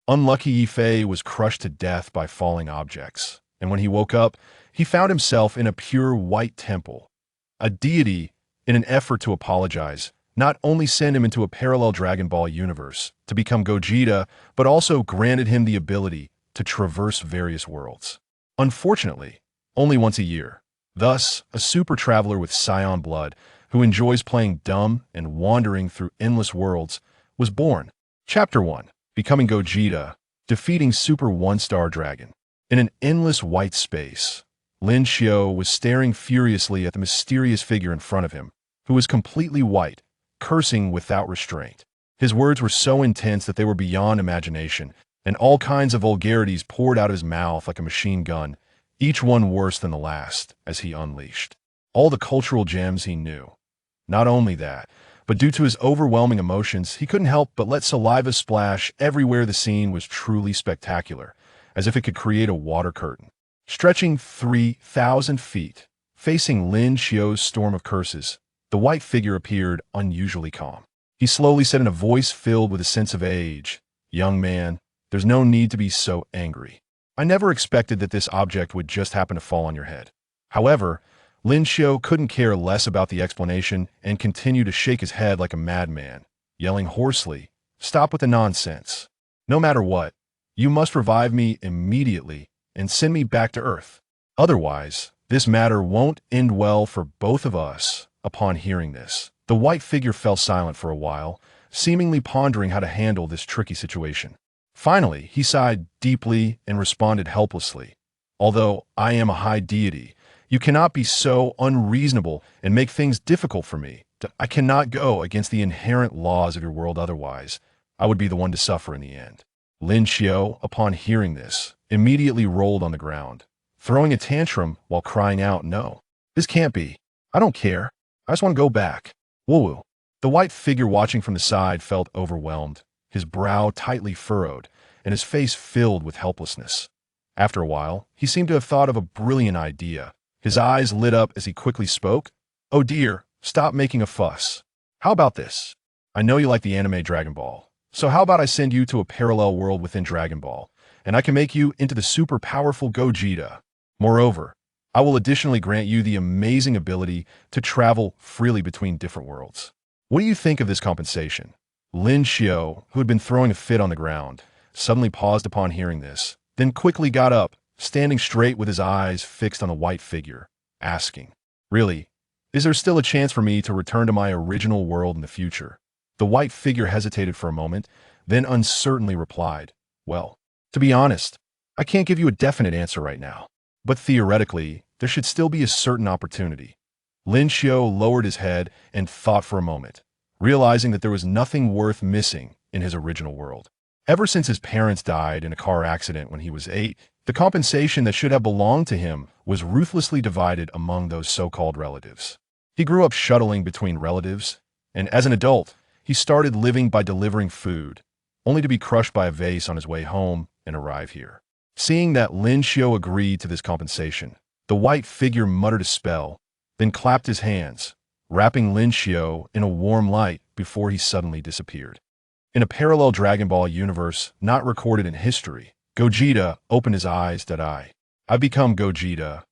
Unlucky He was crushed to death by falling objects, and when he woke up, he found himself in a pure white temple. A deity, in an effort to apologize, not only sent him into a parallel Dragon Ball universe to become Gogeta, but also granted him the ability to traverse various worlds. Unfortunately, only once a year. Thus, a super traveler with Saiyan blood, who enjoys playing dumb and wandering through endless worlds, was born. Chapter 1. Becoming Gogeta, defeating Super One-Star Dragon. In an endless white space, Lin Xiao was staring furiously at the mysterious figure in front of him, who was completely white, cursing without restraint. His words were so intense that they were beyond imagination, and all kinds of vulgarities poured out of his mouth like a machine gun, each one worse than the last, as he unleashed all the cultural gems he knew. Not only that, but due to his overwhelming emotions, he couldn't help but let saliva splash everywhere. The scene was truly spectacular, as if it could create a water curtain. Stretching 3,000 feet, facing Lin Xiao's storm of curses, the white figure appeared unusually calm. He slowly said in a voice filled with a sense of age, "Young man, there's no need to be so angry. I never expected that this object would just happen to fall on your head." However, Lin Xiao couldn't care less about the explanation and continued to shake his head like a madman, yelling hoarsely, "Stop with the nonsense. No matter what, you must revive me immediately and send me back to Earth. Otherwise, this matter won't end well for both of us." Upon hearing this, the white figure fell silent for a while, seemingly pondering how to handle this tricky situation. Finally, he sighed deeply and responded helplessly, "Although I am a high deity, you cannot be so unreasonable and make things difficult for me. I cannot go against the inherent laws of your world, otherwise I would be the one to suffer in the end." Lin Xiao, upon hearing this, immediately rolled on the ground, throwing a tantrum while crying out, "No, this can't be. I don't care. I just want to go back." Woo-woo. The white figure watching from the side felt overwhelmed, his brow tightly furrowed, and his face filled with helplessness. After a while, he seemed to have thought of a brilliant idea. His eyes lit up as he quickly spoke. "Oh dear, stop making a fuss. How about this? I know you like the anime Dragon Ball, so how about I send you to a parallel world within Dragon Ball, and I can make you into the super powerful Gogeta. Moreover, I will additionally grant you the amazing ability to travel freely between different worlds. What do you think of this compensation?" Lin Xiao, who had been throwing a fit on the ground, suddenly paused upon hearing this, then quickly got up, standing straight with his eyes fixed on the white figure, asking, "Really, is there still a chance for me to return to my original world in the future?" The white figure hesitated for a moment, then uncertainly replied, "Well, to be honest, I can't give you a definite answer right now, but theoretically, there should still be a certain opportunity." Lin Xiao lowered his head and thought for a moment, realizing that there was nothing worth missing in his original world. Ever since his parents died in a car accident when he was 8, the compensation that should have belonged to him was ruthlessly divided among those so-called relatives. He grew up shuttling between relatives, and as an adult, he started living by delivering food, only to be crushed by a vase on his way home and arrive here. Seeing that Lin Xiao agreed to this compensation, the white figure muttered a spell, then clapped his hands, wrapping Lin Xiao in a warm light before he suddenly disappeared. In a parallel Dragon Ball universe not recorded in history, Gogeta opened his eyes. "I've become Gogeta."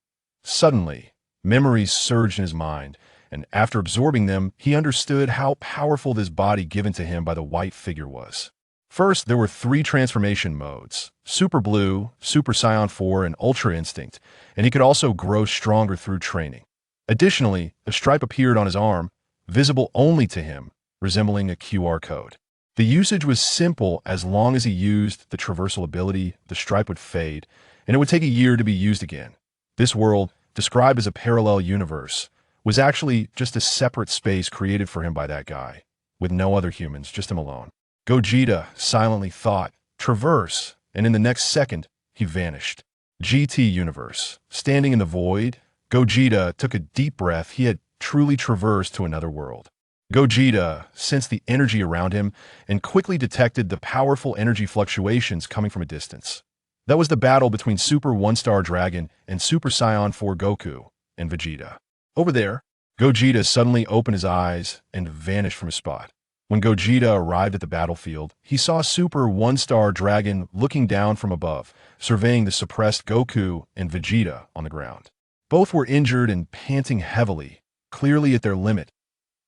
Suddenly, memories surged in his mind, and after absorbing them, he understood how powerful this body given to him by the white figure was. First, there were 3 transformation modes: Super Blue, Super Saiyan 4, and Ultra Instinct, and he could also grow stronger through training. Additionally, a stripe appeared on his arm, visible only to him, resembling a QR code. The usage was simple. As long as he used the traversal ability, the stripe would fade, and it would take a year to be used again. This world, described as a parallel universe, was actually just a separate space created for him by that guy, with no other humans, just him alone. Gogeta silently thought, "Traverse," and in the next second, he vanished. GT Universe. Standing in the void, Gogeta took a deep breath. He had truly traversed to another world. Gogeta sensed the energy around him and quickly detected the powerful energy fluctuations coming from a distance. That was the battle between Super One-Star Dragon and Super Saiyan 4 Goku and Vegeta. Over there, Gogeta suddenly opened his eyes and vanished from his spot. When Gogeta arrived at the battlefield, he saw Super One-Star Dragon looking down from above, surveying the suppressed Goku and Vegeta on the ground. Both were injured and panting heavily, clearly at their limit.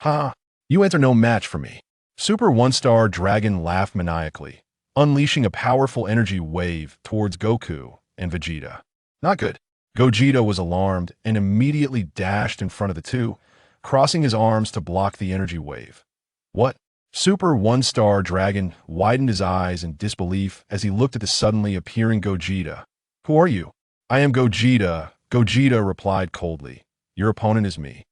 "Ha! You enter no match for me." Super One-Star Dragon laughed maniacally, unleashing a powerful energy wave towards Goku and Vegeta. "Not good." Gogeta was alarmed and immediately dashed in front of the two, crossing his arms to block the energy wave. "What?" Super One-Star Dragon widened his eyes in disbelief as he looked at the suddenly appearing Gogeta. "Who are you?" "I am Gogeta," Gogeta replied coldly. "Your opponent is me."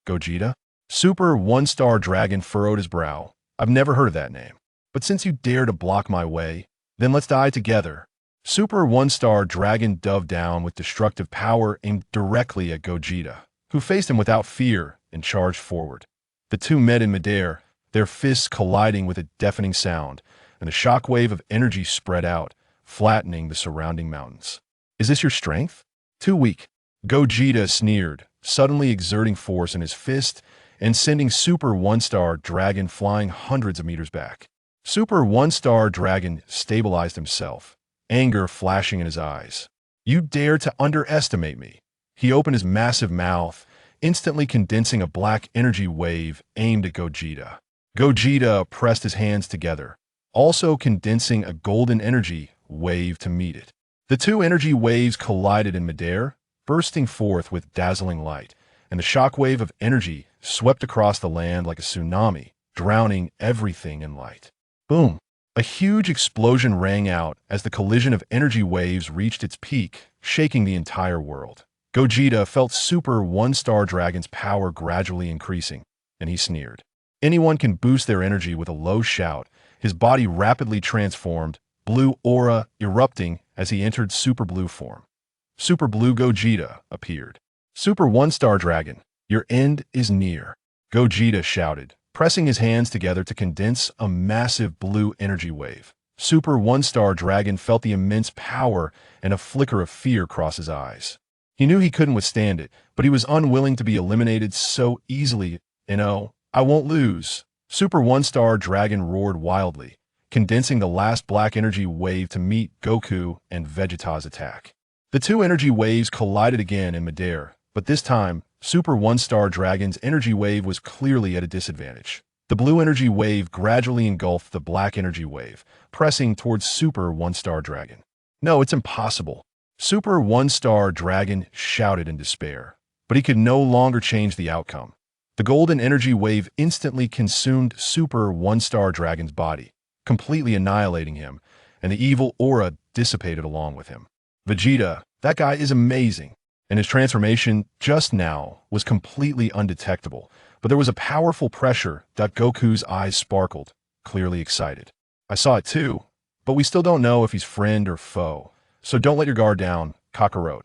"Gogeta?" Super One-Star Dragon furrowed his brow. "I've never heard of that name. But since you dare to block my way, then let's die together." Super One-Star Dragon dove down with destructive power aimed directly at Gogeta, who faced him without fear and charged forward. The two met in midair, their fists colliding with a deafening sound, and a shockwave of energy spread out, flattening the surrounding mountains. "Is this your strength?" "Too weak." Gogeta sneered, suddenly exerting force in his fist and sending Super One-Star Dragon flying hundreds of meters back. Super One-Star Dragon stabilized himself, anger flashing in his eyes. "You dare to underestimate me." He opened his massive mouth, instantly condensing a black energy wave aimed at Gogeta. Gogeta pressed his hands together, also condensing a golden energy wave to meet it. The two energy waves collided in midair, bursting forth with dazzling light, and the shockwave of energy swept across the land like a tsunami, drowning everything in light. Boom! A huge explosion rang out as the collision of energy waves reached its peak, shaking the entire world. Gogeta felt Super One-Star Dragon's power gradually increasing, and he sneered. Anyone can boost their energy with a low shout. His body rapidly transformed, blue aura erupting as he entered Super Blue form. Super Blue Gogeta appeared. "Super One-Star Dragon, your end is near," Gogeta shouted, pressing his hands together to condense a massive blue energy wave. Super One-Star Dragon felt the immense power and a flicker of fear cross his eyes. He knew he couldn't withstand it, but he was unwilling to be eliminated so easily. "I won't lose." Super One-Star Dragon roared wildly, condensing the last black energy wave to meet Goku and Vegeta's attack. The two energy waves collided again in midair, but this time, Super One-Star Dragon's energy wave was clearly at a disadvantage. The blue energy wave gradually engulfed the black energy wave, pressing towards Super One-Star Dragon. "No, it's impossible." Super One-Star Dragon shouted in despair, but he could no longer change the outcome. The golden energy wave instantly consumed Super One-Star Dragon's body, completely annihilating him, and the evil aura dissipated along with him. "Vegeta, that guy is amazing." And his transformation just now was completely undetectable, but there was a powerful pressure that Goku's eyes sparkled, clearly excited. "I saw it too, but we still don't know if he's friend or foe, so don't let your guard down, Kakarot,"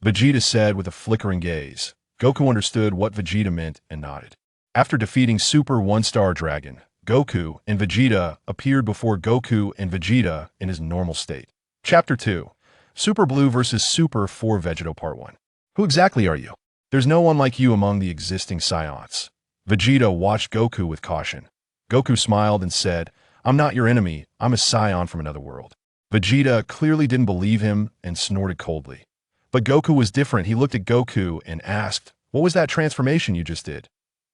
Vegeta said with a flickering gaze. Goku understood what Vegeta meant and nodded. After defeating Super One-Star Dragon, Goku and Vegeta appeared before Goku and Vegeta in his normal state. Chapter 2. Super Blue vs. Super 4 Vegeta Part 1. "Who exactly are you?" "There's no one like you among the existing Saiyans." Vegeta watched Goku with caution. Goku smiled and said, "I'm not your enemy, I'm a Saiyan from another world." Vegeta clearly didn't believe him and snorted coldly. But Goku was different. He looked at Goku and asked, "What was that transformation you just did?"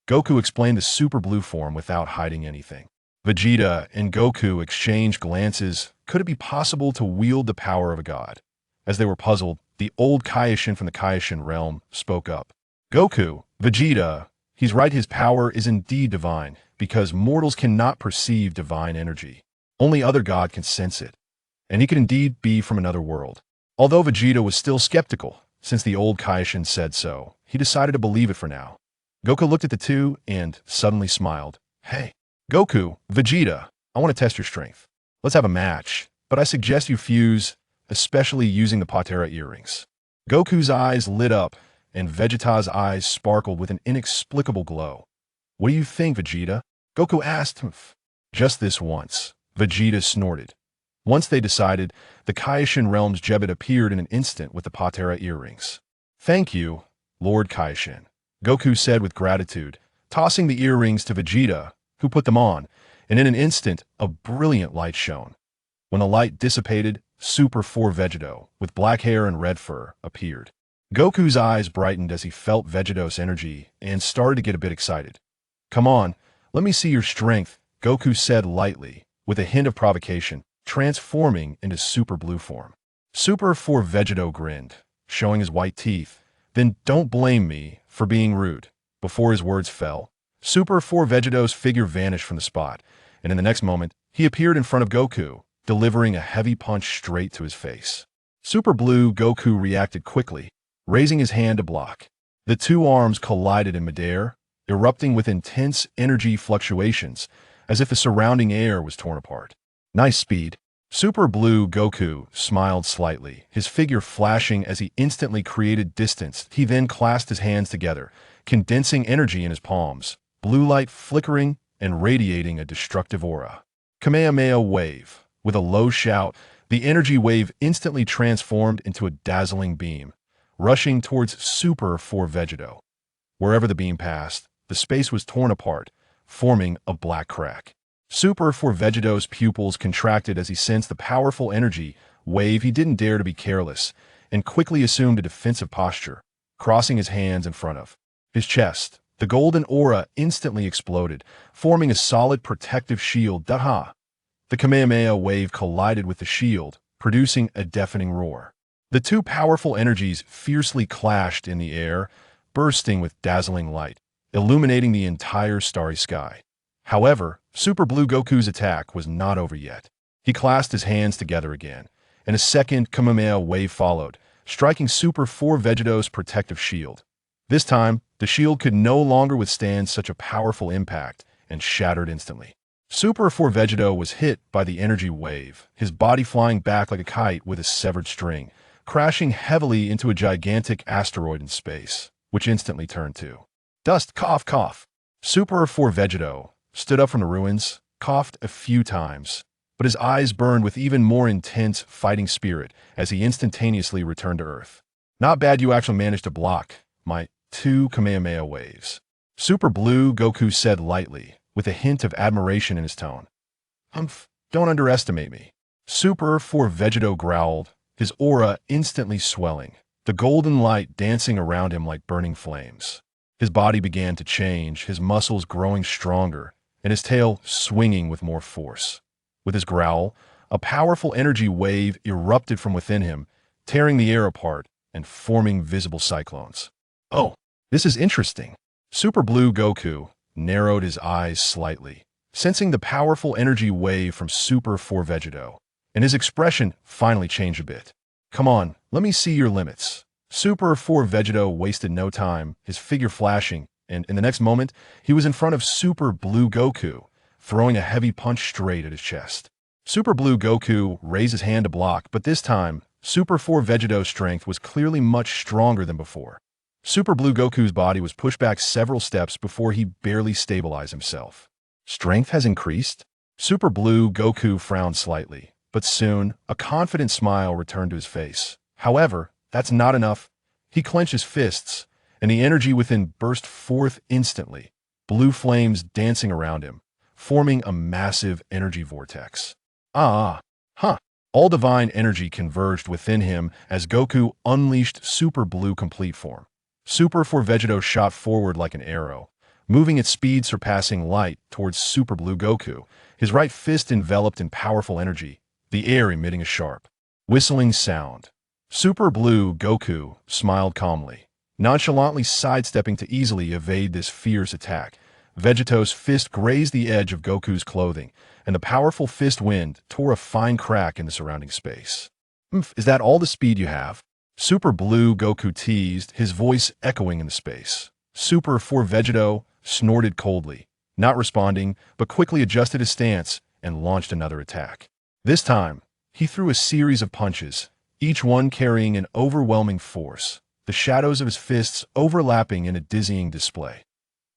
Goku explained the Super Blue form without hiding anything. Vegeta and Goku exchanged glances. Could it be possible to wield the power of a god? As they were puzzled, the old Kaioshin from the Kaioshin realm spoke up. "Goku, Vegeta, he's right, his power is indeed divine, because mortals cannot perceive divine energy. Only other god can sense it. And he could indeed be from another world." Although Vegeta was still skeptical, since the old Kaioshin said so, he decided to believe it for now. Goku looked at the two and suddenly smiled. "Hey, Goku, Vegeta, I want to test your strength. Let's have a match, but I suggest you fuse, especially using the Patera earrings." Goku's eyes lit up, and Vegeta's eyes sparkled with an inexplicable glow. "What do you think, Vegeta?" Goku asked. "Just this once," Vegeta snorted. Once they decided, the Kaioshin realm's Jebit appeared in an instant with the Patera earrings. "Thank you, Lord Kaioshin," Goku said with gratitude, tossing the earrings to Vegeta, who put them on, and in an instant, a brilliant light shone. When the light dissipated, Super 4 Vegeto, with black hair and red fur, appeared. Goku's eyes brightened as he felt Vegeto's energy and started to get a bit excited. "Come on, let me see your strength," Goku said lightly, with a hint of provocation, transforming into Super Blue form. Super 4 Vegeto grinned, showing his white teeth. "Then don't blame me for being rude." Before his words fell, Super 4 Vegeto's figure vanished from the spot, and in the next moment, he appeared in front of Goku, delivering a heavy punch straight to his face. Super Blue Goku reacted quickly, raising his hand to block. The two arms collided in midair, erupting with intense energy fluctuations, as if the surrounding air was torn apart. "Nice speed." Super Blue Goku smiled slightly, his figure flashing as he instantly created distance. He then clasped his hands together, condensing energy in his palms, blue light flickering and radiating a destructive aura. Kamehameha Wave. With a low shout, the energy wave instantly transformed into a dazzling beam, rushing towards Super 4 Vegeto. Wherever the beam passed, the space was torn apart, forming a black crack. Super 4 Vegeto's pupils contracted as he sensed the powerful energy wave. He didn't dare to be careless, and quickly assumed a defensive posture, crossing his hands in front of his chest. The golden aura instantly exploded, forming a solid protective shield. The Kamehameha wave collided with the shield, producing a deafening roar. The two powerful energies fiercely clashed in the air, bursting with dazzling light, illuminating the entire starry sky. However, Super Blue Goku's attack was not over yet. He clasped his hands together again, and a second Kamehameha wave followed, striking Super 4 Vegeto's protective shield. This time, the shield could no longer withstand such a powerful impact and shattered instantly. Super 4 Vegeto was hit by the energy wave, his body flying back like a kite with a severed string, crashing heavily into a gigantic asteroid in space, which instantly turned to dust. Cough, cough. Super 4 Vegeto stood up from the ruins, coughed a few times, but his eyes burned with even more intense fighting spirit as he instantaneously returned to Earth. "Not bad you actually managed to block my two Kamehameha waves," Super Blue Goku said lightly, with a hint of admiration in his tone. Don't underestimate me." Super 4 Vegeto growled, his aura instantly swelling, the golden light dancing around him like burning flames. His body began to change, his muscles growing stronger, and his tail swinging with more force. With his growl, a powerful energy wave erupted from within him, tearing the air apart and forming visible cyclones. "Oh, this is interesting." Super Blue Goku narrowed his eyes slightly, sensing the powerful energy wave from Super 4 Vegeto, and his expression finally changed a bit. "Come on, let me see your limits." Super 4 Vegeto wasted no time, his figure flashing, and in the next moment, he was in front of Super Blue Goku, throwing a heavy punch straight at his chest. Super Blue Goku raised his hand to block, but this time, Super 4 Vegeto's strength was clearly much stronger than before. Super Blue Goku's body was pushed back several steps before he barely stabilized himself. "Strength has increased?" Super Blue Goku frowned slightly, but soon, a confident smile returned to his face. However, that's not enough. He clenched his fists, and the energy within burst forth instantly, blue flames dancing around him, forming a massive energy vortex. All divine energy converged within him as Goku unleashed Super Blue Complete Form. Super 4 Vegeto shot forward like an arrow, moving at speed surpassing light towards Super Blue Goku, his right fist enveloped in powerful energy, the air emitting a sharp, whistling sound. Super Blue Goku smiled calmly, nonchalantly sidestepping to easily evade this fierce attack. Vegeto's fist grazed the edge of Goku's clothing, and the powerful fist wind tore a fine crack in the surrounding space. Is that all the speed you have?" Super Blue Goku teased, his voice echoing in the space. Super 4 Vegeto snorted coldly, not responding, but quickly adjusted his stance and launched another attack. This time, he threw a series of punches, each one carrying an overwhelming force, the shadows of his fists overlapping in a dizzying display.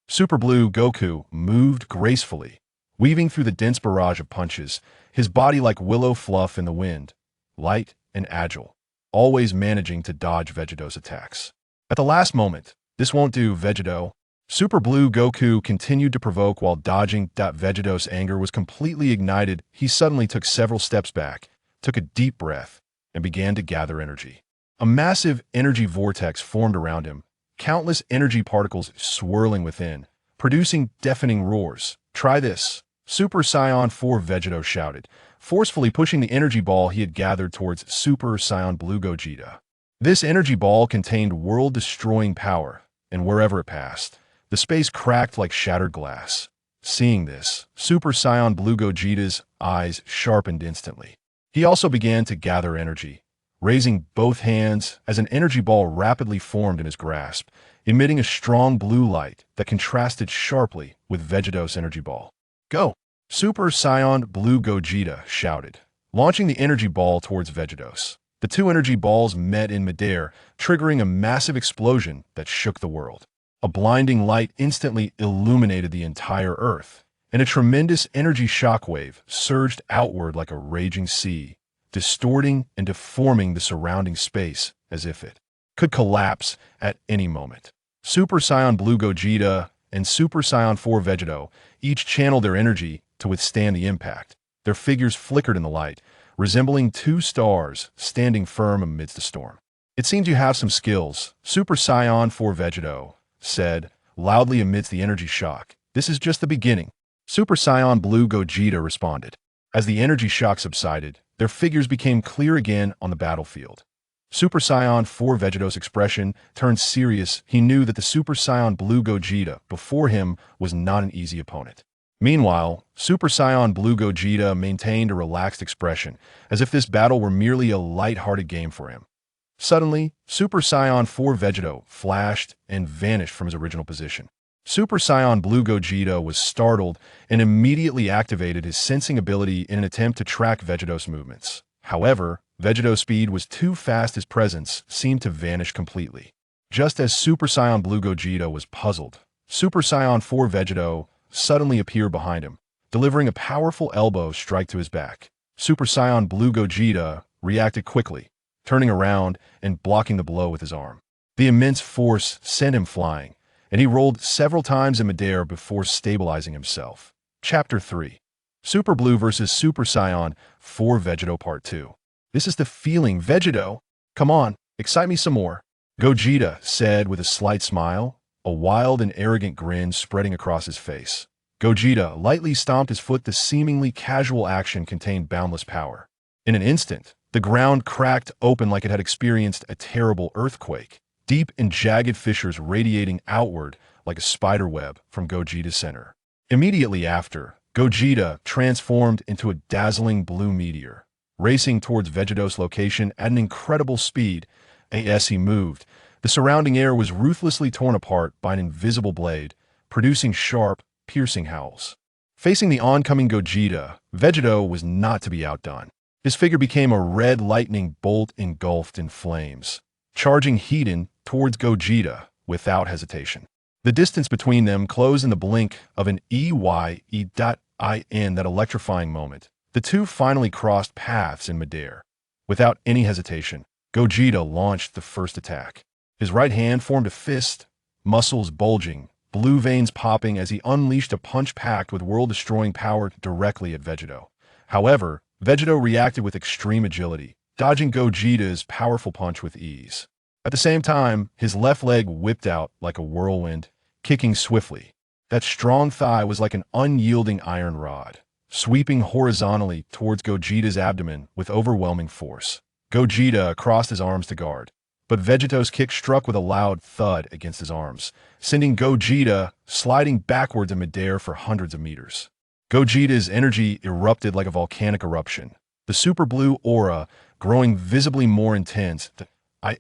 Super Blue Goku moved gracefully, weaving through the dense barrage of punches, his body like willow fluff in the wind, light and agile, always managing to dodge Vegeto's attacks. At the last moment, "This won't do, Vegeto." Super Blue Goku continued to provoke while dodging. Vegeto's anger was completely ignited. He suddenly took several steps back, took a deep breath, and began to gather energy. A massive energy vortex formed around him, countless energy particles swirling within, producing deafening roars. "Try this!" Super Saiyan 4 Vegeto shouted, forcefully pushing the energy ball he had gathered towards Super Saiyan Blue Gogeta. This energy ball contained world-destroying power, and wherever it passed, the space cracked like shattered glass. Seeing this, Super Saiyan Blue Gogeta's eyes sharpened instantly. He also began to gather energy, raising both hands as an energy ball rapidly formed in his grasp, emitting a strong blue light that contrasted sharply with Vegeto's energy ball. "Go!" Super Saiyan Blue Gogeta shouted, launching the energy ball towards Vegeto's. The two energy balls met in midair, triggering a massive explosion that shook the world. A blinding light instantly illuminated the entire Earth, and a tremendous energy shockwave surged outward like a raging sea, distorting and deforming the surrounding space as if it could collapse at any moment. Super Saiyan Blue Gogeta and Super Saiyan 4 Vegeto each channeled their energy to withstand the impact. Their figures flickered in the light, resembling two stars standing firm amidst the storm. "It seems you have some skills," Super Saiyan 4 Vegeto said, loudly amidst the energy shock. "This is just the beginning." Super Saiyan Blue Gogeta responded. As the energy shock subsided, their figures became clear again on the battlefield. Super Saiyan 4 Vegeto's expression turned serious. He knew that the Super Saiyan Blue Gogeta before him was not an easy opponent. Meanwhile, Super Saiyan Blue Gogeta maintained a relaxed expression, as if this battle were merely a light-hearted game for him. Suddenly, Super Saiyan 4 Vegeto flashed and vanished from his original position. Super Saiyan Blue Gogeta was startled and immediately activated his sensing ability in an attempt to track Vegeto's movements. However, Vegeto's speed was too fast. His presence seemed to vanish completely. Just as Super Saiyan Blue Gogeta was puzzled, Super Saiyan 4 Vegeto suddenly appeared behind him, delivering a powerful elbow strike to his back. Super Saiyan Blue Gogeta reacted quickly, turning around and blocking the blow with his arm. The immense force sent him flying, and he rolled several times in midair before stabilizing himself. Chapter 3. Super Blue vs. Super Saiyan 4 Vegeto Part 2. "This is the feeling, Vegeto. Come on, excite me some more," Gogeta said with a slight smile, a wild and arrogant grin spreading across his face. Gogeta lightly stomped his foot. The seemingly casual action contained boundless power. In an instant, the ground cracked open like it had experienced a terrible earthquake, deep and jagged fissures radiating outward like a spider web from Gogeta's center. Immediately after, Gogeta transformed into a dazzling blue meteor, racing towards Vegeto's location at an incredible speed. As he moved, the surrounding air was ruthlessly torn apart by an invisible blade, producing sharp, piercing howls. Facing the oncoming Gogeta, Vegeto was not to be outdone. His figure became a red lightning bolt engulfed in flames, charging heat towards Gogeta without hesitation. The distance between them closed in the blink of an EYE.IN. That electrifying moment, the two finally crossed paths in midair. Without any hesitation, Gogeta launched the first attack. His right hand formed a fist, muscles bulging, blue veins popping as he unleashed a punch packed with world-destroying power directly at Vegeto. However, Vegeto reacted with extreme agility, dodging Gogeta's powerful punch with ease. At the same time, his left leg whipped out like a whirlwind, kicking swiftly. That strong thigh was like an unyielding iron rod, sweeping horizontally towards Gogeta's abdomen with overwhelming force. Gogeta crossed his arms to guard, but Vegeto's kick struck with a loud thud against his arms, sending Gogeta sliding backwards in midair for hundreds of meters. Gogeta's energy erupted like a volcanic eruption, the super blue aura growing visibly more intense.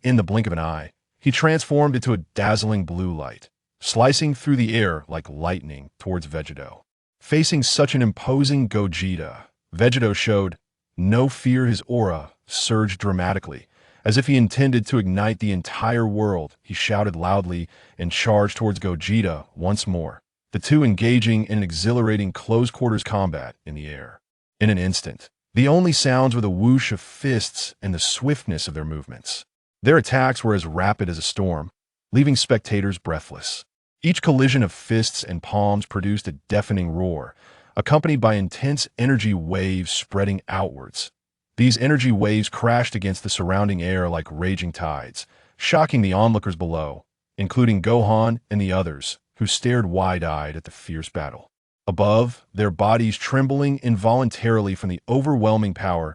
In the blink of an eye, he transformed into a dazzling blue light, slicing through the air like lightning towards Vegeto. Facing such an imposing Gogeta, Vegeto showed no fear. His aura surged dramatically, as if he intended to ignite the entire world. He shouted loudly and charged towards Gogeta once more, the two engaging in an exhilarating close-quarters combat in the air. In an instant, the only sounds were the whoosh of fists and the swiftness of their movements. Their attacks were as rapid as a storm, leaving spectators breathless. Each collision of fists and palms produced a deafening roar, accompanied by intense energy waves spreading outwards. These energy waves crashed against the surrounding air like raging tides, shocking the onlookers below, including Gohan and the others, who stared wide-eyed at the fierce battle. Above, their bodies trembling involuntarily from the overwhelming power,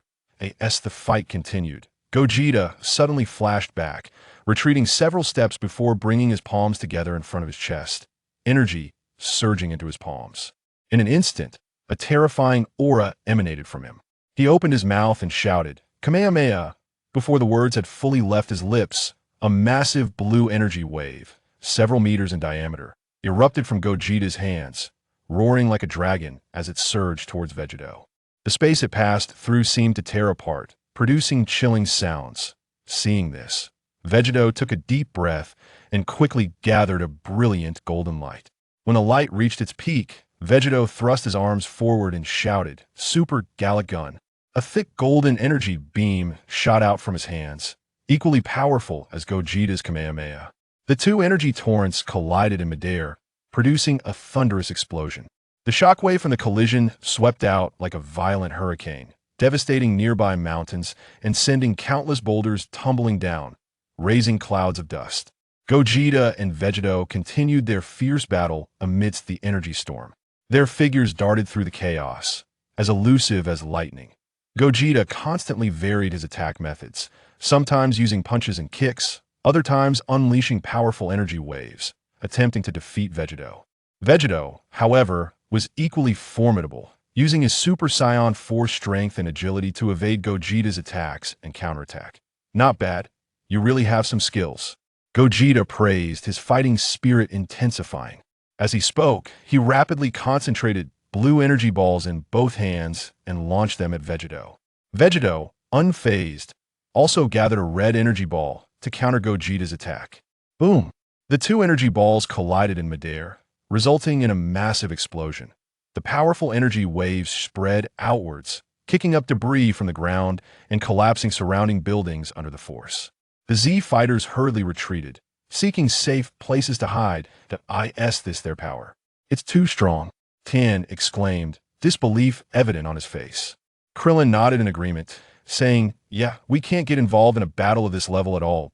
as the fight continued. Gogeta suddenly flashed back, retreating several steps before bringing his palms together in front of his chest, energy surging into his palms. In an instant, a terrifying aura emanated from him. He opened his mouth and shouted, "Kamehameha!" Before the words had fully left his lips, a massive blue energy wave, several meters in diameter, erupted from Gogeta's hands, roaring like a dragon as it surged towards Vegeta. The space it passed through seemed to tear apart, producing chilling sounds. Seeing this, Vegeta took a deep breath and quickly gathered a brilliant golden light. When the light reached its peak, Vegeta thrust his arms forward and shouted, "Super Galagun!" A thick golden energy beam shot out from his hands, equally powerful as Gogeta's Kamehameha. The two energy torrents collided in midair, producing a thunderous explosion. The shockwave from the collision swept out like a violent hurricane, devastating nearby mountains and sending countless boulders tumbling down, raising clouds of dust. Gogeta and Vegeta continued their fierce battle amidst the energy storm. Their figures darted through the chaos, as elusive as lightning. Gogeta constantly varied his attack methods, sometimes using punches and kicks, other times unleashing powerful energy waves, attempting to defeat Vegeta. Vegeta, however, was equally formidable, using his Super Saiyan 4 strength and agility to evade Gogeta's attacks and counterattack. "Not bad. You really have some skills." Gogeta praised, his fighting spirit intensifying. As he spoke, he rapidly concentrated blue energy balls in both hands and launched them at Vegeta. Vegeta, unfazed, also gathered a red energy ball to counter Gogeta's attack. Boom! The two energy balls collided in midair, resulting in a massive explosion. The powerful energy waves spread outwards, kicking up debris from the ground and collapsing surrounding buildings under the force. The Z fighters hurriedly retreated, seeking safe places to hide. Their power. "It's too strong," Tien exclaimed, disbelief evident on his face. Krillin nodded in agreement, saying, "Yeah, we can't get involved in a battle of this level at all."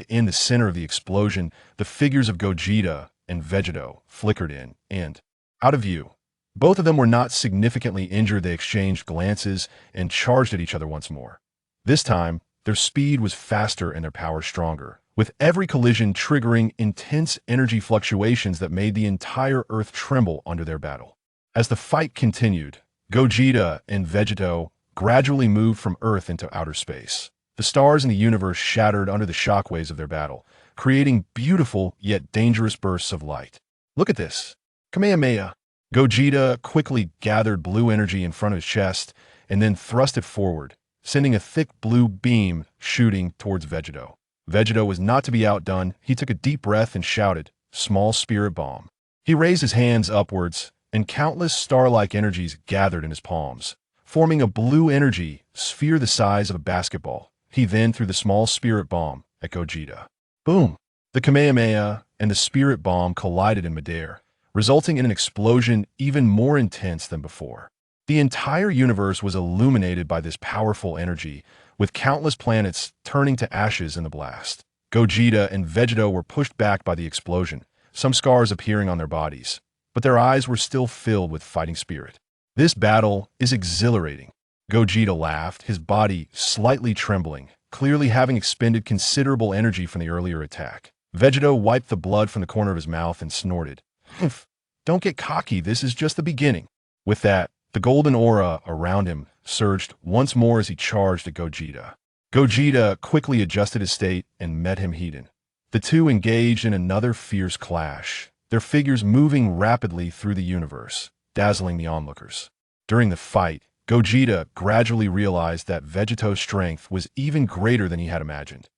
In the center of the explosion, the figures of Gogeta and Vegeta flickered in and out of view. Both of them were not significantly injured. They exchanged glances and charged at each other once more. This time, their speed was faster and their power stronger, with every collision triggering intense energy fluctuations that made the entire Earth tremble under their battle. As the fight continued, Gogeta and Vegeta gradually moved from Earth into outer space. The stars in the universe shattered under the shockwaves of their battle, creating beautiful yet dangerous bursts of light. "Look at this. Kamehameha." Gogeta quickly gathered blue energy in front of his chest and then thrust it forward, sending a thick blue beam shooting towards Vegeta. Vegeta was not to be outdone. He took a deep breath and shouted, "Small spirit bomb." He raised his hands upwards, and countless star-like energies gathered in his palms, forming a blue energy sphere the size of a basketball. He then threw the small spirit bomb at Gogeta. Boom! The Kamehameha and the spirit bomb collided in midair, resulting in an explosion even more intense than before. The entire universe was illuminated by this powerful energy, with countless planets turning to ashes in the blast. Gogeta and Vegeta were pushed back by the explosion, some scars appearing on their bodies, but their eyes were still filled with fighting spirit. "This battle is exhilarating." Gogeta laughed, his body slightly trembling, clearly having expended considerable energy from the earlier attack. Vegeta wiped the blood from the corner of his mouth and snorted, "Humph, don't get cocky, this is just the beginning." With that, the golden aura around him surged once more as he charged at Gogeta. Gogeta quickly adjusted his state and met him head-on. The two engaged in another fierce clash, their figures moving rapidly through the universe, dazzling the onlookers. During the fight, Gogeta gradually realized that Vegeta's strength was even greater than he had imagined.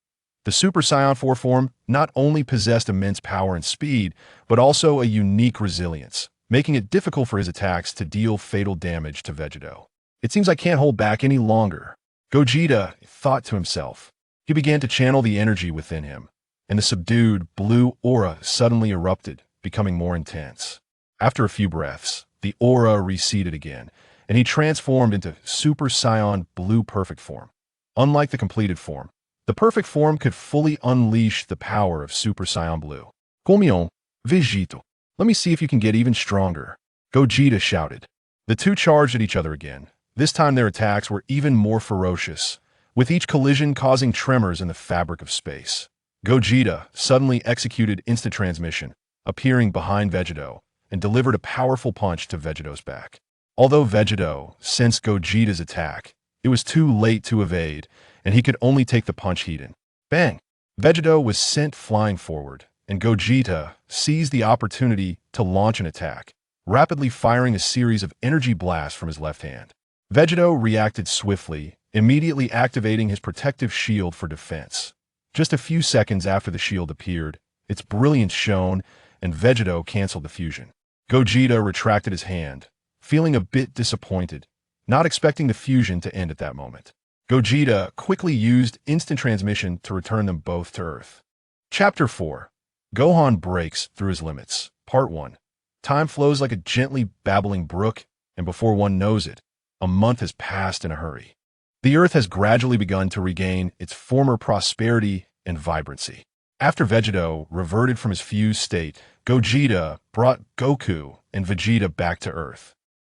The Super Saiyan 4 form not only possessed immense power and speed, but also a unique resilience, making it difficult for his attacks to deal fatal damage to Vegeta. "It seems I can't hold back any longer," Gogeta thought to himself. He began to channel the energy within him, and the subdued blue aura suddenly erupted, becoming more intense. After a few breaths, the aura receded again, and he transformed into Super Saiyan Blue Perfect Form. Unlike the completed form, the perfect form could fully unleash the power of Super Saiyan Blue. Combien, Vegito. Let me see if you can get even stronger. Gogeta shouted. The two charged at each other again. This time their attacks were even more ferocious, with each collision causing tremors in the fabric of space. Gogeta suddenly executed instant transmission, appearing behind Vegito, and delivered a powerful punch to Vegito's back. Although Vegito sensed Gogeta's attack, it was too late to evade, and he could only take the punch heat in. Bang! Vegito was sent flying forward, and Gogeta seized the opportunity to launch an attack, rapidly firing a series of energy blasts from his left hand. Vegito reacted swiftly, immediately activating his protective shield for defense. Just a few seconds after the shield appeared, its brilliance shone, and Vegito canceled the fusion. Gogeta retracted his hand, feeling a bit disappointed, not expecting the fusion to end at that moment. Gogeta quickly used instant transmission to return them both to Earth. Chapter 4. Gohan breaks through his limits. Part 1. Time flows like a gently babbling brook, and before one knows it, a month has passed in a hurry. The Earth has gradually begun to regain its former prosperity and vibrancy. After Vegito reverted from his fused state, Gogeta brought Goku and Vegeta back to Earth.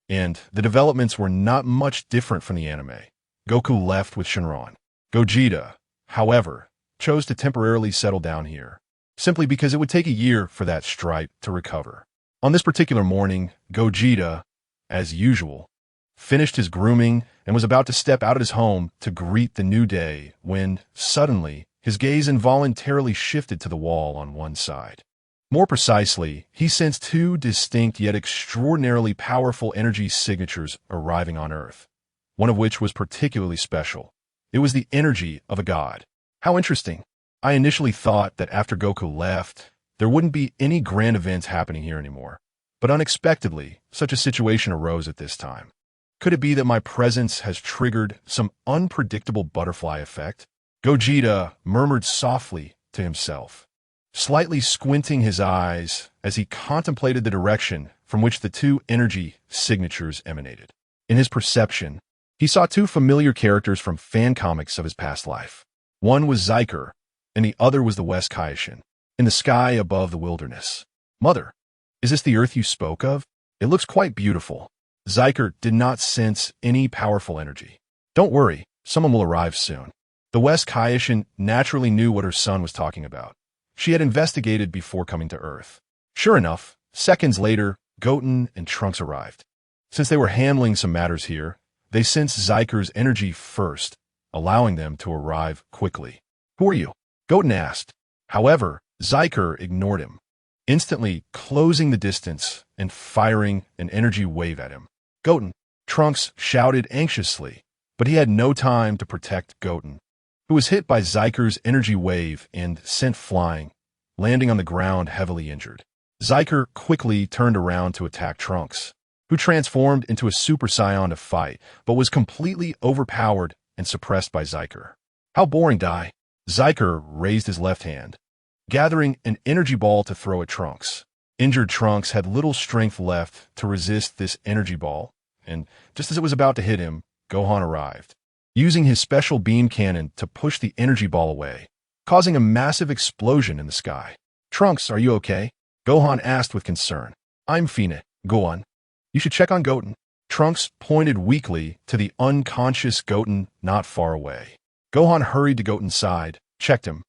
And the developments were not much different from the anime. Goku left with Shenron. Gogeta, however, chose to temporarily settle down here, simply because it would take a year for that stripe to recover. On this particular morning, Gogeta, as usual, finished his grooming and was about to step out of his home to greet the new day when, suddenly, his gaze involuntarily shifted to the wall on one side. More precisely, he sensed two distinct yet extraordinarily powerful energy signatures arriving on Earth, one of which was particularly special. It was the energy of a god. How interesting. I initially thought that after Goku left, there wouldn't be any grand events happening here anymore. But unexpectedly, such a situation arose at this time. Could it be that my presence has triggered some unpredictable butterfly effect? Gogeta murmured softly to himself, slightly squinting his eyes as he contemplated the direction from which the two energy signatures emanated. In his perception, he saw two familiar characters from fan comics of his past life. One was Zyker, and the other was the West Kaishin, in the sky above the wilderness. Mother, is this the Earth you spoke of? It looks quite beautiful. Zyker did not sense any powerful energy. Don't worry, someone will arrive soon. The West Kaishin naturally knew what her son was talking about. She had investigated before coming to Earth. Sure enough, seconds later, Goten and Trunks arrived. Since they were handling some matters here, they sensed Zyker's energy first, allowing them to arrive quickly. Who are you? Goten asked. However, Zyker ignored him, instantly closing the distance and firing an energy wave at him. Goten, Trunks shouted anxiously, but he had no time to protect Goten, who was hit by Zyker's energy wave and sent flying, landing on the ground heavily injured. Zyker quickly turned around to attack Trunks, who transformed into a Super Saiyan to fight, but was completely overpowered and suppressed by Zyker. How boring, Dai. Zyker raised his left hand, gathering an energy ball to throw at Trunks. Injured Trunks had little strength left to resist this energy ball, and just as it was about to hit him, Gohan arrived, using his special beam cannon to push the energy ball away, causing a massive explosion in the sky. Trunks, are you okay? Gohan asked with concern. I'm fine, Gohan. You should check on Goten. Trunks pointed weakly to the unconscious Goten not far away. Gohan hurried to Goten's side, checked him,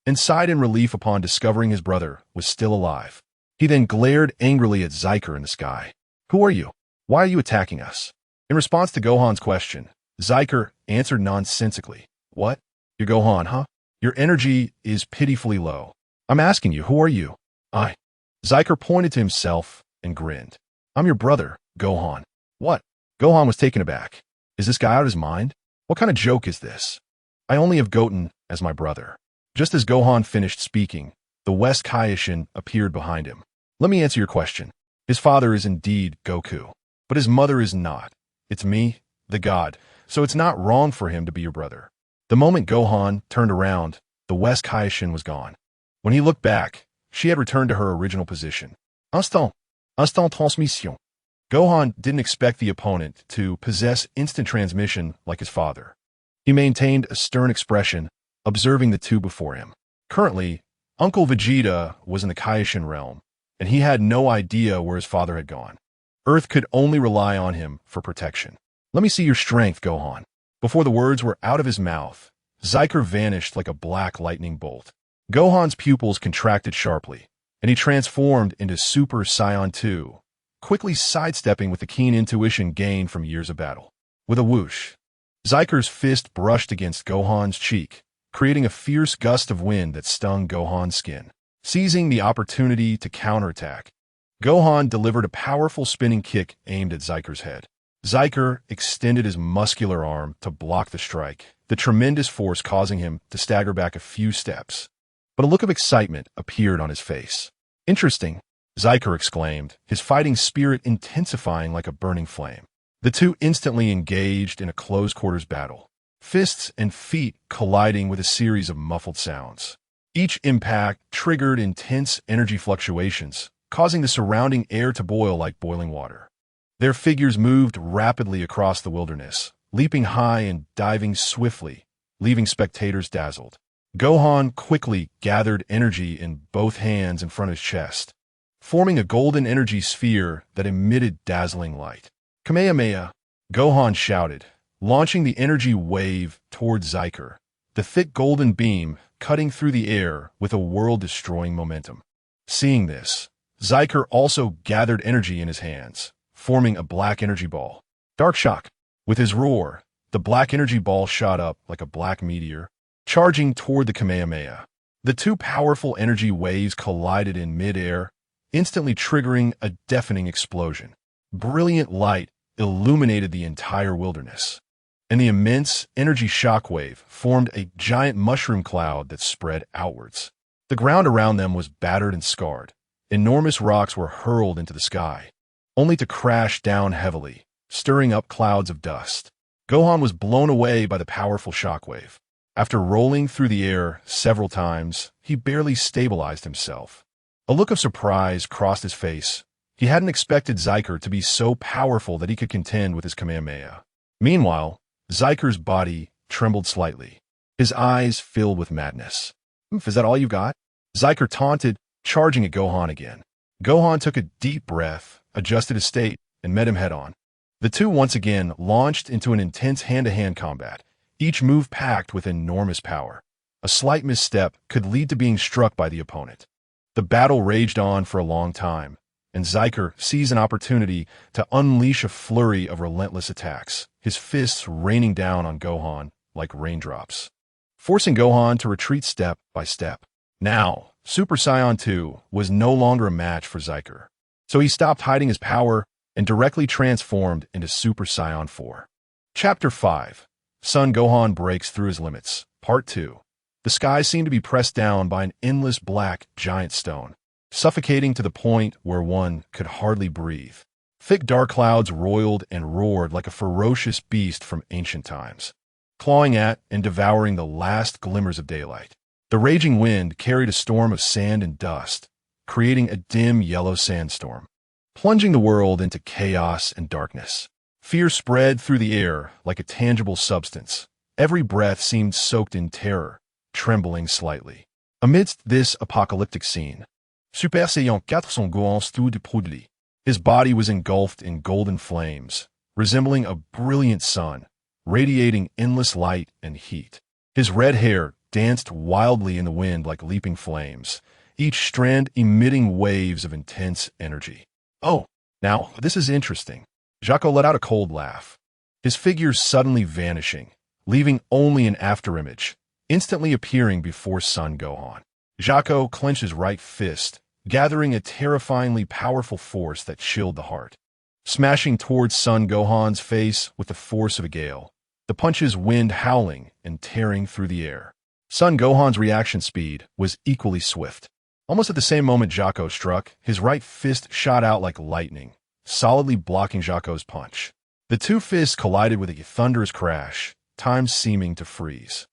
and sighed in relief upon discovering his brother was still alive. He then glared angrily at Zyker in the sky. Who are you? Why are you attacking us? In response to Gohan's question, Zyker answered nonsensically. What? You're Gohan, huh? Your energy is pitifully low. I'm asking you, who are you? Zyker pointed to himself and grinned. I'm your brother, Gohan. What? Gohan was taken aback. Is this guy out of his mind? What kind of joke is this? I only have Goten as my brother. Just as Gohan finished speaking, the West Kaishin appeared behind him. Let me answer your question. His father is indeed Goku, but his mother is not. It's me, the god, so it's not wrong for him to be your brother. The moment Gohan turned around, the West Kaishin was gone. When he looked back, she had returned to her original position. Instant transmission. Gohan didn't expect the opponent to possess instant transmission like his father. He maintained a stern expression, observing the two before him. Currently, Uncle Vegeta was in the Kaioshin realm, and he had no idea where his father had gone. Earth could only rely on him for protection. Let me see your strength, Gohan. Before the words were out of his mouth, Zyker vanished like a black lightning bolt. Gohan's pupils contracted sharply, and he transformed into Super Saiyan 2, quickly sidestepping with the keen intuition gained from years of battle. With a whoosh, Zyker's fist brushed against Gohan's cheek, creating a fierce gust of wind that stung Gohan's skin. Seizing the opportunity to counterattack, Gohan delivered a powerful spinning kick aimed at Zyker's head. Zyker extended his muscular arm to block the strike, the tremendous force causing him to stagger back a few steps. But a look of excitement appeared on his face. Interesting, Zyker exclaimed, his fighting spirit intensifying like a burning flame. The two instantly engaged in a close-quarters battle, fists and feet colliding with a series of muffled sounds. Each impact triggered intense energy fluctuations, causing the surrounding air to boil like boiling water. Their figures moved rapidly across the wilderness, leaping high and diving swiftly, leaving spectators dazzled. Gohan quickly gathered energy in both hands in front of his chest, forming a golden energy sphere that emitted dazzling light. Kamehameha, Gohan shouted, launching the energy wave towards Zyker, the thick golden beam cutting through the air with a world-destroying momentum. Seeing this, Zyker also gathered energy in his hands, forming a black energy ball. Dark Shock. With his roar, the black energy ball shot up like a black meteor, charging toward the Kamehameha. The two powerful energy waves collided in mid-air, instantly triggering a deafening explosion. Brilliant light illuminated the entire wilderness, and the immense energy shockwave formed a giant mushroom cloud that spread outwards. The ground around them was battered and scarred. Enormous rocks were hurled into the sky, only to crash down heavily, stirring up clouds of dust. Gohan was blown away by the powerful shockwave. After rolling through the air several times, he barely stabilized himself. A look of surprise crossed his face. He hadn't expected Zyker to be so powerful that he could contend with his Kamehameha. Meanwhile, Zyker's body trembled slightly. His eyes filled with madness. Is that all you got? Zyker taunted, charging at Gohan again. Gohan took a deep breath, adjusted his state, and met him head-on. The two once again launched into an intense hand-to-hand combat, each move packed with enormous power. A slight misstep could lead to being struck by the opponent. The battle raged on for a long time, and Zyker seized an opportunity to unleash a flurry of relentless attacks, his fists raining down on Gohan like raindrops, forcing Gohan to retreat step by step. Now, Super Saiyan 2 was no longer a match for Zyker, so he stopped hiding his power and directly transformed into Super Saiyan 4. Chapter 5. Son Gohan Breaks Through His Limits, Part 2. The sky seemed to be pressed down by an endless black giant stone, suffocating to the point where one could hardly breathe. Thick dark clouds roiled and roared like a ferocious beast from ancient times, clawing at and devouring the last glimmers of daylight. The raging wind carried a storm of sand and dust, creating a dim yellow sandstorm, plunging the world into chaos and darkness. Fear spread through the air like a tangible substance. Every breath seemed soaked in terror, trembling slightly. Amidst this apocalyptic scene, Super Saiyan 4 Son Gohan stood proudly. His body was engulfed in golden flames, resembling a brilliant sun, radiating endless light and heat. His red hair danced wildly in the wind like leaping flames, each strand emitting waves of intense energy. Oh, now, this is interesting. Jaco let out a cold laugh, his figure suddenly vanishing, leaving only an afterimage, instantly appearing before Son Gohan. Jaco clenched his right fist, gathering a terrifyingly powerful force that chilled the heart. Smashing towards Son Gohan's face with the force of a gale, the punches wind howling and tearing through the air. Son Gohan's reaction speed was equally swift. Almost at the same moment Jaco struck, his right fist shot out like lightning, solidly blocking Jaco's punch. The two fists collided with a thunderous crash, time seeming to freeze.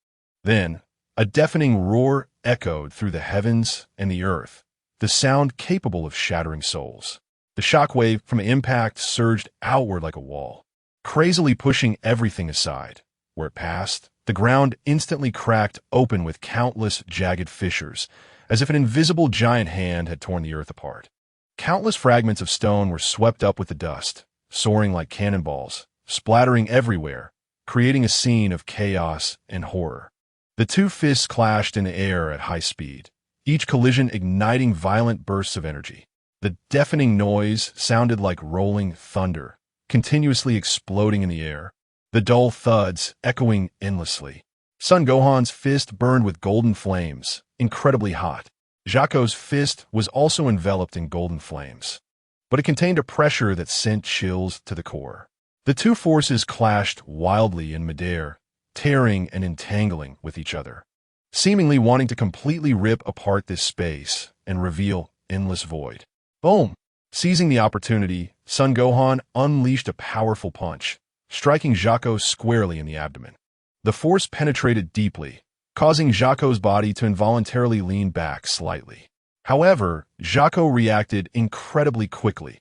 Then, a deafening roar echoed through the heavens and the earth, the sound capable of shattering souls. The shockwave from the impact surged outward like a wall, crazily pushing everything aside. Where it passed, the ground instantly cracked open with countless jagged fissures, as if an invisible giant hand had torn the earth apart. Countless fragments of stone were swept up with the dust, soaring like cannonballs, splattering everywhere, creating a scene of chaos and horror. The two fists clashed in the air at high speed, each collision igniting violent bursts of energy. The deafening noise sounded like rolling thunder, continuously exploding in the air, the dull thuds echoing endlessly. Son Gohan's fist burned with golden flames, incredibly hot. Jaco's fist was also enveloped in golden flames, but it contained a pressure that sent chills to the core. The two forces clashed wildly in midair, tearing and entangling with each other, seemingly wanting to completely rip apart this space and reveal endless void. Boom! Seizing the opportunity, Son Gohan unleashed a powerful punch, striking Jaco squarely in the abdomen. The force penetrated deeply, causing Jaco's body to involuntarily lean back slightly. However, Jaco reacted incredibly quickly.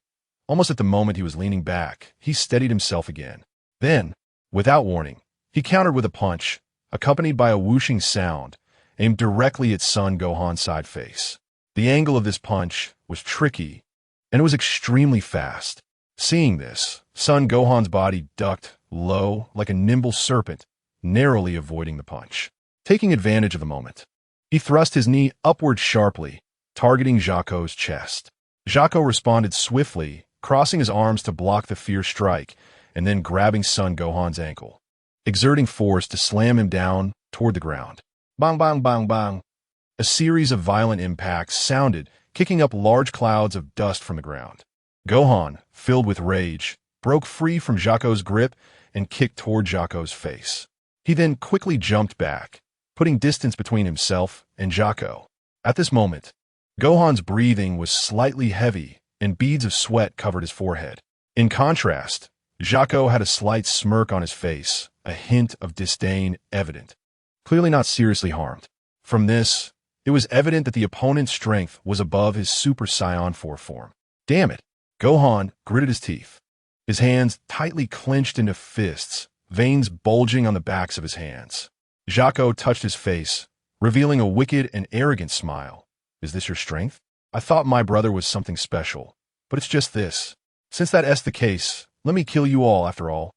Almost at the moment he was leaning back, he steadied himself again. Then, without warning, he countered with a punch, accompanied by a whooshing sound, aimed directly at Son Gohan's side face. The angle of this punch was tricky, and it was extremely fast. Seeing this, Son Gohan's body ducked low like a nimble serpent, narrowly avoiding the punch. Taking advantage of the moment, he thrust his knee upward sharply, targeting Jaco's chest. Jaco responded swiftly, crossing his arms to block the fierce strike, and then grabbing Son Gohan's ankle, exerting force to slam him down toward the ground. Bang, bang, bang, bang. A series of violent impacts sounded, kicking up large clouds of dust from the ground. Gohan, filled with rage, broke free from Jaco's grip and kicked toward Jaco's face. He then quickly jumped back, putting distance between himself and Jaco. At this moment, Gohan's breathing was slightly heavy and beads of sweat covered his forehead. In contrast, Jaco had a slight smirk on his face, a hint of disdain evident. Clearly not seriously harmed. From this, it was evident that the opponent's strength was above his Super Saiyan 4 form. Damn it! Gohan gritted his teeth, his hands tightly clenched into fists, veins bulging on the backs of his hands. Jaco touched his face, revealing a wicked and arrogant smile. Is this your strength? I thought my brother was something special, but it's just this. Since that's the case, let me kill you all after all.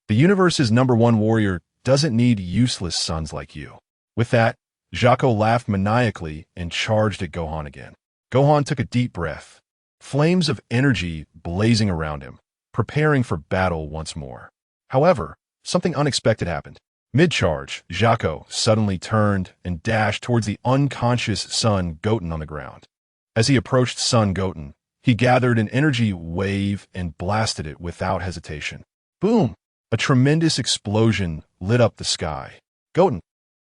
The universe's #1 warrior doesn't need useless sons like you. With that, Jaco laughed maniacally and charged at Gohan again. Gohan took a deep breath, flames of energy blazing around him, preparing for battle once more. However, something unexpected happened. Mid-charge, Jaco suddenly turned and dashed towards the unconscious Son Goten on the ground. As he approached Son Goten, he gathered an energy wave and blasted it without hesitation. Boom! A tremendous explosion lit up the sky. Goten!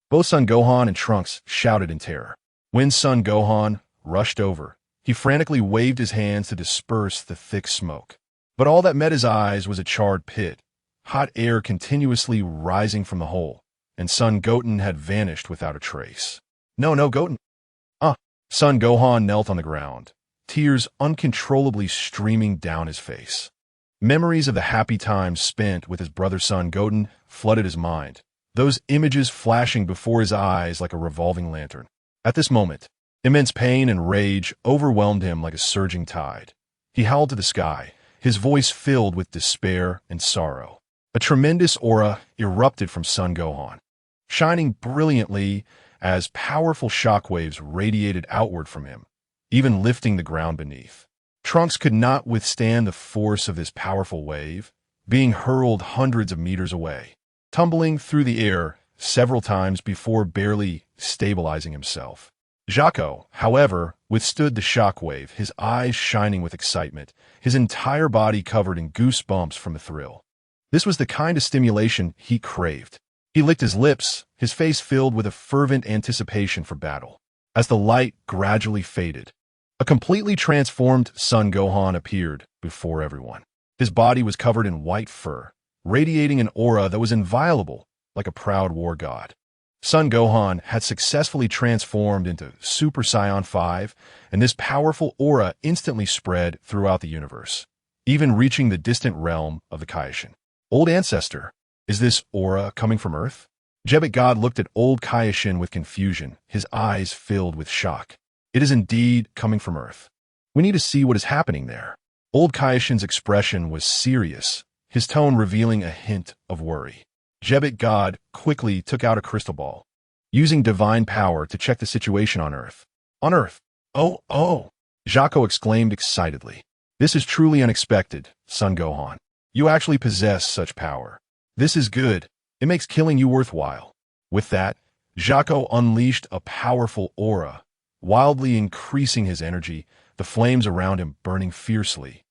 Both Son Gohan and Trunks shouted in terror. When Son Gohan rushed over, he frantically waved his hands to disperse the thick smoke. But all that met his eyes was a charred pit, hot air continuously rising from the hole, and Son Goten had vanished without a trace. No, Goten! Son Gohan knelt on the ground, tears uncontrollably streaming down his face. Memories of the happy times spent with his brother Son Goten flooded his mind, those images flashing before his eyes like a revolving lantern. At this moment, immense pain and rage overwhelmed him like a surging tide. He howled to the sky, his voice filled with despair and sorrow. A tremendous aura erupted from Son Gohan, shining brilliantly as powerful shockwaves radiated outward from him, even lifting the ground beneath. Trunks could not withstand the force of this powerful wave, being hurled hundreds of meters away, tumbling through the air several times before barely stabilizing himself. Jaco, however, withstood the shockwave, his eyes shining with excitement, his entire body covered in goosebumps from the thrill. This was the kind of stimulation he craved. He licked his lips, his face filled with a fervent anticipation for battle. As the light gradually faded, a completely transformed Son Gohan appeared before everyone. His body was covered in white fur, radiating an aura that was inviolable, like a proud war god. Son Gohan had successfully transformed into Super Saiyan 5, and this powerful aura instantly spread throughout the universe, even reaching the distant realm of the Kaioshin. Old Ancestor, is this aura coming from Earth? God looked at old Kaioshin with confusion, his eyes filled with shock. It is indeed coming from Earth. We need to see what is happening there. Old Kaioshin's expression was serious, his tone revealing a hint of worry. God quickly took out a crystal ball, using divine power to check the situation on Earth. On Earth? Oh! Jaco exclaimed excitedly. This is truly unexpected, Son Gohan. You actually possess such power. This is good. It makes killing you worthwhile. With that, Jaco unleashed a powerful aura, wildly increasing his energy, the flames around him burning fiercely,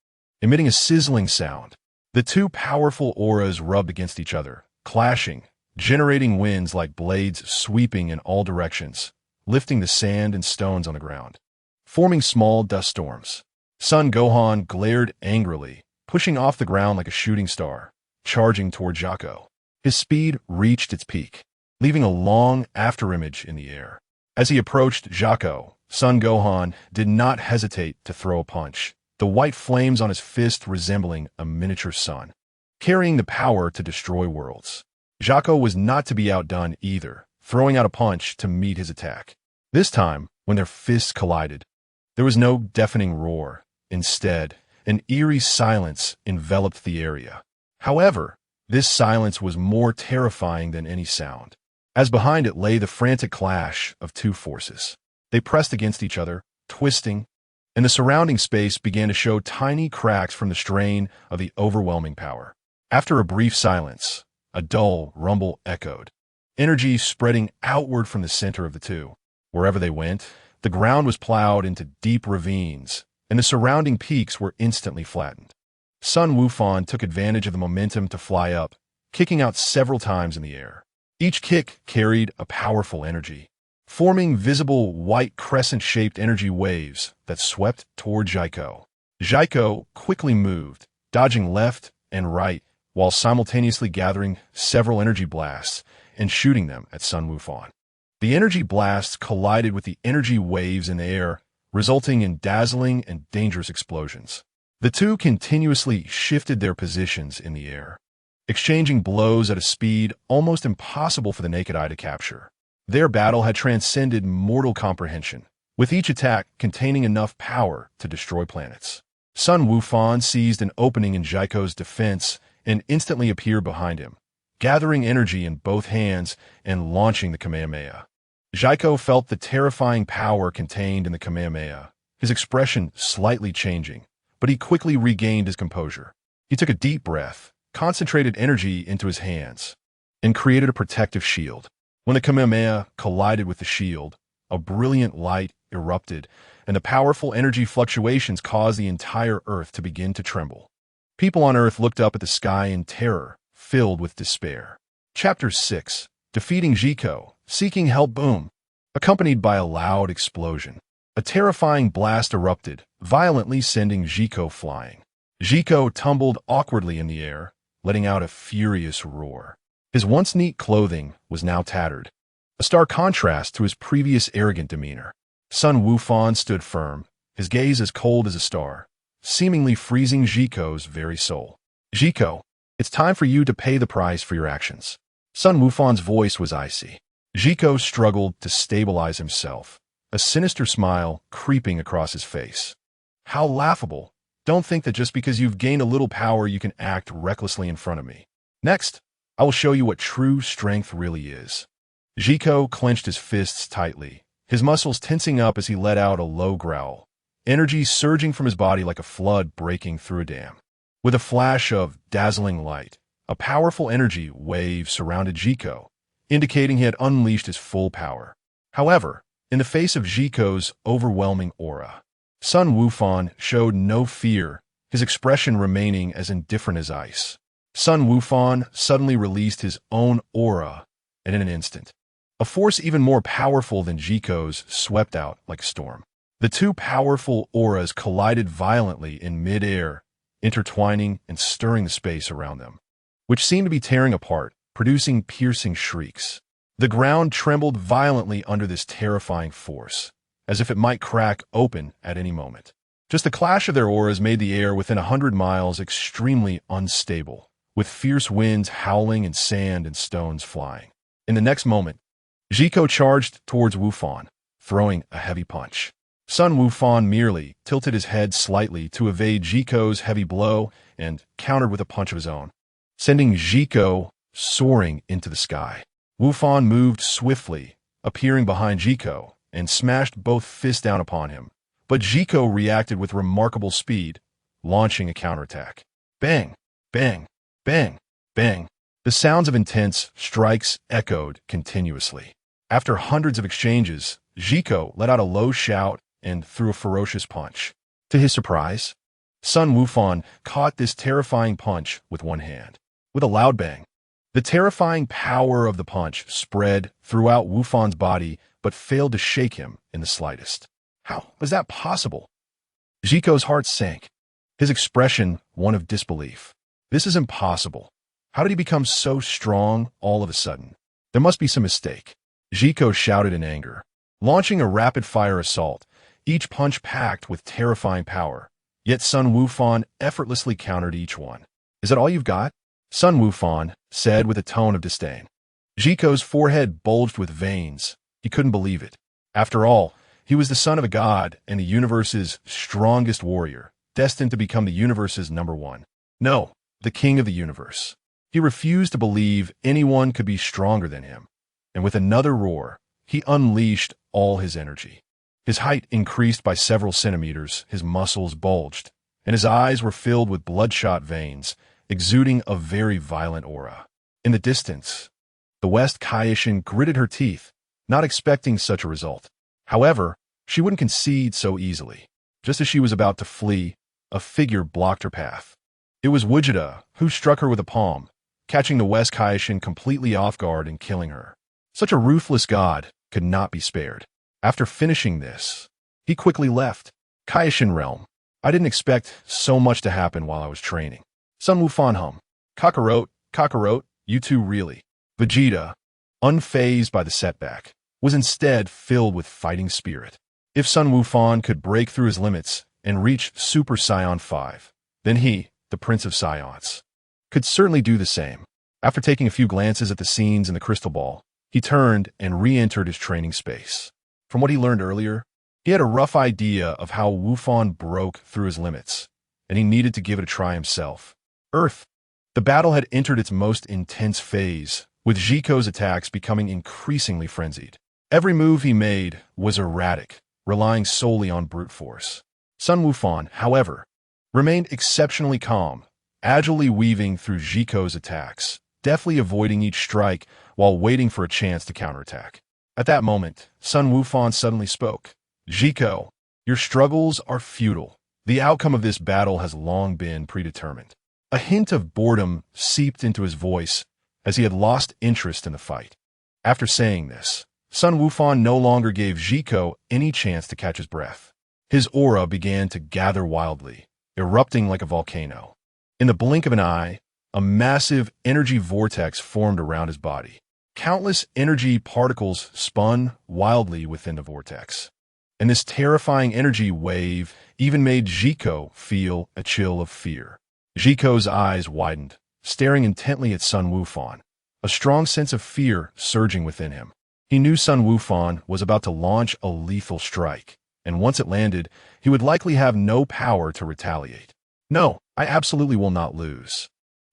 emitting a sizzling sound. The two powerful auras rubbed against each other, clashing, generating winds like blades sweeping in all directions, lifting the sand and stones on the ground, forming small dust storms. Son Gohan glared angrily, pushing off the ground like a shooting star, charging toward Jaco. His speed reached its peak, leaving a long afterimage in the air. As he approached Jaco, Son Gohan did not hesitate to throw a punch, the white flames on his fist resembling a miniature sun, carrying the power to destroy worlds. Jaco was not to be outdone either, throwing out a punch to meet his attack. This time, when their fists collided, there was no deafening roar. Instead, an eerie silence enveloped the area. However, this silence was more terrifying than any sound, as behind it lay the frantic clash of two forces. They pressed against each other, twisting, and the surrounding space began to show tiny cracks from the strain of the overwhelming power. After a brief silence, a dull rumble echoed, energy spreading outward from the center of the two. Wherever they went, the ground was plowed into deep ravines, and the surrounding peaks were instantly flattened. Sun Wufan took advantage of the momentum to fly up, kicking out several times in the air. Each kick carried a powerful energy, forming visible white crescent-shaped energy waves that swept toward Jaco. Jaco quickly moved, dodging left and right, while simultaneously gathering several energy blasts and shooting them at Sun Wufan. The energy blasts collided with the energy waves in the air, resulting in dazzling and dangerous explosions. The two continuously shifted their positions in the air, exchanging blows at a speed almost impossible for the naked eye to capture. Their battle had transcended mortal comprehension, with each attack containing enough power to destroy planets. Sun Wufan seized an opening in Jaco's defense and instantly appeared behind him, gathering energy in both hands and launching the Kamehameha. Jaco felt the terrifying power contained in the Kamehameha, his expression slightly changing, but he quickly regained his composure. He took a deep breath, concentrated energy into his hands, and created a protective shield. When the Kamehameha collided with the shield, a brilliant light erupted, and the powerful energy fluctuations caused the entire Earth to begin to tremble. People on Earth looked up at the sky in terror, filled with despair. Chapter 6. Defeating Jaco, Seeking Help. Boom! Accompanied by a loud explosion, a terrifying blast erupted, violently sending Jaco flying. Jaco tumbled awkwardly in the air, letting out a furious roar. His once neat clothing was now tattered, a stark contrast to his previous arrogant demeanor. Sun Wufan stood firm, his gaze as cold as a star, seemingly freezing Jaco's very soul. Jaco, it's time for you to pay the price for your actions. Sun Wufan's voice was icy. Jaco struggled to stabilize himself, a sinister smile creeping across his face. How laughable. Don't think that just because you've gained a little power you can act recklessly in front of me. Next, I will show you what true strength really is. Jaco clenched his fists tightly, his muscles tensing up as he let out a low growl, energy surging from his body like a flood breaking through a dam. With a flash of dazzling light, a powerful energy wave surrounded Jaco, indicating he had unleashed his full power. However, in the face of Jaco's overwhelming aura, Sun Wufan showed no fear, his expression remaining as indifferent as ice. Sun Wufan suddenly released his own aura, and in an instant, a force even more powerful than Jaco's swept out like a storm. The two powerful auras collided violently in mid-air, intertwining and stirring the space around them, which seemed to be tearing apart, producing piercing shrieks. The ground trembled violently under this terrifying force, as if it might crack open at any moment. Just the clash of their auras made the air within 100 miles extremely unstable, with fierce winds howling and sand and stones flying. In the next moment, Zico charged towards Wufan, throwing a heavy punch. Sun Wufan merely tilted his head slightly to evade Zico's heavy blow and countered with a punch of his own, sending Zico soaring into the sky. Wufan moved swiftly, appearing behind Zico, and smashed both fists down upon him. But Zico reacted with remarkable speed, launching a counterattack. Bang! Bang! Bang! Bang! The sounds of intense strikes echoed continuously. After hundreds of exchanges, Zico let out a low shout and threw a ferocious punch. To his surprise, Sun Wufan caught this terrifying punch with one hand. With a loud bang, the terrifying power of the punch spread throughout Wufan's body but failed to shake him in the slightest. How was that possible? Zico's heart sank, his expression one of disbelief. This is impossible. How did he become so strong all of a sudden? There must be some mistake. Zico shouted in anger, launching a rapid-fire assault, each punch packed with terrifying power. Yet Sun Wufan effortlessly countered each one. Is that all you've got? Sun Wufan said with a tone of disdain. Zico's forehead bulged with veins. He couldn't believe it. After all, he was the son of a god and the universe's strongest warrior, destined to become the universe's #1. No, the king of the universe. He refused to believe anyone could be stronger than him. And with another roar, he unleashed all his energy. His height increased by several centimeters, his muscles bulged, and his eyes were filled with bloodshot veins, exuding a very violent aura. In the distance, the West Kaishin gritted her teeth, not expecting such a result. However, she wouldn't concede so easily. Just as she was about to flee, a figure blocked her path. It was Gogeta, who struck her with a palm, catching the West Kaishin completely off guard and killing her. Such a ruthless god could not be spared. After finishing this, he quickly left. Kaishin realm. I didn't expect so much to happen while I was training. Sun Wufan hum. Kakarot, you two really. Vegeta, unfazed by the setback, was instead filled with fighting spirit. If Sun Wufan could break through his limits and reach Super Saiyan 5, then he, the Prince of Saiyans, could certainly do the same. After taking a few glances at the scenes in the crystal ball, he turned and re-entered his training space. From what he learned earlier, he had a rough idea of how Wufan broke through his limits, and he needed to give it a try himself. Earth. The battle had entered its most intense phase, with Zico's attacks becoming increasingly frenzied. Every move he made was erratic, relying solely on brute force. Sun Wufan, however, remained exceptionally calm, agilely weaving through Zico's attacks, deftly avoiding each strike while waiting for a chance to counterattack. At that moment, Sun Wufan suddenly spoke. Zico, your struggles are futile. The outcome of this battle has long been predetermined. A hint of boredom seeped into his voice as he had lost interest in the fight. After saying this, Sun Wufan no longer gave Zico any chance to catch his breath. His aura began to gather wildly, erupting like a volcano. In the blink of an eye, a massive energy vortex formed around his body. Countless energy particles spun wildly within the vortex. And this terrifying energy wave even made Zico feel a chill of fear. Zico's eyes widened, staring intently at Sun Wufan, a strong sense of fear surging within him. He knew Sun Wufan was about to launch a lethal strike, and once it landed, he would likely have no power to retaliate. No, I absolutely will not lose.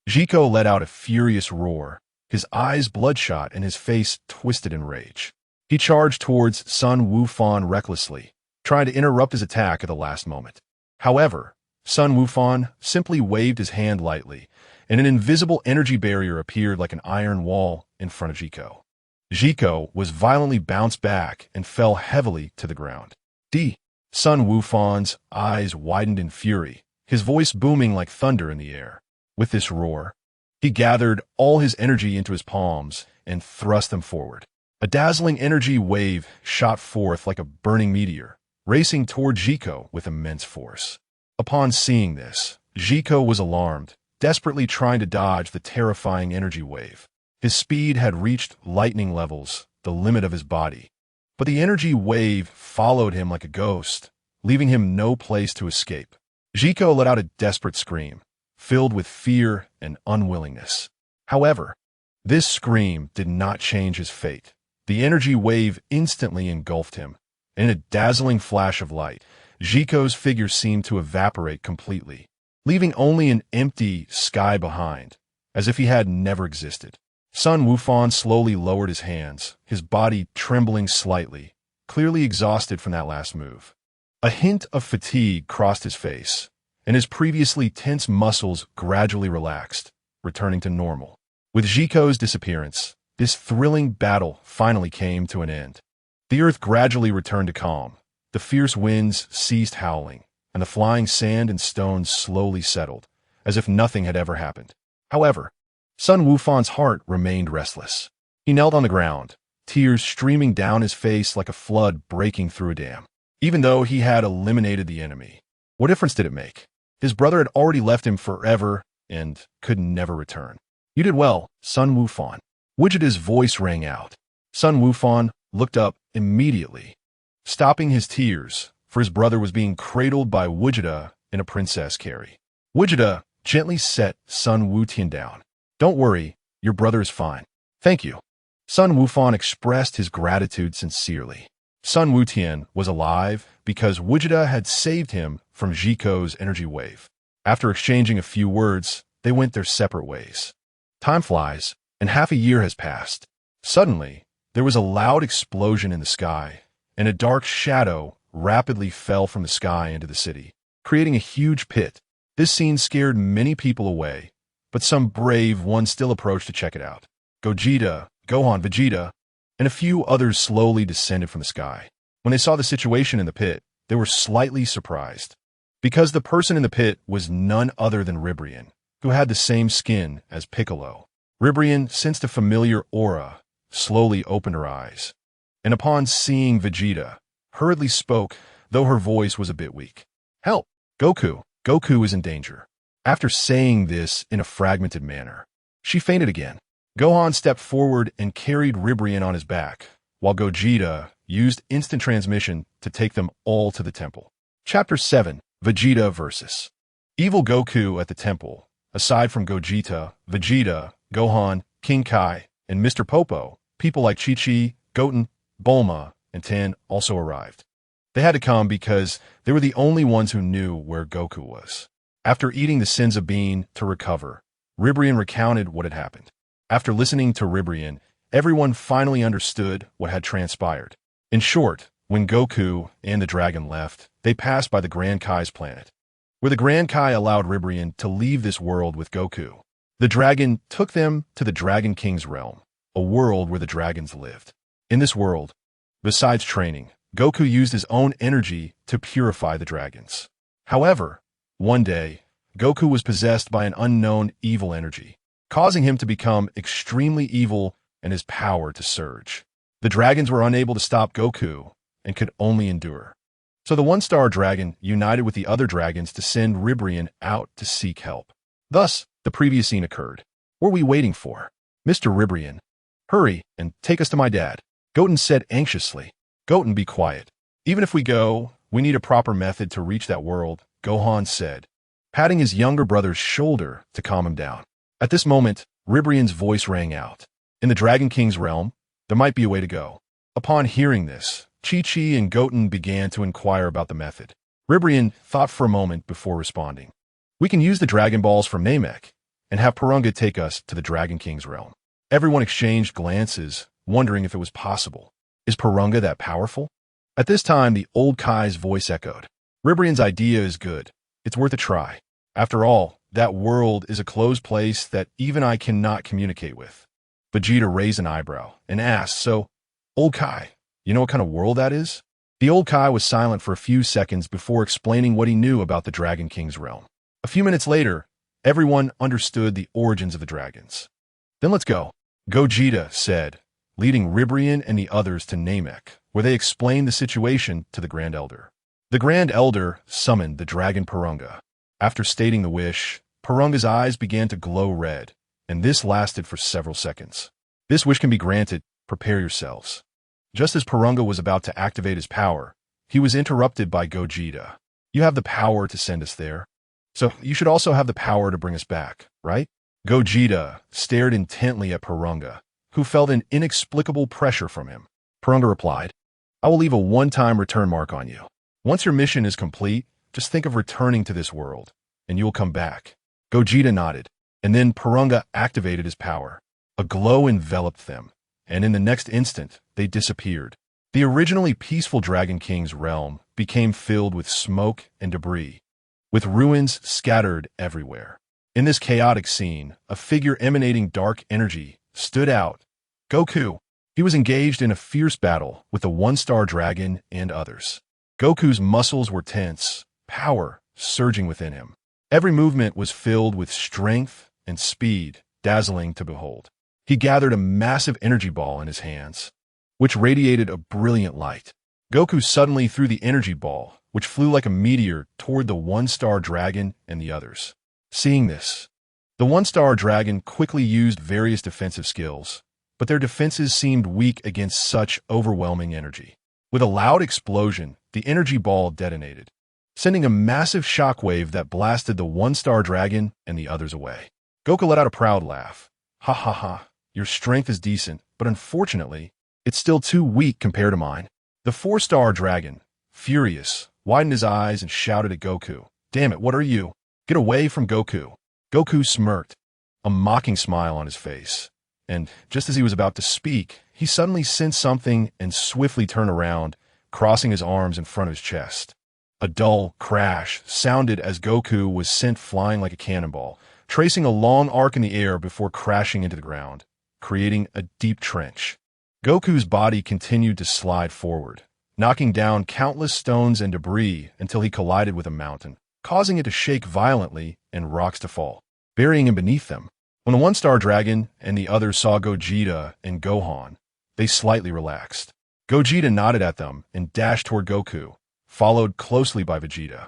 Zico let out a furious roar, his eyes bloodshot and his face twisted in rage. He charged towards Sun Wufan recklessly, trying to interrupt his attack at the last moment. However, Sun Wufan simply waved his hand lightly, and an invisible energy barrier appeared like an iron wall in front of Zico. Zico was violently bounced back and fell heavily to the ground. Sun Wufan's eyes widened in fury, his voice booming like thunder in the air. With this roar, he gathered all his energy into his palms and thrust them forward. A dazzling energy wave shot forth like a burning meteor, racing toward Zico with immense force. Upon seeing this, Zico was alarmed, desperately trying to dodge the terrifying energy wave. His speed had reached lightning levels, the limit of his body. But the energy wave followed him like a ghost, leaving him no place to escape. Zico let out a desperate scream, filled with fear and unwillingness. However, this scream did not change his fate. The energy wave instantly engulfed him. In a dazzling flash of light, Zico's figure seemed to evaporate completely, leaving only an empty sky behind, as if he had never existed. Sun Wufan slowly lowered his hands, his body trembling slightly, clearly exhausted from that last move. A hint of fatigue crossed his face, and his previously tense muscles gradually relaxed, returning to normal. With Zico's disappearance, this thrilling battle finally came to an end. The earth gradually returned to calm. The fierce winds ceased howling, and the flying sand and stones slowly settled, as if nothing had ever happened. However, Sun Wufan's heart remained restless. He knelt on the ground, tears streaming down his face like a flood breaking through a dam. Even though he had eliminated the enemy, what difference did it make? His brother had already left him forever and could never return. You did well, Sun Wufan. Gogeta's voice rang out. Sun Wufan looked up immediately, stopping his tears, for his brother was being cradled by Gogeta in a princess carry. Gogeta gently set Sun Wutian down. Don't worry, your brother is fine. Thank you. Sun Wufan expressed his gratitude sincerely. Sun Wutian was alive because Gogeta had saved him from Zico's energy wave. After exchanging a few words, they went their separate ways. Time flies, and half a year has passed. Suddenly, there was a loud explosion in the sky, and a dark shadow rapidly fell from the sky into the city, creating a huge pit. This scene scared many people away, but some brave ones still approached to check it out. Gogeta, Gohan, Vegeta, and a few others slowly descended from the sky. When they saw the situation in the pit, they were slightly surprised, because the person in the pit was none other than Ribrian, who had the same skin as Piccolo. Ribrian sensed a familiar aura, slowly opened her eyes, and upon seeing Vegeta, hurriedly spoke, though her voice was a bit weak. Help! Goku! Goku is in danger. After saying this in a fragmented manner, she fainted again. Gohan stepped forward and carried Ribrian on his back, while Gogeta used instant transmission to take them all to the temple. Chapter 7, Vegeta vs. Evil Goku at the temple. Aside from Gogeta, Vegeta, Gohan, King Kai, and Mr. Popo, people like Chi-Chi, Goten, Bulma, and Ten also arrived. They had to come because they were the only ones who knew where Goku was. After eating the Senza bean to recover, Ribrian recounted what had happened. After listening to Ribrian, everyone finally understood what had transpired. In short, when Goku and the dragon left, they passed by the Grand Kai's planet, where the Grand Kai allowed Ribrian to leave this world with Goku. The dragon took them to the Dragon King's realm, a world where the dragons lived. In this world, besides training, Goku used his own energy to purify the dragons. However, one day, Goku was possessed by an unknown evil energy, causing him to become extremely evil and his power to surge. The dragons were unable to stop Goku and could only endure. So the one-star dragon united with the other dragons to send Ribrian out to seek help. Thus, the previous scene occurred. What are we waiting for? Mr. Ribrian, hurry and take us to my dad. Goten said anxiously. Goten, be quiet. Even if we go, we need a proper method to reach that world, Gohan said, patting his younger brother's shoulder to calm him down. At this moment, Ribrian's voice rang out. In the Dragon King's realm, there might be a way to go. Upon hearing this, Chi-Chi and Goten began to inquire about the method. Ribrian thought for a moment before responding. We can use the Dragon Balls from Namek and have Porunga take us to the Dragon King's realm. Everyone exchanged glances, wondering if it was possible. Is Porunga that powerful? At this time, the old Kai's voice echoed. Ribrian's idea is good. It's worth a try. After all, that world is a closed place that even I cannot communicate with. Vegeta raised an eyebrow and asked, so, Old Kai, you know what kind of world that is? The old Kai was silent for a few seconds before explaining what he knew about the Dragon King's realm. A few minutes later, everyone understood the origins of the dragons. Then let's go, Gogeta said, leading Ribrian and the others to Namek, where they explained the situation to the Grand Elder. The Grand Elder summoned the dragon Porunga. After stating the wish, Porunga's eyes began to glow red, and this lasted for several seconds. This wish can be granted. Prepare yourselves. Just as Porunga was about to activate his power, he was interrupted by Gogeta. You have the power to send us there, so you should also have the power to bring us back, right? Gogeta stared intently at Porunga, who felt an inexplicable pressure from him. Porunga replied, I will leave a one-time return mark on you. Once your mission is complete, just think of returning to this world, and you will come back. Gogeta nodded, and then Porunga activated his power. A glow enveloped them, and in the next instant, they disappeared. The originally peaceful Dragon King's realm became filled with smoke and debris, with ruins scattered everywhere. In this chaotic scene, a figure emanating dark energy stood out. Goku. He was engaged in a fierce battle with the one-star dragon and others. Goku's muscles were tense, power surging within him. Every movement was filled with strength and speed, dazzling to behold. He gathered a massive energy ball in his hands, which radiated a brilliant light. Goku suddenly threw the energy ball, which flew like a meteor toward the one-star dragon and the others. Seeing this, the one-star dragon quickly used various defensive skills, but their defenses seemed weak against such overwhelming energy. With a loud explosion, the energy ball detonated, sending a massive shockwave that blasted the one-star dragon and the others away. Goku let out a proud laugh. Ha ha ha, your strength is decent, but unfortunately, it's still too weak compared to mine. The four-star dragon, furious, widened his eyes and shouted at Goku. Damn it, what are you? Get away from Goku. Goku smirked, a mocking smile on his face. And just as he was about to speak, he suddenly sensed something and swiftly turned around, crossing his arms in front of his chest. A dull crash sounded as Goku was sent flying like a cannonball, tracing a long arc in the air before crashing into the ground, creating a deep trench. Goku's body continued to slide forward, knocking down countless stones and debris until he collided with a mountain, causing it to shake violently and rocks to fall, burying him beneath them. When the one-star dragon and the others saw Gogeta and Gohan, they slightly relaxed. Gogeta nodded at them and dashed toward Goku, followed closely by Vegeta.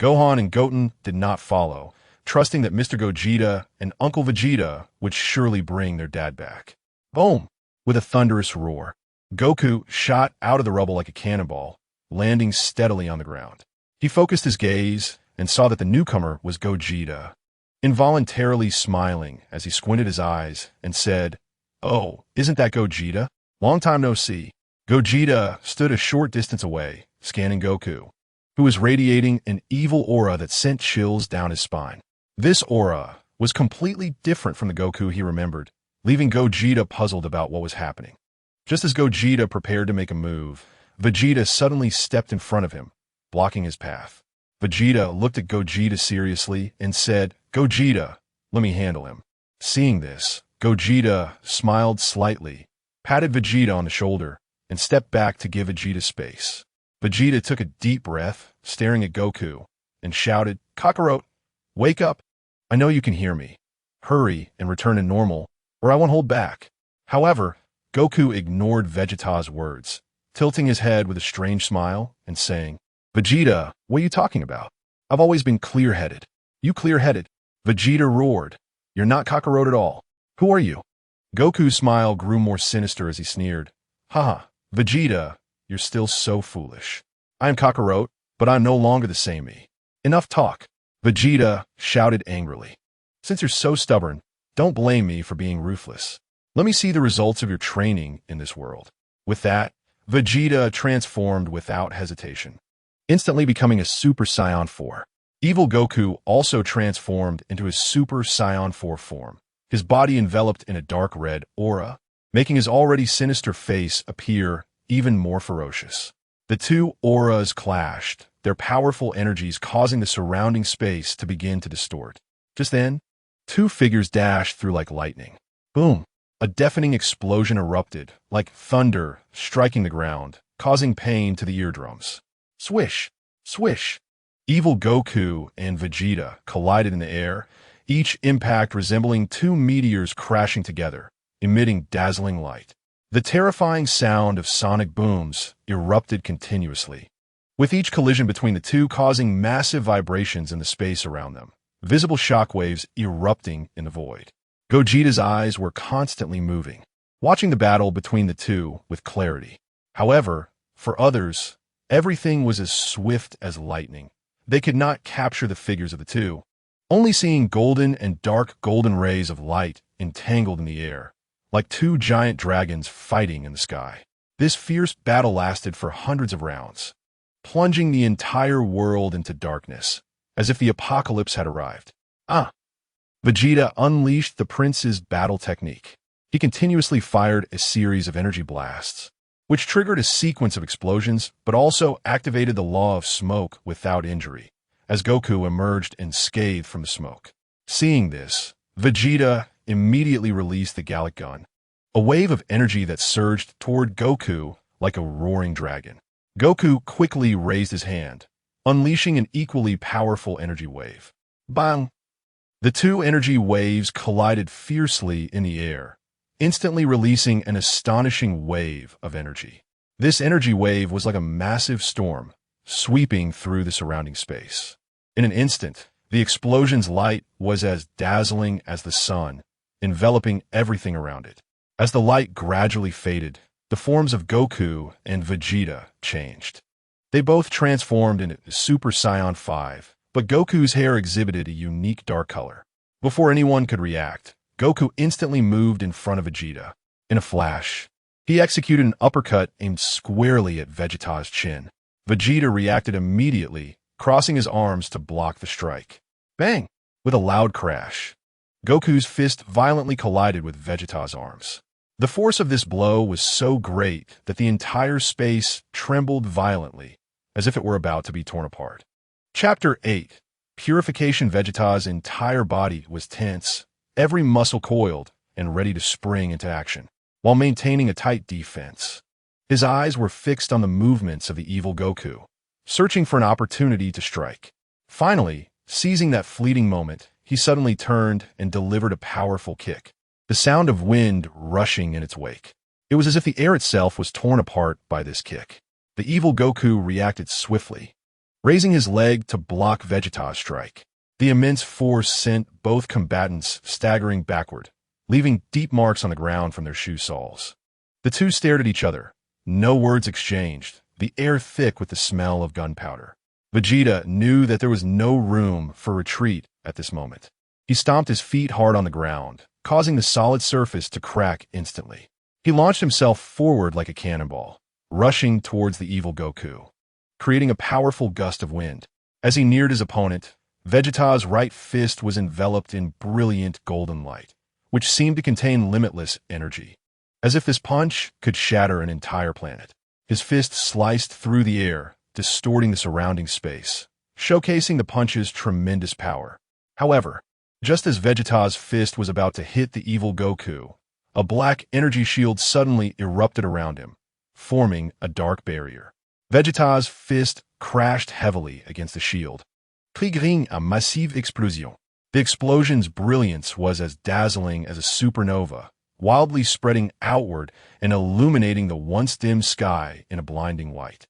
Gohan and Goten did not follow, trusting that Mr. Gogeta and Uncle Vegeta would surely bring their dad back. Boom! With a thunderous roar, Goku shot out of the rubble like a cannonball, landing steadily on the ground. He focused his gaze and saw that the newcomer was Gogeta, involuntarily smiling as he squinted his eyes and said, Oh, isn't that Gogeta? Long time no see. Gogeta stood a short distance away, scanning Goku, who was radiating an evil aura that sent chills down his spine. This aura was completely different from the Goku he remembered, leaving Gogeta puzzled about what was happening. Just as Gogeta prepared to make a move, Vegeta suddenly stepped in front of him, blocking his path. Vegeta looked at Gogeta seriously and said, Gogeta, let me handle him. Seeing this, Gogeta smiled slightly, patted Vegeta on the shoulder, and stepped back to give Vegeta space. Vegeta took a deep breath, staring at Goku, and shouted, Kakarot, wake up. I know you can hear me. Hurry and return to normal, or I won't hold back. However, Goku ignored Vegeta's words, tilting his head with a strange smile and saying, Vegeta, what are you talking about? I've always been clear-headed. You clear-headed? Vegeta roared. You're not Kakarot at all. Who are you? Goku's smile grew more sinister as he sneered. Haha, Vegeta, you're still so foolish. I am Kakarot, but I'm no longer the same me. Enough talk. Vegeta shouted angrily. Since you're so stubborn, don't blame me for being ruthless. Let me see the results of your training in this world. With that, Vegeta transformed without hesitation, instantly becoming a Super Saiyan 4. Evil Goku also transformed into his Super Saiyan 4 form, his body enveloped in a dark red aura, making his already sinister face appear even more ferocious. The two auras clashed, their powerful energies causing the surrounding space to begin to distort. Just then, two figures dashed through like lightning. Boom! A deafening explosion erupted, like thunder striking the ground, causing pain to the eardrums. Swish! Swish! Evil Goku and Vegeta collided in the air, each impact resembling two meteors crashing together, emitting dazzling light. The terrifying sound of sonic booms erupted continuously, with each collision between the two causing massive vibrations in the space around them, visible shockwaves erupting in the void. Gogeta's eyes were constantly moving, watching the battle between the two with clarity. However, for others, everything was as swift as lightning. They could not capture the figures of the two, only seeing golden and dark golden rays of light entangled in the air, like two giant dragons fighting in the sky. This fierce battle lasted for hundreds of rounds, plunging the entire world into darkness, as if the apocalypse had arrived. Vegeta unleashed the prince's battle technique. He continuously fired a series of energy blasts, which triggered a sequence of explosions, but also activated the law of smoke without injury, as Goku emerged unscathed from the smoke. Seeing this, Vegeta immediately released the Gallic Gun, a wave of energy that surged toward Goku like a roaring dragon. Goku quickly raised his hand, unleashing an equally powerful energy wave. Bang! The two energy waves collided fiercely in the air, instantly releasing an astonishing wave of energy. This energy wave was like a massive storm, sweeping through the surrounding space. In an instant, the explosion's light was as dazzling as the sun, enveloping everything around it. As the light gradually faded, the forms of Goku and Vegeta changed. They both transformed into Super Saiyan 5, but Goku's hair exhibited a unique dark color. Before anyone could react, Goku instantly moved in front of Vegeta. In a flash, he executed an uppercut aimed squarely at Vegeta's chin. Vegeta reacted immediately, crossing his arms to block the strike. Bang! With a loud crash, Goku's fist violently collided with Vegeta's arms. The force of this blow was so great that the entire space trembled violently, as if it were about to be torn apart. Chapter 8. Purification. Vegeta's entire body was tense, every muscle coiled and ready to spring into action, while maintaining a tight defense. His eyes were fixed on the movements of the evil Goku, searching for an opportunity to strike. Finally, seizing that fleeting moment, he suddenly turned and delivered a powerful kick, the sound of wind rushing in its wake. It was as if the air itself was torn apart by this kick. The evil Goku reacted swiftly, raising his leg to block Vegeta's strike. The immense force sent both combatants staggering backward, leaving deep marks on the ground from their shoe soles. The two stared at each other. No words exchanged, the air thick with the smell of gunpowder. Vegeta knew that there was no room for retreat at this moment. He stomped his feet hard on the ground, causing the solid surface to crack instantly. He launched himself forward like a cannonball, rushing towards the evil Goku, creating a powerful gust of wind. As he neared his opponent, Vegeta's right fist was enveloped in brilliant golden light, which seemed to contain limitless energy. As if this punch could shatter an entire planet. His fist sliced through the air, distorting the surrounding space, showcasing the punch's tremendous power. However, just as Vegeta's fist was about to hit the evil Goku, a black energy shield suddenly erupted around him, forming a dark barrier. Vegeta's fist crashed heavily against the shield, triggering a massive explosion. The explosion's brilliance was as dazzling as a supernova, wildly spreading outward and illuminating the once dim sky in a blinding white.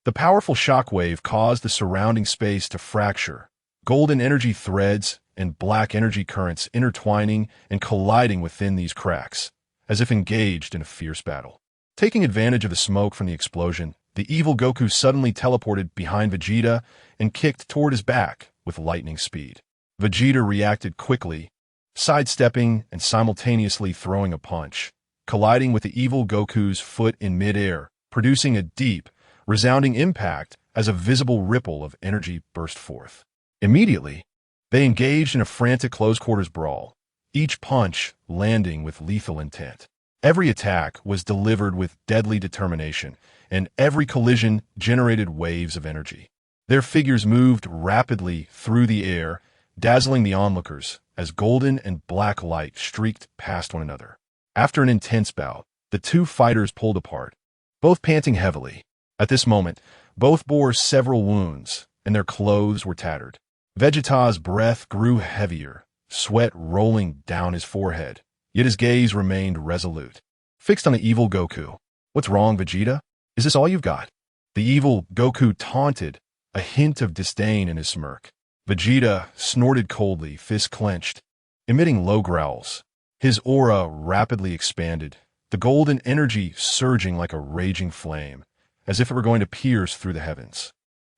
The powerful shockwave caused the surrounding space to fracture, golden energy threads and black energy currents intertwining and colliding within these cracks, as if engaged in a fierce battle. Taking advantage of the smoke from the explosion, the evil Goku suddenly teleported behind Vegeta and kicked toward his back with lightning speed. Vegeta reacted quickly, sidestepping and simultaneously throwing a punch, colliding with the evil Goku's foot in midair, producing a deep, resounding impact as a visible ripple of energy burst forth. Immediately, they engaged in a frantic close-quarters brawl, each punch landing with lethal intent. Every attack was delivered with deadly determination, and every collision generated waves of energy. Their figures moved rapidly through the air, dazzling the onlookers as golden and black light streaked past one another. After an intense bout, the two fighters pulled apart, both panting heavily. At this moment, both bore several wounds, and their clothes were tattered. Vegeta's breath grew heavier, sweat rolling down his forehead, yet his gaze remained resolute, fixed on the evil Goku. "What's wrong, Vegeta? Is this all you've got?" The evil Goku taunted, a hint of disdain in his smirk. Vegeta snorted coldly, fists clenched, emitting low growls. His aura rapidly expanded, the golden energy surging like a raging flame, as if it were going to pierce through the heavens.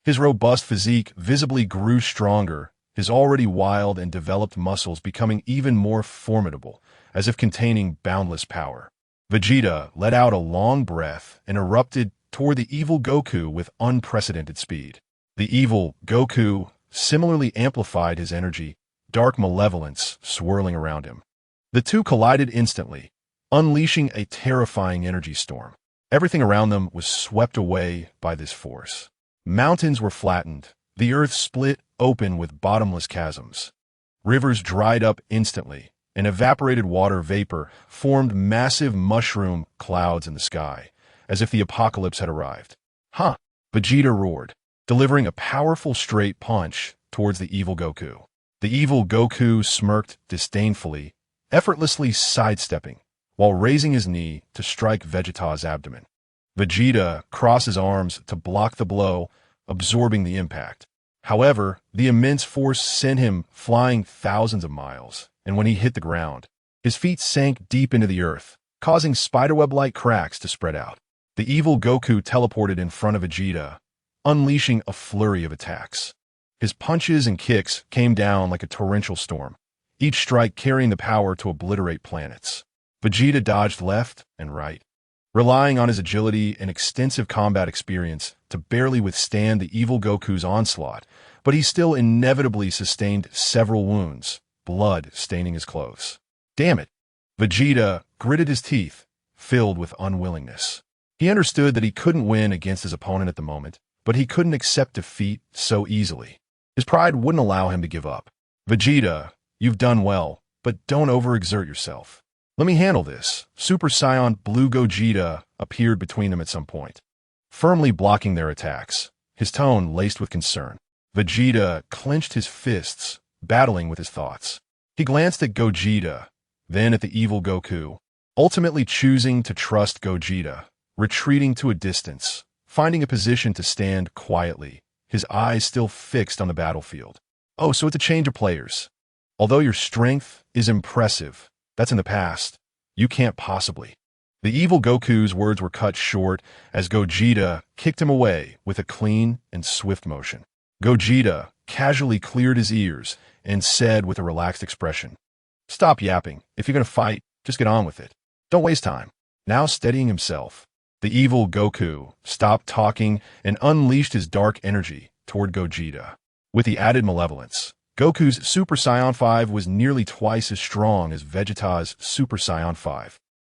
His robust physique visibly grew stronger, his already wild and developed muscles becoming even more formidable, as if containing boundless power. Vegeta let out a long breath and erupted toward the evil Goku with unprecedented speed. The evil Goku similarly amplified his energy, dark malevolence swirling around him. The two collided instantly, unleashing a terrifying energy storm. Everything around them was swept away by this force. Mountains were flattened, the earth split open with bottomless chasms. Rivers dried up instantly, and evaporated water vapor formed massive mushroom clouds in the sky, as if the apocalypse had arrived. "Huh!" Vegeta roared, delivering a powerful straight punch towards the evil Goku. The evil Goku smirked disdainfully, effortlessly sidestepping, while raising his knee to strike Vegeta's abdomen. Vegeta crossed his arms to block the blow, absorbing the impact. However, the immense force sent him flying thousands of miles, and when he hit the ground, his feet sank deep into the earth, causing spiderweb-like cracks to spread out. The evil Goku teleported in front of Vegeta, unleashing a flurry of attacks. His punches and kicks came down like a torrential storm, each strike carrying the power to obliterate planets. Vegeta dodged left and right, relying on his agility and extensive combat experience to barely withstand the evil Goku's onslaught, but he still inevitably sustained several wounds, blood staining his clothes. Damn it! Vegeta gritted his teeth, filled with unwillingness. He understood that he couldn't win against his opponent at the moment, but he couldn't accept defeat so easily. His pride wouldn't allow him to give up. "Vegeta, you've done well, but don't overexert yourself. Let me handle this." Super Saiyan Blue Gogeta appeared between them at some point, firmly blocking their attacks, his tone laced with concern. Vegeta clenched his fists, battling with his thoughts. He glanced at Gogeta, then at the evil Goku, ultimately choosing to trust Gogeta, retreating to a distance, finding a position to stand quietly, his eyes still fixed on the battlefield. "Oh, so it's a change of players. Although your strength is impressive, that's in the past. You can't possibly." The evil Goku's words were cut short as Gogeta kicked him away with a clean and swift motion. Gogeta casually cleared his ears and said with a relaxed expression, "Stop yapping. If you're going to fight, just get on with it. Don't waste time." Now steadying himself, the evil Goku stopped talking and unleashed his dark energy toward Gogeta. With the added malevolence, Goku's Super Saiyan 5 was nearly twice as strong as Vegeta's Super Saiyan 5,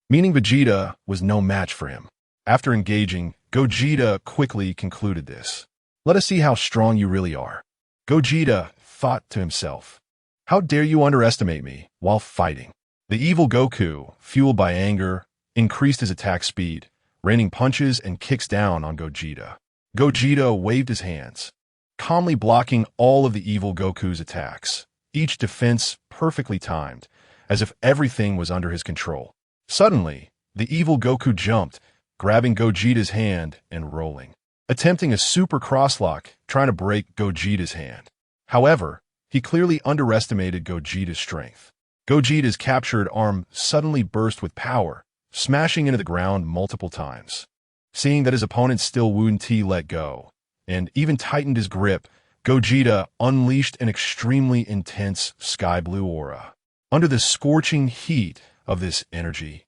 meaning Vegeta was no match for him. After engaging, Gogeta quickly concluded this. "Let us see how strong you really are." Gogeta thought to himself, "How dare you underestimate me while fighting?" The evil Goku, fueled by anger, increased his attack speed, raining punches and kicks down on Gogeta. Gogeta waved his hands, calmly blocking all of the evil Goku's attacks, each defense perfectly timed, as if everything was under his control. Suddenly, the evil Goku jumped, grabbing Gogeta's hand and rolling, attempting a super crosslock, trying to break Gogeta's hand. However, he clearly underestimated Gogeta's strength. Gogeta's captured arm suddenly burst with power, smashing into the ground multiple times. Seeing that his opponent still wouldn't let go, and even tightened his grip, Gogeta unleashed an extremely intense sky blue aura. Under the scorching heat of this energy,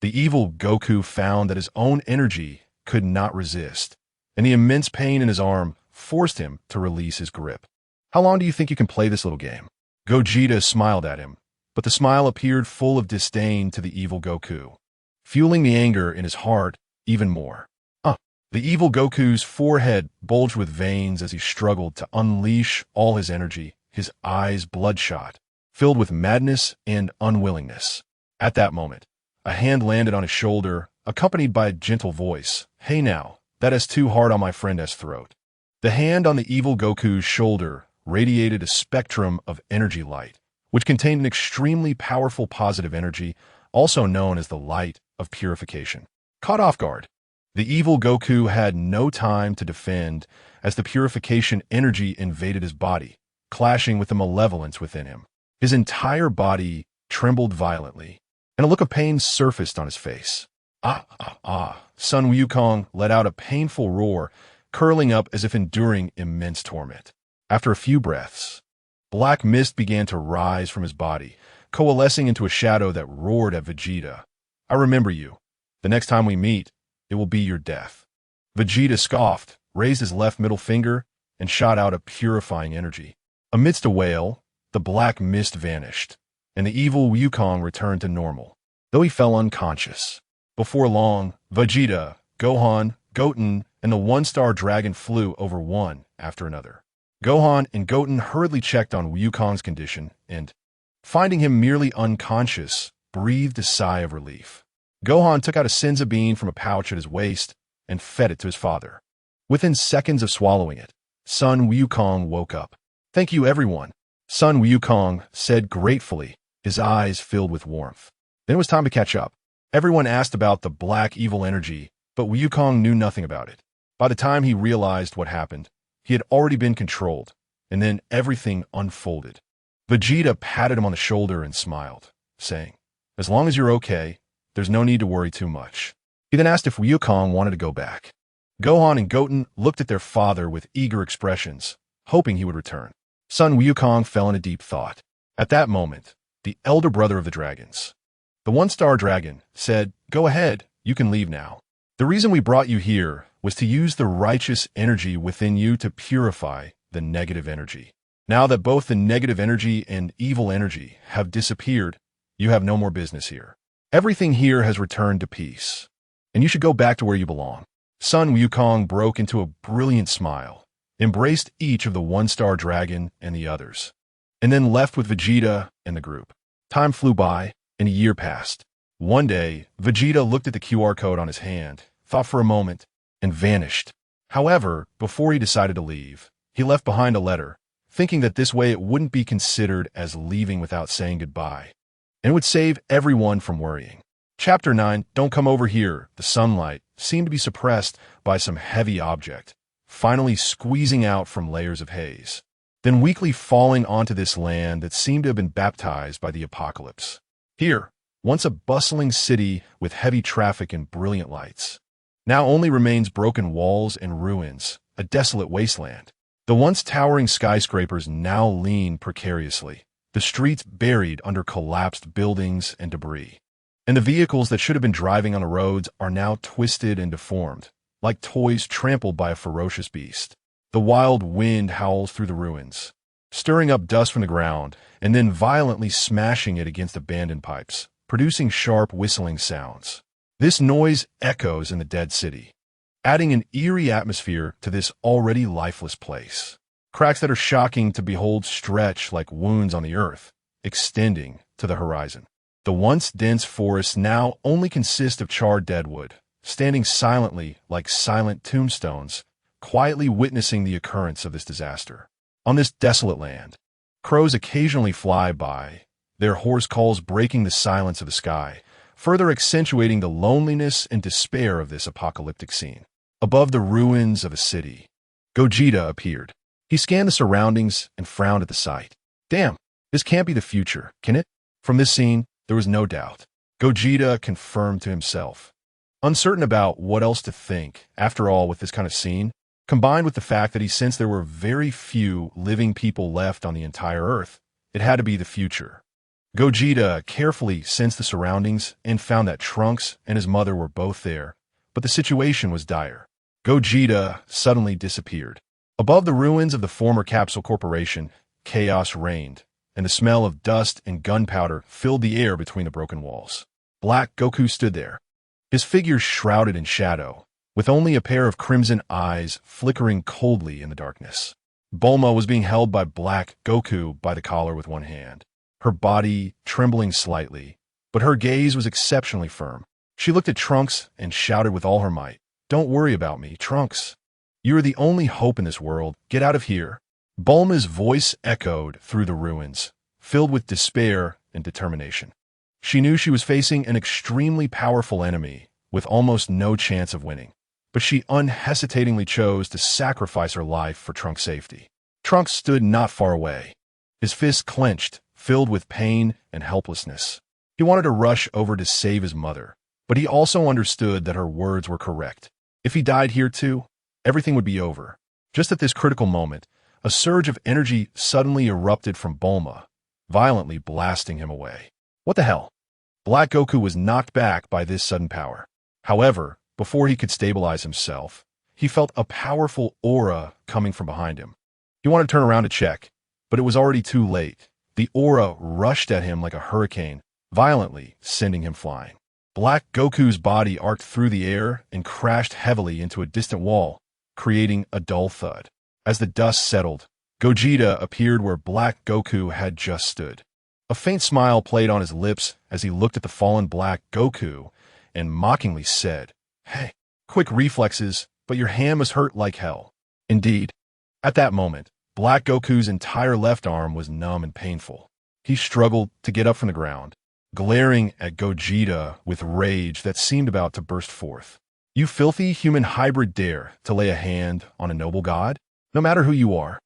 the evil Goku found that his own energy could not resist, and the immense pain in his arm forced him to release his grip. "How long do you think you can play this little game?" Gogeta smiled at him, but the smile appeared full of disdain to the evil Goku, fueling the anger in his heart even more. The evil Goku's forehead bulged with veins as he struggled to unleash all his energy, his eyes bloodshot, filled with madness and unwillingness. At that moment, a hand landed on his shoulder, accompanied by a gentle voice. "Hey now, that is too hard on my friend's throat." The hand on the evil Goku's shoulder radiated a spectrum of energy light, which contained an extremely powerful positive energy, also known as the light of purification. Caught off guard, the evil Goku had no time to defend as the purification energy invaded his body, clashing with the malevolence within him. His entire body trembled violently, and a look of pain surfaced on his face. Ah, ah, ah. Sun Wukong let out a painful roar, curling up as if enduring immense torment. After a few breaths, black mist began to rise from his body, coalescing into a shadow that roared at Vegeta. I remember you. The next time we meet, it will be your death. Vegeta scoffed, raised his left middle finger, and shot out a purifying energy. Amidst a wail, the black mist vanished, and the evil Wukong returned to normal, though he fell unconscious. Before long, Vegeta, Gohan, Goten, and the one-star dragon flew over one after another. Gohan and Goten hurriedly checked on Wukong's condition and, finding him merely unconscious, breathed a sigh of relief. Gohan took out a senza bean from a pouch at his waist and fed it to his father. Within seconds of swallowing it, Sun Wukong woke up. "Thank you, everyone," Sun Wukong said gratefully, his eyes filled with warmth. Then it was time to catch up. Everyone asked about the black evil energy, but Wukong knew nothing about it. By the time he realized what happened, he had already been controlled, and then everything unfolded. Vegeta patted him on the shoulder and smiled, saying, "As long as you're okay, there's no need to worry too much." He then asked if Wukong wanted to go back. Gohan and Goten looked at their father with eager expressions, hoping he would return. Sun Wukong fell into deep thought. At that moment, the elder brother of the dragons, the one-star dragon, said, "Go ahead, you can leave now. The reason we brought you here was to use the righteous energy within you to purify the negative energy. Now that both the negative energy and evil energy have disappeared, you have no more business here. Everything here has returned to peace, and you should go back to where you belong." Sun Wukong broke into a brilliant smile, embraced each of the one-star dragon and the others, and then left with Vegeta and the group. Time flew by, and a year passed. One day, Vegeta looked at the QR code on his hand, thought for a moment, and vanished. However, before he decided to leave, he left behind a letter, thinking that this way it wouldn't be considered as leaving without saying goodbye, and would save everyone from worrying. Chapter 9, Don't Come Over Here. The sunlight seemed to be suppressed by some heavy object, finally squeezing out from layers of haze, then weakly falling onto this land that seemed to have been baptized by the apocalypse. Here, once a bustling city with heavy traffic and brilliant lights, now only remains broken walls and ruins, a desolate wasteland. The once towering skyscrapers now lean precariously, the streets buried under collapsed buildings and debris. And the vehicles that should have been driving on the roads are now twisted and deformed, like toys trampled by a ferocious beast. The wild wind howls through the ruins, stirring up dust from the ground and then violently smashing it against abandoned pipes, producing sharp whistling sounds. This noise echoes in the dead city, adding an eerie atmosphere to this already lifeless place. Cracks that are shocking to behold stretch like wounds on the earth, extending to the horizon. The once dense forests now only consist of charred deadwood, standing silently like silent tombstones, quietly witnessing the occurrence of this disaster. On this desolate land, crows occasionally fly by, their hoarse calls breaking the silence of the sky, further accentuating the loneliness and despair of this apocalyptic scene. Above the ruins of a city, Gogeta appeared. He scanned the surroundings and frowned at the sight. Damn, this can't be the future, can it? From this scene, there was no doubt. Gogeta confirmed to himself. Uncertain about what else to think, after all, with this kind of scene, combined with the fact that he sensed there were very few living people left on the entire Earth, it had to be the future. Gogeta carefully sensed the surroundings and found that Trunks and his mother were both there, but the situation was dire. Gogeta suddenly disappeared. Above the ruins of the former Capsule Corporation, chaos reigned, and the smell of dust and gunpowder filled the air between the broken walls. Black Goku stood there, his figure shrouded in shadow, with only a pair of crimson eyes flickering coldly in the darkness. Bulma was being held by Black Goku by the collar with one hand, her body trembling slightly, but her gaze was exceptionally firm. She looked at Trunks and shouted with all her might, "Don't worry about me, Trunks. You are the only hope in this world. Get out of here." Bulma's voice echoed through the ruins, filled with despair and determination. She knew she was facing an extremely powerful enemy with almost no chance of winning, but she unhesitatingly chose to sacrifice her life for Trunks' safety. Trunks stood not far away, his fists clenched, filled with pain and helplessness. He wanted to rush over to save his mother, but he also understood that her words were correct. If he died here too, everything would be over. Just at this critical moment, a surge of energy suddenly erupted from Bulma, violently blasting him away. What the hell? Black Goku was knocked back by this sudden power. However, before he could stabilize himself, he felt a powerful aura coming from behind him. He wanted to turn around to check, but it was already too late. The aura rushed at him like a hurricane, violently sending him flying. Black Goku's body arced through the air and crashed heavily into a distant wall, creating a dull thud. As the dust settled, Gogeta appeared where Black Goku had just stood. A faint smile played on his lips as he looked at the fallen Black Goku and mockingly said, "Hey, quick reflexes, but your hand must hurt like hell." Indeed, at that moment, Black Goku's entire left arm was numb and painful. He struggled to get up from the ground, glaring at Gogeta with rage that seemed about to burst forth. "You filthy human hybrid dare to lay a hand on a noble god? No matter who you are,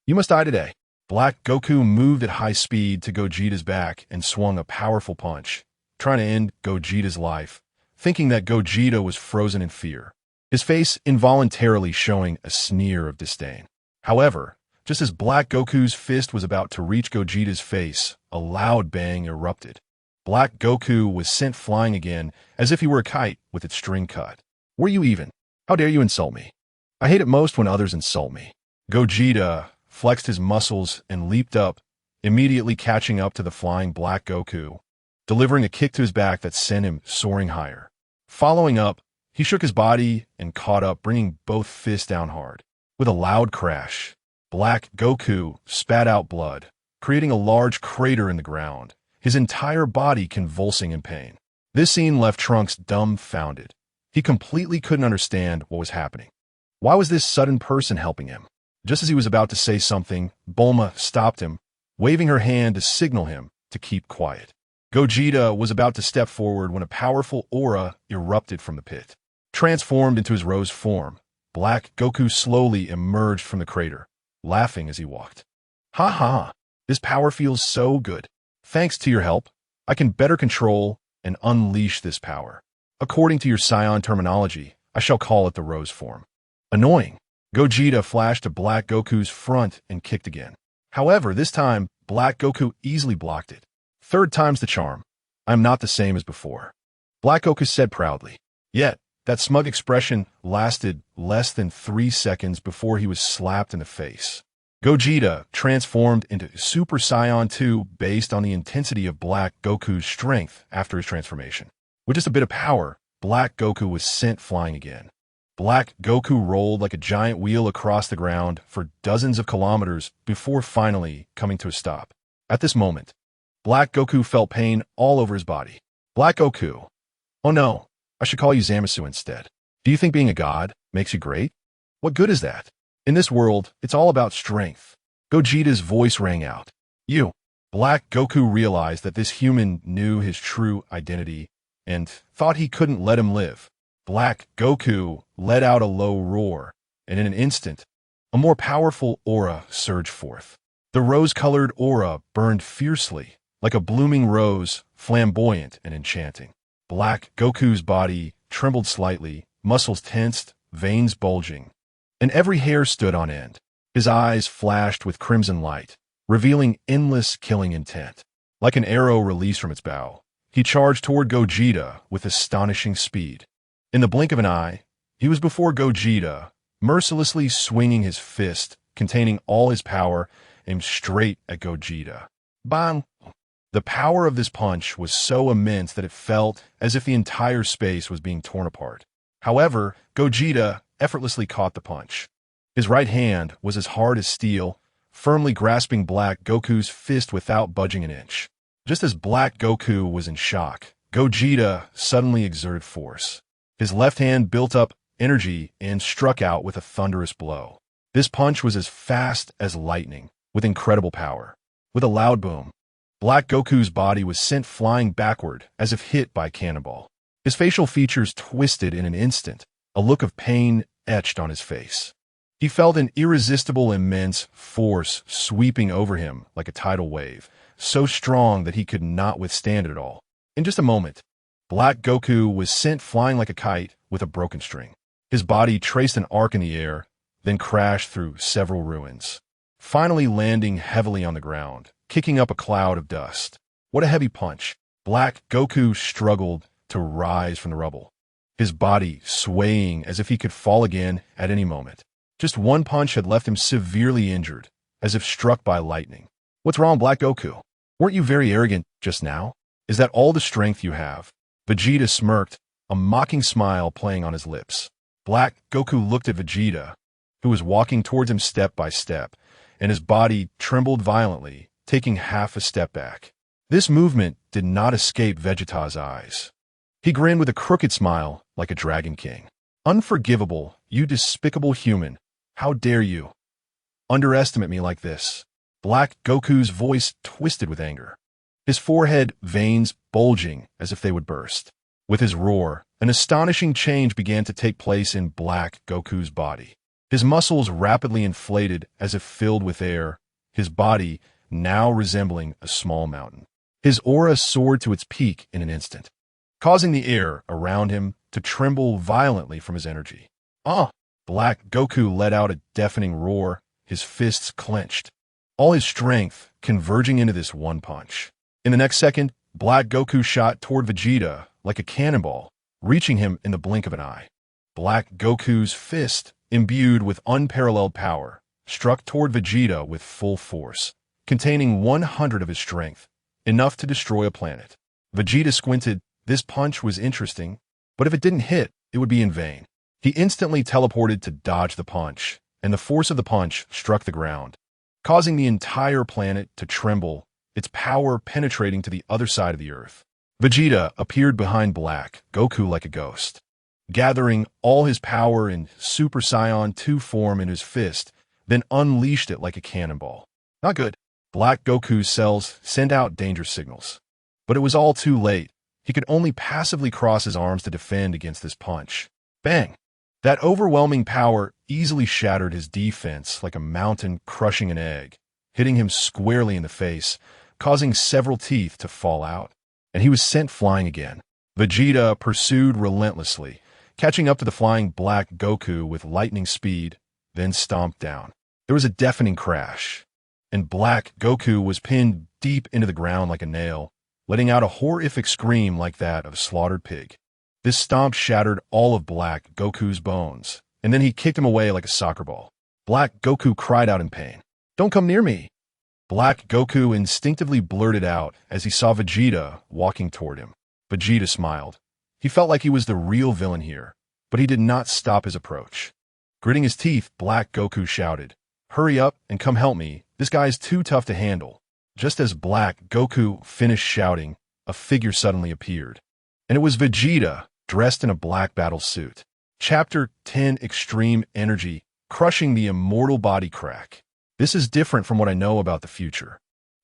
you must die today." Black Goku moved at high speed to Gogeta's back and swung a powerful punch, trying to end Gogeta's life, thinking that Gogeta was frozen in fear, his face involuntarily showing a sneer of disdain. However, just as Black Goku's fist was about to reach Gogeta's face, a loud bang erupted. Black Goku was sent flying again as if he were a kite with its string cut. "Were you even? How dare you insult me? I hate it most when others insult me." Gogeta flexed his muscles and leaped up, immediately catching up to the flying Black Goku, delivering a kick to his back that sent him soaring higher. Following up, he shook his body and caught up, bringing both fists down hard. With a loud crash, Black Goku spat out blood, creating a large crater in the ground, his entire body convulsing in pain. This scene left Trunks dumbfounded. He completely couldn't understand what was happening. Why was this sudden person helping him? Just as he was about to say something, Bulma stopped him, waving her hand to signal him to keep quiet. Gogeta was about to step forward when a powerful aura erupted from the pit. Transformed into his rose form, Black Goku slowly emerged from the crater, laughing as he walked. "Ha ha, this power feels so good. Thanks to your help, I can better control and unleash this power. According to your Saiyan terminology, I shall call it the rose form." Annoying. Gogeta flashed to Black Goku's front and kicked again. However, this time, Black Goku easily blocked it. "Third time's the charm. I am not the same as before," Black Goku said proudly. Yet, that smug expression lasted less than 3 seconds before he was slapped in the face. Gogeta transformed into Super Saiyan 2 based on the intensity of Black Goku's strength after his transformation. With just a bit of power, Black Goku was sent flying again. Black Goku rolled like a giant wheel across the ground for dozens of kilometers before finally coming to a stop. At this moment, Black Goku felt pain all over his body. "Black Goku. Oh no, I should call you Zamasu instead. Do you think being a god makes you great? What good is that? In this world, it's all about strength." Gogeta's voice rang out. "You." Black Goku realized that this human knew his true identity and thought he couldn't let him live. Black Goku let out a low roar, and in an instant, a more powerful aura surged forth. The rose-colored aura burned fiercely, like a blooming rose, flamboyant and enchanting. Black Goku's body trembled slightly, muscles tensed, veins bulging, and every hair stood on end. His eyes flashed with crimson light, revealing endless killing intent. Like an arrow released from its bow, he charged toward Gogeta with astonishing speed. In the blink of an eye, he was before Gogeta, mercilessly swinging his fist, containing all his power, aimed straight at Gogeta. Bang! The power of this punch was so immense that it felt as if the entire space was being torn apart. However, Gogeta effortlessly caught the punch. His right hand was as hard as steel, firmly grasping Black Goku's fist without budging an inch. Just as Black Goku was in shock, Gogeta suddenly exerted force. His left hand built up energy and struck out with a thunderous blow. This punch was as fast as lightning, with incredible power. With a loud boom, Black Goku's body was sent flying backward as if hit by a cannonball. His facial features twisted in an instant, a look of pain etched on his face. He felt an irresistible immense force sweeping over him like a tidal wave, so strong that he could not withstand it at all. In just a moment, Black Goku was sent flying like a kite with a broken string. His body traced an arc in the air, then crashed through several ruins, finally landing heavily on the ground, kicking up a cloud of dust. What a heavy punch! Black Goku struggled to rise from the rubble, his body swaying as if he could fall again at any moment. Just one punch had left him severely injured, as if struck by lightning. What's wrong, Black Goku? Weren't you very arrogant just now? Is that all the strength you have? Vegeta smirked, a mocking smile playing on his lips. Black Goku looked at Vegeta, who was walking towards him step by step, and his body trembled violently, taking half a step back. This movement did not escape Vegeta's eyes. He grinned with a crooked smile like a dragon king. Unforgivable, you despicable human. How dare you underestimate me like this? Black Goku's voice twisted with anger, his forehead veins bulging as if they would burst. With his roar, an astonishing change began to take place in Black Goku's body. His muscles rapidly inflated as if filled with air, his body now resembling a small mountain. His aura soared to its peak in an instant, causing the air around him to tremble violently from his energy. Black Goku let out a deafening roar, his fists clenched, all his strength converging into this one punch. In the next second, Black Goku shot toward Vegeta like a cannonball, reaching him in the blink of an eye. Black Goku's fist, imbued with unparalleled power, struck toward Vegeta with full force, containing 100 of his strength, enough to destroy a planet. Vegeta squinted. This punch was interesting, but if it didn't hit, it would be in vain. He instantly teleported to dodge the punch, and the force of the punch struck the ground, causing the entire planet to tremble, its power penetrating to the other side of the earth. Vegeta appeared behind Black Goku like a ghost, gathering all his power in Super Saiyan 2 form in his fist, then unleashed it like a cannonball. Not good. Black Goku's cells sent out danger signals, but it was all too late. He could only passively cross his arms to defend against this punch. Bang! That overwhelming power easily shattered his defense like a mountain crushing an egg, hitting him squarely in the face, causing several teeth to fall out, and he was sent flying again. Vegeta pursued relentlessly, catching up to the flying Black Goku with lightning speed, then stomped down. There was a deafening crash, and Black Goku was pinned deep into the ground like a nail, letting out a horrific scream like that of a slaughtered pig. This stomp shattered all of Black Goku's bones, and then he kicked him away like a soccer ball. Black Goku cried out in pain. "Don't come near me!" Black Goku instinctively blurted out as he saw Vegeta walking toward him. Vegeta smiled. He felt like he was the real villain here, but he did not stop his approach. Gritting his teeth, Black Goku shouted, "Hurry up and come help me. This guy is too tough to handle." Just as Black Goku finished shouting, a figure suddenly appeared, and it was Vegeta, dressed in a black battle suit. Chapter 10: Extreme Energy, Crushing the Immortal Body Crack. This is different from what I know about the future.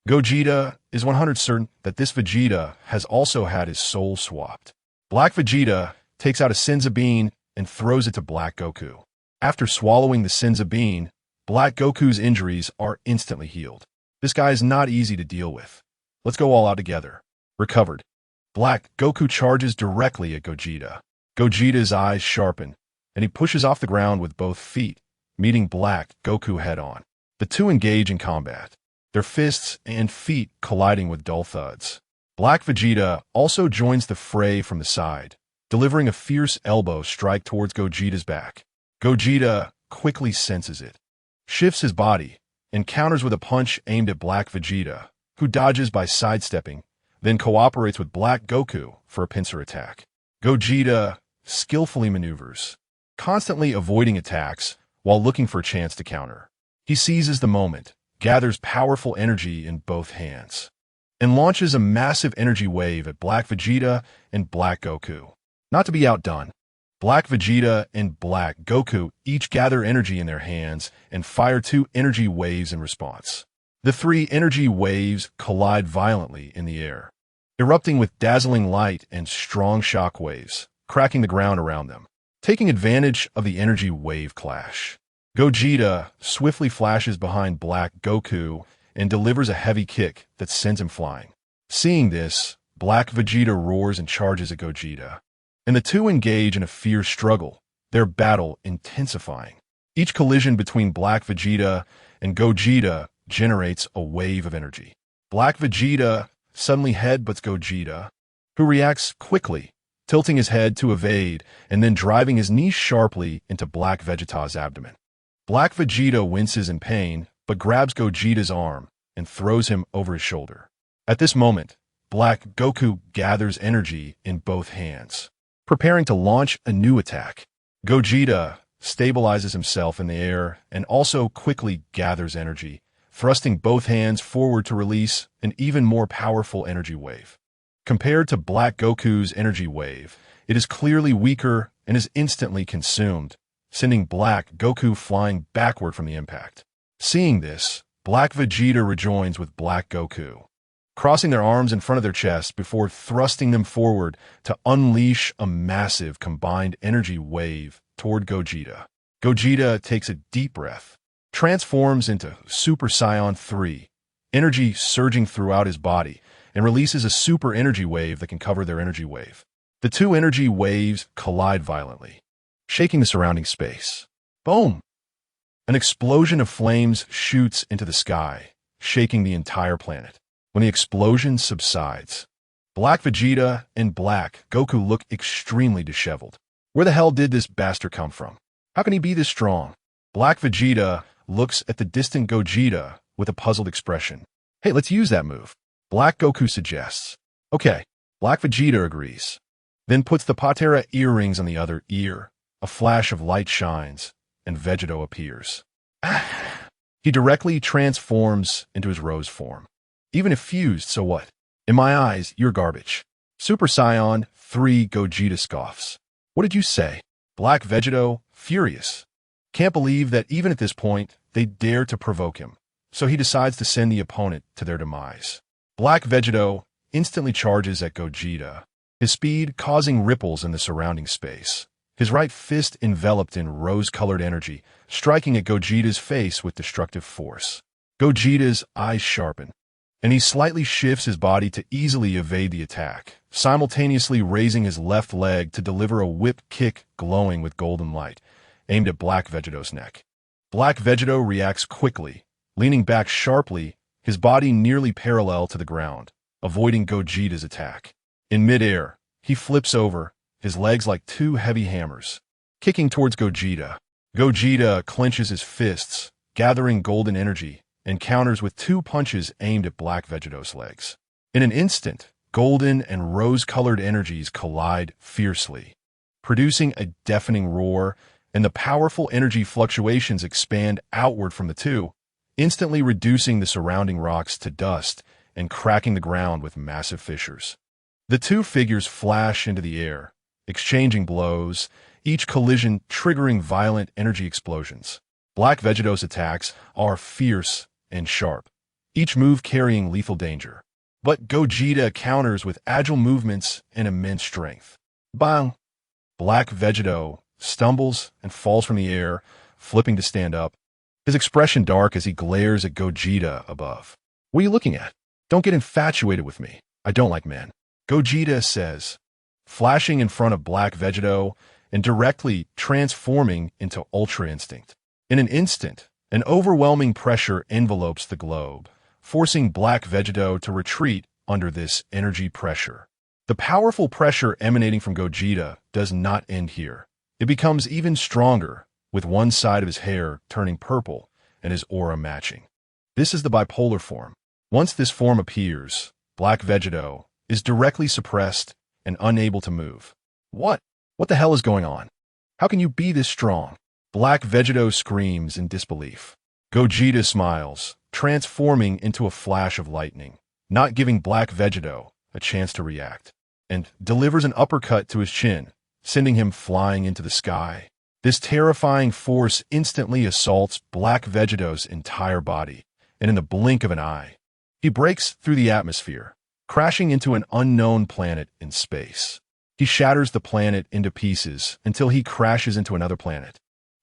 Gogeta is 100% certain that this Vegeta has also had his soul swapped. Black Vegeta takes out a Senzu bean and throws it to Black Goku. After swallowing the Senzu bean, Black Goku's injuries are instantly healed. This guy is not easy to deal with. Let's go all out together. Recovered. Black Goku charges directly at Gogeta. Gogeta's eyes sharpen, and he pushes off the ground with both feet, meeting Black Goku head-on. The two engage in combat, their fists and feet colliding with dull thuds. Black Vegeta also joins the fray from the side, delivering a fierce elbow strike towards Gogeta's back. Gogeta quickly senses it, shifts his body, and counters with a punch aimed at Black Vegeta, who dodges by sidestepping, then cooperates with Black Goku for a pincer attack. Gogeta skillfully maneuvers, constantly avoiding attacks while looking for a chance to counter. He seizes the moment, gathers powerful energy in both hands, and launches a massive energy wave at Black Vegeta and Black Goku. Not to be outdone, Black Vegeta and Black Goku each gather energy in their hands and fire 2 energy waves in response. The 3 energy waves collide violently in the air, erupting with dazzling light and strong shock waves, cracking the ground around them. Taking advantage of the energy wave clash, Gogeta swiftly flashes behind Black Goku and delivers a heavy kick that sends him flying. Seeing this, Black Vegeta roars and charges at Gogeta, and the two engage in a fierce struggle, their battle intensifying. Each collision between Black Vegeta and Gogeta generates a wave of energy. Black Vegeta suddenly headbutts Gogeta, who reacts quickly, tilting his head to evade and then driving his knee sharply into Black Vegeta's abdomen. Black Vegeta winces in pain, but grabs Gogeta's arm and throws him over his shoulder. At this moment, Black Goku gathers energy in both hands, preparing to launch a new attack. Gogeta stabilizes himself in the air and also quickly gathers energy, thrusting both hands forward to release an even more powerful energy wave. Compared to Black Goku's energy wave, it is clearly weaker and is instantly consumed, sending Black Goku flying backward from the impact. Seeing this, Black Vegeta rejoins with Black Goku, crossing their arms in front of their chests before thrusting them forward to unleash a massive combined energy wave toward Gogeta. Gogeta takes a deep breath, transforms into Super Saiyan 3, energy surging throughout his body, and releases a super energy wave that can cover their energy wave. The two energy waves collide violently, shaking the surrounding space. Boom! An explosion of flames shoots into the sky, shaking the entire planet. When the explosion subsides, Black Vegeta and Black Goku look extremely disheveled. Where the hell did this bastard come from? How can he be this strong? Black Vegeta looks at the distant Gogeta with a puzzled expression. Hey, let's use that move. Black Goku suggests. Okay, Black Vegeta agrees, then puts the Patera earrings on the other ear. A flash of light shines, and Vegeto appears. He directly transforms into his rose form. Even if fused, so what? In my eyes, you're garbage. Super Saiyan 3 Gogeta scoffs. What did you say? Black Vegeto, furious. Can't believe that even at this point, they dare to provoke him. So he decides to send the opponent to their demise. Black Vegeto instantly charges at Gogeta, his speed causing ripples in the surrounding space. His right fist enveloped in rose-colored energy, striking at Gogeta's face with destructive force. Gogeta's eyes sharpen, and he slightly shifts his body to easily evade the attack, simultaneously raising his left leg to deliver a whip kick glowing with golden light, aimed at Black Vegeto's neck. Black Vegeto reacts quickly, leaning back sharply, his body nearly parallel to the ground, avoiding Gogeta's attack. In midair, he flips over, his legs like two heavy hammers, kicking towards Gogeta. Gogeta clenches his fists, gathering golden energy, and counters with two punches aimed at Black Vegeto's legs. In an instant, golden and rose-colored energies collide fiercely, producing a deafening roar, and the powerful energy fluctuations expand outward from the two, instantly reducing the surrounding rocks to dust and cracking the ground with massive fissures. The two figures flash into the air, exchanging blows, each collision triggering violent energy explosions. Black Vegeto's attacks are fierce and sharp, each move carrying lethal danger. But Gogeta counters with agile movements and immense strength. Bang! Black Vegeto stumbles and falls from the air, flipping to stand up, his expression dark as he glares at Gogeta above. What are you looking at? Don't get infatuated with me. I don't like men. Gogeta says, flashing in front of Black Vegeto and directly transforming into Ultra Instinct. In an instant, an overwhelming pressure envelopes the globe, forcing Black Vegeto to retreat under this energy pressure. The powerful pressure emanating from Gogeta does not end here. It becomes even stronger, with one side of his hair turning purple and his aura matching. This is the bipolar form. Once this form appears, Black Vegeto is directly suppressed and unable to move. What? What the hell is going on? How can you be this strong? Black Vegeto screams in disbelief. Gogeta smiles, transforming into a flash of lightning, not giving Black Vegeto a chance to react, and delivers an uppercut to his chin, sending him flying into the sky. This terrifying force instantly assaults Black Vegeto's entire body, and in the blink of an eye, he breaks through the atmosphere, crashing into an unknown planet in space. He shatters the planet into pieces until he crashes into another planet,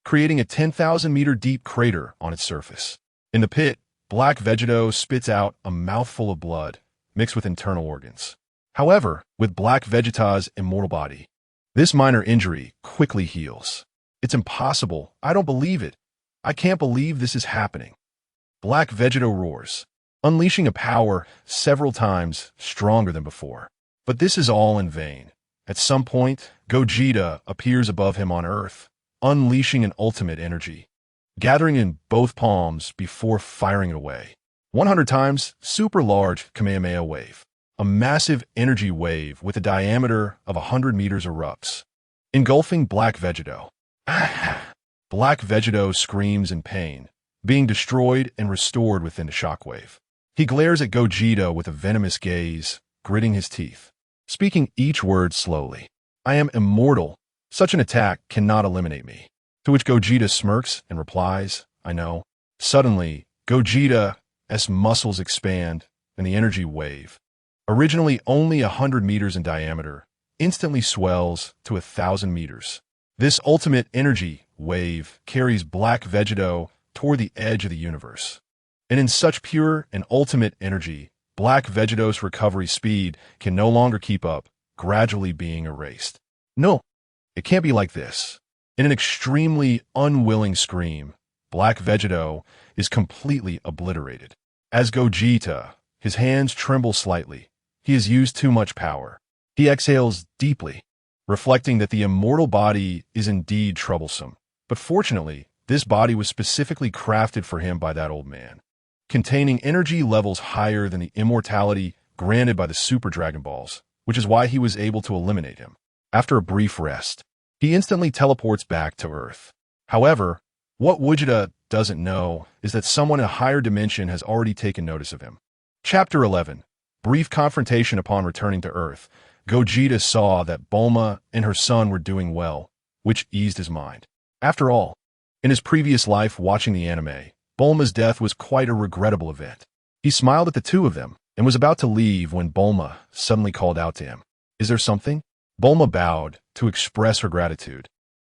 creating a 10,000-meter deep crater on its surface. In the pit, Black Vegito spits out a mouthful of blood, mixed with internal organs. However, with Black Vegeta's immortal body, this minor injury quickly heals. It's impossible. I don't believe it. I can't believe this is happening. Black Vegito roars, unleashing a power several times stronger than before. But this is all in vain. At some point, Gogeta appears above him on Earth, unleashing an ultimate energy, gathering in both palms before firing it away. 100 times super large Kamehameha wave. A massive energy wave with a diameter of 100 meters erupts, engulfing Black Vegito. Black Vegito screams in pain, being destroyed and restored within the shockwave. He glares at Gogeta with a venomous gaze, gritting his teeth, speaking each word slowly. I am immortal. Such an attack cannot eliminate me. To which Gogeta smirks and replies, I know. Suddenly, Gogeta's muscles expand, and the energy wave, originally only 100 meters in diameter, instantly swells to 1,000 meters. This ultimate energy wave carries Black Vegito toward the edge of the universe. And in such pure and ultimate energy, Black Vegito's recovery speed can no longer keep up, gradually being erased. No, it can't be like this. In an extremely unwilling scream, Black Vegito is completely obliterated. As Gogeta, his hands tremble slightly. He has used too much power. He exhales deeply, reflecting that the immortal body is indeed troublesome. But fortunately, this body was specifically crafted for him by that old man, containing energy levels higher than the immortality granted by the Super Dragon Balls, which is why he was able to eliminate him. After a brief rest, he instantly teleports back to Earth. However, what Gogeta doesn't know is that someone in a higher dimension has already taken notice of him. Chapter 11. Brief confrontation. Upon returning to Earth, Gogeta saw that Bulma and her son were doing well, which eased his mind. After all, in his previous life watching the anime, Bulma's death was quite a regrettable event. He smiled at the two of them and was about to leave when Bulma suddenly called out to him. Is there something? Bulma bowed to express her gratitude,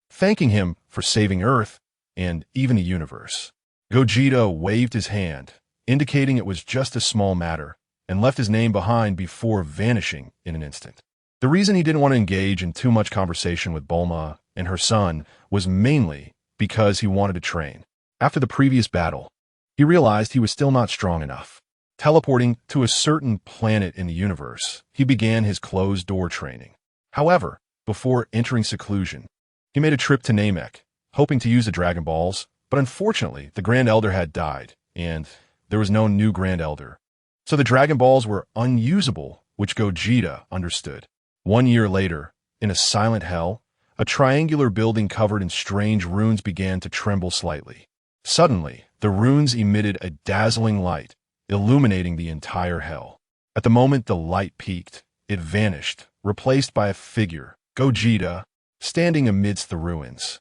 thanking him for saving Earth and even the universe. Gogeta waved his hand, indicating it was just a small matter, and left his name behind before vanishing in an instant. The reason he didn't want to engage in too much conversation with Bulma and her son was mainly because he wanted to train. After the previous battle, he realized he was still not strong enough. Teleporting to a certain planet in the universe, he began his closed-door training. However, before entering seclusion, he made a trip to Namek, hoping to use the Dragon Balls, but unfortunately, the Grand Elder had died, and there was no new Grand Elder. So the Dragon Balls were unusable, which Gogeta understood. 1 year later, in a silent hell, a triangular building covered in strange runes began to tremble slightly. Suddenly, the runes emitted a dazzling light, illuminating the entire hell. At the moment the light peaked, it vanished, replaced by a figure, Gogeta, standing amidst the ruins.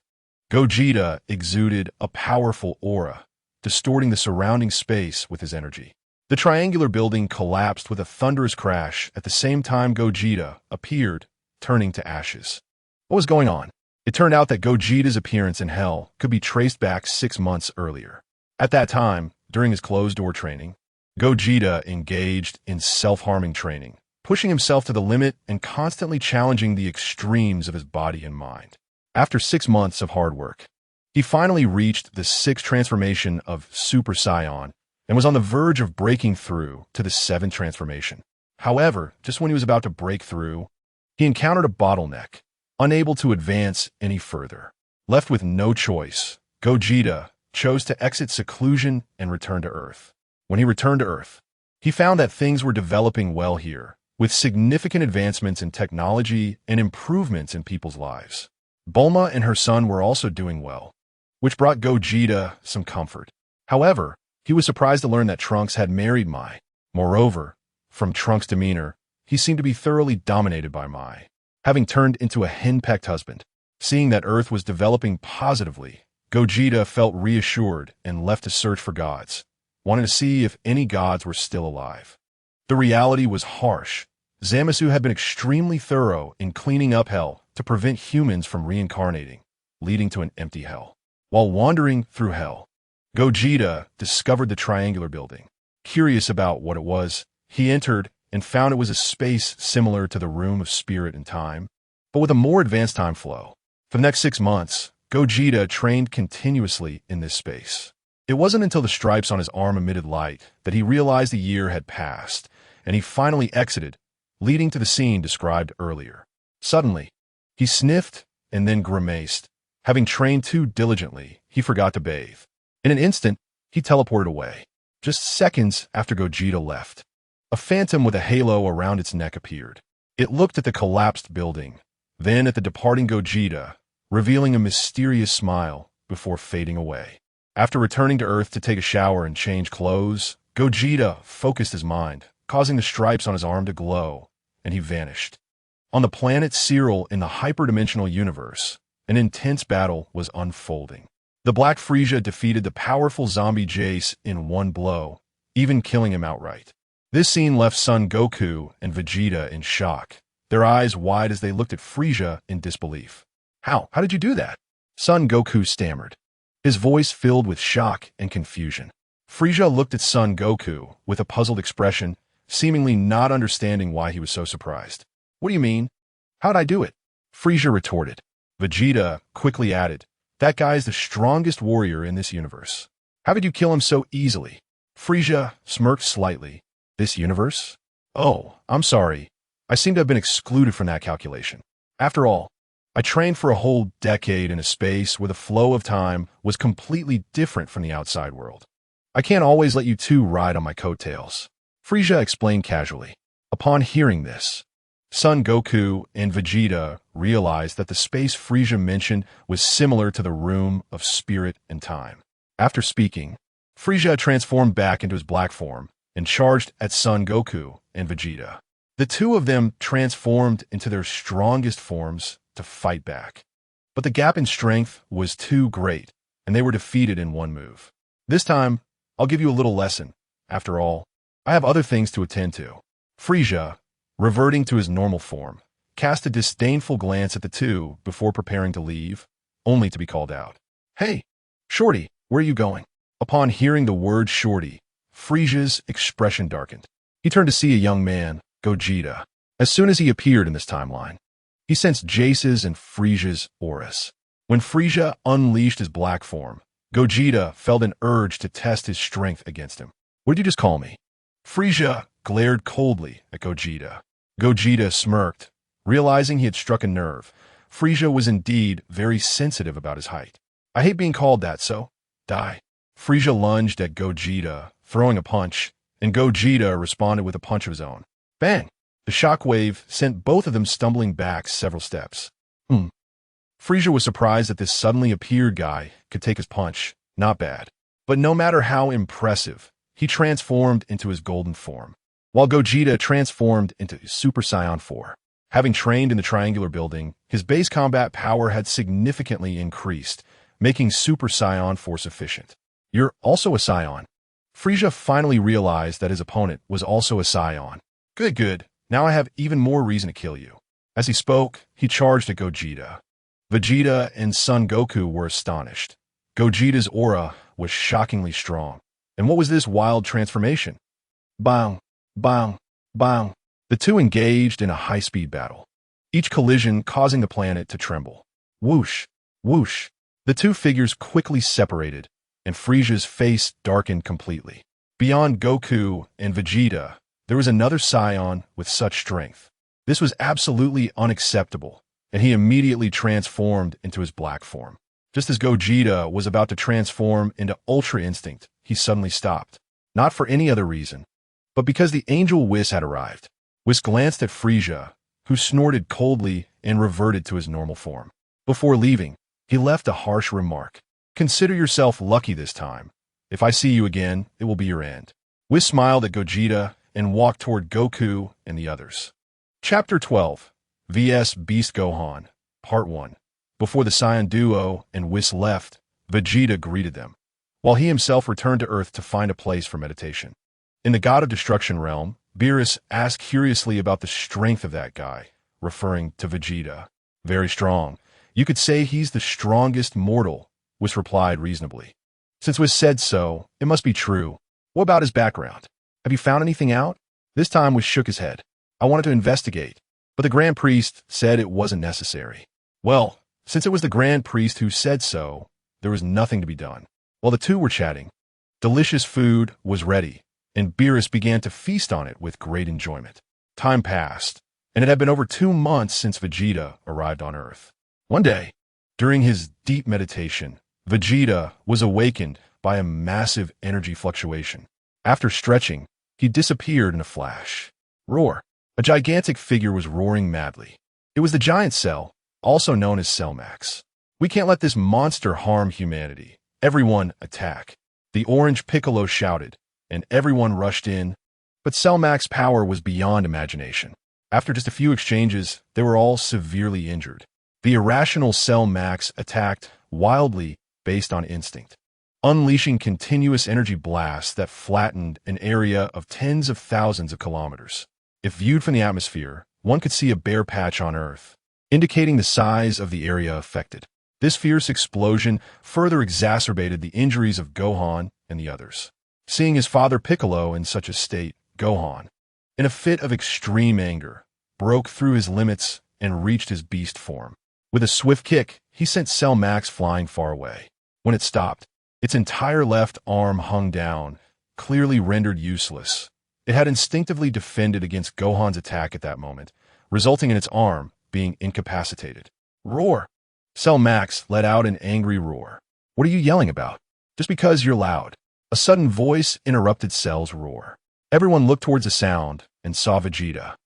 Gogeta exuded a powerful aura, distorting the surrounding space with his energy. The triangular building collapsed with a thunderous crash at the same time Gogeta appeared, turning to ashes. What was going on? It turned out that Gogeta's appearance in Hell could be traced back 6 months earlier. At that time, during his closed-door training, Gogeta engaged in self-harming training, pushing himself to the limit and constantly challenging the extremes of his body and mind. After 6 months of hard work, he finally reached the 6th transformation of Super Saiyan and was on the verge of breaking through to the 7th transformation. However, just when he was about to break through, he encountered a bottleneck, unable to advance any further. Left with no choice, Gogeta chose to exit seclusion and return to Earth. When he returned to Earth, he found that things were developing well here, with significant advancements in technology and improvements in people's lives. Bulma and her son were also doing well, which brought Gogeta some comfort. However, he was surprised to learn that Trunks had married Mai. Moreover, from Trunks' demeanor, he seemed to be thoroughly dominated by Mai, having turned into a henpecked husband. Seeing that Earth was developing positively, Gogeta felt reassured and left to search for gods, wanting to see if any gods were still alive. The reality was harsh. Zamasu had been extremely thorough in cleaning up Hell to prevent humans from reincarnating, leading to an empty Hell. While wandering through Hell, Gogeta discovered the triangular building. Curious about what it was, he entered and found it was a space similar to the Room of Spirit and Time, but with a more advanced time flow. For the next 6 months, Gogeta trained continuously in this space. It wasn't until the stripes on his arm emitted light that he realized a year had passed, and he finally exited, leading to the scene described earlier. Suddenly, he sniffed and then grimaced. Having trained too diligently, he forgot to bathe. In an instant, he teleported away. Just seconds after Gogeta left, a phantom with a halo around its neck appeared. It looked at the collapsed building, then at the departing Gogeta, revealing a mysterious smile before fading away. After returning to Earth to take a shower and change clothes, Gogeta focused his mind, causing the stripes on his arm to glow, and he vanished. On the planet Cyril in the hyperdimensional universe, an intense battle was unfolding. The Black Frieza defeated the powerful zombie Jace in one blow, even killing him outright. This scene left Son Goku and Vegeta in shock, their eyes wide as they looked at Frieza in disbelief. How did you do that? Son Goku stammered, his voice filled with shock and confusion. Frieza looked at Son Goku with a puzzled expression, seemingly not understanding why he was so surprised. What do you mean? How'd I do it? Frieza retorted. Vegeta quickly added, that guy's the strongest warrior in this universe. How did you kill him so easily? Frieza smirked slightly. This universe? Oh, I'm sorry. I seem to have been excluded from that calculation. After all, I trained for a whole decade in a space where the flow of time was completely different from the outside world. I can't always let you two ride on my coattails. Frieza explained casually. Upon hearing this, Son Goku and Vegeta realized that the space Frieza mentioned was similar to the Room of Spirit and Time. After speaking, Frieza transformed back into his black form and charged at Son Goku and Vegeta. The two of them transformed into their strongest forms to fight back. But the gap in strength was too great, and they were defeated in one move. This time, I'll give you a little lesson. After all, I have other things to attend to. Frieza, reverting to his normal form, cast a disdainful glance at the two before preparing to leave, only to be called out. Hey, Shorty, where are you going? Upon hearing the word Shorty, Frieza's expression darkened. He turned to see a young man, Gogeta. As soon as he appeared in this timeline, he sensed Jace's and Frieza's auras. When Frieza unleashed his black form, Gogeta felt an urge to test his strength against him. What did you just call me? Frieza glared coldly at Gogeta. Gogeta smirked, realizing he had struck a nerve. Frieza was indeed very sensitive about his height. I hate being called that, so die. Frieza lunged at Gogeta, throwing a punch, and Gogeta responded with a punch of his own. Bang! The shockwave sent both of them stumbling back several steps. Frieza was surprised that this suddenly appeared guy could take his punch. Not bad. But no matter how impressive, he transformed into his golden form, while Gogeta transformed into Super Saiyan 4. Having trained in the triangular building, his base combat power had significantly increased, making Super Saiyan 4 sufficient. You're also a Saiyan. Frieza finally realized that his opponent was also a Saiyan. Good. Now I have even more reason to kill you. As he spoke, he charged at Gogeta. Vegeta and Son Goku were astonished. Gogeta's aura was shockingly strong. And what was this wild transformation? Bang, bang, bang. The two engaged in a high-speed battle, each collision causing the planet to tremble. Whoosh, whoosh. The two figures quickly separated, and Frieza's face darkened completely. Beyond Goku and Vegeta, there was another Saiyan with such strength. This was absolutely unacceptable, and he immediately transformed into his black form. Just as Gogeta was about to transform into Ultra Instinct, he suddenly stopped. Not for any other reason, but because the Angel Whis had arrived. Whis glanced at Frieza, who snorted coldly and reverted to his normal form. Before leaving, he left a harsh remark. Consider yourself lucky this time. If I see you again, it will be your end. Whis smiled at Gogeta and walked toward Goku and the others. Chapter 12, vs Beast Gohan, Part 1. Before the Saiyan duo and Whis left, Vegeta greeted them, while he himself returned to Earth to find a place for meditation. In the God of Destruction realm, Beerus asked curiously about the strength of that guy, referring to Vegeta. Very strong. You could say he's the strongest mortal, Whis replied reasonably. Since it was said so, it must be true. What about his background? Have you found anything out? This time Wish shook his head. I wanted to investigate, but the Grand Priest said it wasn't necessary. Well, since it was the Grand Priest who said so, there was nothing to be done. While the two were chatting, delicious food was ready, and Beerus began to feast on it with great enjoyment. Time passed, and it had been over 2 months since Vegeta arrived on Earth. One day, during his deep meditation, Vegeta was awakened by a massive energy fluctuation. After stretching, he disappeared in a flash. Roar! A gigantic figure was roaring madly. It was the Giant Cell, also known as Cell Max. We can't let this monster harm humanity. Everyone attack. The orange Piccolo shouted, and everyone rushed in. But Cell Max's power was beyond imagination. After just a few exchanges, they were all severely injured. The irrational Cell Max attacked wildly based on instinct, unleashing continuous energy blasts that flattened an area of tens of thousands of kilometers. If viewed from the atmosphere, one could see a bare patch on Earth, indicating the size of the area affected. This fierce explosion further exacerbated the injuries of Gohan and the others. Seeing his father Piccolo in such a state, Gohan, in a fit of extreme anger, broke through his limits and reached his beast form. With a swift kick, he sent Cell Max flying far away. When it stopped, its entire left arm hung down, clearly rendered useless. It had instinctively defended against Gohan's attack at that moment, resulting in its arm being incapacitated. Roar! Cell Max let out an angry roar. What are you yelling about? Just because you're loud. A sudden voice interrupted Cell's roar. Everyone looked towards the sound and saw Vegeta.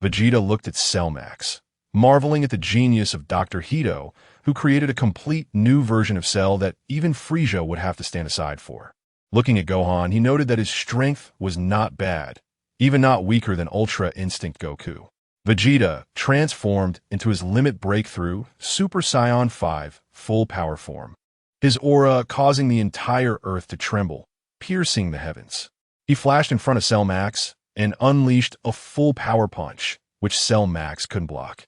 Vegeta looked at Cell Max, marveling at the genius of Dr. Hito, who created a complete new version of Cell that even Frieza would have to stand aside for. Looking at Gohan, he noted that his strength was not bad, even not weaker than Ultra Instinct Goku. Vegeta transformed into his limit breakthrough Super Saiyan 5 full power form, his aura causing the entire Earth to tremble, piercing the heavens. He flashed in front of Cell Max and unleashed a full power punch, which Cell Max couldn't block.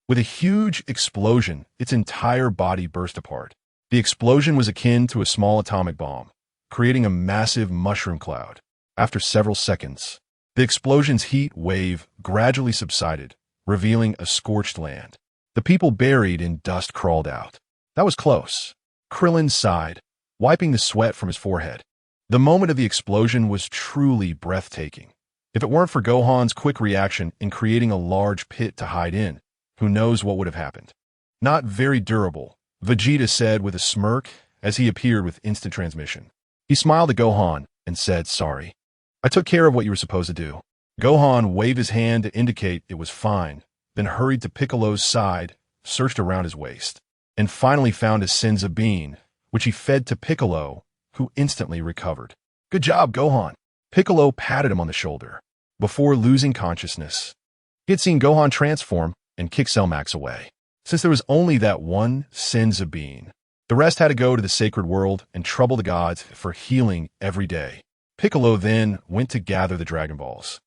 With a huge explosion, its entire body burst apart. The explosion was akin to a small atomic bomb, creating a massive mushroom cloud. After several seconds, the explosion's heat wave gradually subsided, revealing a scorched land. The people buried in dust crawled out. That was close. Krillin sighed, wiping the sweat from his forehead. The moment of the explosion was truly breathtaking. If it weren't for Gohan's quick reaction in creating a large pit to hide in, who knows what would have happened. Not very durable, Vegeta said with a smirk as he appeared with instant transmission. He smiled at Gohan and said, "Sorry. I took care of what you were supposed to do." Gohan waved his hand to indicate it was fine, then hurried to Piccolo's side, searched around his waist, and finally found his Senzu Bean, which he fed to Piccolo, who instantly recovered. "Good job, Gohan." Piccolo patted him on the shoulder. Before losing consciousness, he had seen Gohan transform and kick Cell Max away. Since there was only that one Senzu Bean, the rest had to go to the sacred world and trouble the gods for healing every day. Piccolo then went to gather the Dragon Balls,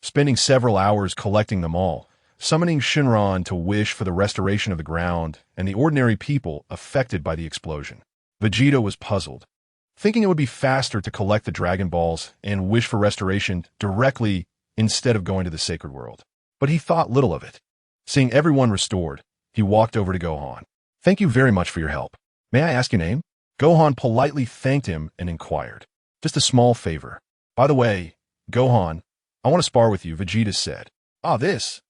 spending several hours collecting them all, summoning Shinron to wish for the restoration of the ground and the ordinary people affected by the explosion. Vegeta was puzzled, thinking it would be faster to collect the Dragon Balls and wish for restoration directly instead of going to the sacred world. But he thought little of it. Seeing everyone restored, he walked over to Gohan. "Thank you very much for your help. May I ask your name?" Gohan politely thanked him and inquired, "Just a small favor. By the way, Gohan, I want to spar with you," Vegeta said. This?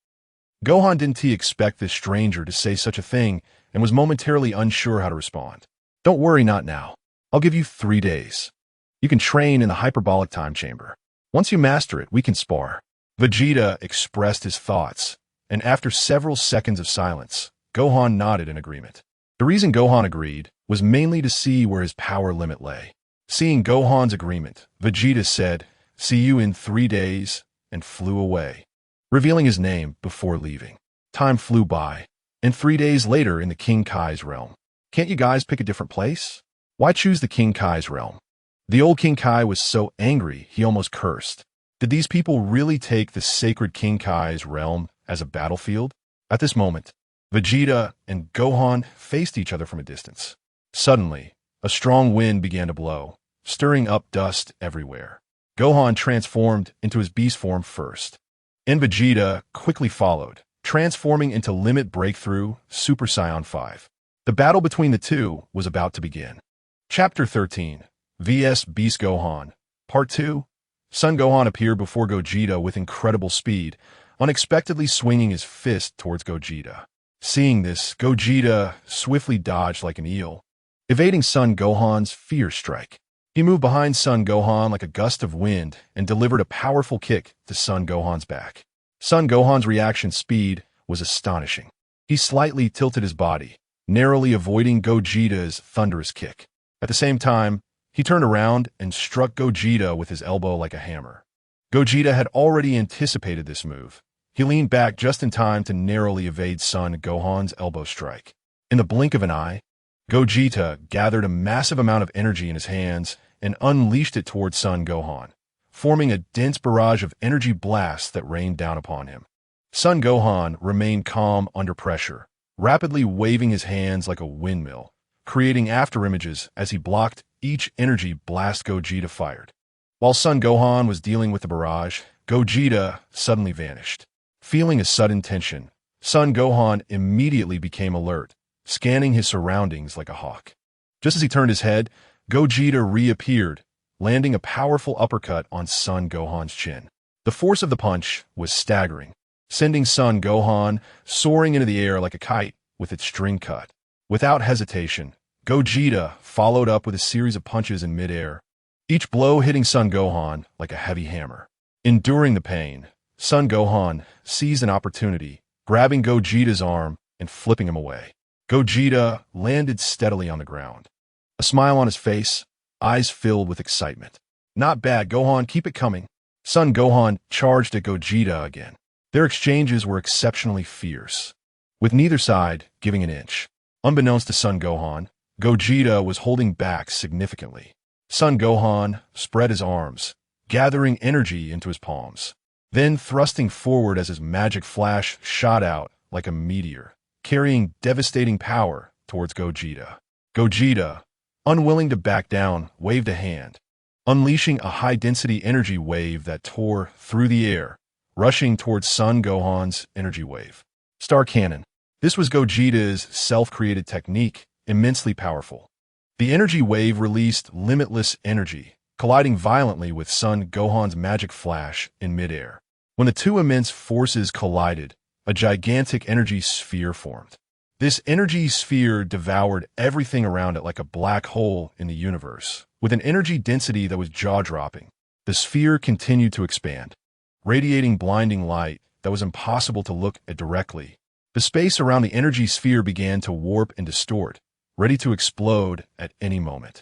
Gohan didn't expect this stranger to say such a thing and was momentarily unsure how to respond. "Don't worry, not now. I'll give you 3 days. You can train in the hyperbolic time chamber. Once you master it, we can spar." Vegeta expressed his thoughts, and after several seconds of silence, Gohan nodded in agreement. The reason Gohan agreed was mainly to see where his power limit lay. Seeing Gohan's agreement, Vegeta said, "See you in 3 days," and flew away, revealing his name before leaving. Time flew by, and 3 days later in the King Kai's realm. "Can't you guys pick a different place? Why choose the King Kai's realm?" The old King Kai was so angry he almost cursed. Did these people really take the sacred King Kai's realm as a battlefield? At this moment, Vegeta and Gohan faced each other from a distance. Suddenly, a strong wind began to blow, stirring up dust everywhere. Gohan transformed into his beast form first, and Vegeta quickly followed, transforming into Limit Breakthrough Super Saiyan 5. The battle between the two was about to begin. Chapter 13, vs Beast Gohan, Part 2. Son Gohan appeared before Gogeta with incredible speed, unexpectedly swinging his fist towards Gogeta. Seeing this, Gogeta swiftly dodged like an eel, evading Son Gohan's fierce strike. He moved behind Son Gohan like a gust of wind and delivered a powerful kick to Son Gohan's back. Son Gohan's reaction speed was astonishing. He slightly tilted his body, narrowly avoiding Gogeta's thunderous kick. At the same time, he turned around and struck Gogeta with his elbow like a hammer. Gogeta had already anticipated this move. He leaned back just in time to narrowly evade Son Gohan's elbow strike. In the blink of an eye, Gogeta gathered a massive amount of energy in his hands and unleashed it towards Son Gohan, forming a dense barrage of energy blasts that rained down upon him. Son Gohan remained calm under pressure, rapidly waving his hands like a windmill, creating afterimages as he blocked each energy blast Gogeta fired. While Son Gohan was dealing with the barrage, Gogeta suddenly vanished. Feeling a sudden tension, Son Gohan immediately became alert, scanning his surroundings like a hawk. Just as he turned his head, Gogeta reappeared, landing a powerful uppercut on Son Gohan's chin. The force of the punch was staggering, sending Son Gohan soaring into the air like a kite with its string cut. Without hesitation, Gogeta followed up with a series of punches in midair, each blow hitting Son Gohan like a heavy hammer. Enduring the pain, Son Gohan seized an opportunity, grabbing Gogeta's arm and flipping him away. Gogeta landed steadily on the ground, a smile on his face, eyes filled with excitement. Not bad, Gohan, keep it coming. Son Gohan charged at Gogeta again. Their exchanges were exceptionally fierce, with neither side giving an inch. Unbeknownst to Son Gohan, Gogeta was holding back significantly. Son Gohan spread his arms, gathering energy into his palms, then thrusting forward as his magic flash shot out like a meteor, carrying devastating power towards Gogeta. Gogeta, unwilling to back down, waved a hand, unleashing a high-density energy wave that tore through the air, rushing towards Son Gohan's energy wave. Star Cannon. This was Gogeta's self-created technique, immensely powerful. The energy wave released limitless energy, colliding violently with Son Gohan's magic flash in midair. When the two immense forces collided, a gigantic energy sphere formed. This energy sphere devoured everything around it like a black hole in the universe, with an energy density that was jaw-dropping. The sphere continued to expand, radiating blinding light that was impossible to look at directly. The space around the energy sphere began to warp and distort, ready to explode at any moment.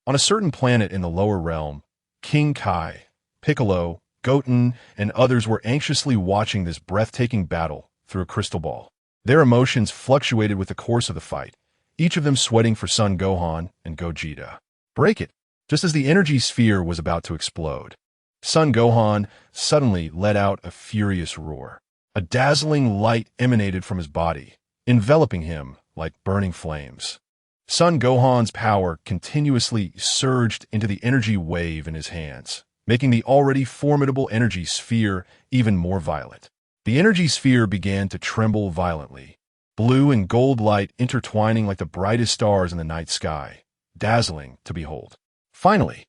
On a certain planet in the lower realm, King Kai, Piccolo, Goten, and others were anxiously watching this breathtaking battle through a crystal ball. Their emotions fluctuated with the course of the fight, each of them sweating for Son Gohan and Gogeta. Break it! Just as the energy sphere was about to explode, Son Gohan suddenly let out a furious roar. A dazzling light emanated from his body, enveloping him like burning flames. Son Gohan's power continuously surged into the energy wave in his hands, making the already formidable energy sphere even more violent. The energy sphere began to tremble violently, blue and gold light intertwining like the brightest stars in the night sky, dazzling to behold. Finally,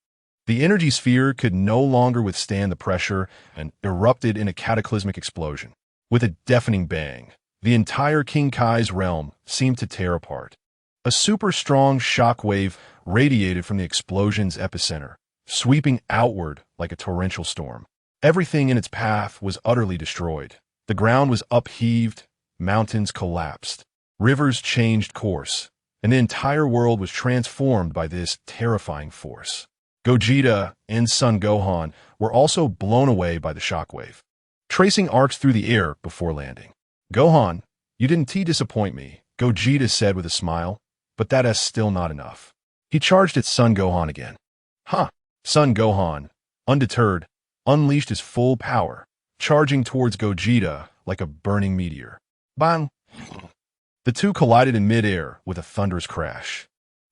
the energy sphere could no longer withstand the pressure and erupted in a cataclysmic explosion. With a deafening bang, the entire King Kai's realm seemed to tear apart. A super strong shockwave radiated from the explosion's epicenter, sweeping outward like a torrential storm. Everything in its path was utterly destroyed. The ground was upheaved, mountains collapsed, rivers changed course, and the entire world was transformed by this terrifying force. Gogeta and Son Gohan were also blown away by the shockwave, tracing arcs through the air before landing. Gohan, you didn't disappoint me, Gogeta said with a smile, but that is still not enough. He charged at Son Gohan again. Huh! Son Gohan, undeterred, unleashed his full power, charging towards Gogeta like a burning meteor. Bang! The two collided in midair with a thunderous crash,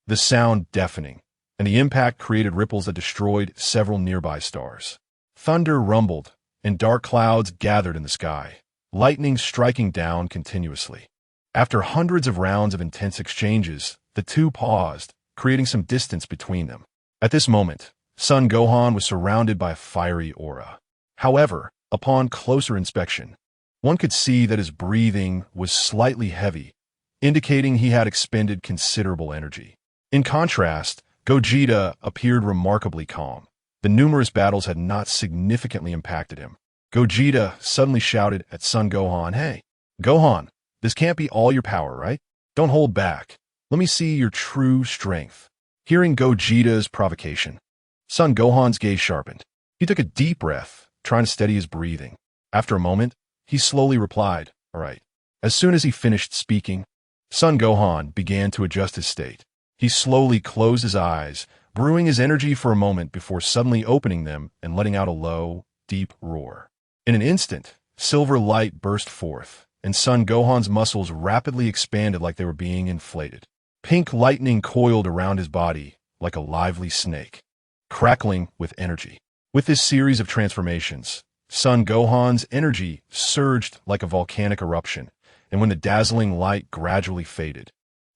the sound deafening, and the impact created ripples that destroyed several nearby stars. Thunder rumbled, and dark clouds gathered in the sky, lightning striking down continuously. After hundreds of rounds of intense exchanges, the two paused, creating some distance between them. At this moment, Son Gohan was surrounded by a fiery aura. However, upon closer inspection, one could see that his breathing was slightly heavy, indicating he had expended considerable energy. In contrast, Gogeta appeared remarkably calm. The numerous battles had not significantly impacted him. Gogeta suddenly shouted at Son Gohan, "Hey, Gohan, this can't be all your power, right? Don't hold back. Let me see your true strength." Hearing Gogeta's provocation, Son Gohan's gaze sharpened. He took a deep breath, trying to steady his breathing. After a moment, he slowly replied, "All right." As soon as he finished speaking, Son Gohan began to adjust his state. He slowly closed his eyes, brewing his energy for a moment before suddenly opening them and letting out a low, deep roar. In an instant, silver light burst forth, and Son Gohan's muscles rapidly expanded like they were being inflated. Pink lightning coiled around his body like a lively snake, crackling with energy. With this series of transformations, Son Gohan's energy surged like a volcanic eruption, and when the dazzling light gradually faded,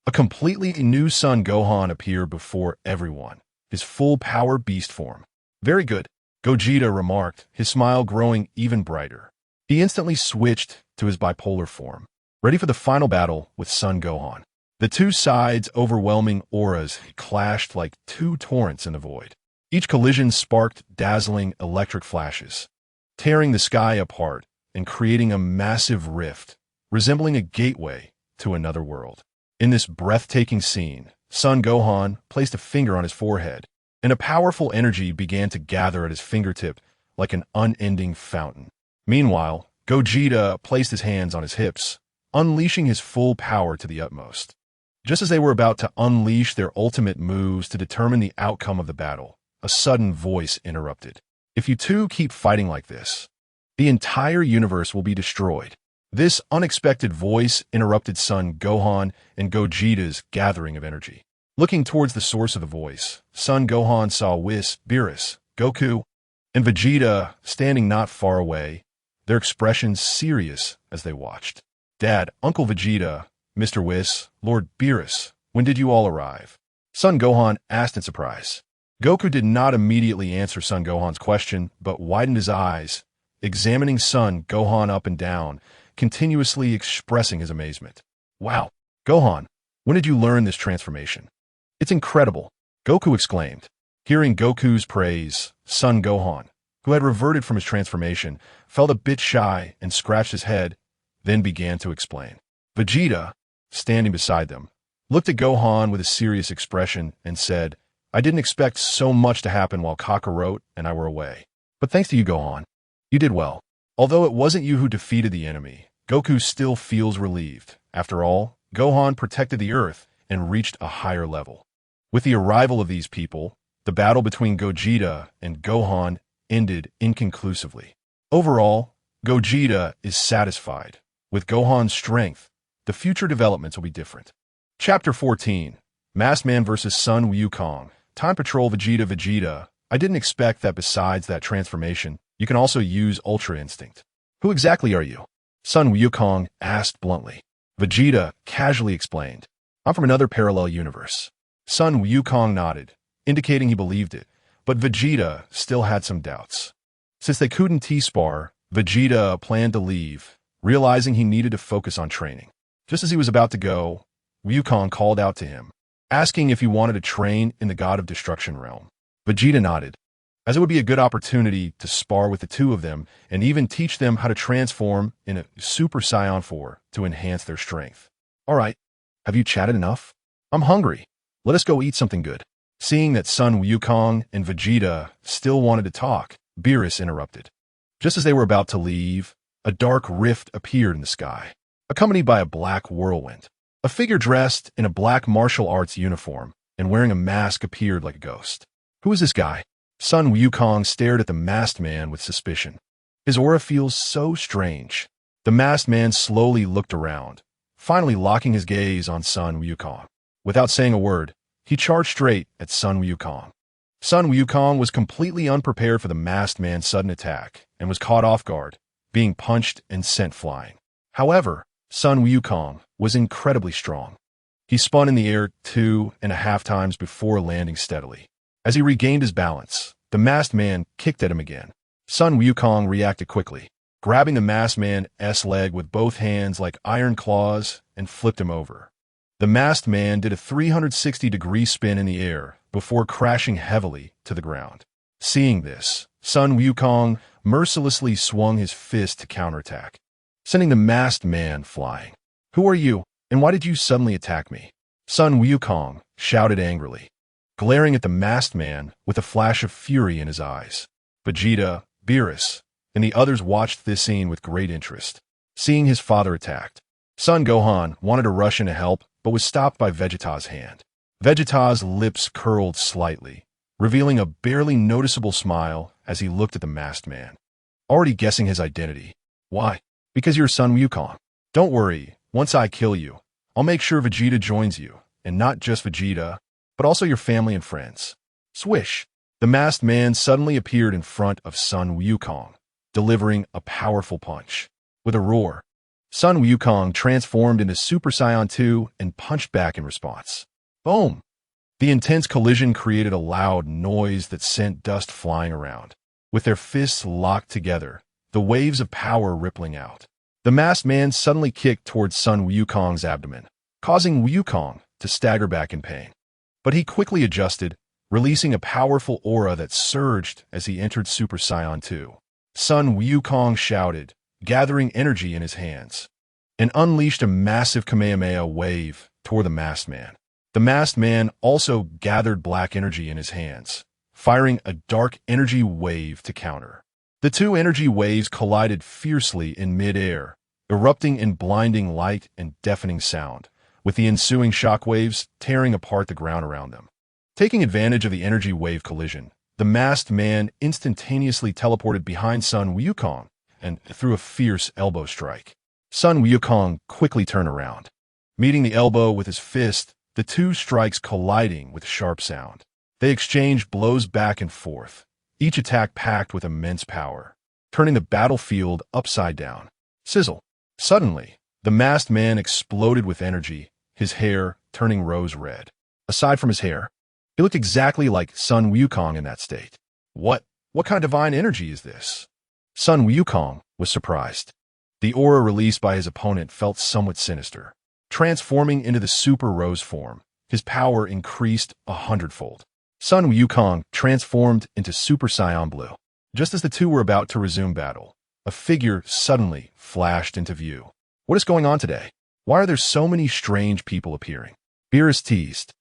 a completely new Son Gohan appeared before everyone, his full power beast form. "Very good," Gogeta remarked, his smile growing even brighter. He instantly switched to his bipolar form, ready for the final battle with Son Gohan. The two sides' overwhelming auras clashed like two torrents in the void. Each collision sparked dazzling electric flashes, tearing the sky apart and creating a massive rift, resembling a gateway to another world. In this breathtaking scene, Son Gohan placed a finger on his forehead, and a powerful energy began to gather at his fingertip like an unending fountain. Meanwhile, Gogeta placed his hands on his hips, unleashing his full power to the utmost. Just as they were about to unleash their ultimate moves to determine the outcome of the battle, a sudden voice interrupted. "If you two keep fighting like this, the entire universe will be destroyed." This unexpected voice interrupted Son Gohan and Gogeta's gathering of energy. Looking towards the source of the voice, Son Gohan saw Whis, Beerus, Goku, and Vegeta standing not far away, their expressions serious as they watched. "Dad, Uncle Vegeta, Mr. Whis, Lord Beerus, when did you all arrive?" Son Gohan asked in surprise. Goku did not immediately answer Son Gohan's question, but widened his eyes, examining Son Gohan up and down, continuously expressing his amazement. "Wow, Gohan, when did you learn this transformation? It's incredible," Goku exclaimed. Hearing Goku's praise, Son Gohan, who had reverted from his transformation, felt a bit shy and scratched his head, then began to explain. Vegeta, standing beside them, looked at Gohan with a serious expression and said, "I didn't expect so much to happen while Kakarot and I were away. But thanks to you, Gohan, you did well. Although it wasn't you who defeated the enemy, Goku still feels relieved. After all, Gohan protected the Earth and reached a higher level." With the arrival of these people, the battle between Gogeta and Gohan ended inconclusively. Overall, Gogeta is satisfied. With Gohan's strength, the future developments will be different. Chapter 14, Masked Man vs. Sun Wukong. Time Patrol Vegeta. I didn't expect that besides that transformation, you can also use Ultra Instinct. Who exactly are you? Sun Wukong asked bluntly. Vegeta casually explained, "I'm from another parallel universe." Sun Wukong nodded, indicating he believed it, but Vegeta still had some doubts. Since they couldn't T-spar, Vegeta planned to leave, realizing he needed to focus on training. Just as he was about to go, Wukong called out to him, asking if he wanted to train in the God of Destruction realm. Vegeta nodded, as it would be a good opportunity to spar with the two of them and even teach them how to transform in a Super Saiyan 4 to enhance their strength. "All right, have you chatted enough? I'm hungry. Let us go eat something good." Seeing that Sun Wukong and Vegeta still wanted to talk, Beerus interrupted. Just as they were about to leave, a dark rift appeared in the sky, accompanied by a black whirlwind. A figure dressed in a black martial arts uniform and wearing a mask appeared like a ghost. "Who is this guy?" Sun Wukong stared at the masked man with suspicion. His aura feels so strange. The masked man slowly looked around, finally locking his gaze on Sun Wukong. Without saying a word, he charged straight at Sun Wukong. Sun Wukong was completely unprepared for the masked man's sudden attack and was caught off guard, being punched and sent flying. However, Sun Wukong was incredibly strong. He spun in the air 2.5 times before landing steadily. As he regained his balance, the masked man kicked at him again. Sun Wukong reacted quickly, grabbing the masked man's leg with both hands like iron claws and flipped him over. The masked man did a 360-degree spin in the air before crashing heavily to the ground. Seeing this, Sun Wukong mercilessly swung his fist to counterattack, sending the masked man flying. "Who are you, and why did you suddenly attack me?" Sun Wukong shouted angrily, glaring at the masked man with a flash of fury in his eyes. Vegeta, Beerus, and the others watched this scene with great interest. Seeing his father attacked, Son Gohan wanted to rush in to help, but was stopped by Vegeta's hand. Vegeta's lips curled slightly, revealing a barely noticeable smile as he looked at the masked man, already guessing his identity. "Why? Because you're Sun Wukong. Don't worry, once I kill you, I'll make sure Vegeta joins you, and not just Vegeta, but also your family and friends." Swish! The masked man suddenly appeared in front of Sun Wukong, delivering a powerful punch. With a roar, Sun Wukong transformed into Super Saiyan 2 and punched back in response. Boom! The intense collision created a loud noise that sent dust flying around. With their fists locked together, the waves of power rippling out. The masked man suddenly kicked towards Sun Wukong's abdomen, causing Wukong to stagger back in pain. But he quickly adjusted, releasing a powerful aura that surged as he entered Super Saiyan 2. Sun Wukong shouted, gathering energy in his hands, and unleashed a massive Kamehameha wave toward the masked man. The masked man also gathered black energy in his hands, firing a dark energy wave to counter. The two energy waves collided fiercely in mid-air, erupting in blinding light and deafening sound, with the ensuing shockwaves tearing apart the ground around them. Taking advantage of the energy wave collision, the masked man instantaneously teleported behind Sun Wukong and threw a fierce elbow strike. Sun Wukong quickly turned around, meeting the elbow with his fist, the two strikes colliding with sharp sound. They exchanged blows back and forth, each attack packed with immense power, turning the battlefield upside down. Sizzle! Suddenly, the masked man exploded with energy, his hair turning rose red. Aside from his hair, he looked exactly like Sun Wukong in that state. What kind of divine energy is this? Sun Wukong was surprised. The aura released by his opponent felt somewhat sinister. Transforming into the Super Rose form, his power increased 100-fold. Sun Wukong transformed into Super Saiyan Blue. Just as the two were about to resume battle, a figure suddenly flashed into view. What is going on today? Why are there so many strange people appearing? Beerus teased.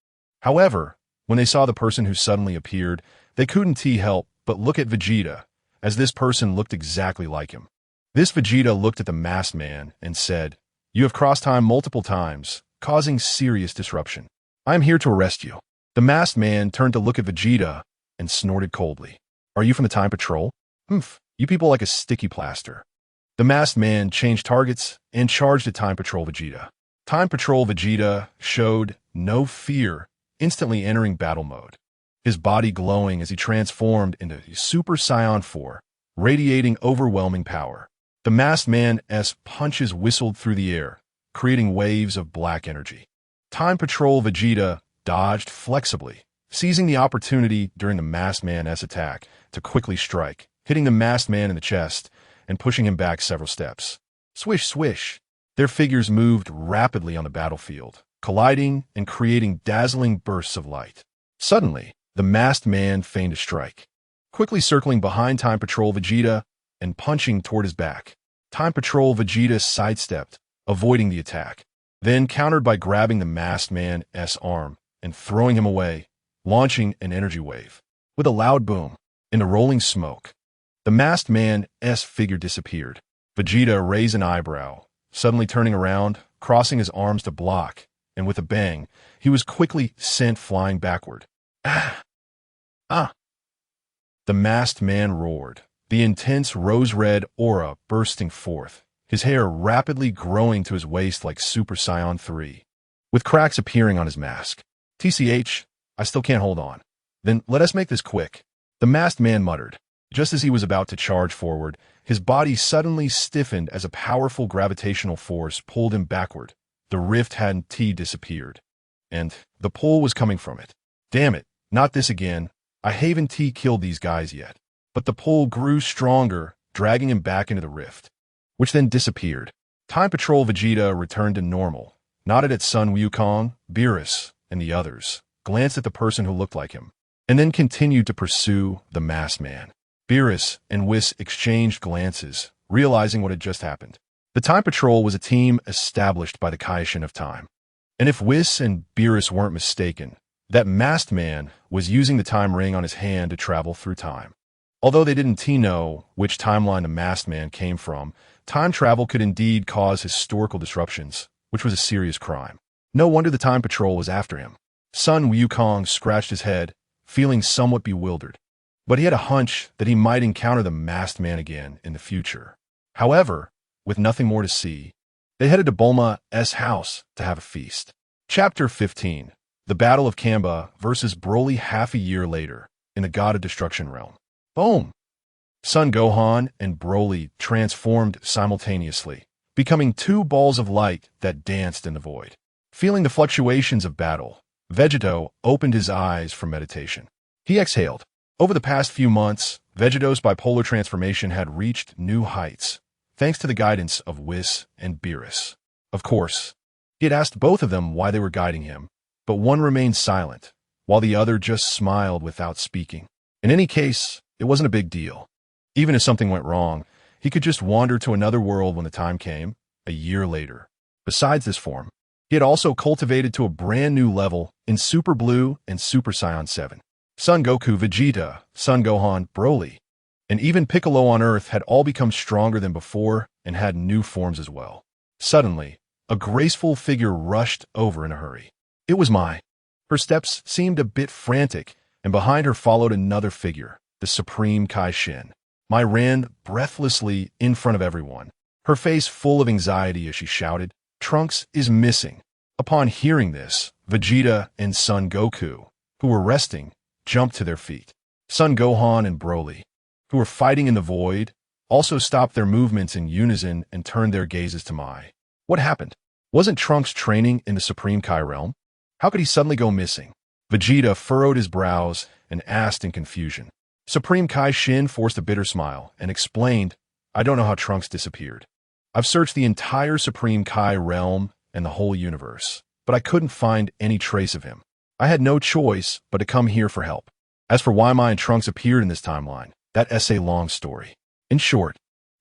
However, when they saw the person who suddenly appeared, they couldn't help but look at Vegeta, as this person looked exactly like him. This Vegeta looked at the masked man and said, "You have crossed time multiple times, causing serious disruption. I am here to arrest you." The masked man turned to look at Vegeta and snorted coldly. "Are you from the Time Patrol? Humph, you people like a sticky plaster." The masked man changed targets and charged at Time Patrol Vegeta. Time Patrol Vegeta showed no fear, instantly entering battle mode, his body glowing as he transformed into Super Saiyan 4, radiating overwhelming power. The masked man's punches whistled through the air, creating waves of black energy. Time Patrol Vegeta dodged flexibly, seizing the opportunity during the masked man's attack to quickly strike, hitting the masked man in the chest and pushing him back several steps. Swish, swish! Their figures moved rapidly on the battlefield, colliding and creating dazzling bursts of light. Suddenly, the masked man feigned a strike, quickly circling behind Time Patrol Vegeta and punching toward his back. Time Patrol Vegeta sidestepped, avoiding the attack, then countered by grabbing the masked man's arm and throwing him away, launching an energy wave. With a loud boom, in the rolling smoke, the masked man's figure disappeared. Vegeta raised an eyebrow, suddenly turning around, crossing his arms to block, and with a bang, he was quickly sent flying backward. Ah! Ah! The masked man roared, the intense rose-red aura bursting forth, his hair rapidly growing to his waist like Super Saiyan 3, with cracks appearing on his mask. TCH, I still can't hold on. Then let us make this quick. The masked man muttered. Just as he was about to charge forward, his body suddenly stiffened as a powerful gravitational force pulled him backward. The rift hadn't disappeared, and the pull was coming from it. Damn it, not this again. I haven't killed these guys yet. But the pull grew stronger, dragging him back into the rift, which then disappeared. Time Patrol Vegeta returned to normal, nodded at Sun Wukong, Beerus, and the others, glanced at the person who looked like him, and then continued to pursue the masked man. Beerus and Whis exchanged glances, realizing what had just happened. The Time Patrol was a team established by the Kaishin of Time. And if Whis and Beerus weren't mistaken, that masked man was using the time ring on his hand to travel through time. Although they didn't know which timeline the masked man came from, time travel could indeed cause historical disruptions, which was a serious crime. No wonder the Time Patrol was after him. Sun Wukong scratched his head, feeling somewhat bewildered. But he had a hunch that he might encounter the masked man again in the future. However, with nothing more to see, they headed to Bulma's house to have a feast. Chapter 15. The Battle of Kamba versus Broly half a year later, in the God of Destruction realm. Boom! Son Gohan and Broly transformed simultaneously, becoming two balls of light that danced in the void. Feeling the fluctuations of battle, Vegito opened his eyes for meditation. He exhaled. Over the past few months, Vegito's bipolar transformation had reached new heights, thanks to the guidance of Whis and Beerus. Of course, he had asked both of them why they were guiding him, but one remained silent, while the other just smiled without speaking. In any case, it wasn't a big deal. Even if something went wrong, he could just wander to another world when the time came, a year later. Besides this form, he had also cultivated to a brand new level in Super Blue and Super Saiyan 7. Son Goku, Vegeta, Son Gohan, Broly, and even Piccolo on Earth had all become stronger than before and had new forms as well. Suddenly, a graceful figure rushed over in a hurry. It was Mai. Her steps seemed a bit frantic, and behind her followed another figure, the Supreme Kaishin. Mai ran breathlessly in front of everyone, her face full of anxiety as she shouted, "Trunks is missing." Upon hearing this, Vegeta and Son Goku, who were resting, jumped to their feet. Son Gohan and Broly, who were fighting in the void, also stopped their movements in unison and turned their gazes to Mai. What happened? Wasn't Trunks training in the Supreme Kai realm? How could he suddenly go missing? Vegeta furrowed his brows and asked in confusion. Supreme Kai Shin forced a bitter smile and explained, "I don't know how Trunks disappeared. I've searched the entire Supreme Kai realm and the whole universe, but I couldn't find any trace of him. I had no choice but to come here for help. As for why Mai and Trunks appeared in this timeline, that's a long story. In short,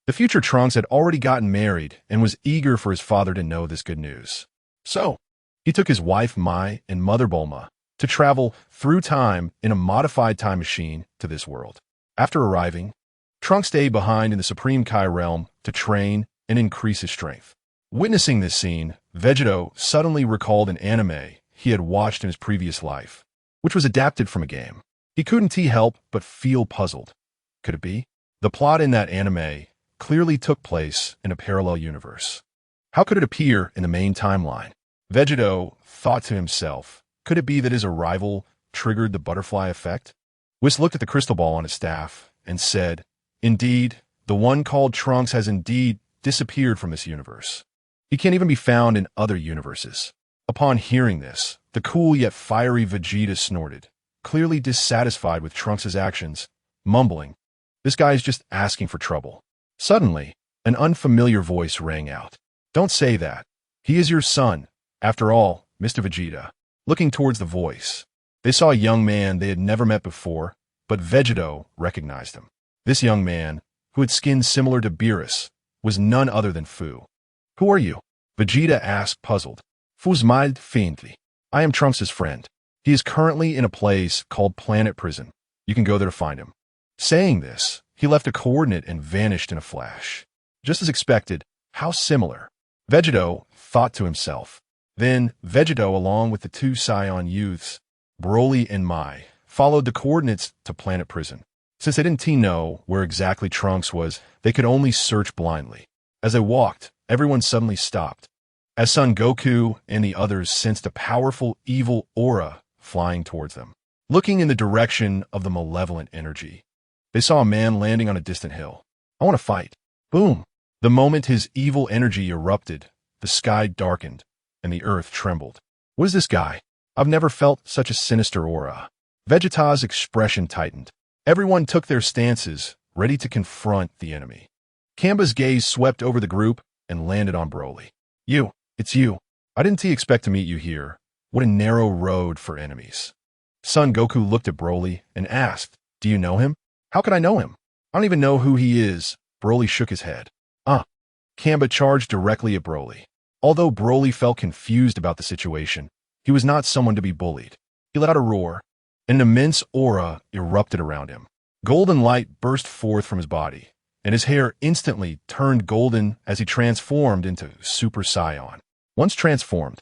the future Trunks had already gotten married and was eager for his father to know this good news. So, he took his wife Mai and mother Bulma to travel through time in a modified time machine to this world. After arriving, Trunks stayed behind in the Supreme Kai realm to train and increase his strength. Witnessing this scene, Vegito suddenly recalled an anime he had watched in his previous life, which was adapted from a game. He couldn't help but feel puzzled. Could it be? The plot in that anime clearly took place in a parallel universe. How could it appear in the main timeline? Vegito thought to himself, could it be that his arrival triggered the butterfly effect? Whis looked at the crystal ball on his staff and said, "Indeed, the one called Trunks has indeed disappeared from this universe. He can't even be found in other universes." Upon hearing this, the cool yet fiery Vegeta snorted, clearly dissatisfied with Trunks' actions, mumbling, "This guy is just asking for trouble." Suddenly, an unfamiliar voice rang out. "Don't say that. He is your son, after all, Mr. Vegeta." Looking towards the voice, they saw a young man they had never met before, but Vegito recognized him. This young man, who had skin similar to Beerus, was none other than Fu. "Who are you?" Vegeta asked, puzzled. "Fu's mild faintly. I am Trunks' friend. He is currently in a place called Planet Prison. You can go there to find him." Saying this, he left a coordinate and vanished in a flash. Just as expected, how similar. Vegito thought to himself. Then Vegito, along with the two Saiyan youths, Broly and Mai, followed the coordinates to Planet Prison. Since they didn't know where exactly Trunks was, they could only search blindly. As they walked, everyone suddenly stopped, as Son Goku and the others sensed a powerful evil aura flying towards them. Looking in the direction of the malevolent energy, they saw a man landing on a distant hill. "I want to fight." Boom! The moment his evil energy erupted, the sky darkened, and the earth trembled. "What is this guy? I've never felt such a sinister aura." Vegeta's expression tightened. Everyone took their stances, ready to confront the enemy. Kamba's gaze swept over the group and landed on Broly. It's you. I didn't expect to meet you here. What a narrow road for enemies." Son Goku looked at Broly and asked, "Do you know him?" "How could I know him? I don't even know who he is." Broly shook his head. Kamba charged directly at Broly. Although Broly felt confused about the situation, he was not someone to be bullied. He let out a roar. An immense aura erupted around him. Golden light burst forth from his body, and his hair instantly turned golden as he transformed into Super Saiyan. Once transformed,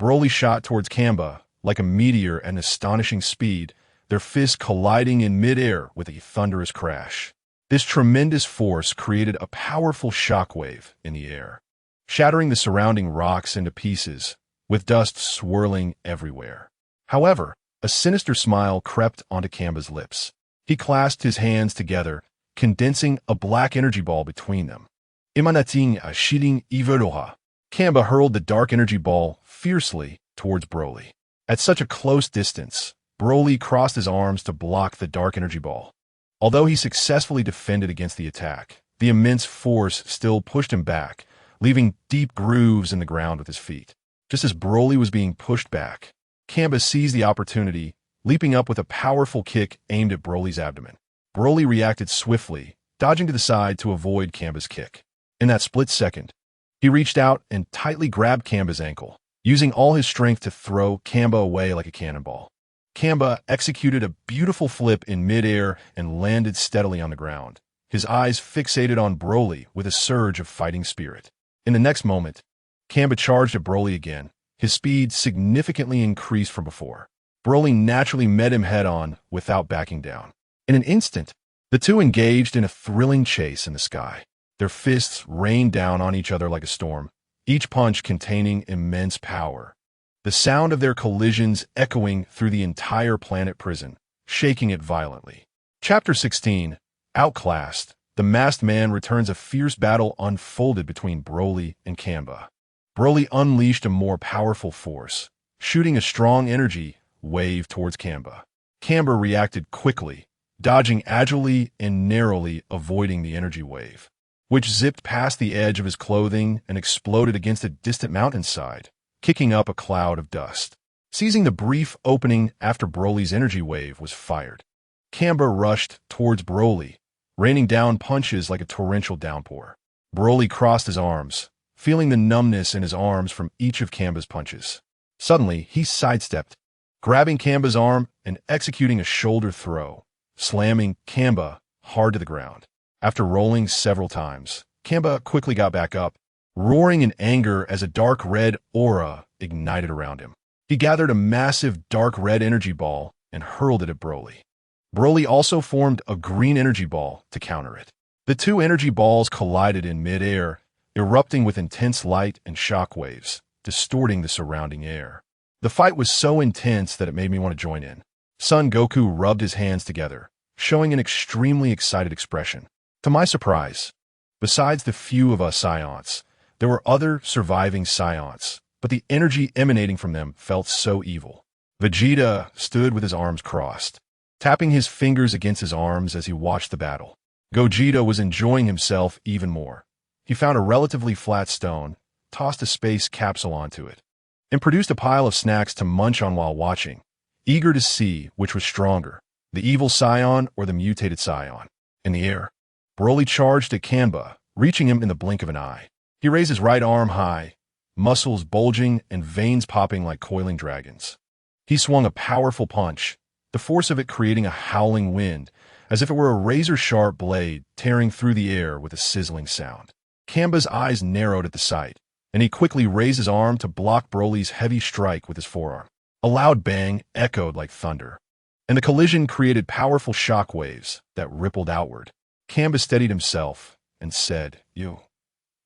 Broly shot towards Kamba like a meteor at an astonishing speed, their fists colliding in midair with a thunderous crash. This tremendous force created a powerful shockwave in the air, shattering the surrounding rocks into pieces, with dust swirling everywhere. However, a sinister smile crept onto Kamba's lips. He clasped his hands together, condensing a black energy ball between them. Emanating a shooting Iveroha, Kamba hurled the dark energy ball fiercely towards Broly. At such a close distance, Broly crossed his arms to block the dark energy ball. Although he successfully defended against the attack, the immense force still pushed him back, leaving deep grooves in the ground with his feet. Just as Broly was being pushed back, Kamba seized the opportunity, leaping up with a powerful kick aimed at Broly's abdomen. Broly reacted swiftly, dodging to the side to avoid Kamba's kick. In that split second, he reached out and tightly grabbed Kamba's ankle, using all his strength to throw Kamba away like a cannonball. Kamba executed a beautiful flip in midair and landed steadily on the ground, his eyes fixated on Broly with a surge of fighting spirit. In the next moment, Kamba charged at Broly again, his speed significantly increased from before. Broly naturally met him head-on without backing down. In an instant, the two engaged in a thrilling chase in the sky. Their fists rained down on each other like a storm, each punch containing immense power. The sound of their collisions echoing through the entire planet prison, shaking it violently. Chapter 16, Outclassed, the masked man returns. A fierce battle unfolded between Broly and Kamba. Broly unleashed a more powerful force, shooting a strong energy wave towards Kamba. Kamba reacted quickly, dodging agilely and narrowly avoiding the energy wave, which zipped past the edge of his clothing and exploded against a distant mountainside, kicking up a cloud of dust. Seizing the brief opening after Broly's energy wave was fired, Kamba rushed towards Broly, raining down punches like a torrential downpour. Broly crossed his arms, feeling the numbness in his arms from each of Kamba's punches. Suddenly, he sidestepped, grabbing Kamba's arm and executing a shoulder throw, slamming Kamba hard to the ground. After rolling several times, Kamba quickly got back up, roaring in anger as a dark red aura ignited around him. He gathered a massive dark red energy ball and hurled it at Broly. Broly also formed a green energy ball to counter it. The two energy balls collided in mid-air, erupting with intense light and shock waves, distorting the surrounding air. The fight was so intense that it made me want to join in. Son Goku rubbed his hands together, showing an extremely excited expression. To my surprise, besides the few of us Saiyans, there were other surviving Saiyans, but the energy emanating from them felt so evil. Vegeta stood with his arms crossed, tapping his fingers against his arms as he watched the battle. Gogeta was enjoying himself even more. He found a relatively flat stone, tossed a space capsule onto it, and produced a pile of snacks to munch on while watching, eager to see which was stronger, the evil Saiyan or the mutated Saiyan. In the air, Broly charged at Kamba, reaching him in the blink of an eye. He raised his right arm high, muscles bulging and veins popping like coiling dragons. He swung a powerful punch, the force of it creating a howling wind, as if it were a razor-sharp blade tearing through the air with a sizzling sound. Kamba's eyes narrowed at the sight, and he quickly raised his arm to block Broly's heavy strike with his forearm. A loud bang echoed like thunder, and the collision created powerful shock waves that rippled outward. Kamba steadied himself and said, "You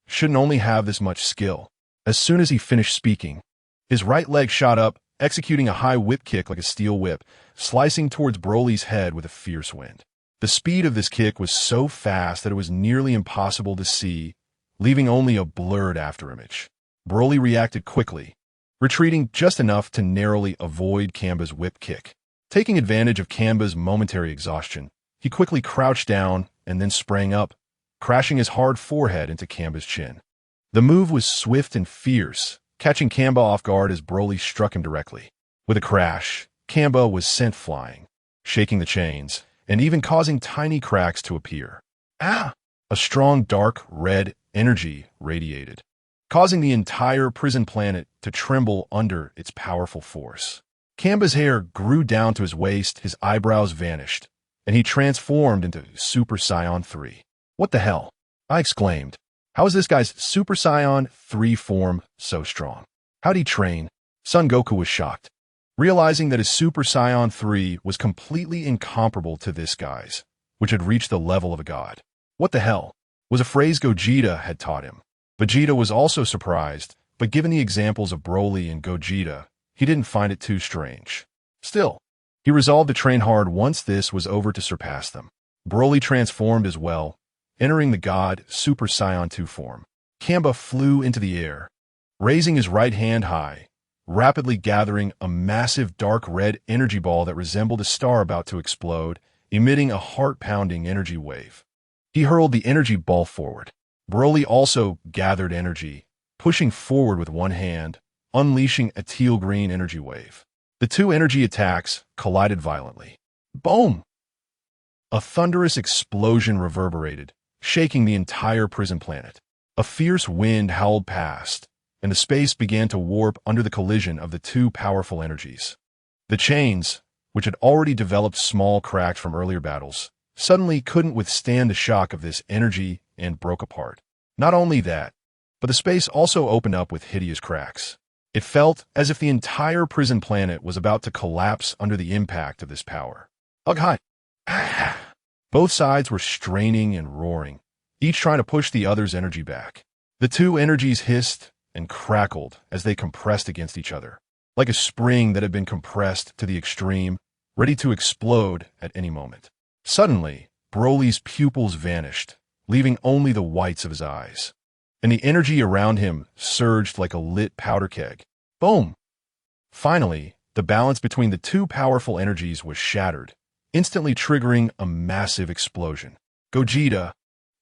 shouldn't only have this much skill." As soon as he finished speaking, his right leg shot up executing a high whip kick like a steel whip, slicing towards Broly's head with a fierce wind. The speed of this kick was so fast that it was nearly impossible to see, leaving only a blurred afterimage. Broly reacted quickly, retreating just enough to narrowly avoid Kamba's whip kick. Taking advantage of Kamba's momentary exhaustion, he quickly crouched down and then sprang up, crashing his hard forehead into Kamba's chin. The move was swift and fierce, catching Kamba off guard as Broly struck him directly. With a crash, Kamba was sent flying, shaking the chains, and even causing tiny cracks to appear. Ah! A strong dark red energy radiated, causing the entire prison planet to tremble under its powerful force. Kamba's hair grew down to his waist, his eyebrows vanished, and he transformed into Super Saiyan 3. What the hell? I exclaimed. How is this guy's Super Saiyan 3 form so strong? How'd he train? Son Goku was shocked, realizing that his Super Saiyan 3 was completely incomparable to this guy's, which had reached the level of a god. What the hell? Was a phrase Gogeta had taught him. Vegeta was also surprised, but given the examples of Broly and Gogeta, he didn't find it too strange. Still, he resolved to train hard once this was over to surpass them. Broly transformed as well, entering the god Super Saiyan 2 form. Kamba flew into the air, raising his right hand high, rapidly gathering a massive dark red energy ball that resembled a star about to explode, emitting a heart-pounding energy wave. He hurled the energy ball forward. Broly also gathered energy, pushing forward with one hand, unleashing a teal-green energy wave. The two energy attacks collided violently. Boom! A thunderous explosion reverberated, shaking the entire prison planet. A fierce wind howled past, and the space began to warp under the collision of the two powerful energies. The chains, which had already developed small cracks from earlier battles, suddenly couldn't withstand the shock of this energy and broke apart. Not only that, but the space also opened up with hideous cracks. It felt as if the entire prison planet was about to collapse under the impact of this power. Ugh! Both sides were straining and roaring, each trying to push the other's energy back. The two energies hissed and crackled as they compressed against each other, like a spring that had been compressed to the extreme, ready to explode at any moment. Suddenly, Broly's pupils vanished, leaving only the whites of his eyes, and the energy around him surged like a lit powder keg. Boom! Finally, the balance between the two powerful energies was shattered, instantly triggering a massive explosion. Gogeta,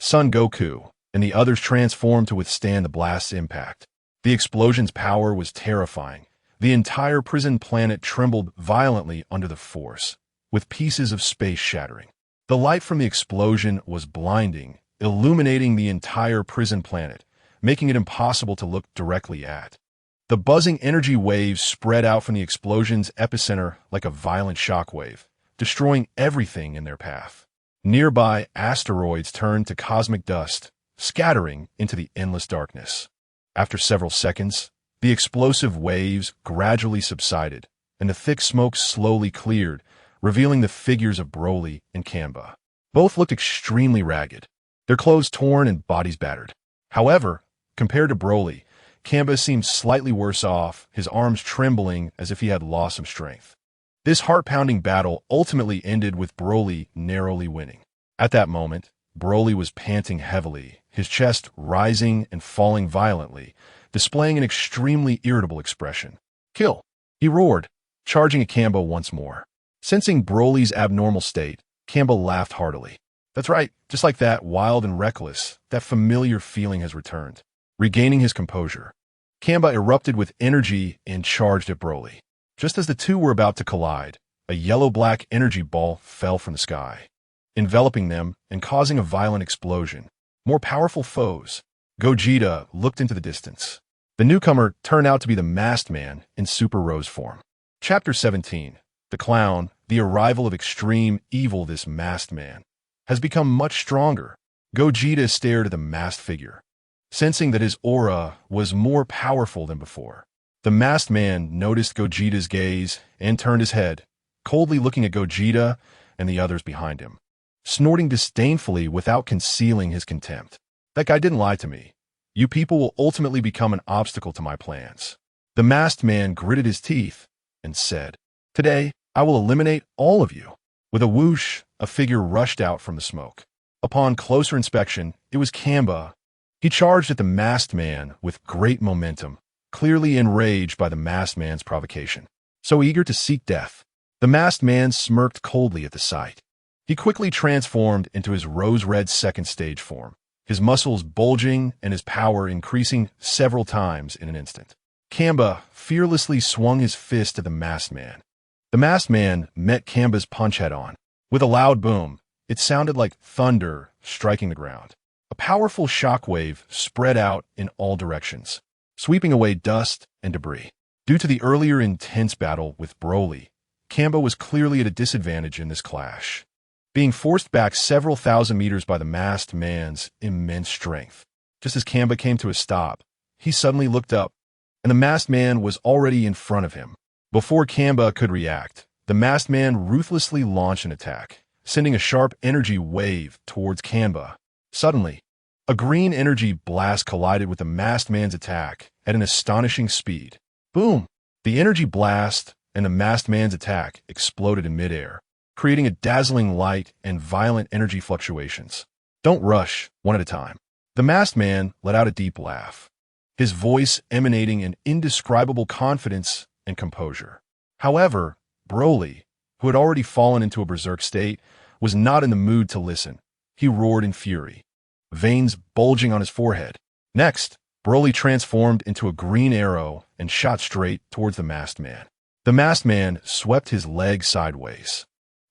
Son Goku, and the others transformed to withstand the blast's impact. The explosion's power was terrifying. The entire prison planet trembled violently under the force, with pieces of space shattering. The light from the explosion was blinding, illuminating the entire prison planet, making it impossible to look directly at. The buzzing energy waves spread out from the explosion's epicenter like a violent shockwave, destroying everything in their path. Nearby asteroids turned to cosmic dust, scattering into the endless darkness. After several seconds, the explosive waves gradually subsided, and the thick smoke slowly cleared, revealing the figures of Broly and Kamba. Both looked extremely ragged, their clothes torn and bodies battered. However, compared to Broly, Kamba seemed slightly worse off, his arms trembling as if he had lost some strength. This heart-pounding battle ultimately ended with Broly narrowly winning. At that moment, Broly was panting heavily, his chest rising and falling violently, displaying an extremely irritable expression. Kill! He roared, charging at Kamba once more. Sensing Broly's abnormal state, Kamba laughed heartily. That's right, just like that, wild and reckless, that familiar feeling has returned. Regaining his composure, Kamba erupted with energy and charged at Broly. Just as the two were about to collide, a yellow-black energy ball fell from the sky, enveloping them and causing a violent explosion. More powerful foes. Gogeta looked into the distance. The newcomer turned out to be the masked man in Super Rose form. Chapter 17. The Clown, the arrival of extreme evil. This masked man has become much stronger. Gogeta stared at the masked figure, sensing that his aura was more powerful than before. The masked man noticed Gogeta's gaze and turned his head, coldly looking at Gogeta and the others behind him, snorting disdainfully without concealing his contempt. That guy didn't lie to me. You people will ultimately become an obstacle to my plans. The masked man gritted his teeth, and said, "Today, I will eliminate all of you." With a whoosh, a figure rushed out from the smoke. Upon closer inspection, it was Kamba. He charged at the masked man with great momentum, clearly enraged by the masked man's provocation. So eager to seek death, the masked man smirked coldly at the sight. He quickly transformed into his rose-red second stage form, his muscles bulging and his power increasing several times in an instant. Kamba fearlessly swung his fist at the masked man. The masked man met Kamba's punch head-on. With a loud boom, it sounded like thunder striking the ground. A powerful shockwave spread out in all directions, sweeping away dust and debris. Due to the earlier intense battle with Broly, Kamba was clearly at a disadvantage in this clash, being forced back several thousand meters by the masked man's immense strength. Just as Kamba came to a stop, he suddenly looked up, and the masked man was already in front of him. Before Kamba could react, the masked man ruthlessly launched an attack, sending a sharp energy wave towards Kamba. Suddenly, a green energy blast collided with the masked man's attack at an astonishing speed. Boom! The energy blast and the masked man's attack exploded in midair, creating a dazzling light and violent energy fluctuations. "Don't rush, one at a time." The masked man let out a deep laugh, his voice emanating an indescribable confidence and composure. However, Broly, who had already fallen into a berserk state, was not in the mood to listen. He roared in fury, veins bulging on his forehead. Next, Broly transformed into a green arrow and shot straight towards the masked man. The masked man swept his leg sideways.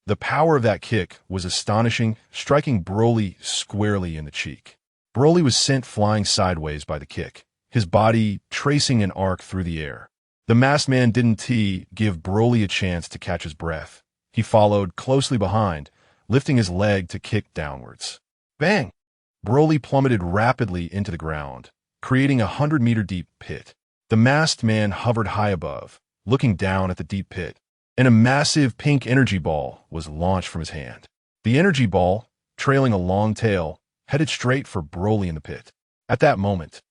The power of that kick was astonishing, striking Broly squarely in the cheek. Broly was sent flying sideways by the kick, his body tracing an arc through the air. The masked man didn't give Broly a chance to catch his breath. He followed closely behind, lifting his leg to kick downwards. Bang! Broly plummeted rapidly into the ground, creating a 100-meter deep pit. The masked man hovered high above, looking down at the deep pit, and a massive pink energy ball was launched from his hand. The energy ball, trailing a long tail, headed straight for Broly in the pit. At that moment,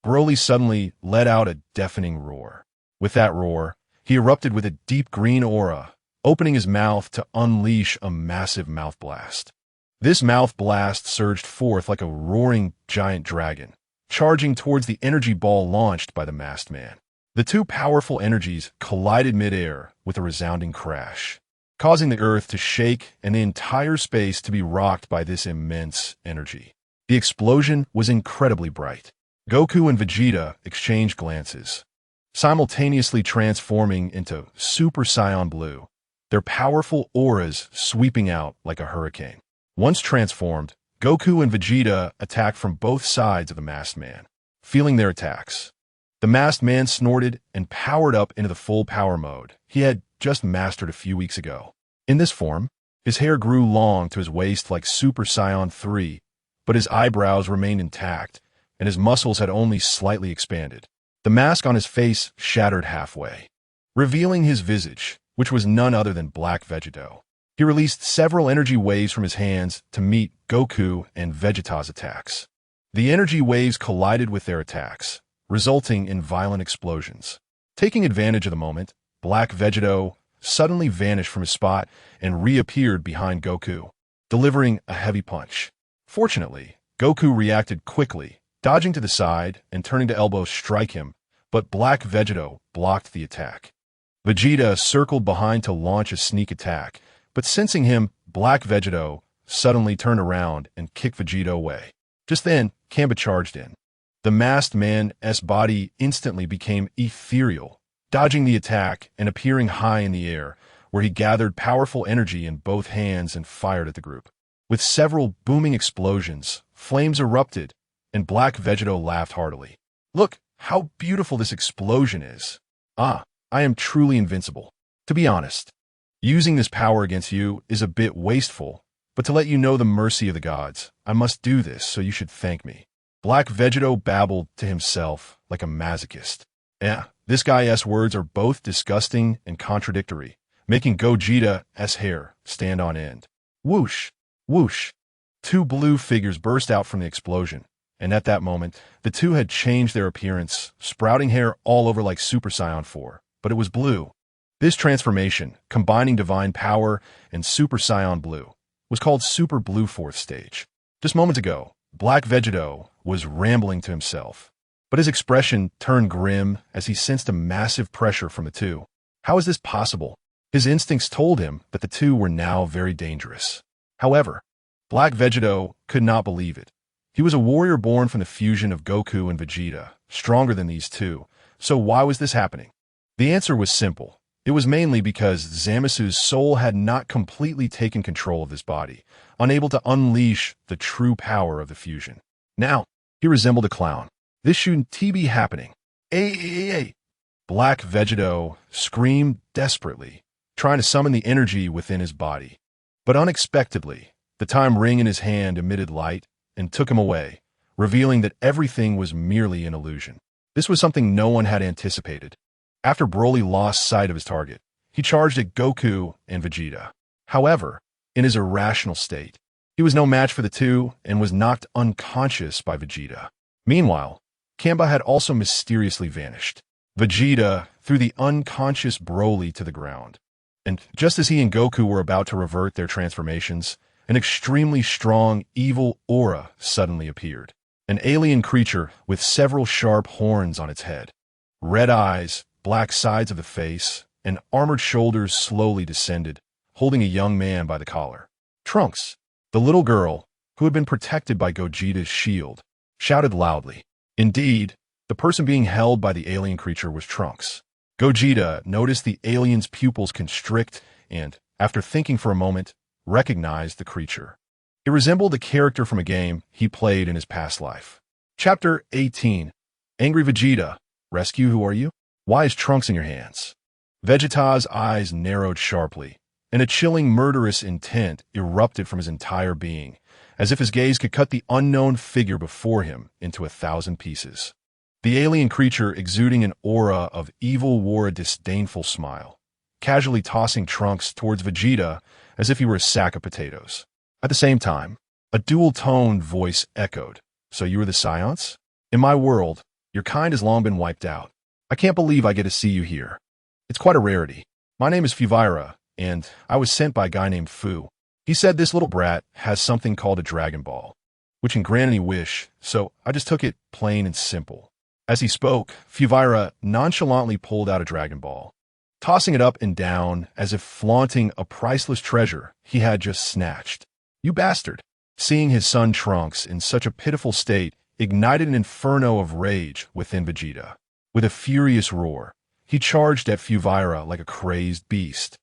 Broly suddenly let out a deafening roar. With that roar, he erupted with a deep green aura, opening his mouth to unleash a massive mouth blast. This mouth blast surged forth like a roaring giant dragon, charging towards the energy ball launched by the masked man. The two powerful energies collided midair with a resounding crash, causing the earth to shake and the entire space to be rocked by this immense energy. The explosion was incredibly bright. Goku and Vegeta exchanged glances, simultaneously transforming into Super Saiyan Blue, their powerful auras sweeping out like a hurricane. Once transformed, Goku and Vegeta attacked from both sides of the masked man, feeling their attacks. The masked man snorted and powered up into the full power mode he had just mastered a few weeks ago. In this form, his hair grew long to his waist like Super Saiyan 3, but his eyebrows remained intact, and his muscles had only slightly expanded. The mask on his face shattered halfway, revealing his visage, which was none other than Black Vegeta. He released several energy waves from his hands to meet Goku and Vegeta's attacks. The energy waves collided with their attacks, resulting in violent explosions. Taking advantage of the moment, Black Vegeta suddenly vanished from his spot and reappeared behind Goku, delivering a heavy punch. Fortunately, Goku reacted quickly, dodging to the side and turning to elbow strike him, but Black Vegeta blocked the attack. Vegeta circled behind to launch a sneak attack, but sensing him, Black Vegeta suddenly turned around and kicked Vegeta away. Just then, Kamba charged in. The masked man's body instantly became ethereal, dodging the attack and appearing high in the air, where he gathered powerful energy in both hands and fired at the group. With several booming explosions, flames erupted, and Black Vegeta laughed heartily. "Look how beautiful this explosion is. I am truly invincible. To be honest, using this power against you is a bit wasteful, but to let you know the mercy of the gods, I must do this, so you should thank me." Black Vegeta babbled to himself like a masochist. This guy's words are both disgusting and contradictory, making Gogeta.He's hair stand on end. Whoosh! Whoosh! Two blue figures burst out from the explosion, and at that moment, the two had changed their appearance, sprouting hair all over like Super Saiyan 4, but it was blue. This transformation, combining divine power and Super Saiyan Blue, was called Super Blue Fourth Stage. Just moments ago, Black Vegeta was rambling to himself, but his expression turned grim as he sensed a massive pressure from the two. How is this possible? His instincts told him that the two were now very dangerous. However, Black Vegeta could not believe it. He was a warrior born from the fusion of Goku and Vegeta, stronger than these two, so why was this happening? The answer was simple. It was mainly because Zamasu's soul had not completely taken control of his body, unable to unleash the true power of the fusion. Now, he resembled a clown. This shouldn't be happening. Hey! Black Vegeta screamed desperately, trying to summon the energy within his body. But unexpectedly, the time ring in his hand emitted light and took him away, revealing that everything was merely an illusion. This was something no one had anticipated. After Broly lost sight of his target, he charged at Goku and Vegeta. However, in his irrational state, he was no match for the two and was knocked unconscious by Vegeta. Meanwhile, Kamba had also mysteriously vanished. Vegeta threw the unconscious Broly to the ground. And just as he and Goku were about to revert their transformations, an extremely strong, evil aura suddenly appeared. An alien creature with several sharp horns on its head. Red eyes, black sides of the face, and armored shoulders slowly descended, holding a young man by the collar. Trunks, the little girl, who had been protected by Gogeta's shield, shouted loudly. Indeed, the person being held by the alien creature was Trunks. Gogeta noticed the alien's pupils constrict and, after thinking for a moment, recognized the creature. It resembled a character from a game he played in his past life. Chapter 18. Angry Vegeta. Rescue, who are you? Why is Trunks in your hands? Vegeta's eyes narrowed sharply, and a chilling murderous intent erupted from his entire being, as if his gaze could cut the unknown figure before him into 1,000 pieces. The alien creature exuding an aura of evil wore a disdainful smile, casually tossing Trunks towards Vegeta as if he were a sack of potatoes. At the same time, a dual-toned voice echoed. So you were the Saiyans? In my world, your kind has long been wiped out. I can't believe I get to see you here. It's quite a rarity. My name is Fuvira, and I was sent by a guy named Fu. He said this little brat has something called a Dragon Ball, which can grant any wish, so I just took it plain and simple. As he spoke, Fuvira nonchalantly pulled out a Dragon Ball, tossing it up and down as if flaunting a priceless treasure he had just snatched. You bastard! Seeing his son Trunks in such a pitiful state ignited an inferno of rage within Vegeta. With a furious roar, he charged at Fuvira like a crazed beast,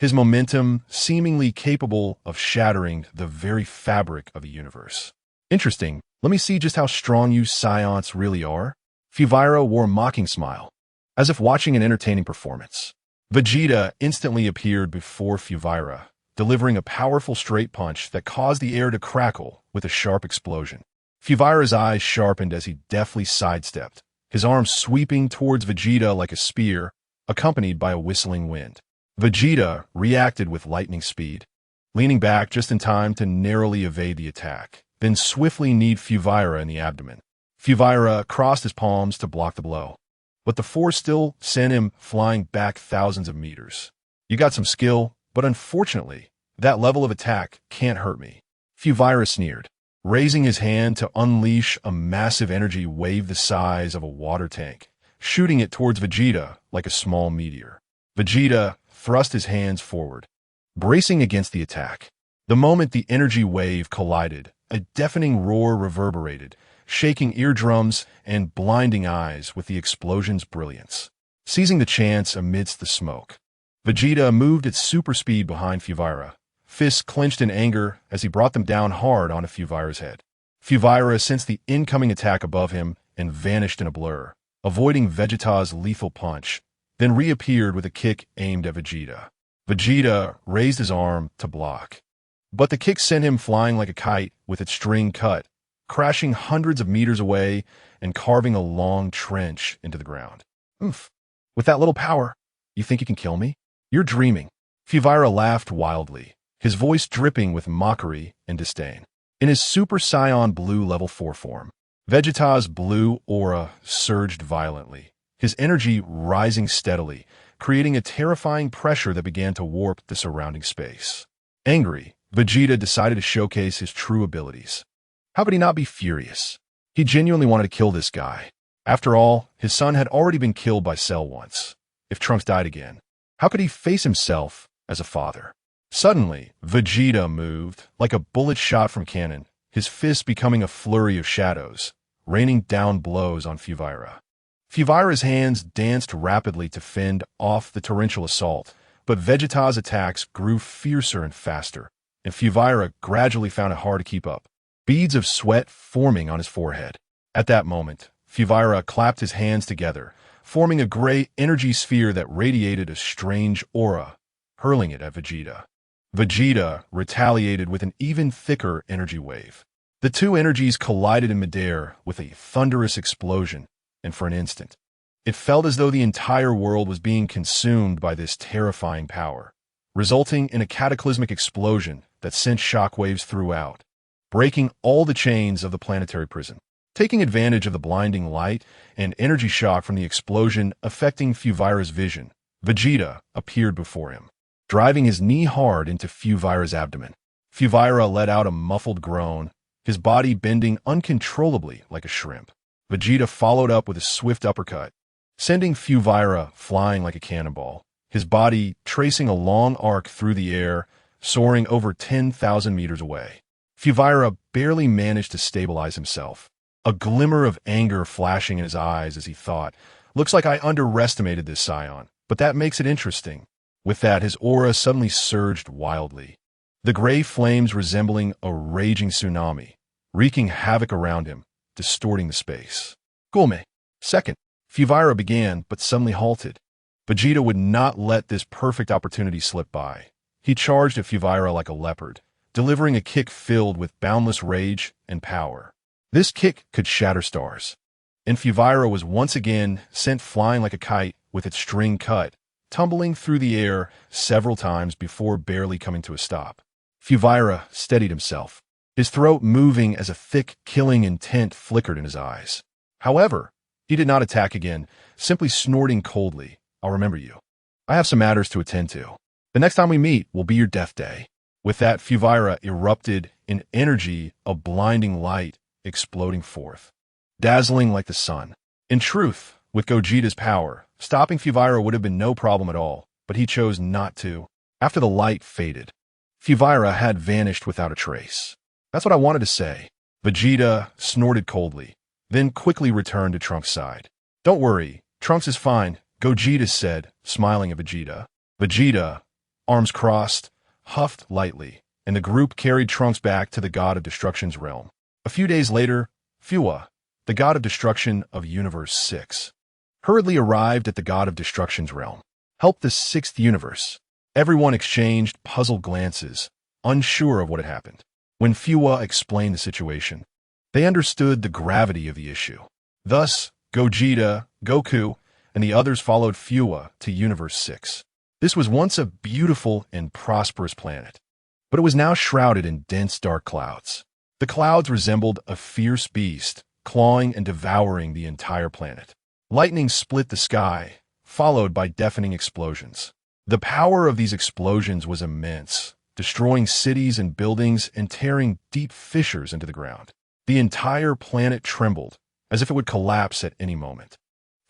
his momentum seemingly capable of shattering the very fabric of a universe. Interesting. Let me see just how strong you Saiyans really are. Fuvira wore a mocking smile, as if watching an entertaining performance. Vegeta instantly appeared before Fuvira, delivering a powerful straight punch that caused the air to crackle with a sharp explosion. Fuvira's eyes sharpened as he deftly sidestepped, his arms sweeping towards Vegeta like a spear, accompanied by a whistling wind. Vegeta reacted with lightning speed, leaning back just in time to narrowly evade the attack, then swiftly kneed Fuvira in the abdomen. Fuvira crossed his palms to block the blow, but the force still sent him flying back thousands of meters. You got some skill, but unfortunately, that level of attack can't hurt me. Fuvira sneered, raising his hand to unleash a massive energy wave the size of a water tank, shooting it towards Vegeta like a small meteor. Vegeta thrust his hands forward, bracing against the attack. The moment the energy wave collided, a deafening roar reverberated, shaking eardrums and blinding eyes with the explosion's brilliance. Seizing the chance amidst the smoke, Vegeta moved at super speed behind Fuvira, fists clenched in anger as he brought them down hard onto Fuvira's head. Fuvira sensed the incoming attack above him and vanished in a blur, avoiding Vegeta's lethal punch, then reappeared with a kick aimed at Vegeta. Vegeta raised his arm to block, but the kick sent him flying like a kite with its string cut, crashing hundreds of meters away and carving a long trench into the ground. Oof. With that little power, you think you can kill me? You're dreaming. Fuvira laughed wildly, his voice dripping with mockery and disdain. In his Super Saiyan Blue Level 4 form, Vegeta's blue aura surged violently, his energy rising steadily, creating a terrifying pressure that began to warp the surrounding space. Angry, Vegeta decided to showcase his true abilities. How could he not be furious? He genuinely wanted to kill this guy. After all, his son had already been killed by Cell once. If Trunks died again, how could he face himself as a father? Suddenly, Vegeta moved like a bullet shot from cannon, his fists becoming a flurry of shadows, raining down blows on Fuvira. Fuvira's hands danced rapidly to fend off the torrential assault, but Vegeta's attacks grew fiercer and faster, and Fuvira gradually found it hard to keep up, beads of sweat forming on his forehead. At that moment, Fuvira clapped his hands together, forming a gray energy sphere that radiated a strange aura, hurling it at Vegeta. Vegeta retaliated with an even thicker energy wave. The two energies collided in midair with a thunderous explosion, and for an instant, it felt as though the entire world was being consumed by this terrifying power, resulting in a cataclysmic explosion that sent shockwaves throughout, breaking all the chains of the planetary prison. Taking advantage of the blinding light and energy shock from the explosion affecting Fuvira's vision, Vegeta appeared before him, driving his knee hard into Fuvira's abdomen. Fuvira let out a muffled groan, his body bending uncontrollably like a shrimp. Vegeta followed up with a swift uppercut, sending Fuvira flying like a cannonball, his body tracing a long arc through the air, soaring over 10,000 meters away. Fuvira barely managed to stabilize himself, a glimmer of anger flashing in his eyes as he thought, "Looks like I underestimated this Saiyan, but that makes it interesting." With that, his aura suddenly surged wildly, the gray flames resembling a raging tsunami, wreaking havoc around him, distorting the space. Gome. Second, Fuvira began, but suddenly halted. Vegeta would not let this perfect opportunity slip by. He charged at Fuvira like a leopard, delivering a kick filled with boundless rage and power. This kick could shatter stars, and Fuvira was once again sent flying like a kite with its string cut, tumbling through the air several times before barely coming to a stop. Fuvira steadied himself, his throat moving as a thick, killing intent flickered in his eyes. However, he did not attack again, simply snorting coldly, "I'll remember you. I have some matters to attend to. The next time we meet will be your death day." With that, Fuvira erupted in energy, a blinding light exploding forth, dazzling like the sun. In truth, with Gogeta's power, stopping Fuvira would have been no problem at all, but he chose not to. After the light faded, Fuvira had vanished without a trace. "That's what I wanted to say." Vegeta snorted coldly, then quickly returned to Trunks' side. "Don't worry, Trunks is fine," Gogeta said, smiling at Vegeta. Vegeta, arms crossed, huffed lightly, and the group carried Trunks back to the God of Destruction's realm. A few days later, Fua, the God of Destruction of Universe 6, hurriedly arrived at the God of Destruction's realm, helped the 6th universe. Everyone exchanged puzzled glances, unsure of what had happened. When Fua explained the situation, they understood the gravity of the issue. Thus, Gogeta, Goku, and the others followed Fua to Universe 6. This was once a beautiful and prosperous planet, but it was now shrouded in dense dark clouds. The clouds resembled a fierce beast, clawing and devouring the entire planet. Lightning split the sky, followed by deafening explosions. The power of these explosions was immense, destroying cities and buildings and tearing deep fissures into the ground. The entire planet trembled, as if it would collapse at any moment.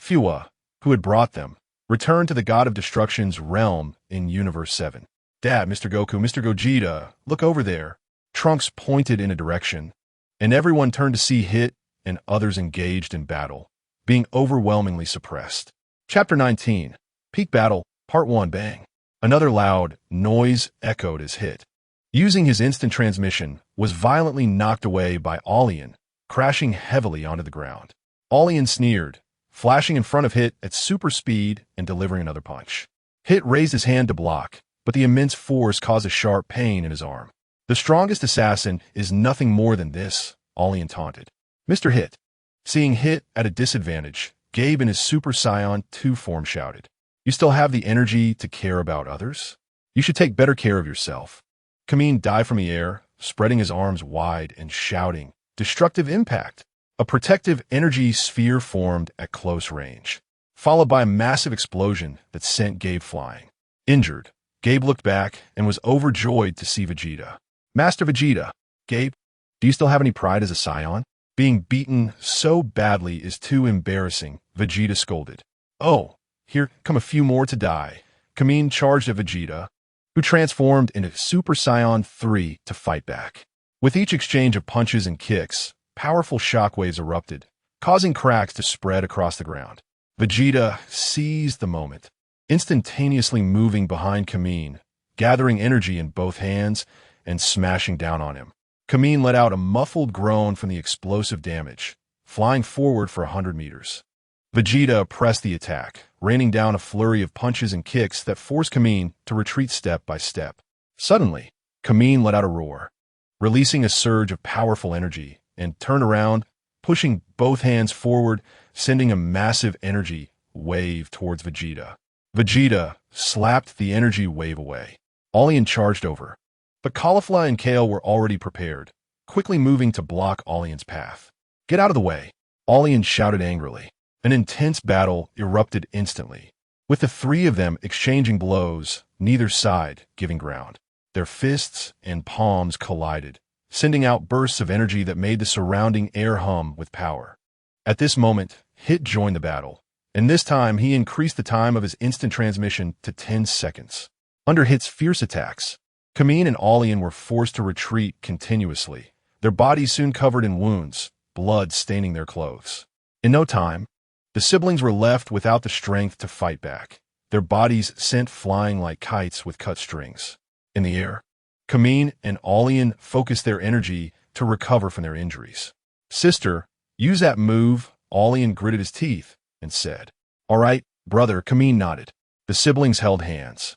Fua, who had brought them, returned to the God of Destruction's realm in Universe 7. "Dad, Mr. Goku, Mr. Gogeta, look over there." Trunks pointed in a direction, and everyone turned to see Hit and others engaged in battle, being overwhelmingly suppressed. Chapter 19, Peak Battle, Part 1, Bang. Another loud noise echoed as Hit, using his instant transmission, was violently knocked away by Alien, crashing heavily onto the ground. Alien sneered, flashing in front of Hit at super speed and delivering another punch. Hit raised his hand to block, but the immense force caused a sharp pain in his arm. "The strongest assassin is nothing more than this," Alien taunted. Mr. Hit, seeing Hit at a disadvantage, Gabe in his Super Saiyan 2 form shouted, "You still have the energy to care about others? You should take better care of yourself." Kameen dived from the air, spreading his arms wide and shouting, "Destructive impact!" A protective energy sphere formed at close range. followed by a massive explosion that sent Gabe flying. Injured, Gabe looked back and was overjoyed to see Vegeta. Master Vegeta, Gabe, do you still have any pride as a Saiyan? Being beaten so badly is too embarrassing, Vegeta scolded. Oh, here come a few more to die. Kamine charged at Vegeta, who transformed into Super Saiyan 3 to fight back. With each exchange of punches and kicks, powerful shockwaves erupted, causing cracks to spread across the ground. Vegeta seized the moment, instantaneously moving behind Kamine, gathering energy in both hands and smashing down on him. Kamine let out a muffled groan from the explosive damage, flying forward for 100 meters. Vegeta pressed the attack, raining down a flurry of punches and kicks that forced Kamine to retreat step by step. Suddenly, Kamine let out a roar, releasing a surge of powerful energy, and turned around, pushing both hands forward, sending a massive energy wave towards Vegeta. Vegeta slapped the energy wave away. Alien charged over, but Caulifla and Kale were already prepared, quickly moving to block Alien's path. Get out of the way, Alien shouted angrily. An intense battle erupted instantly, with the three of them exchanging blows, neither side giving ground. Their fists and palms collided, sending out bursts of energy that made the surrounding air hum with power. At this moment, Hit joined the battle, and this time he increased the time of his instant transmission to 10 seconds. Under Hit's fierce attacks, Kamine and Alien were forced to retreat continuously, their bodies soon covered in wounds, blood staining their clothes. In no time, the siblings were left without the strength to fight back, their bodies sent flying like kites with cut strings. In the air, Kamine and Alien focused their energy to recover from their injuries. Sister, use that move, Alien gritted his teeth and said. All right, brother, Kamine nodded. The siblings held hands,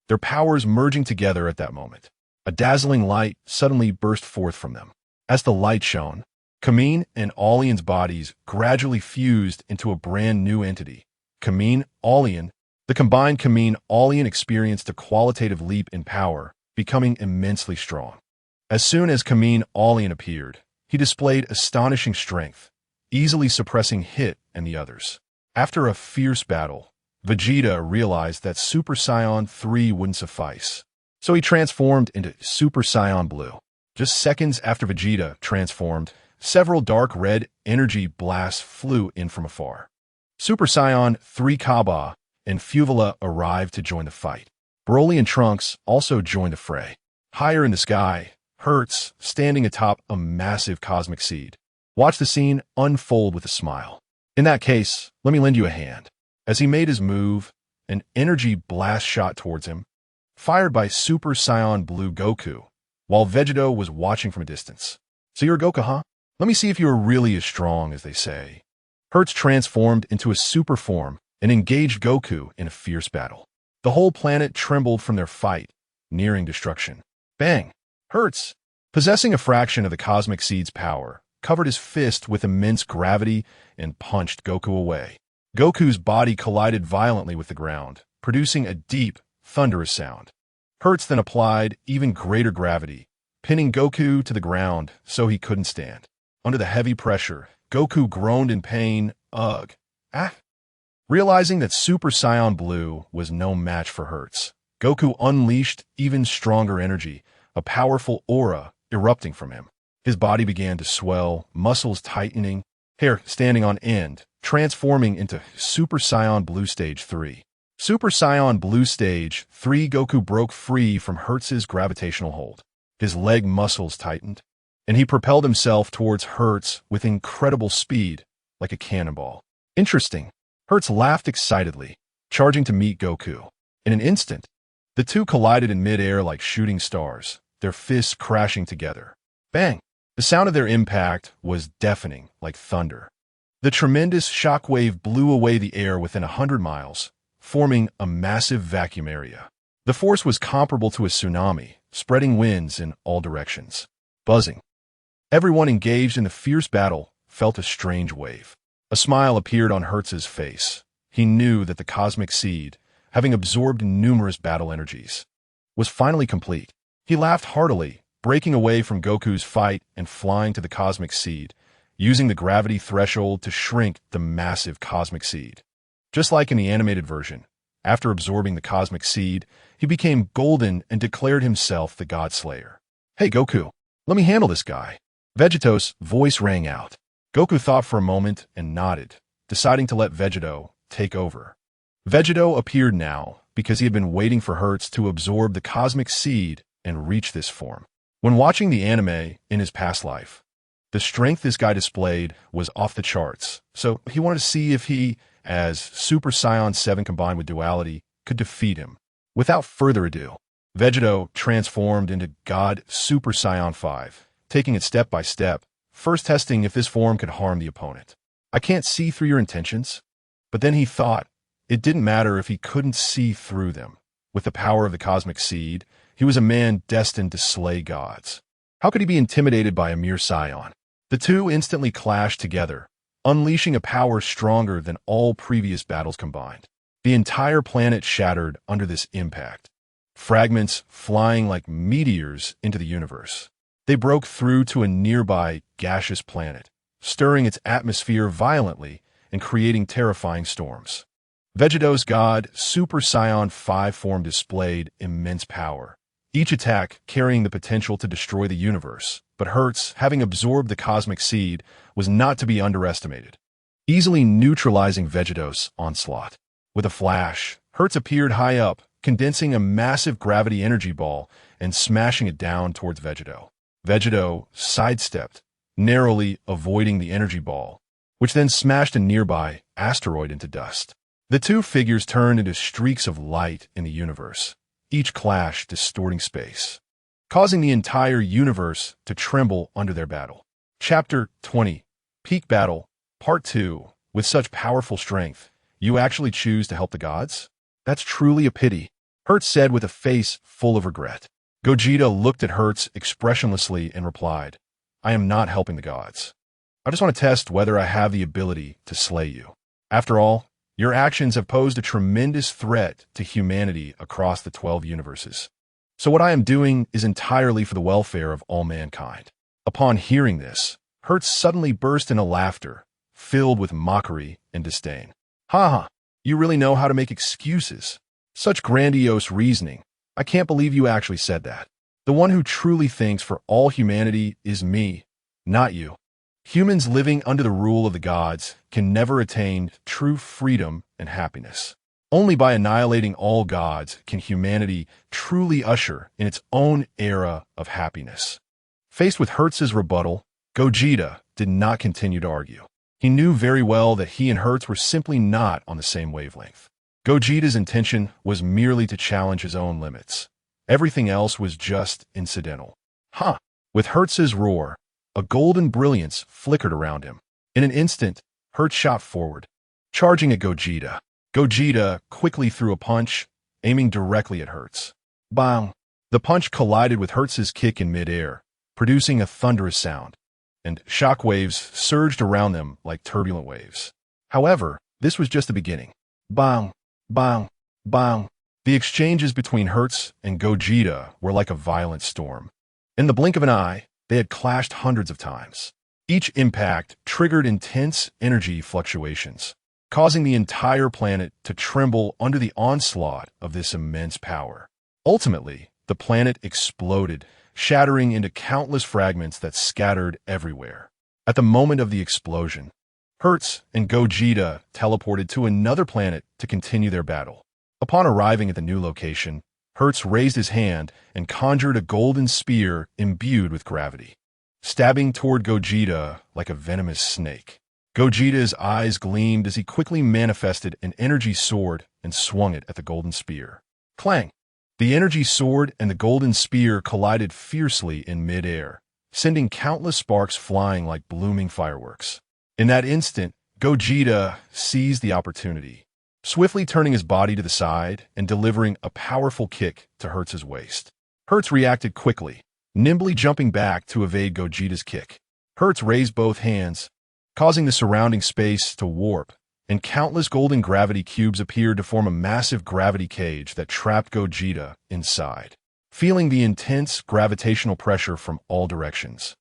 their powers merging together at that moment. A dazzling light suddenly burst forth from them. As the light shone, Kamine and Alien's bodies gradually fused into a brand new entity. Kamine-Alien. The combined Kamine-Alien experienced a qualitative leap in power, becoming immensely strong. As soon as Kamine-Alien appeared, he displayed astonishing strength, easily suppressing Hit and the others. After a fierce battle, Vegeta realized that Super Saiyan 3 wouldn't suffice, so he transformed into Super Saiyan Blue. Just seconds after Vegeta transformed, several dark red energy blasts flew in from afar. Super Saiyan 3 Kaba and Fuvula arrived to join the fight. Broly and Trunks also joined the fray. Higher in the sky, Hertz standing atop a massive cosmic seed. Watch the scene unfold with a smile. In that case, let me lend you a hand. As he made his move, an energy blast shot towards him, fired by Super Saiyan Blue Goku, while Vegeta was watching from a distance. So you're Goku, huh? Let me see if you're really as strong as they say. Hertz transformed into a super form and engaged Goku in a fierce battle. The whole planet trembled from their fight, nearing destruction. Bang! Hertz, possessing a fraction of the cosmic seed's power, covered his fist with immense gravity and punched Goku away. Goku's body collided violently with the ground, producing a deep, thunderous sound. Hertz then applied even greater gravity, pinning Goku to the ground so he couldn't stand. Under the heavy pressure, Goku groaned in pain. Ugh. Ah. Realizing that Super Saiyan Blue was no match for Hertz, Goku unleashed even stronger energy, a powerful aura erupting from him. His body began to swell, muscles tightening, hair standing on end, transforming into Super Saiyan Blue Stage 3. Super Saiyan Blue Stage 3 Goku broke free from Hertz's gravitational hold. His leg muscles tightened, and he propelled himself towards Hertz with incredible speed, like a cannonball. Interesting. Hertz laughed excitedly, charging to meet Goku. In an instant, the two collided in midair like shooting stars, their fists crashing together. Bang! The sound of their impact was deafening, like thunder. The tremendous shockwave blew away the air within 100 miles, forming a massive vacuum area. The force was comparable to a tsunami, spreading winds in all directions. Buzzing. Everyone engaged in the fierce battle felt a strange wave. A smile appeared on Hertz's face. He knew that the cosmic seed, having absorbed numerous battle energies, was finally complete. He laughed heartily, breaking away from Goku's fight and flying to the cosmic seed, using the gravity threshold to shrink the massive cosmic seed. Just like in the animated version, after absorbing the cosmic seed, he became golden and declared himself the God Slayer. "Hey, Goku, let me handle this guy." Vegeto's voice rang out. Goku thought for a moment and nodded, deciding to let Vegeto take over. Vegeto appeared now because he had been waiting for Hertz to absorb the cosmic seed and reach this form. When watching the anime in his past life, the strength this guy displayed was off the charts, so he wanted to see if he, as Super Saiyan 7 combined with Duality, could defeat him. Without further ado, Vegeto transformed into God Super Saiyan 5, taking it step by step, first testing if this form could harm the opponent. "I can't see through your intentions." But then he thought it didn't matter if he couldn't see through them. With the power of the cosmic seed, he was a man destined to slay gods. How could he be intimidated by a mere Saiyan? The two instantly clashed together, unleashing a power stronger than all previous battles combined. The entire planet shattered under this impact, fragments flying like meteors into the universe. They broke through to a nearby gaseous planet, stirring its atmosphere violently and creating terrifying storms. Vegeto's God Super Saiyan 5 form displayed immense power, each attack carrying the potential to destroy the universe, but Hertz, having absorbed the cosmic seed, was not to be underestimated, easily neutralizing Vegeto's onslaught. With a flash, Hertz appeared high up, condensing a massive gravity energy ball and smashing it down towards Vegeto. Vegeto sidestepped, narrowly avoiding the energy ball, which then smashed a nearby asteroid into dust. The two figures turned into streaks of light in the universe, each clash distorting space, causing the entire universe to tremble under their battle. Chapter 20, Peak Battle, Part 2. With such powerful strength, you actually choose to help the gods? That's truly a pity, Hertz said with a face full of regret. Gogeta looked at Hertz expressionlessly and replied, "I am not helping the gods. I just want to test whether I have the ability to slay you. After all, your actions have posed a tremendous threat to humanity across the 12 universes. So what I am doing is entirely for the welfare of all mankind." Upon hearing this, Hertz suddenly burst into laughter, filled with mockery and disdain. "Ha! You really know how to make excuses. Such grandiose reasoning. I can't believe you actually said that. The one who truly thinks for all humanity is me, not you. Humans living under the rule of the gods can never attain true freedom and happiness. Only by annihilating all gods can humanity truly usher in its own era of happiness." Faced with Hertz's rebuttal, Gogeta did not continue to argue. He knew very well that he and Hertz were simply not on the same wavelength. Gogeta's intention was merely to challenge his own limits. Everything else was just incidental. "Huh!" With Hertz's roar, a golden brilliance flickered around him. In an instant, Hertz shot forward, charging at Gogeta. Gogeta quickly threw a punch, aiming directly at Hertz. Bang! The punch collided with Hertz's kick in midair, producing a thunderous sound, and shockwaves surged around them like turbulent waves. However, this was just the beginning. Bang! Bang! Bang! The exchanges between Hertz and Gogeta were like a violent storm. In the blink of an eye, they had clashed hundreds of times. Each impact triggered intense energy fluctuations, causing the entire planet to tremble under the onslaught of this immense power. Ultimately, the planet exploded, shattering into countless fragments that scattered everywhere. At the moment of the explosion, Hertz and Gogeta teleported to another planet to continue their battle. Upon arriving at the new location, Hertz raised his hand and conjured a golden spear imbued with gravity, stabbing toward Gogeta like a venomous snake. Gogeta's eyes gleamed as he quickly manifested an energy sword and swung it at the golden spear. Clang! The energy sword and the golden spear collided fiercely in midair, sending countless sparks flying like blooming fireworks. In that instant, Gogeta seized the opportunity, swiftly turning his body to the side and delivering a powerful kick to Hertz's waist. Hertz reacted quickly, nimbly jumping back to evade Gogeta's kick. Hertz raised both hands, causing the surrounding space to warp, and countless golden gravity cubes appeared to form a massive gravity cage that trapped Gogeta inside. Feeling the intense gravitational pressure from all directions,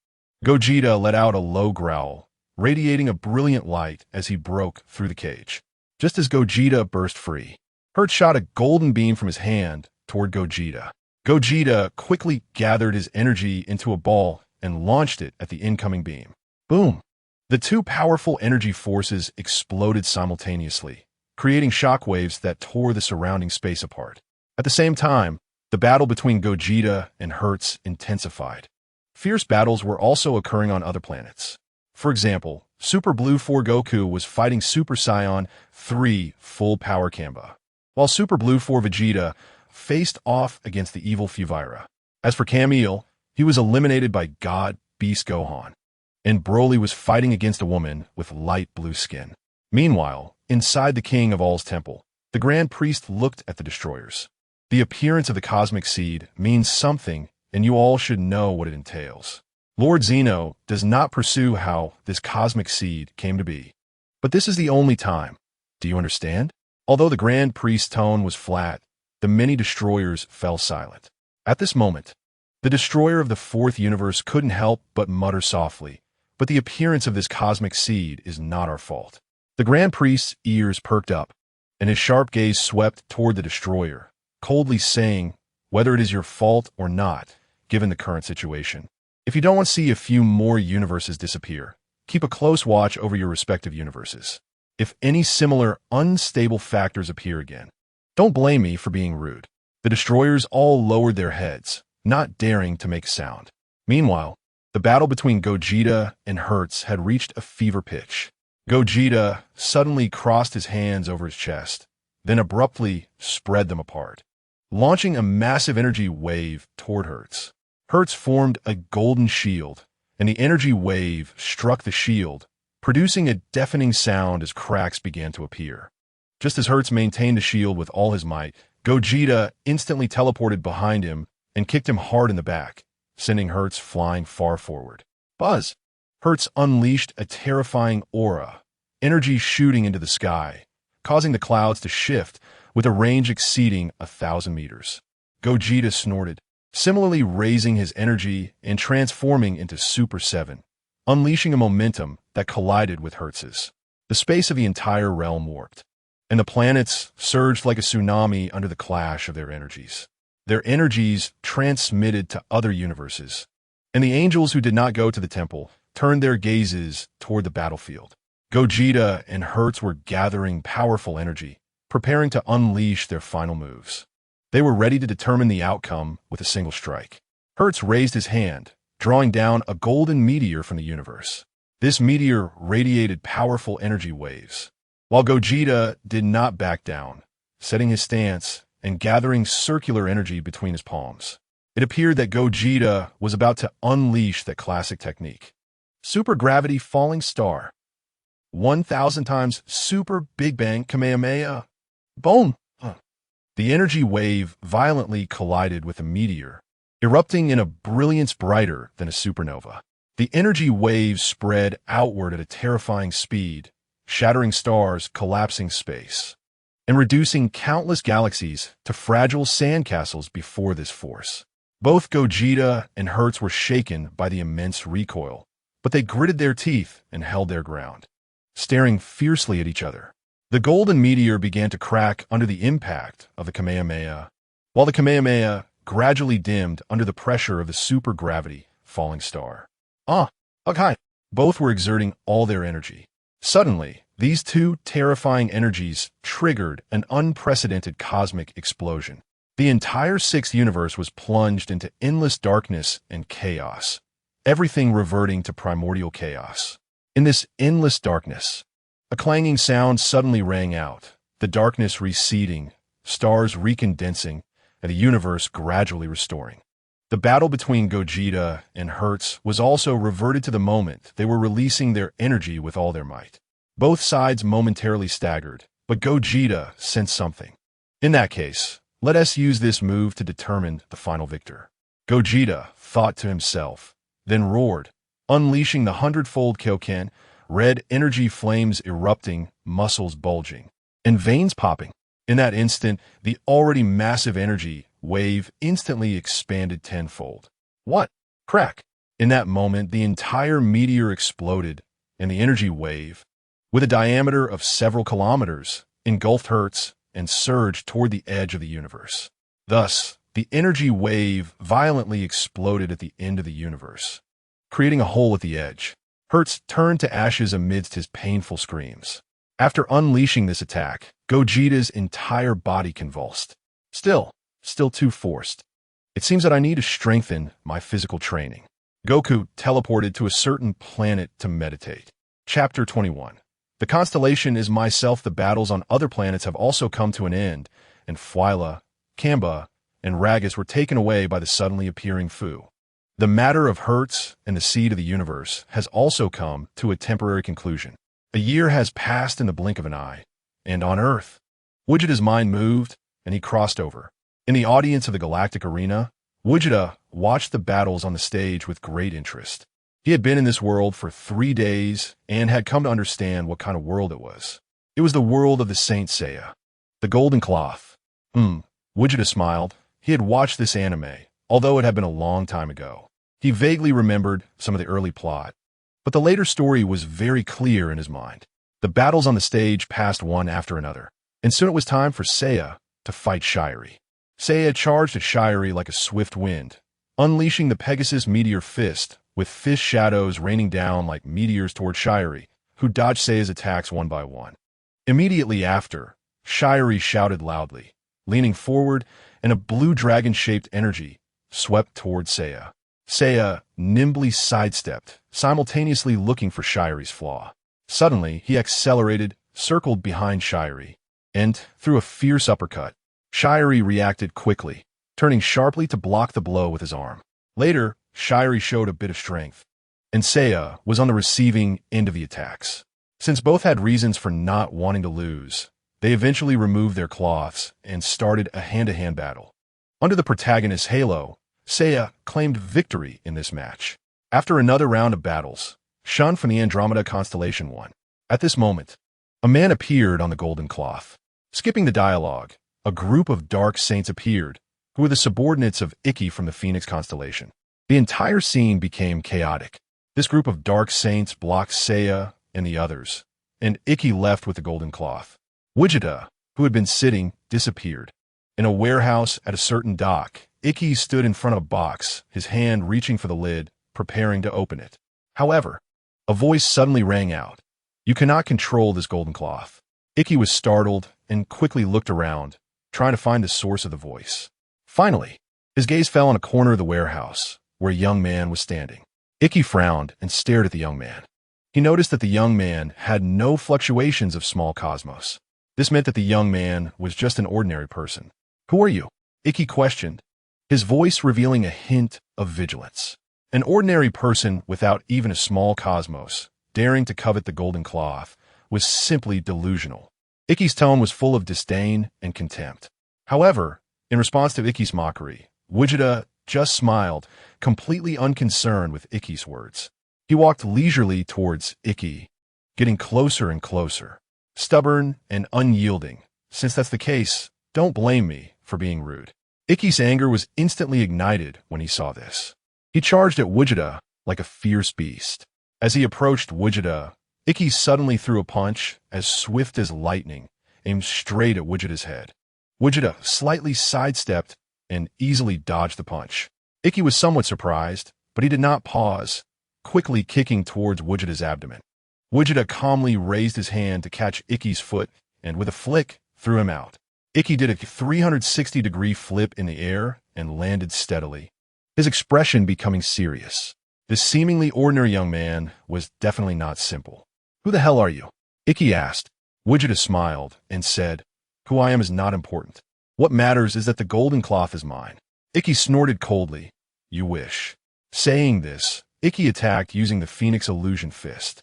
Gogeta let out a low growl, radiating a brilliant light as he broke through the cage. Just as Gogeta burst free, Hertz shot a golden beam from his hand toward Gogeta. Gogeta quickly gathered his energy into a ball and launched it at the incoming beam. Boom! The two powerful energy forces exploded simultaneously, creating shockwaves that tore the surrounding space apart. At the same time, the battle between Gogeta and Hertz intensified. Fierce battles were also occurring on other planets. For example, Super Blue 4 Goku was fighting Super Saiyan 3 full power Kamba, while Super Blue 4 Vegeta faced off against the evil Fuvira. As for Camille, he was eliminated by God Beast Gohan, and Broly was fighting against a woman with light blue skin. Meanwhile, inside the King of All's temple, the Grand Priest looked at the destroyers. The appearance of the Cosmic Seed means something, and you all should know what it entails. Lord Zeno does not pursue how this Cosmic Seed came to be. But this is the only time. Do you understand? Although the Grand Priest's tone was flat, the many destroyers fell silent. At this moment, the destroyer of the fourth universe couldn't help but mutter softly, "But the appearance of this Cosmic Seed is not our fault." The Grand Priest's ears perked up, and his sharp gaze swept toward the destroyer, coldly saying, "Whether it is your fault or not, given the current situation, if you don't want to see a few more universes disappear, keep a close watch over your respective universes. If any similar unstable factors appear again, don't blame me for being rude." The destroyers all lowered their heads, not daring to make a sound. Meanwhile, the battle between Gogeta and Hertz had reached a fever pitch. Gogeta suddenly crossed his hands over his chest, then abruptly spread them apart, launching a massive energy wave toward Hertz. Hertz formed a golden shield, and the energy wave struck the shield, producing a deafening sound as cracks began to appear. Just as Hertz maintained the shield with all his might, Gogeta instantly teleported behind him and kicked him hard in the back, sending Hertz flying far forward. Buzz! Hertz unleashed a terrifying aura, energy shooting into the sky, causing the clouds to shift with a range exceeding 1,000 meters. Gogeta snorted, similarly raising his energy and transforming into Super 7, unleashing a momentum that collided with Hertz's. The space of the entire realm warped, and the planets surged like a tsunami under the clash of their energies. Their energies transmitted to other universes, and the angels who did not go to the temple turned their gazes toward the battlefield. Gogeta and Hertz were gathering powerful energy, preparing to unleash their final moves. They were ready to determine the outcome with a single strike. Hertz raised his hand, drawing down a golden meteor from the universe. This meteor radiated powerful energy waves, while Gogeta did not back down, setting his stance and gathering circular energy between his palms. It appeared that Gogeta was about to unleash that classic technique. Super Gravity Falling Star. 1,000 times Super Big Bang Kamehameha. Boom! The energy wave violently collided with a meteor, erupting in a brilliance brighter than a supernova. The energy wave spread outward at a terrifying speed, shattering stars, collapsing space, and reducing countless galaxies to fragile sandcastles before this force. Both Gogeta and Hertz were shaken by the immense recoil, but they gritted their teeth and held their ground, staring fiercely at each other. The golden meteor began to crack under the impact of the Kamehameha, while the Kamehameha gradually dimmed under the pressure of the super-gravity falling star. Okay. Both were exerting all their energy. Suddenly, these two terrifying energies triggered an unprecedented cosmic explosion. The entire sixth universe was plunged into endless darkness and chaos, everything reverting to primordial chaos. In this endless darkness, a clanging sound suddenly rang out, the darkness receding, stars recondensing, and the universe gradually restoring. The battle between Gogeta and Hertz was also reverted to the moment they were releasing their energy with all their might. Both sides momentarily staggered, but Gogeta sensed something. In that case, let us use this move to determine the final victor. Gogeta thought to himself, then roared, unleashing the 100-fold Kyoken, red energy flames erupting, muscles bulging, and veins popping. In that instant, the already massive energy wave instantly expanded tenfold. What? Crack! In that moment, the entire meteor exploded, and the energy wave, with a diameter of several kilometers, engulfed Hertz, and surged toward the edge of the universe. Thus, the energy wave violently exploded at the end of the universe, creating a hole at the edge. Hertz turned to ashes amidst his painful screams. After unleashing this attack, Gogeta's entire body convulsed. Still too forced. It seems that I need to strengthen my physical training. Goku teleported to a certain planet to meditate. Chapter 21. The constellation is myself. The battles on other planets have also come to an end, and Phyla, Kamba, and Ragus were taken away by the suddenly appearing Fu. The matter of Hertz and the seed of the universe has also come to a temporary conclusion. A year has passed in the blink of an eye, and on Earth, Gogeta's mind moved, and he crossed over. In the audience of the galactic arena, Gogeta watched the battles on the stage with great interest. He had been in this world for 3 days and had come to understand what kind of world it was. It was the world of the Saint Seiya. The Golden Cloth. Gogeta smiled. He had watched this anime, although it had been a long time ago. He vaguely remembered some of the early plot, but the later story was very clear in his mind. The battles on the stage passed one after another, and soon it was time for Seiya to fight Shirey. Seiya charged at Shirey like a swift wind, unleashing the Pegasus Meteor Fist, with fist shadows raining down like meteors toward Shirey, who dodged Seiya's attacks one by one. Immediately after, Shirey shouted loudly, leaning forward, and a blue dragon-shaped energy swept toward Seiya. Seiya nimbly sidestepped, simultaneously looking for Shirey's flaw. Suddenly, he accelerated, circled behind Shirey, and threw a fierce uppercut. Shirey reacted quickly, turning sharply to block the blow with his arm. Later, Shirey showed a bit of strength, and Seiya was on the receiving end of the attacks. Since both had reasons for not wanting to lose, they eventually removed their cloths and started a hand-to-hand battle. Under the protagonist's halo, Seiya claimed victory in this match. After another round of battles, Shun from the Andromeda constellation won. At this moment, a man appeared on the Golden Cloth. Skipping the dialogue, a group of dark saints appeared, who were the subordinates of Ikki from the Phoenix constellation. The entire scene became chaotic. This group of dark saints blocked Seiya and the others, and Ikki left with the Golden Cloth. Gogeta, who had been sitting, disappeared. In a warehouse at a certain dock, Ikki stood in front of a box, his hand reaching for the lid, preparing to open it. However, a voice suddenly rang out. "You cannot control this Golden Cloth." Ikki was startled and quickly looked around, trying to find the source of the voice. Finally, his gaze fell on a corner of the warehouse, where a young man was standing. Ikki frowned and stared at the young man. He noticed that the young man had no fluctuations of small cosmos. This meant that the young man was just an ordinary person. "Who are you?" Ikki questioned, his voice revealing a hint of vigilance. An ordinary person without even a small cosmos, daring to covet the Golden Cloth, was simply delusional. Ikki's tone was full of disdain and contempt. However, in response to Ikki's mockery, Gogeta just smiled, completely unconcerned with Ikki's words. He walked leisurely towards Ikki, getting closer and closer. Stubborn and unyielding. Since that's the case, don't blame me for being rude. Ikki's anger was instantly ignited when he saw this. He charged at Gogeta like a fierce beast. As he approached Gogeta, Ikki suddenly threw a punch as swift as lightning, aimed straight at Gogeta's head. Gogeta slightly sidestepped and easily dodged the punch. Ikki was somewhat surprised, but he did not pause, quickly kicking towards Gogeta's abdomen. Gogeta calmly raised his hand to catch Ikki's foot and, with a flick, threw him out. Ikki did a 360-degree flip in the air and landed steadily, his expression becoming serious. This seemingly ordinary young man was definitely not simple. "Who the hell are you?" Ikki asked. Gogeta smiled and said, "Who I am is not important. What matters is that the Golden Cloth is mine." Ikki snorted coldly. "You wish." Saying this, Ikki attacked using the Phoenix Illusion Fist.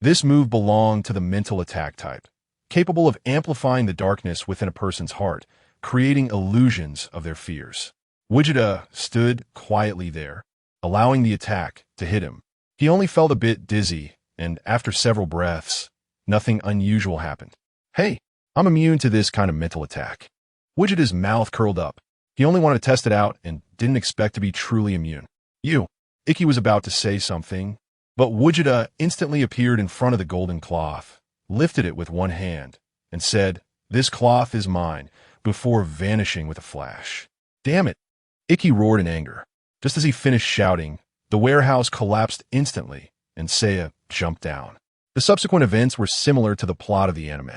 This move belonged to the mental attack type, capable of amplifying the darkness within a person's heart, creating illusions of their fears. Gogeta stood quietly there, allowing the attack to hit him. He only felt a bit dizzy, and after several breaths, nothing unusual happened. "Hey, I'm immune to this kind of mental attack." Gogeta's mouth curled up. He only wanted to test it out and didn't expect to be truly immune. "You." Ikki was about to say something, but Gogeta instantly appeared in front of the Golden Cloth, lifted it with one hand, and said, This cloth is mine, before vanishing with a flash. Damn it! Ikki roared in anger. Just as he finished shouting, the warehouse collapsed instantly, and Seiya jumped down. The subsequent events were similar to the plot of the anime.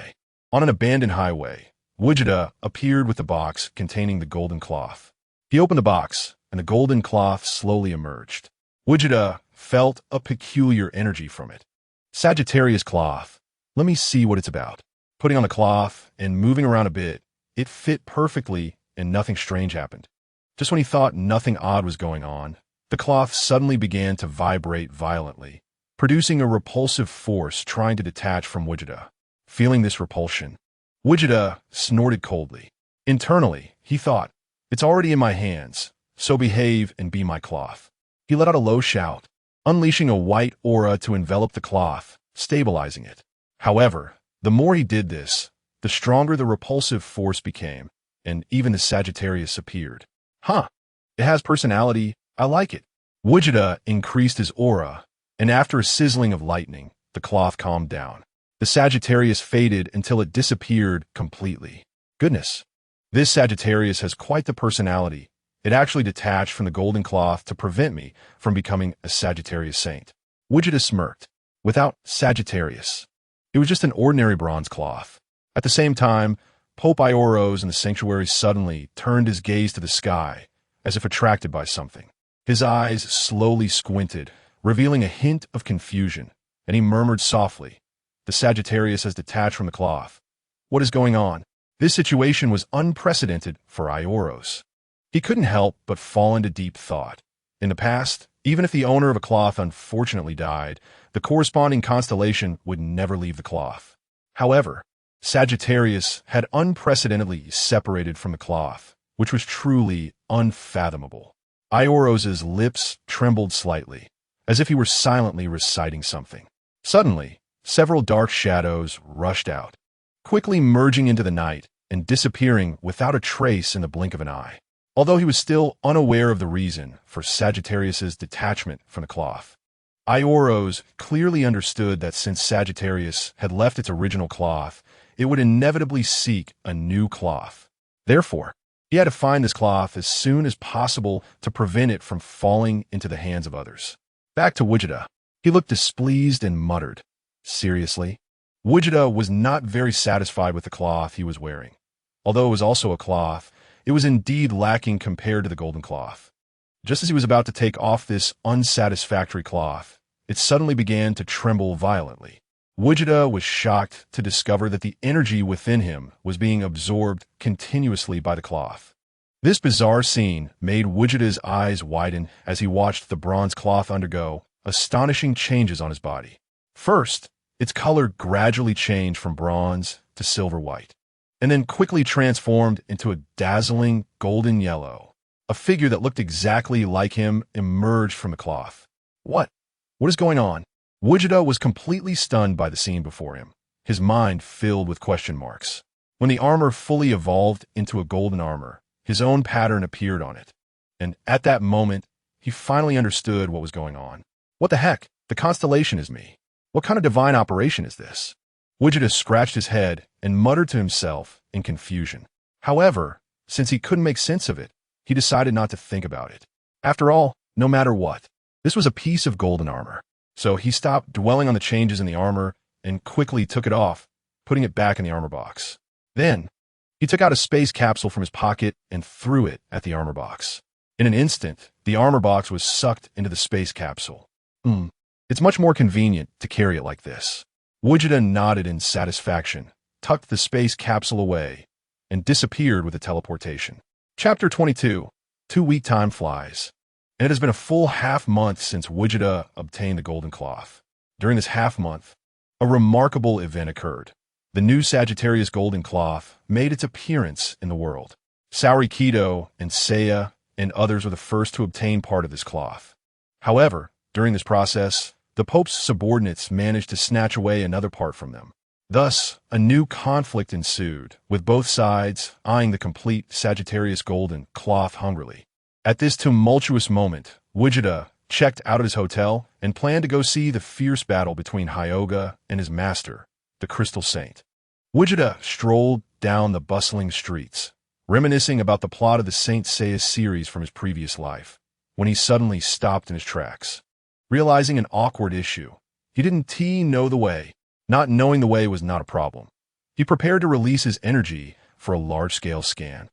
On an abandoned highway, Gogeta appeared with the box containing the golden cloth. He opened the box, and the golden cloth slowly emerged. Gogeta felt a peculiar energy from it. Sagittarius cloth. Let me see what it's about. Putting on the cloth and moving around a bit, it fit perfectly and nothing strange happened. Just when he thought nothing odd was going on, the cloth suddenly began to vibrate violently, producing a repulsive force trying to detach from Gogeta. Feeling this repulsion, Gogeta snorted coldly. Internally, he thought, "It's already in my hands, so behave and be my cloth." He let out a low shout, unleashing a white aura to envelop the cloth, stabilizing it. However, the more he did this, the stronger the repulsive force became, and even the Sagittarius appeared. Huh, it has personality, I like it. Gogeta increased his aura, and after a sizzling of lightning, the cloth calmed down. The Sagittarius faded until it disappeared completely. Goodness, this Sagittarius has quite the personality. It actually detached from the golden cloth to prevent me from becoming a Sagittarius saint. Gogeta smirked. Without Sagittarius, it was just an ordinary bronze cloth. At the same time, Pope Ioros in the sanctuary suddenly turned his gaze to the sky, as if attracted by something. His eyes slowly squinted, revealing a hint of confusion, and he murmured softly, "The Sagittarius has detached from the cloth. What is going on?" This situation was unprecedented for Ioros. He couldn't help but fall into deep thought. In the past, even if the owner of a cloth unfortunately died, the corresponding constellation would never leave the cloth. However, Sagittarius had unprecedentedly separated from the cloth, which was truly unfathomable. Ioros's lips trembled slightly, as if he were silently reciting something. Suddenly, several dark shadows rushed out, quickly merging into the night and disappearing without a trace in the blink of an eye. Although he was still unaware of the reason for Sagittarius's detachment from the cloth, Ioros clearly understood that since Sagittarius had left its original cloth, it would inevitably seek a new cloth. Therefore, he had to find this cloth as soon as possible to prevent it from falling into the hands of others. Back to Gogeta. He looked displeased and muttered, "Seriously?" Gogeta was not very satisfied with the cloth he was wearing. Although it was also a cloth, it was indeed lacking compared to the golden cloth. Just as he was about to take off this unsatisfactory cloth, it suddenly began to tremble violently. Gogeta was shocked to discover that the energy within him was being absorbed continuously by the cloth. This bizarre scene made Gogeta's eyes widen as he watched the bronze cloth undergo astonishing changes on his body. First, its color gradually changed from bronze to silver white, and then quickly transformed into a dazzling golden yellow. A figure that looked exactly like him emerged from the cloth. What is going on? Gogeta was completely stunned by the scene before him, his mind filled with question marks. When the armor fully evolved into a golden armor, his own pattern appeared on it. And at that moment, he finally understood what was going on. What the heck? The constellation is me. What kind of divine operation is this? Gogeta scratched his head and muttered to himself in confusion. However, since he couldn't make sense of it, he decided not to think about it. After all, no matter what, this was a piece of golden armor. So he stopped dwelling on the changes in the armor and quickly took it off, putting it back in the armor box. Then, he took out a space capsule from his pocket and threw it at the armor box. In an instant, the armor box was sucked into the space capsule. It's much more convenient to carry it like this. Gogeta nodded in satisfaction, tucked the space capsule away, and disappeared with the teleportation. Chapter 22. 2-week time flies. And it has been a full half-month since Gogeta obtained the golden cloth. During this half-month, a remarkable event occurred. The new Sagittarius golden cloth made its appearance in the world. Saurikido and Seiya and others were the first to obtain part of this cloth. However, during this process, the Pope's subordinates managed to snatch away another part from them. Thus, a new conflict ensued, with both sides eyeing the complete Sagittarius golden cloth hungrily. At this tumultuous moment, Gogeta checked out of his hotel and planned to go see the fierce battle between Hyuga and his master, the Crystal Saint. Gogeta strolled down the bustling streets, reminiscing about the plot of the Saint Seiya series from his previous life, when he suddenly stopped in his tracks. Realizing an awkward issue, he didn't know the way. Not knowing the way was not a problem. He prepared to release his energy for a large-scale scan,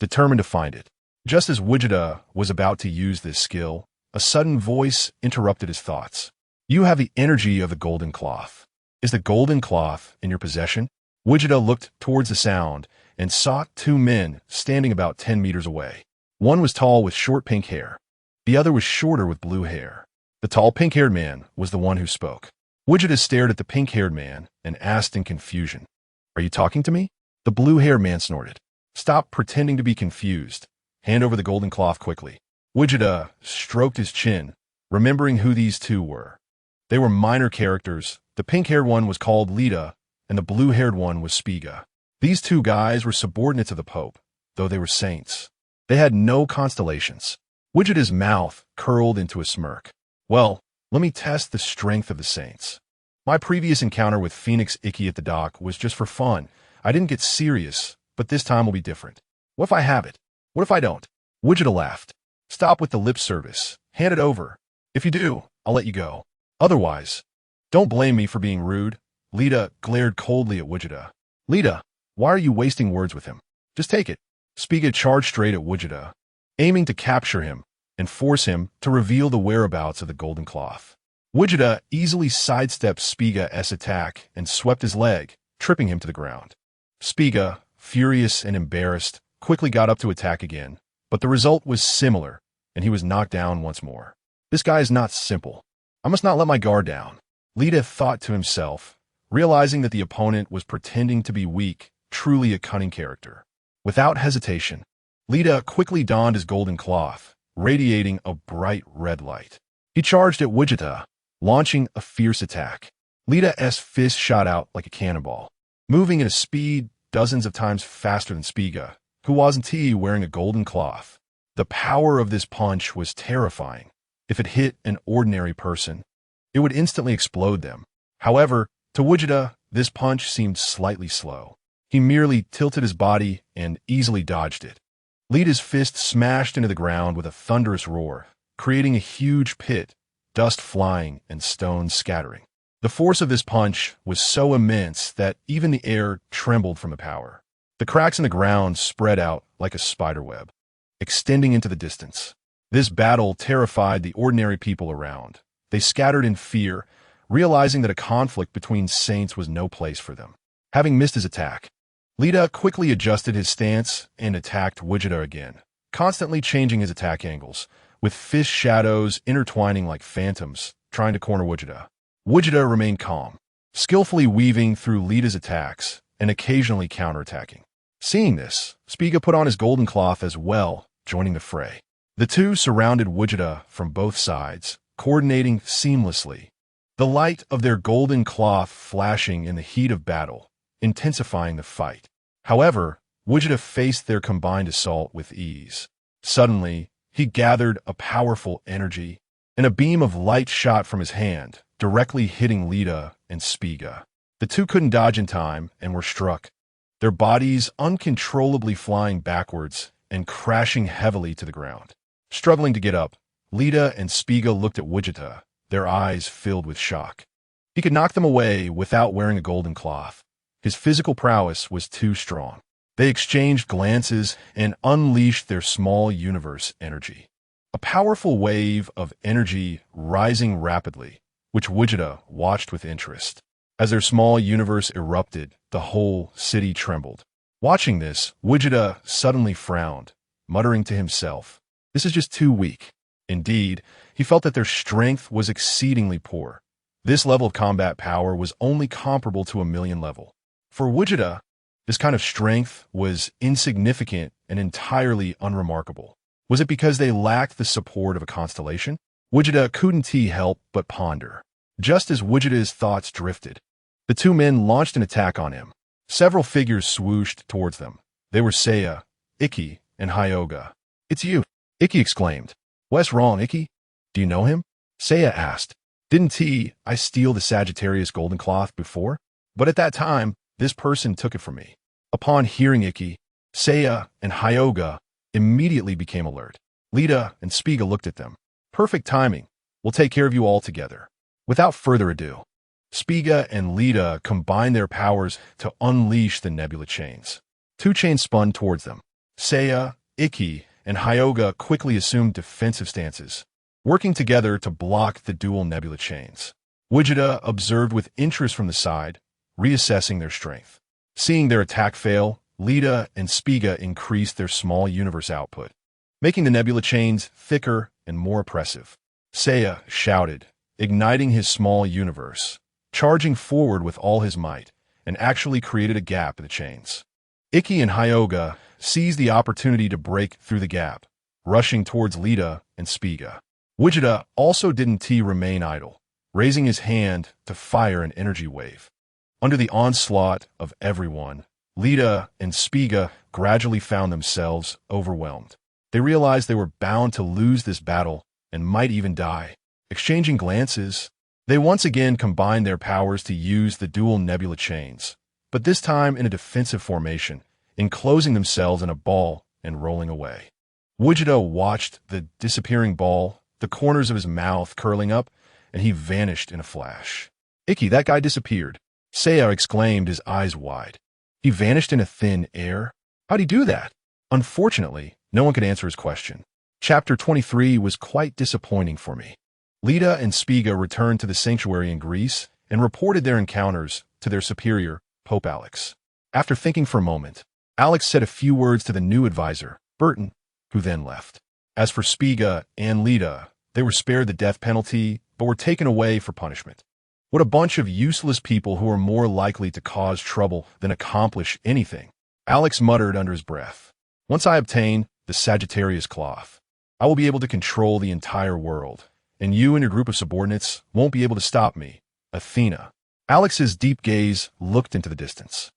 determined to find it. Just as Gogeta was about to use this skill, a sudden voice interrupted his thoughts. You have the energy of the golden cloth. Is the golden cloth in your possession? Gogeta looked towards the sound and saw two men standing about 10 meters away. One was tall with short pink hair. The other was shorter with blue hair. The tall pink-haired man was the one who spoke. Gogeta stared at the pink-haired man and asked in confusion, "Are you talking to me?" The blue-haired man snorted. "Stop pretending to be confused. Hand over the golden cloth quickly." Gogeta stroked his chin, remembering who these two were. They were minor characters. The pink-haired one was called Lita, and the blue-haired one was Spiga. These two guys were subordinates of the Pope, though they were saints. They had no constellations. Gogeta's mouth curled into a smirk. Well, let me test the strength of the saints. My previous encounter with Phoenix Icky at the dock was just for fun. I didn't get serious, but this time will be different. What if I have it? What if I don't? Gogeta laughed. Stop with the lip service. Hand it over. If you do, I'll let you go. Otherwise, don't blame me for being rude. Lita glared coldly at Gogeta. Lita, why are you wasting words with him? Just take it. Spiga charged straight at Gogeta, aiming to capture him and force him to reveal the whereabouts of the golden cloth. Gogeta easily sidestepped Spiga's attack and swept his leg, tripping him to the ground. Spiga, furious and embarrassed, quickly got up to attack again, but the result was similar, and he was knocked down once more. This guy is not simple. I must not let my guard down. Lita thought to himself, realizing that the opponent was pretending to be weak, truly a cunning character. Without hesitation, Lita quickly donned his golden cloth, radiating a bright red light. He charged at Gogeta, launching a fierce attack. Lita's fist shot out like a cannonball, moving at a speed dozens of times faster than Spiga, who wasn't wearing a golden cloth. The power of this punch was terrifying. If it hit an ordinary person, it would instantly explode them. However, to Gogeta, this punch seemed slightly slow. He merely tilted his body and easily dodged it. Lita's fist smashed into the ground with a thunderous roar, creating a huge pit, dust flying and stones scattering. The force of this punch was so immense that even the air trembled from the power. The cracks in the ground spread out like a spiderweb, extending into the distance. This battle terrified the ordinary people around. They scattered in fear, realizing that a conflict between saints was no place for them. Having missed his attack, Lita quickly adjusted his stance and attacked Gogeta again, constantly changing his attack angles, with fist shadows intertwining like phantoms, trying to corner Gogeta. Gogeta remained calm, skillfully weaving through Lita's attacks and occasionally counterattacking. Seeing this, Spiga put on his golden cloth as well, joining the fray. The two surrounded Gogeta from both sides, coordinating seamlessly, the light of their golden cloth flashing in the heat of battle, intensifying the fight. However, Gogeta faced their combined assault with ease. Suddenly, he gathered a powerful energy, and a beam of light shot from his hand, directly hitting Lita and Spiga. The two couldn't dodge in time and were struck, their bodies uncontrollably flying backwards and crashing heavily to the ground. Struggling to get up, Lita and Spiga looked at Gogeta, their eyes filled with shock. He could knock them away without wearing a golden cloth. His physical prowess was too strong. They exchanged glances and unleashed their small universe energy. A powerful wave of energy rising rapidly, which Gogeta watched with interest. As their small universe erupted, the whole city trembled. Watching this, Gogeta suddenly frowned, muttering to himself, "This is just too weak." Indeed, he felt that their strength was exceedingly poor. This level of combat power was only comparable to a 1,000,000 level. For Gogeta, this kind of strength was insignificant and entirely unremarkable. Was it because they lacked the support of a constellation? Gogeta couldn't help but ponder. Just as Gogeta's thoughts drifted, the two men launched an attack on him. Several figures swooshed towards them. They were Seiya, Icky, and Hyuga. "It's you," Icky exclaimed. "What's wrong, Icky? Do you know him?" Seiya asked. "Didn't I steal the Sagittarius golden cloth before? But at that time, this person took it from me." Upon hearing Ikki, Seiya and Hyoga immediately became alert. Lita and Spiga looked at them. Perfect timing. We'll take care of you all together. Without further ado, Spiga and Lita combined their powers to unleash the nebula chains. Two chains spun towards them. Seiya, Ikki, and Hyoga quickly assumed defensive stances, working together to block the dual nebula chains. Gogeta observed with interest from the side, reassessing their strength. Seeing their attack fail, Lita and Spiga increased their small universe output, making the nebula chains thicker and more oppressive. Seiya shouted, igniting his small universe, charging forward with all his might, and actually created a gap in the chains. Ikki and Hyoga seized the opportunity to break through the gap, rushing towards Lita and Spiga. Gogeta also didn't remain idle, raising his hand to fire an energy wave. Under the onslaught of everyone, Lita and Spiga gradually found themselves overwhelmed. They realized they were bound to lose this battle and might even die. Exchanging glances, they once again combined their powers to use the dual nebula chains, but this time in a defensive formation, enclosing themselves in a ball and rolling away. Gogeta watched the disappearing ball, the corners of his mouth curling up, and he vanished in a flash. Ikki, that guy disappeared. Seiya exclaimed, his eyes wide. He vanished in a thin air? How'd he do that? Unfortunately, no one could answer his question. Chapter 23 was quite disappointing for me. Lita and Spiga returned to the sanctuary in Greece and reported their encounters to their superior, Pope Alex. After thinking for a moment, Alex said a few words to the new advisor, Burton, who then left. As for Spiga and Lita, they were spared the death penalty, but were taken away for punishment. What a bunch of useless people who are more likely to cause trouble than accomplish anything, Alex muttered under his breath. Once I obtain the Sagittarius cloth, I will be able to control the entire world, and you and your group of subordinates won't be able to stop me, Athena. Alex's deep gaze looked into the distance.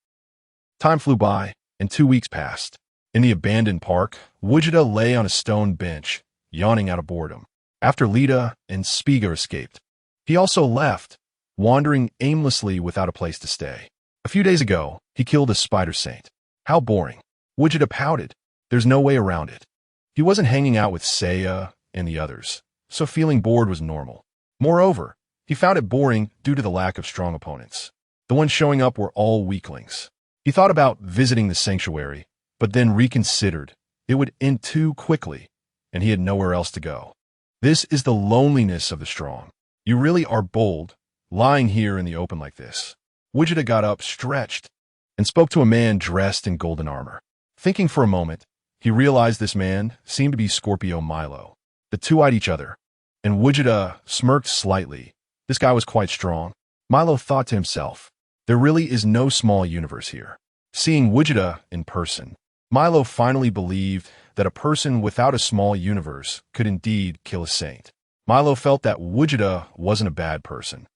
Time flew by, and 2 weeks passed. In the abandoned park, Gogeta lay on a stone bench, yawning out of boredom. After Lita and Spiga escaped, he also left, wandering aimlessly without a place to stay. A few days ago, he killed a spider saint. How boring. Gogeta pouted. There's no way around it. He wasn't hanging out with Seiya and the others, so feeling bored was normal. Moreover, he found it boring due to the lack of strong opponents. The ones showing up were all weaklings. He thought about visiting the sanctuary, but then reconsidered. It would end too quickly, and he had nowhere else to go. This is the loneliness of the strong. You really are bold, lying here in the open like this. Gogeta got up, stretched, and spoke to a man dressed in golden armor. Thinking for a moment, he realized this man seemed to be Scorpio Milo. The two eyed each other, and Gogeta smirked slightly. This guy was quite strong. Milo thought to himself, there really is no small universe here. Seeing Gogeta in person, Milo finally believed that a person without a small universe could indeed kill a saint. Milo felt that Gogeta wasn't a bad person.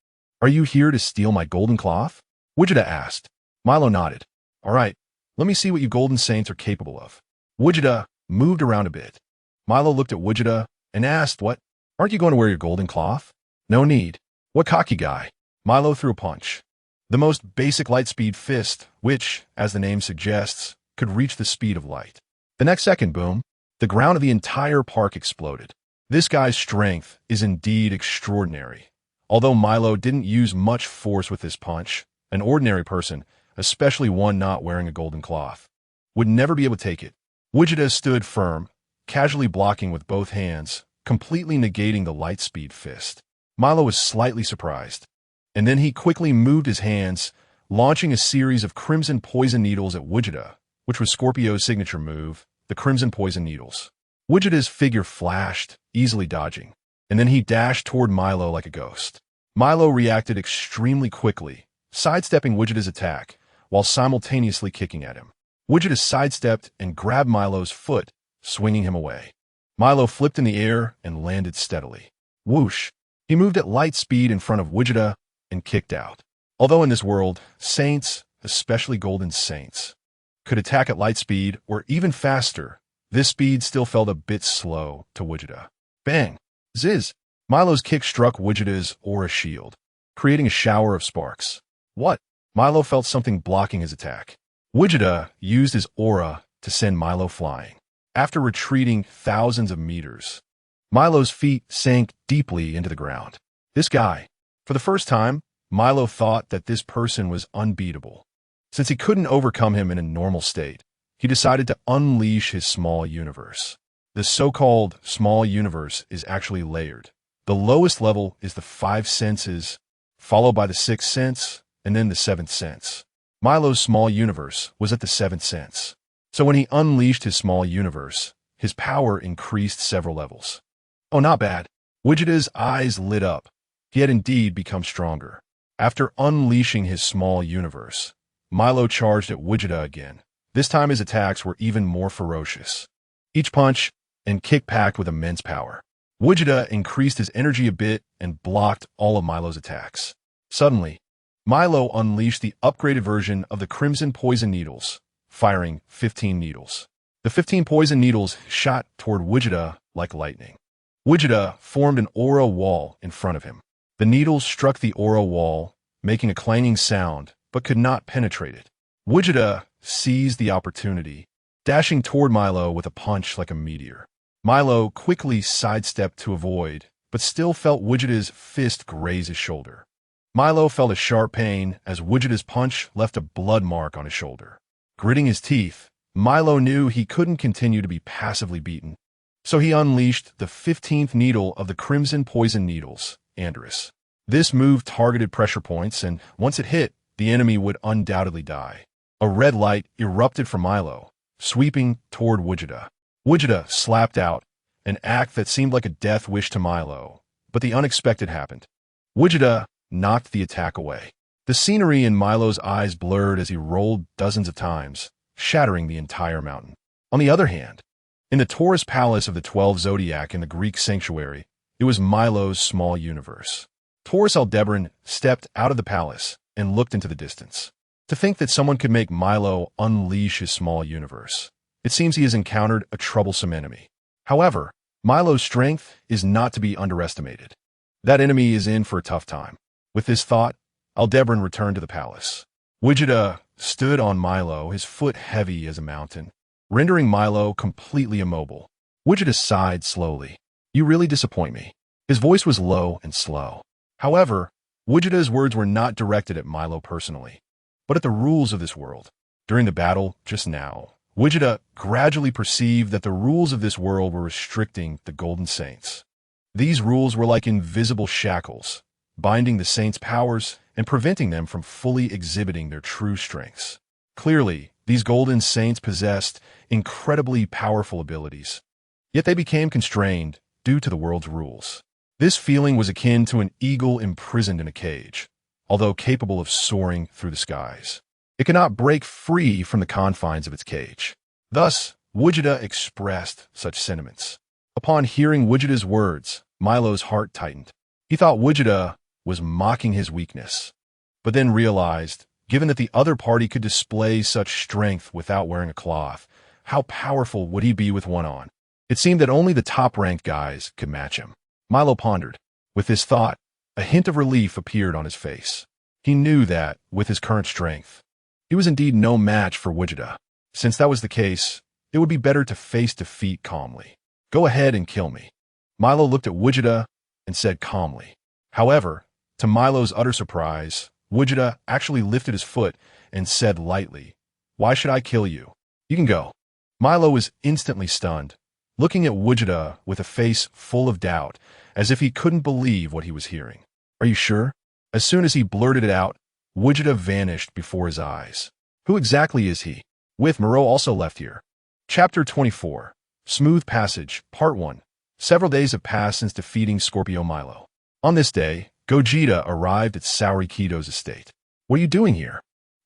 Are you here to steal my golden cloth? Gogeta asked. Milo nodded. All right, let me see what you golden saints are capable of. Gogeta moved around a bit. Milo looked at Gogeta and asked, what? Aren't you going to wear your golden cloth? No need. What cocky guy? Milo threw a punch. The most basic light speed fist, which, as the name suggests, could reach the speed of light. The next second, boom, the ground of the entire park exploded. This guy's strength is indeed extraordinary. Although Milo didn't use much force with this punch, an ordinary person, especially one not wearing a golden cloth, would never be able to take it. Gogeta stood firm, casually blocking with both hands, completely negating the light speed fist. Milo was slightly surprised, and then he quickly moved his hands, launching a series of crimson poison needles at Gogeta, which was Scorpio's signature move, the crimson poison needles. Gogeta's figure flashed, easily dodging, and then he dashed toward Milo like a ghost. Milo reacted extremely quickly, sidestepping Gogeta's attack, while simultaneously kicking at him. Gogeta sidestepped and grabbed Milo's foot, swinging him away. Milo flipped in the air and landed steadily. Whoosh! He moved at light speed in front of Gogeta and kicked out. Although in this world, saints, especially golden saints, could attack at light speed or even faster, this speed still felt a bit slow to Gogeta. Bang! Ziz! Milo's kick struck Gogeta's aura shield, creating a shower of sparks. What? Milo felt something blocking his attack. Gogeta used his aura to send Milo flying. After retreating thousands of meters, Milo's feet sank deeply into the ground. This guy. For the first time, Milo thought that this person was unbeatable. Since he couldn't overcome him in a normal state, he decided to unleash his small universe. The so-called small universe is actually layered. The lowest level is the 5 senses, followed by the 6th sense, and then the 7th sense. Milo's small universe was at the 7th sense. So when he unleashed his small universe, his power increased several levels. Oh, not bad. Gogeta's eyes lit up. He had indeed become stronger. After unleashing his small universe, Milo charged at Gogeta again. This time his attacks were even more ferocious. Each punch and kick packed with immense power. Gogeta increased his energy a bit and blocked all of Milo's attacks. Suddenly, Milo unleashed the upgraded version of the Crimson Poison Needles, firing 15 needles. The 15 poison needles shot toward Gogeta like lightning. Gogeta formed an aura wall in front of him. The needles struck the aura wall, making a clanging sound, but could not penetrate it. Gogeta seized the opportunity, dashing toward Milo with a punch like a meteor. Milo quickly sidestepped to avoid, but still felt Gogeta's fist graze his shoulder. Milo felt a sharp pain as Gogeta's punch left a blood mark on his shoulder. Gritting his teeth, Milo knew he couldn't continue to be passively beaten. So he unleashed the 15th needle of the Crimson Poison Needles, Andrus. This move targeted pressure points, and once it hit, the enemy would undoubtedly die. A red light erupted from Milo, sweeping toward Gogeta. Gogeta slapped out, an act that seemed like a death wish to Milo, but the unexpected happened. Gogeta knocked the attack away. The scenery in Milo's eyes blurred as he rolled dozens of times, shattering the entire mountain. On the other hand, in the Taurus Palace of the 12 Zodiac in the Greek sanctuary, it was Milo's small universe. Taurus Aldebaran stepped out of the palace and looked into the distance. To think that someone could make Milo unleash his small universe. It seems he has encountered a troublesome enemy. However, Milo's strength is not to be underestimated. That enemy is in for a tough time. With this thought, Aldebaran returned to the palace. Gogeta stood on Milo, his foot heavy as a mountain, rendering Milo completely immobile. Gogeta sighed slowly. You really disappoint me. His voice was low and slow. However, Gogeta's words were not directed at Milo personally, but at the rules of this world. During the battle just now, Gogeta gradually perceived that the rules of this world were restricting the Golden Saints. These rules were like invisible shackles, binding the Saints' powers and preventing them from fully exhibiting their true strengths. Clearly, these Golden Saints possessed incredibly powerful abilities, yet they became constrained due to the world's rules. This feeling was akin to an eagle imprisoned in a cage, although capable of soaring through the skies. It cannot break free from the confines of its cage. Thus, Gogeta expressed such sentiments. Upon hearing Gogeta's words, Milo's heart tightened. He thought Gogeta was mocking his weakness, but then realized, given that the other party could display such strength without wearing a cloth, how powerful would he be with one on? It seemed that only the top-ranked guys could match him. Milo pondered. With this thought, a hint of relief appeared on his face. He knew that, with his current strength, he was indeed no match for Gogeta. Since that was the case, it would be better to face defeat calmly. Go ahead and kill me. Milo looked at Gogeta and said calmly. However, to Milo's utter surprise, Gogeta actually lifted his foot and said lightly, "Why should I kill you? You can go." Milo was instantly stunned, looking at Gogeta with a face full of doubt, as if he couldn't believe what he was hearing. "Are you sure?" As soon as he blurted it out, Gogeta vanished before his eyes. Who exactly is he? With Moreau also left here. Chapter 24. Smooth Passage, Part 1. Several days have passed since defeating Scorpio Milo. On this day, Gogeta arrived at Saori Kido's estate. "What are you doing here?"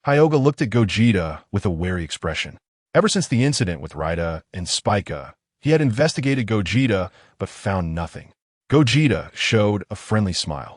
Hyoga looked at Gogeta with a wary expression. Ever since the incident with Raida and Spica, he had investigated Gogeta but found nothing. Gogeta showed a friendly smile.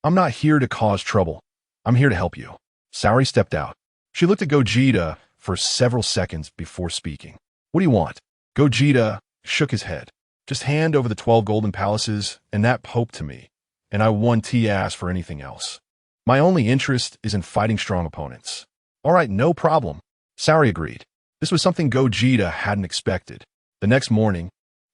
"I'm not here to cause trouble. I'm here to help you." Saori stepped out. She looked at Gogeta for several seconds before speaking. "What do you want?" Gogeta shook his head. "Just hand over the 12 golden palaces and that pope to me, and I won't ask for anything else. My only interest is in fighting strong opponents." "All right, no problem." Saori agreed. This was something Gogeta hadn't expected. The next morning,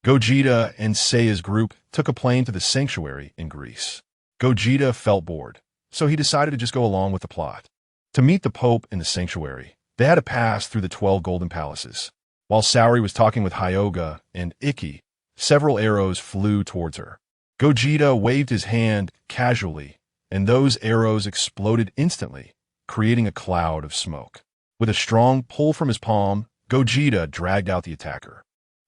Gogeta and Seiya's group took a plane to the sanctuary in Greece. Gogeta felt bored, so he decided to just go along with the plot. To meet the Pope in the sanctuary, they had to pass through the 12 golden palaces. While Saori was talking with Hyuga and Ikki, several arrows flew towards her. Gogeta waved his hand casually, and those arrows exploded instantly, creating a cloud of smoke. With a strong pull from his palm, Gogeta dragged out the attacker.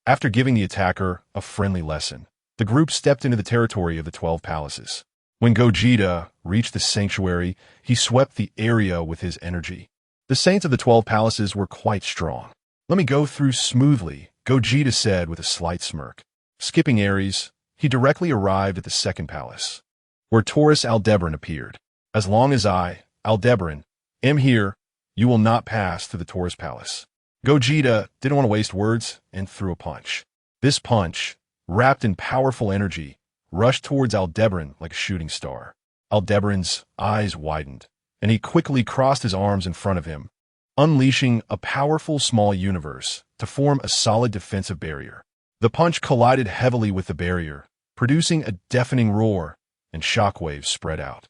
After giving the attacker a friendly lesson, the group stepped into the territory of the 12 palaces. When Gogeta reached the sanctuary, he swept the area with his energy. The saints of the 12 palaces were quite strong. "Let me go through smoothly," Gogeta said with a slight smirk. Skipping Ares, he directly arrived at the second palace, where Taurus Aldebaran appeared. "As long as I, Aldebaran, am here, you will not pass through the Taurus palace." Gogeta didn't want to waste words and threw a punch. This punch, wrapped in powerful energy, rushed towards Aldebaran like a shooting star. Aldebaran's eyes widened, and he quickly crossed his arms in front of him, unleashing a powerful small universe to form a solid defensive barrier. The punch collided heavily with the barrier, producing a deafening roar, and shockwaves spread out,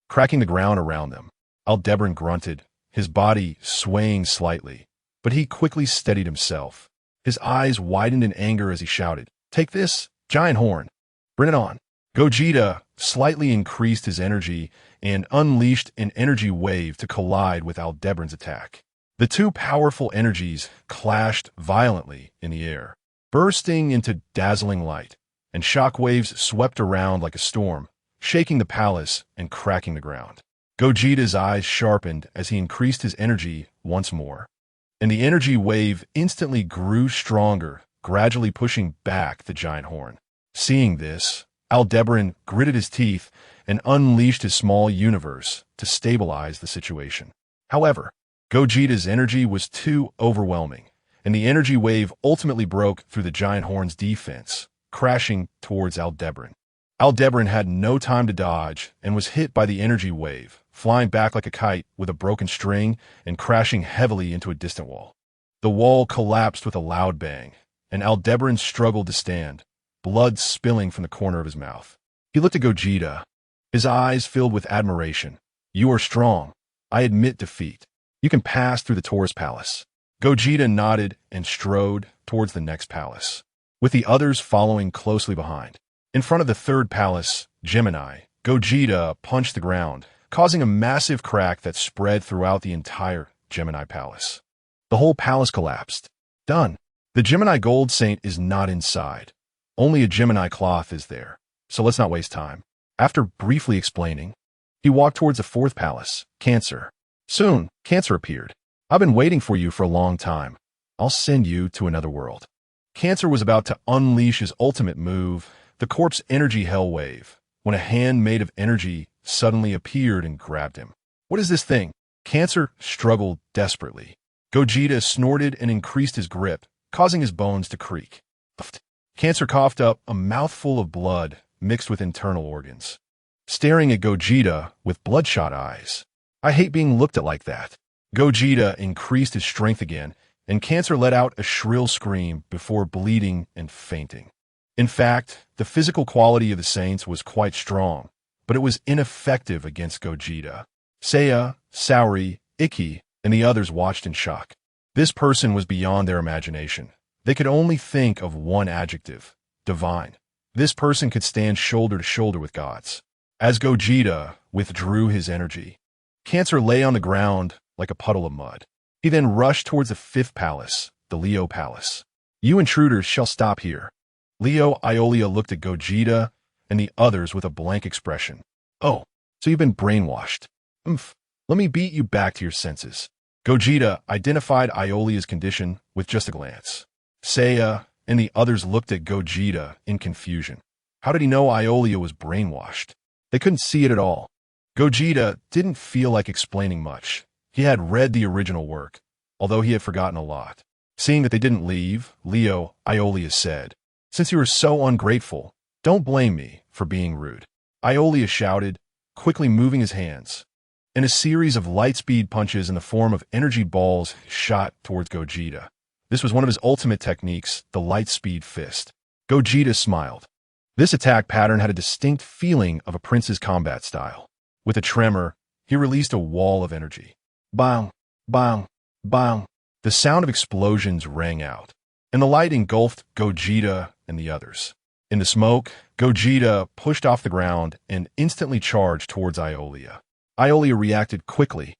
cracking the ground around them. Aldebaran grunted, his body swaying slightly, but he quickly steadied himself. His eyes widened in anger as he shouted, "Take this, giant horn! Bring it on!" Gogeta slightly increased his energy and unleashed an energy wave to collide with Aldebaran's attack. The two powerful energies clashed violently in the air, bursting into dazzling light, and shockwaves swept around like a storm, shaking the palace and cracking the ground. Gogeta's eyes sharpened as he increased his energy once more, and the energy wave instantly grew stronger, gradually pushing back the giant horn. Seeing this, Aldebaran gritted his teeth and unleashed his small universe to stabilize the situation. However, Gogeta's energy was too overwhelming, and the energy wave ultimately broke through the giant horn's defense, crashing towards Aldebaran. Aldebaran had no time to dodge and was hit by the energy wave, flying back like a kite with a broken string and crashing heavily into a distant wall. The wall collapsed with a loud bang, and Aldebaran struggled to stand, blood spilling from the corner of his mouth. He looked at Gogeta, his eyes filled with admiration. "You are strong. I admit defeat. You can pass through the Taurus palace." Gogeta nodded and strode towards the next palace, with the others following closely behind. In front of the third palace, Gemini, Gogeta punched the ground, causing a massive crack that spread throughout the entire Gemini palace. The whole palace collapsed. Done. The Gemini Gold Saint is not inside. Only a Gemini cloth is there, so let's not waste time. After briefly explaining, he walked towards the fourth palace, Cancer. Soon, Cancer appeared. "I've been waiting for you for a long time. I'll send you to another world." Cancer was about to unleash his ultimate move, the Corpse Energy Hell Wave, when a hand made of energy suddenly appeared and grabbed him. "What is this thing?" Cancer struggled desperately. Gogeta snorted and increased his grip, causing his bones to creak. Cancer coughed up a mouthful of blood mixed with internal organs, staring at Gogeta with bloodshot eyes. "I hate being looked at like that." Gogeta increased his strength again, and Cancer let out a shrill scream before bleeding and fainting. In fact, the physical quality of the Saints was quite strong, but it was ineffective against Gogeta. Seiya, Saori, Ikki, and the others watched in shock. This person was beyond their imagination. They could only think of one adjective: divine. This person could stand shoulder to shoulder with gods. As Gogeta withdrew his energy, Cancer lay on the ground like a puddle of mud. He then rushed towards the fifth palace, the Leo Palace. "You intruders shall stop here." Leo Iolia looked at Gogeta and the others with a blank expression. "Oh, so you've been brainwashed. Let me beat you back to your senses." Gogeta identified Iolia's condition with just a glance. Seiya and the others looked at Gogeta in confusion. How did he know Iolia was brainwashed? They couldn't see it at all. Gogeta didn't feel like explaining much. He had read the original work, although he had forgotten a lot. Seeing that they didn't leave, Leo Iolia said, "Since you are so ungrateful, don't blame me for being rude." Iolia shouted, quickly moving his hands, and a series of light-speed punches in the form of energy balls shot towards Gogeta. This was one of his ultimate techniques, the light-speed fist. Gogeta smiled. This attack pattern had a distinct feeling of a prince's combat style. With a tremor, he released a wall of energy. Bang, bang, bang. The sound of explosions rang out, and the light engulfed Gogeta and the others. In the smoke, Gogeta pushed off the ground and instantly charged towards Iolia. Iolia reacted quickly,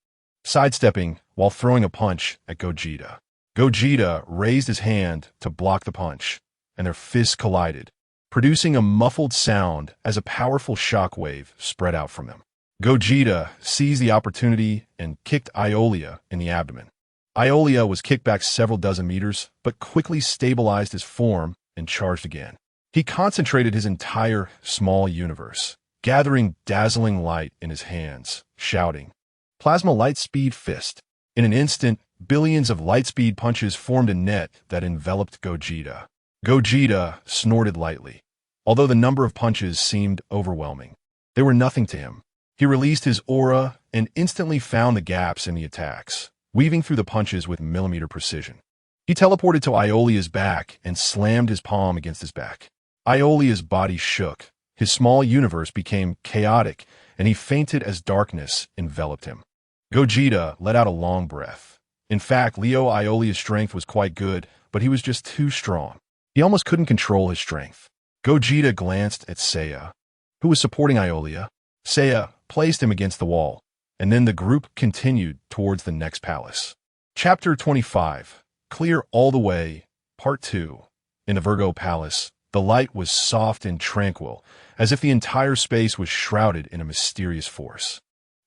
sidestepping while throwing a punch at Gogeta. Gogeta raised his hand to block the punch, and their fists collided, producing a muffled sound as a powerful shockwave spread out from them. Gogeta seized the opportunity and kicked Iolia in the abdomen. Iolia was kicked back several dozen meters, but quickly stabilized his form and charged again. He concentrated his entire small universe, gathering dazzling light in his hands, shouting, "Plasma Light-Speed Fist." In an instant, billions of light-speed punches formed a net that enveloped Gogeta. Gogeta snorted lightly. Although the number of punches seemed overwhelming, they were nothing to him. He released his aura and instantly found the gaps in the attacks, weaving through the punches with millimeter precision. He teleported to Iolia's back and slammed his palm against his back. Iolia's body shook, his small universe became chaotic, and he fainted as darkness enveloped him. Gogeta let out a long breath. In fact, Leo Iolia's strength was quite good, but he was just too strong. He almost couldn't control his strength. Gogeta glanced at Seiya, who was supporting Iolia. Seiya placed him against the wall, and then the group continued towards the next palace. Chapter 25, Clear All the Way, Part 2. In the Virgo Palace, the light was soft and tranquil, as if the entire space was shrouded in a mysterious force.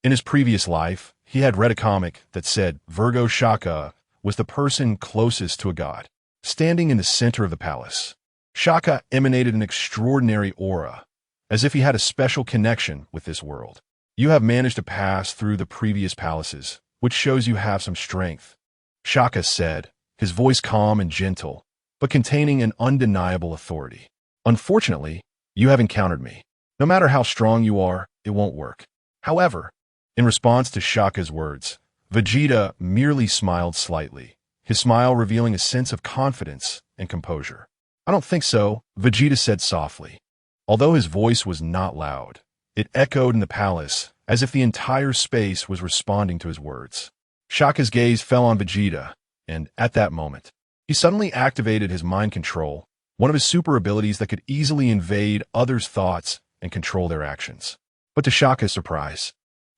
In his previous life, he had read a comic that said Virgo Shaka was the person closest to a god. Standing in the center of the palace, Shaka emanated an extraordinary aura, as if he had a special connection with this world. "You have managed to pass through the previous palaces, which shows you have some strength," Shaka said, his voice calm and gentle, but containing an undeniable authority. "Unfortunately, you have encountered me. No matter how strong you are, it won't work." However, in response to Shaka's words, Vegeta merely smiled slightly, his smile revealing a sense of confidence and composure. "I don't think so," Vegeta said softly. Although his voice was not loud, it echoed in the palace as if the entire space was responding to his words. Shaka's gaze fell on Vegeta, and at that moment, he suddenly activated his mind control, one of his super abilities that could easily invade others' thoughts and control their actions. But to Shaka's surprise,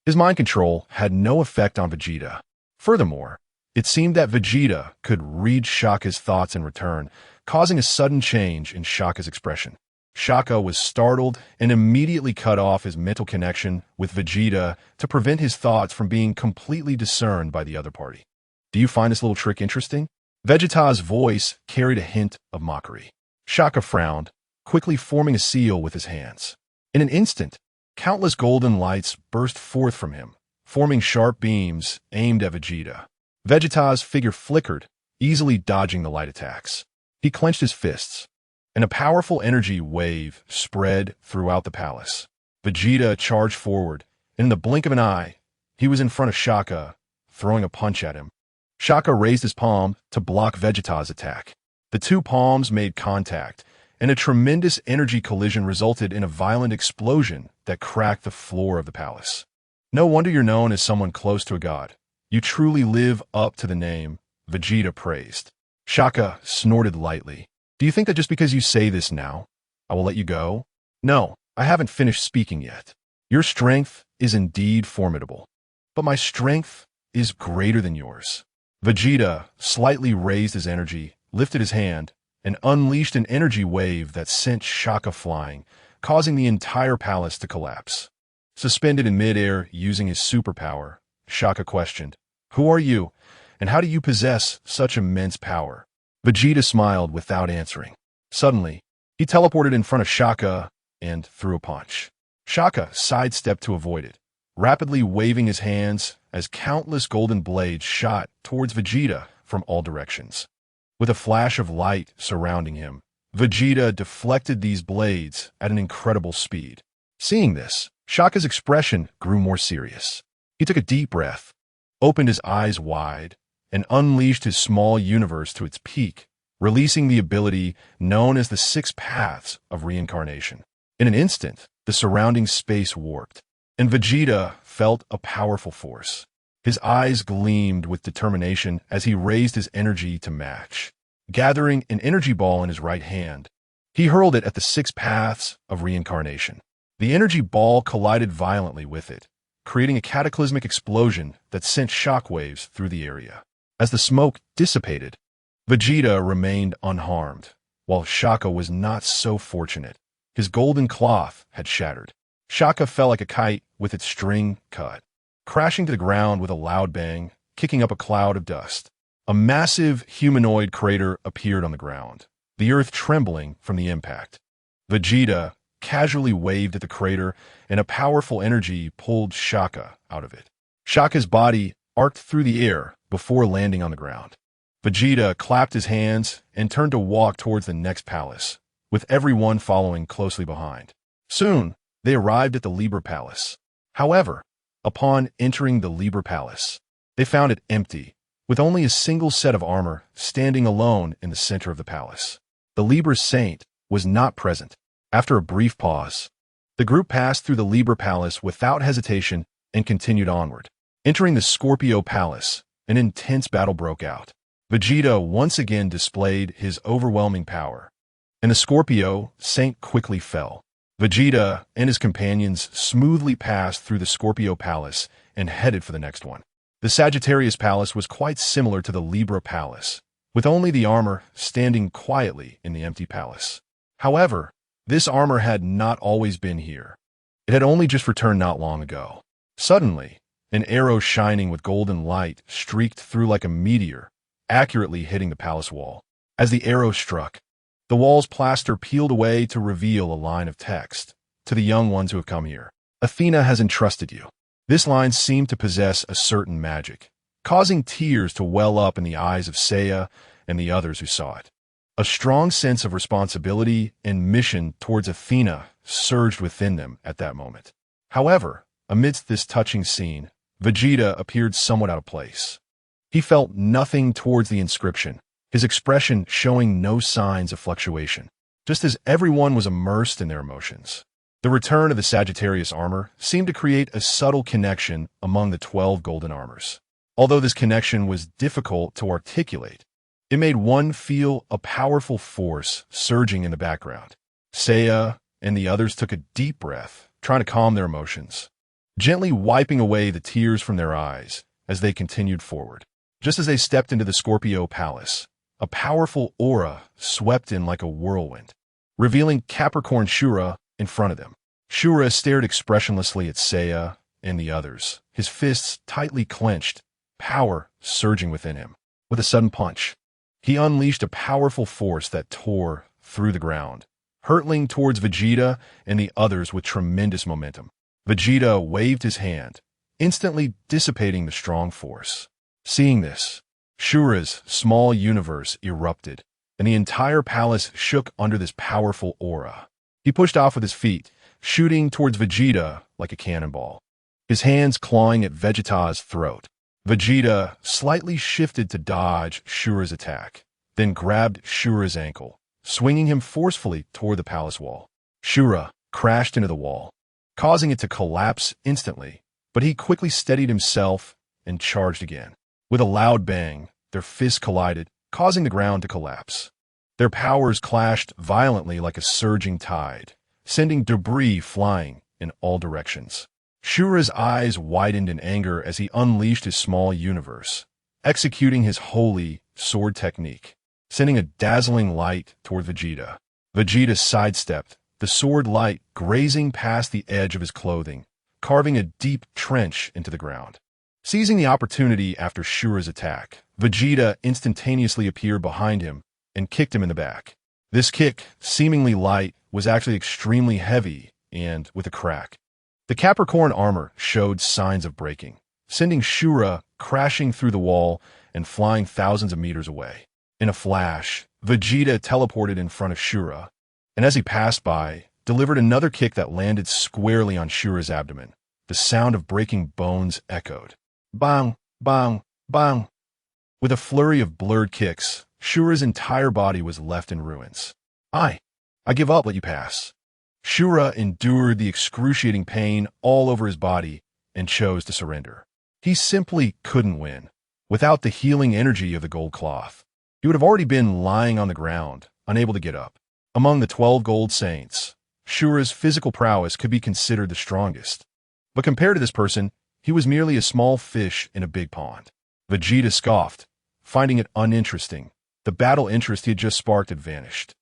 his mind control had no effect on Vegeta. Furthermore, it seemed that Vegeta could read Shaka's thoughts in return, causing a sudden change in Shaka's expression. Shaka was startled and immediately cut off his mental connection with Vegeta to prevent his thoughts from being completely discerned by the other party. "Do you find this little trick interesting?" Vegeta's voice carried a hint of mockery. Shaka frowned, quickly forming a seal with his hands. In an instant, countless golden lights burst forth from him, forming sharp beams aimed at Vegeta. Vegeta's figure flickered, easily dodging the light attacks. He clenched his fists, and a powerful energy wave spread throughout the palace. Vegeta charged forward, and in the blink of an eye, he was in front of Shaka, throwing a punch at him. Shaka raised his palm to block Vegeta's attack. The two palms made contact, and a tremendous energy collision resulted in a violent explosion that cracked the floor of the palace. "No wonder you're known as someone close to a god. You truly live up to the name," Vegeta praised. Shaka snorted lightly. "Do you think that just because you say this now, I will let you go? No, I haven't finished speaking yet. Your strength is indeed formidable, but my strength is greater than yours." Vegeta slightly raised his energy, lifted his hand, and unleashed an energy wave that sent Shaka flying, causing the entire palace to collapse. Suspended in midair using his superpower, Shaka questioned, "Who are you, and how do you possess such immense power?" Vegeta smiled without answering. Suddenly, he teleported in front of Shaka and threw a punch. Shaka sidestepped to avoid it, rapidly waving his hands as countless golden blades shot towards Vegeta from all directions. With a flash of light surrounding him, Vegeta deflected these blades at an incredible speed. Seeing this, Shaka's expression grew more serious. He took a deep breath, opened his eyes wide, and unleashed his small universe to its peak, releasing the ability known as the 6 paths of reincarnation. In an instant, the surrounding space warped, and Vegeta felt a powerful force. His eyes gleamed with determination as he raised his energy to match. Gathering an energy ball in his right hand, he hurled it at the 6 paths of reincarnation. The energy ball collided violently with it, creating a cataclysmic explosion that sent shockwaves through the area. As the smoke dissipated, Vegeta remained unharmed, while Shaka was not so fortunate. His golden cloth had shattered. Shaka fell like a kite with its string cut, crashing to the ground with a loud bang, kicking up a cloud of dust. A massive humanoid crater appeared on the ground, the earth trembling from the impact. Vegeta casually waved at the crater, and a powerful energy pulled Shaka out of it. Shaka's body arced through the air before landing on the ground. Vegeta clapped his hands and turned to walk towards the next palace, with everyone following closely behind. Soon, they arrived at the Libra Palace. However, upon entering the Libra Palace, they found it empty, with only a single set of armor standing alone in the center of the palace. The Libra Saint was not present. After a brief pause, the group passed through the Libra Palace without hesitation and continued onward. Entering the Scorpio Palace, an intense battle broke out. Vegeta once again displayed his overwhelming power, and the Scorpio Saint quickly fell. Vegeta and his companions smoothly passed through the Scorpio Palace and headed for the next one. The Sagittarius Palace was quite similar to the Libra Palace, with only the armor standing quietly in the empty palace. However, this armor had not always been here. It had only just returned not long ago. Suddenly, an arrow shining with golden light streaked through like a meteor, accurately hitting the palace wall. As the arrow struck, the wall's plaster peeled away to reveal a line of text. To the young ones who have come here, Athena has entrusted you. This line seemed to possess a certain magic, causing tears to well up in the eyes of Seiya and the others who saw it. A strong sense of responsibility and mission towards Athena surged within them at that moment. However, amidst this touching scene, Vegeta appeared somewhat out of place. He felt nothing towards the inscription, his expression showing no signs of fluctuation, just as everyone was immersed in their emotions. The return of the Sagittarius armor seemed to create a subtle connection among the 12 golden armors. Although this connection was difficult to articulate, it made one feel a powerful force surging in the background. Seiya and the others took a deep breath, trying to calm their emotions, gently wiping away the tears from their eyes as they continued forward. Just as they stepped into the Scorpio Palace, a powerful aura swept in like a whirlwind, revealing Capricorn Shura in front of them. Shura stared expressionlessly at Seiya and the others, his fists tightly clenched, power surging within him. With a sudden punch, he unleashed a powerful force that tore through the ground, hurtling towards Vegeta and the others with tremendous momentum. Vegeta waved his hand, instantly dissipating the strong force. Seeing this, Shura's small universe erupted, and the entire palace shook under this powerful aura. He pushed off with his feet, shooting towards Vegeta like a cannonball, his hands clawing at Vegeta's throat. Vegeta slightly shifted to dodge Shura's attack, then grabbed Shura's ankle, swinging him forcefully toward the palace wall. Shura crashed into the wall, causing it to collapse instantly, but he quickly steadied himself and charged again. With a loud bang, their fists collided, causing the ground to collapse. Their powers clashed violently like a surging tide, sending debris flying in all directions. Shura's eyes widened in anger as he unleashed his small universe, executing his holy sword technique, sending a dazzling light toward Vegeta. Vegeta sidestepped, the sword light grazing past the edge of his clothing, carving a deep trench into the ground. Seizing the opportunity after Shura's attack, Vegeta instantaneously appeared behind him and kicked him in the back. This kick, seemingly light, was actually extremely heavy and with a crack. The Capricorn armor showed signs of breaking, sending Shura crashing through the wall and flying thousands of meters away. In a flash, Vegeta teleported in front of Shura, and as he passed by, delivered another kick that landed squarely on Shura's abdomen, the sound of breaking bones echoed. Bang, bang, bang. With a flurry of blurred kicks, Shura's entire body was left in ruins. I give up, let you pass. Shura endured the excruciating pain all over his body and chose to surrender. He simply couldn't win. Without the healing energy of the gold cloth, he would have already been lying on the ground, unable to get up. Among the 12 gold saints, Shura's physical prowess could be considered the strongest. But compared to this person, he was merely a small fish in a big pond. Vegeta scoffed, finding it uninteresting. The battle interest he had just sparked had vanished.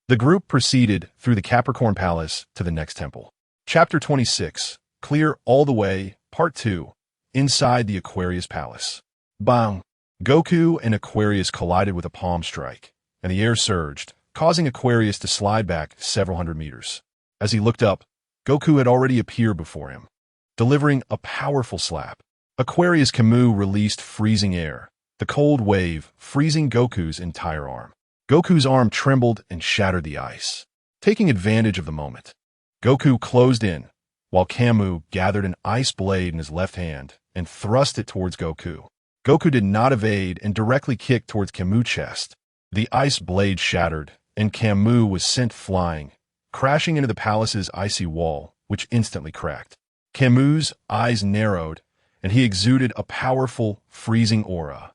The group proceeded through the Capricorn Palace to the next temple. Chapter 26, Clear All the Way, Part 2, Inside the Aquarius Palace. Bang! Goku and Aquarius collided with a palm strike, and the air surged, causing Aquarius to slide back several hundred meters. As he looked up, Goku had already appeared before him, delivering a powerful slap. Aquarius Camus released freezing air, the cold wave freezing Goku's entire arm. Goku's arm trembled and shattered the ice. Taking advantage of the moment, Goku closed in, while Camus gathered an ice blade in his left hand and thrust it towards Goku. Goku did not evade and directly kicked towards Camus' chest. The ice blade shattered, and Camus was sent flying, crashing into the palace's icy wall, which instantly cracked. Camus' eyes narrowed, and he exuded a powerful, freezing aura,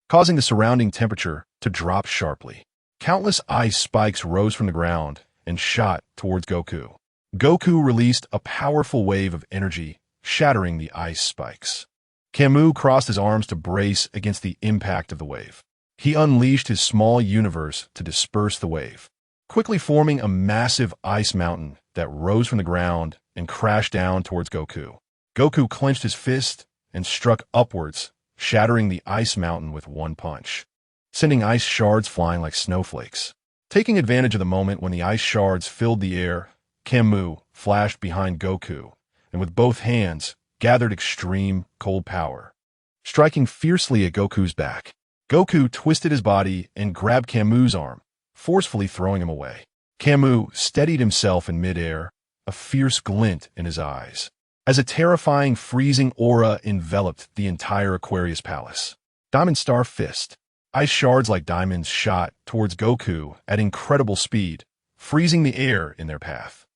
causing the surrounding temperature to drop sharply. Countless ice spikes rose from the ground and shot towards Goku. Goku released a powerful wave of energy, shattering the ice spikes. Camus crossed his arms to brace against the impact of the wave. He unleashed his small universe to disperse the wave, quickly forming a massive ice mountain that rose from the ground and crashed down towards Goku. Goku clenched his fist and struck upwards, shattering the ice mountain with one punch, sending ice shards flying like snowflakes. Taking advantage of the moment when the ice shards filled the air, Camus flashed behind Goku, and with both hands, gathered extreme cold power, striking fiercely at Goku's back. Goku twisted his body and grabbed Camus' arm, forcefully throwing him away. Camus steadied himself in midair, a fierce glint in his eyes, as a terrifying freezing aura enveloped the entire Aquarius Palace. Diamond Star Fist. Ice shards like diamonds shot towards Goku at incredible speed, freezing the air in their path.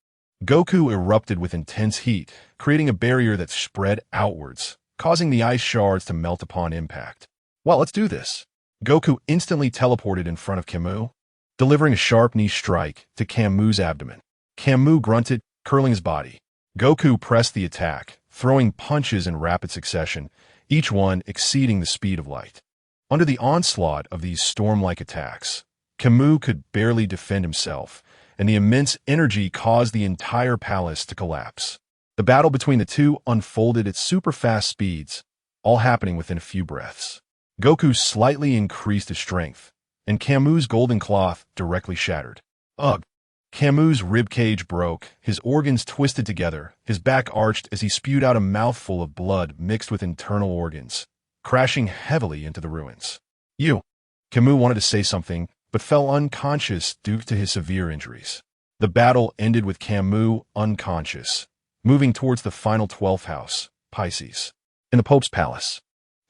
Goku erupted with intense heat, creating a barrier that spread outwards, causing the ice shards to melt upon impact. Well, let's do this. Goku instantly teleported in front of Camus, delivering a sharp knee strike to Camus' abdomen. Camus grunted, curling his body. Goku pressed the attack, throwing punches in rapid succession, each one exceeding the speed of light. Under the onslaught of these storm-like attacks, Camus could barely defend himself, and the immense energy caused the entire palace to collapse. The battle between the two unfolded at super-fast speeds, all happening within a few breaths. Goku slightly increased his strength, and Camus' golden cloth directly shattered. Ugh! Camus' ribcage broke, his organs twisted together, his back arched as he spewed out a mouthful of blood mixed with internal organs, crashing heavily into the ruins. Camus wanted to say something, but fell unconscious due to his severe injuries. The battle ended with Camus unconscious, moving towards the final 12th house, Pisces, in the Pope's palace.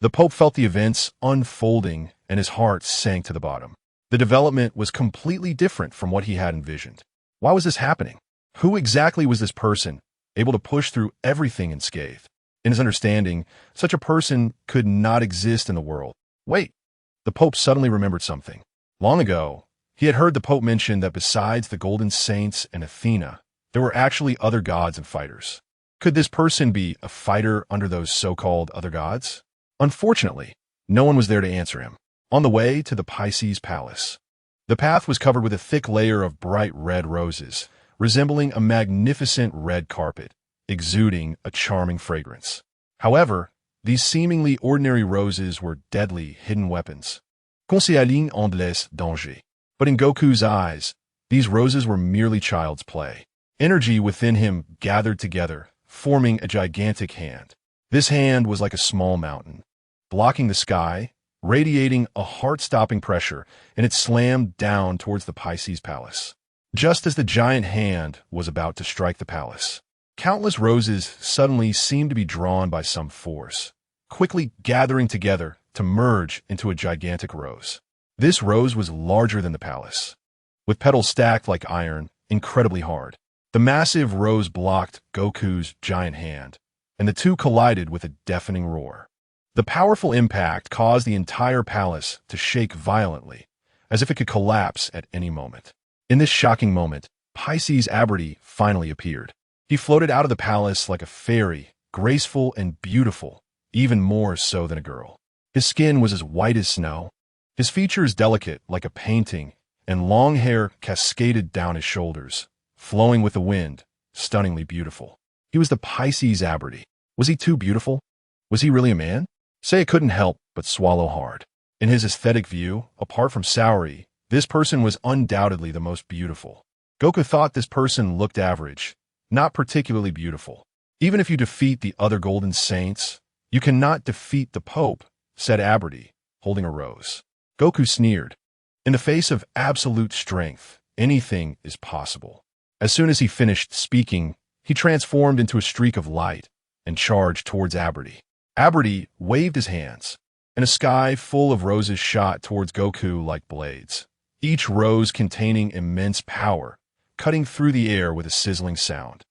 The Pope felt the events unfolding, and his heart sank to the bottom. The development was completely different from what he had envisioned. Why was this happening? Who exactly was this person, able to push through everything unscathed? In his understanding, such a person could not exist in the world. Wait, the Pope suddenly remembered something. Long ago, he had heard the Pope mention that besides the Golden Saints and Athena, there were actually other gods and fighters. Could this person be a fighter under those so-called other gods? Unfortunately, no one was there to answer him. On the way to the Pisces Palace, the path was covered with a thick layer of bright red roses, resembling a magnificent red carpet, exuding a charming fragrance. However, these seemingly ordinary roses were deadly hidden weapons. Conseillers en les danger. But in Goku's eyes, these roses were merely child's play. Energy within him gathered together, forming a gigantic hand. This hand was like a small mountain, blocking the sky, radiating a heart-stopping pressure, and it slammed down towards the Pisces Palace. Just as the giant hand was about to strike the palace, Countless roses suddenly seemed to be drawn by some force, quickly gathering together to merge into a gigantic rose. This rose was larger than the palace, with petals stacked like iron, incredibly hard. The massive rose blocked Goku's giant hand, and the two collided with a deafening roar. The powerful impact caused the entire palace to shake violently, as if it could collapse at any moment. In this shocking moment, Semi-invincible finally appeared. He floated out of the palace like a fairy, graceful and beautiful, even more so than a girl. His skin was as white as snow, his features delicate like a painting, and long hair cascaded down his shoulders, flowing with the wind, stunningly beautiful. He was the Semi-invincible. Was he too beautiful? Was he really a man? Seiya couldn't help but swallow hard. In his aesthetic view, apart from Saori, this person was undoubtedly the most beautiful. Goku thought this person looked average, not particularly beautiful. Even if you defeat the other Golden Saints, you cannot defeat the Pope, said Aberty, holding a rose. Goku sneered. In the face of absolute strength, anything is possible. As soon as he finished speaking, he transformed into a streak of light and charged towards Aberty. Aberty waved his hands, and a sky full of roses shot towards Goku like blades, each rose containing immense power, cutting through the air with a sizzling sound.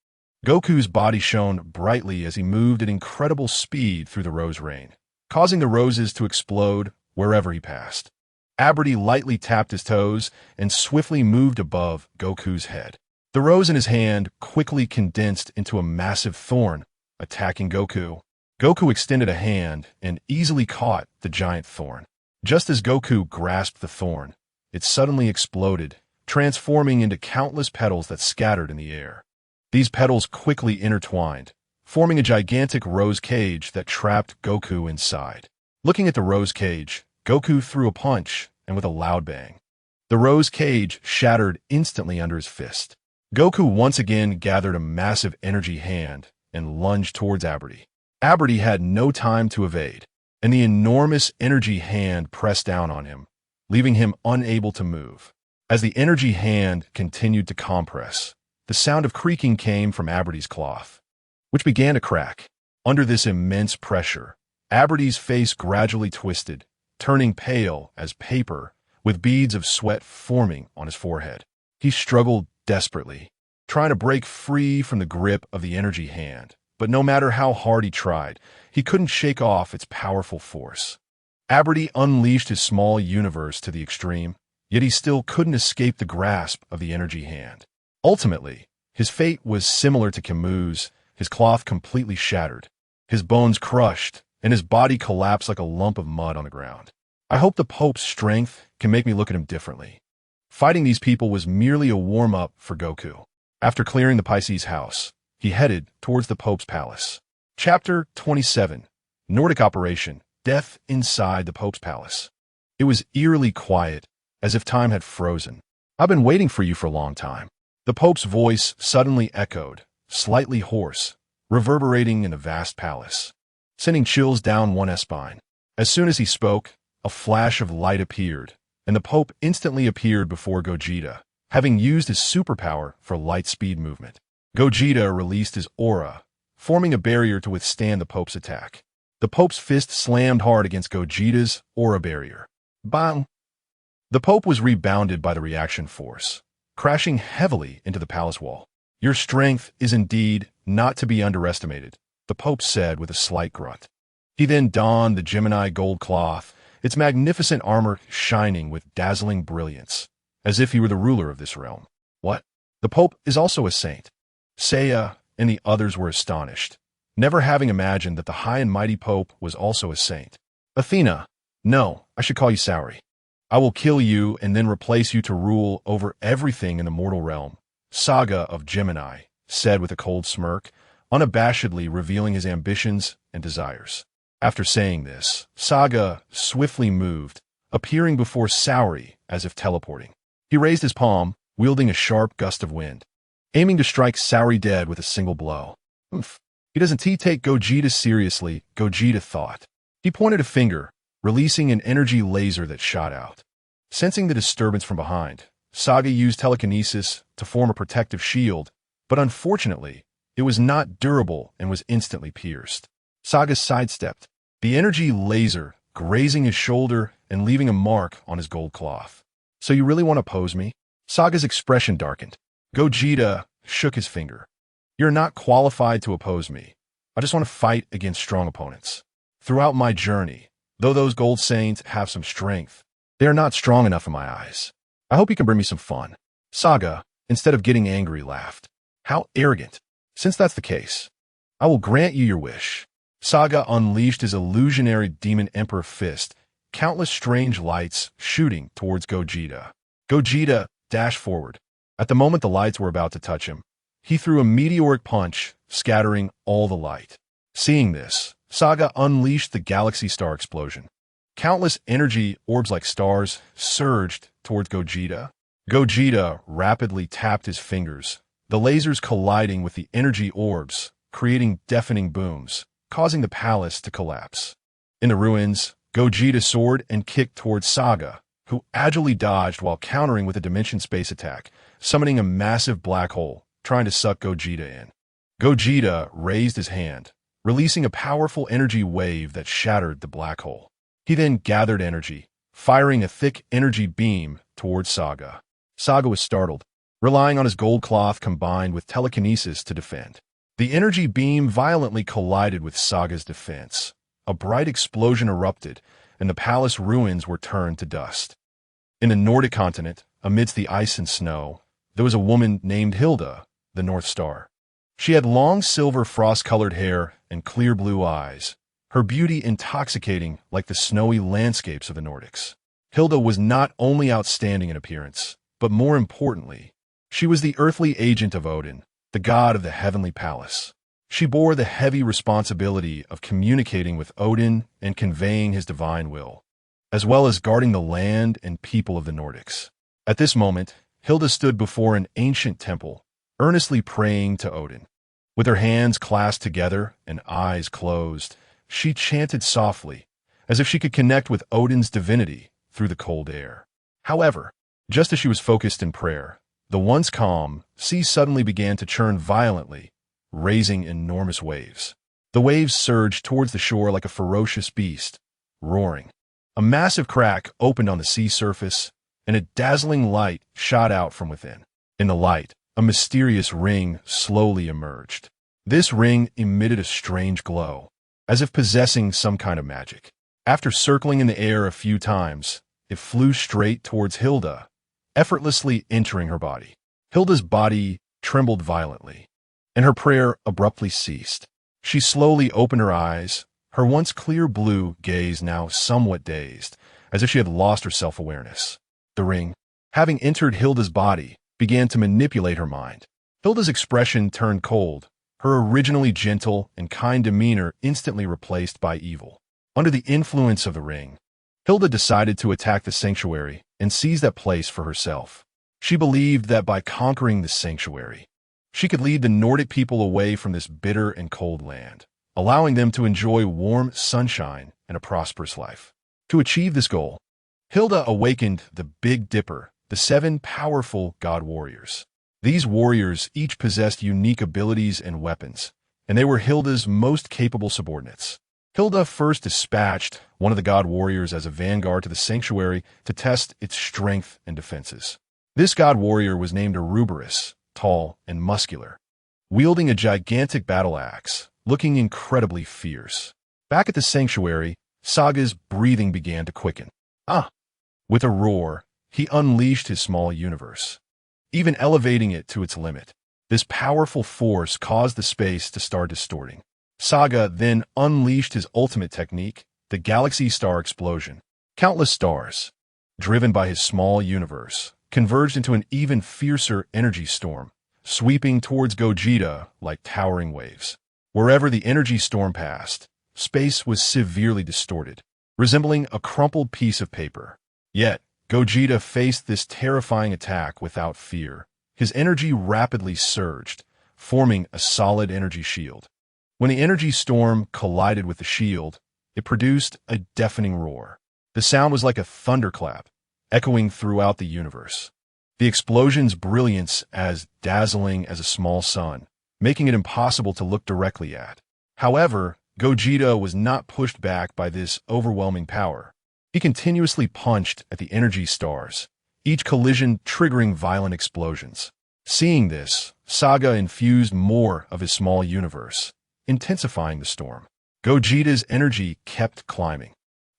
Goku's body shone brightly as he moved at incredible speed through the rose rain, causing the roses to explode wherever he passed. Aberty lightly tapped his toes and swiftly moved above Goku's head. The rose in his hand quickly condensed into a massive thorn, attacking Goku. Goku extended a hand and easily caught the giant thorn. Just as Goku grasped the thorn, it suddenly exploded, transforming into countless petals that scattered in the air. These petals quickly intertwined, forming a gigantic rose cage that trapped Goku inside. Looking at the rose cage, Goku threw a punch, and with a loud bang, the rose cage shattered instantly under his fist. Goku once again gathered a massive energy hand and lunged towards Aberty. Aberty had no time to evade, and the enormous energy hand pressed down on him, leaving him unable to move. As the energy hand continued to compress, the sound of creaking came from Aberty's cloth, which began to crack. Under this immense pressure, Aberty's face gradually twisted, turning pale as paper, with beads of sweat forming on his forehead. He struggled desperately, trying to break free from the grip of the energy hand, but no matter how hard he tried, he couldn't shake off its powerful force. Aberty unleashed his small universe to the extreme, yet he still couldn't escape the grasp of the energy hand. Ultimately, his fate was similar to Camus', his cloth completely shattered, his bones crushed, and his body collapsed like a lump of mud on the ground. I hope the Pope's strength can make me look at him differently. Fighting these people was merely a warm-up for Goku. After clearing the Pisces house, he headed towards the Pope's palace. Chapter 27, Nordic Operation, Death Inside the Pope's Palace. It was eerily quiet, as if time had frozen. I've been waiting for you for a long time. The Pope's voice suddenly echoed, slightly hoarse, reverberating in the vast palace, sending chills down one's spine. As soon as he spoke, a flash of light appeared, and the Pope instantly appeared before Gogeta, having used his superpower for light-speed movement. Gogeta released his aura, forming a barrier to withstand the Pope's attack. The Pope's fist slammed hard against Gogeta's aura barrier. Bang! The Pope was rebounded by the reaction force, crashing heavily into the palace wall. Your strength is indeed not to be underestimated, the Pope said with a slight grunt. He then donned the Gemini gold cloth, its magnificent armor shining with dazzling brilliance, as if he were the ruler of this realm. What? The Pope is also a saint. Seiya and the others were astonished, never having imagined that the high and mighty Pope was also a saint. Athena, no, I should call you Saori. I will kill you and then replace you to rule over everything in the mortal realm, Saga of Gemini said with a cold smirk, unabashedly revealing his ambitions and desires. After saying this, Saga swiftly moved, appearing before Saori as if teleporting. He raised his palm, wielding a sharp gust of wind, aiming to strike Saori dead with a single blow. He doesn't take Gogeta seriously, Gogeta thought. He pointed a finger, releasing an energy laser that shot out. Sensing the disturbance from behind, Saga used telekinesis to form a protective shield, but unfortunately, It was not durable and was instantly pierced. Saga sidestepped, the energy laser grazing his shoulder and leaving a mark on his gold cloth. "So you really want to oppose me?" Saga's expression darkened. Gogeta shook his finger. "You're not qualified to oppose me. I just want to fight against strong opponents. Throughout my journey, though those gold Saiyans have some strength, they are not strong enough in my eyes. I hope you can bring me some fun." Saga, instead of getting angry, laughed. "How arrogant. Since that's the case, I will grant you your wish." Saga unleashed his illusionary Demon Emperor fist, countless strange lights shooting towards Gogeta. Gogeta dashed forward. At the moment the lights were about to touch him, he threw a meteoric punch, scattering all the light. Seeing this, Saga unleashed the Galaxy Star explosion. Countless energy orbs like stars surged towards Gogeta. Gogeta rapidly tapped his fingers, the lasers colliding with the energy orbs, creating deafening booms, causing the palace to collapse. In the ruins, Gogeta soared and kicked towards Saga, who agilely dodged while countering with a dimension space attack, summoning a massive black hole, trying to suck Gogeta in. Gogeta raised his hand, releasing a powerful energy wave that shattered the black hole. He then gathered energy, firing a thick energy beam towards Saga. Saga was startled, relying on his gold cloth combined with telekinesis to defend. The energy beam violently collided with Saga's defense. A bright explosion erupted, and the palace ruins were turned to dust. In the Nordic continent, amidst the ice and snow, there was a woman named Hilda, the North Star. She had long silver frost-colored hair and clear blue eyes, her beauty intoxicating like the snowy landscapes of the Nordics. Hilda was not only outstanding in appearance, but more importantly, she was the earthly agent of Odin, the god of the heavenly palace. She bore the heavy responsibility of communicating with Odin and conveying his divine will, as well as guarding the land and people of the Nordics. At this moment, Hilda stood before an ancient temple, earnestly praying to Odin. With her hands clasped together and eyes closed, she chanted softly, as if she could connect with Odin's divinity through the cold air. However, just as she was focused in prayer, the once calm sea suddenly began to churn violently, raising enormous waves. The waves surged towards the shore like a ferocious beast, roaring. A massive crack opened on the sea surface, and a dazzling light shot out from within. In the light, a mysterious ring slowly emerged. This ring emitted a strange glow, as if possessing some kind of magic. After circling in the air a few times, it flew straight towards Hilda, effortlessly entering her body. Hilda's body trembled violently, and her prayer abruptly ceased. She slowly opened her eyes, her once clear blue gaze now somewhat dazed, as if she had lost her self-awareness. The ring, having entered Hilda's body, began to manipulate her mind. Hilda's expression turned cold, her originally gentle and kind demeanor instantly replaced by evil. Under the influence of the ring, Hilda decided to attack the sanctuary and seize that place for herself. She believed that by conquering the sanctuary, she could lead the Nordic people away from this bitter and cold land, allowing them to enjoy warm sunshine and a prosperous life. To achieve this goal, Hilda awakened the Big Dipper, the 7 powerful god warriors. These warriors each possessed unique abilities and weapons, and they were Hilda's most capable subordinates. Hilda first dispatched one of the god warriors as a vanguard to the sanctuary to test its strength and defenses. This god warrior was named Ouroboros, tall and muscular, wielding a gigantic battle axe, looking incredibly fierce. Back at the sanctuary, Saga's breathing began to quicken. With a roar, he unleashed his small universe, even elevating it to its limit. This powerful force caused the space to start distorting. Saga then unleashed his ultimate technique, the Galaxy Star explosion. Countless stars, driven by his small universe, converged into an even fiercer energy storm, sweeping towards Gogeta like towering waves. Wherever the energy storm passed, space was severely distorted, resembling a crumpled piece of paper. Yet, Gogeta faced this terrifying attack without fear. His energy rapidly surged, forming a solid energy shield. When the energy storm collided with the shield, it produced a deafening roar. The sound was like a thunderclap, echoing throughout the universe. The explosion's brilliance, as dazzling as a small sun, making it impossible to look directly at. However, Gogeta was not pushed back by this overwhelming power. He continuously punched at the energy stars, each collision triggering violent explosions. Seeing this, Saga infused more of his small universe, intensifying the storm. Gogeta's energy kept climbing.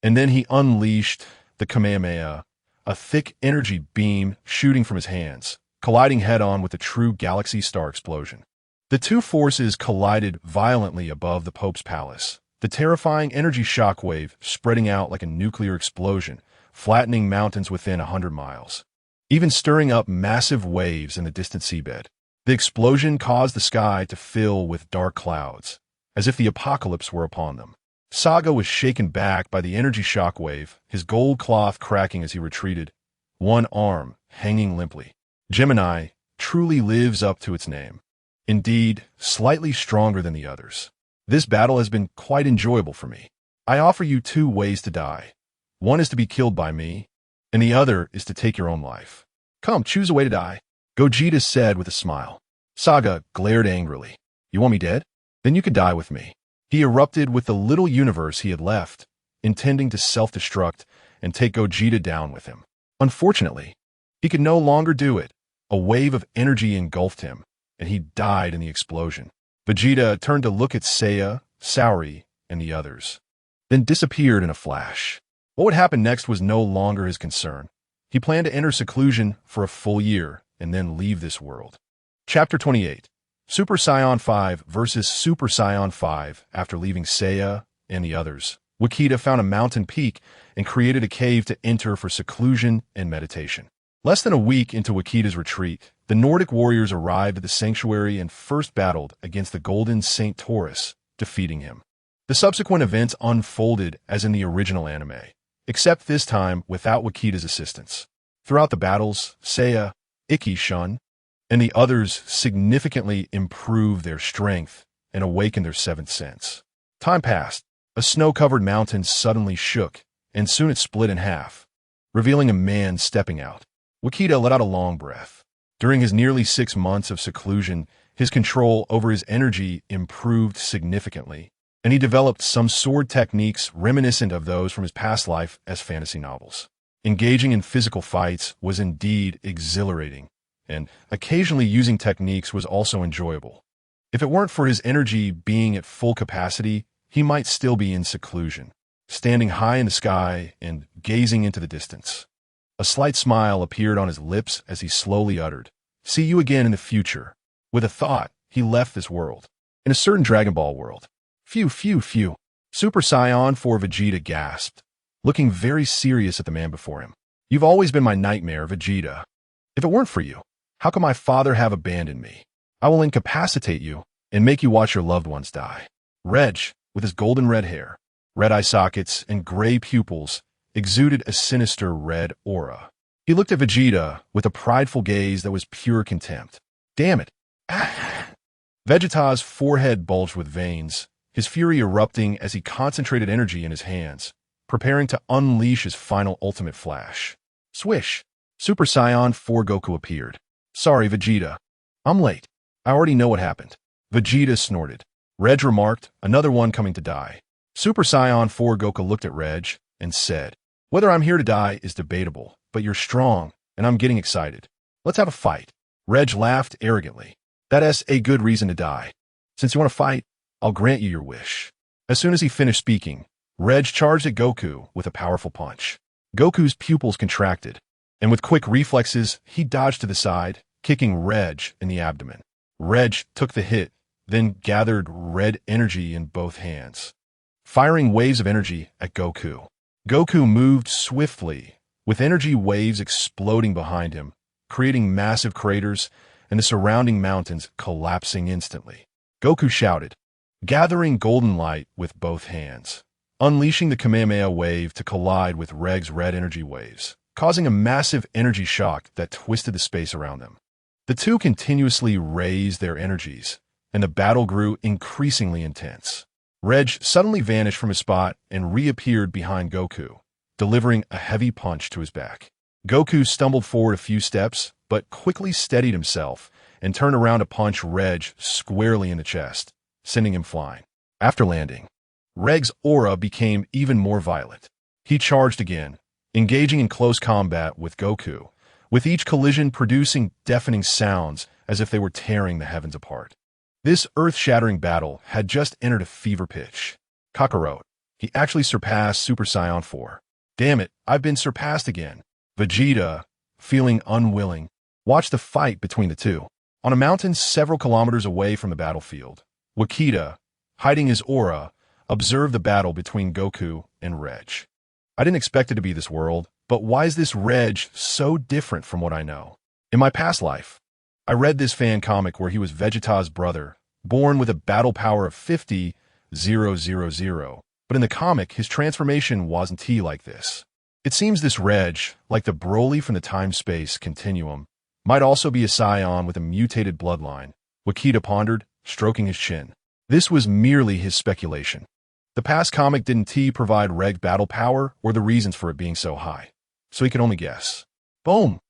And then he unleashed the Kamehameha, a thick energy beam shooting from his hands, colliding head-on with a true galaxy star explosion. The two forces collided violently above the Pope's palace, the terrifying energy shockwave spreading out like a nuclear explosion, flattening mountains within 100 miles, even stirring up massive waves in the distant seabed. The explosion caused the sky to fill with dark clouds, as if the apocalypse were upon them. Saga was shaken back by the energy shockwave, his gold cloth cracking as he retreated, one arm hanging limply. Gemini truly lives up to its name. Indeed, slightly stronger than the others. This battle has been quite enjoyable for me. I offer you two ways to die. One is to be killed by me, and the other is to take your own life. Come, choose a way to die, Gogeta said with a smile. Saga glared angrily. You want me dead? Then you could die with me. He erupted with the little universe he had left, intending to self-destruct and take Gogeta down with him. Unfortunately, he could no longer do it. A wave of energy engulfed him, and he died in the explosion. Vegeta turned to look at Seiya, Saori, and the others, then disappeared in a flash. What would happen next was no longer his concern. He planned to enter seclusion for a full year and then leave this world. Chapter 28. Super Saiyan 5 versus Super Saiyan 5. After leaving Seiya and the others, Gogeta found a mountain peak and created a cave to enter for seclusion and meditation. Less than a week into Gogeta's retreat, the Nordic warriors arrived at the sanctuary and first battled against the Golden Saint Taurus, defeating him. The subsequent events unfolded as in the original anime, except this time without Gogeta's assistance. Throughout the battles, Seiya, Ikki-shun, and the others significantly improved their strength and awakened their seventh sense. Time passed. A snow-covered mountain suddenly shook, and soon it split in half, revealing a man stepping out. Gogeta let out a long breath. During his nearly 6 months of seclusion, his control over his energy improved significantly, and he developed some sword techniques reminiscent of those from his past life as fantasy novels. Engaging in physical fights was indeed exhilarating, and occasionally using techniques was also enjoyable. If it weren't for his energy being at full capacity, he might still be in seclusion, standing high in the sky and gazing into the distance. A slight smile appeared on his lips as he slowly uttered, "See you again in the future." With a thought, he left this world. In a certain Dragon Ball world. Phew, phew, phew. Super Saiyan 4 Vegeta gasped, looking very serious at the man before him. You've always been my nightmare, Vegeta. If it weren't for you, how could my father have abandoned me? I will incapacitate you and make you watch your loved ones die. Reg, with his golden red hair, red eye sockets, and gray pupils, exuded a sinister red aura. He looked at Vegeta with a prideful gaze that was pure contempt. Damn it. Vegeta's forehead bulged with veins, his fury erupting as he concentrated energy in his hands, preparing to unleash his final ultimate flash. Swish! Super Saiyan 4 Goku appeared. Sorry, Vegeta. I'm late. I already know what happened. Vegeta snorted. Reg remarked, another one coming to die. Super Saiyan 4 Goku looked at Reg and said, whether I'm here to die is debatable, but you're strong, and I'm getting excited. Let's have a fight. Reg laughed arrogantly. That's a good reason to die. Since you want to fight, I'll grant you your wish. As soon as he finished speaking, Reg charged at Goku with a powerful punch. Goku's pupils contracted, and with quick reflexes, he dodged to the side, kicking Reg in the abdomen. Reg took the hit, then gathered red energy in both hands, firing waves of energy at Goku. Goku moved swiftly, with energy waves exploding behind him, creating massive craters and the surrounding mountains collapsing instantly. Goku shouted, gathering golden light with both hands, unleashing the Kamehameha wave to collide with Reg's red energy waves, causing a massive energy shock that twisted the space around them. The two continuously raised their energies, and the battle grew increasingly intense. Reg suddenly vanished from his spot and reappeared behind Goku, delivering a heavy punch to his back. Goku stumbled forward a few steps, but quickly steadied himself and turned around to punch Reg squarely in the chest, sending him flying. After landing, Reg's aura became even more violent. He charged again, engaging in close combat with Goku, with each collision producing deafening sounds as if they were tearing the heavens apart. This earth-shattering battle had just entered a fever pitch. Kakarot, he actually surpassed Super Saiyan 4. Damn it, I've been surpassed again. Vegeta, feeling unwilling, watched the fight between the two. On a mountain several kilometers away from the battlefield, Gogeta, hiding his aura, observed the battle between Goku and Reg. I didn't expect it to be this world, but why is this Reg so different from what I know? In my past life, I read this fan comic where he was Vegeta's brother, born with a battle power of 50,000, but in the comic, his transformation wasn't like this. It seems this Reg, like the Broly from the time-space continuum, might also be a Saiyan with a mutated bloodline, Gogeta pondered, stroking his chin. This was merely his speculation. The past comic didn't provide Reg battle power or the reasons for it being so high, so he could only guess. Boom!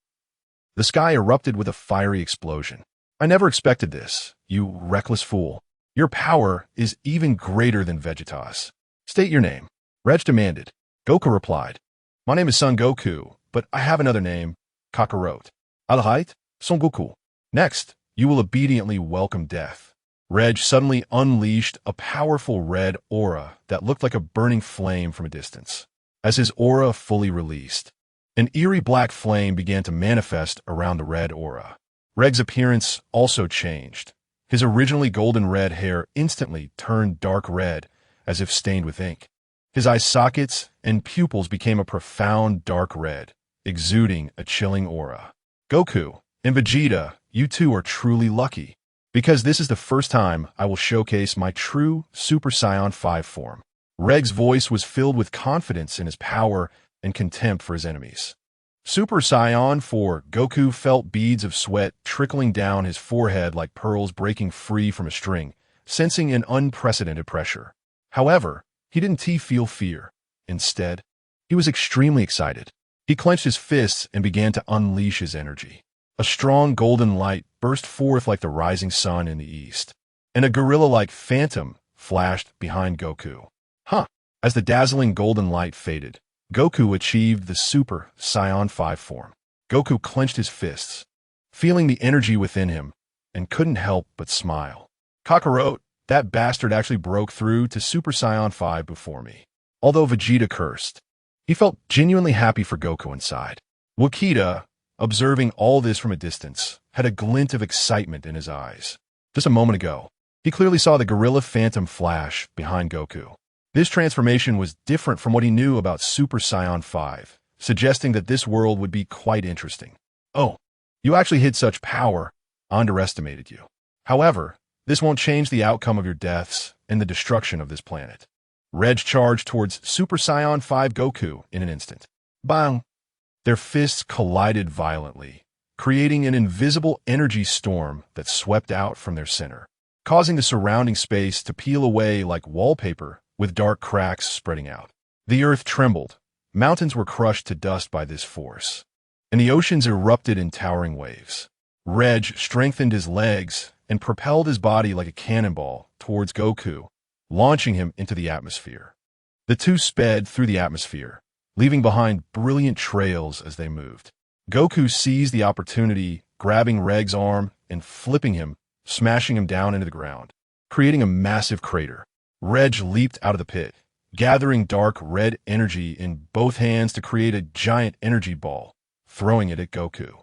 The sky erupted with a fiery explosion. I never expected this, you reckless fool. Your power is even greater than Vegeta's. State your name. Reg demanded. Goku replied. My name is Son Goku, but I have another name, Kakarot. Alright, Son Goku. Next, you will obediently welcome death. Reg suddenly unleashed a powerful red aura that looked like a burning flame from a distance. As his aura fully released, an eerie black flame began to manifest around the red aura. Reg's appearance also changed. His originally golden red hair instantly turned dark red, as if stained with ink. His eye sockets and pupils became a profound dark red, exuding a chilling aura. Goku and Vegeta, you two are truly lucky, because this is the first time I will showcase my true Super Saiyan 5 form. Reg's voice was filled with confidence in his power and contempt for his enemies. Super Saiyan 4, Goku felt beads of sweat trickling down his forehead like pearls breaking free from a string, sensing an unprecedented pressure. However, he didn't feel fear. Instead, he was extremely excited. He clenched his fists and began to unleash his energy. A strong golden light burst forth like the rising sun in the east, and a gorilla-like phantom flashed behind Goku. As the dazzling golden light faded, Goku achieved the Super Saiyan 5 form. Goku clenched his fists, feeling the energy within him, and couldn't help but smile. Kakarot, that bastard actually broke through to Super Saiyan 5 before me. Although Vegeta cursed, he felt genuinely happy for Goku inside. Gogeta, observing all this from a distance, had a glint of excitement in his eyes. Just a moment ago, he clearly saw the gorilla phantom flash behind Goku. This transformation was different from what he knew about Super Saiyan 5, suggesting that this world would be quite interesting. Oh, you actually hid such power. I underestimated you. However, this won't change the outcome of your deaths and the destruction of this planet. Reg charged towards Super Saiyan 5 Goku in an instant. Bang! Their fists collided violently, creating an invisible energy storm that swept out from their center, causing the surrounding space to peel away like wallpaper with dark cracks spreading out. The earth trembled, mountains were crushed to dust by this force, and the oceans erupted in towering waves. Reg strengthened his legs and propelled his body like a cannonball towards Goku, launching him into the atmosphere. The two sped through the atmosphere, leaving behind brilliant trails as they moved. Goku seized the opportunity, grabbing Reg's arm and flipping him, smashing him down into the ground, creating a massive crater. Reg leaped out of the pit, gathering dark red energy in both hands to create a giant energy ball, throwing it at Goku.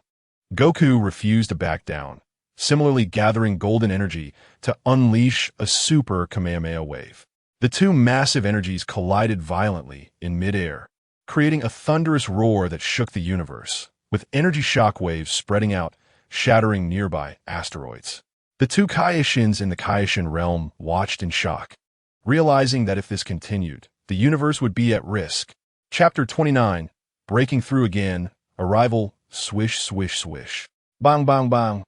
Goku refused to back down, similarly gathering golden energy to unleash a super Kamehameha wave. The two massive energies collided violently in midair, creating a thunderous roar that shook the universe, with energy shockwaves spreading out, shattering nearby asteroids. The two Kaioshins in the Kaioshin realm watched in shock, realizing that if this continued, the universe would be at risk. Chapter 29, Breaking Through Again, Arrival, Swish, swish, swish. Bang, bang, bang.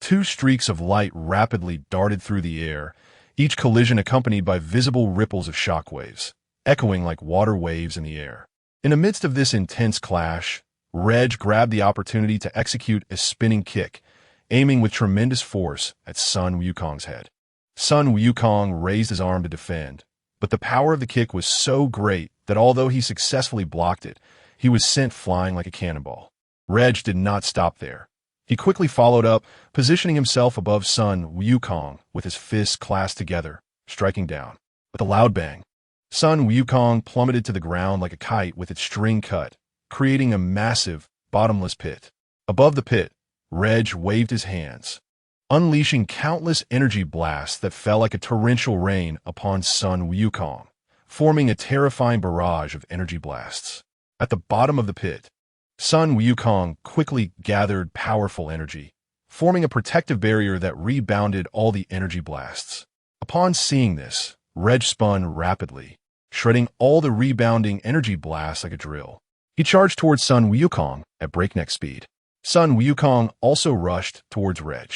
Two streaks of light rapidly darted through the air, each collision accompanied by visible ripples of shockwaves, echoing like water waves in the air. In the midst of this intense clash, Reg grabbed the opportunity to execute a spinning kick, aiming with tremendous force at Sun Wukong's head. Sun Wukong raised his arm to defend, but the power of the kick was so great that although he successfully blocked it, he was sent flying like a cannonball. Reg did not stop there. He quickly followed up, positioning himself above Sun Wukong with his fists clasped together, striking down. With a loud bang, Sun Wukong plummeted to the ground like a kite with its string cut, creating a massive, bottomless pit. Above the pit, Reg waved his hands, unleashing countless energy blasts that fell like a torrential rain upon Sun Wukong, forming a terrifying barrage of energy blasts. At the bottom of the pit, Sun Wukong quickly gathered powerful energy, forming a protective barrier that rebounded all the energy blasts. Upon seeing this, Reg spun rapidly, shredding all the rebounding energy blasts like a drill. He charged towards Sun Wukong at breakneck speed. Sun Wukong also rushed towards Reg,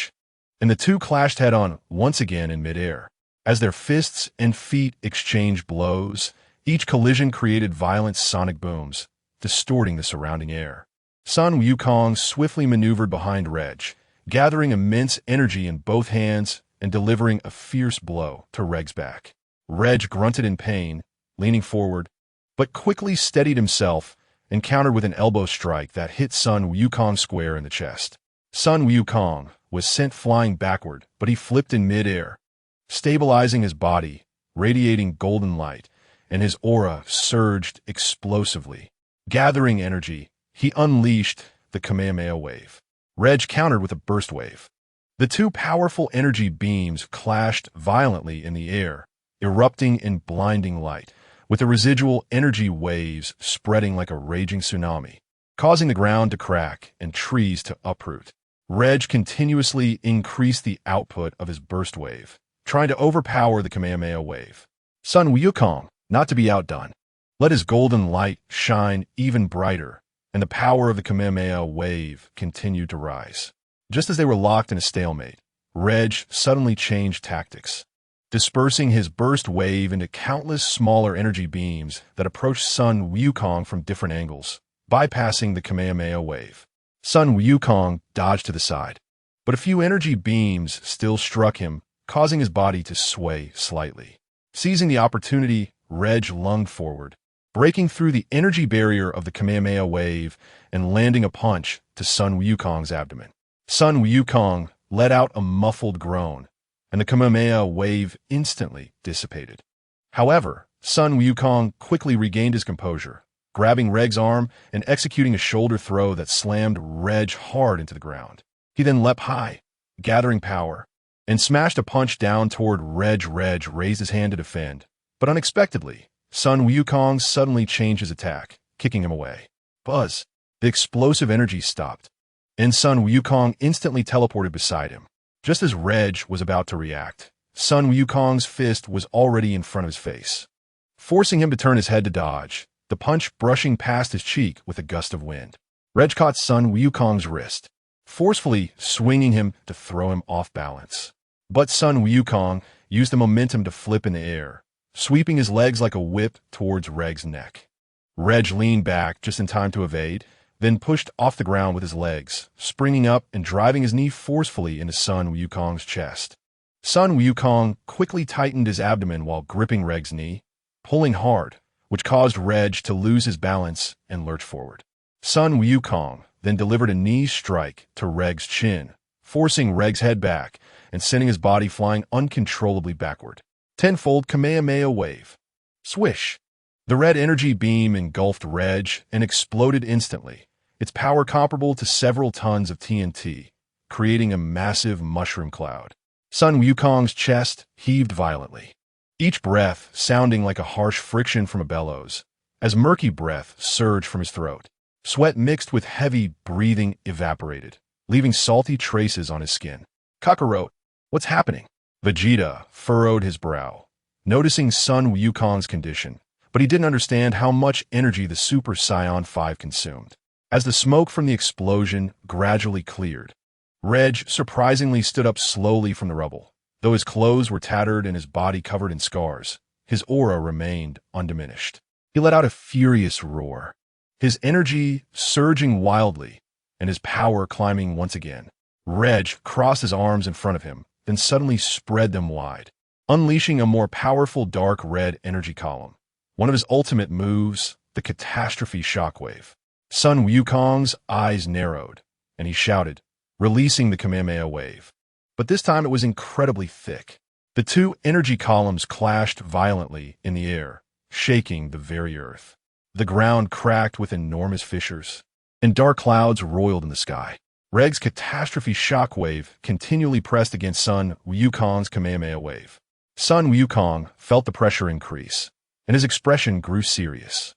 and the two clashed head-on once again in midair. As their fists and feet exchanged blows, each collision created violent sonic booms, distorting the surrounding air. Sun Wukong swiftly maneuvered behind Reg, gathering immense energy in both hands and delivering a fierce blow to Reg's back. Reg grunted in pain, leaning forward, but quickly steadied himself and countered with an elbow strike that hit Sun Wukong square in the chest. Sun Wukong was sent flying backward, but he flipped in midair, stabilizing his body, radiating golden light, and his aura surged explosively. Gathering energy, he unleashed the Kamehameha wave. Reg countered with a burst wave. The two powerful energy beams clashed violently in the air, erupting in blinding light, with the residual energy waves spreading like a raging tsunami, causing the ground to crack and trees to uproot. Reg continuously increased the output of his burst wave, trying to overpower the Kamehameha wave. Sun Wukong, not to be outdone, let his golden light shine even brighter, and the power of the Kamehameha wave continued to rise. Just as they were locked in a stalemate, Reg suddenly changed tactics, dispersing his burst wave into countless smaller energy beams that approached Sun Wukong from different angles, bypassing the Kamehameha wave. Sun Wukong dodged to the side, but a few energy beams still struck him, causing his body to sway slightly. Seizing the opportunity, Reg lunged forward, breaking through the energy barrier of the Kamehameha wave and landing a punch to Sun Wukong's abdomen. Sun Wukong let out a muffled groan, and the Kamehameha wave instantly dissipated. However, Sun Wukong quickly regained his composure, grabbing Reg's arm and executing a shoulder throw that slammed Reg hard into the ground. He then leapt high, gathering power, and smashed a punch down toward Reg. Reg raised his hand to defend, but unexpectedly, Sun Wukong suddenly changed his attack, kicking him away. Buzz! The explosive energy stopped, and Sun Wukong instantly teleported beside him. Just as Reg was about to react, Sun Wukong's fist was already in front of his face, forcing him to turn his head to dodge, the punch brushing past his cheek with a gust of wind. Reg caught Sun Wukong's wrist, forcefully swinging him to throw him off balance. But Sun Wukong used the momentum to flip in the air, sweeping his legs like a whip towards Reg's neck. Reg leaned back just in time to evade, then pushed off the ground with his legs, springing up and driving his knee forcefully into Sun Wukong's chest. Sun Wukong quickly tightened his abdomen while gripping Reg's knee, pulling hard, which caused Reg to lose his balance and lurch forward. Sun Wukong then delivered a knee strike to Reg's chin, forcing Reg's head back and sending his body flying uncontrollably backward. Tenfold Kamehameha wave. Swish! The red energy beam engulfed Reg and exploded instantly, its power comparable to several tons of TNT, creating a massive mushroom cloud. Sun Wukong's chest heaved violently, each breath sounding like a harsh friction from a bellows, as murky breath surged from his throat. Sweat mixed with heavy breathing evaporated, leaving salty traces on his skin. Kakarot, what's happening? Vegeta furrowed his brow, noticing Sun Wukong's condition, but he didn't understand how much energy the Super Saiyan 5 consumed. As the smoke from the explosion gradually cleared, Reg surprisingly stood up slowly from the rubble. Though his clothes were tattered and his body covered in scars, his aura remained undiminished. He let out a furious roar, his energy surging wildly and his power climbing once again. Reg crossed his arms in front of him, then suddenly spread them wide, unleashing a more powerful dark red energy column. One of his ultimate moves, the catastrophe shockwave. Sun Wukong's eyes narrowed, and he shouted, releasing the Kamehameha wave. But this time it was incredibly thick. The two energy columns clashed violently in the air, shaking the very earth. The ground cracked with enormous fissures, and dark clouds roiled in the sky. Reg's catastrophe shockwave continually pressed against Sun Wukong's Kamehameha wave. Sun Wukong felt the pressure increase, and his expression grew serious.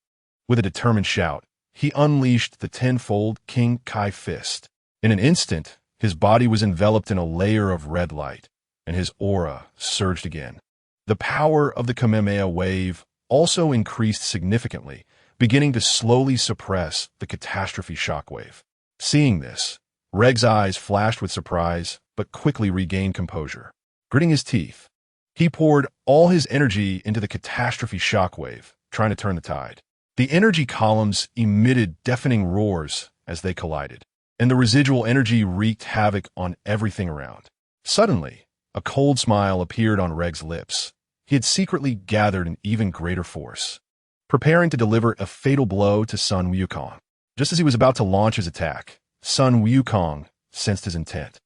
With a determined shout, he unleashed the tenfold King Kai fist. In an instant, his body was enveloped in a layer of red light, and his aura surged again. The power of the Kamehameha wave also increased significantly, beginning to slowly suppress the catastrophe shockwave. Seeing this, Reg's eyes flashed with surprise, but quickly regained composure. Gritting his teeth, he poured all his energy into the catastrophe shockwave, trying to turn the tide. The energy columns emitted deafening roars as they collided, and the residual energy wreaked havoc on everything around. Suddenly, a cold smile appeared on Reg's lips. He had secretly gathered an even greater force, preparing to deliver a fatal blow to Sun Wukong. Just as he was about to launch his attack, Sun Wukong sensed his intent.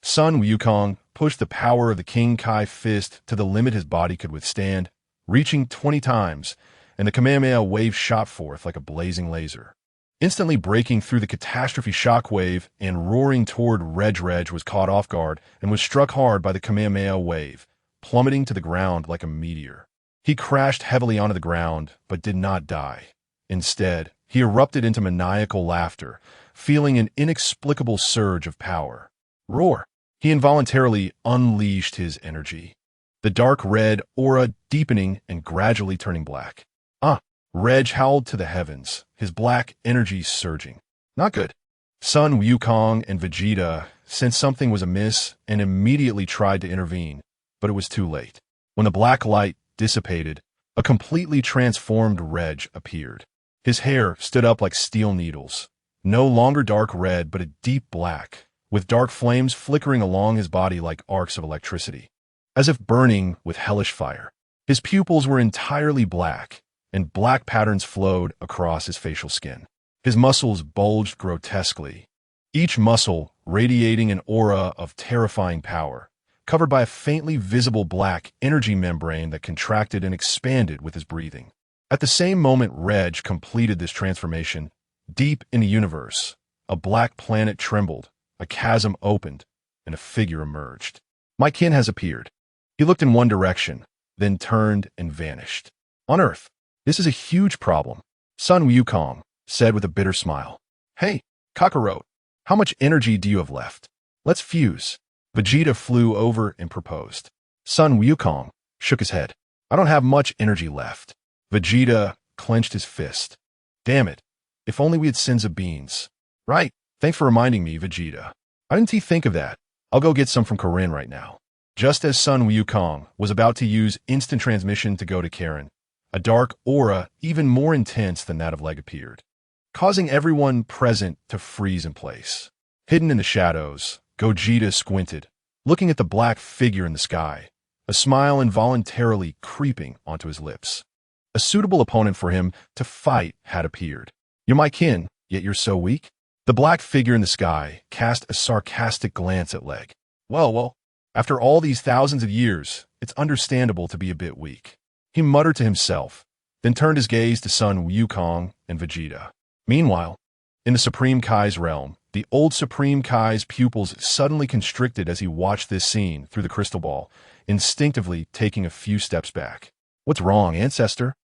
Sun Wukong pushed the power of the King Kai fist to the limit his body could withstand, reaching 20 times, and the Kamehameha wave shot forth like a blazing laser. Instantly breaking through the catastrophe shockwave and roaring toward Reg was caught off guard and was struck hard by the Kamehameha wave, plummeting to the ground like a meteor. He crashed heavily onto the ground, but did not die. Instead, he erupted into maniacal laughter, feeling an inexplicable surge of power. Roar! He involuntarily unleashed his energy, the dark red aura deepening and gradually turning black. Reg howled to the heavens, his black energy surging. Not good. Sun Wukong and Vegeta sensed something was amiss and immediately tried to intervene, but it was too late. When the black light dissipated, a completely transformed Reg appeared. His hair stood up like steel needles, no longer dark red but a deep black, with dark flames flickering along his body like arcs of electricity, as if burning with hellish fire. His pupils were entirely black, and black patterns flowed across his facial skin. His muscles bulged grotesquely, each muscle radiating an aura of terrifying power, covered by a faintly visible black energy membrane that contracted and expanded with his breathing. At the same moment Reg completed this transformation, deep in the universe, a black planet trembled, a chasm opened, and a figure emerged. My kin has appeared. He looked in one direction, then turned and vanished. On Earth, this is a huge problem, Sun Wukong said with a bitter smile. Hey, Kakarot, how much energy do you have left? Let's fuse. Vegeta flew over and proposed. Sun Wukong shook his head. I don't have much energy left. Vegeta clenched his fist. Damn it, if only we had Senza beans. Right, thanks for reminding me, Vegeta. Why didn't he think of that? I'll go get some from Karin right now. Just as Sun Wukong was about to use instant transmission to go to Karin, a dark aura even more intense than that of Leg appeared, causing everyone present to freeze in place. Hidden in the shadows, Gogeta squinted, looking at the black figure in the sky, a smile involuntarily creeping onto his lips. A suitable opponent for him to fight had appeared. You're my kin, yet you're so weak? The black figure in the sky cast a sarcastic glance at Leg. Well, after all these thousands of years, it's understandable to be a bit weak. He muttered to himself, then turned his gaze to Sun Wukong and Vegeta. Meanwhile, in the Supreme Kai's realm, the old Supreme Kai's pupils suddenly constricted as he watched this scene through the crystal ball, instinctively taking a few steps back. What's wrong, Ancestor?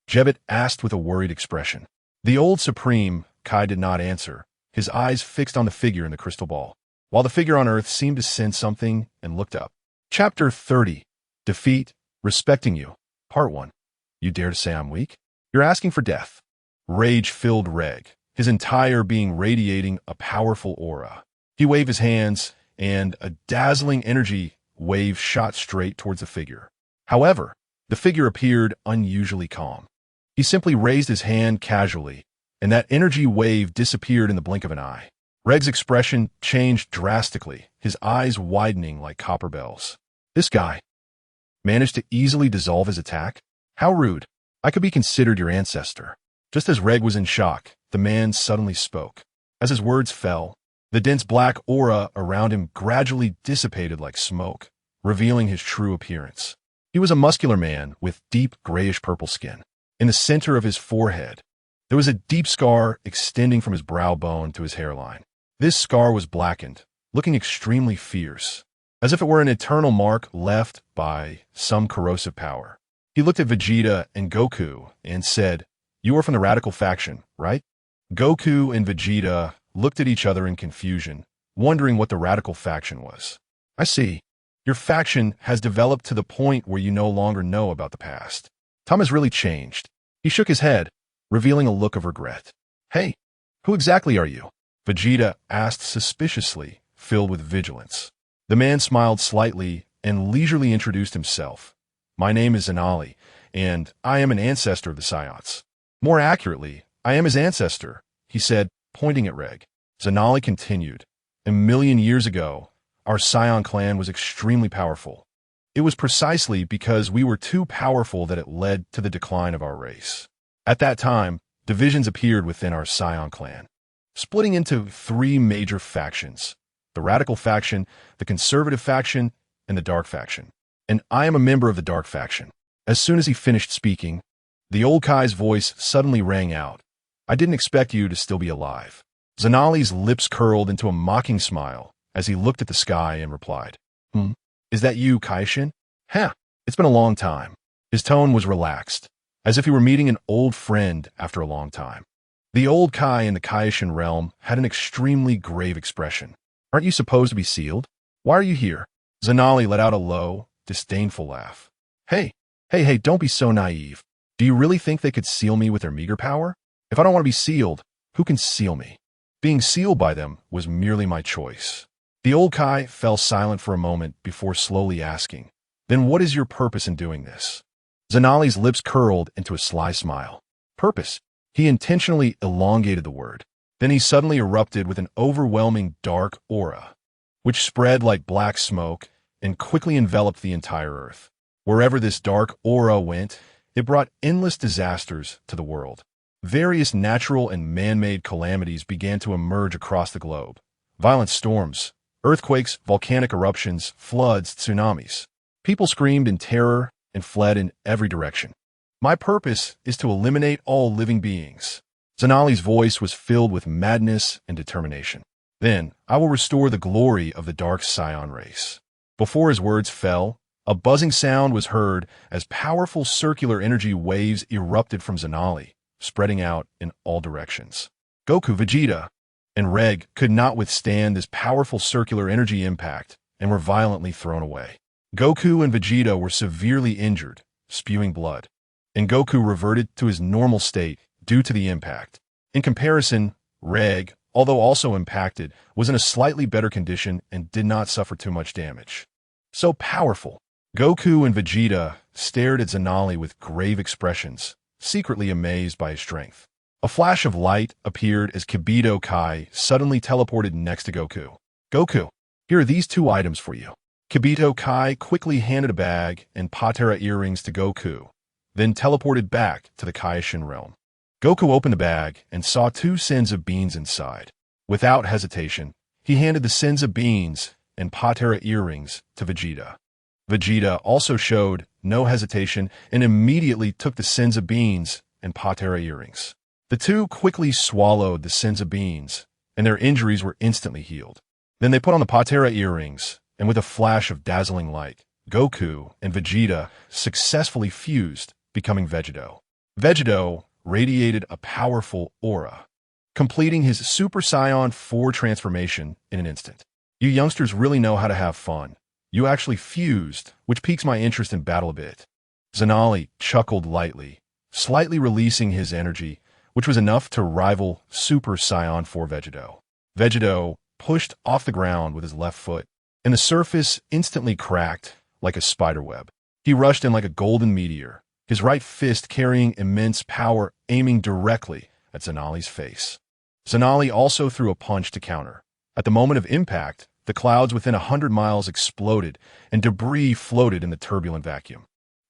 Jebet asked with a worried expression. The old Supreme Kai did not answer, his eyes fixed on the figure in the crystal ball, while the figure on Earth seemed to sense something and looked up. Chapter 30. Defeat, Respecting You. Part 1. You dare to say I'm weak? You're asking for death. Rage filled Reg, his entire being radiating a powerful aura. He waved his hands, and a dazzling energy wave shot straight towards the figure. However, the figure appeared unusually calm. He simply raised his hand casually, and that energy wave disappeared in the blink of an eye. Reg's expression changed drastically, his eyes widening like copper bells. This guy managed to easily dissolve his attack? How rude. I could be considered your ancestor. Just as Reg was in shock, the man suddenly spoke. As his words fell, the dense black aura around him gradually dissipated like smoke, revealing his true appearance. He was a muscular man with deep grayish-purple skin. In the center of his forehead, there was a deep scar extending from his brow bone to his hairline. This scar was blackened, looking extremely fierce, as if it were an eternal mark left by some corrosive power. He looked at Vegeta and Goku and said, "You are from the radical faction, right?" Goku and Vegeta looked at each other in confusion, wondering what the radical faction was. "I see. Your faction has developed to the point where you no longer know about the past. Tom has really changed." He shook his head, revealing a look of regret. "Hey, who exactly are you?" Vegeta asked suspiciously, filled with vigilance. The man smiled slightly and leisurely introduced himself. "My name is Zanali, and I am an ancestor of the Saiyans. More accurately, I am his ancestor," he said, pointing at Reg. Zanali continued, "A million years ago, our Saiyan clan was extremely powerful. It was precisely because we were too powerful that it led to the decline of our race. At that time, divisions appeared within our Saiyan clan, splitting into 3 major factions: the radical faction, the conservative faction, and the dark faction. And I am a member of the dark faction." As soon as he finished speaking, the old Kai's voice suddenly rang out. "I didn't expect you to still be alive." Zanali's lips curled into a mocking smile as he looked at the sky and replied, "Is that you, Kaishin?" "Huh, it's been a long time." His tone was relaxed, as if he were meeting an old friend after a long time. The old Kai in the Kaishin realm had an extremely grave expression. "Aren't you supposed to be sealed? Why are you here?" Zanali let out a low, disdainful laugh. Hey, don't be so naive. Do you really think they could seal me with their meager power? If I don't want to be sealed, who can seal me? Being sealed by them was merely my choice." The old Kai fell silent for a moment before slowly asking, "Then what is your purpose in doing this?" Zanali's lips curled into a sly smile. "Purpose?" He intentionally elongated the word. Then he suddenly erupted with an overwhelming dark aura, which spread like black smoke and quickly enveloped the entire earth. Wherever this dark aura went, it brought endless disasters to the world. Various natural and man-made calamities began to emerge across the globe. Violent storms, earthquakes, volcanic eruptions, floods, tsunamis. People screamed in terror and fled in every direction. "My purpose is to eliminate all living beings." Zanali's voice was filled with madness and determination. "Then I will restore the glory of the Dark Saiyan race." Before his words fell, a buzzing sound was heard as powerful circular energy waves erupted from Zanali, spreading out in all directions. Goku, Vegeta, and Reg could not withstand this powerful circular energy impact and were violently thrown away. Goku and Vegeta were severely injured, spewing blood, and Goku reverted to his normal state due to the impact. In comparison, Reg, although also impacted, was in a slightly better condition and did not suffer too much damage. So powerful. Goku and Vegeta stared at Zanali with grave expressions, secretly amazed by his strength. A flash of light appeared as Gogeta.He suddenly teleported next to Goku. "Goku, here are these 2 items for you." Gogeta.He quickly handed a bag and Patera earrings to Goku, then teleported back to the Kaishin realm. Goku opened the bag and saw 2 Senzu beans inside. Without hesitation, he handed the Senzu beans and Patera earrings to Vegeta. Vegeta also showed no hesitation and immediately took the Senzu beans and Patera earrings. The 2 quickly swallowed the Senzu beans, and their injuries were instantly healed. Then they put on the Patera earrings, and with a flash of dazzling light, Goku and Vegeta successfully fused, becoming Vegeto. Vegeto radiated a powerful aura, completing his Super Saiyan 4 transformation in an instant. "You youngsters really know how to have fun. You actually fused, which piques my interest in battle a bit." Zanali chuckled lightly, slightly releasing his energy, which was enough to rival Super Saiyan 4 Vegeto. Vegeto pushed off the ground with his left foot, and the surface instantly cracked like a spiderweb. He rushed in like a golden meteor, his right fist carrying immense power aiming directly at Zanali's face. Zanali also threw a punch to counter. At the moment of impact, the clouds within 100 miles exploded, and debris floated in the turbulent vacuum.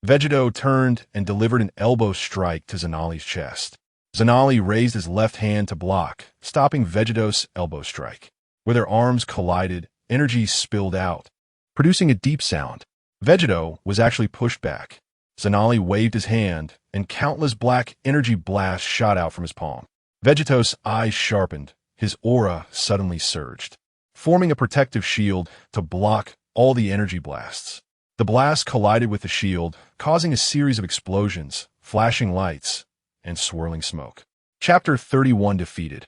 Vegeto turned and delivered an elbow strike to Zanali's chest. Zanali raised his left hand to block, stopping Vegeto's elbow strike. Where their arms collided, energy spilled out, producing a deep sound. Vegeto was actually pushed back. Zanali waved his hand, and countless black energy blasts shot out from his palm. Vegeto's eyes sharpened, his aura suddenly surged, forming a protective shield to block all the energy blasts. The blast collided with the shield, causing a series of explosions, flashing lights, and swirling smoke. Chapter 31 Defeated.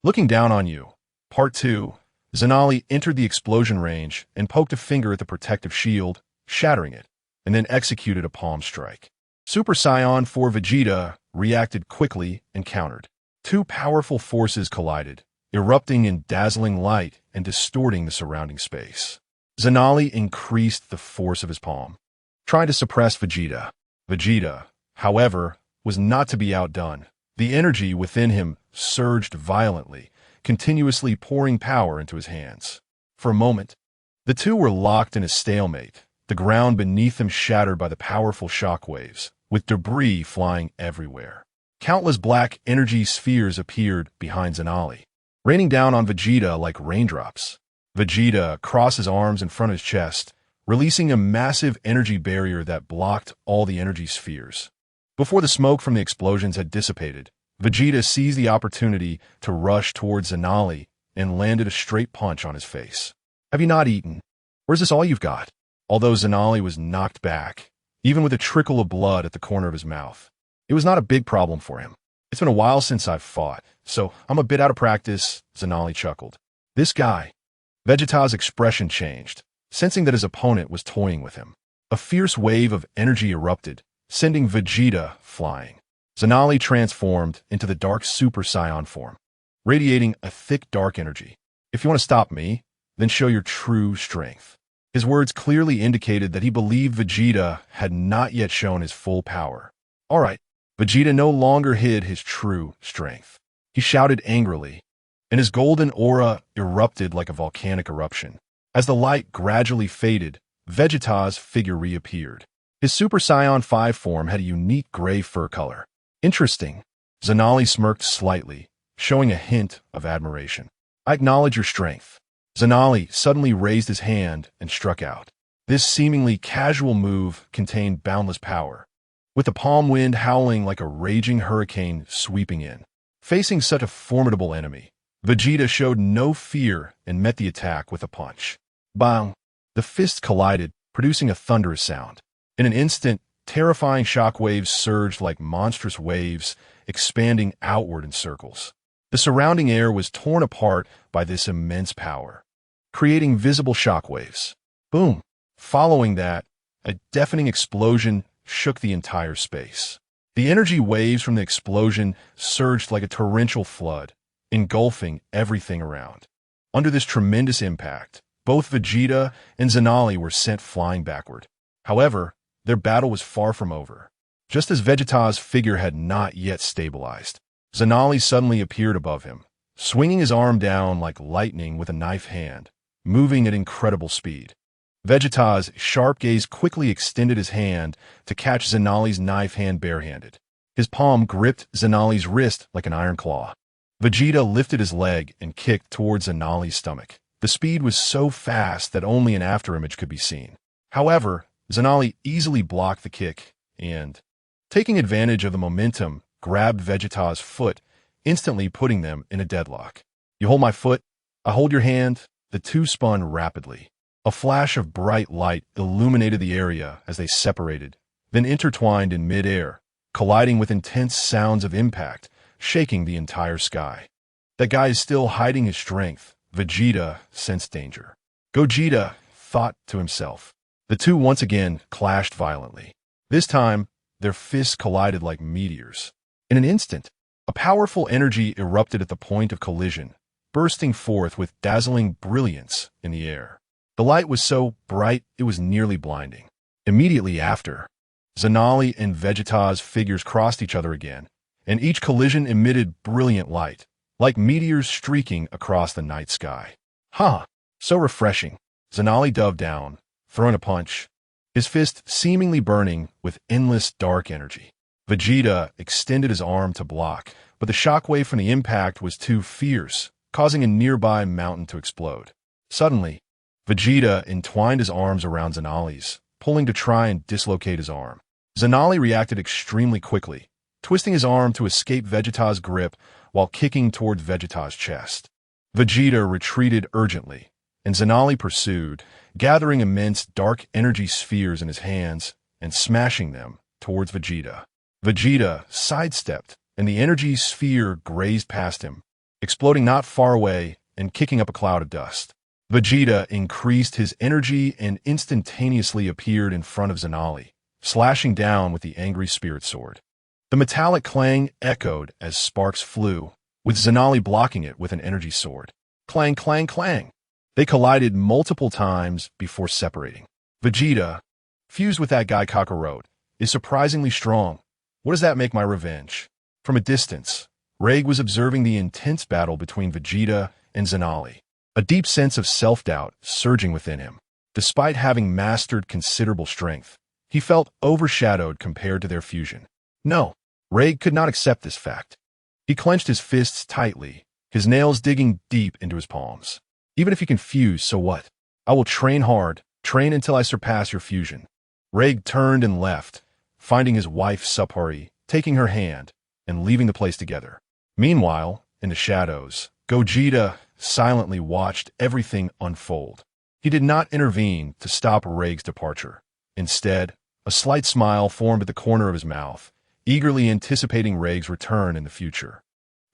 Looking down on you. Part 2. Zanali entered the explosion range and poked a finger at the protective shield, shattering it, and then executed a palm strike. Super Saiyan 4 Vegeta reacted quickly and countered. Two powerful forces collided, erupting in dazzling light and distorting the surrounding space. Zanali increased the force of his palm, trying to suppress Vegeta. Vegeta, however, was not to be outdone. The energy within him surged violently, continuously pouring power into his hands. For a moment, the two were locked in a stalemate, the ground beneath them shattered by the powerful shockwaves, with debris flying everywhere. Countless black energy spheres appeared behind Zanali, raining down on Vegeta like raindrops. Vegeta crossed his arms in front of his chest, releasing a massive energy barrier that blocked all the energy spheres. Before the smoke from the explosions had dissipated, Vegeta seized the opportunity to rush towards Zanali and landed a straight punch on his face. "Have you not eaten? Or is this all you've got?" Although Zanali was knocked back, even with a trickle of blood at the corner of his mouth, it was not a big problem for him. "It's been a while since I've fought, so I'm a bit out of practice," Zanali chuckled. "This guy." Vegeta's expression changed, sensing that his opponent was toying with him. A fierce wave of energy erupted, sending Vegeta flying. Zanali transformed into the dark Super Saiyan form, radiating a thick dark energy. "If you want to stop me, then show your true strength." His words clearly indicated that he believed Vegeta had not yet shown his full power. All right, Vegeta no longer hid his true strength. He shouted angrily, and his golden aura erupted like a volcanic eruption. As the light gradually faded, Vegeta's figure reappeared. His Super Saiyan 5 form had a unique gray fur color. "Interesting." Zanali smirked slightly, showing a hint of admiration. "I acknowledge your strength." Zanali suddenly raised his hand and struck out. This seemingly casual move contained boundless power, with the palm wind howling like a raging hurricane sweeping in. Facing such a formidable enemy, Vegeta showed no fear and met the attack with a punch. Bang! The fists collided, producing a thunderous sound. In an instant, terrifying shockwaves surged like monstrous waves, expanding outward in circles. The surrounding air was torn apart by this immense power, creating visible shockwaves. Boom! Following that, a deafening explosion shook the entire space. The energy waves from the explosion surged like a torrential flood, engulfing everything around. Under this tremendous impact, both Vegeta and Zanali were sent flying backward. However, their battle was far from over. Just as Vegeta's figure had not yet stabilized, Zanali suddenly appeared above him, swinging his arm down like lightning with a knife hand, moving at incredible speed. Vegeta's sharp gaze quickly extended his hand to catch Zanali's knife hand barehanded. His palm gripped Zanali's wrist like an iron claw. Vegeta lifted his leg and kicked towards Zanali's stomach. The speed was so fast that only an afterimage could be seen. However, Zanali easily blocked the kick and, taking advantage of the momentum, grabbed Vegeta's foot, instantly putting them in a deadlock. "You hold my foot, I hold your hand." The two spun rapidly. A flash of bright light illuminated the area as they separated, then intertwined in mid-air, colliding with intense sounds of impact, shaking the entire sky. "That guy is still hiding his strength." Vegeta sensed danger. Gogeta thought to himself. The two once again clashed violently. This time, their fists collided like meteors. In an instant, a powerful energy erupted at the point of collision, bursting forth with dazzling brilliance in the air. The light was so bright it was nearly blinding. Immediately after, Zanali and Vegeta's figures crossed each other again, and each collision emitted brilliant light, like meteors streaking across the night sky. Huh, so refreshing. Zanali dove down, throwing a punch, his fist seemingly burning with endless dark energy. Vegeta extended his arm to block, but the shockwave from the impact was too fierce, causing a nearby mountain to explode. Suddenly, Vegeta entwined his arms around Zanali's, pulling to try and dislocate his arm. Zanali reacted extremely quickly, twisting his arm to escape Vegeta's grip while kicking toward Vegeta's chest. Vegeta retreated urgently, and Zanali pursued, gathering immense dark energy spheres in his hands and smashing them towards Vegeta. Vegeta sidestepped, and the energy sphere grazed past him, exploding not far away and kicking up a cloud of dust. Vegeta increased his energy and instantaneously appeared in front of Zanali, slashing down with the angry spirit sword. The metallic clang echoed as sparks flew, with Zanali blocking it with an energy sword. Clang, clang, clang. They collided multiple times before separating. Vegeta, fused with that guy Kakarot, is surprisingly strong. What does that make my revenge? From a distance, Reg was observing the intense battle between Vegeta and Zanali, a deep sense of self-doubt surging within him. Despite having mastered considerable strength, he felt overshadowed compared to their fusion. No, Reg could not accept this fact. He clenched his fists tightly, his nails digging deep into his palms. Even if you can fuse, so what? I will train hard, train until I surpass your fusion. Reg turned and left, finding his wife Supari, taking her hand, and leaving the place together. Meanwhile, in the shadows, Gogeta silently watched everything unfold. He did not intervene to stop Reg's departure. Instead, a slight smile formed at the corner of his mouth, eagerly anticipating Reg's return in the future.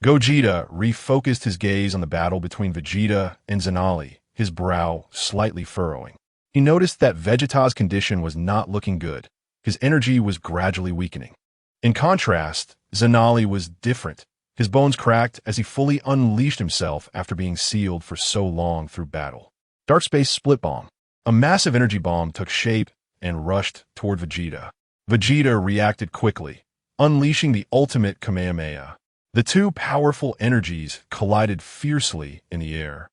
Gogeta refocused his gaze on the battle between Vegeta and Zanali, his brow slightly furrowing. He noticed that Vegeta's condition was not looking good. His energy was gradually weakening. In contrast, Zanali was different. His bones cracked as he fully unleashed himself after being sealed for so long through battle. Dark Space Split Bomb. A massive energy bomb took shape and rushed toward Vegeta. Vegeta reacted quickly, unleashing the ultimate Kamehameha. The two powerful energies collided fiercely in the air,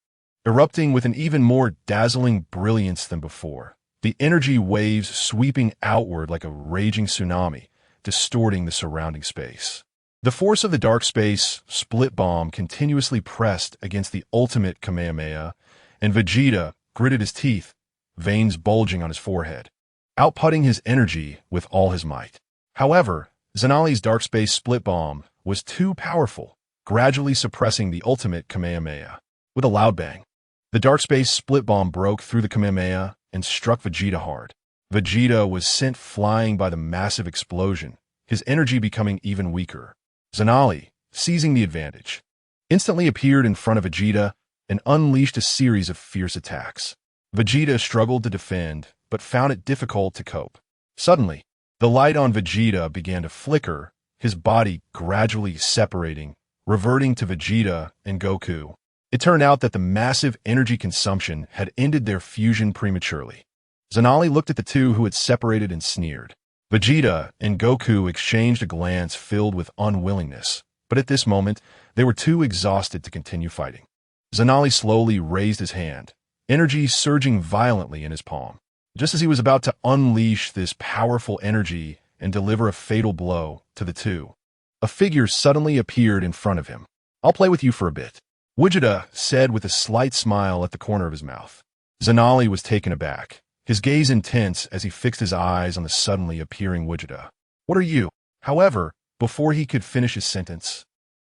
erupting with an even more dazzling brilliance than before. The energy waves sweeping outward like a raging tsunami, distorting the surrounding space. The force of the Dark Space Split Bomb continuously pressed against the ultimate Kamehameha, and Vegeta gritted his teeth, veins bulging on his forehead, outputting his energy with all his might. However, Zanali's Dark Space Split Bomb was too powerful, gradually suppressing the ultimate Kamehameha. With a loud bang, the Dark Space Split Bomb broke through the Kamehameha and struck Vegeta hard. Vegeta was sent flying by the massive explosion, his energy becoming even weaker. Zanali, seizing the advantage, instantly appeared in front of Vegeta and unleashed a series of fierce attacks. Vegeta struggled to defend, but found it difficult to cope. Suddenly, the light on Vegeta began to flicker, his body gradually separating, reverting to Vegeta and Goku. It turned out that the massive energy consumption had ended their fusion prematurely. Zanali looked at the two who had separated and sneered. Vegeta and Goku exchanged a glance filled with unwillingness, but at this moment, they were too exhausted to continue fighting. Zanali slowly raised his hand, energy surging violently in his palm. Just as he was about to unleash this powerful energy and deliver a fatal blow to the two, a figure suddenly appeared in front of him. "I'll play with you for a bit," Gogeta said with a slight smile at the corner of his mouth. Zanali was taken aback, his gaze intense as he fixed his eyes on the suddenly appearing Gogeta. "What are you?" However, before he could finish his sentence,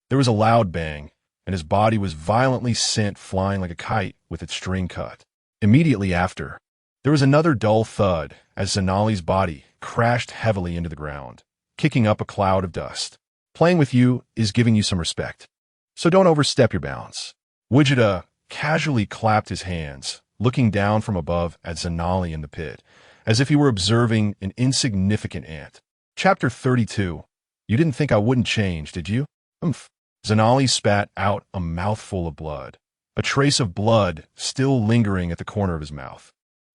there was a loud bang, and his body was violently sent flying like a kite with its string cut. Immediately after, there was another dull thud as Zanali's body crashed heavily into the ground, kicking up a cloud of dust. "Playing with you is giving you some respect, so don't overstep your bounds." Gogeta casually clapped his hands, looking down from above at Zanali in the pit, as if he were observing an insignificant ant. Chapter 32. You didn't think I wouldn't change, did you? Umph. Zanali spat out a mouthful of blood, a trace of blood still lingering at the corner of his mouth,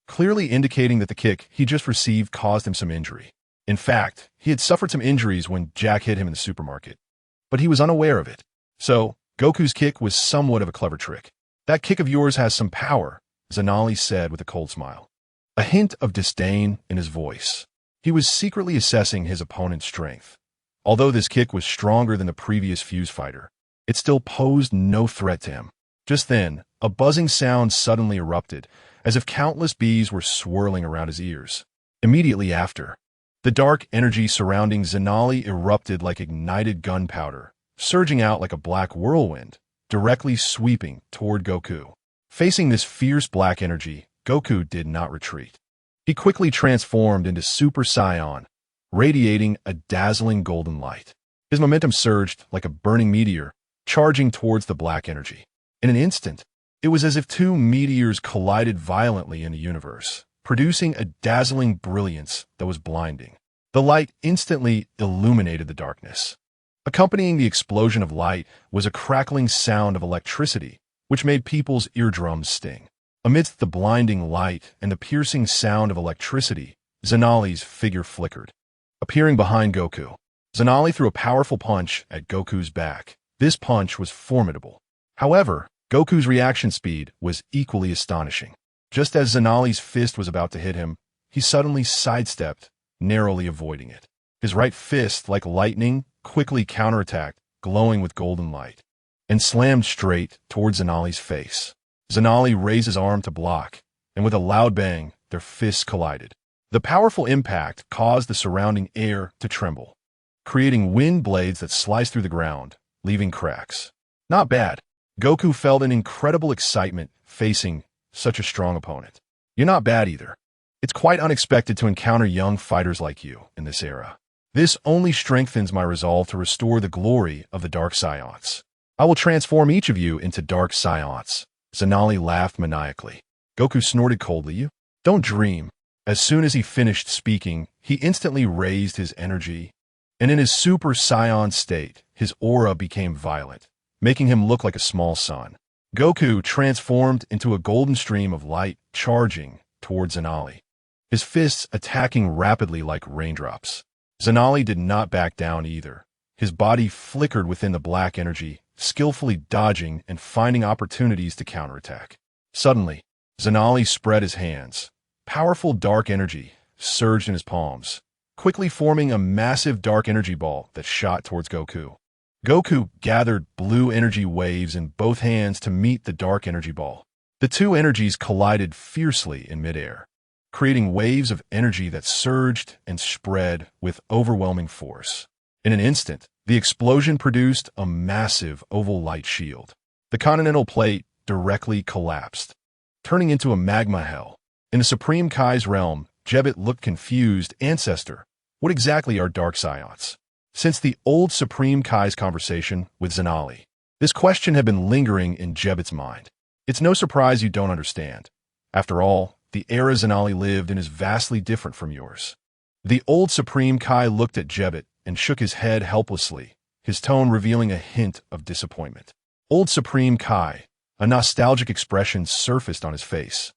clearly indicating that the kick he just received caused him some injury. In fact, he had suffered some injuries when Jack hit him in the supermarket, but he was unaware of it. So, Goku's kick was somewhat of a clever trick. That kick of yours has some power, Zanali said with a cold smile. A hint of disdain in his voice. He was secretly assessing his opponent's strength. Although this kick was stronger than the previous fuse fighter, it still posed no threat to him. Just then, a buzzing sound suddenly erupted, as if countless bees were swirling around his ears. Immediately after, the dark energy surrounding Zanali erupted like ignited gunpowder, surging out like a black whirlwind, directly sweeping toward Goku. Facing this fierce black energy, Goku did not retreat. He quickly transformed into Super Saiyan, radiating a dazzling golden light. His momentum surged like a burning meteor, charging towards the black energy. In an instant, it was as if two meteors collided violently in the universe, producing a dazzling brilliance that was blinding. The light instantly illuminated the darkness. Accompanying the explosion of light was a crackling sound of electricity, which made people's eardrums sting. Amidst the blinding light and the piercing sound of electricity, Zanali's figure flickered. Appearing behind Goku, Zanali threw a powerful punch at Goku's back. This punch was formidable. However, Goku's reaction speed was equally astonishing. Just as Zanali's fist was about to hit him, he suddenly sidestepped, narrowly avoiding it. His right fist, like lightning, quickly counterattacked, glowing with golden light, and slammed straight towards Zanali's face. Zanali raised his arm to block, and with a loud bang, their fists collided. The powerful impact caused the surrounding air to tremble, creating wind blades that sliced through the ground, leaving cracks. Not bad. Goku felt an incredible excitement facing such a strong opponent. You're not bad either. It's quite unexpected to encounter young fighters like you in this era. This only strengthens my resolve to restore the glory of the Dark Saiyans. I will transform each of you into Dark Saiyans. Zanali laughed maniacally. Goku snorted coldly. You don't dream. As soon as he finished speaking, he instantly raised his energy, and in his Super Saiyan state, his aura became violet, making him look like a small sun. Goku transformed into a golden stream of light, charging towards Zanali, his fists attacking rapidly like raindrops. Zanali did not back down either. His body flickered within the black energy, skillfully dodging and finding opportunities to counterattack. Suddenly, Zanali spread his hands. Powerful dark energy surged in his palms, quickly forming a massive dark energy ball that shot towards Goku. Goku gathered blue energy waves in both hands to meet the dark energy ball. The two energies collided fiercely in midair, creating waves of energy that surged and spread with overwhelming force. In an instant, the explosion produced a massive oval light shield. The continental plate directly collapsed, turning into a magma hell. In the Supreme Kai's realm, Gogeta looked confused. Ancestor, what exactly are Dark Saiyans? Since the old Supreme Kai's conversation with Zanali, this question had been lingering in Gogeta's mind. It's no surprise you don't understand. After all, the era Zanali lived in is vastly different from yours. The old Supreme Kai looked at Gogeta and shook his head helplessly, his tone revealing a hint of disappointment. Old Supreme Kai, a nostalgic expression surfaced on his face.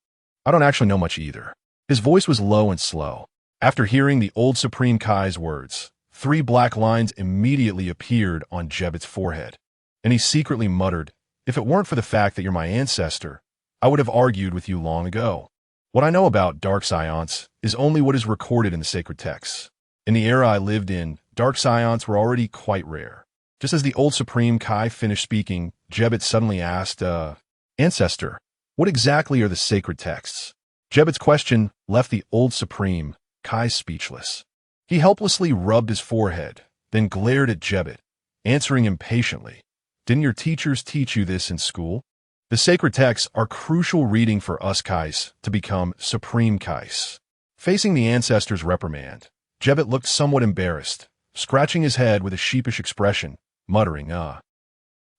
I don't actually know much either. His voice was low and slow. After hearing the old Supreme Kai's words, 3 black lines immediately appeared on Gogeta's forehead, and he secretly muttered, "If it weren't for the fact that you're my ancestor, I would have argued with you long ago. What I know about Dark Saiyans is only what is recorded in the sacred texts. In the era I lived in, Dark Saiyans were already quite rare." Just as the old Supreme Kai finished speaking, Gogeta suddenly asked, Ancestor, what exactly are the sacred texts? Gogeta's question left the old Supreme Kai speechless. He helplessly rubbed his forehead, then glared at Gogeta, answering impatiently, "Didn't your teachers teach you this in school? The sacred texts are crucial reading for us Kais to become Supreme Kais." Facing the ancestor's reprimand, Gogeta looked somewhat embarrassed, scratching his head with a sheepish expression, muttering, I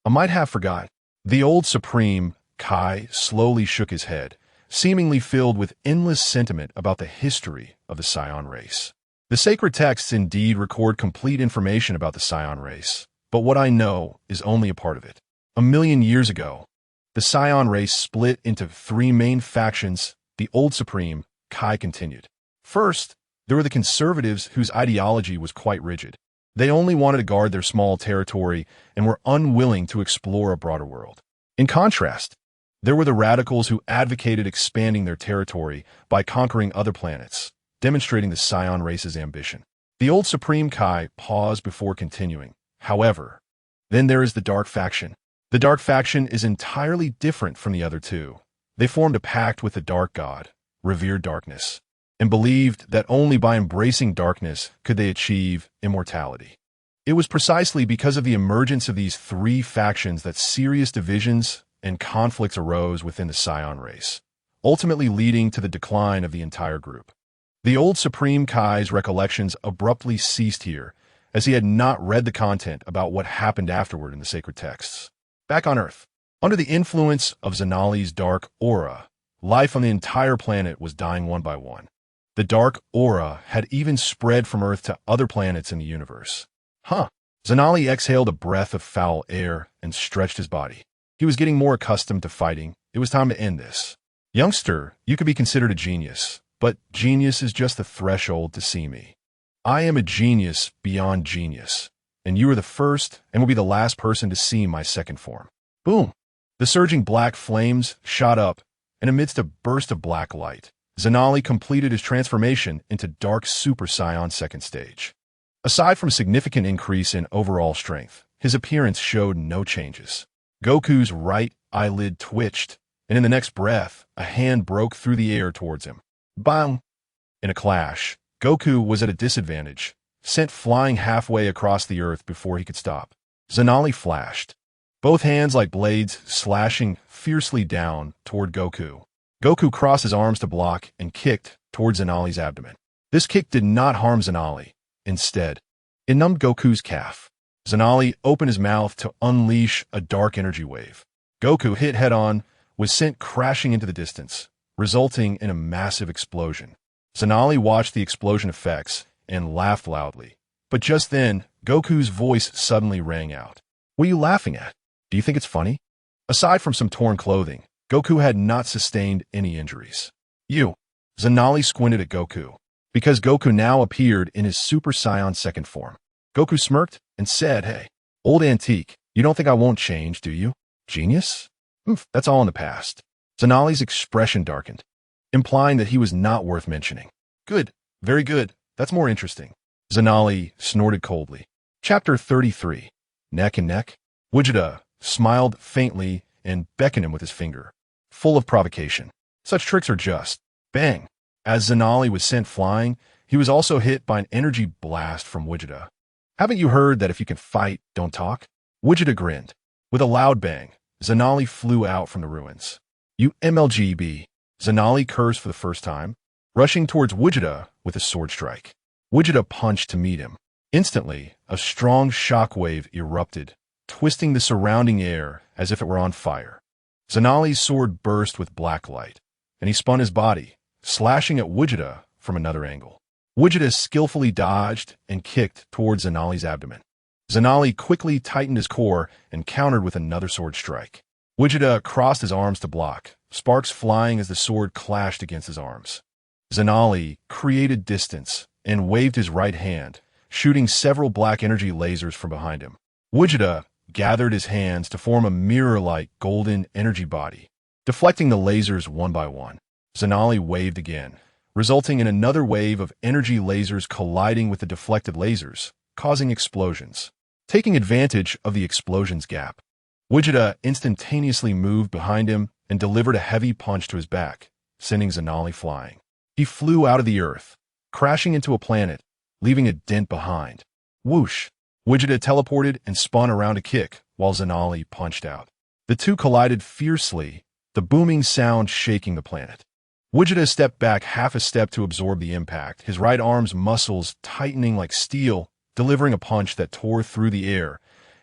might have forgot." The old Supreme Kai slowly shook his head, seemingly filled with endless sentiment about the history of the Saiyan race. The sacred texts indeed record complete information about the Saiyan race, but what I know is only a part of it. 1,000,000 years ago, the Saiyan race split into 3 main factions. The old Supreme Kai continued. First, there were the conservatives whose ideology was quite rigid. They only wanted to guard their small territory and were unwilling to explore a broader world. In contrast, there were the radicals who advocated expanding their territory by conquering other planets, demonstrating the Saiyan race's ambition. The old Supreme Kai paused before continuing. However, then there is the Dark Faction. The Dark Faction is entirely different from the other two. They formed a pact with the Dark God, revered darkness, and believed that only by embracing darkness could they achieve immortality. It was precisely because of the emergence of these three factions that serious divisions and conflicts arose within the Saiyan race, ultimately leading to the decline of the entire group. The old Supreme Kai's recollections abruptly ceased here, as he had not read the content about what happened afterward in the sacred texts. Back on Earth, under the influence of Zanali's dark aura, life on the entire planet was dying one by one. The dark aura had even spread from Earth to other planets in the universe. Zanali exhaled a breath of foul air and stretched his body. He was getting more accustomed to fighting. It was time to end this. Youngster, you could be considered a genius, but genius is just the threshold to see me. I am a genius beyond genius, and you are the first and will be the last person to see my second form. Boom! The surging black flames shot up, and amidst a burst of black light, Zanali completed his transformation into Dark Super Saiyan second stage. Aside from a significant increase in overall strength, his appearance showed no changes. Goku's right eyelid twitched, and in the next breath, a hand broke through the air towards him. Bang! In a clash, Goku was at a disadvantage, sent flying halfway across the earth before he could stop. Zanali flashed, both hands like blades slashing fiercely down toward Goku. Goku crossed his arms to block and kicked towards Zanali's abdomen. This kick did not harm Zanali. Instead, it numbed Goku's calf. Zanali opened his mouth to unleash a dark energy wave. Goku, hit head-on, was sent crashing into the distance, resulting in a massive explosion. Zanali watched the explosion effects and laughed loudly. But just then, Goku's voice suddenly rang out. What are you laughing at? Do you think it's funny? Aside from some torn clothing, Goku had not sustained any injuries. Zanali squinted at Goku, because Goku now appeared in his Super Saiyan second form. Goku smirked and said, "Hey, old antique, you don't think I won't change, do you? Genius? That's all in the past." Zanali's expression darkened, implying that he was not worth mentioning. Good, very good, that's more interesting. Zanali snorted coldly. Chapter 33. Neck and Neck. Gogeta smiled faintly and beckoned him with his finger, full of provocation. Such tricks are just. Bang! As Zanali was sent flying, he was also hit by an energy blast from Gogeta. Haven't you heard that if you can fight, don't talk? Gogeta grinned. With a loud bang, Zanali flew out from the ruins. You MLGB. Zanali cursed for the first time, rushing towards Gogeta with a sword strike. Gogeta punched to meet him. Instantly, a strong shockwave erupted, twisting the surrounding air as if it were on fire. Zanali's sword burst with black light, and he spun his body, slashing at Gogeta from another angle. Gogeta skillfully dodged and kicked towards Zanali's abdomen. Zanali quickly tightened his core and countered with another sword strike. Gogeta crossed his arms to block, sparks flying as the sword clashed against his arms. Zanali created distance and waved his right hand, shooting several black energy lasers from behind him. Gogeta gathered his hands to form a mirror-like golden energy body, deflecting the lasers one by one. Zanali waved again, resulting in another wave of energy lasers colliding with the deflected lasers, causing explosions. Taking advantage of the explosion's gap, Gogeta instantaneously moved behind him and delivered a heavy punch to his back, sending Zanali flying. He flew out of the earth, crashing into a planet, leaving a dent behind. Whoosh! Gogeta teleported and spun around to kick while Zanali punched out. The two collided fiercely, the booming sound shaking the planet. Gogeta stepped back half a step to absorb the impact, his right arm's muscles tightening like steel, delivering a punch that tore through the air,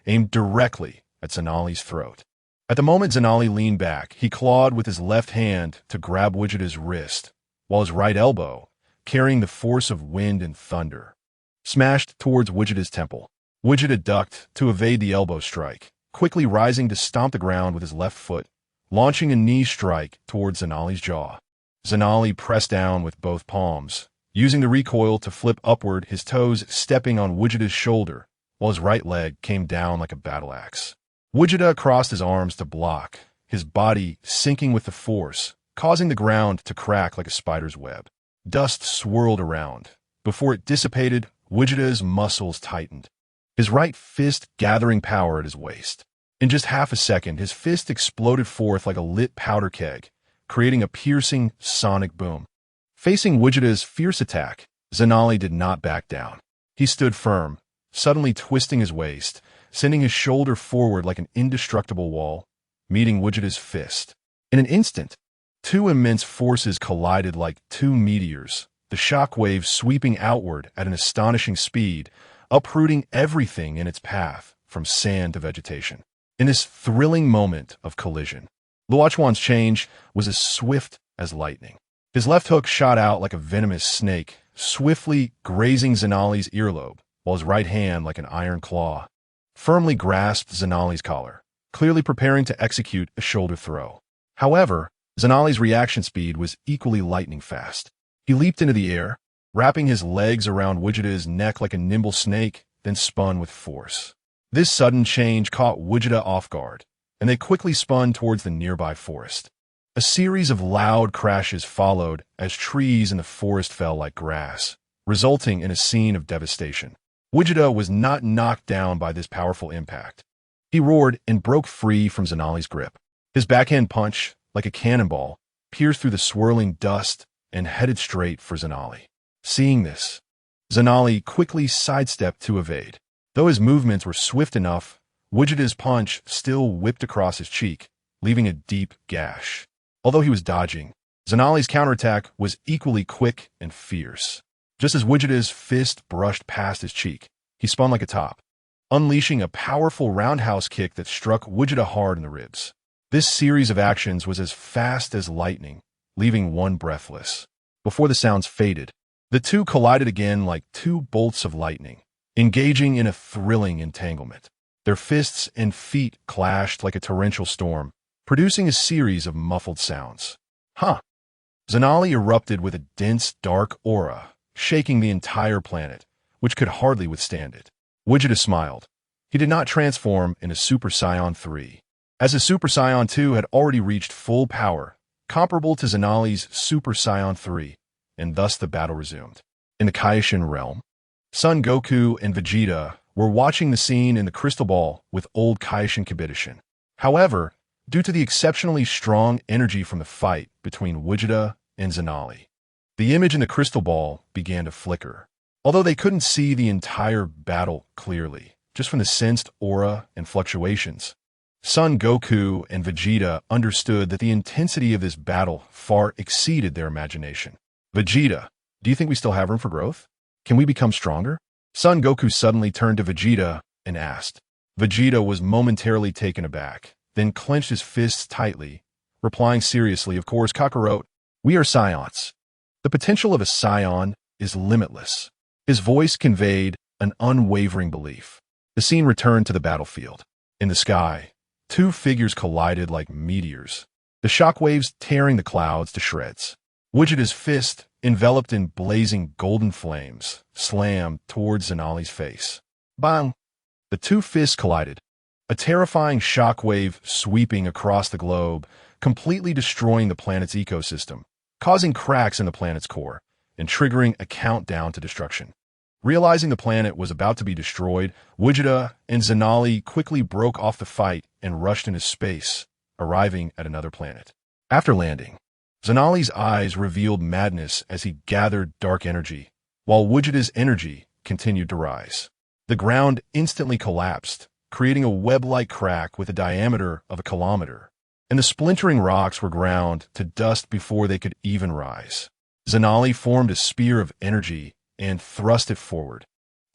aimed directly at Zanali's throat. At the moment Zanali leaned back, he clawed with his left hand to grab Gogeta's wrist, while his right elbow, carrying the force of wind and thunder, smashed towards Gogeta's temple. Gogeta ducked to evade the elbow strike, quickly rising to stomp the ground with his left foot, launching a knee strike towards Zanali's jaw. Zanali pressed down with both palms, using the recoil to flip upward, his toes stepping on Vegeta's shoulder, while his right leg came down like a battle axe. Vegeta crossed his arms to block, his body sinking with the force, causing the ground to crack like a spider's web. Dust swirled around. Before it dissipated, Vegeta's muscles tightened, his right fist gathering power at his waist. In just half a second, his fist exploded forth like a lit powder keg, creating a piercing, sonic boom. Facing Vegeta's fierce attack, Zanali did not back down. He stood firm, suddenly twisting his waist, sending his shoulder forward like an indestructible wall, meeting Vegeta's fist. In an instant, two immense forces collided like two meteors, the shockwave sweeping outward at an astonishing speed, uprooting everything in its path, from sand to vegetation. In this thrilling moment of collision, Luochuan's change was as swift as lightning. His left hook shot out like a venomous snake, swiftly grazing Zanali's earlobe, while his right hand, like an iron claw, firmly grasped Zanali's collar, clearly preparing to execute a shoulder throw. However, Zanali's reaction speed was equally lightning fast. He leaped into the air, wrapping his legs around Vegeta's neck like a nimble snake, then spun with force. This sudden change caught Vegeta off guard, and they quickly spun towards the nearby forest. A series of loud crashes followed as trees in the forest fell like grass, resulting in a scene of devastation. Vegeta was not knocked down by this powerful impact. He roared and broke free from Zanali's grip. His backhand punch, like a cannonball, pierced through the swirling dust and headed straight for Zanali. Seeing this, Zanali quickly sidestepped to evade. Though his movements were swift enough, Vegeta's punch still whipped across his cheek, leaving a deep gash. Although he was dodging, Zanali's counterattack was equally quick and fierce. Just as Vegeta's fist brushed past his cheek, he spun like a top, unleashing a powerful roundhouse kick that struck Gogeta hard in the ribs. This series of actions was as fast as lightning, leaving one breathless. Before the sounds faded, the two collided again like two bolts of lightning, engaging in a thrilling entanglement. Their fists and feet clashed like a torrential storm, producing a series of muffled sounds. Zanali erupted with a dense, dark aura, shaking the entire planet, which could hardly withstand it. Gogeta smiled. He did not transform into Super Saiyan 3, as his Super Saiyan 2 had already reached full power, comparable to Zanali's Super Saiyan 3, and thus the battle resumed. In the Kaishin realm, Son Goku and Vegeta were watching the scene in the crystal ball with old Kaishin Kabitishin. However, due to the exceptionally strong energy from the fight between Gogeta and Zanali, the image in the crystal ball began to flicker. Although they couldn't see the entire battle clearly, just from the sensed aura and fluctuations, Son Goku and Vegeta understood that the intensity of this battle far exceeded their imagination. Vegeta, do you think we still have room for growth? Can we become stronger? Son Goku suddenly turned to Vegeta and asked. Vegeta was momentarily taken aback, then clenched his fists tightly, replying seriously, "Of course, Kakarot, we are Saiyans. The potential of a Saiyan is limitless." His voice conveyed an unwavering belief. The scene returned to the battlefield. In the sky, two figures collided like meteors, the shockwaves tearing the clouds to shreds. Gogeta's fist, enveloped in blazing golden flames, slammed towards Zanali's face. Bang! The two fists collided, a terrifying shockwave sweeping across the globe, completely destroying the planet's ecosystem, causing cracks in the planet's core, and triggering a countdown to destruction. Realizing the planet was about to be destroyed, Gogeta and Zanali quickly broke off the fight and rushed into space, arriving at another planet. After landing, Zanali's eyes revealed madness as he gathered dark energy, while Gogeta's energy continued to rise. The ground instantly collapsed, creating a web-like crack with a diameter of a kilometer, and the splintering rocks were ground to dust before they could even rise. Zanali formed a spear of energy and thrust it forward,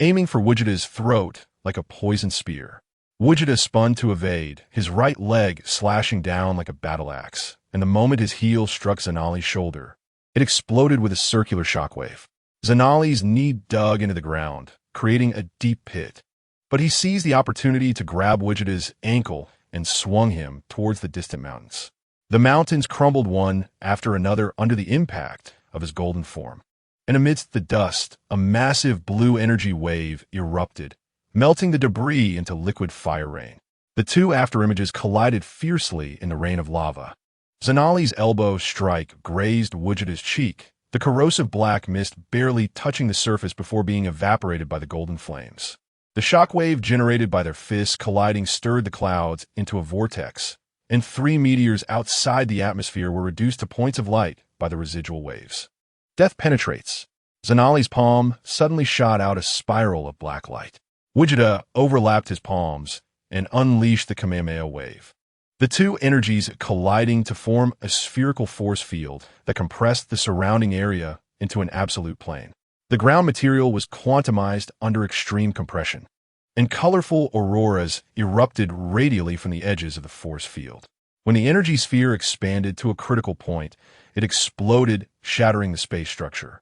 aiming for Gogeta's throat like a poisoned spear. Gogeta spun to evade, his right leg slashing down like a battle axe, and the moment his heel struck Zanali's shoulder, it exploded with a circular shockwave. Zanali's knee dug into the ground, creating a deep pit, but he seized the opportunity to grab Gogeta's ankle and swung him towards the distant mountains. The mountains crumbled one after another under the impact of his golden form. and amidst the dust, a massive blue energy wave erupted, melting the debris into liquid fire rain. The two afterimages collided fiercely in the rain of lava. Zanali's elbow strike grazed Gogeta's cheek, the corrosive black mist barely touching the surface before being evaporated by the golden flames. The shockwave generated by their fists colliding stirred the clouds into a vortex, and 3 meteors outside the atmosphere were reduced to points of light by the residual waves. Death penetrates. Zanali's palm suddenly shot out a spiral of black light. Gogeta overlapped his palms and unleashed the Kamehameha wave. The two energies colliding to form a spherical force field that compressed the surrounding area into an absolute plane. The ground material was quantumized under extreme compression, and colorful auroras erupted radially from the edges of the force field. When the energy sphere expanded to a critical point, it exploded, shattering the space structure.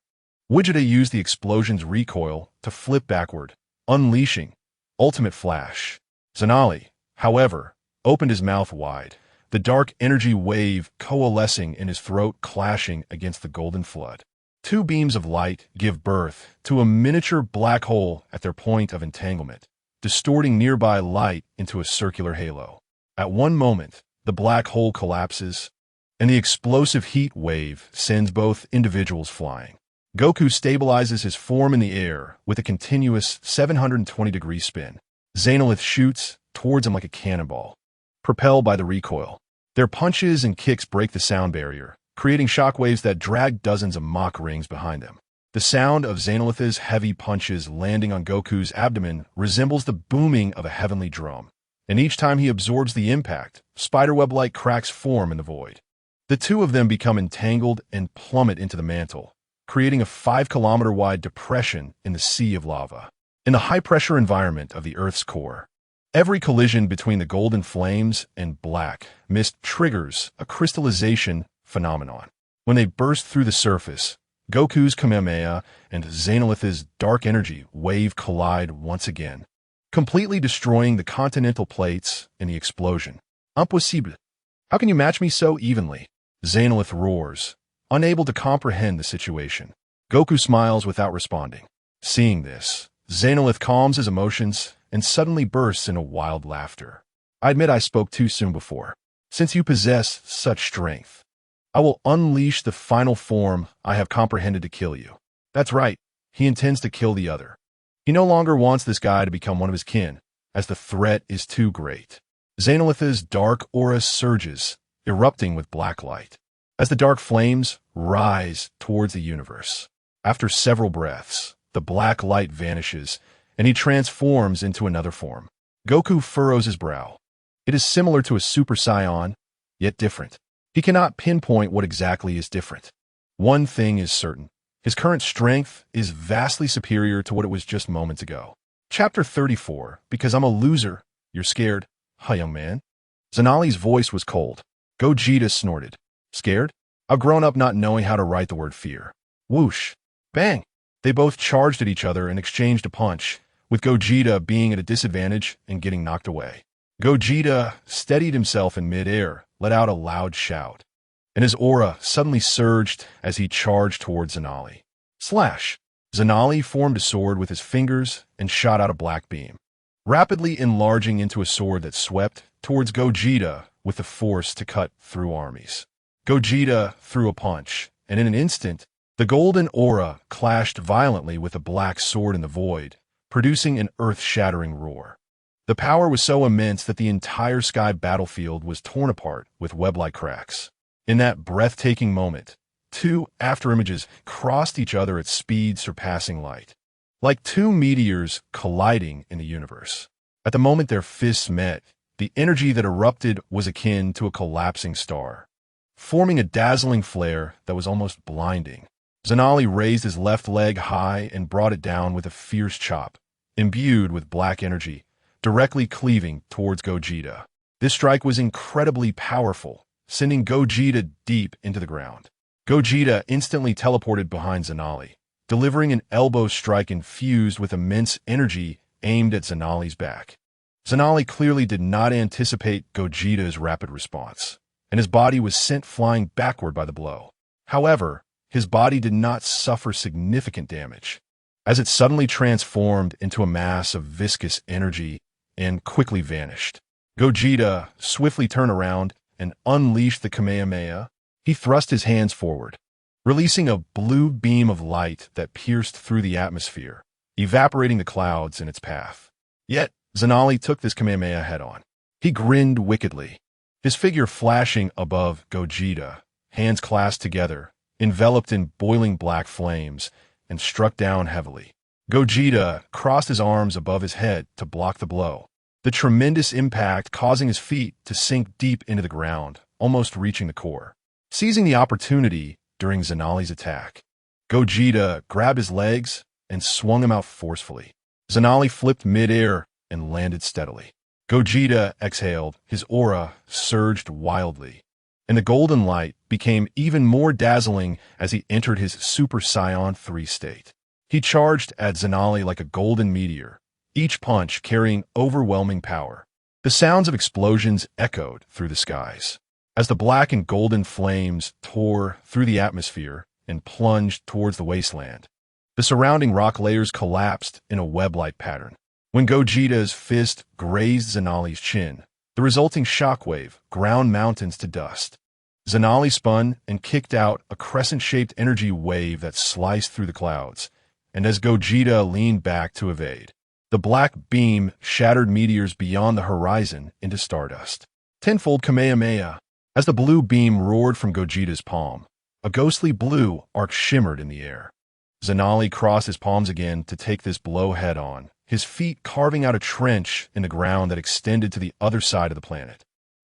Gogeta used the explosion's recoil to flip backward, unleashing ultimate flash. Zanali, however, opened his mouth wide, the dark energy wave coalescing in his throat clashing against the golden flood. 2 beams of light give birth to a miniature black hole at their point of entanglement, distorting nearby light into a circular halo. At one moment, the black hole collapses, and the explosive heat wave sends both individuals flying. Goku stabilizes his form in the air with a continuous 720-degree spin. Xanolith shoots towards him like a cannonball, propelled by the recoil. Their punches and kicks break the sound barrier, creating shockwaves that drag dozens of Mach rings behind them. The sound of Xanolith's heavy punches landing on Goku's abdomen resembles the booming of a heavenly drum, and each time he absorbs the impact, spiderweb-like cracks form in the void. The two of them become entangled and plummet into the mantle, creating a 5-kilometer-wide depression in the sea of lava. In the high-pressure environment of the Earth's core, every collision between the golden flames and black mist triggers a crystallization phenomenon. When they burst through the surface, Goku's Kamehameha and Xanolith's dark energy wave collide once again, completely destroying the continental plates in the explosion. Impossible. How can you match me so evenly? Xanolith roars, unable to comprehend the situation. Goku smiles without responding. Seeing this, Xanolith calms his emotions and suddenly bursts into wild laughter. I admit I spoke too soon before. Since you possess such strength, I will unleash the final form I have comprehended to kill you. That's right, he intends to kill the other. He no longer wants this guy to become one of his kin, as the threat is too great. Xanolith's dark aura surges, erupting with black light, as the dark flames rise towards the universe. After several breaths, the black light vanishes, and he transforms into another form. Goku furrows his brow. It is similar to a Super Saiyan, yet different. He cannot pinpoint what exactly is different. One thing is certain. His current strength is vastly superior to what it was just moments ago. Chapter 34, Because I'm a Loser. You're scared? Huh, young man? Zanali's voice was cold. Gogeta snorted. Scared? I've grown up not knowing how to write the word fear. Whoosh. Bang. They both charged at each other and exchanged a punch, with Gogeta being at a disadvantage and getting knocked away. Gogeta steadied himself in mid-air, let out a loud shout, and his aura suddenly surged as he charged towards Zanali. Slash! Zanali formed a sword with his fingers and shot out a black beam, rapidly enlarging into a sword that swept towards Gogeta with the force to cut through armies. Gogeta threw a punch, and in an instant, the golden aura clashed violently with the black sword in the void, producing an earth-shattering roar. The power was so immense that the entire sky battlefield was torn apart with web-like cracks. In that breathtaking moment, 2 afterimages crossed each other at speeds surpassing light, like 2 meteors colliding in the universe. At the moment their fists met, the energy that erupted was akin to a collapsing star, forming a dazzling flare that was almost blinding. Zanali raised his left leg high and brought it down with a fierce chop, imbued with black energy, directly cleaving towards Gogeta. This strike was incredibly powerful, sending Gogeta deep into the ground. Gogeta instantly teleported behind Zanali, delivering an elbow strike infused with immense energy aimed at Zanali's back. Zanali clearly did not anticipate Gogeta's rapid response, and his body was sent flying backward by the blow. However, his body did not suffer significant damage, as it suddenly transformed into a mass of viscous energy and quickly vanished. Gogeta swiftly turned around and unleashed the Kamehameha. He thrust his hands forward, releasing a blue beam of light that pierced through the atmosphere, evaporating the clouds in its path. Yet, Zanali took this Kamehameha head-on. He grinned wickedly, his figure flashing above Gogeta, hands clasped together, enveloped in boiling black flames, and struck down heavily. Gogeta crossed his arms above his head to block the blow, the tremendous impact causing his feet to sink deep into the ground, almost reaching the core. Seizing the opportunity during Zanali's attack, Gogeta grabbed his legs and swung him out forcefully. Zanali flipped mid-air and landed steadily. Gogeta exhaled, his aura surged wildly, and the golden light became even more dazzling as he entered his Super Saiyan 3 state. He charged at Zanali like a golden meteor, each punch carrying overwhelming power. The sounds of explosions echoed through the skies, as the black and golden flames tore through the atmosphere and plunged towards the wasteland. The surrounding rock layers collapsed in a web-like pattern. When Gogeta's fist grazed Zanali's chin, the resulting shockwave ground mountains to dust. Zanali spun and kicked out a crescent-shaped energy wave that sliced through the clouds, and as Gogeta leaned back to evade, the black beam shattered meteors beyond the horizon into stardust. Tenfold Kamehameha. As the blue beam roared from Gogeta's palm, a ghostly blue arc shimmered in the air. Zanali crossed his palms again to take this blow head-on, his feet carving out a trench in the ground that extended to the other side of the planet,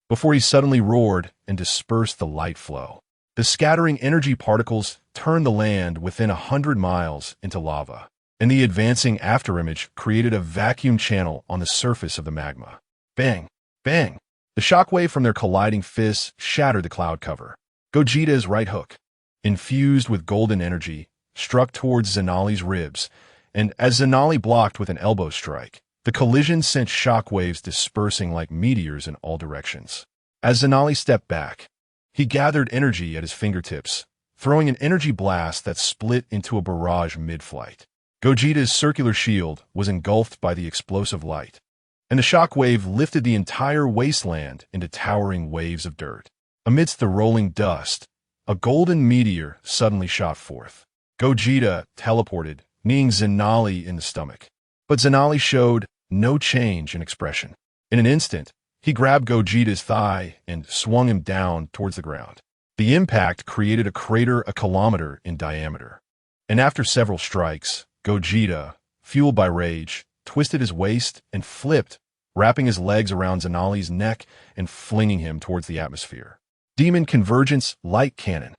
before he suddenly roared and dispersed the light flow. The scattering energy particles turned the land within 100 miles into lava, and the advancing afterimage created a vacuum channel on the surface of the magma. Bang! Bang! The shockwave from their colliding fists shattered the cloud cover. Gogeta's right hook, infused with golden energy, struck towards Zanali's ribs, and as Zanali blocked with an elbow strike, the collision sent shockwaves dispersing like meteors in all directions. As Zanali stepped back, he gathered energy at his fingertips, throwing an energy blast that split into a barrage mid-flight. Gogeta's circular shield was engulfed by the explosive light, and the shockwave lifted the entire wasteland into towering waves of dirt. Amidst the rolling dust, a golden meteor suddenly shot forth. Gogeta teleported, kneeing Zanali in the stomach. But Zanali showed no change in expression. In an instant, he grabbed Gogeta's thigh and swung him down towards the ground. The impact created a crater a kilometer in diameter. And after several strikes, Gogeta, fueled by rage, twisted his waist and flipped, wrapping his legs around Zanali's neck and flinging him towards the atmosphere. Demon Convergence Light Cannon.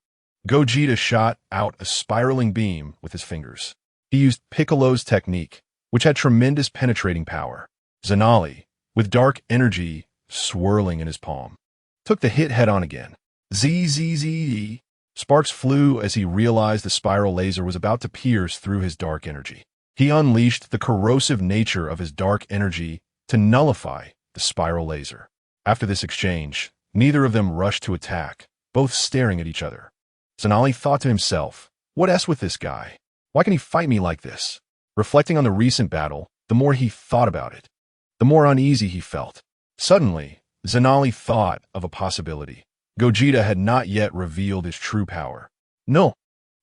Gogeta shot out a spiraling beam with his fingers. He used Piccolo's technique, which had tremendous penetrating power. Zanali, with dark energy swirling in his palm, took the hit head-on again. Zzz. Sparks flew as he realized the spiral laser was about to pierce through his dark energy. He unleashed the corrosive nature of his dark energy to nullify the spiral laser. After this exchange, neither of them rushed to attack, both staring at each other. Zanali thought to himself, what S with this guy? Why can he fight me like this? Reflecting on the recent battle, the more he thought about it, the more uneasy he felt. Suddenly, Zanali thought of a possibility. Gogeta had not yet revealed his true power. No,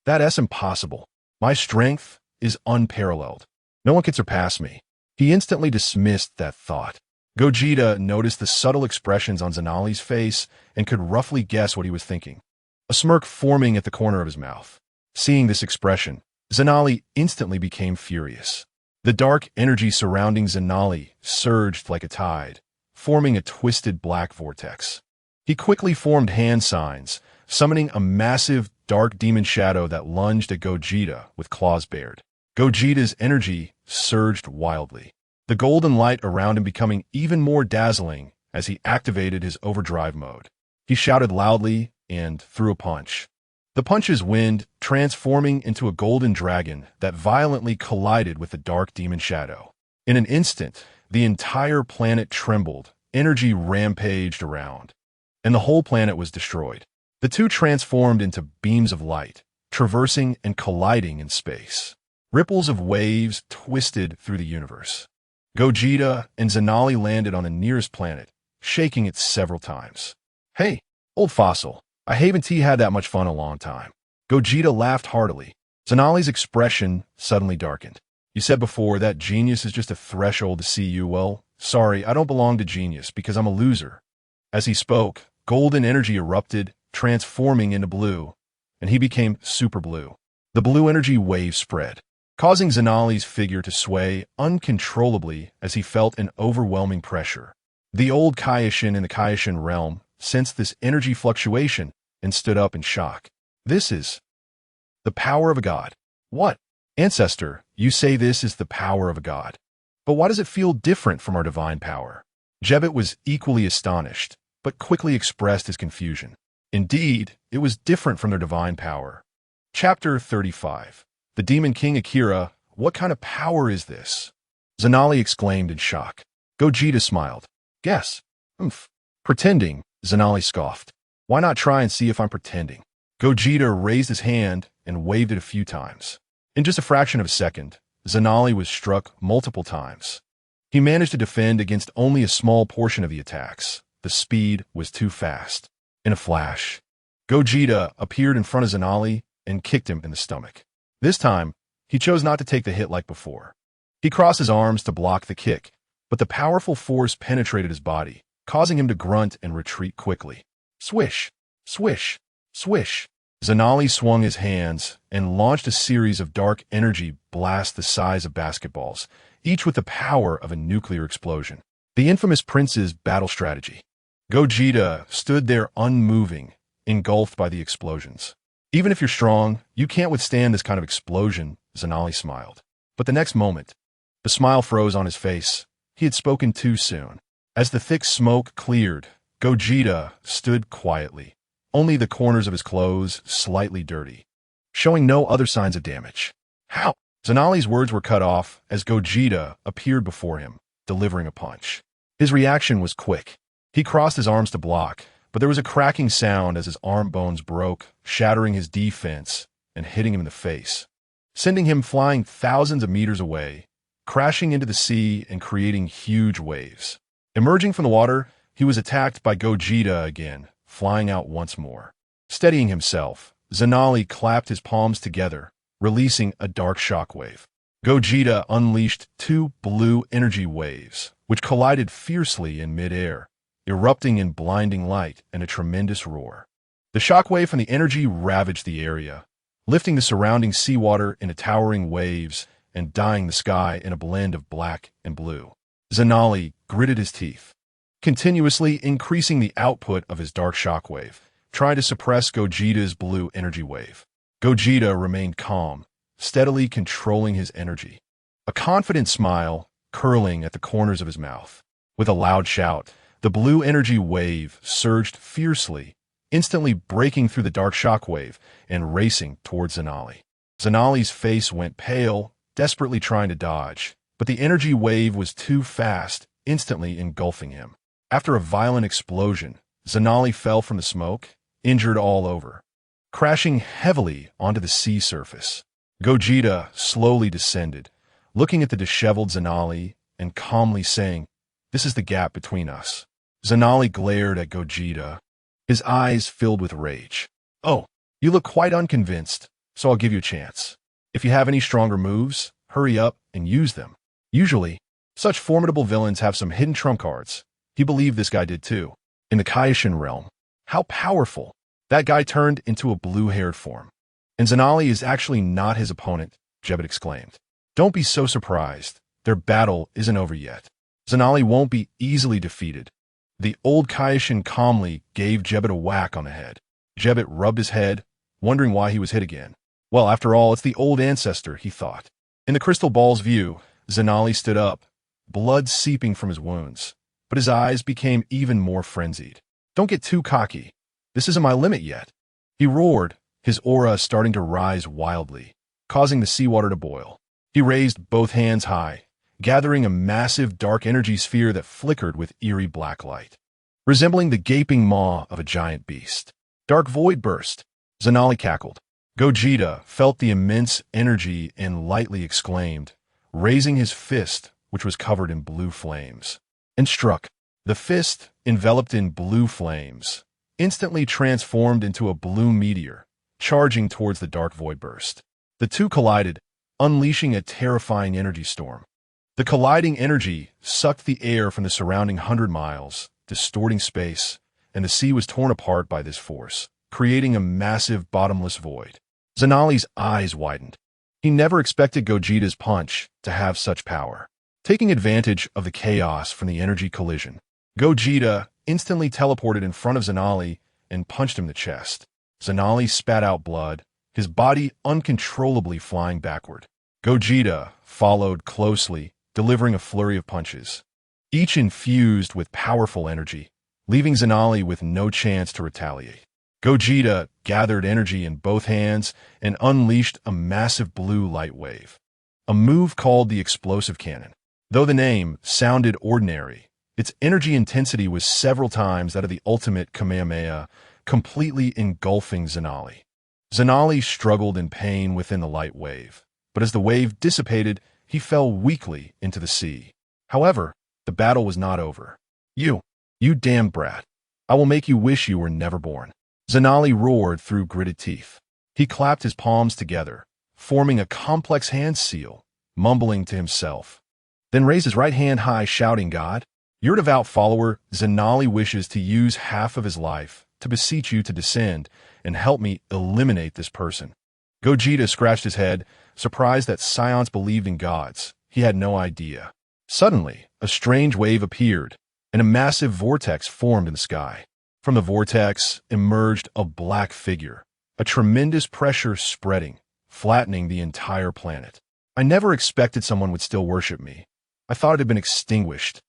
that's impossible. My strength is unparalleled. No one can surpass me. He instantly dismissed that thought. Gogeta noticed the subtle expressions on Zanali's face and could roughly guess what he was thinking. A smirk forming at the corner of his mouth. Seeing this expression, Zanali instantly became furious. The dark energy surrounding Zanali surged like a tide, forming a twisted black vortex. He quickly formed hand signs, summoning a massive dark demon shadow that lunged at Gogeta with claws bared. Gogeta's energy surged wildly, the golden light around him becoming even more dazzling as he activated his overdrive mode. He shouted loudly and threw a punch. The punch's wind transforming into a golden dragon that violently collided with the dark demon shadow. In an instant, the entire planet trembled, energy rampaged around, and the whole planet was destroyed. The two transformed into beams of light, traversing and colliding in space. Ripples of waves twisted through the universe. Gogeta and Zanali landed on the nearest planet, shaking it several times. "Hey, old fossil, I haven't had that much fun in a long time." Gogeta laughed heartily. Zanali's expression suddenly darkened. "You said before that genius is just a threshold to see you. Well, sorry, I don't belong to genius because I'm a loser." As he spoke, golden energy erupted, transforming into blue, and he became super blue. The blue energy wave spread, causing Zanali's figure to sway uncontrollably as he felt an overwhelming pressure. The old Kaioshin in the Kaioshin realm sensed this energy fluctuation and stood up in shock. "This is the power of a god." "What? Ancestor, you say this is the power of a god. But why does it feel different from our divine power?" Jebet was equally astonished, but quickly expressed his confusion. Indeed, it was different from their divine power. Chapter 35. The Demon King Akira, what kind of power is this? Zanali exclaimed in shock. Gogeta smiled. Guess. Pretending, Zanali scoffed. Why not try and see if I'm pretending? Gogeta raised his hand and waved it a few times. In just a fraction of a second, Zanali was struck multiple times. He managed to defend against only a small portion of the attacks. The speed was too fast. In a flash, Gogeta appeared in front of Zanali and kicked him in the stomach. This time, he chose not to take the hit like before. He crossed his arms to block the kick, but the powerful force penetrated his body, causing him to grunt and retreat quickly. Swish, swish, swish. Zanali swung his hands and launched a series of dark energy blasts the size of basketballs, each with the power of a nuclear explosion. The infamous prince's battle strategy. Gogeta stood there unmoving, engulfed by the explosions. Even if you're strong, you can't withstand this kind of explosion, Zanali smiled. But the next moment, the smile froze on his face. He had spoken too soon. As the thick smoke cleared, Gogeta stood quietly, only the corners of his clothes slightly dirty, showing no other signs of damage. How? Zanali's words were cut off as Gogeta appeared before him, delivering a punch. His reaction was quick. He crossed his arms to block, but there was a cracking sound as his arm bones broke, shattering his defense and hitting him in the face, sending him flying thousands of meters away, crashing into the sea and creating huge waves. Emerging from the water, he was attacked by Gogeta again, flying out once more. Steadying himself, Zanali clapped his palms together, releasing a dark shockwave. Gogeta unleashed two blue energy waves, which collided fiercely in midair, erupting in blinding light and a tremendous roar. The shockwave from the energy ravaged the area, lifting the surrounding seawater into towering waves and dyeing the sky in a blend of black and blue. Zanali gritted his teeth, continuously increasing the output of his dark shockwave, trying to suppress Gogeta's blue energy wave. Gogeta remained calm, steadily controlling his energy, a confident smile curling at the corners of his mouth. With a loud shout, the blue energy wave surged fiercely, instantly breaking through the dark shockwave and racing towards Zanali. Zanali's face went pale, desperately trying to dodge, but the energy wave was too fast, instantly engulfing him. After a violent explosion, Zanali fell from the smoke, injured all over, crashing heavily onto the sea surface. Gogeta slowly descended, looking at the disheveled Zanali and calmly saying, "This is the gap between us." Zanali glared at Gogeta, his eyes filled with rage. "Oh, you look quite unconvinced, so I'll give you a chance. If you have any stronger moves, hurry up and use them." Usually, such formidable villains have some hidden trump cards. He believed this guy did too. In the Kaioshin realm, how powerful! That guy turned into a blue-haired form. And Zanali is actually not his opponent, Jebet exclaimed. Don't be so surprised. Their battle isn't over yet. Zanali won't be easily defeated. The old Kaioshin calmly gave Jebet a whack on the head. Jebet rubbed his head, wondering why he was hit again. Well, after all, it's the old ancestor, he thought. In the crystal ball's view, Zanali stood up, blood seeping from his wounds, but his eyes became even more frenzied. Don't get too cocky. This isn't my limit yet. He roared, his aura starting to rise wildly, causing the seawater to boil. He raised both hands high, gathering a massive dark energy sphere that flickered with eerie black light, resembling the gaping maw of a giant beast. Dark void burst. Zanali cackled. Gogeta felt the immense energy and lightly exclaimed, raising his fist, which was covered in blue flames, and struck. The fist, enveloped in blue flames, instantly transformed into a blue meteor, charging towards the dark void burst. The two collided, unleashing a terrifying energy storm. The colliding energy sucked the air from the surrounding 100 miles, distorting space, and the sea was torn apart by this force, creating a massive bottomless void. Zanali's eyes widened. He never expected Gogeta's punch to have such power. Taking advantage of the chaos from the energy collision, Gogeta instantly teleported in front of Zanali and punched him in the chest. Zanali spat out blood, his body uncontrollably flying backward. Gogeta followed closely, delivering a flurry of punches, each infused with powerful energy, leaving Zanali with no chance to retaliate. Gogeta gathered energy in both hands and unleashed a massive blue light wave, a move called the explosive cannon. Though the name sounded ordinary, its energy intensity was several times that of the ultimate Kamehameha, completely engulfing Zanali. Zanali struggled in pain within the light wave, but as the wave dissipated, he fell weakly into the sea. However, the battle was not over. You damned brat. I will make you wish you were never born. Zanali roared through gritted teeth. He clapped his palms together, forming a complex hand seal, mumbling to himself. Then raised his right hand high, shouting, God, your devout follower, Zanali wishes to use half of his life to beseech you to descend and help me eliminate this person. Gogeta scratched his head, surprised that Saiyans believed in gods. He had no idea. Suddenly, a strange wave appeared, and a massive vortex formed in the sky. From the vortex emerged a black figure, a tremendous pressure spreading, flattening the entire planet. I never expected someone would still worship me. I thought it had been extinguished,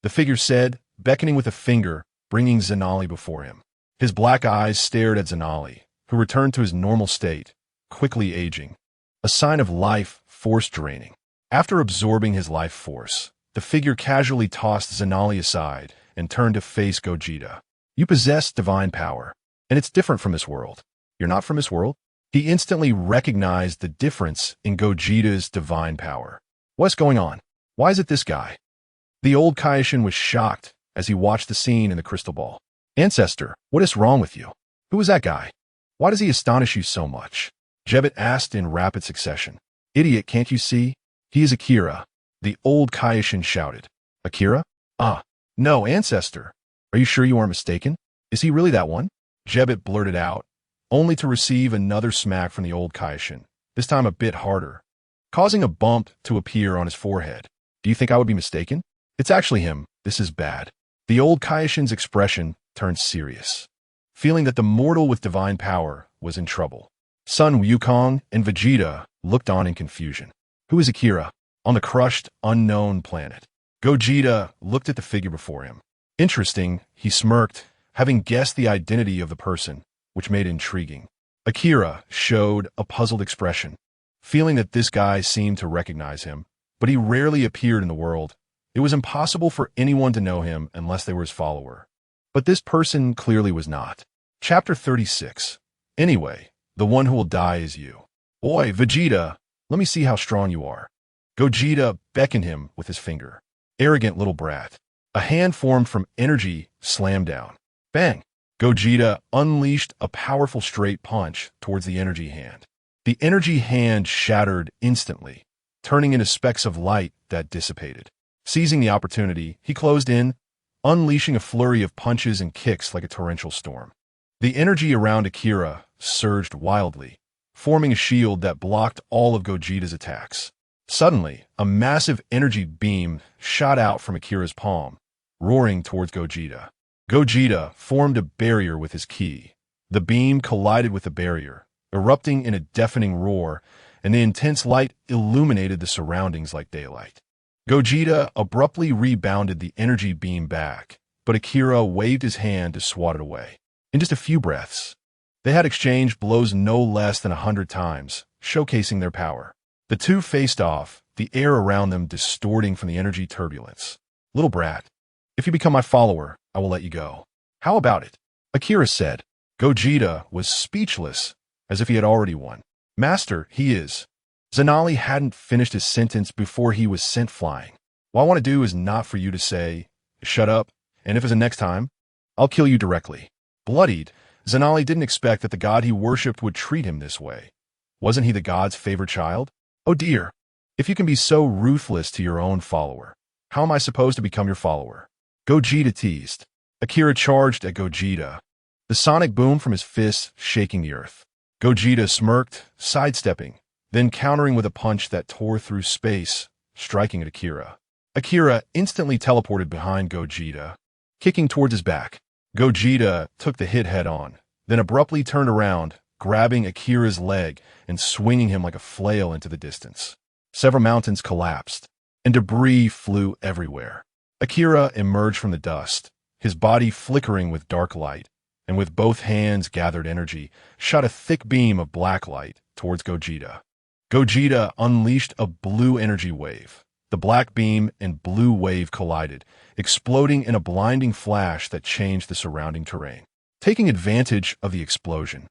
the figure said, beckoning with a finger, bringing Zanali before him. His black eyes stared at Zanali, who returned to his normal state, quickly aging, a sign of life force draining. After absorbing his life force, the figure casually tossed Zanali aside and turned to face Gogeta. You possess divine power, and it's different from this world. You're not from this world? He instantly recognized the difference in Gogeta's divine power. What's going on? Why is it this guy? The old Kaioshin was shocked as he watched the scene in the crystal ball. Ancestor, what is wrong with you? Who is that guy? Why does he astonish you so much? Jebet asked in rapid succession. Idiot, can't you see? He is Akira. The old Kaioshin shouted. Akira? Ah, no, Ancestor. Are you sure you aren't mistaken? Is he really that one? Jebet blurted out, only to receive another smack from the old Kaioshin, this time a bit harder, causing a bump to appear on his forehead. Do you think I would be mistaken? It's actually him. This is bad. The old Kaioshin's expression turned serious, feeling that the mortal with divine power was in trouble. Sun Wukong and Vegeta looked on in confusion. Who is Akira? On the crushed, unknown planet. Gogeta looked at the figure before him. Interesting, he smirked, having guessed the identity of the person, which made it intriguing. Akira showed a puzzled expression, feeling that this guy seemed to recognize him, but he rarely appeared in the world. It was impossible for anyone to know him unless they were his follower. But this person clearly was not. Chapter 36. Anyway, the one who will die is you. Oi, Vegeta, let me see how strong you are. Gogeta beckoned him with his finger. Arrogant little brat. A hand formed from energy slammed down. Bang! Gogeta unleashed a powerful straight punch towards the energy hand. The energy hand shattered instantly, turning into specks of light that dissipated. Seizing the opportunity, he closed in, unleashing a flurry of punches and kicks like a torrential storm. The energy around Akira surged wildly, forming a shield that blocked all of Gogeta's attacks. Suddenly, a massive energy beam shot out from Akira's palm, roaring towards Gogeta. Gogeta formed a barrier with his ki. The beam collided with the barrier, erupting in a deafening roar, and the intense light illuminated the surroundings like daylight. Gogeta abruptly rebounded the energy beam back, but Akira waved his hand to swat it away. In just a few breaths, they had exchanged blows no less than 100 times, showcasing their power. The two faced off, the air around them distorting from the energy turbulence. Little brat, if you become my follower, I will let you go. How about it? Akira said. Gogeta was speechless as if he had already won. Master, he is. Zanali hadn't finished his sentence before he was sent flying. What I want to do is not for you to say, shut up, and if it's the next time, I'll kill you directly. Bloodied, Zanali didn't expect that the god he worshipped would treat him this way. Wasn't he the god's favorite child? Oh dear. If you can be so ruthless to your own follower, how am I supposed to become your follower? Gogeta teased. Akira charged at Gogeta, the sonic boom from his fists shaking the earth. Gogeta smirked, sidestepping, then countering with a punch that tore through space, striking at Akira. Akira instantly teleported behind Gogeta, kicking towards his back. Gogeta took the hit head-on, then abruptly turned around, grabbing Akira's leg and swinging him like a flail into the distance. Several mountains collapsed, and debris flew everywhere. Akira emerged from the dust, his body flickering with dark light, and with both hands gathered energy, shot a thick beam of black light towards Gogeta. Gogeta unleashed a blue energy wave. The black beam and blue wave collided, exploding in a blinding flash that changed the surrounding terrain. Taking advantage of the explosion,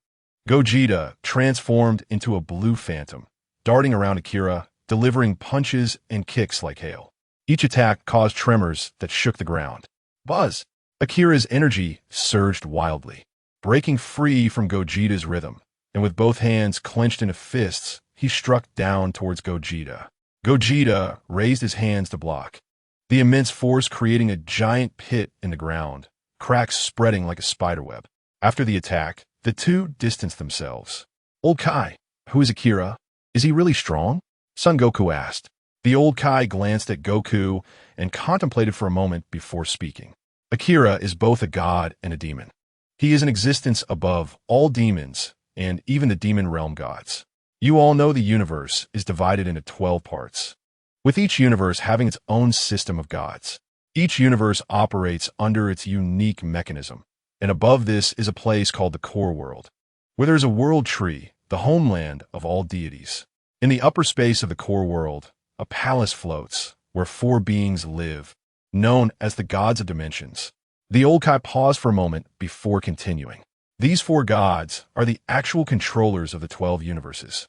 Gogeta transformed into a blue phantom, darting around Akira, delivering punches and kicks like hail. Each attack caused tremors that shook the ground. Buzz! Akira's energy surged wildly, breaking free from Gogeta's rhythm, and with both hands clenched into fists, he struck down towards Gogeta. Gogeta raised his hands to block, the immense force creating a giant pit in the ground, cracks spreading like a spiderweb. After the attack, the two distanced themselves. Old Kai, who is Akira? Is he really strong? Son Goku asked. The old Kai glanced at Goku and contemplated for a moment before speaking. Akira is both a god and a demon. He is an existence above all demons and even the demon realm gods. You all know the universe is divided into 12 parts, with each universe having its own system of gods. Each universe operates under its unique mechanism, and above this is a place called the core world, where there is a world tree, the homeland of all deities. In the upper space of the core world, a palace floats, where 4 beings live, known as the gods of dimensions. The old Kai paused for a moment before continuing. These 4 gods are the actual controllers of the 12 universes.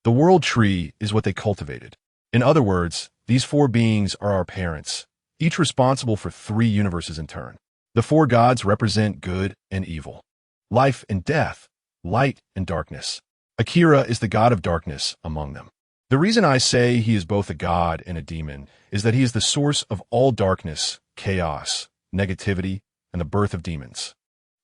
The world tree is what they cultivated. In other words, these 4 beings are our parents, each responsible for 3 universes in turn. The 4 gods represent good and evil, life and death, light and darkness. Akira is the god of darkness among them. The reason I say he is both a god and a demon is that he is the source of all darkness, chaos, negativity, and the birth of demons.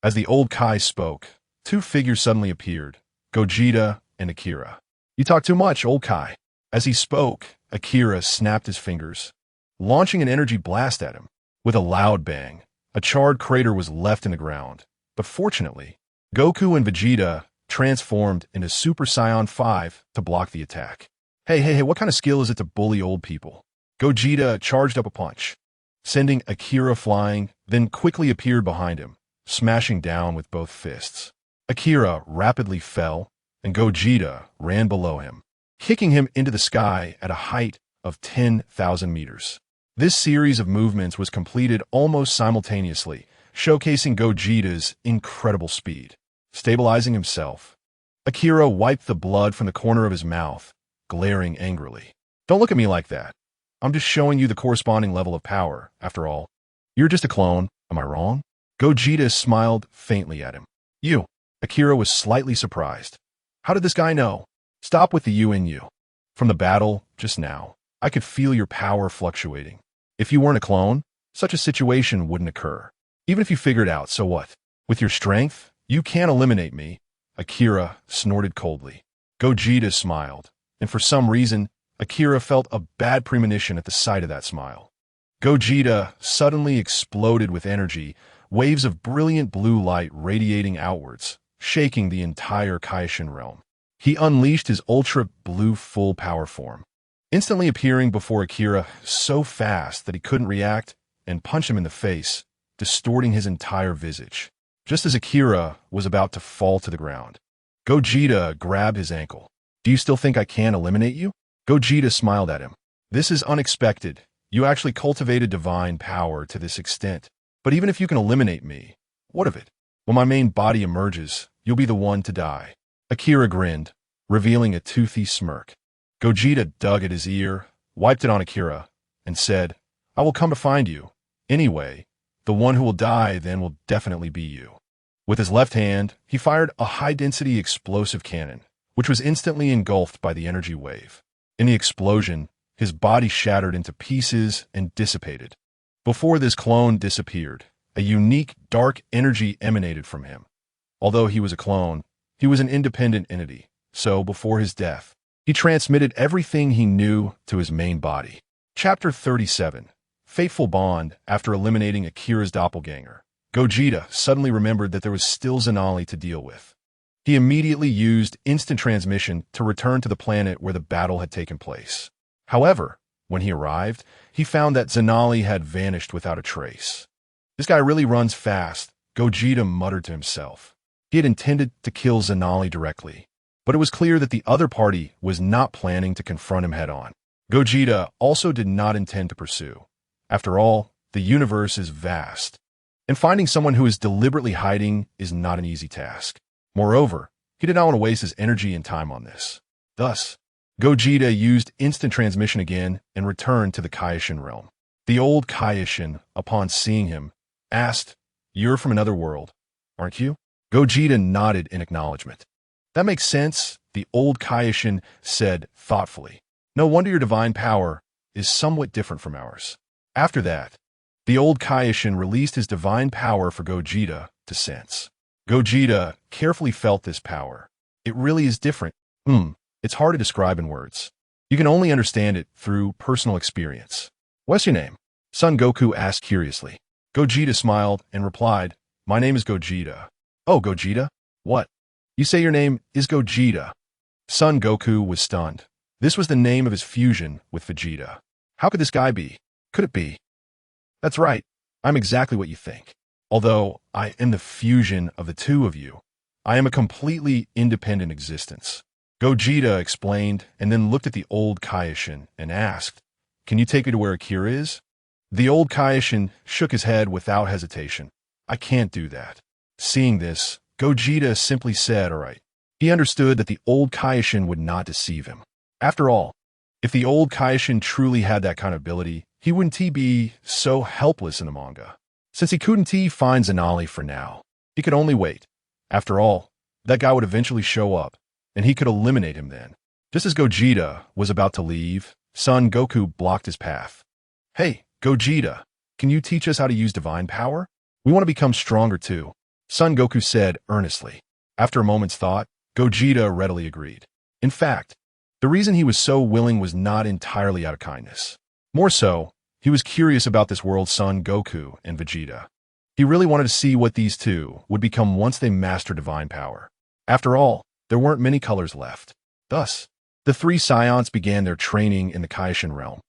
As the old Kai spoke, 2 figures suddenly appeared, Gogeta and Akira. You talk too much, old Kai. As he spoke, Akira snapped his fingers, launching an energy blast at him. With a loud bang, a charred crater was left in the ground. But fortunately, Goku and Vegeta transformed into Super Saiyan 5 to block the attack. Hey, what kind of skill is it to bully old people? Gogeta charged up a punch, sending Akira flying, then quickly appeared behind him, smashing down with both fists. Akira rapidly fell, and Gogeta ran below him, kicking him into the sky at a height of 10,000 meters. This series of movements was completed almost simultaneously, showcasing Gogeta's incredible speed. Stabilizing himself, Akira wiped the blood from the corner of his mouth, glaring angrily. Don't look at me like that. I'm just showing you the corresponding level of power, after all. You're just a clone, am I wrong? Gogeta smiled faintly at him. You. Akira was slightly surprised. How did this guy know? Stop with the you and you. From the battle, just now, I could feel your power fluctuating. If you weren't a clone, such a situation wouldn't occur. Even if you figured out, so what? With your strength, you can't eliminate me. Akira snorted coldly. Gogeta smiled, and for some reason, Akira felt a bad premonition at the sight of that smile. Gogeta suddenly exploded with energy, waves of brilliant blue light radiating outwards, shaking the entire Kaishin realm. He unleashed his ultra-blue full power form, instantly appearing before Akira so fast that he couldn't react, and punched him in the face, distorting his entire visage. Just as Akira was about to fall to the ground, Gogeta grabbed his ankle. Do you still think I can eliminate you? Gogeta smiled at him. This is unexpected. You actually cultivated divine power to this extent. But even if you can eliminate me, what of it? When my main body emerges, you'll be the one to die. Akira grinned, revealing a toothy smirk. Gogeta dug at his ear, wiped it on Akira, and said, I will come to find you. Anyway, the one who will die then will definitely be you. With his left hand, he fired a high-density explosive cannon, which was instantly engulfed by the energy wave. In the explosion, his body shattered into pieces and dissipated. Before this clone disappeared, a unique dark energy emanated from him. Although he was a clone, he was an independent entity, so before his death, he transmitted everything he knew to his main body. Chapter 37. Fateful Bond. After eliminating Akira's doppelganger, Gogeta suddenly remembered that there was still Zanali to deal with. He immediately used instant transmission to return to the planet where the battle had taken place. However, when he arrived, he found that Zanali had vanished without a trace. This guy really runs fast, Gogeta muttered to himself. He had intended to kill Zanali directly, but it was clear that the other party was not planning to confront him head-on. Gogeta also did not intend to pursue. After all, the universe is vast, and finding someone who is deliberately hiding is not an easy task. Moreover, he did not want to waste his energy and time on this. Thus, Gogeta used instant transmission again and returned to the Kaioshin realm. The old Kaioshin, upon seeing him, asked, You're from another world, aren't you? Gogeta nodded in acknowledgement. That makes sense, the old Kaioshin said thoughtfully. No wonder your divine power is somewhat different from ours. After that, the old Kaioshin released his divine power for Gogeta to sense. Gogeta carefully felt this power. It really is different. It's hard to describe in words. You can only understand it through personal experience. What's your name? Son Goku asked curiously. Gogeta smiled and replied, My name is Gogeta. Oh, Gogeta? What? You say your name is Gogeta. Son Goku was stunned. This was the name of his fusion with Vegeta. How could this guy be? Could it be? That's right. I'm exactly what you think. Although I am the fusion of the two of you, I am a completely independent existence. Gogeta explained and then looked at the old Kaioshin and asked, Can you take me to where Akira is? The old Kaioshin shook his head without hesitation. I can't do that. Seeing this, Gogeta simply said, All right. He understood that the old Kaioshin would not deceive him. After all, if the old Kaioshin truly had that kind of ability, he wouldn't be so helpless in the manga. Since he couldn't find Zanali for now, he could only wait. After all, that guy would eventually show up, and he could eliminate him then. Just as Gogeta was about to leave, Son Goku blocked his path. Hey, Gogeta, can you teach us how to use divine power? We want to become stronger too, Son Goku said earnestly. After a moment's thought, Gogeta readily agreed. In fact, the reason he was so willing was not entirely out of kindness. More so, he was curious about this world's Son Goku and Vegeta. He really wanted to see what these two would become once they mastered divine power. After all, there weren't many colors left. Thus, the three Saiyans began their training in the Kaioshin realm.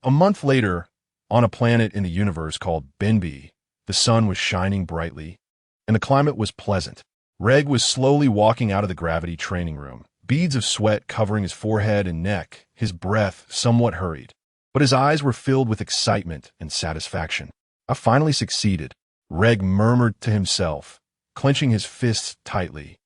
A month later, on a planet in the universe called Benbi, the sun was shining brightly, and the climate was pleasant. Reg was slowly walking out of the gravity training room, beads of sweat covering his forehead and neck, his breath somewhat hurried. But his eyes were filled with excitement and satisfaction. I finally succeeded, Reg murmured to himself, clenching his fists tightly,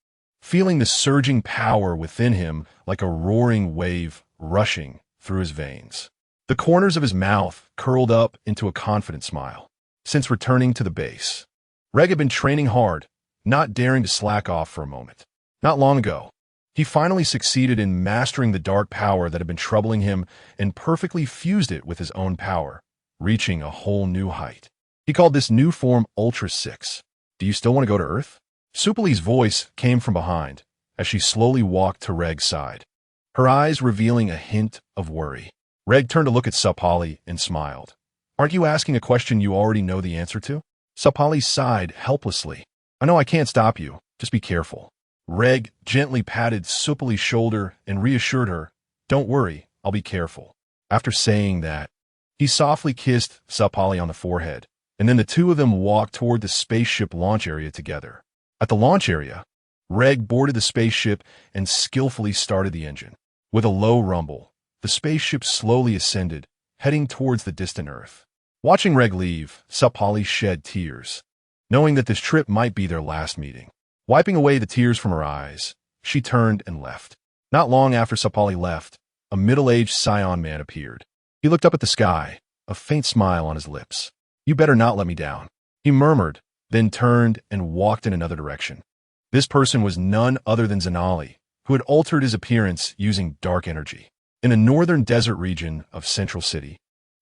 feeling the surging power within him like a roaring wave rushing through his veins. The corners of his mouth curled up into a confident smile. Since returning to the base, Reg had been training hard, not daring to slack off for a moment. Not long ago, he finally succeeded in mastering the dark power that had been troubling him and perfectly fused it with his own power, reaching a whole new height. He called this new form Ultra 6. Do you still want to go to Earth? Supali's voice came from behind as she slowly walked to Reg's side, her eyes revealing a hint of worry. Reg turned to look at Supali and smiled. Aren't you asking a question you already know the answer to? Supali sighed helplessly. I know I can't stop you. Just be careful. Reg gently patted Supali's shoulder and reassured her, Don't worry, I'll be careful. After saying that, he softly kissed Supali on the forehead, and then the two of them walked toward the spaceship launch area together. At the launch area, Reg boarded the spaceship and skillfully started the engine. With a low rumble, the spaceship slowly ascended, heading towards the distant Earth. Watching Reg leave, Supali shed tears, knowing that this trip might be their last meeting. Wiping away the tears from her eyes, she turned and left. Not long after Sapali left, a middle-aged Saiyan man appeared. He looked up at the sky, a faint smile on his lips. "You better not let me down," he murmured, then turned and walked in another direction. This person was none other than Zanali, who had altered his appearance using dark energy. In a northern desert region of Central City,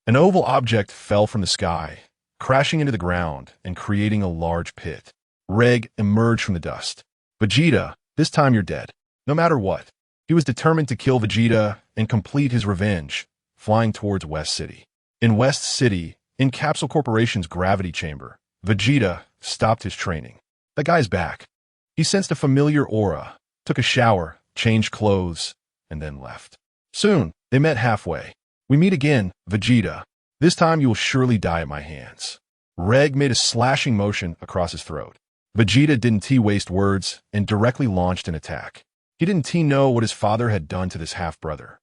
an oval object fell from the sky, crashing into the ground and creating a large pit. Reg emerged from the dust. "Vegeta, this time you're dead. No matter what." He was determined to kill Vegeta and complete his revenge, flying towards West City. In West City, in Capsule Corporation's gravity chamber, Vegeta stopped his training. "The guy's back." He sensed a familiar aura, took a shower, changed clothes, and then left. Soon, they met halfway. "We meet again, Vegeta. This time you will surely die at my hands." Reg made a slashing motion across his throat. Vegeta didn't waste words and directly launched an attack. He didn't know what his father had done to this half-brother.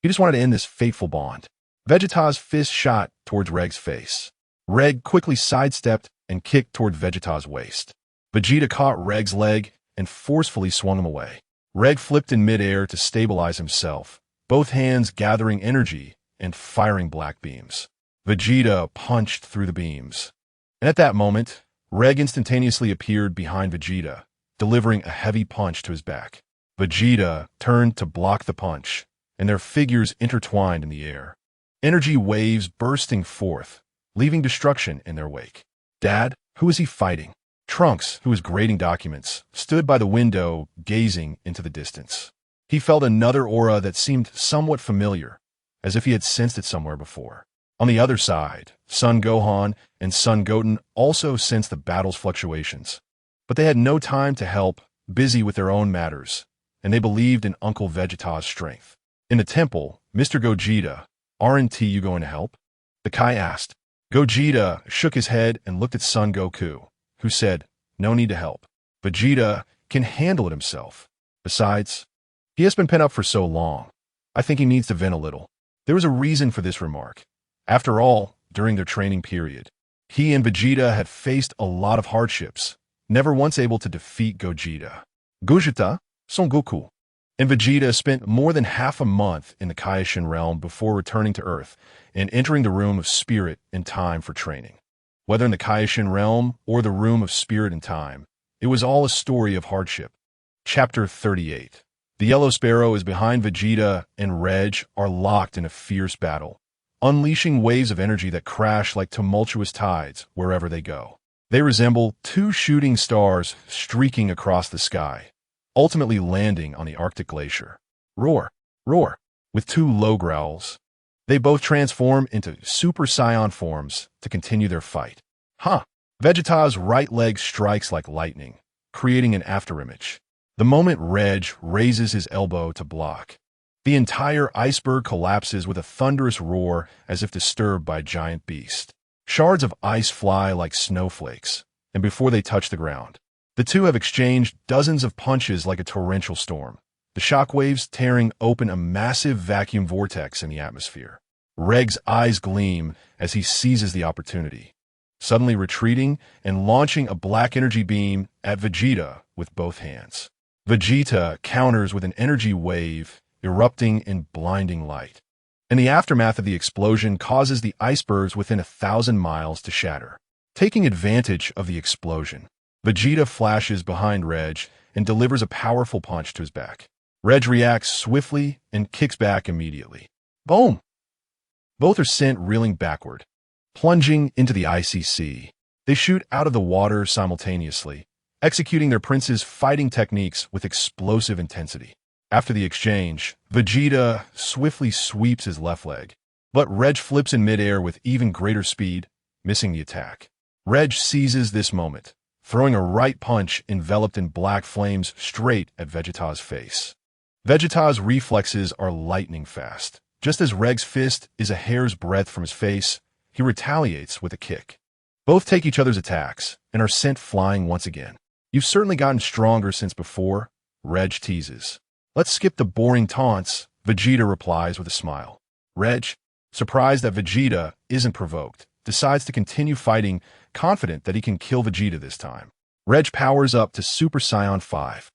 He just wanted to end this fateful bond. Vegeta's fist shot towards Reg's face. Reg quickly sidestepped and kicked toward Vegeta's waist. Vegeta caught Reg's leg and forcefully swung him away. Reg flipped in midair to stabilize himself, both hands gathering energy and firing black beams. Vegeta punched through the beams. And at that moment, Reg instantaneously appeared behind Vegeta, delivering a heavy punch to his back. Vegeta turned to block the punch, and their figures intertwined in the air. Energy waves bursting forth, leaving destruction in their wake. Dad, who is he fighting? Trunks, who was grading documents, stood by the window, gazing into the distance. He felt another aura that seemed somewhat familiar, as if he had sensed it somewhere before. On the other side, Son Gohan and Son Goten also sensed the battle's fluctuations. But they had no time to help, busy with their own matters, and they believed in Uncle Vegeta's strength. In the temple, Mr. Gogeta, "Aren't you going to help?" the Kai asked. Gogeta shook his head and looked at Son Goku, who said, "No need to help. Vegeta can handle it himself. Besides, he has been pent up for so long. I think he needs to vent a little." There was a reason for this remark. After all, during their training period, he and Vegeta had faced a lot of hardships, never once able to defeat Gogeta. Gogeta, Son Goku, and Vegeta spent more than half a month in the Kaioshin realm before returning to Earth and entering the Room of Spirit and Time for training. Whether in the Kaioshin realm or the Room of Spirit and Time, it was all a story of hardship. Chapter 38. The Yellow Sparrow is behind Vegeta and Reg are locked in a fierce battle, unleashing waves of energy that crash like tumultuous tides wherever they go. They resemble two shooting stars streaking across the sky, ultimately landing on the Arctic glacier. Roar, roar, with two low growls. They both transform into Super Saiyan forms to continue their fight. Vegeta's right leg strikes like lightning, creating an afterimage. The moment Reg raises his elbow to block, the entire iceberg collapses with a thunderous roar as if disturbed by a giant beast. Shards of ice fly like snowflakes, and before they touch the ground, the two have exchanged dozens of punches like a torrential storm, the shockwaves tearing open a massive vacuum vortex in the atmosphere. Reg's eyes gleam as he seizes the opportunity, suddenly retreating and launching a black energy beam at Vegeta with both hands. Vegeta counters with an energy wave, erupting in blinding light. And the aftermath of the explosion causes the icebergs within 1,000 miles to shatter. Taking advantage of the explosion, Vegeta flashes behind Reg and delivers a powerful punch to his back. Reg reacts swiftly and kicks back immediately. Boom! Both are sent reeling backward, plunging into the icy sea. They shoot out of the water simultaneously, executing their prince's fighting techniques with explosive intensity. After the exchange, Vegeta swiftly sweeps his left leg, but Reg flips in midair with even greater speed, missing the attack. Reg seizes this moment, throwing a right punch enveloped in black flames straight at Vegeta's face. Vegeta's reflexes are lightning fast. Just as Reg's fist is a hair's breadth from his face, he retaliates with a kick. Both take each other's attacks and are sent flying once again. You've certainly gotten stronger since before, Reg teases. Let's skip the boring taunts, Vegeta replies with a smile. Reg, surprised that Vegeta isn't provoked, decides to continue fighting, confident that he can kill Vegeta this time. Reg powers up to Super Saiyan 5.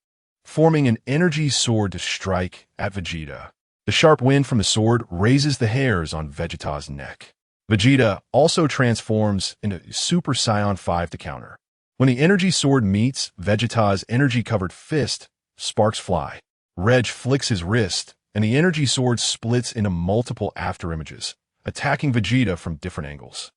forming an energy sword to strike at Vegeta. The sharp wind from the sword raises the hairs on Vegeta's neck. Vegeta also transforms into Super Saiyan 5 to counter. When the energy sword meets Vegeta's energy-covered fist, sparks fly. Reg flicks his wrist, and the energy sword splits into multiple afterimages, attacking Vegeta from different angles.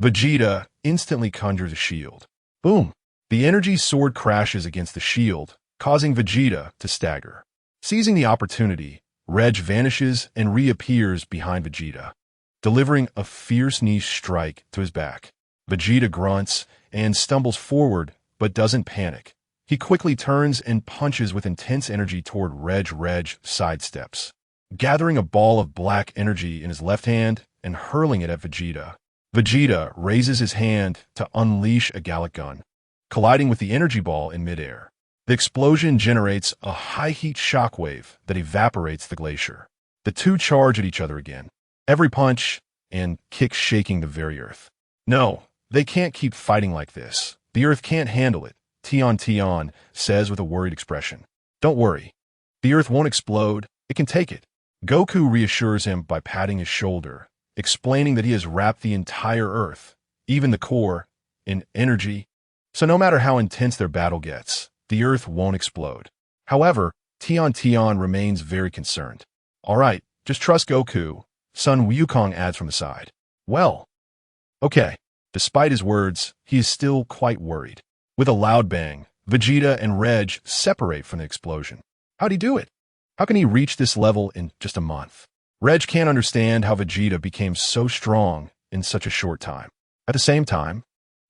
Vegeta instantly conjures a shield. Boom! The energy sword crashes against the shield, causing Vegeta to stagger. Seizing the opportunity, Reg vanishes and reappears behind Vegeta, delivering a fierce knee strike to his back. Vegeta grunts and stumbles forward, but doesn't panic. He quickly turns and punches with intense energy toward Reg. Reg sidesteps, gathering a ball of black energy in his left hand and hurling it at Vegeta. Vegeta raises his hand to unleash a Gallic gun, colliding with the energy ball in midair. The explosion generates a high-heat shockwave that evaporates the glacier. The two charge at each other again, every punch and kick shaking the very earth. No, they can't keep fighting like this. The earth can't handle it, Tion says with a worried expression. Don't worry. The earth won't explode. It can take it. Goku reassures him by patting his shoulder, explaining that he has wrapped the entire earth, even the core, in energy. So no matter how intense their battle gets, the earth won't explode. However, Tion remains very concerned. All right, just trust Goku, Sun Wukong adds from the side. Well, okay. Despite his words, he is still quite worried. With a loud bang, Vegeta and Reg separate from the explosion. How'd he do it? How can he reach this level in just a month? Reg can't understand how Vegeta became so strong in such a short time. At the same time,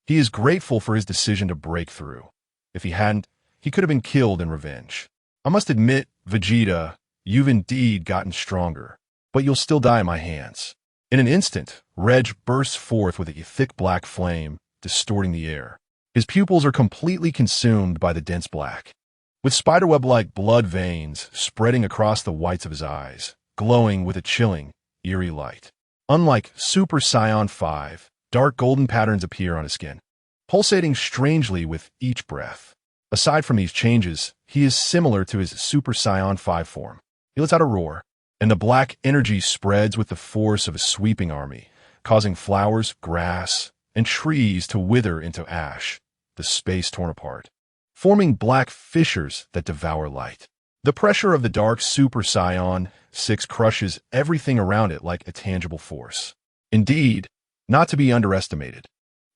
he is grateful for his decision to break through. If he hadn't, he could have been killed in revenge. I must admit, Vegeta, you've indeed gotten stronger, but you'll still die in my hands. In an instant, Reg bursts forth with a thick black flame, distorting the air. His pupils are completely consumed by the dense black, with spiderweb-like blood veins spreading across the whites of his eyes, glowing with a chilling, eerie light. Unlike Super Saiyan 5, dark golden patterns appear on his skin, pulsating strangely with each breath. Aside from these changes, he is similar to his Super Saiyan 5 form. He lets out a roar, and the black energy spreads with the force of a sweeping army, causing flowers, grass, and trees to wither into ash, the space torn apart, forming black fissures that devour light. The pressure of the dark Super Saiyan 6 crushes everything around it like a tangible force. Indeed, not to be underestimated,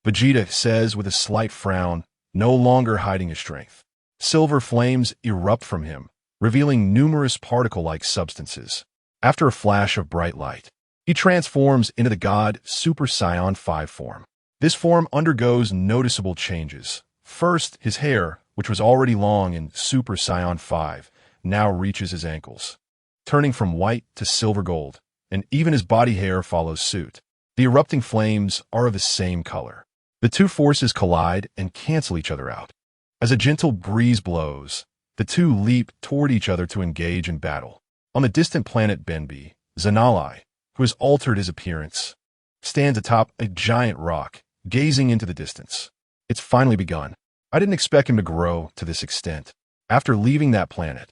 Vegeta says with a slight frown, no longer hiding his strength. Silver flames erupt from him, revealing numerous particle-like substances. After a flash of bright light, he transforms into the god Super Saiyan 5 form. This form undergoes noticeable changes. First, his hair, which was already long in Super Saiyan 5, now reaches his ankles, turning from white to silver gold, and even his body hair follows suit. The erupting flames are of the same color. The two forces collide and cancel each other out. As a gentle breeze blows, the two leap toward each other to engage in battle. On the distant planet Benbi, Zanali, who has altered his appearance, stands atop a giant rock, gazing into the distance. It's finally begun. I didn't expect him to grow to this extent. After leaving that planet,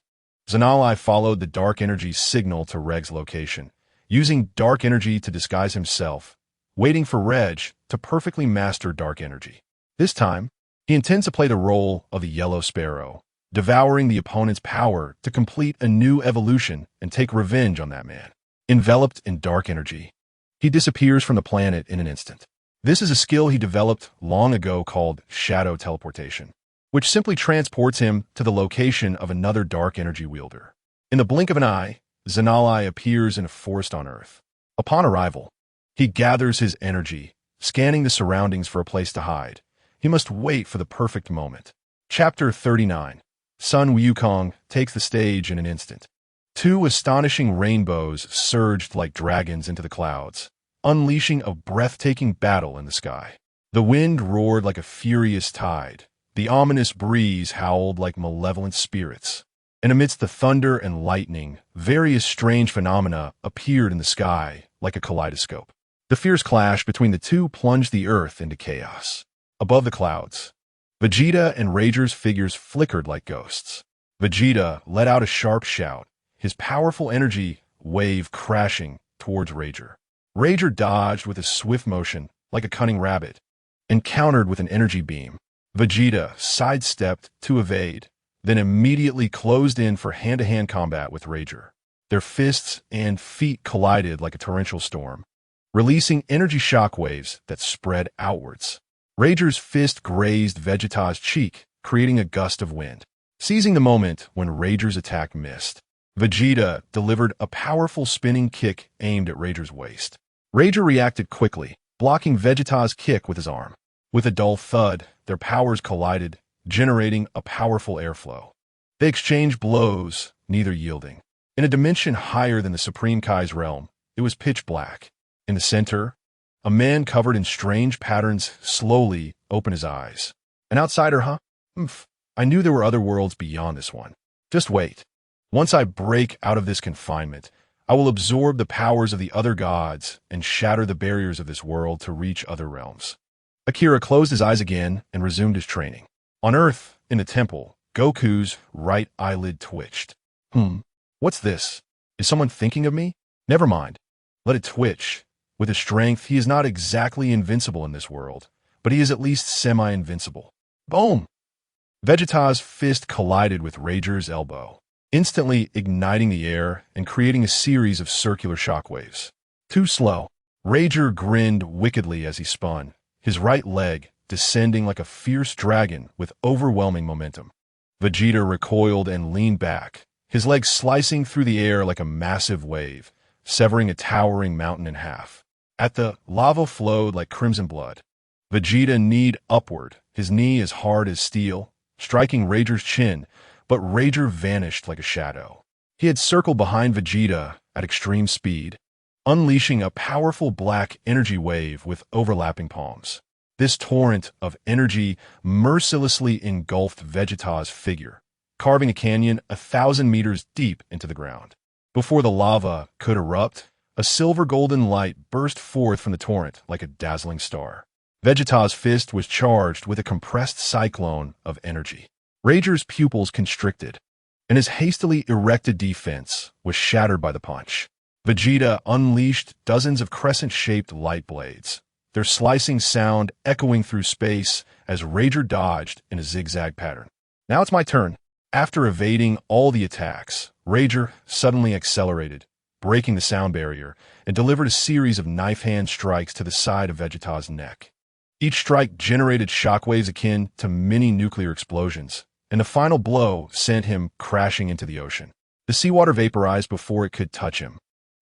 Zanali followed the dark energy signal to Reg's location, using dark energy to disguise himself, waiting for Reg to perfectly master dark energy. This time, he intends to play the role of the Yellow Sparrow, devouring the opponent's power to complete a new evolution and take revenge on that man. Enveloped in dark energy, he disappears from the planet in an instant. This is a skill he developed long ago called shadow teleportation, which simply transports him to the location of another dark energy wielder. In the blink of an eye, Zanali appears in a forest on Earth. Upon arrival, he gathers his energy, scanning the surroundings for a place to hide. He must wait for the perfect moment. Chapter 39. Sun Wukong takes the stage in an instant. Two astonishing rainbows surged like dragons into the clouds, unleashing a breathtaking battle in the sky. The wind roared like a furious tide. The ominous breeze howled like malevolent spirits. And amidst the thunder and lightning, various strange phenomena appeared in the sky like a kaleidoscope. The fierce clash between the two plunged the earth into chaos. Above the clouds, Vegeta and Rager's figures flickered like ghosts. Vegeta let out a sharp shout, his powerful energy wave crashing towards Rager. Rager dodged with a swift motion, like a cunning rabbit, and countered with an energy beam. Vegeta sidestepped to evade, then immediately closed in for hand-to-hand combat with Rager. Their fists and feet collided like a torrential storm, releasing energy shockwaves that spread outwards. Rager's fist grazed Vegeta's cheek, creating a gust of wind. Seizing the moment when Rager's attack missed, Vegeta delivered a powerful spinning kick aimed at Rager's waist. Rager reacted quickly, blocking Vegeta's kick with his arm. With a dull thud, their powers collided, generating a powerful airflow. They exchanged blows, neither yielding. In a dimension higher than the Supreme Kai's realm, it was pitch black. In the center, a man covered in strange patterns slowly opened his eyes. An outsider, huh? I knew there were other worlds beyond this one. Just wait. Once I break out of this confinement, I will absorb the powers of the other gods and shatter the barriers of this world to reach other realms. Akira closed his eyes again and resumed his training. On Earth, in the temple, Goku's right eyelid twitched. What's this? Is someone thinking of me? Never mind. Let it twitch. With his strength, he is not exactly invincible in this world, but he is at least semi-invincible. Boom! Vegeta's fist collided with Rager's elbow, instantly igniting the air and creating a series of circular shockwaves. Too slow. Rager grinned wickedly as he spun, his right leg descending like a fierce dragon with overwhelming momentum. Vegeta recoiled and leaned back, his legs slicing through the air like a massive wave, severing a towering mountain in half. At the lava flowed like crimson blood. Vegeta kneed upward, his knee as hard as steel, striking Rager's chin, but Rager vanished like a shadow. He had circled behind Vegeta at extreme speed, unleashing a powerful black energy wave with overlapping palms. This torrent of energy mercilessly engulfed Vegeta's figure, carving a canyon 1,000 meters deep into the ground. Before the lava could erupt, a silver-golden light burst forth from the torrent like a dazzling star. Vegeta's fist was charged with a compressed cyclone of energy. Rager's pupils constricted, and his hastily erected defense was shattered by the punch. Vegeta unleashed dozens of crescent-shaped light blades, their slicing sound echoing through space as Rager dodged in a zigzag pattern. Now it's my turn. After evading all the attacks, Rager suddenly accelerated, breaking the sound barrier, and delivered a series of knife-hand strikes to the side of Vegeta's neck. Each strike generated shockwaves akin to mini nuclear explosions, and the final blow sent him crashing into the ocean. The seawater vaporized before it could touch him,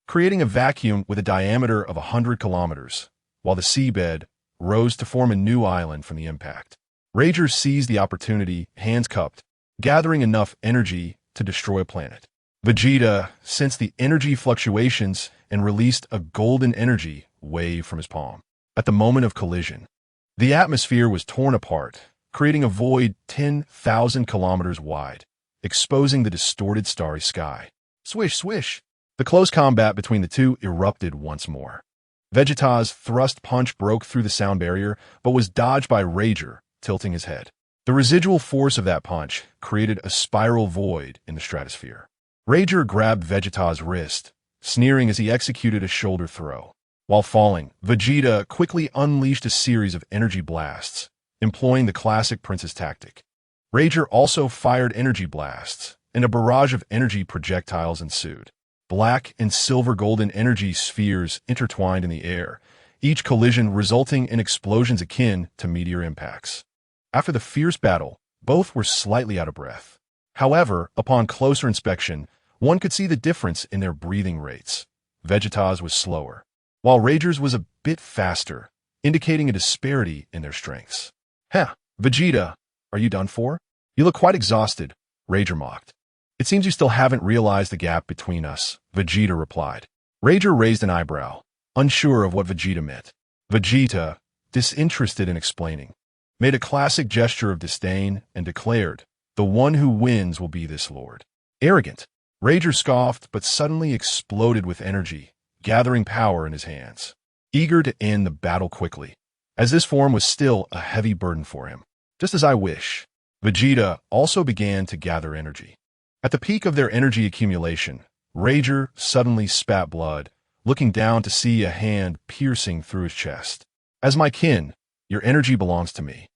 creating a vacuum with a diameter of 100 kilometers, while the seabed rose to form a new island from the impact. Rager seized the opportunity, hands cupped, gathering enough energy to destroy a planet. Vegeta sensed the energy fluctuations and released a golden energy wave from his palm. At the moment of collision, the atmosphere was torn apart, creating a void 10,000 kilometers wide, exposing the distorted starry sky. Swish, swish! The close combat between the two erupted once more. Vegeta's thrust punch broke through the sound barrier, but was dodged by Rager, tilting his head. The residual force of that punch created a spiral void in the stratosphere. Rager grabbed Vegeta's wrist, sneering as he executed a shoulder throw. While falling, Vegeta quickly unleashed a series of energy blasts, employing the classic princess tactic. Rager also fired energy blasts, and a barrage of energy projectiles ensued. Black and silver golden energy spheres intertwined in the air, each collision resulting in explosions akin to meteor impacts. After the fierce battle, both were slightly out of breath. However, upon closer inspection, one could see the difference in their breathing rates. Vegeta's was slower, while Rager's was a bit faster, indicating a disparity in their strengths. Vegeta, are you done for? You look quite exhausted, Rager mocked. It seems you still haven't realized the gap between us, Vegeta replied. Rager raised an eyebrow, unsure of what Vegeta meant. Vegeta, disinterested in explaining, made a classic gesture of disdain and declared, "The one who wins will be this lord." Arrogant. Rager scoffed but suddenly exploded with energy, gathering power in his hands, eager to end the battle quickly, as this form was still a heavy burden for him. Just as I wish. Vegeta also began to gather energy. At the peak of their energy accumulation, Rager suddenly spat blood, looking down to see a hand piercing through his chest. As my kin, your energy belongs to me.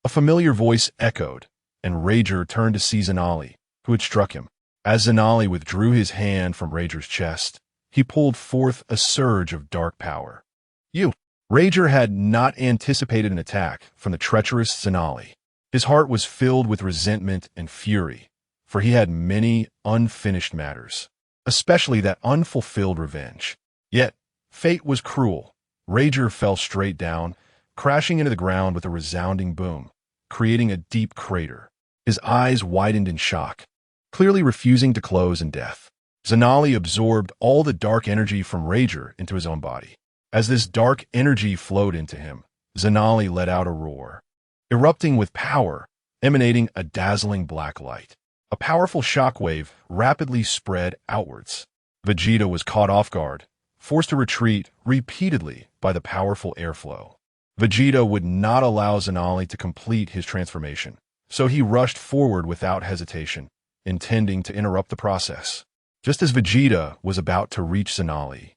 A familiar voice echoed, and Rager turned to see Zanali, who had struck him. As Zanali withdrew his hand from Rager's chest, he pulled forth a surge of dark power. You! Rager had not anticipated an attack from the treacherous Zanali. His heart was filled with resentment and fury, for he had many unfinished matters, especially that unfulfilled revenge. Yet, fate was cruel. Rager fell straight down, crashing into the ground with a resounding boom, creating a deep crater. His eyes widened in shock, clearly refusing to close in death. Zanali absorbed all the dark energy from Rager into his own body. As this dark energy flowed into him, Zanali let out a roar, erupting with power, emanating a dazzling black light. A powerful shockwave rapidly spread outwards. Vegeta was caught off guard, forced to retreat repeatedly by the powerful airflow. Vegeta would not allow Zanali to complete his transformation, so he rushed forward without hesitation, intending to interrupt the process. Just as Vegeta was about to reach Zanali,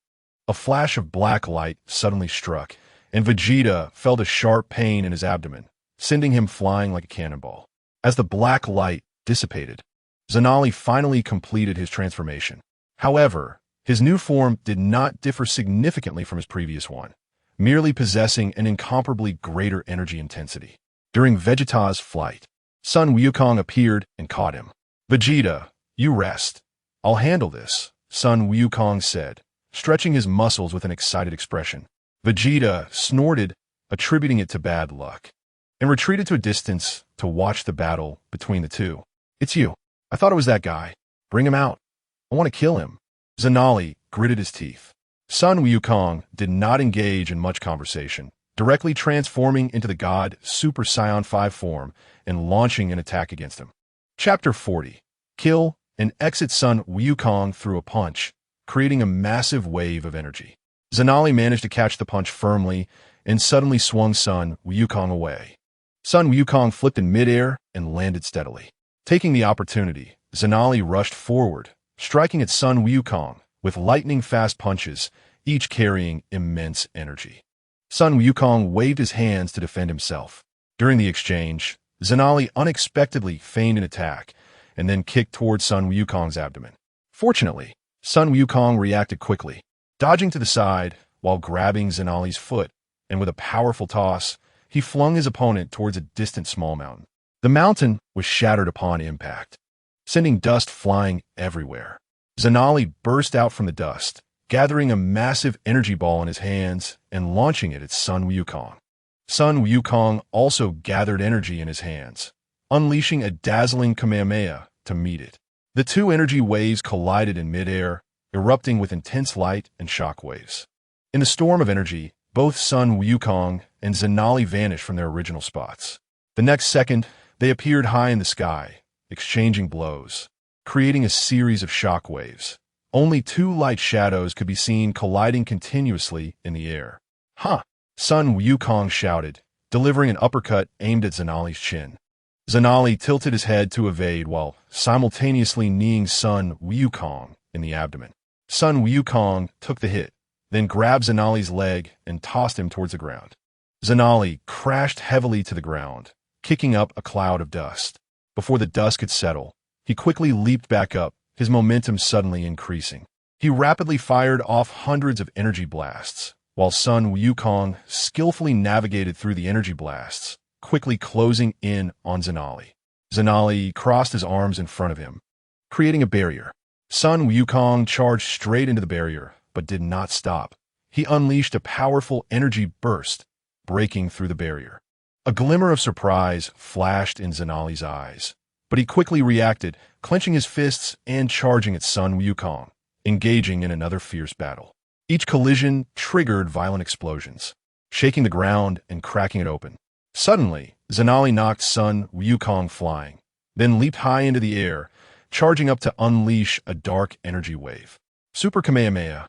a flash of black light suddenly struck, and Vegeta felt a sharp pain in his abdomen, sending him flying like a cannonball. As the black light dissipated, Zanali finally completed his transformation. However, his new form did not differ significantly from his previous one, merely possessing an incomparably greater energy intensity. During Vegeta's flight, Sun Wukong appeared and caught him. Vegeta, you rest. I'll handle this, Sun Wukong said, stretching his muscles with an excited expression. Vegeta snorted, attributing it to bad luck, and retreated to a distance to watch the battle between the two. It's you. I thought it was that guy. Bring him out. I want to kill him. Zanali gritted his teeth. Sun Wukong did not engage in much conversation, directly transforming into the god Super Saiyan 5 form and launching an attack against him. Chapter 40. Kill and exit Sun Wukong through a punch, creating a massive wave of energy. Zanali managed to catch the punch firmly and suddenly swung Sun Wukong away. Sun Wukong flipped in midair and landed steadily. Taking the opportunity, Zanali rushed forward, striking at Sun Wukong with lightning-fast punches, each carrying immense energy. Sun Wukong waved his hands to defend himself. During the exchange, Zanali unexpectedly feigned an attack and then kicked towards Sun Wukong's abdomen. Fortunately, Sun Wukong reacted quickly, dodging to the side while grabbing Zanali's foot, and with a powerful toss, he flung his opponent towards a distant small mountain. The mountain was shattered upon impact, sending dust flying everywhere. Zanali burst out from the dust, gathering a massive energy ball in his hands and launching it at Sun Wukong. Sun Wukong also gathered energy in his hands, unleashing a dazzling Kamehameha to meet it. The two energy waves collided in midair, erupting with intense light and shock waves. In the storm of energy, both Sun Wukong and Zanali vanished from their original spots. The next second, they appeared high in the sky, exchanging blows, creating a series of shock waves. Only two light shadows could be seen colliding continuously in the air. "Huh!" Sun Wukong shouted, delivering an uppercut aimed at Zanali's chin. Zanali tilted his head to evade while simultaneously kneeing Sun Wukong in the abdomen. Sun Wukong took the hit, then grabbed Zanali's leg and tossed him towards the ground. Zanali crashed heavily to the ground, kicking up a cloud of dust. Before the dust could settle, he quickly leaped back up, his momentum suddenly increasing. He rapidly fired off hundreds of energy blasts, while Sun Wukong skillfully navigated through the energy blasts, quickly closing in on Zanali. Zanali crossed his arms in front of him, creating a barrier. Sun Wukong charged straight into the barrier, but did not stop. He unleashed a powerful energy burst, breaking through the barrier. A glimmer of surprise flashed in Zanali's eyes, but he quickly reacted, clenching his fists and charging at Sun Wukong, engaging in another fierce battle. Each collision triggered violent explosions, shaking the ground and cracking it open. Suddenly, Zanali knocked Sun Wukong flying, then leaped high into the air, charging up to unleash a dark energy wave. Super Kamehameha.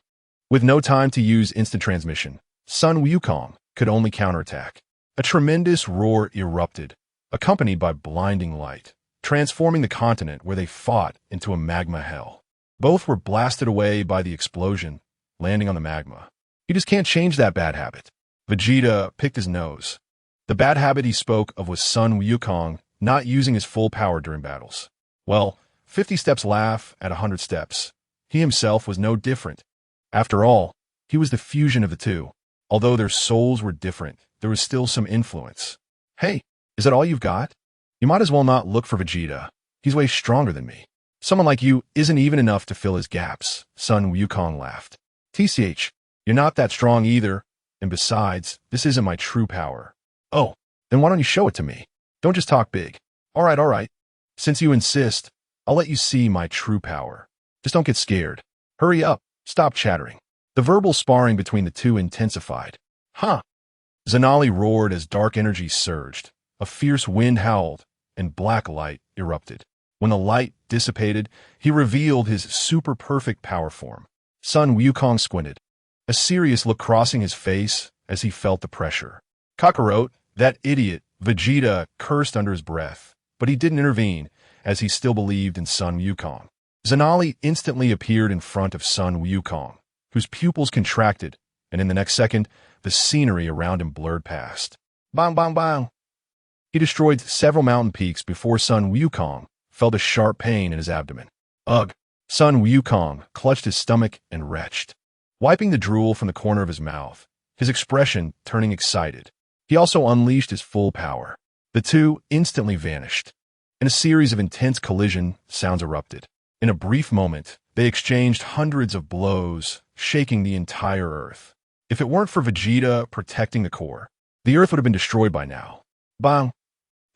With no time to use instant transmission, Sun Wukong could only counterattack. A tremendous roar erupted, accompanied by blinding light. transforming the continent where they fought into a magma hell. Both were blasted away by the explosion, landing on the magma. You just can't change that bad habit. Vegeta picked his nose. The bad habit he spoke of was Sun Wukong not using his full power during battles. Well, 50 steps laugh at 100 steps. He himself was no different. After all, he was the fusion of the two. Although their souls were different, there was still some influence. Hey, is that all you've got? You might as well not look for Vegeta. He's way stronger than me. Someone like you isn't even enough to fill his gaps, Sun Wukong laughed. TCH, you're not that strong either, and besides, this isn't my true power. Oh, then why don't you show it to me? Don't just talk big. All right. Since you insist, I'll let you see my true power. Just don't get scared. Hurry up, stop chattering. The verbal sparring between the two intensified. Huh? Zanali roared as dark energy surged. A fierce wind howled, and black light erupted. When the light dissipated, he revealed his super-perfect power form. Sun Wukong squinted, a serious look crossing his face as he felt the pressure. Kakarot, that idiot, Vegeta cursed under his breath, but he didn't intervene, as he still believed in Sun Wukong. Zanali instantly appeared in front of Sun Wukong, whose pupils contracted, and in the next second, the scenery around him blurred past. Bang, bang, bang! He destroyed several mountain peaks before Sun Wukong felt a sharp pain in his abdomen. Ugh! Sun Wukong clutched his stomach and retched, wiping the drool from the corner of his mouth, his expression turning excited. He also unleashed his full power. The two instantly vanished. In a series of intense collision sounds erupted. In a brief moment, they exchanged hundreds of blows, shaking the entire Earth. If it weren't for Vegeta protecting the core, the Earth would have been destroyed by now. Bang!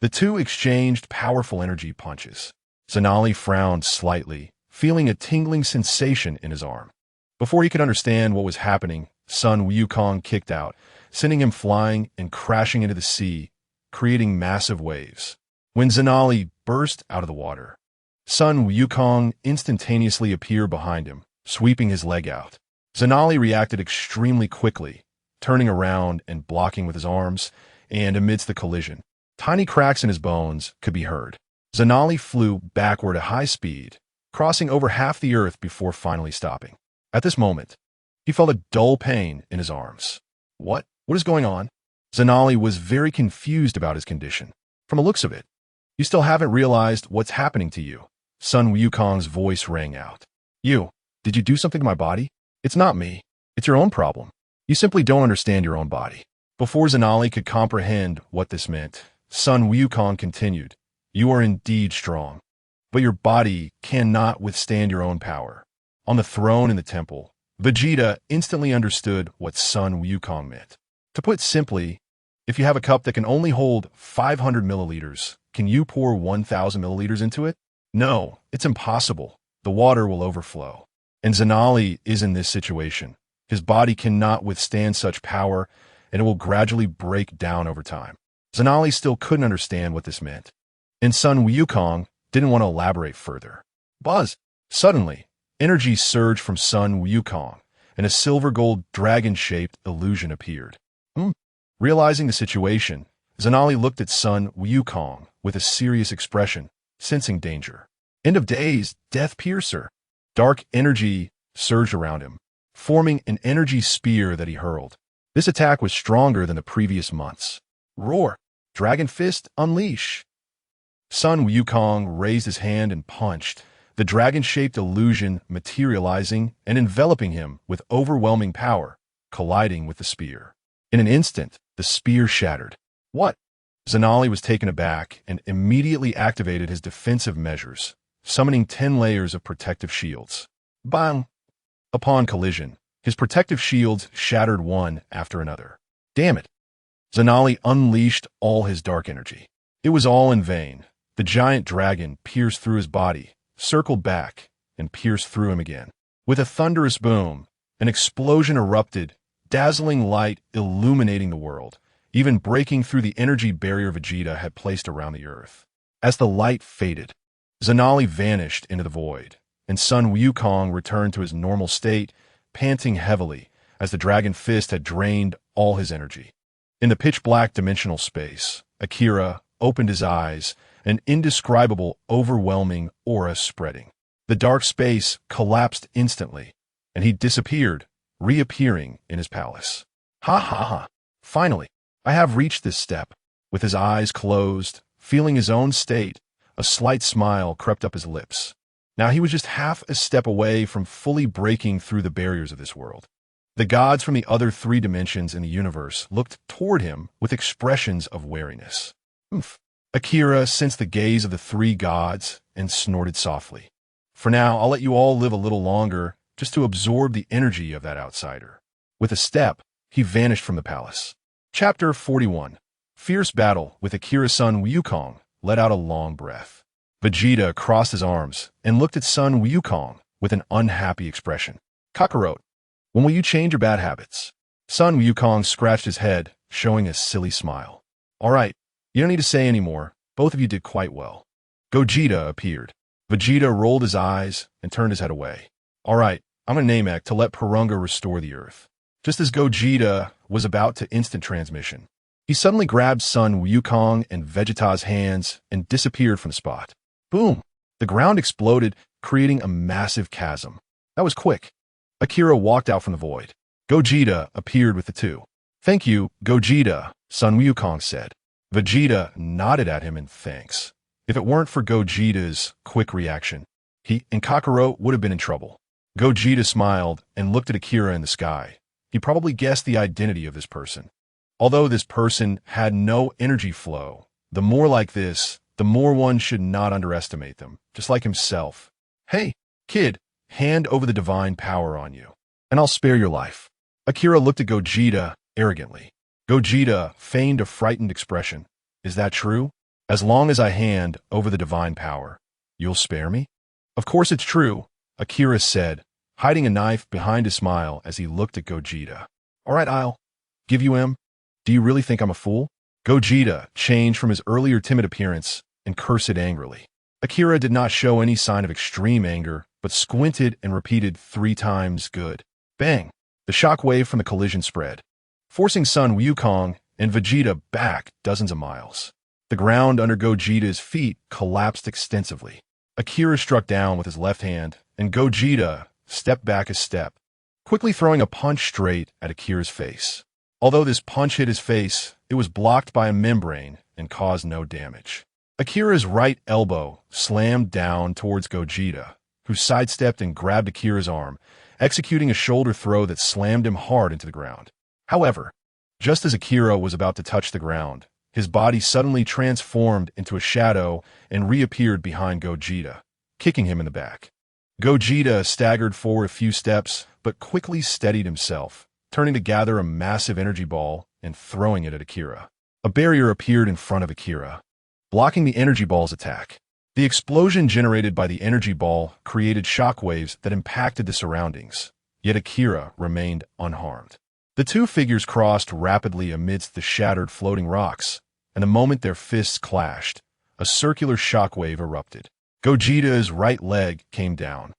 The two exchanged powerful energy punches. Zanali frowned slightly, feeling a tingling sensation in his arm. Before he could understand what was happening, Sun Wukong kicked out, sending him flying and crashing into the sea, creating massive waves. When Zanali burst out of the water, Sun Wukong instantaneously appeared behind him, sweeping his leg out. Zanali reacted extremely quickly, turning around and blocking with his arms, and amidst the collision, tiny cracks in his bones could be heard. Zanali flew backward at high speed, crossing over half the Earth before finally stopping. At this moment, he felt a dull pain in his arms. What is going on? Zanali was very confused about his condition. From the looks of it, you still haven't realized what's happening to you. Sun Wukong's voice rang out. Did you do something to my body? It's not me. It's your own problem. You simply don't understand your own body. Before Zanali could comprehend what this meant, Sun Wukong continued. You are indeed strong, but your body cannot withstand your own power. On the throne in the temple, Vegeta instantly understood what Sun Wukong meant. To put simply, if you have a cup that can only hold 500 milliliters, can you pour 1,000 milliliters into it? No, it's impossible. The water will overflow. And Zanali is in this situation. His body cannot withstand such power, and it will gradually break down over time. Zanali still couldn't understand what this meant. And Sun Wukong didn't want to elaborate further. Buzz! Suddenly, energy surged from Sun Wukong, and a silver-gold dragon-shaped illusion appeared. Realizing the situation, Zanali looked at Sun Wukong with a serious expression, sensing danger. End of days, Death Piercer. Dark energy surged around him, forming an energy spear that he hurled. This attack was stronger than the previous months. Roar! Dragon Fist, unleash! Sun Wukong raised his hand and punched, the dragon-shaped illusion materializing and enveloping him with overwhelming power, colliding with the spear. In an instant, the spear shattered. What? Zanali was taken aback and immediately activated his defensive measures, summoning 10 layers of protective shields. Bang! Upon collision, his protective shields shattered one after another. Damn it! Zanali unleashed all his dark energy. It was all in vain. The giant dragon pierced through his body, circled back, and pierced through him again. With a thunderous boom, an explosion erupted, dazzling light illuminating the world, even breaking through the energy barrier Vegeta had placed around the Earth. As the light faded, Zanali vanished into the void, and Sun Wukong returned to his normal state, panting heavily as the Dragon Fist had drained all his energy. In the pitch-black dimensional space, Akira opened his eyes an indescribable, overwhelming aura spreading. The dark space collapsed instantly, and he disappeared, reappearing in his palace. Ha ha ha! Finally, I have reached this step. With his eyes closed, feeling his own state, a slight smile crept up his lips. Now he was just half a step away from fully breaking through the barriers of this world. The gods from the other 3 dimensions in the universe looked toward him with expressions of wariness. Oof. Akira sensed the gaze of the 3 gods and snorted softly. For now, I'll let you all live a little longer just to absorb the energy of that outsider. With a step, he vanished from the palace. Chapter 41. Fierce battle with Akira's son Wukong let out a long breath. Vegeta crossed his arms and looked at son Wukong with an unhappy expression. Kakarot, when will you change your bad habits? Son Wukong scratched his head, showing a silly smile. All right, you don't need to say any more. Both of you did quite well. Gogeta appeared. Vegeta rolled his eyes and turned his head away. All right, I'm going to Namek to let Purunga restore the Earth. Just as Gogeta was about to instant transmission, he suddenly grabbed son Wukong and Vegeta's hands and disappeared from the spot. Boom! The ground exploded, creating a massive chasm. That was quick. Akira walked out from the void. Gogeta appeared with the 2. Thank you, Gogeta, son Wukong said. Vegeta nodded at him in thanks. If it weren't for Gogeta's quick reaction, he and Kakarot would have been in trouble. Gogeta smiled and looked at Akira in the sky. He probably guessed the identity of this person. Although this person had no energy flow, the more like this, the more one should not underestimate them, just like himself. Hey, kid, hand over the divine power on you, and I'll spare your life. Akira looked at Gogeta arrogantly. Gogeta feigned a frightened expression. Is that true? As long as I hand over the divine power, you'll spare me? Of course it's true, Akira said, hiding a knife behind a smile as he looked at Gogeta. All right, I'll give you him. Do you really think I'm a fool? Gogeta changed from his earlier timid appearance and cursed angrily. Akira did not show any sign of extreme anger, but squinted and repeated 3 times good. Bang! The shockwave from the collision spread, forcing son Wukong and Vegeta back dozens of miles. The ground under Gogeta's feet collapsed extensively. Akira struck down with his left hand, and Gogeta stepped back a step, quickly throwing a punch straight at Akira's face. Although this punch hit his face, it was blocked by a membrane and caused no damage. Akira's right elbow slammed down towards Gogeta, who sidestepped and grabbed Akira's arm, executing a shoulder throw that slammed him hard into the ground. However, just as Akira was about to touch the ground, his body suddenly transformed into a shadow and reappeared behind Gogeta, kicking him in the back. Gogeta staggered forward a few steps, but quickly steadied himself, turning to gather a massive energy ball and throwing it at Akira. A barrier appeared in front of Akira, blocking the energy ball's attack. The explosion generated by the energy ball created shockwaves that impacted the surroundings, yet Akira remained unharmed. The 2 figures crossed rapidly amidst the shattered floating rocks, and the moment their fists clashed, a circular shockwave erupted. Gogeta's right leg came down,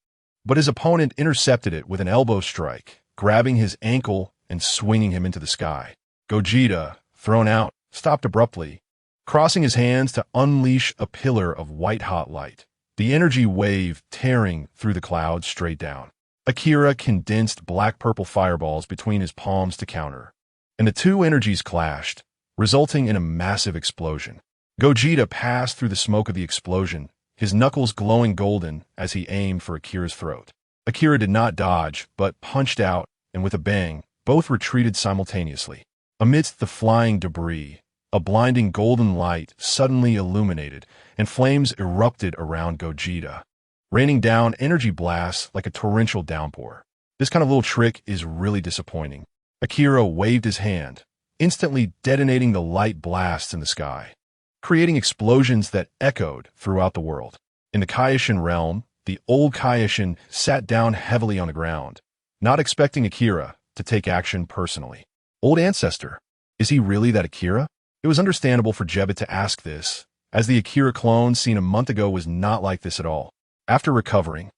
but his opponent intercepted it with an elbow strike, grabbing his ankle and swinging him into the sky. Gogeta, thrown out, stopped abruptly, crossing his hands to unleash a pillar of white-hot light, the energy wave tearing through the clouds straight down. Akira condensed black-purple fireballs between his palms to counter, and the 2 energies clashed, resulting in a massive explosion. Gogeta passed through the smoke of the explosion, his knuckles glowing golden as he aimed for Akira's throat. Akira did not dodge, but punched out, and with a bang, both retreated simultaneously. Amidst the flying debris, a blinding golden light suddenly illuminated, and flames erupted around Gogeta, raining down energy blasts like a torrential downpour. This kind of little trick is really disappointing. Akira waved his hand, instantly detonating the light blasts in the sky, creating explosions that echoed throughout the world. In the Kaioshin realm, the old Kaioshin sat down heavily on the ground, not expecting Akira to take action personally. Old ancestor, is he really that Akira? It was understandable for Jebbet to ask this, as the Akira clone seen a month ago was not like this at all. After recovering,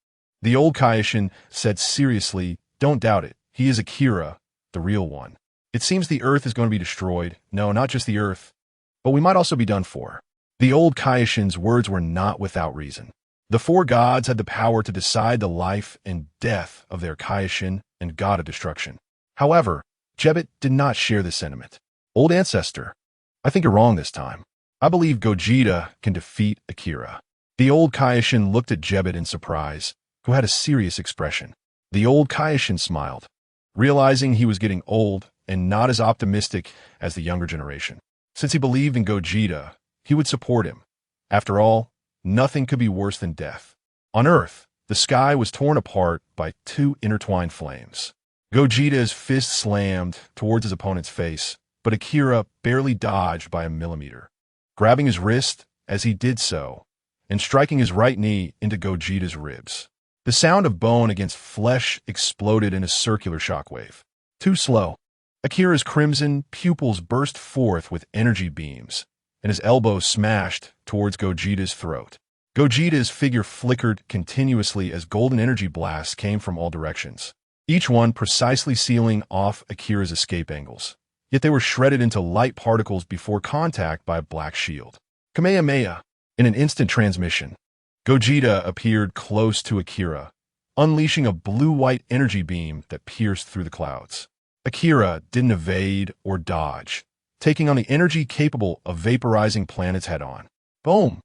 the old Kaioshin said seriously, "Don't doubt it, he is Akira, the real one. It seems the Earth is going to be destroyed. No, not just the Earth, but we might also be done for." The old Kaioshin's words were not without reason. The four gods had the power to decide the life and death of their Kaioshin and god of destruction. However, Gogeta did not share this sentiment. Old ancestor, I think you're wrong this time. I believe Gogeta can defeat Akira. The old Kaioshin looked at Gogeta in surprise, who had a serious expression. The old Kaioshin smiled, realizing he was getting old and not as optimistic as the younger generation. Since he believed in Gogeta, he would support him. After all, nothing could be worse than death. On Earth, the sky was torn apart by two intertwined flames. Gogeta's fist slammed towards his opponent's face, but Akira barely dodged by a millimeter, grabbing his wrist as he did so and striking his right knee into Gogeta's ribs. The sound of bone against flesh exploded in a circular shockwave. Too slow. Akira's crimson pupils burst forth with energy beams, and his elbow smashed towards Gogeta's throat. Gogeta's figure flickered continuously as golden energy blasts came from all directions, each one precisely sealing off Akira's escape angles. Yet they were shredded into light particles before contact by a black shield. Kamehameha. In an instant transmission, Gogeta appeared close to Akira, unleashing a blue-white energy beam that pierced through the clouds. Akira didn't evade or dodge, taking on the energy capable of vaporizing planets head-on. Boom!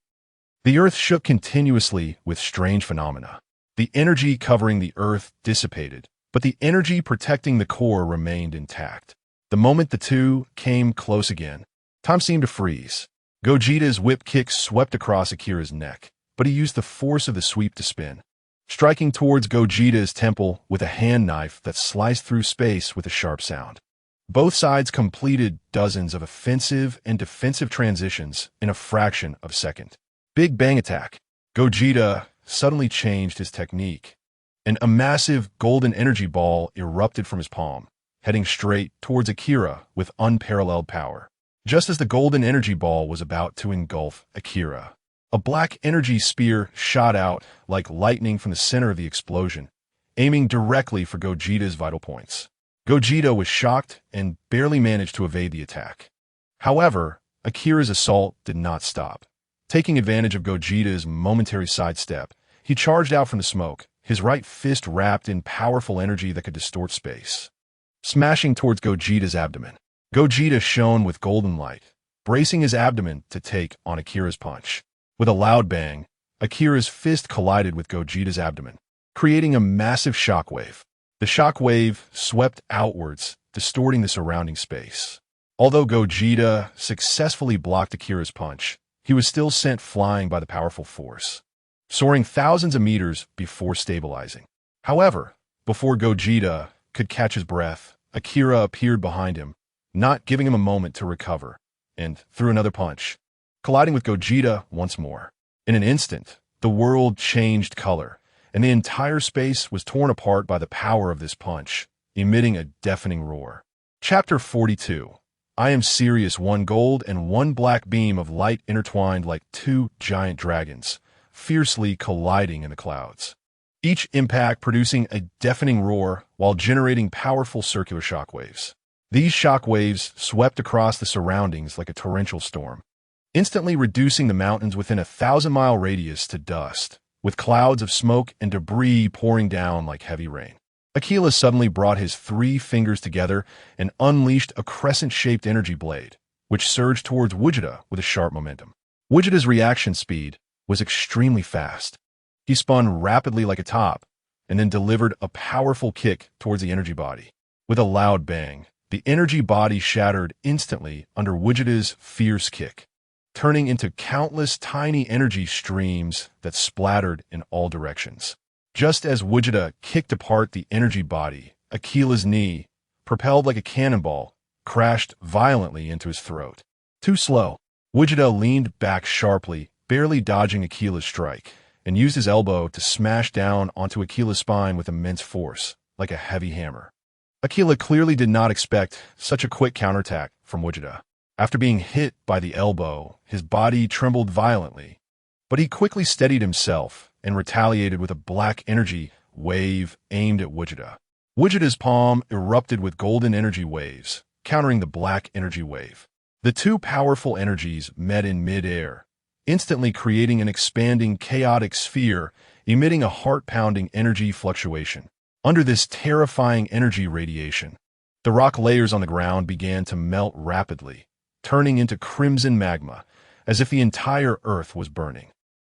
The Earth shook continuously with strange phenomena. The energy covering the Earth dissipated, but the energy protecting the core remained intact. The moment the two came close again, time seemed to freeze. Gogeta's whip kick swept across Akira's neck, but he used the force of the sweep to spin, striking towards Gogeta's temple with a hand knife that sliced through space with a sharp sound. Both sides completed dozens of offensive and defensive transitions in a fraction of a second. Big bang attack. Gogeta suddenly changed his technique, and a massive golden energy ball erupted from his palm, heading straight towards Akira with unparalleled power. Just as the golden energy ball was about to engulf Akira, a black energy spear shot out like lightning from the center of the explosion, aiming directly for Gogeta's vital points. Gogeta was shocked and barely managed to evade the attack. However, Akira's assault did not stop. Taking advantage of Gogeta's momentary sidestep, he charged out from the smoke, his right fist wrapped in powerful energy that could distort space, smashing towards Gogeta's abdomen. Gogeta shone with golden light, bracing his abdomen to take on Akira's punch. With a loud bang, Akira's fist collided with Gogeta's abdomen, creating a massive shockwave. The shockwave swept outwards, distorting the surrounding space. Although Gogeta successfully blocked Akira's punch, he was still sent flying by the powerful force, soaring thousands of meters before stabilizing. However, before Gogeta could catch his breath, Akira appeared behind him, not giving him a moment to recover, and threw another punch, colliding with Gogeta once more. In an instant, the world changed color, and the entire space was torn apart by the power of this punch, emitting a deafening roar. Chapter 42. I am serious. One gold and one black beam of light intertwined like two giant dragons, fiercely colliding in the clouds. Each impact producing a deafening roar while generating powerful circular shockwaves. These shockwaves swept across the surroundings like a torrential storm, instantly reducing the mountains within a 1,000-mile radius to dust, with clouds of smoke and debris pouring down like heavy rain. Akira suddenly brought his 3 fingers together and unleashed a crescent-shaped energy blade, which surged towards Gogeta with a sharp momentum. Gogeta's reaction speed was extremely fast. He spun rapidly like a top, and then delivered a powerful kick towards the energy body. With a loud bang, the energy body shattered instantly under Gogeta's fierce kick, turning into countless tiny energy streams that splattered in all directions. Just as Gogeta kicked apart the energy body, Akira's knee, propelled like a cannonball, crashed violently into his throat. Too slow. Gogeta leaned back sharply, barely dodging Akira's strike, and used his elbow to smash down onto Akira's spine with immense force, like a heavy hammer. Akira clearly did not expect such a quick counterattack from Gogeta. After being hit by the elbow, his body trembled violently, but he quickly steadied himself and retaliated with a black energy wave aimed at Gogeta. Gogeta's palm erupted with golden energy waves, countering the black energy wave. The two powerful energies met in mid-air, instantly creating an expanding, chaotic sphere, emitting a heart-pounding energy fluctuation. Under this terrifying energy radiation, the rock layers on the ground began to melt rapidly, turning into crimson magma, as if the entire earth was burning.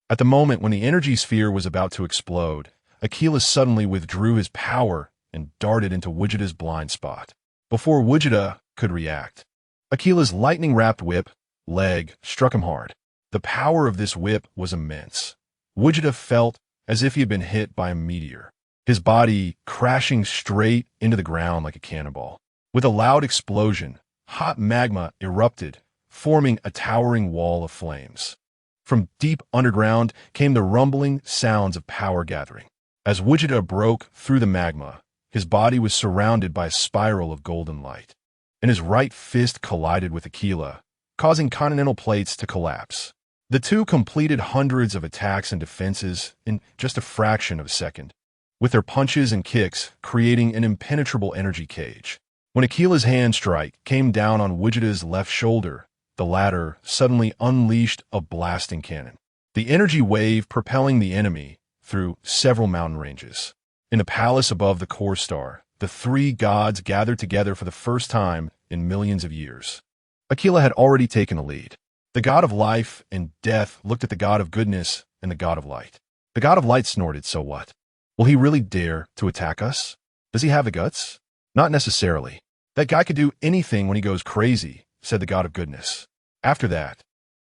At the moment when the energy sphere was about to explode, Achilles suddenly withdrew his power and darted into Gogeta's blind spot. Before Gogeta could react, Achilles' lightning-wrapped whip leg struck him hard. The power of this whip was immense. Gogeta felt as if he had been hit by a meteor, his body crashing straight into the ground like a cannonball. With a loud explosion, hot magma erupted, forming a towering wall of flames. From deep underground came the rumbling sounds of power gathering. As Gogeta broke through the magma, his body was surrounded by a spiral of golden light, and his right fist collided with Achilles, causing continental plates to collapse. The two completed hundreds of attacks and defenses in just a fraction of a second, with their punches and kicks creating an impenetrable energy cage. When Achilles' hand strike came down on Gogeta's left shoulder, the latter suddenly unleashed a blasting cannon, the energy wave propelling the enemy through several mountain ranges. In the palace above the core star, the three gods gathered together for the first time in millions of years. Achilles had already taken the lead. The god of life and death looked at the god of goodness and the god of light. The god of light snorted, "So what? Will he really dare to attack us? Does he have the guts?" "Not necessarily. That guy could do anything when he goes crazy," said the god of goodness. After that,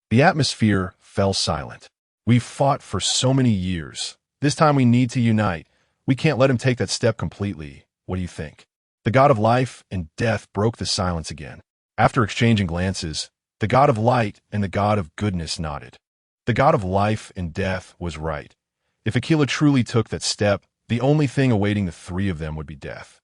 the atmosphere fell silent. "We've fought for so many years. This time we need to unite. We can't let him take that step completely. What do you think?" The god of life and death broke the silence again. After exchanging glances, the god of light and the god of goodness nodded. The god of life and death was right. If Achilles truly took that step, the only thing awaiting the three of them would be death.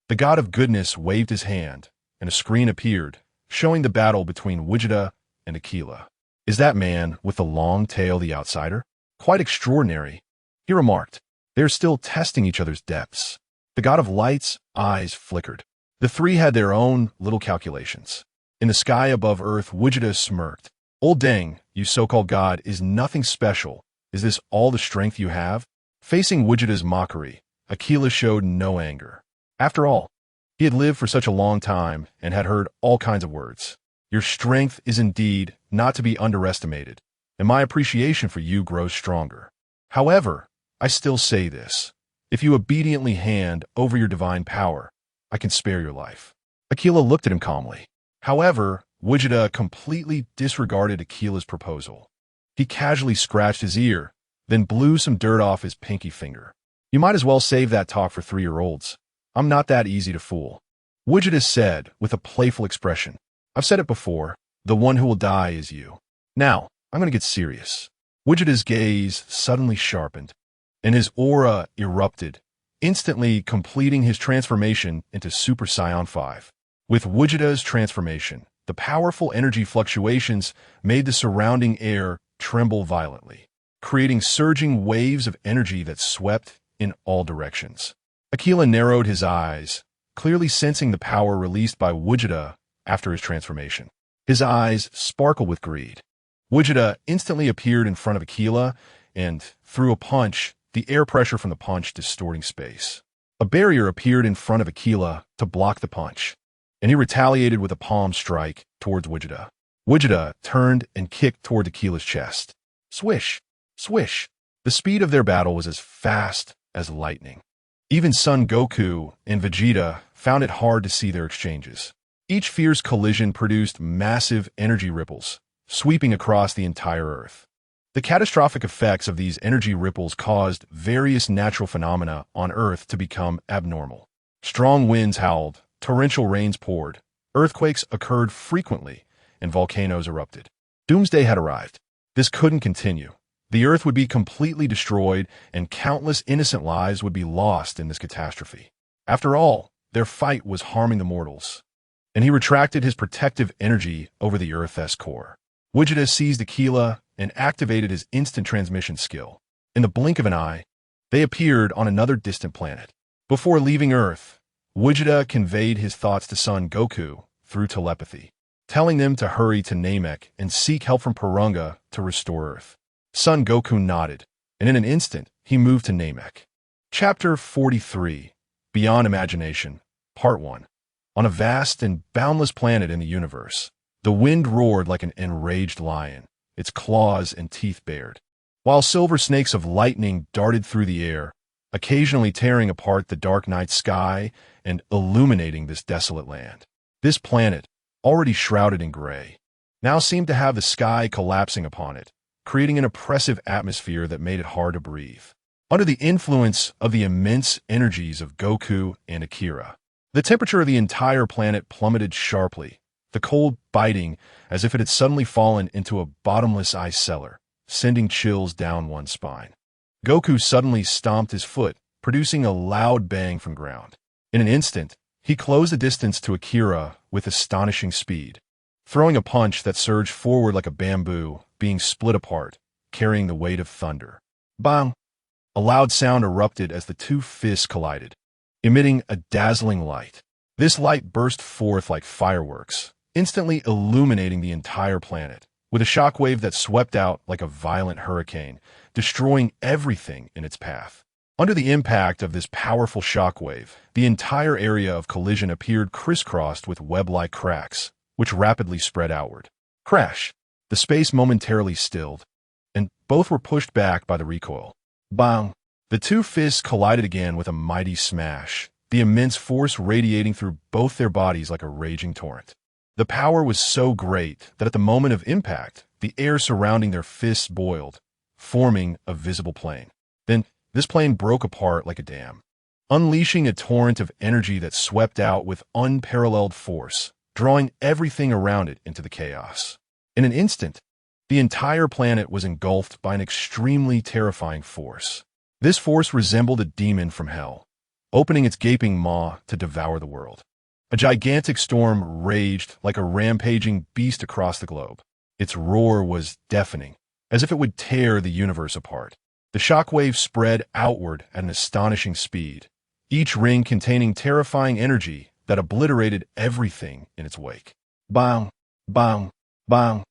The god of goodness waved his hand, and a screen appeared, showing the battle between Gogeta and Achilles. "Is that man with the long tail the outsider? Quite extraordinary," he remarked. "They are still testing each other's depths." The god of light's eyes flickered. The three had their own little calculations. In the sky above Earth, Gogeta smirked. "Old dang, you so-called god is nothing special. Is this all the strength you have?" Facing Gogeta's mockery, Achilles showed no anger. After all, he had lived for such a long time and had heard all kinds of words. "Your strength is indeed not to be underestimated, and my appreciation for you grows stronger. However, I still say this. If you obediently hand over your divine power, I can spare your life." Achilles looked at him calmly. However, Gogeta completely disregarded Achilles' proposal. He casually scratched his ear, then blew some dirt off his pinky finger. "You might as well save that talk for 3-year-olds. I'm not that easy to fool," Gogeta said with a playful expression. "I've said it before, the one who will die is you. Now, I'm going to get serious." Gogeta's gaze suddenly sharpened, and his aura erupted, instantly completing his transformation into Super Saiyan 5. With Gogeta's transformation, the powerful energy fluctuations made the surrounding air tremble violently, creating surging waves of energy that swept in all directions. Achilles narrowed his eyes, clearly sensing the power released by Gogeta after his transformation. His eyes sparkled with greed. Gogeta instantly appeared in front of Achilles and threw a punch, the air pressure from the punch distorting space. A barrier appeared in front of Achilles to block the punch, and he retaliated with a palm strike towards Gogeta. Gogeta turned and kicked toward Achilles' chest. Swish! Swish! The speed of their battle was as fast as lightning. Even Son Goku and Vegeta found it hard to see their exchanges. Each fierce collision produced massive energy ripples, sweeping across the entire Earth. The catastrophic effects of these energy ripples caused various natural phenomena on Earth to become abnormal. Strong winds howled, torrential rains poured, earthquakes occurred frequently, and volcanoes erupted. Doomsday had arrived. This couldn't continue. The Earth would be completely destroyed, and countless innocent lives would be lost in this catastrophe. After all, their fight was harming the mortals. And he retracted his protective energy over the Earth's core. Gogeta seized Achilles and activated his instant transmission skill. In the blink of an eye, they appeared on another distant planet. Before leaving Earth, Gogeta conveyed his thoughts to Son Goku through telepathy. telling them to hurry to Namek and seek help from Porunga to restore Earth. Son Goku nodded, and in an instant, he moved to Namek. Chapter 43, Beyond Imagination, Part 1. On a vast and boundless planet in the universe, the wind roared like an enraged lion, its claws and teeth bared, while silver snakes of lightning darted through the air, occasionally tearing apart the dark night sky and illuminating this desolate land. This planet, already shrouded in gray, now seemed to have the sky collapsing upon it, creating an oppressive atmosphere that made it hard to breathe. Under the influence of the immense energies of Goku and Akira, the temperature of the entire planet plummeted sharply, the cold biting as if it had suddenly fallen into a bottomless ice cellar, sending chills down one's spine. Goku suddenly stomped his foot, producing a loud bang from ground. In an instant, he closed the distance to Akira with astonishing speed, throwing a punch that surged forward like a bamboo, being split apart, carrying the weight of thunder. Bang! A loud sound erupted as the two fists collided, emitting a dazzling light. This light burst forth like fireworks, instantly illuminating the entire planet, with a shockwave that swept out like a violent hurricane, destroying everything in its path. Under the impact of this powerful shockwave, the entire area of collision appeared crisscrossed with web-like cracks, which rapidly spread outward. Crash! The space momentarily stilled, and both were pushed back by the recoil. Bang! The two fists collided again with a mighty smash, the immense force radiating through both their bodies like a raging torrent. The power was so great that at the moment of impact, the air surrounding their fists boiled, forming a visible plain. Then, this plain broke apart like a dam, unleashing a torrent of energy that swept out with unparalleled force, drawing everything around it into the chaos. In an instant, the entire planet was engulfed by an extremely terrifying force. This force resembled a demon from hell, opening its gaping maw to devour the world. A gigantic storm raged like a rampaging beast across the globe. Its roar was deafening, as if it would tear the universe apart. The shockwave spread outward at an astonishing speed, each ring containing terrifying energy that obliterated everything in its wake. Bang! Bang! Bang!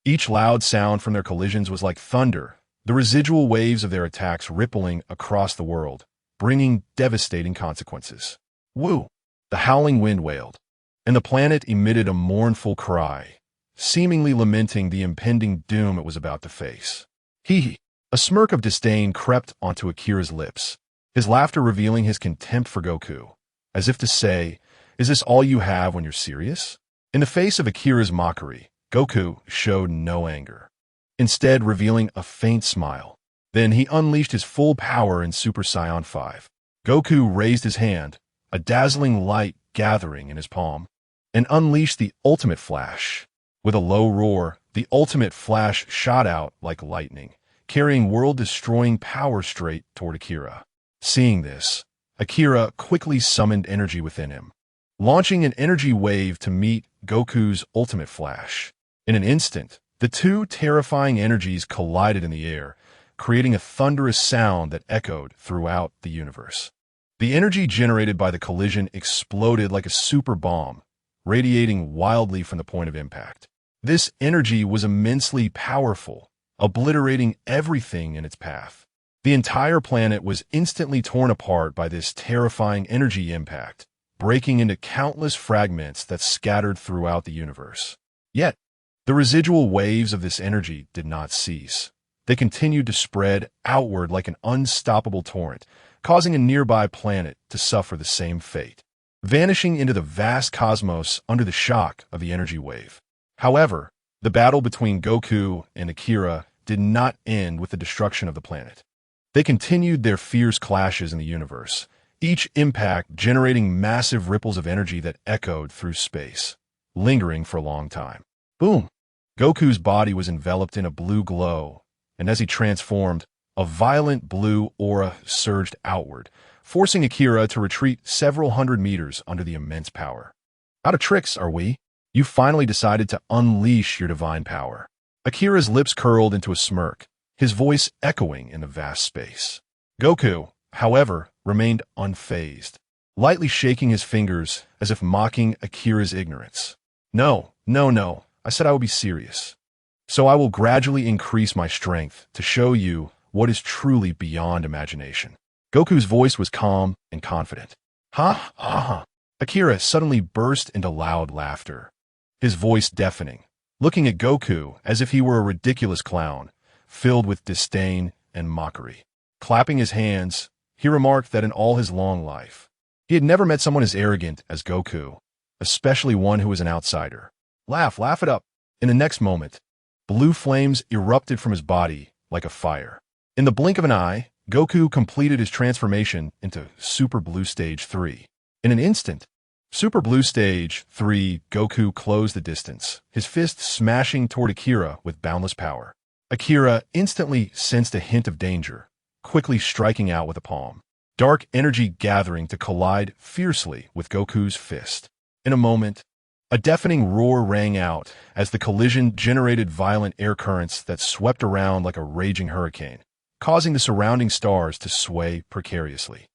Each loud sound from their collisions was like thunder, the residual waves of their attacks rippling across the world, bringing devastating consequences. Woo! The howling wind wailed, and the planet emitted a mournful cry, seemingly lamenting the impending doom it was about to face. He! A smirk of disdain crept onto Akira's lips, his laughter revealing his contempt for Goku, as if to say, "Is this all you have when you're serious?" In the face of Akira's mockery, Goku showed no anger, instead revealing a faint smile. Then he unleashed his full power in Super Saiyan 5. Goku raised his hand, a dazzling light gathering in his palm, and unleashed the ultimate flash. With a low roar, the ultimate flash shot out like lightning, carrying world-destroying power straight toward Akira. Seeing this, Akira quickly summoned energy within him, launching an energy wave to meet Goku's ultimate flash. In an instant, the two terrifying energies collided in the air, creating a thunderous sound that echoed throughout the universe. The energy generated by the collision exploded like a super bomb, radiating wildly from the point of impact. This energy was immensely powerful, obliterating everything in its path. The entire planet was instantly torn apart by this terrifying energy impact, breaking into countless fragments that scattered throughout the universe. Yet, the residual waves of this energy did not cease. They continued to spread outward like an unstoppable torrent, causing a nearby planet to suffer the same fate, vanishing into the vast cosmos under the shock of the energy wave. However, the battle between Goku and Akira did not end with the destruction of the planet. They continued their fierce clashes in the universe, each impact generating massive ripples of energy that echoed through space, lingering for a long time. Boom! Goku's body was enveloped in a blue glow, and as he transformed, a violent blue aura surged outward, forcing Akira to retreat several hundred meters under the immense power. Out of tricks, are we? You finally decided to unleash your divine power. Akira's lips curled into a smirk, his voice echoing in the vast space. Goku, however, remained unfazed, lightly shaking his fingers as if mocking Akira's ignorance. No, No, no, I said I would be serious. So I will gradually increase my strength to show you what is truly beyond imagination. Goku's voice was calm and confident. Ha ha ha. Akira suddenly burst into loud laughter, his voice deafening, looking at Goku as if he were a ridiculous clown, filled with disdain and mockery. Clapping his hands, he remarked that in all his long life, he had never met someone as arrogant as Goku, especially one who was an outsider. Laugh it up. In the next moment, blue flames erupted from his body like a fire. In the blink of an eye, Goku completed his transformation into Super Blue Stage 3. In an instant, Super Blue Stage 3 Goku closed the distance, his fist smashing toward Akira with boundless power. Akira instantly sensed a hint of danger, quickly striking out with a palm. Dark energy gathering to collide fiercely with Goku's fist. In a moment, a deafening roar rang out as the collision generated violent air currents that swept around like a raging hurricane, causing the surrounding stars to sway precariously.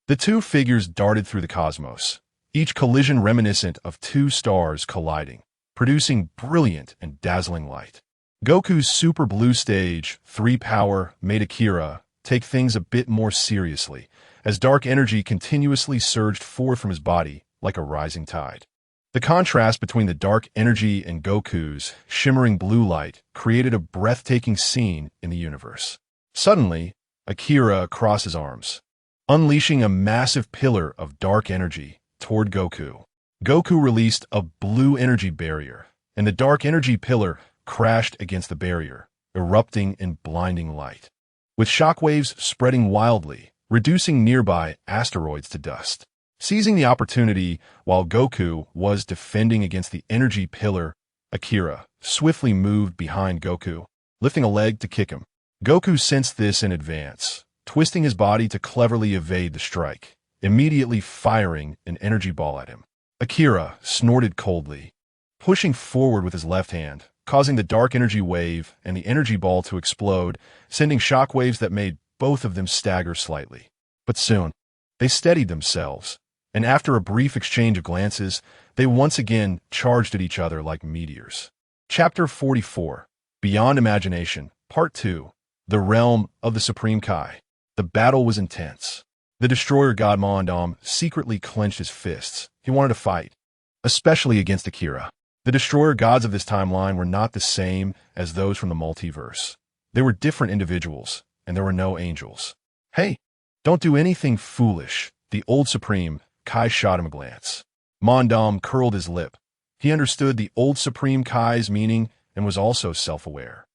The two figures darted through the cosmos, each collision reminiscent of two stars colliding, producing brilliant and dazzling light. Goku's Super Blue Stage 3 power made Akira take things a bit more seriously, as dark energy continuously surged forth from his body like a rising tide. The contrast between the dark energy and Goku's shimmering blue light created a breathtaking scene in the universe. Suddenly, Akira crossed his arms, unleashing a massive pillar of dark energy toward Goku. Goku released a blue energy barrier, and the dark energy pillar crashed against the barrier, erupting in blinding light, with shockwaves spreading wildly, reducing nearby asteroids to dust. Seizing the opportunity while Goku was defending against the energy pillar, Akira swiftly moved behind Goku, lifting a leg to kick him. Goku sensed this in advance, twisting his body to cleverly evade the strike, immediately firing an energy ball at him. Akira snorted coldly, pushing forward with his left hand, causing the dark energy wave and the energy ball to explode, sending shockwaves that made both of them stagger slightly. But soon, they steadied themselves, and after a brief exchange of glances, they once again charged at each other like meteors. Chapter 44, Beyond Imagination, Part 2, The Realm of the Supreme Kai. The battle was intense. The Destroyer God Mondam secretly clenched his fists. He wanted to fight, especially against Akira. The Destroyer Gods of this timeline were not the same as those from the multiverse. They were different individuals, and there were no angels. Hey, don't do anything foolish, the old Supreme Kai shot him a glance. Mondam curled his lip. He understood the old Supreme Kai's meaning and was also self-aware.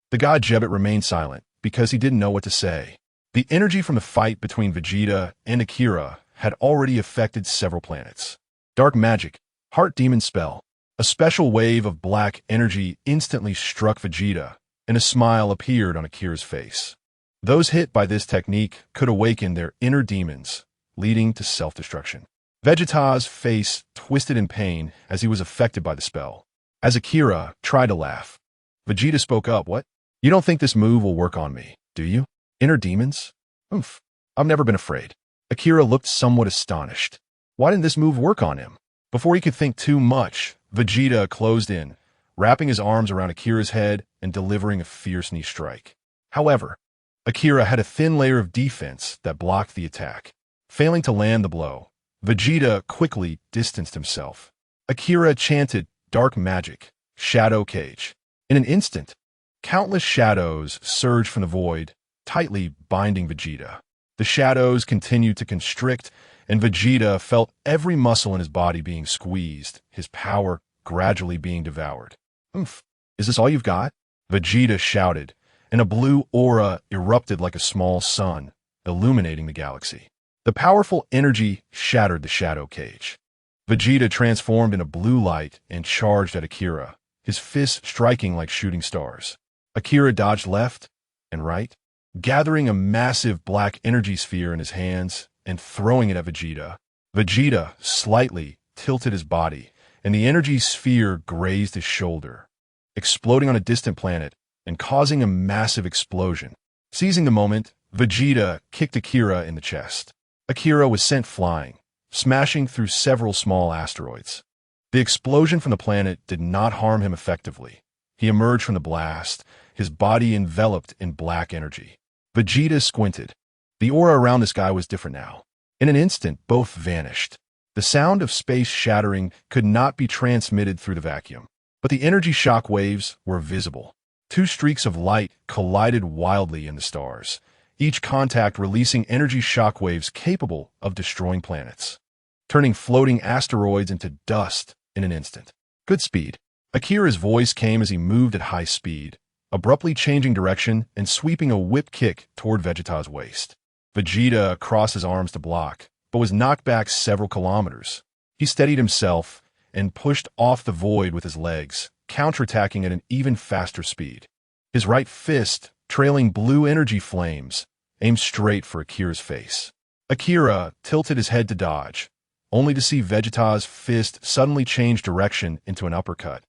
The god Jebbet remained silent because he didn't know what to say. The energy from the fight between Vegeta and Akira had already affected several planets. Dark magic, heart demon spell. A special wave of black energy instantly struck Vegeta, and a smile appeared on Akira's face. Those hit by this technique could awaken their inner demons, leading to self-destruction. Vegeta's face twisted in pain as he was affected by the spell. As Akira tried to laugh, Vegeta spoke up, "What? You don't think this move will work on me, do you? Inner demons? Oof, I've never been afraid." Akira looked somewhat astonished. Why didn't this move work on him? Before he could think too much, Vegeta closed in, wrapping his arms around Akira's head and delivering a fierce knee strike. However, Akira had a thin layer of defense that blocked the attack. Failing to land the blow, Vegeta quickly distanced himself. Akira chanted dark magic, shadow cage. In an instant, countless shadows surged from the void, tightly binding Vegeta. The shadows continued to constrict, and Vegeta felt every muscle in his body being squeezed, his power gradually being devoured. "Oomph, is this all you've got?" Vegeta shouted, and a blue aura erupted like a small sun, illuminating the galaxy. The powerful energy shattered the shadow cage. Vegeta transformed into blue light and charged at Akira, his fists striking like shooting stars. Akira dodged left and right, gathering a massive black energy sphere in his hands and throwing it at Vegeta. Vegeta slightly tilted his body, and the energy sphere grazed his shoulder, exploding on a distant planet and causing a massive explosion. Seizing the moment, Vegeta kicked Akira in the chest. Akira was sent flying, smashing through several small asteroids. The explosion from the planet did not harm him effectively. He emerged from the blast, his body enveloped in black energy. Vegeta squinted. The aura around this guy was different now. In an instant, both vanished. The sound of space shattering could not be transmitted through the vacuum, but the energy shock waves were visible. Two streaks of light collided wildly in the stars, each contact releasing energy shock waves capable of destroying planets, turning floating asteroids into dust in an instant. Good speed. Akira's voice came as he moved at high speed, abruptly changing direction and sweeping a whip kick toward Vegeta's waist. Vegeta crossed his arms to block, but was knocked back several kilometers. He steadied himself and pushed off the void with his legs, counterattacking at an even faster speed. His right fist, trailing blue energy flames, aimed straight for Akira's face. Akira tilted his head to dodge, only to see Vegeta's fist suddenly change direction into an uppercut.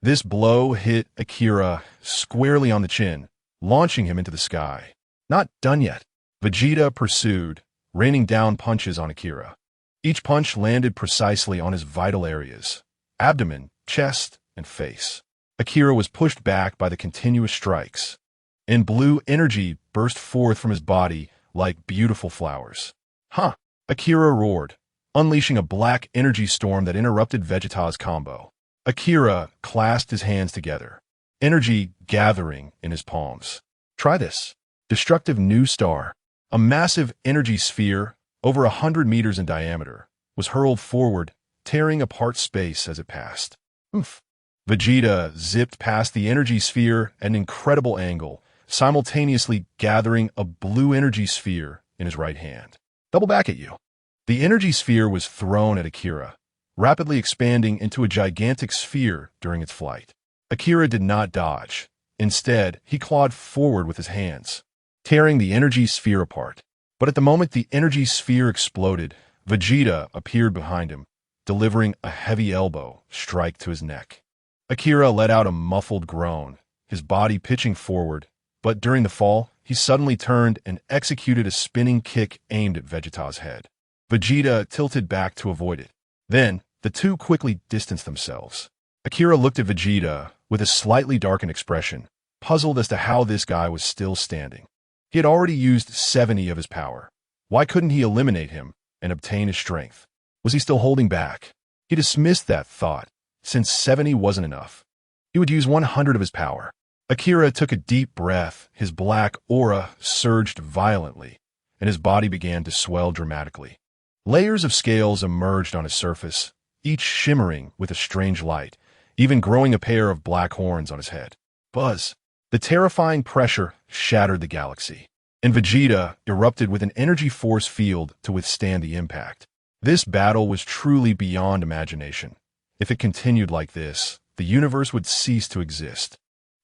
This blow hit Akira squarely on the chin, launching him into the sky. Not done yet. Vegeta pursued, raining down punches on Akira. Each punch landed precisely on his vital areas: abdomen, chest, and face. Akira was pushed back by the continuous strikes, and blue energy burst forth from his body like beautiful flowers. Huh! Akira roared, unleashing a black energy storm that interrupted Vegeta's combo. Akira clasped his hands together, energy gathering in his palms. Try this. Destructive new star. A massive energy sphere, over 100 meters in diameter, was hurled forward, tearing apart space as it passed. Oof. Vegeta zipped past the energy sphere at an incredible angle, simultaneously gathering a blue energy sphere in his right hand. Double back at you. The energy sphere was thrown at Akira, rapidly expanding into a gigantic sphere during its flight. Akira did not dodge. Instead, he clawed forward with his hands, tearing the energy sphere apart. But at the moment the energy sphere exploded, Vegeta appeared behind him, delivering a heavy elbow strike to his neck. Akira let out a muffled groan, his body pitching forward, but during the fall, he suddenly turned and executed a spinning kick aimed at Vegeta's head. Vegeta tilted back to avoid it. Then, the two quickly distanced themselves. Akira looked at Vegeta with a slightly darkened expression, puzzled as to how this guy was still standing. He had already used 70 of his power. Why couldn't he eliminate him and obtain his strength? Was he still holding back? He dismissed that thought, since 70 wasn't enough. He would use 100 of his power. Akira took a deep breath, his black aura surged violently, and his body began to swell dramatically. Layers of scales emerged on his surface, each shimmering with a strange light, even growing a pair of black horns on his head. Buzz! The terrifying pressure shattered the galaxy, and Vegeta erupted with an energy force field to withstand the impact. This battle was truly beyond imagination. If it continued like this, the universe would cease to exist.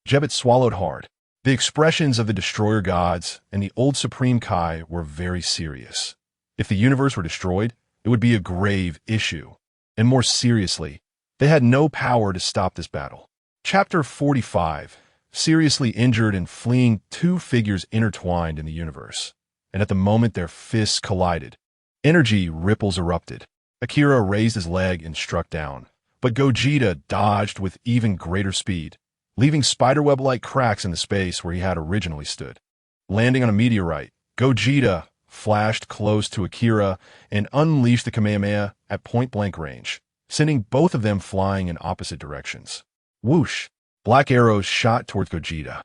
Jebbet swallowed hard. The expressions of the Destroyer Gods and the old Supreme Kai were very serious. If the universe were destroyed, it would be a grave issue. And more seriously, they had no power to stop this battle. Chapter 45. Seriously injured and fleeing, two figures intertwined in the universe. And at the moment their fists collided, energy ripples erupted. Akira raised his leg and struck down, but Gogeta dodged with even greater speed, leaving spiderweb-like cracks in the space where he had originally stood. Landing on a meteorite, Gogeta flashed close to Akira and unleashed the Kamehameha at point-blank range, sending both of them flying in opposite directions. Whoosh! Black arrows shot towards Gogeta.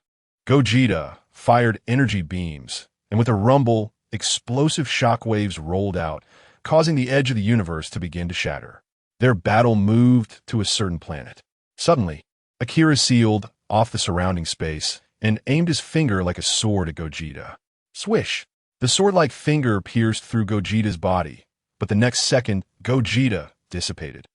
Gogeta fired energy beams, and with a rumble, explosive shockwaves rolled out, causing the edge of the universe to begin to shatter. Their battle moved to a certain planet. Suddenly, Akira sealed off the surrounding space and aimed his finger like a sword at Gogeta. Swish! The sword-like finger pierced through Gogeta's body, but the next second, Gogeta dissipated.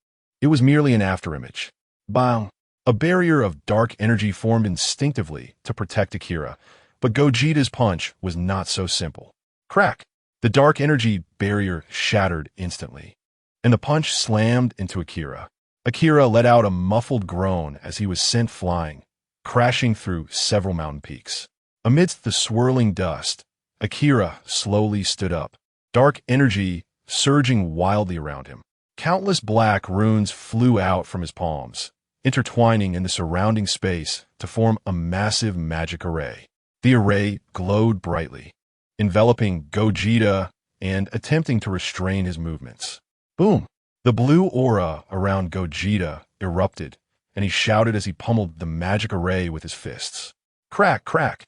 It was merely an afterimage. Bang! A barrier of dark energy formed instinctively to protect Akira, but Gogeta's punch was not so simple. Crack! The dark energy barrier shattered instantly, and the punch slammed into Akira. Akira let out a muffled groan as he was sent flying, crashing through several mountain peaks. Amidst the swirling dust, Akira slowly stood up, dark energy surging wildly around him. Countless black runes flew out from his palms, intertwining in the surrounding space to form a massive magic array. The array glowed brightly, enveloping Gogeta and attempting to restrain his movements. Boom! The blue aura around Gogeta erupted, and he shouted as he pummeled the magic array with his fists. Crack, crack,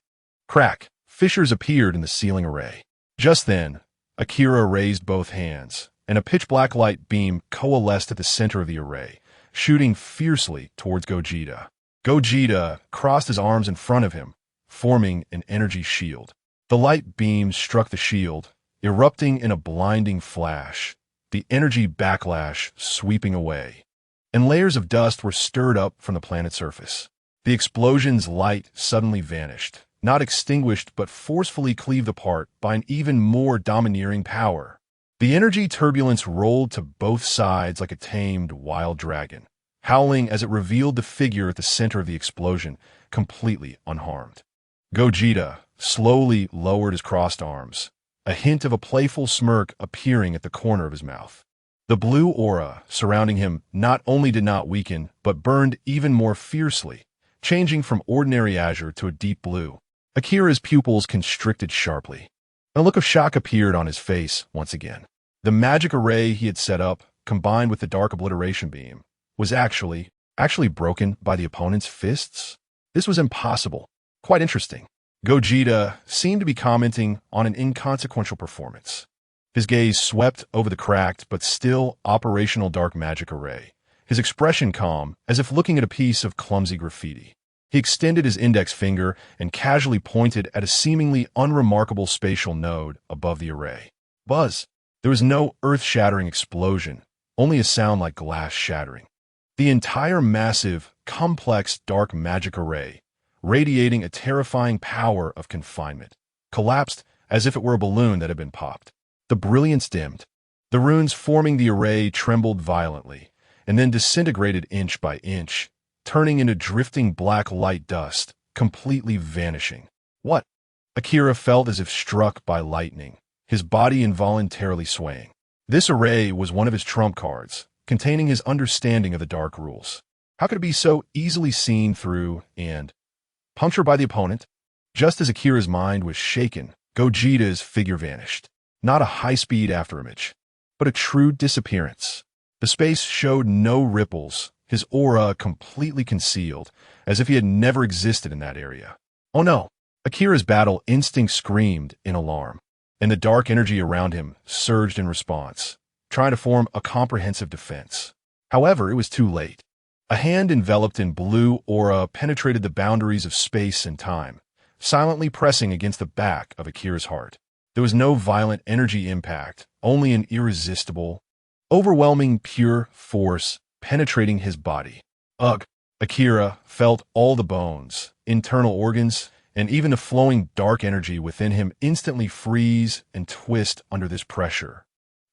crack! Fissures appeared in the ceiling array. Just then, Akira raised both hands, and a pitch-black light beam coalesced at the center of the array, shooting fiercely towards Gogeta. Gogeta crossed his arms in front of him, forming an energy shield. The light beam struck the shield, erupting in a blinding flash, the energy backlash sweeping away, and layers of dust were stirred up from the planet's surface. The explosion's light suddenly vanished, not extinguished but forcefully cleaved apart by an even more domineering power. The energy turbulence rolled to both sides like a tamed wild dragon, howling as it revealed the figure at the center of the explosion, completely unharmed. Gogeta slowly lowered his crossed arms, a hint of a playful smirk appearing at the corner of his mouth. The blue aura surrounding him not only did not weaken, but burned even more fiercely, changing from ordinary azure to a deep blue. Akira's pupils constricted sharply. A look of shock appeared on his face once again. The magic array he had set up, combined with the dark obliteration beam, was actually broken by the opponent's fists? This was impossible. Quite interesting. Gogeta seemed to be commenting on an inconsequential performance. His gaze swept over the cracked but still operational dark magic array, his expression calm, as if looking at a piece of clumsy graffiti. He extended his index finger and casually pointed at a seemingly unremarkable spatial node above the array. Buzz! There was no earth-shattering explosion, only a sound like glass shattering. The entire massive, complex dark magic array, radiating a terrifying power of confinement, collapsed as if it were a balloon that had been popped. The brilliance dimmed. The runes forming the array trembled violently, and then disintegrated inch by inch, turning into drifting black light dust, completely vanishing. What? Akira felt as if struck by lightning, his body involuntarily swaying. This array was one of his trump cards, containing his understanding of the dark rules. How could it be so easily seen through and punctured by the opponent? Just as Akira's mind was shaken, Gogeta's figure vanished. Not a high-speed afterimage, but a true disappearance. The space showed no ripples, his aura completely concealed, as if he had never existed in that area. Oh no! Akira's battle instinct screamed in alarm, and the dark energy around him surged in response, trying to form a comprehensive defense. However, it was too late. A hand enveloped in blue aura penetrated the boundaries of space and time, silently pressing against the back of Akira's heart. There was no violent energy impact, only an irresistible, overwhelming pure force penetrating his body. Ugh! Akira felt all the bones, internal organs, and even the flowing dark energy within him instantly freeze and twist under this pressure.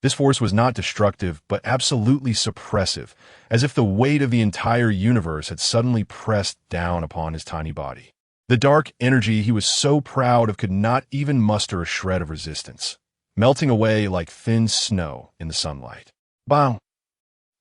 This force was not destructive, but absolutely suppressive, as if the weight of the entire universe had suddenly pressed down upon his tiny body. The dark energy he was so proud of could not even muster a shred of resistance, melting away like thin snow in the sunlight. Bang!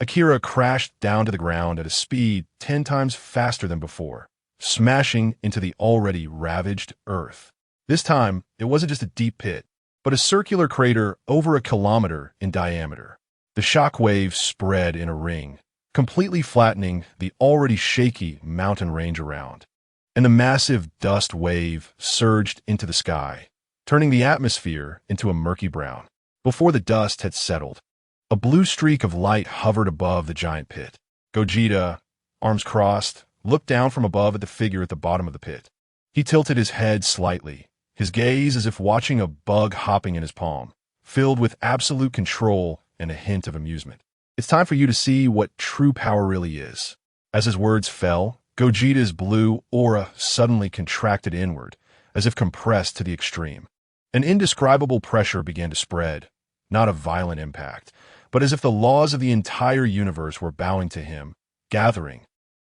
Akira crashed down to the ground at a speed 10 times faster than before, smashing into the already ravaged earth. This time, it wasn't just a deep pit, but a circular crater over a kilometer in diameter. The shock waves spread in a ring, completely flattening the already shaky mountain range around. And the massive dust wave surged into the sky, turning the atmosphere into a murky brown. Before the dust had settled, a blue streak of light hovered above the giant pit. Gogeta, arms crossed, looked down from above at the figure at the bottom of the pit. He tilted his head slightly, his gaze as if watching a bug hopping in his palm, filled with absolute control and a hint of amusement. It's time for you to see what true power really is. As his words fell, Gogeta's blue aura suddenly contracted inward, as if compressed to the extreme. An indescribable pressure began to spread, not a violent impact, but as if the laws of the entire universe were bowing to him, gathering,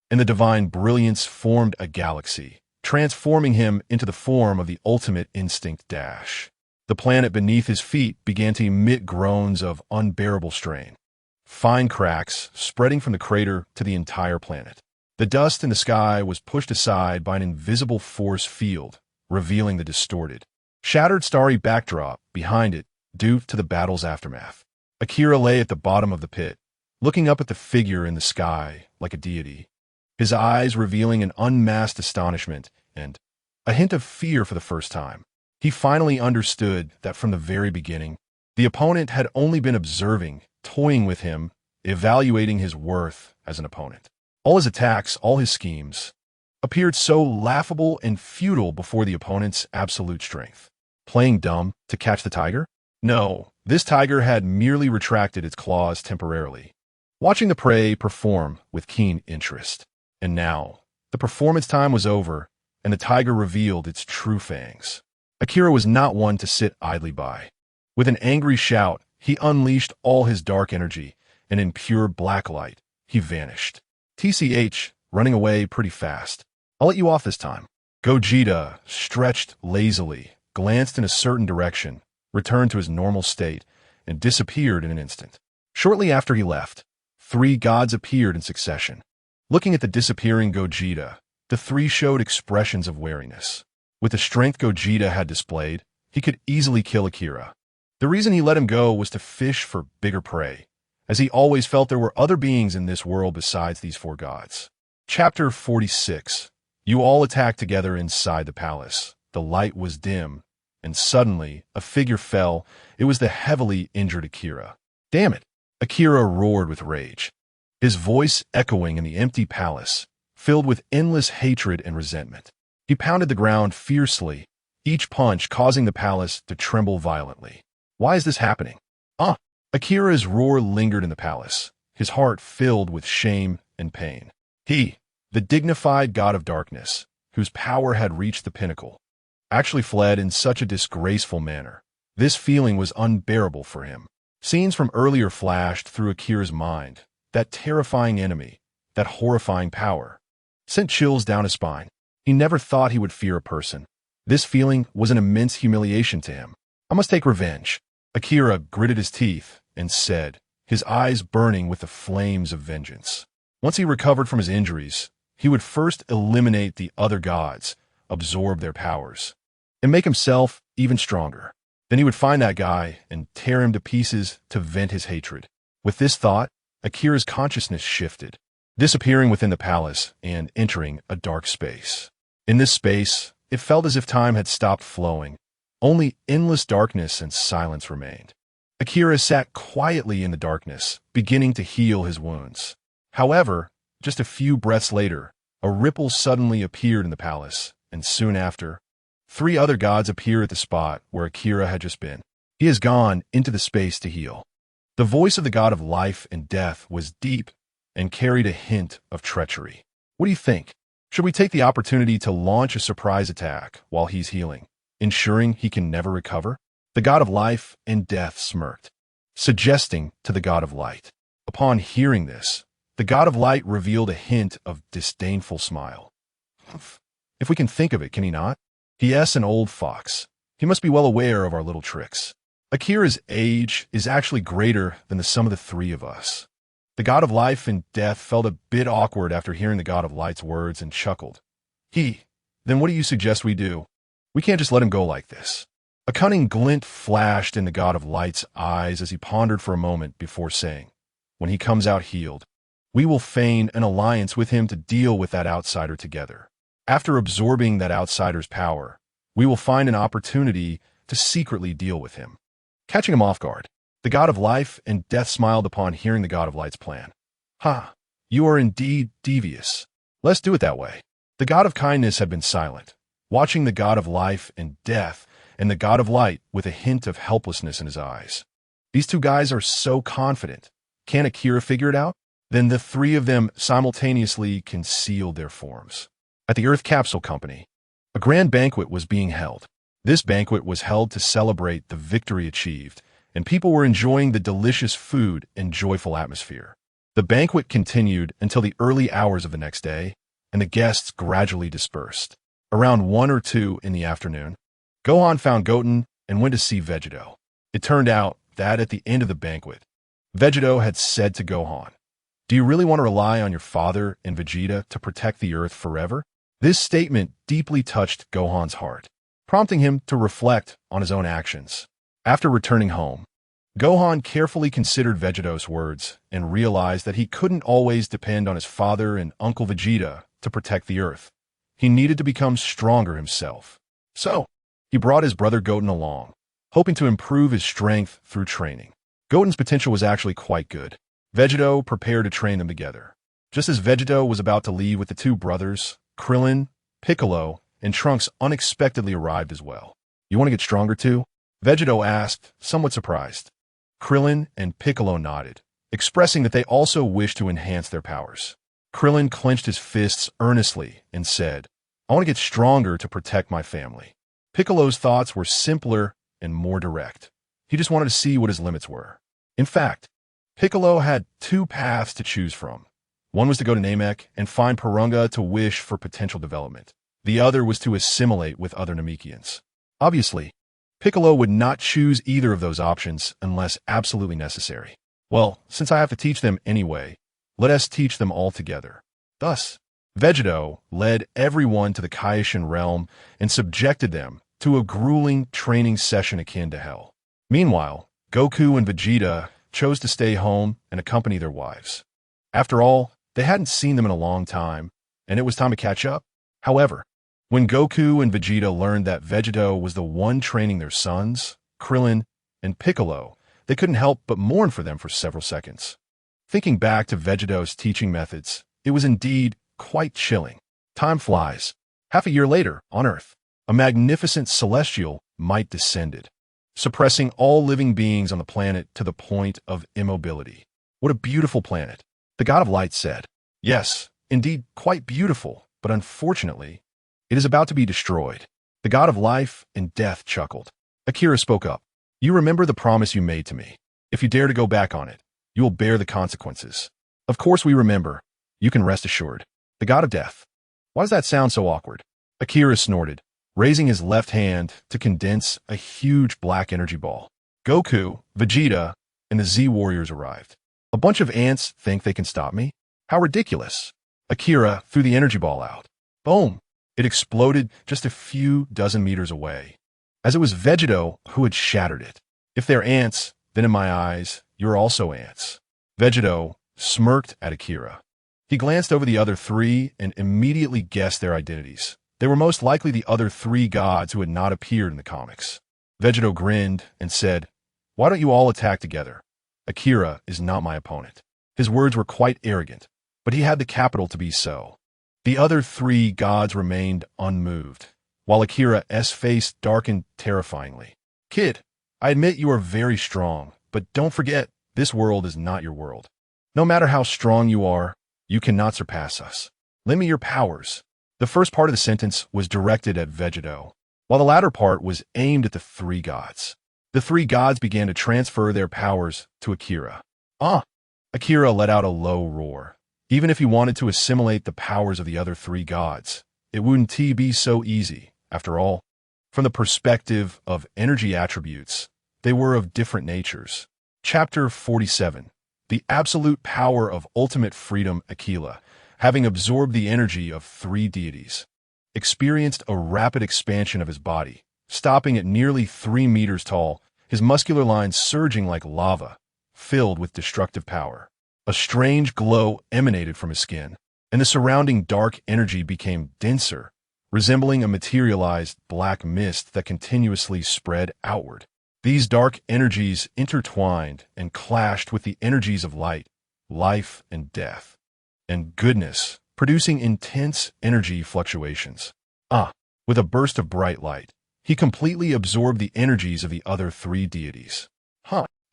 and the divine brilliance formed a galaxy, transforming him into the form of the ultimate instinct dash. The planet beneath his feet began to emit groans of unbearable strain. fine cracks spreading from the crater to the entire planet. The dust in the sky was pushed aside by an invisible force field, revealing the distorted, shattered starry backdrop behind it due to the battle's aftermath. Akira lay at the bottom of the pit, looking up at the figure in the sky like a deity, his eyes revealing an unmasked astonishment and a hint of fear for the first time. He finally understood that from the very beginning, the opponent had only been observing, toying with him, evaluating his worth as an opponent. All his attacks, all his schemes, appeared so laughable and futile before the opponent's absolute strength. Playing dumb to catch the tiger? No, this tiger had merely retracted its claws temporarily, watching the prey perform with keen interest. And now, the performance time was over, and the tiger revealed its true fangs. Akira was not one to sit idly by. With an angry shout, he unleashed all his dark energy, and in pure black light, he vanished. TCH, running away pretty fast. I'll let you off this time. Gogeta stretched lazily, glanced in a certain direction, returned to his normal state, and disappeared in an instant. Shortly after he left, 3 gods appeared in succession. Looking at the disappearing Gogeta, the 3 showed expressions of wariness. With the strength Gogeta had displayed, he could easily kill Akira. The reason he let him go was to fish for bigger prey, as he always felt there were other beings in this world besides these 4 gods. Chapter 46. You all attacked together inside the palace. The light was dim, and suddenly a figure fell. It was the heavily injured Akira. Damn it! Akira roared with rage, his voice echoing in the empty palace, filled with endless hatred and resentment. He pounded the ground fiercely, each punch causing the palace to tremble violently. Why is this happening? Akira's roar lingered in the palace, his heart filled with shame and pain. He, the dignified god of darkness, whose power had reached the pinnacle, actually fled in such a disgraceful manner. This feeling was unbearable for him. Scenes from earlier flashed through Akira's mind. That terrifying enemy, that horrifying power, sent chills down his spine. He never thought he would fear a person. This feeling was an immense humiliation to him. I must take revenge. Akira gritted his teeth and said, his eyes burning with the flames of vengeance. Once he recovered from his injuries, he would first eliminate the other gods, absorb their powers, and make himself even stronger. Then he would find that guy and tear him to pieces to vent his hatred. With this thought, Akira's consciousness shifted, disappearing within the palace and entering a dark space. In this space, it felt as if time had stopped flowing. Only endless darkness and silence remained. Akira sat quietly in the darkness, beginning to heal his wounds. However, just a few breaths later, a ripple suddenly appeared in the palace, and soon after, 3 other gods appear at the spot where Akira had just been. He has gone into the space to heal. The voice of the god of life and death was deep and carried a hint of treachery. What do you think? Should we take the opportunity to launch a surprise attack while he's healing, ensuring he can never recover? The god of life and death smirked, suggesting to the god of light. Upon hearing this, the god of light revealed a hint of disdainful smile. If we can think of it, can he not? He.S. an old fox. He must be well aware of our little tricks. Akira's age is actually greater than the sum of the 3 of us. The god of life and death felt a bit awkward after hearing the god of light's words and chuckled. Then what do you suggest we do? We can't just let him go like this. A cunning glint flashed in the god of light's eyes as he pondered for a moment before saying, when he comes out healed, we will feign an alliance with him to deal with that outsider together. After absorbing that outsider's power, we will find an opportunity to secretly deal with him, catching him off guard. The god of life and death smiled upon hearing the god of light's plan. You are indeed devious. Let's do it that way. The god of kindness had been silent, watching the god of life and death and the god of light with a hint of helplessness in his eyes. These 2 guys are so confident. Can Akira figure it out? Then the 3 of them simultaneously concealed their forms. At the Earth Capsule Company, a grand banquet was being held. This banquet was held to celebrate the victory achieved, and people were enjoying the delicious food and joyful atmosphere. The banquet continued until the early hours of the next day, and the guests gradually dispersed. Around 1 or 2 in the afternoon, Gohan found Goten and went to see Vegeto. It turned out that at the end of the banquet, Vegito had said to Gohan, "Do you really want to rely on your father and Vegeta to protect the Earth forever?" This statement deeply touched Gohan's heart, prompting him to reflect on his own actions. After returning home, Gohan carefully considered Vegito's words and realized that he couldn't always depend on his father and Uncle Vegeta to protect the Earth. He needed to become stronger himself. So, he brought his brother Goten along, hoping to improve his strength through training. Goten's potential was actually quite good. Vegito prepared to train them together. Just as Vegito was about to leave with the two brothers, Krillin, Piccolo, and Trunks unexpectedly arrived as well. "You want to get stronger too?" Vegito asked, somewhat surprised. Krillin and Piccolo nodded, expressing that they also wished to enhance their powers. Krillin clenched his fists earnestly and said, "I want to get stronger to protect my family." Piccolo's thoughts were simpler and more direct. He just wanted to see what his limits were. In fact, Piccolo had two paths to choose from. One was to go to Namek and find Porunga to wish for potential development. The other was to assimilate with other Namekians. Obviously, Piccolo would not choose either of those options unless absolutely necessary. "Well, since I have to teach them anyway, let us teach them all together." Thus, Vegito led everyone to the Kaishin realm and subjected them to a grueling training session akin to hell. Meanwhile, Goku and Vegeta chose to stay home and accompany their wives. After all, they hadn't seen them in a long time, and it was time to catch up. However, when Goku and Vegeta learned that Vegito was the one training their sons, Krillin and Piccolo, they couldn't help but mourn for them for several seconds. Thinking back to Vegito's teaching methods, it was indeed quite chilling. Time flies. Half a year later, on Earth, a magnificent celestial might descended, suppressing all living beings on the planet to the point of immobility. "What a beautiful planet," the God of Light said. "Yes, indeed quite beautiful, but unfortunately, it is about to be destroyed." The God of Life and Death chuckled. Akira spoke up. "You remember the promise you made to me. If you dare to go back on it, you will bear the consequences." "Of course we remember. You can rest assured." The God of Death. "Why does that sound so awkward?" Akira snorted, raising his left hand to condense a huge black energy ball. Goku, Vegeta, and the Z-Warriors arrived. "A bunch of ants think they can stop me? How ridiculous." Akira threw the energy ball out. Boom! It exploded just a few dozen meters away, as it was Vegito who had shattered it. "If they're ants, then in my eyes, you're also ants." Vegito smirked at Akira. He glanced over the other three and immediately guessed their identities. They were most likely the other three gods who had not appeared in the comics. Vegito grinned and said, "Why don't you all attack together? Akira is not my opponent." His words were quite arrogant, but he had the capital to be so. The other three gods remained unmoved, while Akira's face darkened terrifyingly. "Kid, I admit you are very strong, but don't forget, this world is not your world. No matter how strong you are, you cannot surpass us. Lend me your powers." The first part of the sentence was directed at Vegito, while the latter part was aimed at the three gods. The three gods began to transfer their powers to Akira. "Ah!" Akira let out a low roar. Even if he wanted to assimilate the powers of the other three gods, it wouldn't be so easy. After all, from the perspective of energy attributes, they were of different natures. Chapter 47. The absolute power of ultimate freedom. Akira, having absorbed the energy of three deities, experienced a rapid expansion of his body, stopping at nearly 3 meters tall, his muscular lines surging like lava, filled with destructive power. A strange glow emanated from his skin, and the surrounding dark energy became denser, resembling a materialized black mist that continuously spread outward. These dark energies intertwined and clashed with the energies of light, life, and death, and goodness, producing intense energy fluctuations. With a burst of bright light, he completely absorbed the energies of the other three deities.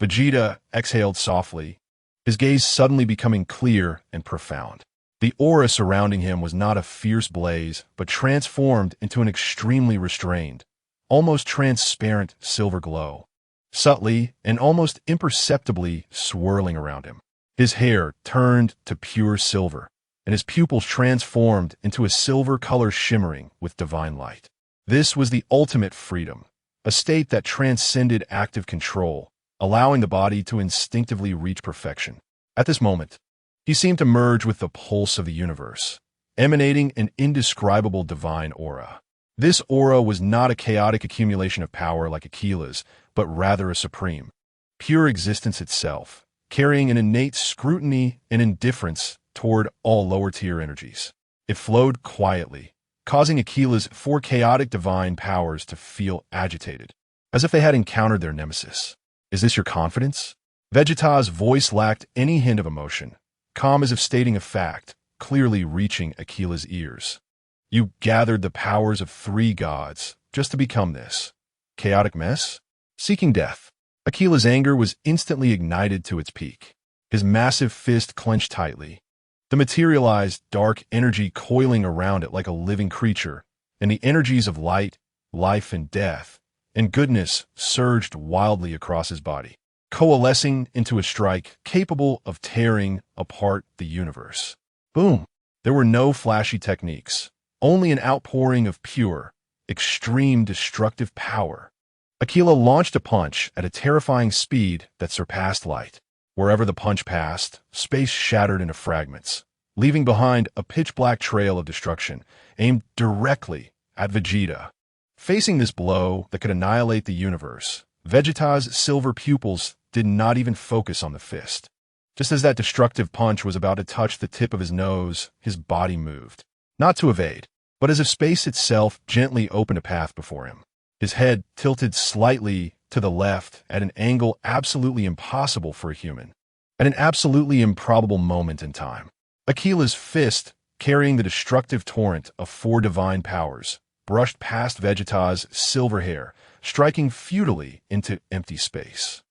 Vegeta exhaled softly, his gaze suddenly becoming clear and profound. The aura surrounding him was not a fierce blaze, but transformed into an extremely restrained, almost transparent silver glow, subtly and almost imperceptibly swirling around him. His hair turned to pure silver, and his pupils transformed into a silver color shimmering with divine light. This was the ultimate freedom, a state that transcended active control allowing the body to instinctively reach perfection. At this moment, he seemed to merge with the pulse of the universe, emanating an indescribable divine aura. This aura was not a chaotic accumulation of power like Aquila's, but rather a supreme, pure existence itself, carrying an innate scrutiny and indifference toward all lower-tier energies. It flowed quietly, causing Aquila's four chaotic divine powers to feel agitated, as if they had encountered their nemesis. "Is this your confidence?" Vegeta's voice lacked any hint of emotion, calm as if stating a fact, clearly reaching Aquila's ears. "You gathered the powers of 3 gods just to become this chaotic mess? Seeking death." Aquila's anger was instantly ignited to its peak. His massive fist clenched tightly, the materialized dark energy coiling around it like a living creature, and the energies of light, life, and death, and goodness surged wildly across his body, coalescing into a strike capable of tearing apart the universe. Boom! There were no flashy techniques, only an outpouring of pure, extreme destructive power. Aquila launched a punch at a terrifying speed that surpassed light. Wherever the punch passed, space shattered into fragments, leaving behind a pitch-black trail of destruction aimed directly at Vegeta. Facing this blow that could annihilate the universe, Vegeta's silver pupils did not even focus on the fist. Just as that destructive punch was about to touch the tip of his nose, his body moved, not to evade, but as if space itself gently opened a path before him. His head tilted slightly to the left at an angle absolutely impossible for a human, at an absolutely improbable moment in time. Aquila's fist, carrying the destructive torrent of 4 divine powers, brushed past Vegeta's silver hair, striking futilely into empty space.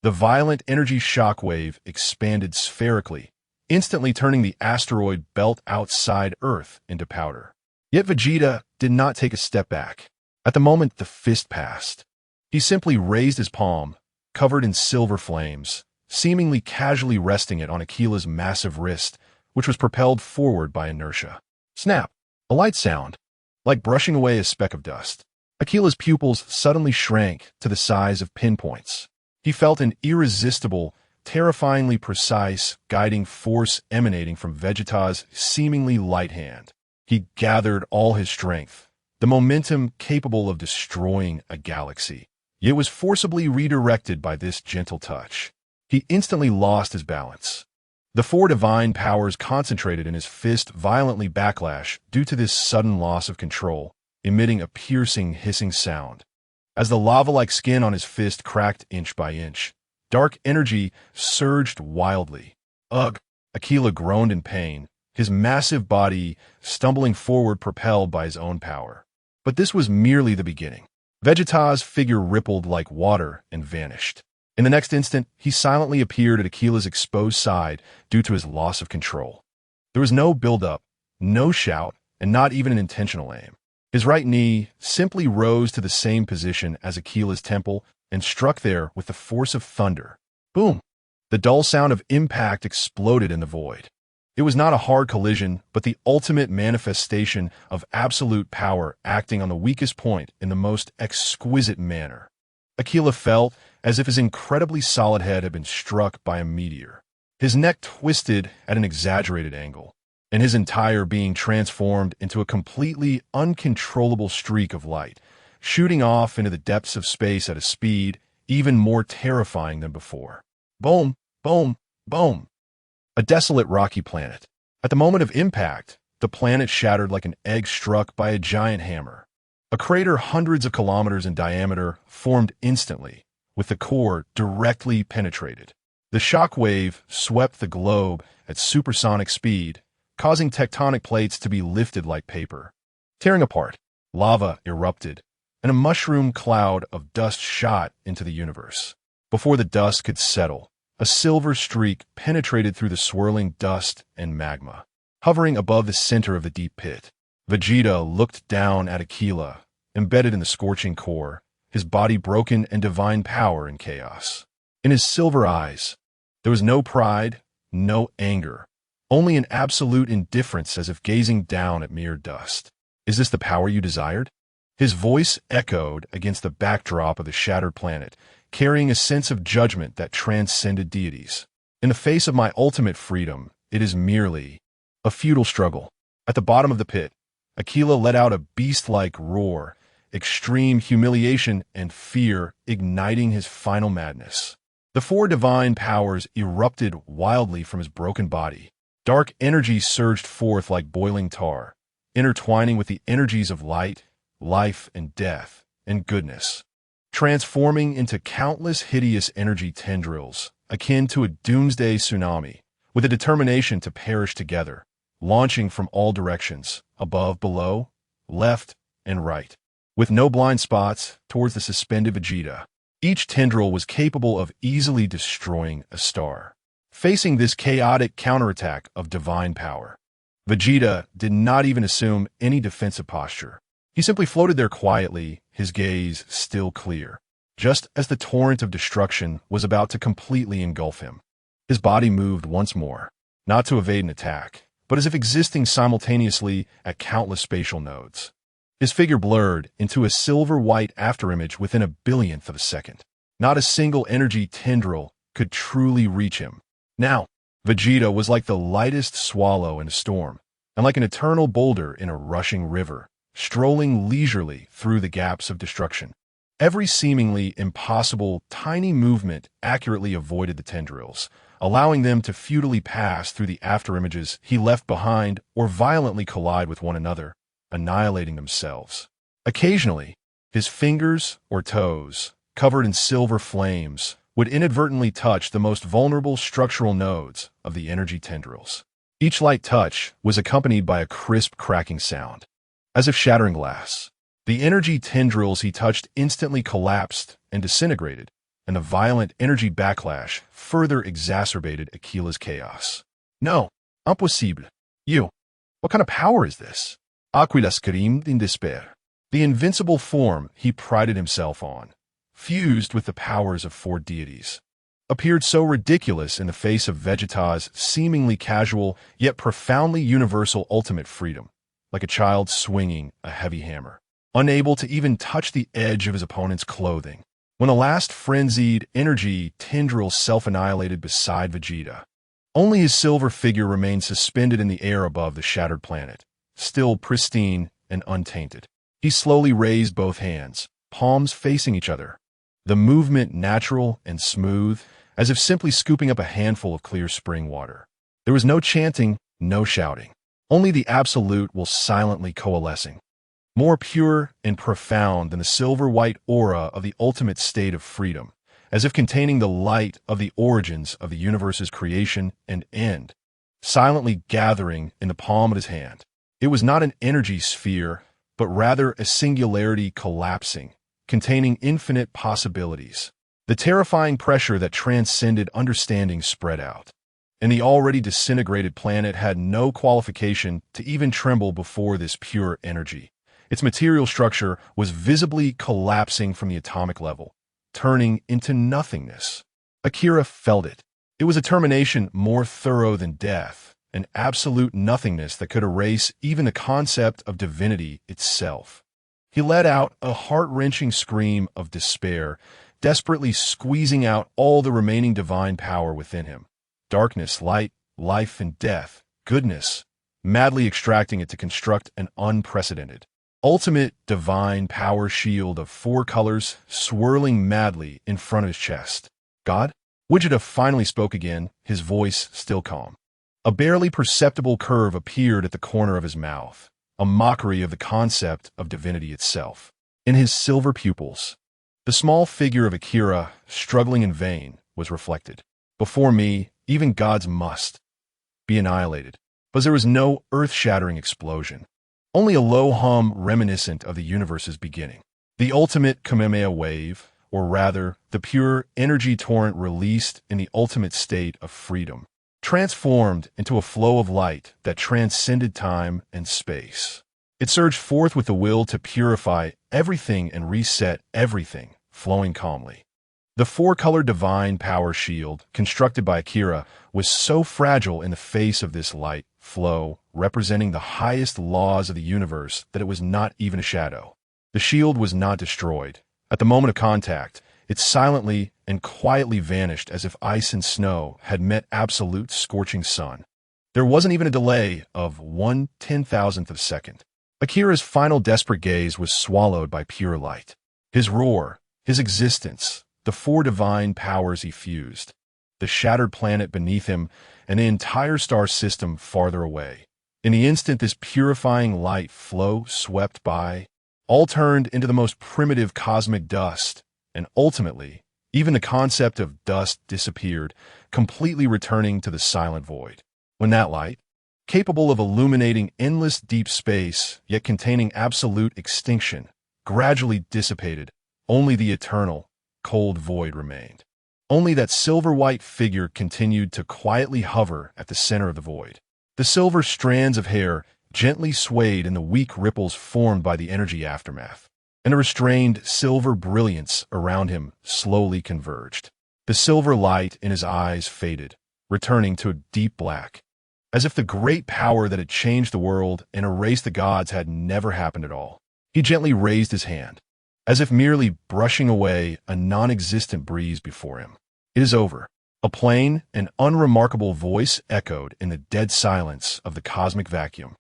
The violent energy shockwave expanded spherically, instantly turning the asteroid belt outside Earth into powder. Yet Vegeta did not take a step back. At the moment the fist passed, he simply raised his palm, covered in silver flames, seemingly casually resting it on Aquila's massive wrist, which was propelled forward by inertia. Snap! A light sound, like brushing away a speck of dust. Aquila's pupils suddenly shrank to the size of pinpoints. He felt an irresistible, terrifyingly precise, guiding force emanating from Vegeta's seemingly light hand. He gathered all his strength, the momentum capable of destroying a galaxy. Yet was forcibly redirected by this gentle touch. He instantly lost his balance. The 4 divine powers concentrated in his fist violently backlash due to this sudden loss of control, emitting a piercing, hissing sound. As the lava-like skin on his fist cracked inch by inch, dark energy surged wildly. Ugh! Aquila groaned in pain, his massive body stumbling forward propelled by his own power. But this was merely the beginning. Vegeta's figure rippled like water and vanished. In the next instant, he silently appeared at Aquila's exposed side due to his loss of control. There was no build-up, no shout, and not even an intentional aim. His right knee simply rose to the same position as Aquila's temple and struck there with the force of thunder. Boom! The dull sound of impact exploded in the void. It was not a hard collision, but the ultimate manifestation of absolute power acting on the weakest point in the most exquisite manner. Aquila felt as if his incredibly solid head had been struck by a meteor. His neck twisted at an exaggerated angle, and his entire being transformed into a completely uncontrollable streak of light, shooting off into the depths of space at a speed even more terrifying than before. Boom, boom, boom. A desolate rocky planet. At the moment of impact, the planet shattered like an egg struck by a giant hammer. A crater hundreds of kilometers in diameter formed instantly, with the core directly penetrated. The shock wave swept the globe at supersonic speed, causing tectonic plates to be lifted like paper. Tearing apart, lava erupted, and a mushroom cloud of dust shot into the universe. Before the dust could settle, a silver streak penetrated through the swirling dust and magma, hovering above the center of the deep pit. Vegeta looked down at Aquila, embedded in the scorching core, his body broken and divine power in chaos. In his silver eyes, there was no pride, no anger, only an absolute indifference as if gazing down at mere dust. "Is this the power you desired?" His voice echoed against the backdrop of the shattered planet, carrying a sense of judgment that transcended deities. In the face of my ultimate freedom, it is merely a futile struggle. At the bottom of the pit, Aquila let out a beast-like roar, extreme humiliation and fear igniting his final madness. The four divine powers erupted wildly from his broken body. Dark energy surged forth like boiling tar, intertwining with the energies of light, life and death, and goodness, transforming into countless hideous energy tendrils, akin to a doomsday tsunami, with a determination to perish together, launching from all directions, above, below, left, and right, with no blind spots towards the suspended Vegeta. Each tendril was capable of easily destroying a star. Facing this chaotic counterattack of divine power, Vegeta did not even assume any defensive posture. He simply floated there quietly, his gaze still clear, just as the torrent of destruction was about to completely engulf him. His body moved once more, not to evade an attack, but as if existing simultaneously at countless spatial nodes. His figure blurred into a silver-white afterimage within a billionth of a second. Not a single energy tendril could truly reach him. Now, Vegeta was like the lightest swallow in a storm, and like an eternal boulder in a rushing river, strolling leisurely through the gaps of destruction. Every seemingly impossible, tiny movement accurately avoided the tendrils, allowing them to futilely pass through the afterimages he left behind or violently collide with one another, annihilating themselves. Occasionally, his fingers or toes, covered in silver flames, would inadvertently touch the most vulnerable structural nodes of the energy tendrils. Each light touch was accompanied by a crisp cracking sound, as if shattering glass. The energy tendrils he touched instantly collapsed and disintegrated, and the violent energy backlash further exacerbated Aquila's chaos. No, impossible. You. What kind of power is this? Aquila screamed in despair. The invincible form he prided himself on, fused with the powers of four deities, appeared so ridiculous in the face of Vegeta's seemingly casual yet profoundly universal ultimate freedom, like a child swinging a heavy hammer, unable to even touch the edge of his opponent's clothing. When the last frenzied energy tendril self-annihilated beside Vegeta, only his silver figure remained suspended in the air above the shattered planet, still pristine and untainted. He slowly raised both hands, palms facing each other, the movement natural and smooth, as if simply scooping up a handful of clear spring water. There was no chanting, no shouting. Only the absolute while silently coalescing, more pure and profound than the silver-white aura of the ultimate state of freedom, as if containing the light of the origins of the universe's creation and end, silently gathering in the palm of his hand. It was not an energy sphere, but rather a singularity collapsing, containing infinite possibilities. The terrifying pressure that transcended understanding spread out, and the already disintegrated planet had no qualification to even tremble before this pure energy. Its material structure was visibly collapsing from the atomic level, turning into nothingness. Akira felt it. It was a termination more thorough than death, an absolute nothingness that could erase even the concept of divinity itself. He let out a heart-wrenching scream of despair, desperately squeezing out all the remaining divine power within him. Darkness, light, life, and death, goodness, madly extracting it to construct an unprecedented, ultimate divine power shield of four colors swirling madly in front of his chest. God? Gogeta finally spoke again, his voice still calm. A barely perceptible curve appeared at the corner of his mouth, a mockery of the concept of divinity itself. In his silver pupils, the small figure of Akira, struggling in vain, was reflected. Before me, even gods must be annihilated. But there was no earth-shattering explosion, only a low hum reminiscent of the universe's beginning. The ultimate Kamehameha wave, or rather, the pure energy torrent released in the ultimate state of freedom, transformed into a flow of light that transcended time and space. It surged forth with the will to purify everything and reset everything, flowing calmly. The four-color divine power shield, constructed by Akira, was so fragile in the face of this light flow, representing the highest laws of the universe, that it was not even a shadow. The shield was not destroyed. At the moment of contact, It silently and quietly vanished as if ice and snow had met absolute scorching sun. There wasn't even a delay of 1/10,000th of a second. Akira's final desperate gaze was swallowed by pure light. His roar, his existence, the four divine powers he fused, the shattered planet beneath him, and the entire star system farther away. In the instant this purifying light flow swept by, all turned into the most primitive cosmic dust, and ultimately, even the concept of dust disappeared, completely returning to the silent void. When that light, capable of illuminating endless deep space, yet containing absolute extinction, gradually dissipated, only the eternal, cold void remained. Only that silver-white figure continued to quietly hover at the center of the void. The silver strands of hair gently swayed in the weak ripples formed by the energy aftermath, and a restrained silver brilliance around him slowly converged. The silver light in his eyes faded, returning to a deep black, as if the great power that had changed the world and erased the gods had never happened at all. He gently raised his hand, as if merely brushing away a non-existent breeze before him. "It is over." A plain and unremarkable voice echoed in the dead silence of the cosmic vacuum,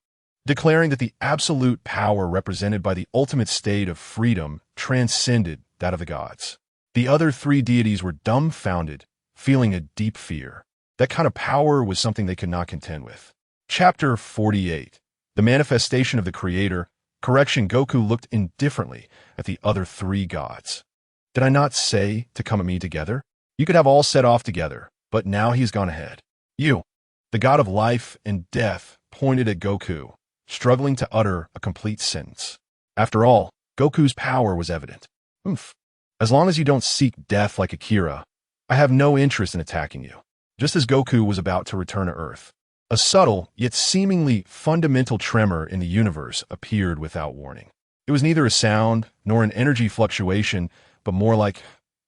declaring that the absolute power represented by the ultimate state of freedom transcended that of the gods. The other three deities were dumbfounded, feeling a deep fear. That kind of power was something they could not contend with. Chapter 48. The Manifestation of the Creator. Correction, Goku looked indifferently at the other three gods. "Did I not say to come at me together? You could have all set off together, but now he's gone ahead. You." The god of life and death pointed at Goku, struggling to utter a complete sentence. After all, Goku's power was evident. As long as you don't seek death like Akira, I have no interest in attacking you." Just as Goku was about to return to Earth, a subtle, yet seemingly fundamental tremor in the universe appeared without warning. It was neither a sound nor an energy fluctuation, but more like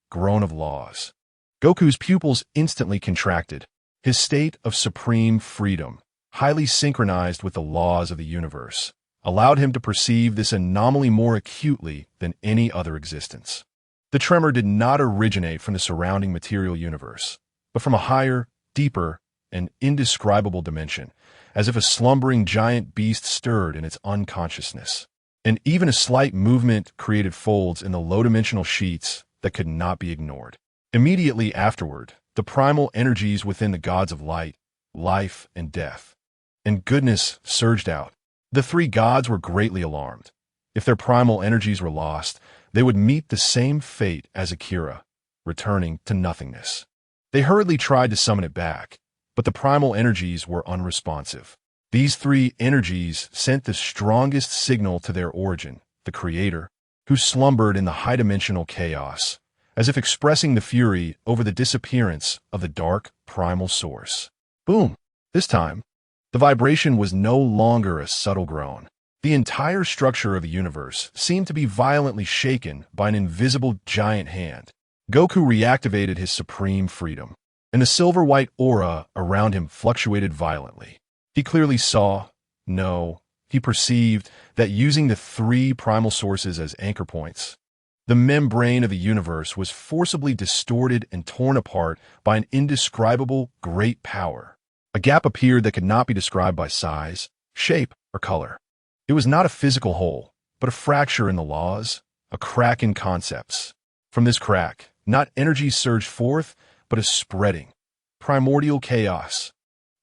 groan of laws. Goku's pupils instantly contracted. His state of supreme freedom, highly synchronized with the laws of the universe, allowed him to perceive this anomaly more acutely than any other existence. The tremor did not originate from the surrounding material universe, but from a higher, deeper, and indescribable dimension, as if a slumbering giant beast stirred in its unconsciousness. And even a slight movement created folds in the low-dimensional sheets that could not be ignored. Immediately afterward, the primal energies within the gods of light, life, and death, and goodness surged out. The three gods were greatly alarmed. If their primal energies were lost, they would meet the same fate as Akira, returning to nothingness. They hurriedly tried to summon it back, but the primal energies were unresponsive. These three energies sent the strongest signal to their origin, the Creator, who slumbered in the high-dimensional chaos, as if expressing the fury over the disappearance of the dark primal source. Boom! This time, the vibration was no longer a subtle groan. The entire structure of the universe seemed to be violently shaken by an invisible giant hand. Goku reactivated his supreme freedom, and the silver-white aura around him fluctuated violently. He clearly saw, he perceived that using the three primal sources as anchor points, the membrane of the universe was forcibly distorted and torn apart by an indescribable great power. A gap appeared that could not be described by size, shape, or color. It was not a physical hole, but a fracture in the laws, a crack in concepts. From this crack, not energy surged forth, but a spreading, primordial chaos.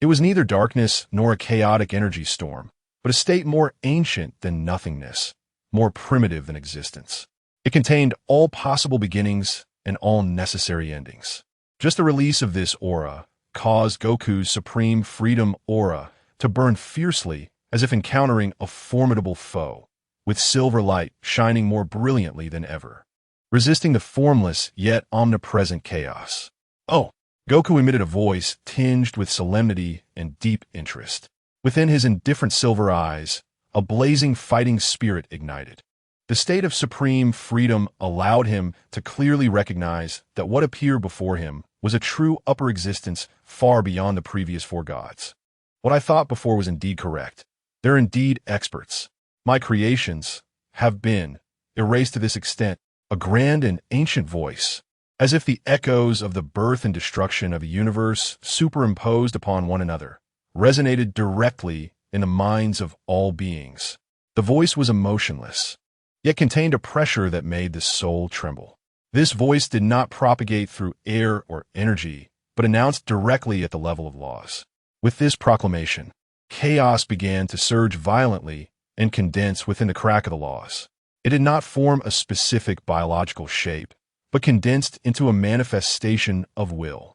It was neither darkness nor a chaotic energy storm, but a state more ancient than nothingness, more primitive than existence. It contained all possible beginnings and all necessary endings. Just the release of this aura caused Goku's supreme freedom aura to burn fiercely as if encountering a formidable foe, with silver light shining more brilliantly than ever, resisting the formless yet omnipresent chaos. "Oh!" Goku emitted a voice tinged with solemnity and deep interest. Within his indifferent silver eyes, a blazing fighting spirit ignited. The state of supreme freedom allowed him to clearly recognize that what appeared before him was a true upper existence far beyond the previous four gods. What I thought before was indeed correct. They're indeed experts. My creations have been erased to this extent. A grand and ancient voice, as if the echoes of the birth and destruction of a universe superimposed upon one another resonated directly in the minds of all beings. The voice was emotionless, yet contained a pressure that made the soul tremble. This voice did not propagate through air or energy, but announced directly at the level of laws. With this proclamation, chaos began to surge violently and condense within the crack of the laws. It did not form a specific biological shape, but condensed into a manifestation of will.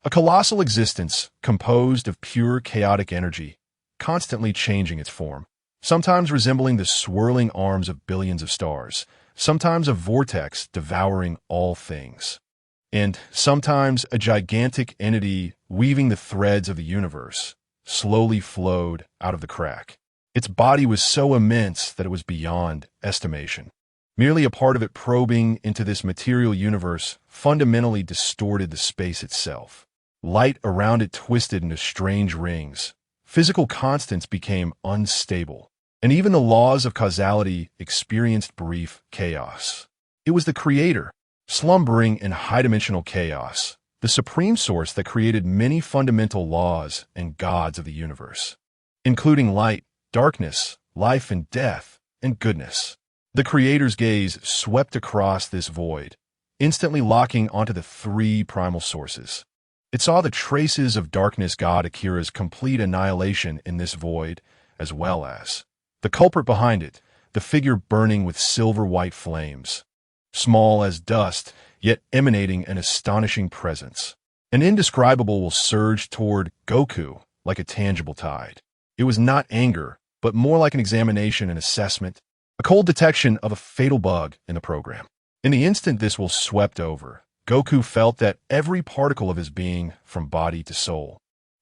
A colossal existence composed of pure chaotic energy, constantly changing its form, sometimes resembling the swirling arms of billions of stars, sometimes a vortex devouring all things, and sometimes a gigantic entity weaving the threads of the universe, slowly flowed out of the crack. Its body was so immense that it was beyond estimation. Merely a part of it probing into this material universe fundamentally distorted the space itself. Light around it twisted into strange rings. Physical constants became unstable, and even the laws of causality experienced brief chaos. It was the Creator, slumbering in high-dimensional chaos, the supreme source that created many fundamental laws and gods of the universe, including light, darkness, life and death, and goodness. The Creator's gaze swept across this void, instantly locking onto the three primal sources. It saw the traces of darkness god Akira's complete annihilation in this void, as well as the culprit behind it, the figure burning with silver-white flames. Small as dust, yet emanating an astonishing presence. An indescribable will surge toward Goku like a tangible tide. It was not anger, but more like an examination and assessment, a cold detection of a fatal bug in the program. In the instant this will swept over, Goku felt that every particle of his being, from body to soul,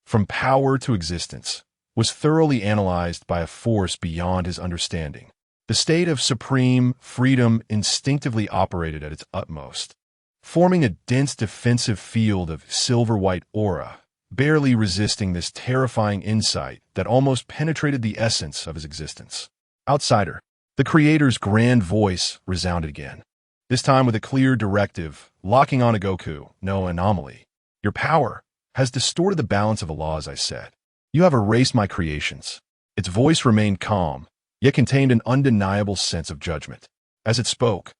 from power to existence, was thoroughly analyzed by a force beyond his understanding. The state of supreme freedom instinctively operated at its utmost, forming a dense defensive field of silver-white aura, barely resisting this terrifying insight that almost penetrated the essence of his existence. Outsider. The Creator's grand voice resounded again, this time with a clear directive, locking on to Goku. No anomaly. Your power has distorted the balance of the laws I set. You have erased my creations. Its voice remained calm, yet contained an undeniable sense of judgment. As it spoke,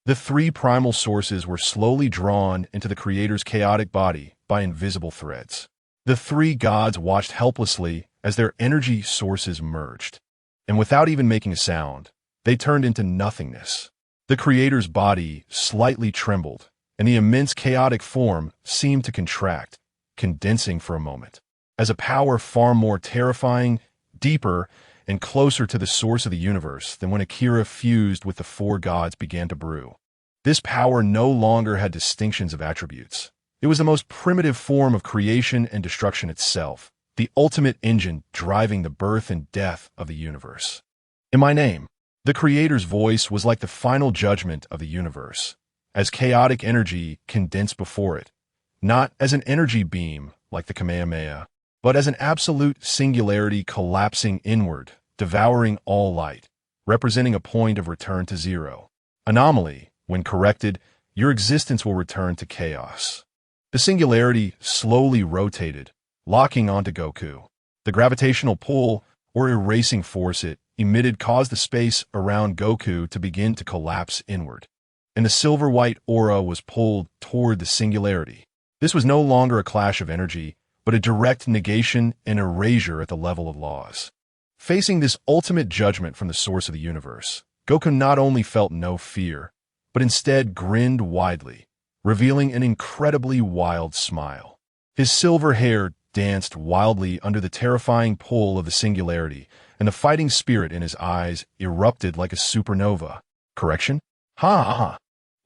the three primal sources were slowly drawn into the Creator's chaotic body by invisible threads. The three gods watched helplessly as their energy sources merged, and without even making a sound, they turned into nothingness. The Creator's body slightly trembled, and the immense chaotic form seemed to contract, condensing for a moment, as a power far more terrifying, deeper, and closer to the source of the universe than when Akira fused with the four gods began to brew. This power no longer had distinctions of attributes. It was the most primitive form of creation and destruction itself, the ultimate engine driving the birth and death of the universe. In my name, the Creator's voice was like the final judgment of the universe, as chaotic energy condensed before it, not as an energy beam like the Kamehameha, but as an absolute singularity collapsing inward, devouring all light, representing a point of return to zero. Anomaly, when corrected, your existence will return to chaos. The singularity slowly rotated, locking onto Goku. The gravitational pull, or erasing force it emitted caused the space around Goku to begin to collapse inward, and the silver-white aura was pulled toward the singularity. This was no longer a clash of energy, but a direct negation and erasure at the level of laws. Facing this ultimate judgment from the source of the universe, Goku not only felt no fear, but instead grinned widely, revealing an incredibly wild smile. His silver hair danced wildly under the terrifying pull of the singularity, and the fighting spirit in his eyes erupted like a supernova. Correction? Ha ha ha.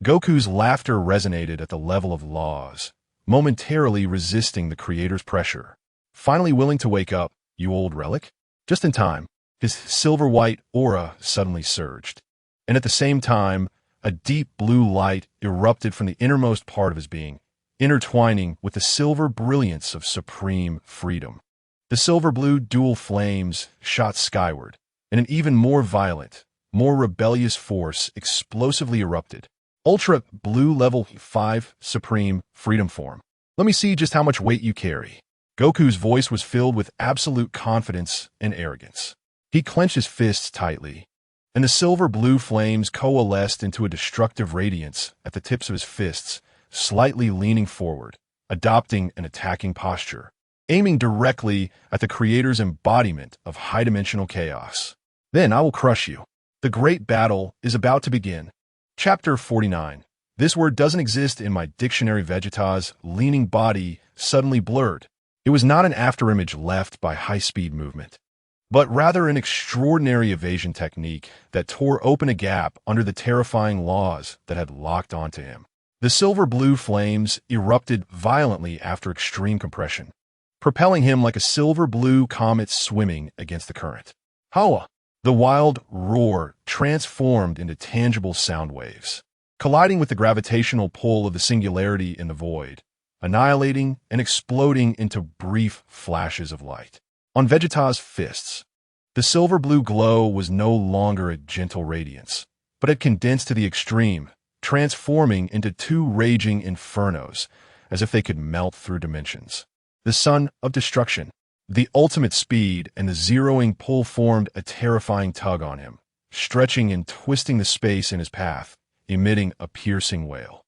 Goku's laughter resonated at the level of laws, momentarily resisting the Creator's pressure. Finally willing to wake up, you old relic? Just in time, his silver-white aura suddenly surged, and at the same time, a deep blue light erupted from the innermost part of his being, intertwining with the silver brilliance of supreme freedom. The silver-blue dual flames shot skyward, and an even more violent, more rebellious force explosively erupted, Ultra Blue Level 5 Supreme Freedom Form. Let me see just how much weight you carry. Goku's voice was filled with absolute confidence and arrogance. He clenched his fists tightly, and the silver-blue flames coalesced into a destructive radiance at the tips of his fists, slightly leaning forward, adopting an attacking posture, aiming directly at the creator's embodiment of high-dimensional chaos. Then I will crush you. The great battle is about to begin. Chapter 49. This word doesn't exist in my dictionary. Vegeta's leaning body suddenly blurred. It was not an afterimage left by high-speed movement, but rather an extraordinary evasion technique that tore open a gap under the terrifying laws that had locked onto him. The silver-blue flames erupted violently after extreme compression, propelling him like a silver-blue comet swimming against the current. Howa! The wild roar transformed into tangible sound waves, colliding with the gravitational pull of the singularity in the void, annihilating and exploding into brief flashes of light. On Vegeta's fists, the silver-blue glow was no longer a gentle radiance, but had condensed to the extreme, transforming into two raging infernos, as if they could melt through dimensions. The sun of destruction, the ultimate speed and the zeroing pull formed a terrifying tug on him, stretching and twisting the space in his path, emitting a piercing wail.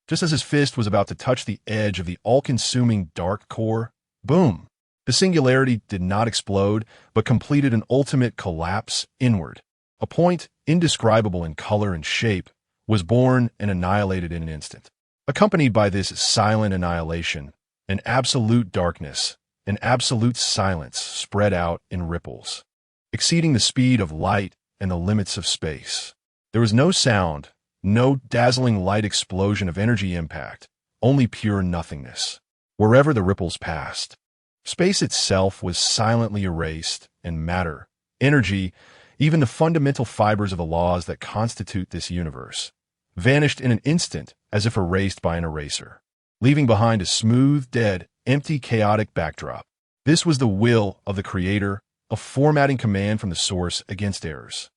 Just as his fist was about to touch the edge of the all-consuming dark core, boom! The singularity did not explode, but completed an ultimate collapse inward. A point, indescribable in color and shape, was born and annihilated in an instant. Accompanied by this silent annihilation, an absolute darkness, an absolute silence spread out in ripples, exceeding the speed of light and the limits of space. There was no sound, no dazzling light explosion of energy impact, only pure nothingness. Wherever the ripples passed, space itself was silently erased, and matter, energy, even the fundamental fibers of the laws that constitute this universe, vanished in an instant as if erased by an eraser, leaving behind a smooth, dead, empty, chaotic backdrop. This was the will of the Creator, a formatting command from the source against errors.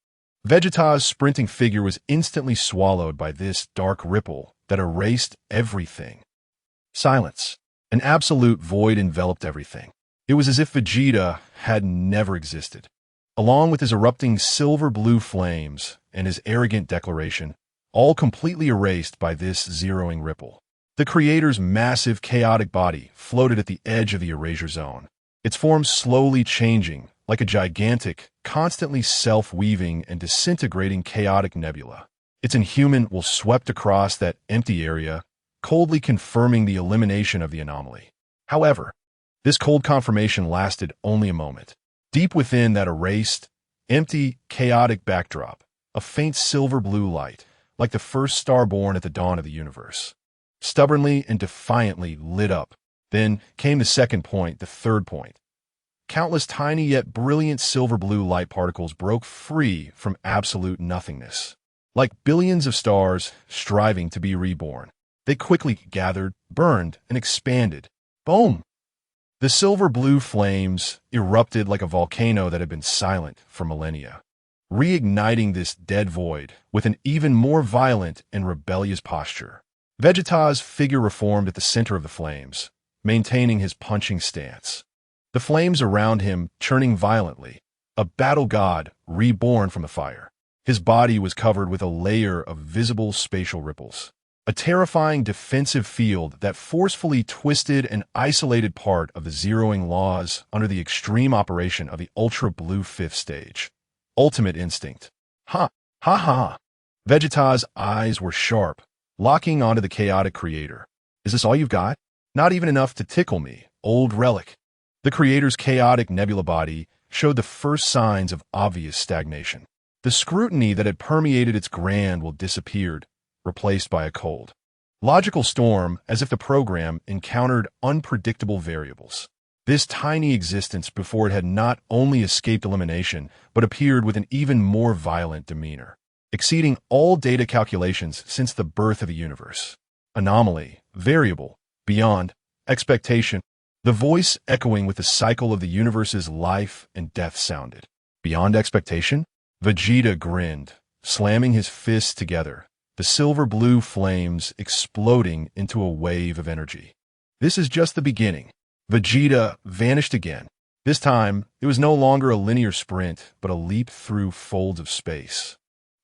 Vegeta's sprinting figure was instantly swallowed by this dark ripple that erased everything. Silence. An absolute void enveloped everything. It was as if Vegeta had never existed. Along with his erupting silver-blue flames and his arrogant declaration, all completely erased by this zeroing ripple. The Creator's massive, chaotic body floated at the edge of the erasure zone, its form slowly changing like a gigantic, constantly self-weaving and disintegrating chaotic nebula. Its inhuman will swept across that empty area, coldly confirming the elimination of the anomaly. However, this cold confirmation lasted only a moment. Deep within that erased, empty, chaotic backdrop, a faint silver-blue light, like the first star born at the dawn of the universe, stubbornly and defiantly lit up. Then came the second point, the third point. Countless tiny yet brilliant silver-blue light particles broke free from absolute nothingness. Like billions of stars striving to be reborn, they quickly gathered, burned, and expanded. Boom! The silver-blue flames erupted like a volcano that had been silent for millennia, reigniting this dead void with an even more violent and rebellious posture. Vegeta's figure reformed at the center of the flames, maintaining his punching stance. The flames around him churning violently, a battle god reborn from the fire. His body was covered with a layer of visible spatial ripples, a terrifying defensive field that forcefully twisted an isolated part of the zeroing laws under the extreme operation of the ultra-blue fifth stage. Ultimate instinct. Ha! Ha ha! Vegeta's eyes were sharp, locking onto the chaotic Creator. Is this all you've got? Not even enough to tickle me, old relic. The Creator's chaotic nebula body showed the first signs of obvious stagnation. The scrutiny that had permeated its grand will disappeared, replaced by a cold, logical storm as if the program encountered unpredictable variables. This tiny existence before it had not only escaped elimination, but appeared with an even more violent demeanor, exceeding all data calculations since the birth of the universe. Anomaly, variable, beyond, expectation. The voice echoing with the cycle of the universe's life and death sounded. Beyond expectation? Vegeta grinned, slamming his fists together, the silver-blue flames exploding into a wave of energy. This is just the beginning. Vegeta vanished again. This time, it was no longer a linear sprint, but a leap through folds of space.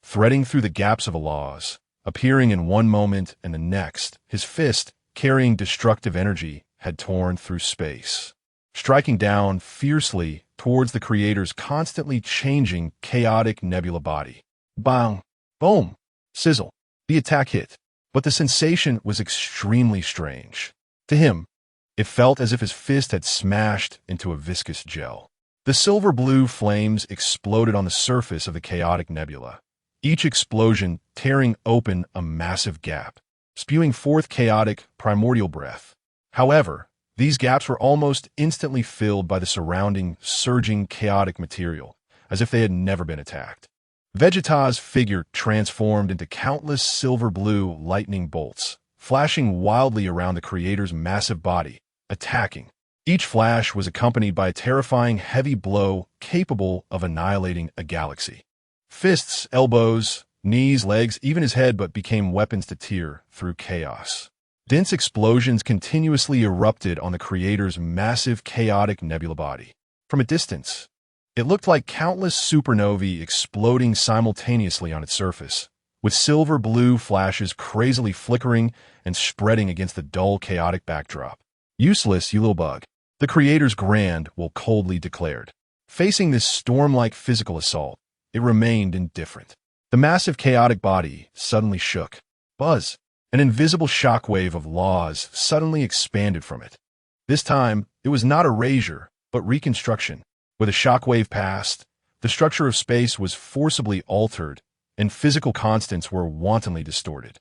Threading through the gaps of laws, appearing in one moment and the next, his fist, carrying destructive energy, had torn through space, striking down fiercely towards the creator's constantly changing, chaotic nebula body. Bang! Boom! Sizzle! The attack hit, but the sensation was extremely strange. To him, it felt as if his fist had smashed into a viscous gel. The silver-blue flames exploded on the surface of the chaotic nebula, each explosion tearing open a massive gap, spewing forth chaotic, primordial breath. However, these gaps were almost instantly filled by the surrounding, surging, chaotic material, as if they had never been attacked. Vegeta's figure transformed into countless silver-blue lightning bolts, flashing wildly around the creator's massive body, attacking. Each flash was accompanied by a terrifying heavy blow capable of annihilating a galaxy. Fists, elbows, knees, legs, even his head but became weapons to tear through chaos. Dense explosions continuously erupted on the creator's massive chaotic nebula body. From a distance, it looked like countless supernovae exploding simultaneously on its surface, with silver-blue flashes crazily flickering and spreading against the dull, chaotic backdrop. "Useless, you little bug," the creator's grand will coldly declared. Facing this storm-like physical assault, it remained indifferent. The massive chaotic body suddenly shook. Buzz! An invisible shockwave of laws suddenly expanded from it. This time, it was not erasure, but reconstruction. With a shockwave passed, the structure of space was forcibly altered, and physical constants were wantonly distorted.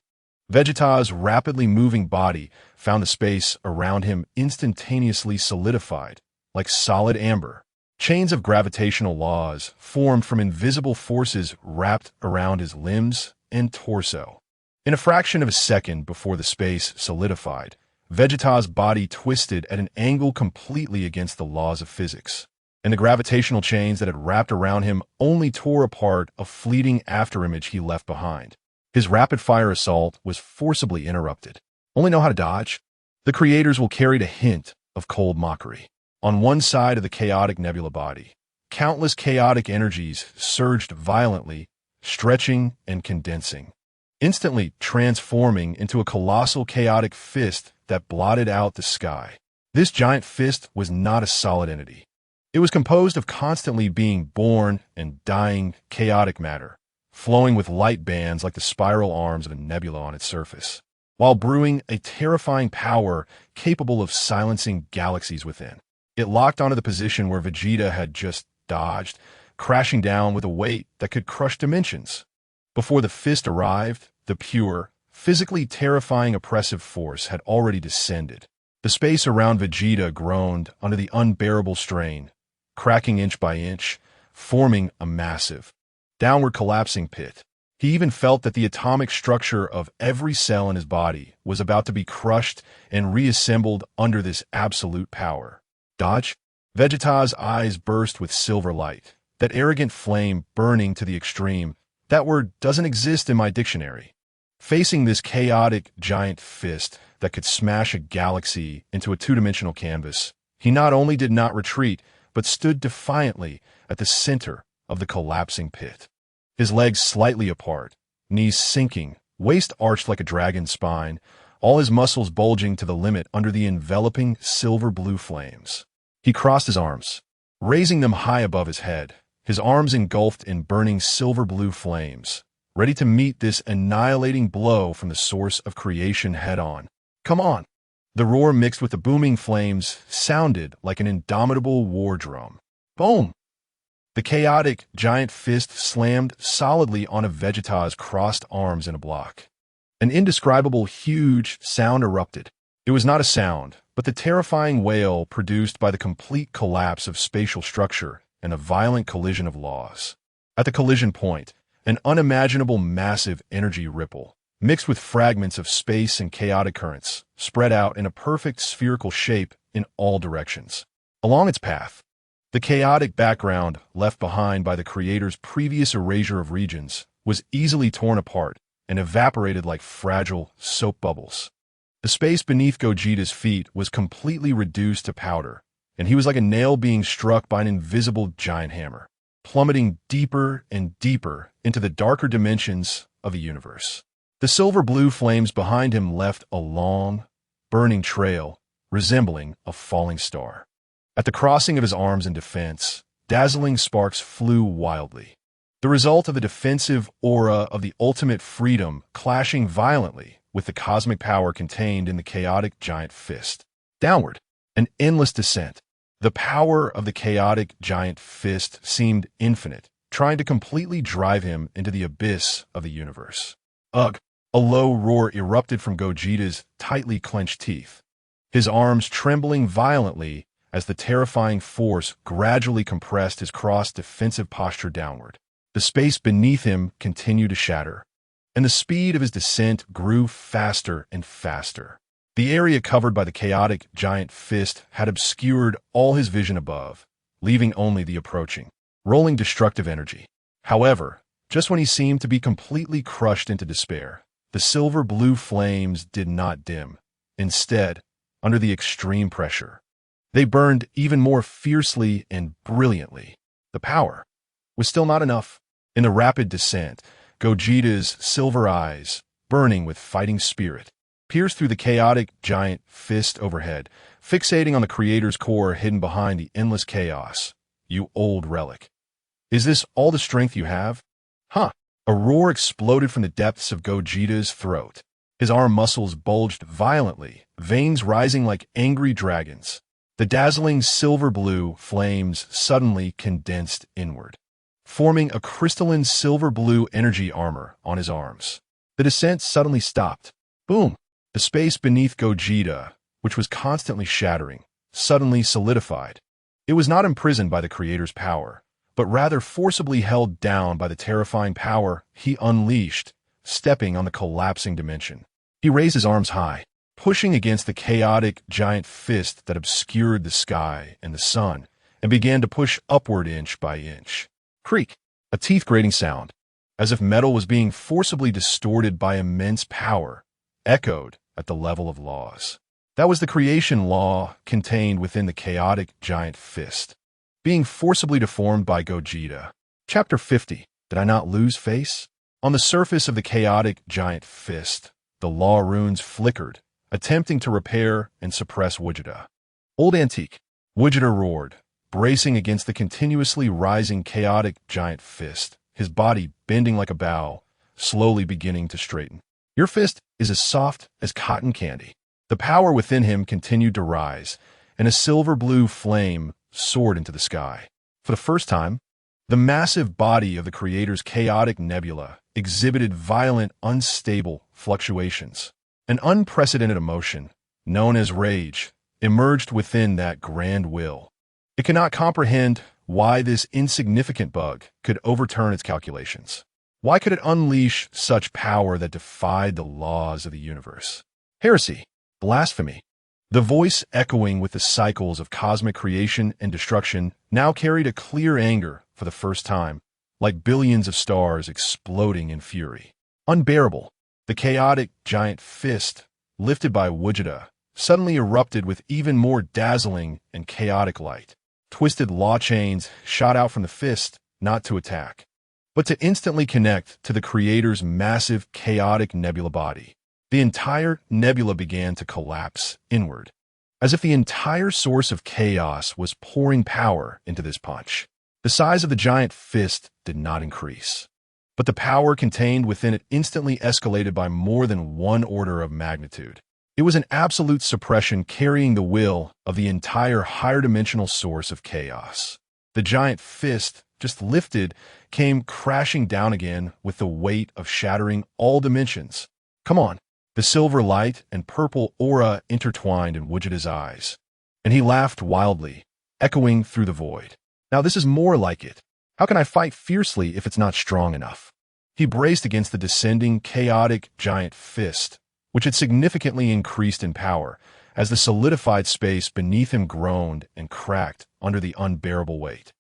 Vegeta's rapidly moving body found the space around him instantaneously solidified, like solid amber. Chains of gravitational laws formed from invisible forces wrapped around his limbs and torso. In a fraction of a second before the space solidified, Vegeta's body twisted at an angle completely against the laws of physics, and the gravitational chains that had wrapped around him only tore apart a fleeting afterimage he left behind. His rapid-fire assault was forcibly interrupted. Only know how to dodge? The creators will carry a hint of cold mockery. On one side of the chaotic nebula body, countless chaotic energies surged violently, stretching and condensing, instantly transforming into a colossal chaotic fist that blotted out the sky. This giant fist was not a solid entity. It was composed of constantly being born and dying chaotic matter, flowing with light bands like the spiral arms of a nebula on its surface, while brewing a terrifying power capable of silencing galaxies within. It locked onto the position where Vegeta had just dodged, crashing down with a weight that could crush dimensions. Before the fist arrived, the pure, physically terrifying oppressive force had already descended. The space around Vegeta groaned under the unbearable strain, cracking inch by inch, forming a massive, downward collapsing pit. He even felt that the atomic structure of every cell in his body was about to be crushed and reassembled under this absolute power. Dodge? Vegeta's eyes burst with silver light, that arrogant flame burning to the extreme. That word doesn't exist in my dictionary. Facing this chaotic giant fist that could smash a galaxy into a two-dimensional canvas, he not only did not retreat, but stood defiantly at the center of the collapsing pit. His legs slightly apart, knees sinking, waist arched like a dragon's spine, all his muscles bulging to the limit under the enveloping silver-blue flames. He crossed his arms, raising them high above his head, his arms engulfed in burning silver-blue flames, ready to meet this annihilating blow from the source of creation head-on. "Come on!" The roar mixed with the booming flames sounded like an indomitable war drum. Boom! The chaotic giant fist slammed solidly onto Vegeta's crossed arms in a block. An indescribable huge sound erupted. It was not a sound, but the terrifying wail produced by the complete collapse of spatial structure and a violent collision of laws. At the collision point, an unimaginable massive energy ripple, mixed with fragments of space and chaotic currents, spread out in a perfect spherical shape in all directions. Along its path, the chaotic background left behind by the creator's previous erasure of regions was easily torn apart and evaporated like fragile soap bubbles. The space beneath Gogeta's feet was completely reduced to powder, and he was like a nail being struck by an invisible giant hammer, plummeting deeper and deeper into the darker dimensions of the universe. The silver-blue flames behind him left a long, burning trail resembling a falling star. At the crossing of his arms in defense, dazzling sparks flew wildly, the result of the defensive aura of the ultimate freedom clashing violently with the cosmic power contained in the chaotic giant fist. Downward, an endless descent. The power of the chaotic giant fist seemed infinite, trying to completely drive him into the abyss of the universe. Ugh! A low roar erupted from Gogeta's tightly clenched teeth, his arms trembling violently as the terrifying force gradually compressed his cross-defensive posture downward. The space beneath him continued to shatter, and the speed of his descent grew faster and faster. The area covered by the chaotic giant fist had obscured all his vision above, leaving only the approaching, rolling destructive energy. However, just when he seemed to be completely crushed into despair, the silver-blue flames did not dim. Instead, under the extreme pressure, they burned even more fiercely and brilliantly. The power was still not enough. In the rapid descent, Gogeta's silver eyes, burning with fighting spirit, pierced through the chaotic giant fist overhead, fixating on the creator's core hidden behind the endless chaos. You old relic. Is this all the strength you have? Huh. A roar exploded from the depths of Gogeta's throat. His arm muscles bulged violently, veins rising like angry dragons. The dazzling silver-blue flames suddenly condensed inward, forming a crystalline silver-blue energy armor on his arms. The descent suddenly stopped. Boom! The space beneath Gogeta, which was constantly shattering, suddenly solidified. It was not imprisoned by the creator's power, but rather forcibly held down by the terrifying power he unleashed, stepping on the collapsing dimension. He raised his arms high, pushing against the chaotic giant fist that obscured the sky and the sun, and began to push upward inch by inch. Creak! A teeth-grating sound, as if metal was being forcibly distorted by immense power, echoed at the level of laws. That was the creation law contained within the chaotic giant fist, being forcibly deformed by Gogeta. Chapter 50. Did I not lose face? On the surface of the chaotic giant fist, the law runes flickered, attempting to repair and suppress Gogeta. Old antique. Gogeta roared, bracing against the continuously rising chaotic giant fist, his body bending like a bow, slowly beginning to straighten. Your fist is as soft as cotton candy. The power within him continued to rise, and a silver-blue flame soared into the sky. For the first time, the massive body of the creator's chaotic nebula exhibited violent, unstable fluctuations. An unprecedented emotion, known as rage, emerged within that grand will. It cannot comprehend why this insignificant bug could overturn its calculations. Why could it unleash such power that defied the laws of the universe? Heresy, blasphemy. The voice echoing with the cycles of cosmic creation and destruction now carried a clear anger for the first time, like billions of stars exploding in fury. Unbearable. The chaotic giant fist, lifted by Gogeta, suddenly erupted with even more dazzling and chaotic light. Twisted law chains shot out from the fist, not to attack, but to instantly connect to the creator's massive chaotic nebula body. The entire nebula began to collapse inward, as if the entire source of chaos was pouring power into this punch. The size of the giant fist did not increase, but the power contained within it instantly escalated by more than one order of magnitude. It was an absolute suppression carrying the will of the entire higher-dimensional source of chaos. The giant fist, just lifted, came crashing down again with the weight of shattering all dimensions. Come on. The silver light and purple aura intertwined in Gogeta's eyes, and he laughed wildly, echoing through the void. Now this is more like it. How can I fight fiercely if it's not strong enough? He braced against the descending, chaotic giant fist, which had significantly increased in power as the solidified space beneath him groaned and cracked under the unbearable weight,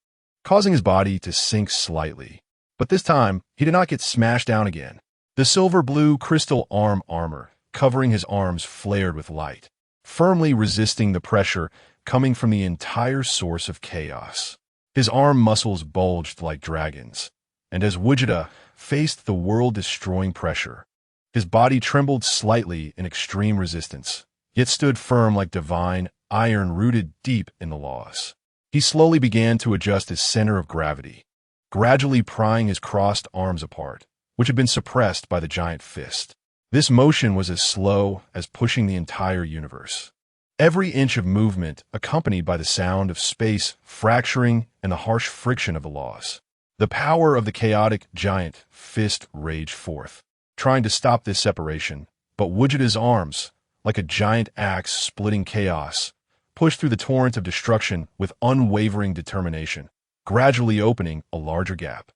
causing his body to sink slightly. But this time, he did not get smashed down again. The The silver-blue crystal arm armor covering his arms flared with light, firmly resisting the pressure coming from the entire source of chaos. His arm muscles bulged like dragons, and as Gogeta faced the world-destroying pressure, his body trembled slightly in extreme resistance, yet stood firm like divine iron rooted deep in the laws. He slowly began to adjust his center of gravity, gradually prying his crossed arms apart, which had been suppressed by the giant fist. This motion was as slow as pushing the entire universe. Every inch of movement accompanied by the sound of space fracturing and the harsh friction of the laws. The power of the chaotic giant fist raged forth, trying to stop this separation, but Gogeta's arms, like a giant axe splitting chaos, pushed through the torrent of destruction with unwavering determination, gradually opening a larger gap.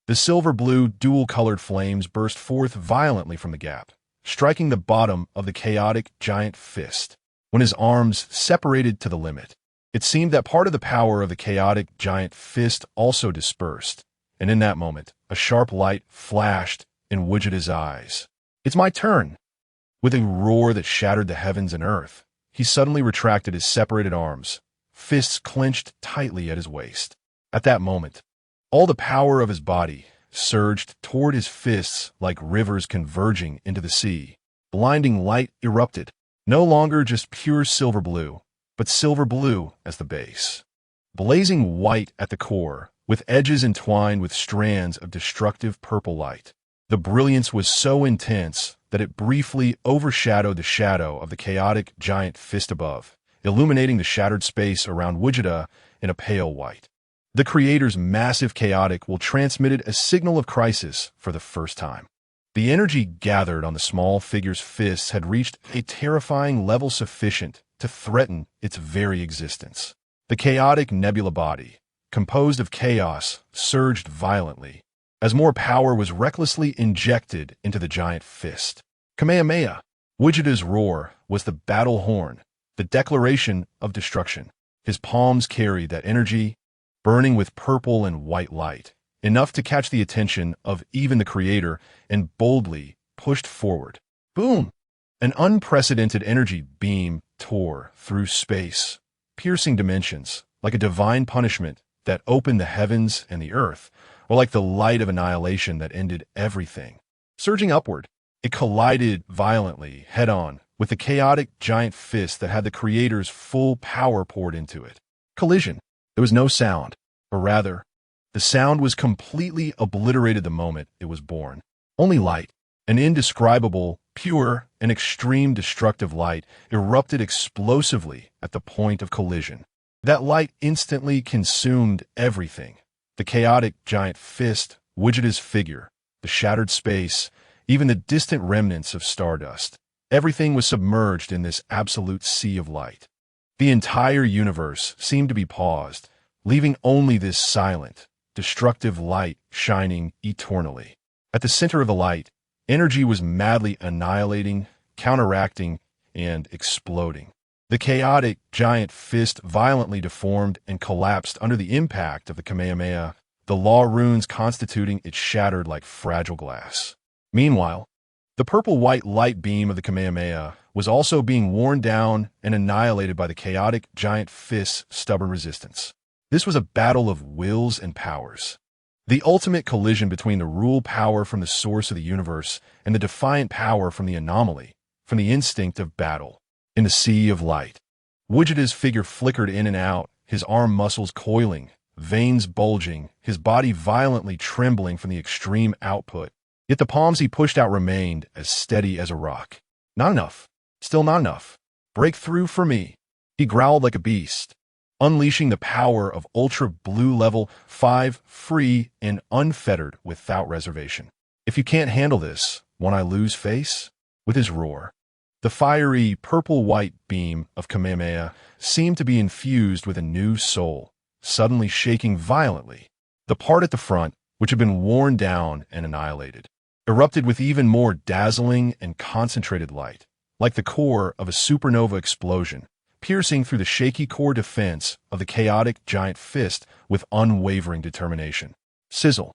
The silver-blue dual-colored flames burst forth violently from the gap, striking the bottom of the chaotic giant fist. When his arms separated to the limit, it seemed that part of the power of the chaotic giant fist also dispersed, and in that moment, a sharp light flashed in Gogeta's eyes. "It's my turn!" With a roar that shattered the heavens and earth, he suddenly retracted his separated arms, fists clenched tightly at his waist. At that moment, all the power of his body surged toward his fists like rivers converging into the sea. Blinding light erupted, no longer just pure silver blue, but silver blue as the base. Blazing white at the core, with edges entwined with strands of destructive purple light. The brilliance was so intense that it briefly overshadowed the shadow of the chaotic giant fist above, illuminating the shattered space around Gogeta in a pale white. The creator's massive chaotic will transmitted a signal of crisis for the first time. The energy gathered on the small figure's fists had reached a terrifying level sufficient to threaten its very existence. The chaotic nebula body, composed of chaos, surged violently, as more power was recklessly injected into the giant fist. Kamehameha! Gogeta's roar was the battle horn, the declaration of destruction. His palms carried that energy, burning with purple and white light, enough to catch the attention of even the creator, and boldly pushed forward. Boom! An unprecedented energy beam tore through space, piercing dimensions, like a divine punishment that opened the heavens and the earth, or like the light of annihilation that ended everything. Surging upward, it collided violently, head-on, with the chaotic giant fist that had the creator's full power poured into it. Collision. There was no sound, or rather, the sound was completely obliterated the moment it was born. Only light, an indescribable, pure, and extreme destructive light, erupted explosively at the point of collision. That light instantly consumed everything. The chaotic giant fist, Gogeta's figure, the shattered space, even the distant remnants of stardust. Everything was submerged in this absolute sea of light. The entire universe seemed to be paused, leaving only this silent, destructive light shining eternally. At the center of the light, energy was madly annihilating, counteracting, and exploding. The chaotic giant fist violently deformed and collapsed under the impact of the Kamehameha, the law runes constituting it shattered like fragile glass. Meanwhile, the purple-white light beam of the Kamehameha was also being worn down and annihilated by the chaotic giant fist's stubborn resistance. This was a battle of wills and powers. The ultimate collision between the rule power from the source of the universe and the defiant power from the anomaly, from the instinct of battle. In the sea of light, Gogeta's figure flickered in and out, his arm muscles coiling, veins bulging, his body violently trembling from the extreme output. Yet the palms he pushed out remained as steady as a rock. Not enough. Still not enough. Break through for me. He growled like a beast, unleashing the power of Ultra Blue Level 5, free and unfettered without reservation. If you can't handle this, won't I lose face? With his roar, the fiery purple-white beam of Kamehameha seemed to be infused with a new soul, suddenly shaking violently. The part at the front, which had been worn down and annihilated, erupted with even more dazzling and concentrated light, like the core of a supernova explosion, piercing through the shaky core defense of the chaotic giant fist with unwavering determination. Sizzle.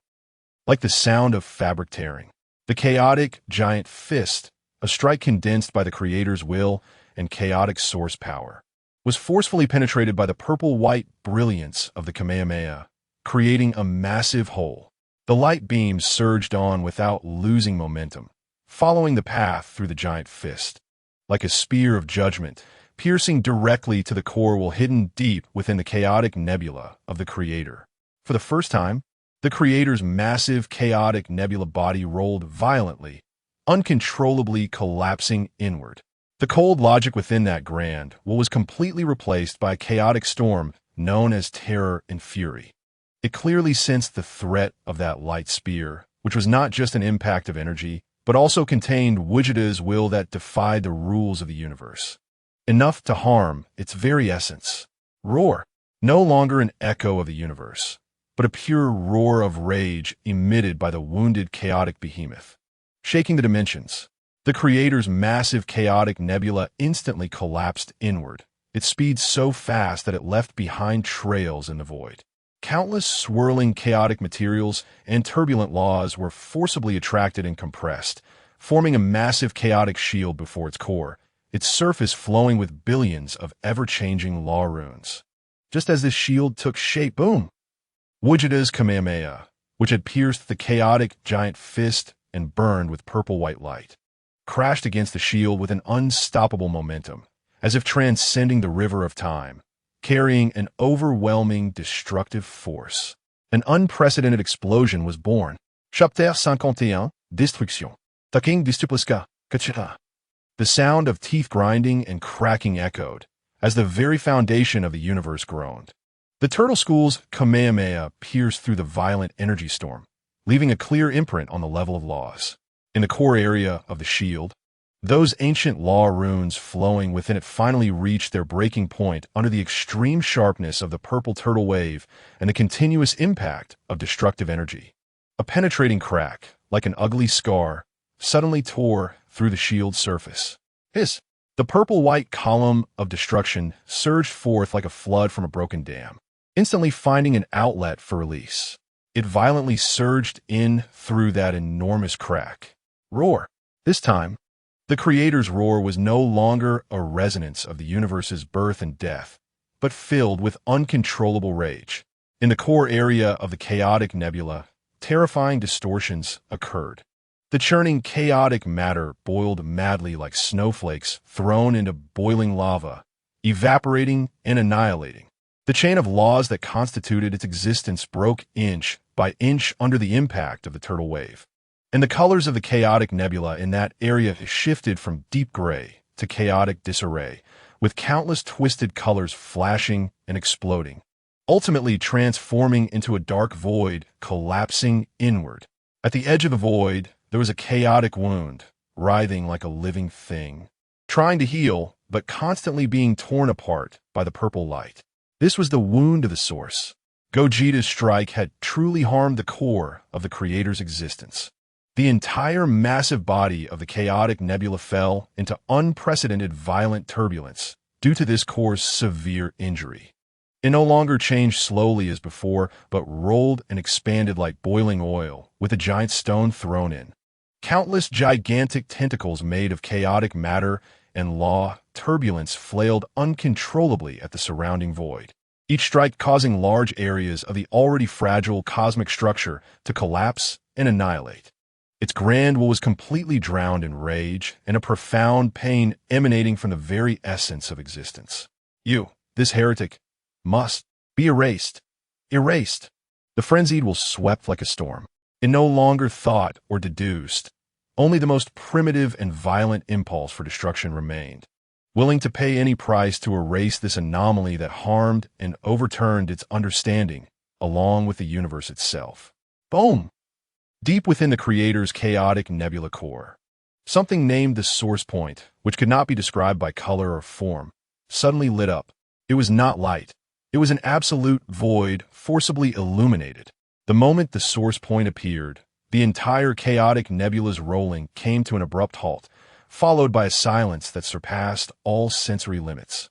Like the sound of fabric tearing, The chaotic giant fist, a strike condensed by the creator's will and chaotic source power, was forcefully penetrated by the purple-white brilliance of the Kamehameha, creating a massive hole. The light beams surged on without losing momentum, following the path through the giant fist, like a spear of judgment, piercing directly to the core while hidden deep within the chaotic nebula of the creator. For the first time, the creator's massive chaotic nebula body rolled violently, uncontrollably collapsing inward. The cold logic within that grand will was completely replaced by a chaotic storm known as terror and fury. It clearly sensed the threat of that light spear, which was not just an impact of energy, but also contained Gogeta's will that defied the rules of the universe. Enough to harm its very essence. Roar. No longer an echo of the universe, but a pure roar of rage emitted by the wounded chaotic behemoth. Shaking the dimensions, the creator's massive chaotic nebula instantly collapsed inward, its speed so fast that it left behind trails in the void. Countless swirling chaotic materials and turbulent laws were forcibly attracted and compressed, forming a massive chaotic shield before its core, its surface flowing with billions of ever-changing law runes. Just as this shield took shape, boom! Gogeta's Kamehameha, which had pierced the chaotic giant fist and burned with purple-white light, crashed against the shield with an unstoppable momentum, as if transcending the river of time, carrying an overwhelming destructive force. An unprecedented explosion was born. Chapter 51, Destruction. Taking Distupliska, Kachita. The sound of teeth grinding and cracking echoed, as the very foundation of the universe groaned. The Turtle School's Kamehameha pierced through the violent energy storm, leaving a clear imprint on the level of laws. In the core area of the shield, those ancient law runes flowing within it finally reached their breaking point under the extreme sharpness of the purple turtle wave and the continuous impact of destructive energy. A penetrating crack, like an ugly scar, suddenly tore through the shield's surface. Hiss! The purple-white column of destruction surged forth like a flood from a broken dam, instantly finding an outlet for release. It violently surged in through that enormous crack. Roar! This time, the creator's roar was no longer a resonance of the universe's birth and death, but filled with uncontrollable rage. In the core area of the chaotic nebula, terrifying distortions occurred. The churning chaotic matter boiled madly like snowflakes thrown into boiling lava, evaporating and annihilating. The chain of laws that constituted its existence broke inch by inch under the impact of the turtle wave. And the colors of the chaotic nebula in that area shifted from deep gray to chaotic disarray, with countless twisted colors flashing and exploding, ultimately transforming into a dark void, collapsing inward. At the edge of the void, there was a chaotic wound, writhing like a living thing, trying to heal, but constantly being torn apart by the purple light. This was the wound of the source. Gogeta's strike had truly harmed the core of the creator's existence. The entire massive body of the chaotic nebula fell into unprecedented violent turbulence due to this core's severe injury. It no longer changed slowly as before, but rolled and expanded like boiling oil, with a giant stone thrown in. Countless gigantic tentacles made of chaotic matter and law turbulence flailed uncontrollably at the surrounding void, each strike causing large areas of the already fragile cosmic structure to collapse and annihilate. Its grand will was completely drowned in rage and a profound pain emanating from the very essence of existence. You, this heretic, must be erased. Erased. The frenzied will swept like a storm. It no longer thought or deduced. Only the most primitive and violent impulse for destruction remained, willing to pay any price to erase this anomaly that harmed and overturned its understanding, along with the universe itself. Boom! Deep within the creator's chaotic nebula core, something named the source point, which could not be described by color or form, suddenly lit up. It was not light. It was an absolute void, forcibly illuminated. The moment the source point appeared, the entire chaotic nebula's rolling came to an abrupt halt, followed by a silence that surpassed all sensory limits,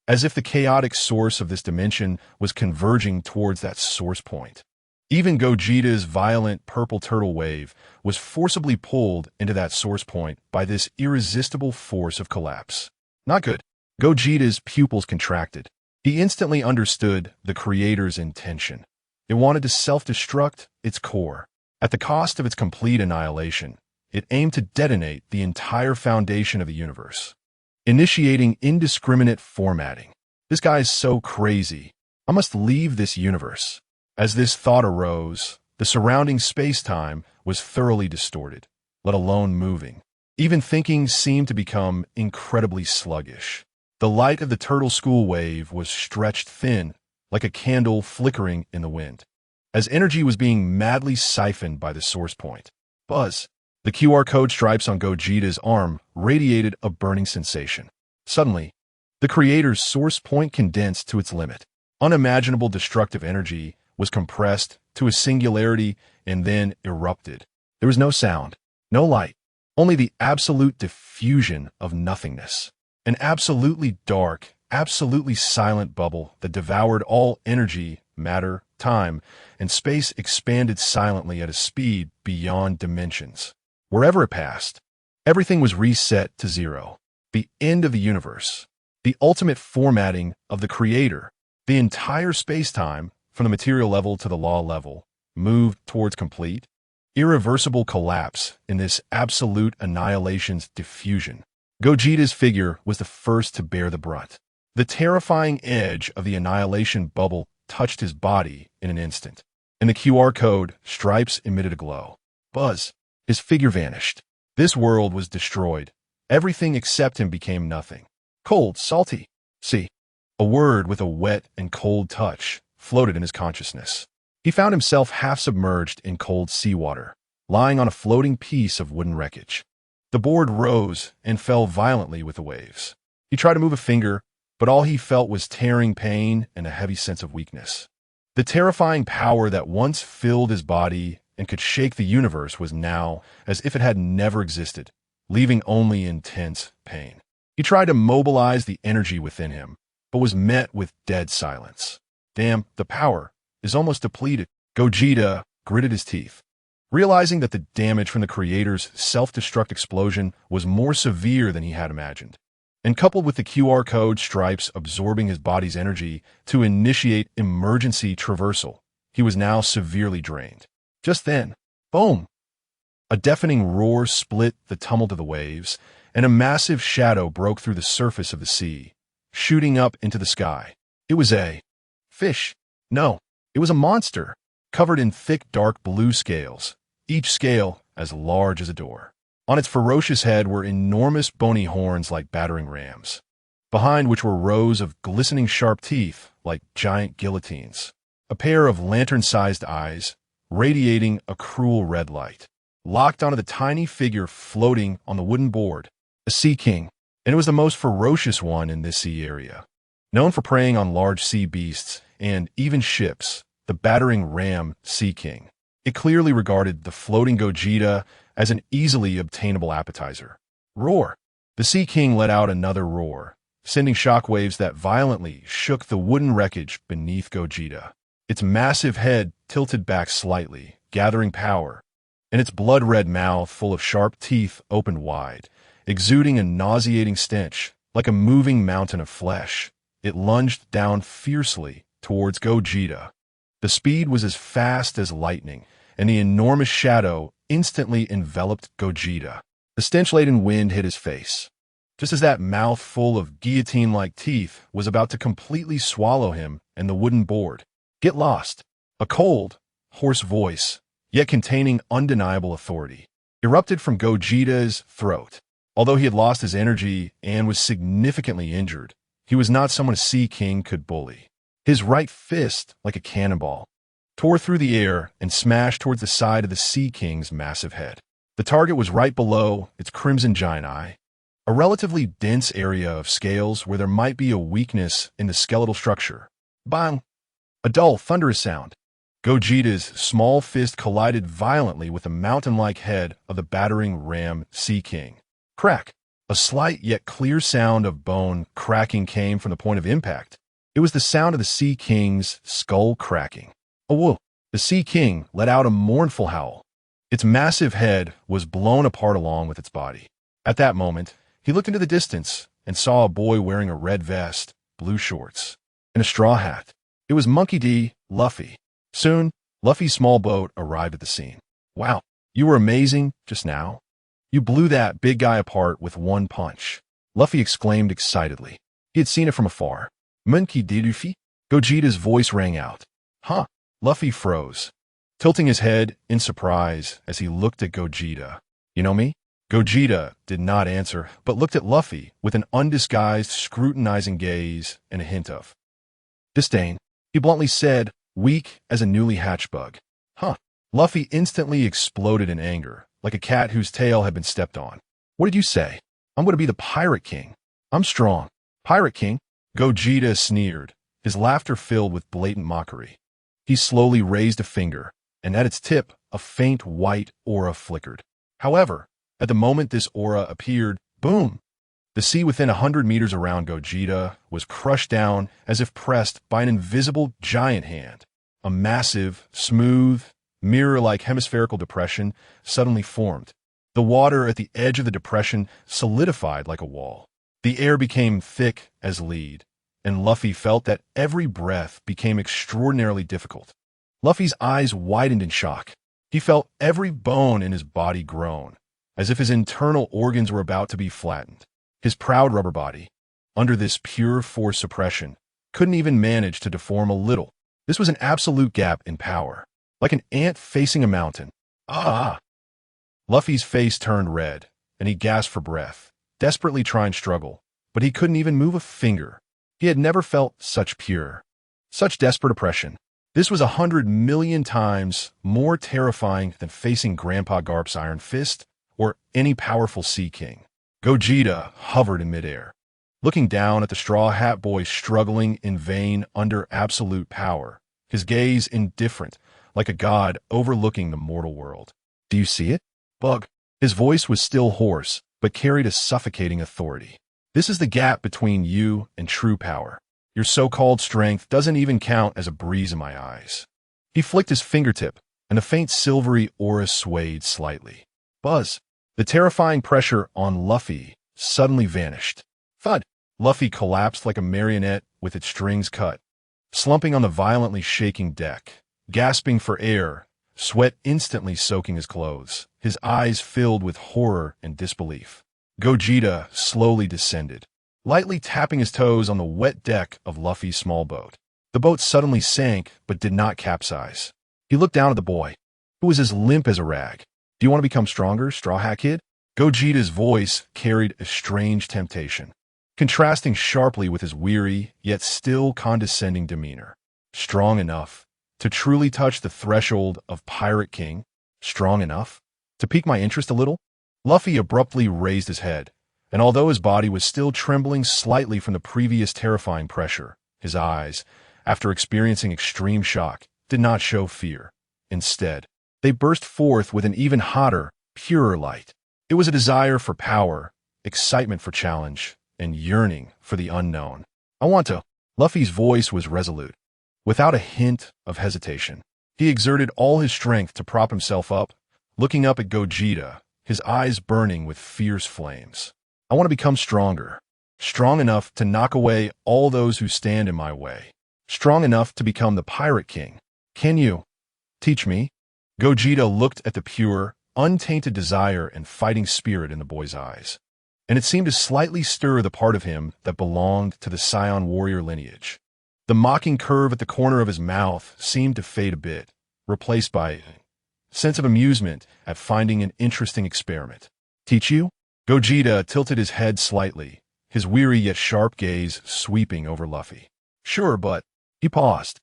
as if the chaotic source of this dimension was converging towards that source point. Even Gogeta's violent purple turtle wave was forcibly pulled into that source point by this irresistible force of collapse. Not good. Gogeta's pupils contracted. He instantly understood the creator's intention. It wanted to self-destruct its core. At the cost of its complete annihilation, it aimed to detonate the entire foundation of the universe, initiating indiscriminate formatting. This guy is so crazy. I must leave this universe. As this thought arose, the surrounding space-time was thoroughly distorted, let alone moving. Even thinking seemed to become incredibly sluggish. The light of the turtle school wave was stretched thin, like a candle flickering in the wind, as energy was being madly siphoned by the source point. Buzz. The QR code stripes on Gogeta's arm radiated a burning sensation. Suddenly, the creator's source point condensed to its limit. Unimaginable destructive energy was compressed to a singularity and then erupted. There was no sound, no light, only the absolute diffusion of nothingness. An absolutely dark, absolutely silent bubble that devoured all energy, matter, time, and space expanded silently at a speed beyond dimensions. Wherever it passed, everything was reset to zero. The end of the universe, the ultimate formatting of the creator, the entire space-time, from the material level to the law level, moved towards complete, irreversible collapse in this absolute annihilation's diffusion. Gogeta's figure was the first to bear the brunt. The terrifying edge of the annihilation bubble touched his body in an instant. In the QR code, stripes emitted a glow. Buzz. His figure vanished. This world was destroyed. Everything except him became nothing. Cold, salty. See. A word with a wet and cold touch floated in his consciousness. He found himself half submerged in cold seawater, lying on a floating piece of wooden wreckage. The board rose and fell violently with the waves. He tried to move a finger, but all he felt was tearing pain and a heavy sense of weakness. The terrifying power that once filled his body and could shake the universe was now as if it had never existed, leaving only intense pain. He tried to mobilize the energy within him, but was met with dead silence. Damn, the power is almost depleted. Gogeta gritted his teeth, realizing that the damage from the creator's self-destruct explosion was more severe than he had imagined. And coupled with the QR code stripes absorbing his body's energy to initiate emergency traversal, he was now severely drained. Just then, boom! A deafening roar split the tumult of the waves, and a massive shadow broke through the surface of the sea, shooting up into the sky. It was a fish. No, it was a monster, covered in thick dark blue scales, each scale as large as a door. On its ferocious head were enormous bony horns like battering rams, behind which were rows of glistening sharp teeth like giant guillotines. A pair of lantern-sized eyes, radiating a cruel red light, locked onto the tiny figure floating on the wooden board, a sea king, and it was the most ferocious one in this sea area. Known for preying on large sea beasts and even ships, the battering ram Sea King. It clearly regarded the floating Gogeta as an easily obtainable appetizer. Roar! The Sea King let out another roar, sending shockwaves that violently shook the wooden wreckage beneath Gogeta. Its massive head tilted back slightly, gathering power, and its blood-red mouth full of sharp teeth opened wide, exuding a nauseating stench like a moving mountain of flesh. It lunged down fiercely towards Gogeta. The speed was as fast as lightning, and the enormous shadow instantly enveloped Gogeta. The stench-laden wind hit his face, just as that mouth full of guillotine-like teeth was about to completely swallow him and the wooden board. Get lost! A cold, hoarse voice, yet containing undeniable authority, erupted from Gogeta's throat. Although he had lost his energy and was significantly injured, he was not someone a Sea King could bully. His right fist, like a cannonball, tore through the air and smashed towards the side of the Sea King's massive head. The target was right below its crimson giant eye, a relatively dense area of scales where there might be a weakness in the skeletal structure. Bang! A dull, thunderous sound. Gogeta's small fist collided violently with the mountain-like head of the battering ram Sea King. Crack! A slight yet clear sound of bone cracking came from the point of impact. It was the sound of the Sea King's skull cracking. Oh, whoa! The Sea King let out a mournful howl. Its massive head was blown apart along with its body. At that moment, he looked into the distance and saw a boy wearing a red vest, blue shorts, and a straw hat. It was Monkey D. Luffy. Soon, Luffy's small boat arrived at the scene. Wow, you were amazing just now. You blew that big guy apart with one punch. Luffy exclaimed excitedly. He had seen it from afar. Monkey D. Luffy? Gogeta's voice rang out. Huh? Luffy froze, tilting his head in surprise as he looked at Gogeta. You know me? Gogeta did not answer, but looked at Luffy with an undisguised, scrutinizing gaze and a hint of disdain. He bluntly said, weak as a newly hatched bug. Huh. Luffy instantly exploded in anger, like a cat whose tail had been stepped on. What did you say? I'm going to be the Pirate King. I'm strong. Pirate King? Gogeta sneered, his laughter filled with blatant mockery. He slowly raised a finger, and at its tip, a faint white aura flickered. However, at the moment this aura appeared, boom! The sea within 100 meters around Gogeta was crushed down as if pressed by an invisible giant hand. A massive, smooth, mirror-like hemispherical depression suddenly formed. The water at the edge of the depression solidified like a wall. The air became thick as lead, and Luffy felt that every breath became extraordinarily difficult. Luffy's eyes widened in shock. He felt every bone in his body groan, as if his internal organs were about to be flattened. His proud rubber body, under this pure force suppression, couldn't even manage to deform a little. This was an absolute gap in power, like an ant facing a mountain. Ah! Luffy's face turned red, and he gasped for breath, desperately trying to struggle, but he couldn't even move a finger. He had never felt such pure, such desperate oppression. This was 100 million times more terrifying than facing Grandpa Garp's Iron Fist or any powerful Sea King. Gogeta hovered in midair, looking down at the Straw Hat Boy struggling in vain under absolute power, his gaze indifferent, like a god overlooking the mortal world. Do you see it? Bug. His voice was still hoarse, but carried a suffocating authority. This is the gap between you and true power. Your so-called strength doesn't even count as a breeze in my eyes. He flicked his fingertip, and a faint silvery aura swayed slightly. Buzz. The terrifying pressure on Luffy suddenly vanished. Thud! Luffy collapsed like a marionette with its strings cut, slumping on the violently shaking deck, gasping for air, sweat instantly soaking his clothes, his eyes filled with horror and disbelief. Gogeta slowly descended, lightly tapping his toes on the wet deck of Luffy's small boat. The boat suddenly sank but did not capsize. He looked down at the boy, who was as limp as a rag. Do you want to become stronger, Straw Hat Kid? Gogeta's voice carried a strange temptation, contrasting sharply with his weary, yet still condescending demeanor. Strong enough to truly touch the threshold of Pirate King? Strong enough to pique my interest a little? Luffy abruptly raised his head, and although his body was still trembling slightly from the previous terrifying pressure, his eyes, after experiencing extreme shock, did not show fear. Instead, they burst forth with an even hotter, purer light. It was a desire for power, excitement for challenge, and yearning for the unknown. I want to. Luffy's voice was resolute, without a hint of hesitation. He exerted all his strength to prop himself up, looking up at Gogeta, his eyes burning with fierce flames. I want to become stronger, strong enough to knock away all those who stand in my way, strong enough to become the Pirate King. Can you teach me? Gogeta looked at the pure, untainted desire and fighting spirit in the boy's eyes, and it seemed to slightly stir the part of him that belonged to the Saiyan warrior lineage. The mocking curve at the corner of his mouth seemed to fade a bit, replaced by a sense of amusement at finding an interesting experiment. Teach you? Gogeta tilted his head slightly, his weary yet sharp gaze sweeping over Luffy. Sure, but... He paused,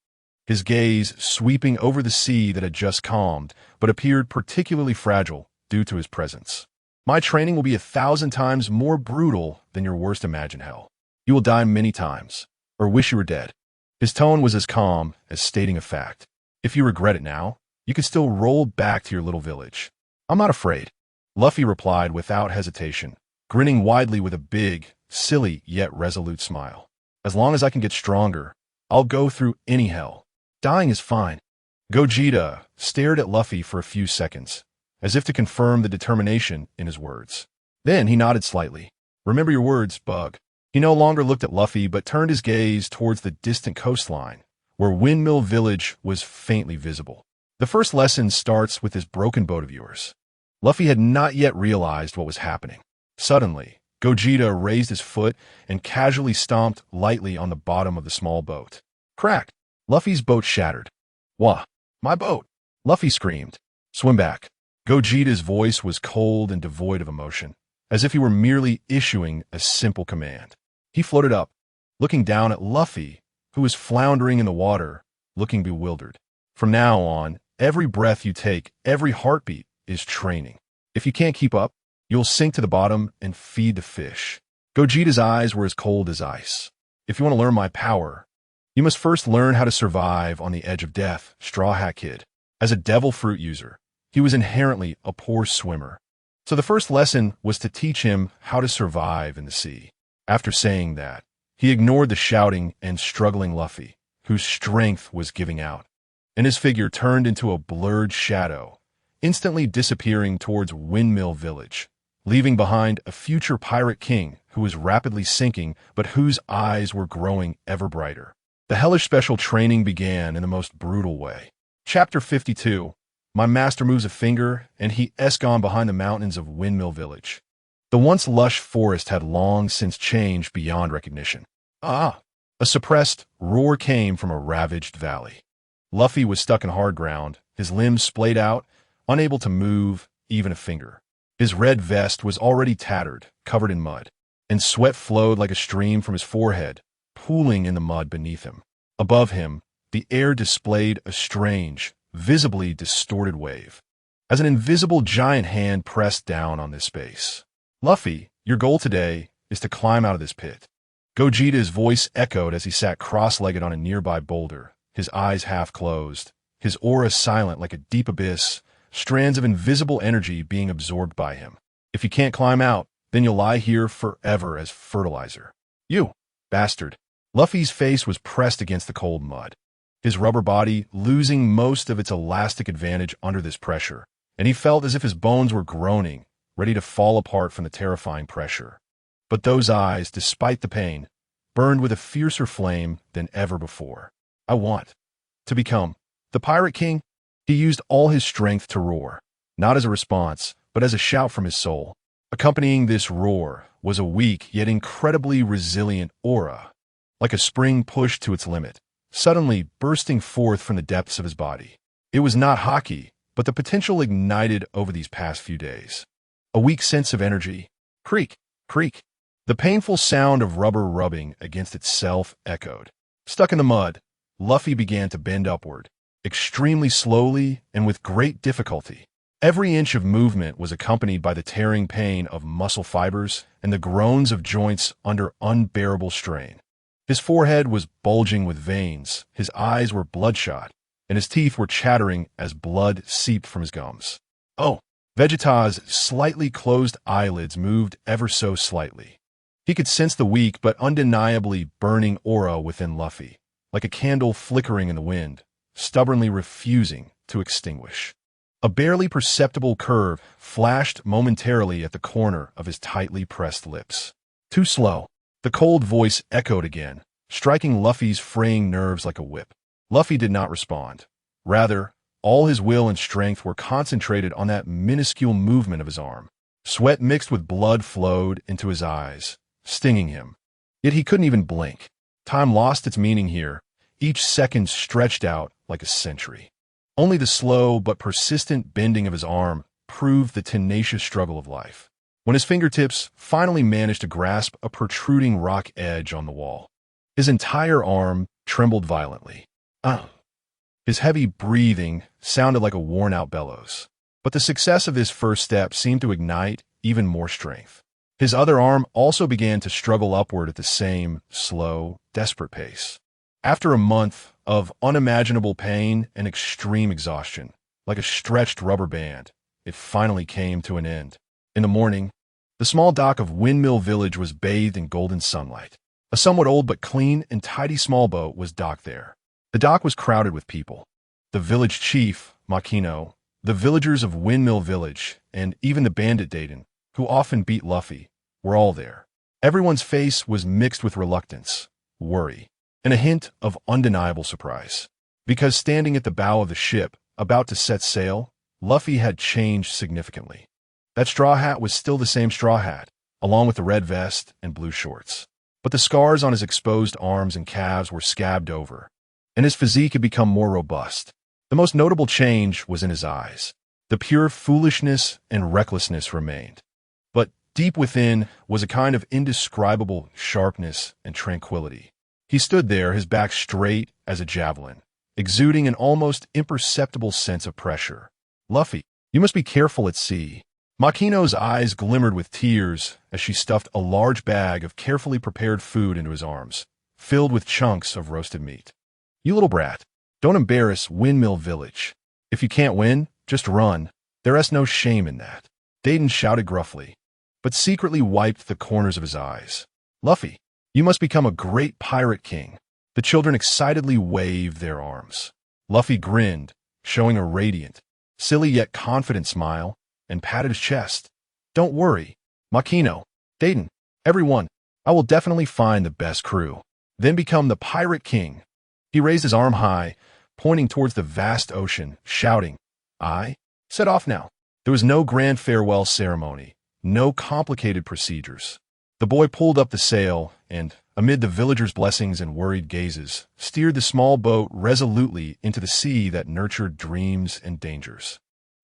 his gaze sweeping over the sea that had just calmed, but appeared particularly fragile due to his presence. My training will be 1,000 times more brutal than your worst imagined hell. You will die many times, or wish you were dead. His tone was as calm as stating a fact. If you regret it now, you could still roll back to your little village. I'm not afraid, Luffy replied without hesitation, grinning widely with a big, silly yet resolute smile. As long as I can get stronger, I'll go through any hell. Dying is fine. Gogeta stared at Luffy for a few seconds, as if to confirm the determination in his words. Then he nodded slightly. Remember your words, Bug. He no longer looked at Luffy, but turned his gaze towards the distant coastline, where Windmill Village was faintly visible. The first lesson starts with this broken boat of yours. Luffy had not yet realized what was happening. Suddenly, Gogeta raised his foot and casually stomped lightly on the bottom of the small boat. Crack! Luffy's boat shattered. Wah! My boat! Luffy screamed. Swim back. Gogeta's voice was cold and devoid of emotion, as if he were merely issuing a simple command. He floated up, looking down at Luffy, who was floundering in the water, looking bewildered. From now on, every breath you take, every heartbeat is training. If you can't keep up, you'll sink to the bottom and feed the fish. Gogeta's eyes were as cold as ice. If you want to learn my power, you must first learn how to survive on the edge of death, Straw Hat Kid. As a devil fruit user, he was inherently a poor swimmer. So the first lesson was to teach him how to survive in the sea. After saying that, he ignored the shouting and struggling Luffy, whose strength was giving out, and his figure turned into a blurred shadow, instantly disappearing towards Windmill Village, leaving behind a future pirate king who was rapidly sinking but whose eyes were growing ever brighter. The hellish special training began in the most brutal way. Chapter 52. My master moves a finger, and he is gone behind the mountains of Windmill Village. The once lush forest had long since changed beyond recognition. Ah! A suppressed roar came from a ravaged valley. Luffy was stuck in hard ground, his limbs splayed out, unable to move even a finger. His red vest was already tattered, covered in mud, and sweat flowed like a stream from his forehead, pooling in the mud beneath him. Above him, the air displayed a strange, visibly distorted wave, as an invisible giant hand pressed down on this space. Luffy, your goal today is to climb out of this pit. Gogeta's voice echoed as he sat cross-legged on a nearby boulder, his eyes half closed, his aura silent like a deep abyss, strands of invisible energy being absorbed by him. If you can't climb out, then you'll lie here forever as fertilizer. You, bastard. Luffy's face was pressed against the cold mud, his rubber body losing most of its elastic advantage under this pressure, and he felt as if his bones were groaning, ready to fall apart from the terrifying pressure. But those eyes, despite the pain, burned with a fiercer flame than ever before. I want to become the Pirate King. He used all his strength to roar, not as a response, but as a shout from his soul. Accompanying this roar was a weak yet incredibly resilient aura, like a spring pushed to its limit, suddenly bursting forth from the depths of his body. It was not hockey, but the potential ignited over these past few days. A weak sense of energy. Creak, creak. The painful sound of rubber rubbing against itself echoed. Stuck in the mud, Luffy began to bend upward, extremely slowly and with great difficulty. Every inch of movement was accompanied by the tearing pain of muscle fibers and the groans of joints under unbearable strain. His forehead was bulging with veins, his eyes were bloodshot, and his teeth were chattering as blood seeped from his gums. Oh! Vegeta's slightly closed eyelids moved ever so slightly. He could sense the weak but undeniably burning aura within Luffy, like a candle flickering in the wind, stubbornly refusing to extinguish. A barely perceptible curve flashed momentarily at the corner of his tightly pressed lips. Too slow. The cold voice echoed again, striking Luffy's fraying nerves like a whip. Luffy did not respond. Rather, all his will and strength were concentrated on that minuscule movement of his arm. Sweat mixed with blood flowed into his eyes, stinging him. Yet he couldn't even blink. Time lost its meaning here, each second stretched out like a century. Only the slow but persistent bending of his arm proved the tenacious struggle of life. When his fingertips finally managed to grasp a protruding rock edge on the wall, his entire arm trembled violently. His heavy breathing sounded like a worn-out bellows. But the success of this first step seemed to ignite even more strength. His other arm also began to struggle upward at the same slow, desperate pace. After a month of unimaginable pain and extreme exhaustion, like a stretched rubber band, it finally came to an end. In the morning, the small dock of Windmill Village was bathed in golden sunlight. A somewhat old but clean and tidy small boat was docked there. The dock was crowded with people. the village chief, Makino, the villagers of Windmill Village, and even the bandit Dayton, who often beat Luffy, were all there. Everyone's face was mixed with reluctance, worry, and a hint of undeniable surprise. Because standing at the bow of the ship, about to set sail, Luffy had changed significantly. That straw hat was still the same straw hat, along with the red vest and blue shorts. But the scars on his exposed arms and calves were scabbed over, and his physique had become more robust. The most notable change was in his eyes. The pure foolishness and recklessness remained. But deep within was a kind of indescribable sharpness and tranquility. He stood there, his back straight as a javelin, exuding an almost imperceptible sense of pressure. "Luffy, you must be careful at sea." Makino's eyes glimmered with tears as she stuffed a large bag of carefully prepared food into his arms, filled with chunks of roasted meat. "You little brat, don't embarrass Windmill Village. If you can't win, just run. There is no shame in that." Dayton shouted gruffly, but secretly wiped the corners of his eyes. "Luffy, you must become a great pirate king." The children excitedly waved their arms. Luffy grinned, showing a radiant, silly yet confident smile, and patted his chest. "Don't worry, Makino, Dayton, everyone, I will definitely find the best crew, then become the Pirate King." He raised his arm high, pointing towards the vast ocean, shouting, "I set off now." There was no grand farewell ceremony, no complicated procedures. The boy pulled up the sail and, amid the villagers' blessings and worried gazes, steered the small boat resolutely into the sea that nurtured dreams and dangers.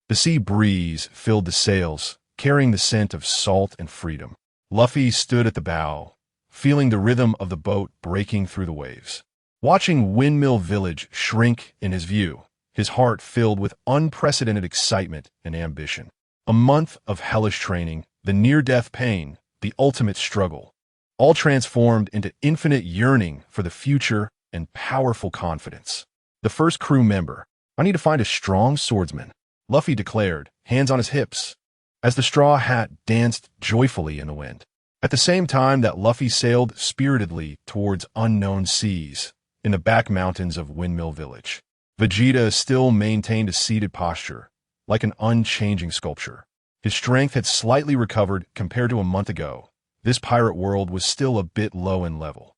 The sea breeze filled the sails, carrying the scent of salt and freedom. Luffy stood at the bow, feeling the rhythm of the boat breaking through the waves. Watching Windmill Village shrink in his view, his heart filled with unprecedented excitement and ambition. A month of hellish training, the near-death pain, the ultimate struggle, all transformed into infinite yearning for the future and powerful confidence. The first crew member. "I need to find a strong swordsman," Luffy declared, hands on his hips, as the straw hat danced joyfully in the wind. At the same time that Luffy sailed spiritedly towards unknown seas in the back mountains of Windmill Village, Vegeta still maintained a seated posture, like an unchanging sculpture. His strength had slightly recovered compared to a month ago. This pirate world was still a bit low in level.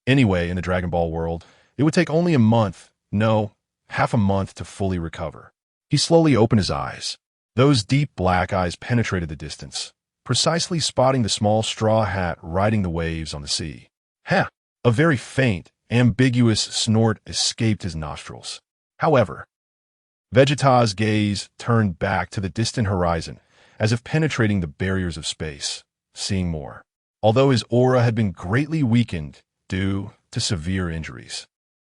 Anyway, in the Dragon Ball world, it would take only a month, no, half a month to fully recover. He slowly opened his eyes. Those deep black eyes penetrated the distance, precisely spotting the small straw hat riding the waves on the sea. "Ha!" A very faint, ambiguous snort escaped his nostrils. However, Vegeta's gaze turned back to the distant horizon, as if penetrating the barriers of space, seeing more. Although his aura had been greatly weakened due to severe injuries,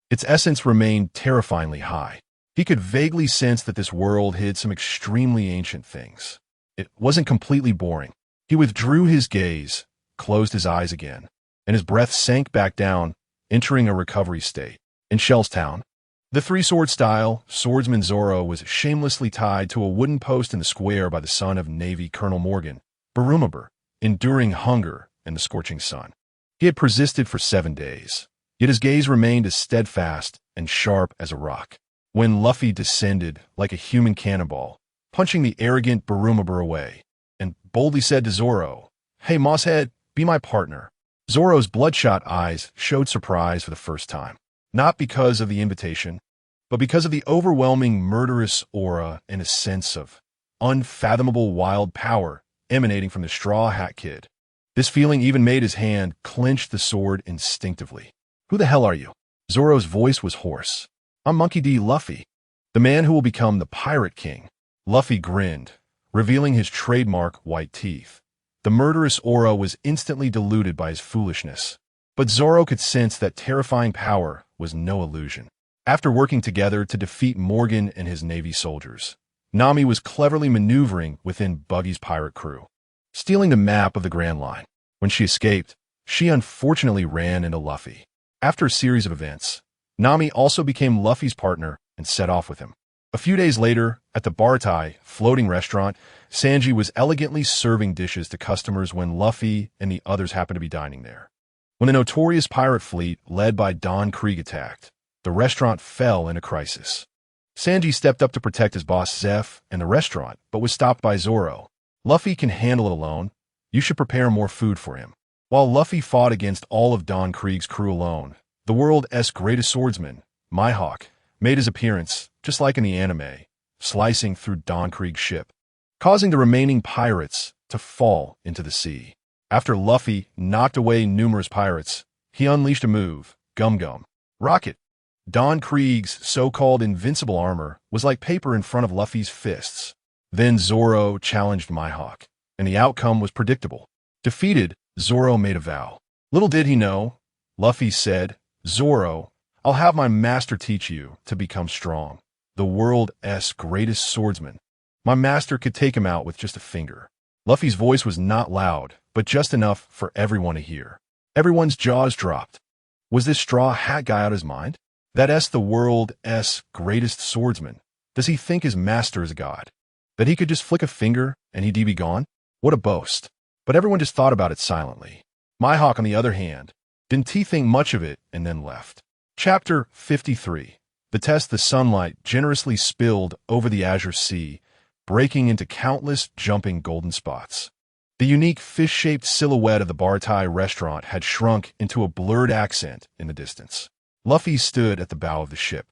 its essence remained terrifyingly high. He could vaguely sense that this world hid some extremely ancient things. It wasn't completely boring. He withdrew his gaze, closed his eyes again, and his breath sank back down, entering a recovery state. In Shell's Town, the three-sword-style swordsman Zoro was shamelessly tied to a wooden post in the square by the son of Navy Colonel Morgan, Barumabur, enduring hunger and the scorching sun. He had persisted for 7 days, yet his gaze remained as steadfast and sharp as a rock. When Luffy descended like a human cannonball, punching the arrogant Barumabur away, and boldly said to Zoro, "Hey, Mosshead, be my partner." Zoro's bloodshot eyes showed surprise for the first time, not because of the invitation, but because of the overwhelming murderous aura and a sense of unfathomable wild power emanating from the Straw Hat Kid. This feeling even made his hand clench the sword instinctively. "Who the hell are you?" Zoro's voice was hoarse. "I'm Monkey D. Luffy, the man who will become the Pirate King." Luffy grinned, revealing his trademark white teeth. The murderous aura was instantly diluted by his foolishness, but Zoro could sense that terrifying power was no illusion. After working together to defeat Morgan and his Navy soldiers, Nami was cleverly maneuvering within Buggy's pirate crew, stealing the map of the Grand Line. When she escaped, she unfortunately ran into Luffy. After a series of events, Nami also became Luffy's partner and set off with him. A few days later, at the Baratai floating restaurant, Sanji was elegantly serving dishes to customers when Luffy and the others happened to be dining there. When the notorious pirate fleet led by Don Krieg attacked, the restaurant fell in a crisis. Sanji stepped up to protect his boss Zeph and the restaurant, but was stopped by Zoro. Luffy can handle it alone. You should prepare more food for him. While Luffy fought against all of Don Krieg's crew alone, the world's greatest swordsman, Mihawk, made his appearance, just like in the anime, slicing through Don Krieg's ship, causing the remaining pirates to fall into the sea. After Luffy knocked away numerous pirates, he unleashed a move, Gum Gum Rocket. Don Krieg's so-called invincible armor was like paper in front of Luffy's fists. Then Zoro challenged Mihawk, and the outcome was predictable. Defeated, Zoro made a vow. Little did he know, Luffy said, Zoro, I'll have my master teach you to become strong. The world's greatest swordsman. My master could take him out with just a finger. Luffy's voice was not loud, but just enough for everyone to hear. Everyone's jaws dropped. Was this Straw Hat guy out of his mind? That's the world's greatest swordsman. Does he think his master is a god? That he could just flick a finger and he'd be gone? What a boast. But everyone just thought about it silently. Mihawk, on the other hand, didn't think much of it and then left. Chapter 53. The test. The sunlight generously spilled over the azure sea, breaking into countless jumping golden spots. The unique fish-shaped silhouette of the Bartai restaurant had shrunk into a blurred accent in the distance. Luffy stood at the bow of the ship,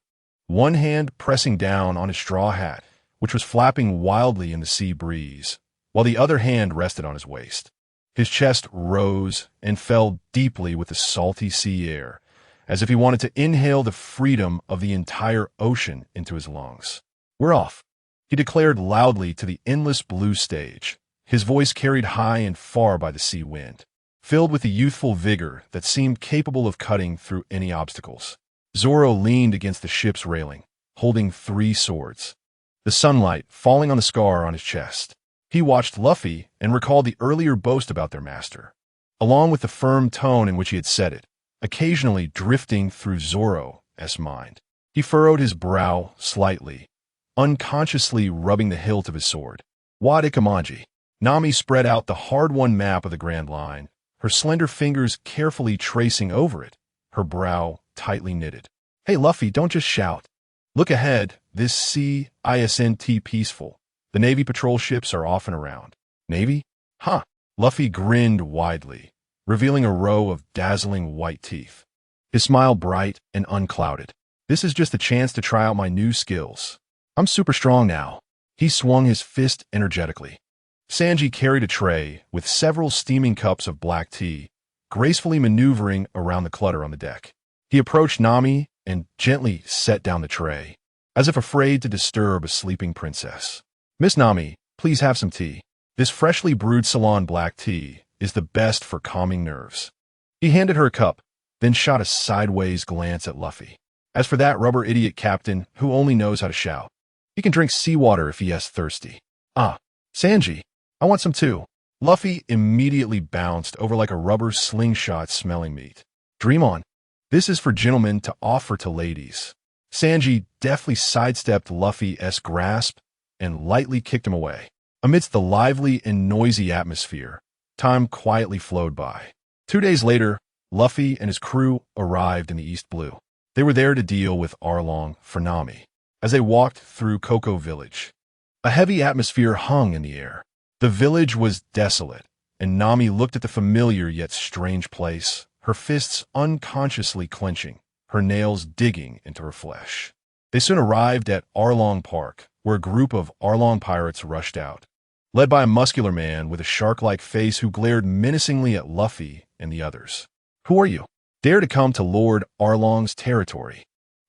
one hand pressing down on his straw hat, which was flapping wildly in the sea breeze, while the other hand rested on his waist. His chest rose and fell deeply with the salty sea air, as if he wanted to inhale the freedom of the entire ocean into his lungs. We're off, he declared loudly to the endless blue stage, his voice carried high and far by the sea wind, filled with a youthful vigor that seemed capable of cutting through any obstacles. Zoro leaned against the ship's railing, holding 3 swords, the sunlight falling on the scar on his chest. He watched Luffy and recalled the earlier boast about their master, along with the firm tone in which he had said it, occasionally drifting through Zoro's mind. He furrowed his brow slightly, unconsciously rubbing the hilt of his sword. Wadikamanji. Nami spread out the hard-won map of the Grand Line, her slender fingers carefully tracing over it, her brow tightly knitted. Hey Luffy, don't just shout. Look ahead, this sea isn't peaceful. The Navy patrol ships are often around. Navy? Huh. Luffy grinned widely, revealing a row of dazzling white teeth. His smile bright and unclouded. This is just a chance to try out my new skills. I'm super strong now. He swung his fist energetically. Sanji carried a tray with several steaming cups of black tea, gracefully maneuvering around the clutter on the deck. He approached Nami and gently set down the tray, as if afraid to disturb a sleeping princess. Miss Nami, please have some tea. This freshly brewed Ceylon black tea is the best for calming nerves. He handed her a cup, then shot a sideways glance at Luffy. As for that rubber idiot captain who only knows how to shout, he can drink seawater if he is thirsty. Ah, Sanji, I want some too. Luffy immediately bounced over like a rubber slingshot smelling meat. Dream on. This is for gentlemen to offer to ladies. Sanji deftly sidestepped Luffy's grasp and lightly kicked him away. Amidst the lively and noisy atmosphere, time quietly flowed by. 2 days later, Luffy and his crew arrived in the East Blue. They were there to deal with Arlong for Nami. As they walked through Cocoa Village, a heavy atmosphere hung in the air. The village was desolate, and Nami looked at the familiar yet strange place, her fists unconsciously clenching, her nails digging into her flesh. They soon arrived at Arlong Park, where a group of Arlong pirates rushed out, led by a muscular man with a shark-like face who glared menacingly at Luffy and the others. Who are you? Dare to come to Lord Arlong's territory?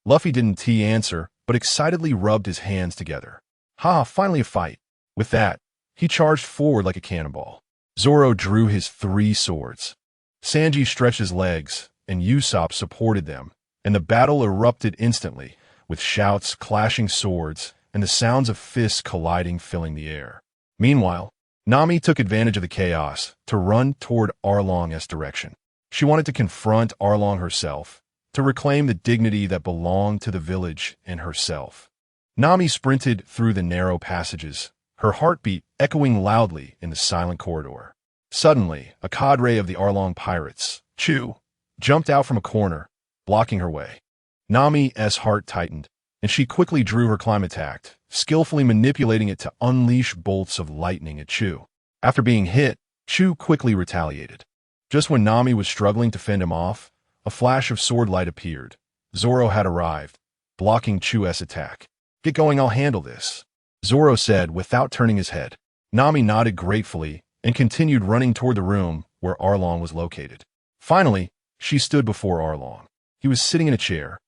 Luffy didn't answer, but excitedly rubbed his hands together. Ha, finally a fight. With that, he charged forward like a cannonball. Zoro drew his 3 swords. Sanji stretched his legs, and Usopp supported them, and the battle erupted instantly, with shouts, clashing swords, and the sounds of fists colliding filling the air. Meanwhile, Nami took advantage of the chaos to run toward Arlong's direction. She wanted to confront Arlong herself, to reclaim the dignity that belonged to the village and herself. Nami sprinted through the narrow passages, her heartbeat echoing loudly in the silent corridor. Suddenly, a cadre of the Arlong pirates, Chu, jumped out from a corner, blocking her way. Nami's heart tightened, and she quickly drew her climb attack, skillfully manipulating it to unleash bolts of lightning at Chu. After being hit, Chu quickly retaliated. Just when Nami was struggling to fend him off, a flash of sword light appeared. Zoro had arrived, blocking Chu's attack. "Get going, I'll handle this," Zoro said without turning his head. Nami nodded gratefully and continued running toward the room where Arlong was located. Finally, she stood before Arlong. He was sitting in a chair,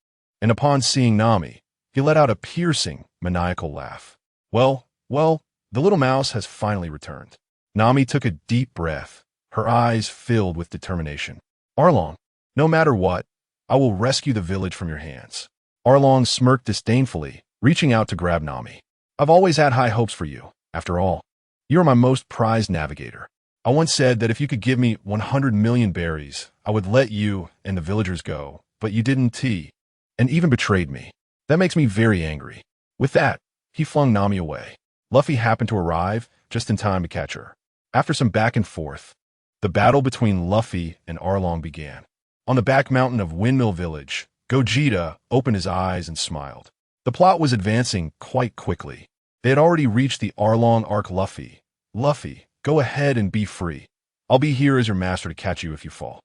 and upon seeing Nami, he let out a piercing, maniacal laugh. Well, the little mouse has finally returned." Nami took a deep breath, her eyes filled with determination. "Arlong, no matter what, I will rescue the village from your hands." Arlong smirked disdainfully, reaching out to grab Nami. "I've always had high hopes for you. After all, you're my most prized navigator. I once said that if you could give me 100 million berries, I would let you and the villagers go, but you didn't, and even betrayed me. That makes me very angry." With that, he flung Nami away. Luffy happened to arrive just in time to catch her. After some back and forth, the battle between Luffy and Arlong began. On the back mountain of Windmill Village, Gogeta opened his eyes and smiled. The plot was advancing quite quickly. They had already reached the Arlong arc. Luffy, go ahead and be free. I'll be here as your master to catch you if you fall.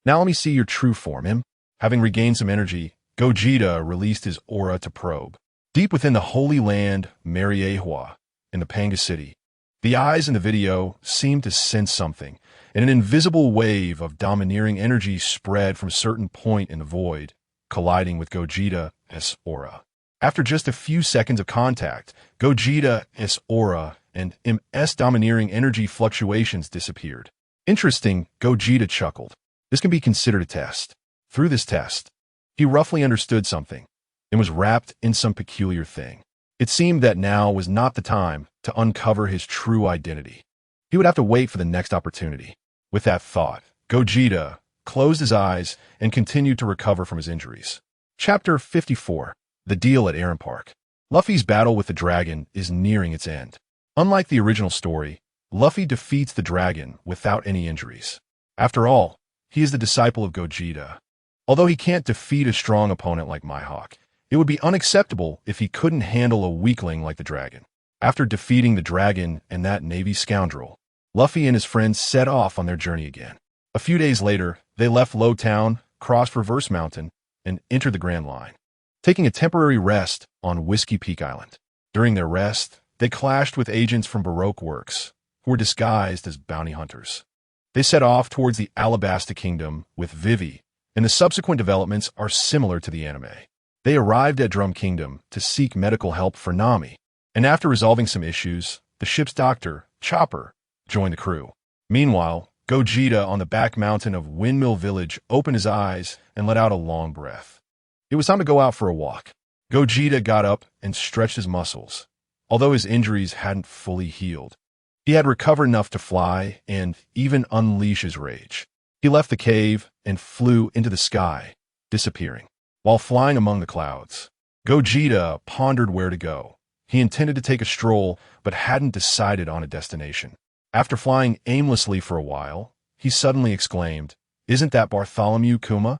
Now let me see your true form." Having regained some energy, Gogeta released his aura to probe. Deep within the Holy Land, Mariehua, in the Panga City, the eyes in the video seemed to sense something, and an invisible wave of domineering energy spread from a certain point in the void, colliding with Gogeta's aura. After just a few seconds of contact, Gogeta's aura and M's domineering energy fluctuations disappeared. "Interesting," Gogeta chuckled. "This can be considered a test." Through this test, he roughly understood something and was wrapped in some peculiar thing. It seemed that now was not the time to uncover his true identity. He would have to wait for the next opportunity. With that thought, Gogeta closed his eyes and continued to recover from his injuries. Chapter 54. The Deal at Aaron Park. Luffy's battle with the dragon is nearing its end. Unlike the original story, Luffy defeats the dragon without any injuries. After all, he is the disciple of Gogeta. Although he can't defeat a strong opponent like Mihawk, it would be unacceptable if he couldn't handle a weakling like the dragon. After defeating the dragon and that Navy scoundrel, Luffy and his friends set off on their journey again. A few days later, they left Lowtown, crossed Reverse Mountain, and entered the Grand Line, taking a temporary rest on Whiskey Peak Island. During their rest, they clashed with agents from Baroque Works, who were disguised as bounty hunters. They set off towards the Alabasta Kingdom with Vivi, and the subsequent developments are similar to the anime. They arrived at Drum Kingdom to seek medical help for Nami, and after resolving some issues, the ship's doctor, Chopper, joined the crew. Meanwhile, Gogeta on the back mountain of Windmill Village opened his eyes and let out a long breath. It was time to go out for a walk. Gogeta got up and stretched his muscles. Although his injuries hadn't fully healed, he had recovered enough to fly and even unleash his rage. He left the cave and flew into the sky, disappearing. While flying among the clouds, Gogeta pondered where to go. He intended to take a stroll, but hadn't decided on a destination. After flying aimlessly for a while, he suddenly exclaimed, "Isn't that Bartholomew Kuma?"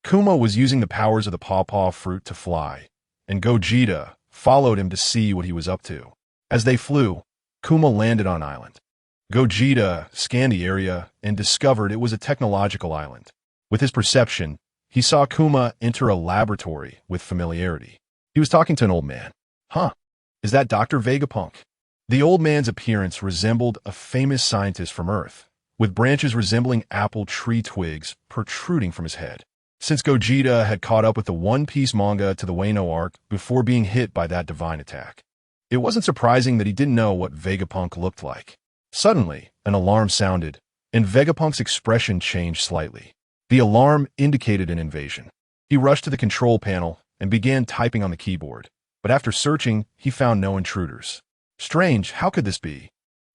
Kuma was using the powers of the pawpaw fruit to fly, and Gogeta followed him to see what he was up to. As they flew, Kuma landed on an island. Gogeta scanned the area and discovered it was a technological island. With his perception, he saw Kuma enter a laboratory with familiarity. He was talking to an old man. "Huh, is that Dr. Vegapunk?" The old man's appearance resembled a famous scientist from Earth, with branches resembling apple tree twigs protruding from his head. Since Gogeta had caught up with the One Piece manga to the Wano arc before being hit by that divine attack, it wasn't surprising that he didn't know what Vegapunk looked like. Suddenly, an alarm sounded, and Vegapunk's expression changed slightly. The alarm indicated an invasion. He rushed to the control panel and began typing on the keyboard, but after searching, he found no intruders. Strange, how could this be?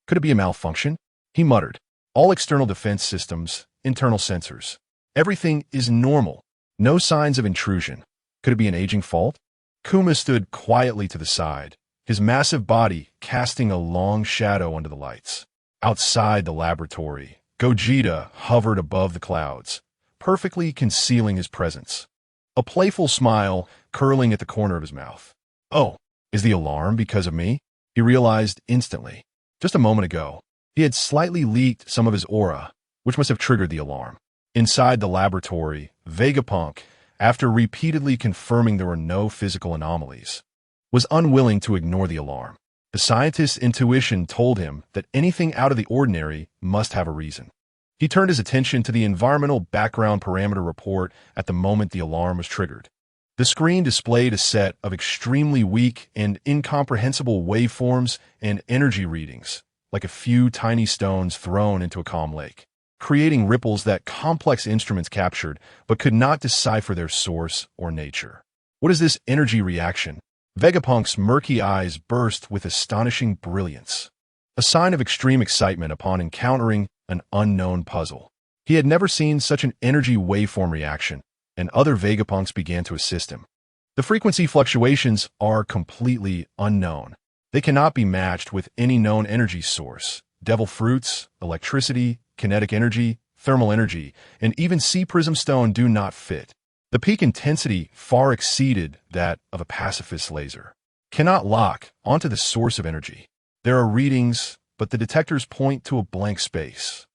Could it be a malfunction? He muttered. All external defense systems, internal sensors. Everything is normal. No signs of intrusion. Could it be an aging fault? Kuma stood quietly to the side, his massive body casting a long shadow under the lights. Outside the laboratory, Gogeta hovered above the clouds, perfectly concealing his presence. A playful smile curling at the corner of his mouth. Oh, is the alarm because of me? He realized instantly. Just a moment ago, he had slightly leaked some of his aura, which must have triggered the alarm. Inside the laboratory, Vegapunk, after repeatedly confirming there were no physical anomalies, was unwilling to ignore the alarm. The scientist's intuition told him that anything out of the ordinary must have a reason. He turned his attention to the environmental background parameter report at the moment the alarm was triggered. The screen displayed a set of extremely weak and incomprehensible waveforms and energy readings, like a few tiny stones thrown into a calm lake, creating ripples that complex instruments captured but could not decipher their source or nature. What is this energy reaction? Vegapunk's murky eyes burst with astonishing brilliance, a sign of extreme excitement upon encountering an unknown puzzle. He had never seen such an energy waveform reaction, and other Vegapunks began to assist him. The frequency fluctuations are completely unknown. They cannot be matched with any known energy source. Devil fruits, electricity, kinetic energy, thermal energy, and even sea prism stone do not fit. The peak intensity far exceeded that of a pacifist laser. Cannot lock onto the source of energy. There are readings, but the detectors point to a blank space.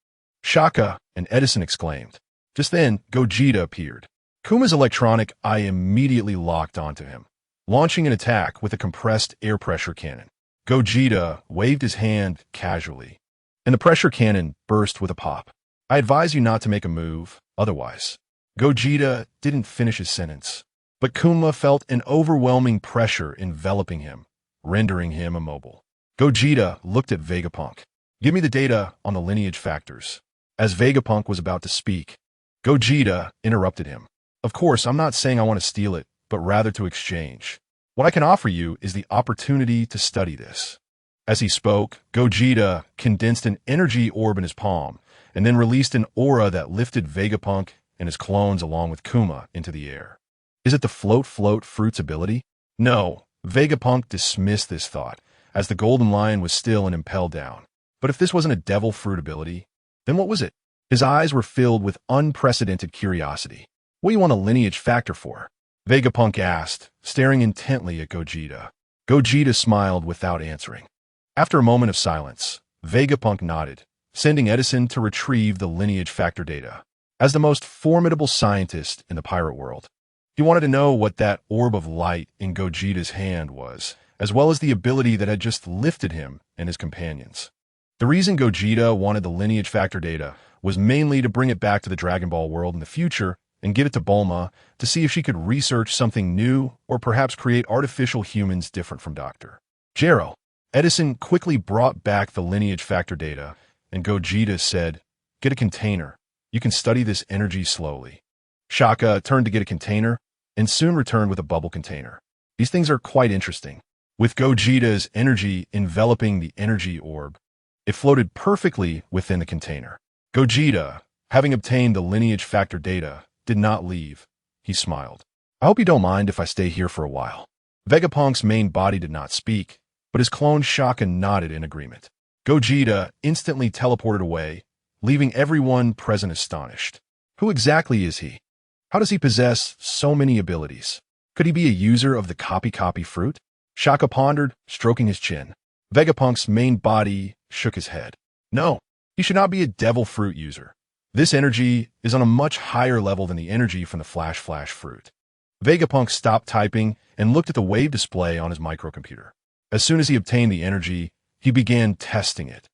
Shaka and Edison exclaimed. Just then, Gogeta appeared. Kuma's electronic eye immediately locked onto him, launching an attack with a compressed air pressure cannon. Gogeta waved his hand casually, and the pressure cannon burst with a pop. I advise you not to make a move, otherwise. Gogeta didn't finish his sentence, but Kuma felt an overwhelming pressure enveloping him, rendering him immobile. Gogeta looked at Vegapunk. Give me the data on the lineage factors. As Vegapunk was about to speak, Gogeta interrupted him. Of course, I'm not saying I want to steal it, but rather to exchange. What I can offer you is the opportunity to study this. As he spoke, Gogeta condensed an energy orb in his palm, and then released an aura that lifted Vegapunk and his clones along with Kuma into the air. Is it the float fruit's ability? No, Vegapunk dismissed this thought, as the golden lion was still and impelled down. But if this wasn't a devil fruit ability, then what was it? His eyes were filled with unprecedented curiosity. What do you want a lineage factor for? Vegapunk asked, staring intently at Gogeta. Gogeta smiled without answering. After a moment of silence, Vegapunk nodded, sending Edison to retrieve the lineage factor data. As the most formidable scientist in the pirate world, he wanted to know what that orb of light in Gogeta's hand was, as well as the ability that had just lifted him and his companions. The reason Gogeta wanted the lineage factor data was mainly to bring it back to the Dragon Ball world in the future and give it to Bulma to see if she could research something new or perhaps create artificial humans different from Dr. Gero. Edison quickly brought back the lineage factor data, and Gogeta said, "Get a container. You can study this energy slowly." Shaka turned to get a container and soon returned with a bubble container. These things are quite interesting. With Gogeta's energy enveloping the energy orb, it floated perfectly within the container. Gogeta, having obtained the lineage factor data, did not leave. He smiled. I hope you don't mind if I stay here for a while. Vegapunk's main body did not speak, but his clone Shaka nodded in agreement. Gogeta instantly teleported away, leaving everyone present astonished. Who exactly is he? How does he possess so many abilities? Could he be a user of the copy fruit? Shaka pondered, stroking his chin. Vegapunk's main body shook his head. No, he should not be a devil fruit user. This energy is on a much higher level than the energy from the flash fruit. Vegapunk stopped typing and looked at the wave display on his microcomputer. As soon as he obtained the energy, he began testing it,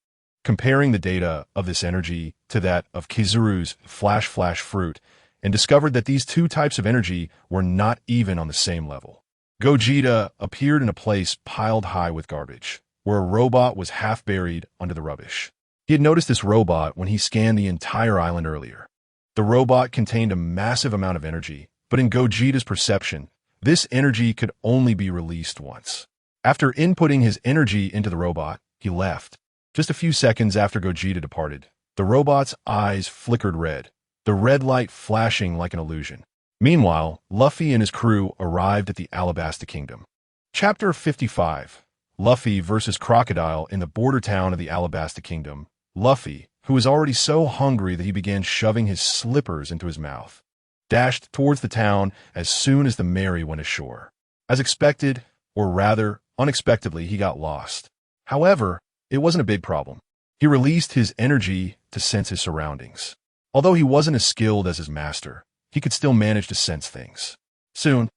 comparing the data of this energy to that of Kizuru's flash fruit, and discovered that these two types of energy were not even on the same level. Gogeta appeared in a place piled high with garbage, where a robot was half buried under the rubbish. He had noticed this robot when he scanned the entire island earlier. The robot contained a massive amount of energy, but in Gogeta's perception, this energy could only be released once. After inputting his energy into the robot, he left. Just a few seconds after Gogeta departed, the robot's eyes flickered red, the red light flashing like an illusion. Meanwhile, Luffy and his crew arrived at the Alabasta Kingdom. Chapter 55. Luffy versus Crocodile in the border town of the Alabasta Kingdom. Luffy, who was already so hungry that he began shoving his slippers into his mouth, dashed towards the town as soon as the Mary went ashore. As expected, or rather, unexpectedly, he got lost. However, it wasn't a big problem. He released his energy to sense his surroundings. Although he wasn't as skilled as his master, he could still manage to sense things. Soon,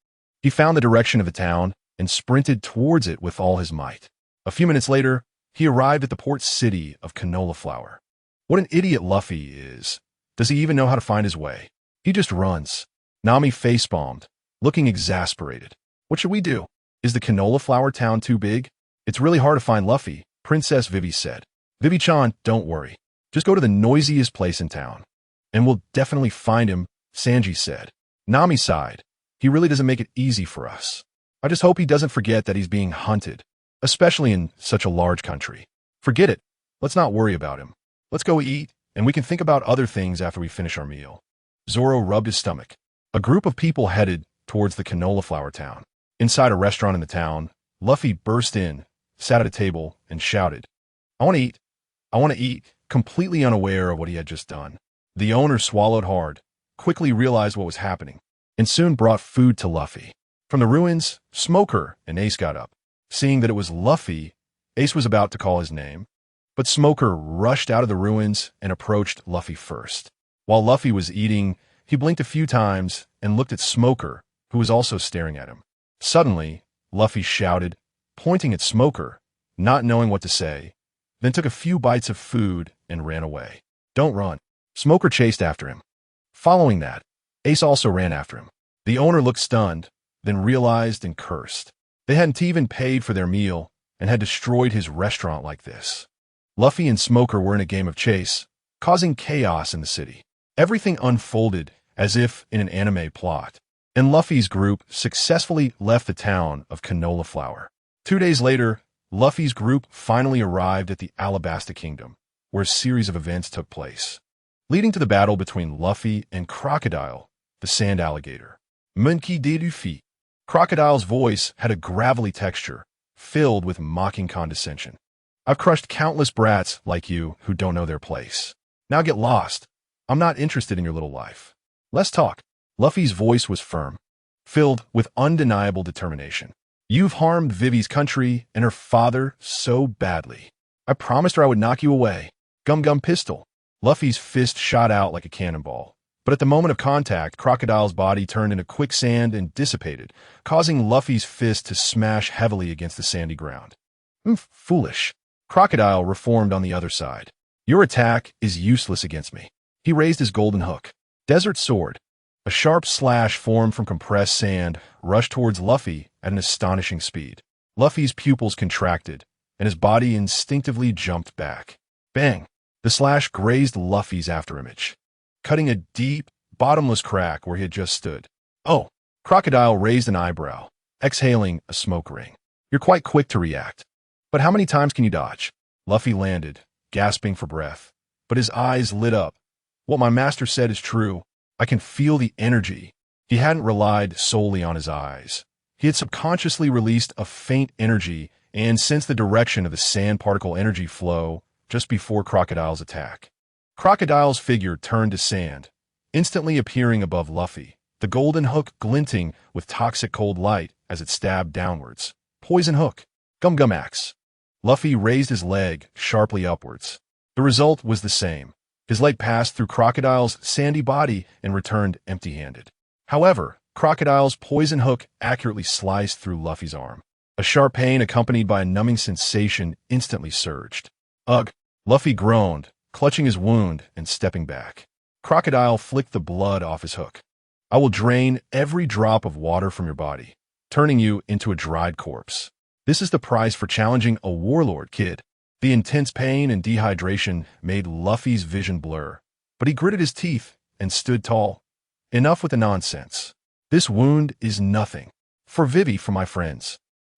he found the direction of the town and sprinted towards it with all his might. A few minutes later, he arrived at the port city of Canola Flour. What an idiot Luffy is. Does he even know how to find his way? He just runs. Nami facepalmed, looking exasperated. What should we do? Is the Canola Flour town too big? It's really hard to find Luffy, Princess Vivi said. Vivi-chan, don't worry. Just go to the noisiest place in town. And we'll definitely find him, Sanji said. Nami sighed. He really doesn't make it easy for us. I just hope he doesn't forget that he's being hunted, especially in such a large country. Forget it. Let's not worry about him. Let's go eat, and we can think about other things after we finish our meal. Zoro rubbed his stomach. A group of people headed towards the Canola Flour town. Inside a restaurant in the town, Luffy burst in, sat at a table, and shouted, I want to eat. I want to eat, completely unaware of what he had just done. The owner swallowed hard, quickly realized what was happening, and soon brought food to Luffy. From the ruins, Smoker and Ace got up. Seeing that it was Luffy, Ace was about to call his name, but Smoker rushed out of the ruins and approached Luffy first. While Luffy was eating, he blinked a few times and looked at Smoker, who was also staring at him. Suddenly, Luffy shouted, pointing at Smoker, not knowing what to say, then took a few bites of food and ran away. Don't run. Smoker chased after him. Following that, Ace also ran after him. The owner looked stunned, then realized and cursed. They hadn't even paid for their meal and had destroyed his restaurant like this. Luffy and Smoker were in a game of chase, causing chaos in the city. Everything unfolded as if in an anime plot, and Luffy's group successfully left the town of Canola Flour. 2 days later, Luffy's group finally arrived at the Alabasta Kingdom, where a series of events took place, leading to the battle between Luffy and Crocodile, the sand alligator. Monkey de Luffy. Crocodile's voice had a gravelly texture, filled with mocking condescension. I've crushed countless brats like you who don't know their place. Now get lost. I'm not interested in your little life. Let's talk. Luffy's voice was firm, filled with undeniable determination. You've harmed Vivi's country and her father so badly. I promised her I would knock you away. Gum Gum Pistol. Luffy's fist shot out like a cannonball. But at the moment of contact, Crocodile's body turned into quicksand and dissipated, causing Luffy's fist to smash heavily against the sandy ground. Foolish. Crocodile reformed on the other side. Your attack is useless against me. He raised his golden hook. Desert Sword. A sharp slash formed from compressed sand rushed towards Luffy at an astonishing speed. Luffy's pupils contracted, and his body instinctively jumped back. Bang! The slash grazed Luffy's afterimage, cutting a deep, bottomless crack where he had just stood. Oh! Crocodile raised an eyebrow, exhaling a smoke ring. You're quite quick to react. But how many times can you dodge? Luffy landed, gasping for breath, but his eyes lit up. What my master said is true. I can feel the energy. He hadn't relied solely on his eyes. He had subconsciously released a faint energy and sensed the direction of the sand particle energy flow just before Crocodile's attack. Crocodile's figure turned to sand, instantly appearing above Luffy, the golden hook glinting with toxic cold light as it stabbed downwards. Poison hook. Gum Gum Axe. Luffy raised his leg sharply upwards. The result was the same. His leg passed through Crocodile's sandy body and returned empty-handed. However, Crocodile's poison hook accurately sliced through Luffy's arm. A sharp pain accompanied by a numbing sensation instantly surged. Ugh! Luffy groaned, clutching his wound and stepping back. Crocodile flicked the blood off his hook. I will drain every drop of water from your body, turning you into a dried corpse. This is the price for challenging a warlord, kid. The intense pain and dehydration made Luffy's vision blur, but he gritted his teeth and stood tall. Enough with the nonsense. This wound is nothing. For Vivi, for my friends.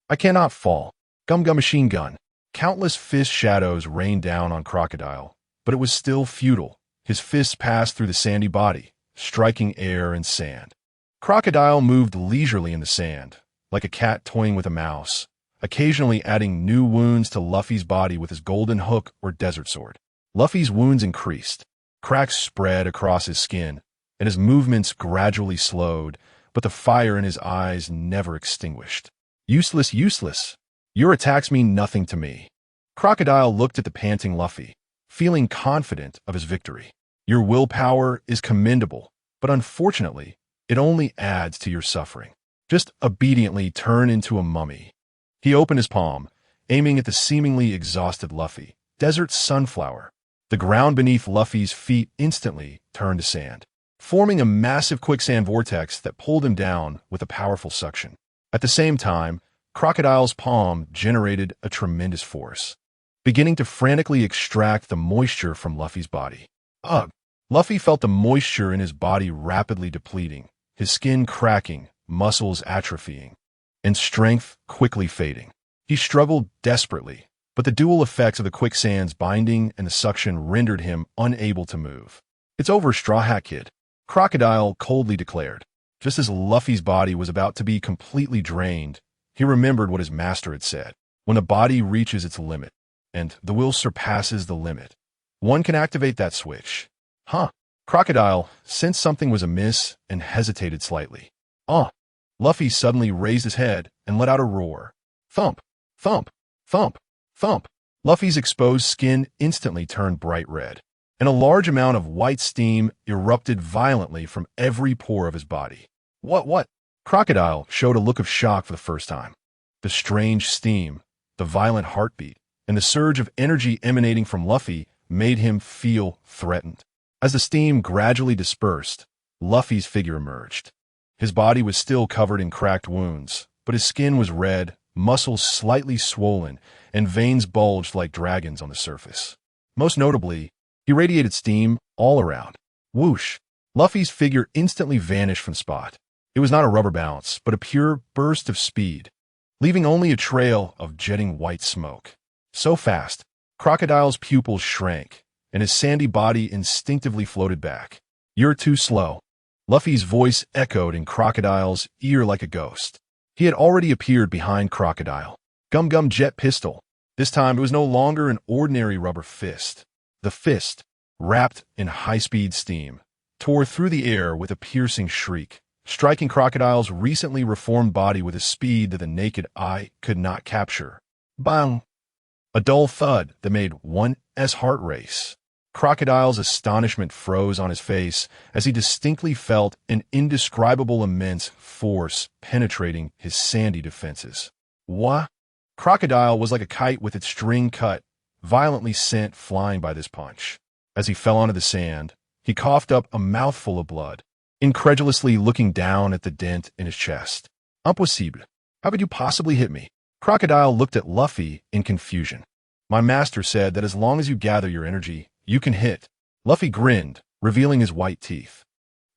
I cannot fall. Gum Gum Machine Gun. Countless fist shadows rained down on Crocodile, but it was still futile. His fists passed through the sandy body, striking air and sand. Crocodile moved leisurely in the sand, like a cat toying with a mouse, occasionally adding new wounds to Luffy's body with his golden hook or desert sword. Luffy's wounds increased. Cracks spread across his skin, and his movements gradually slowed, but the fire in his eyes never extinguished. Useless, useless. Your attacks mean nothing to me. Crocodile looked at the panting Luffy, feeling confident of his victory. Your willpower is commendable, but unfortunately, it only adds to your suffering. Just obediently turn into a mummy. He opened his palm, aiming at the seemingly exhausted Luffy. Desert sunflower. The ground beneath Luffy's feet instantly turned to sand, forming a massive quicksand vortex that pulled him down with a powerful suction. At the same time, Crocodile's palm generated a tremendous force, beginning to frantically extract the moisture from Luffy's body. Ugh! Luffy felt the moisture in his body rapidly depleting, his skin cracking, muscles atrophying, and strength quickly fading. He struggled desperately, but the dual effects of the quicksand's binding and the suction rendered him unable to move. It's over, Straw Hat Kid, Crocodile coldly declared. Just as Luffy's body was about to be completely drained, he remembered what his master had said. When a body reaches its limit, and the will surpasses the limit, one can activate that switch. Huh? Crocodile sensed something was amiss and hesitated slightly. Luffy suddenly raised his head and let out a roar. Thump, thump, thump, thump. Luffy's exposed skin instantly turned bright red, and a large amount of white steam erupted violently from every pore of his body. What? Crocodile showed a look of shock for the first time. The strange steam, the violent heartbeat, and the surge of energy emanating from Luffy made him feel threatened. As the steam gradually dispersed, Luffy's figure emerged. His body was still covered in cracked wounds, but his skin was red, muscles slightly swollen, and veins bulged like dragons on the surface. Most notably, he radiated steam all around. Whoosh! Luffy's figure instantly vanished from spot. It was not a rubber bounce, but a pure burst of speed, leaving only a trail of jetting white smoke. So fast, Crocodile's pupils shrank, and his sandy body instinctively floated back. You're too slow. Luffy's voice echoed in Crocodile's ear like a ghost. He had already appeared behind Crocodile. Gum Gum Jet Pistol. This time it was no longer an ordinary rubber fist. The fist, wrapped in high-speed steam, tore through the air with a piercing shriek, striking Crocodile's recently reformed body with a speed that the naked eye could not capture. Bang! A dull thud that made one's heart race. Crocodile's astonishment froze on his face as he distinctly felt an indescribable immense force penetrating his sandy defenses. What? Crocodile was like a kite with its string cut, violently sent flying by this punch. As he fell onto the sand, he coughed up a mouthful of blood, incredulously looking down at the dent in his chest. Impossible. How could you possibly hit me? Crocodile looked at Luffy in confusion. My master said that as long as you gather your energy, you can hit. Luffy grinned, revealing his white teeth.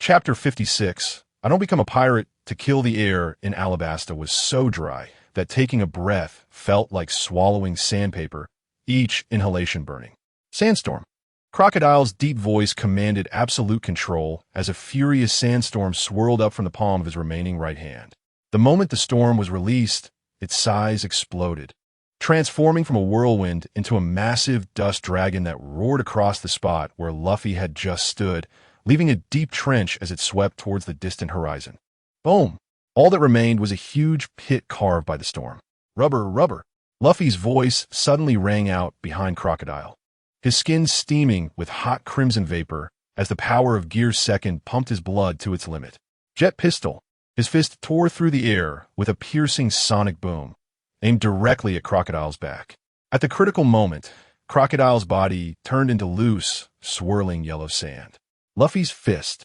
Chapter 56. I don't become a pirate to kill. The air in Alabasta was so dry that taking a breath felt like swallowing sandpaper, each inhalation burning. Sandstorm. Crocodile's deep voice commanded absolute control as a furious sandstorm swirled up from the palm of his remaining right hand. The moment the storm was released, its size exploded, transforming from a whirlwind into a massive dust dragon that roared across the spot where Luffy had just stood, leaving a deep trench as it swept towards the distant horizon. Boom! All that remained was a huge pit carved by the storm. Rubber, rubber! Luffy's voice suddenly rang out behind Crocodile, his skin steaming with hot crimson vapor as the power of Gear Second pumped his blood to its limit. Jet Pistol! His fist tore through the air with a piercing sonic boom, aimed directly at Crocodile's back. At the critical moment, Crocodile's body turned into loose, swirling yellow sand. Luffy's fist,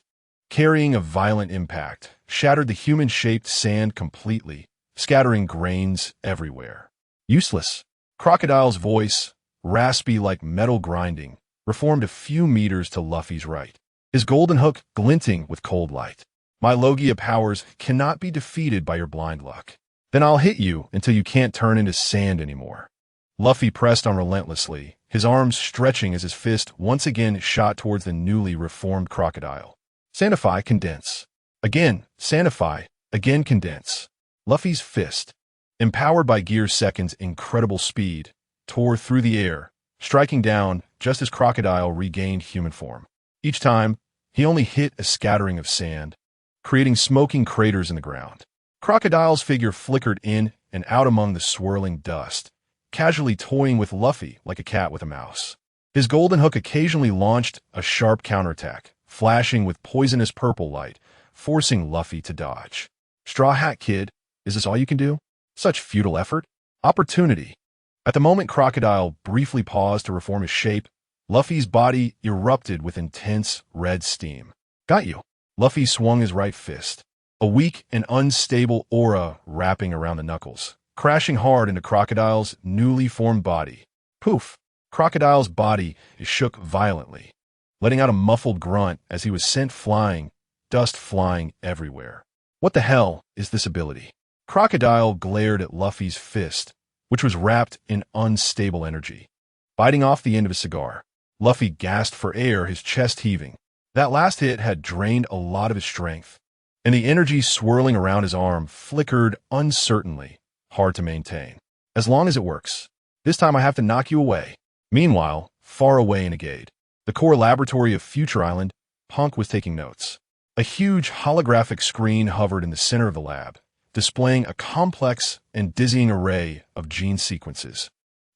carrying a violent impact, shattered the human-shaped sand completely, scattering grains everywhere. Useless. Crocodile's voice, raspy like metal grinding, reformed a few meters to Luffy's right, his golden hook glinting with cold light. My Logia powers cannot be defeated by your blind luck. Then I'll hit you until you can't turn into sand anymore. Luffy pressed on relentlessly, his arms stretching as his fist once again shot towards the newly reformed Crocodile. Santify, condense. Again, Santify, again condense. Luffy's fist, empowered by Gear Second's incredible speed, tore through the air, striking down just as Crocodile regained human form. Each time, he only hit a scattering of sand, creating smoking craters in the ground. Crocodile's figure flickered in and out among the swirling dust, casually toying with Luffy like a cat with a mouse. His golden hook occasionally launched a sharp counterattack, flashing with poisonous purple light, forcing Luffy to dodge. Straw Hat Kid, is this all you can do? Such futile effort? Opportunity. At the moment Crocodile briefly paused to reform his shape, Luffy's body erupted with intense red steam. Got you. Luffy swung his right fist, a weak and unstable aura wrapping around the knuckles, crashing hard into Crocodile's newly formed body. Poof! Crocodile's body shook violently, letting out a muffled grunt as he was sent flying, dust flying everywhere. What the hell is this ability? Crocodile glared at Luffy's fist, which was wrapped in unstable energy. Biting off the end of a cigar, Luffy gasped for air, his chest heaving. That last hit had drained a lot of his strength, and the energy swirling around his arm flickered uncertainly, hard to maintain. As long as it works. This time I have to knock you away. Meanwhile, far away in Agade, the core laboratory of Future Island, Punk was taking notes. A huge holographic screen hovered in the center of the lab, displaying a complex and dizzying array of gene sequences,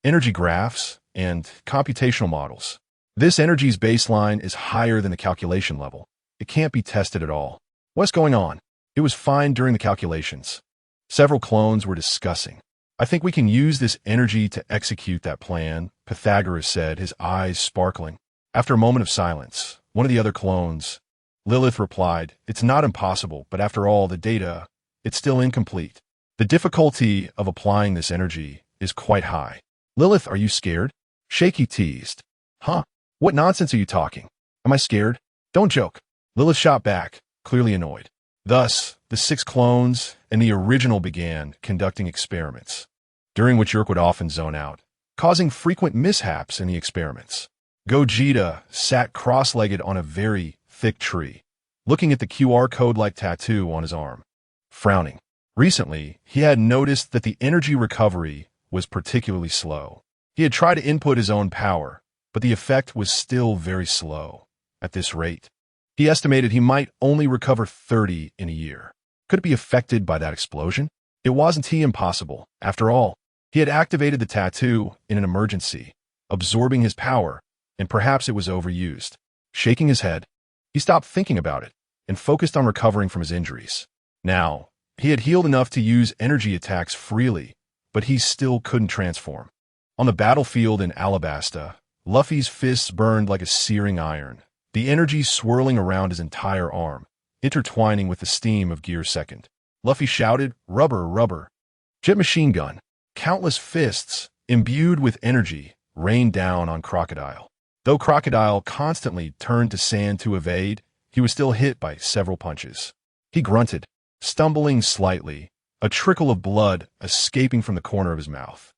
energy graphs, and computational models. This energy's baseline is higher than the calculation level. It can't be tested at all. What's going on? It was fine during the calculations. Several clones were discussing. I think we can use this energy to execute that plan, Pythagoras said, his eyes sparkling. After a moment of silence, one of the other clones, Lilith, replied, It's not impossible, but after all the data, it's still incomplete. The difficulty of applying this energy is quite high. Lilith, are you scared? Shaky teased. Huh? What nonsense are you talking? Am I scared? Don't joke. Lilith shot back, clearly annoyed. Thus, the 6 clones and the original began conducting experiments, during which Yerk would often zone out, causing frequent mishaps in the experiments. Gogeta sat cross-legged on a very thick tree, looking at the QR code-like tattoo on his arm, frowning. Recently, he had noticed that the energy recovery was particularly slow. He had tried to input his own power, but the effect was still very slow. At this rate, he estimated he might only recover 30 in a year. Could it be affected by that explosion? It wasn't impossible. After all, he had activated the tattoo in an emergency, absorbing his power, and perhaps it was overused. Shaking his head, he stopped thinking about it and focused on recovering from his injuries. Now, he had healed enough to use energy attacks freely, but he still couldn't transform. On the battlefield in Alabasta, Luffy's fists burned like a searing iron, the energy swirling around his entire arm, intertwining with the steam of Gear Second. Luffy shouted, Rubber, rubber. Jet machine gun. Countless fists, imbued with energy, rained down on Crocodile. Though Crocodile constantly turned to sand to evade, he was still hit by several punches. He grunted, stumbling slightly, a trickle of blood escaping from the corner of his mouth.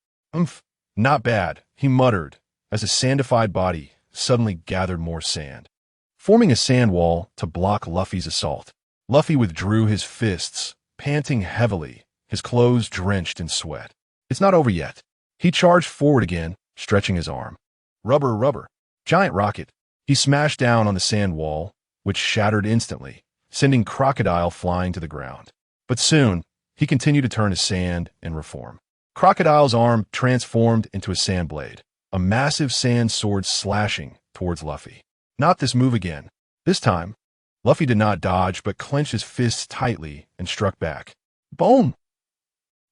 Not bad, he muttered, as his sandified body suddenly gathered more sand, forming a sand wall to block Luffy's assault. Luffy withdrew his fists, panting heavily, his clothes drenched in sweat. It's not over yet. He charged forward again, stretching his arm. Rubber, rubber. Giant rocket. He smashed down on the sand wall, which shattered instantly, sending Crocodile flying to the ground. But soon, he continued to turn to sand and reform. Crocodile's arm transformed into a sand blade, a massive sand sword slashing towards Luffy. Not this move again. This time, Luffy did not dodge but clenched his fists tightly and struck back. Boom!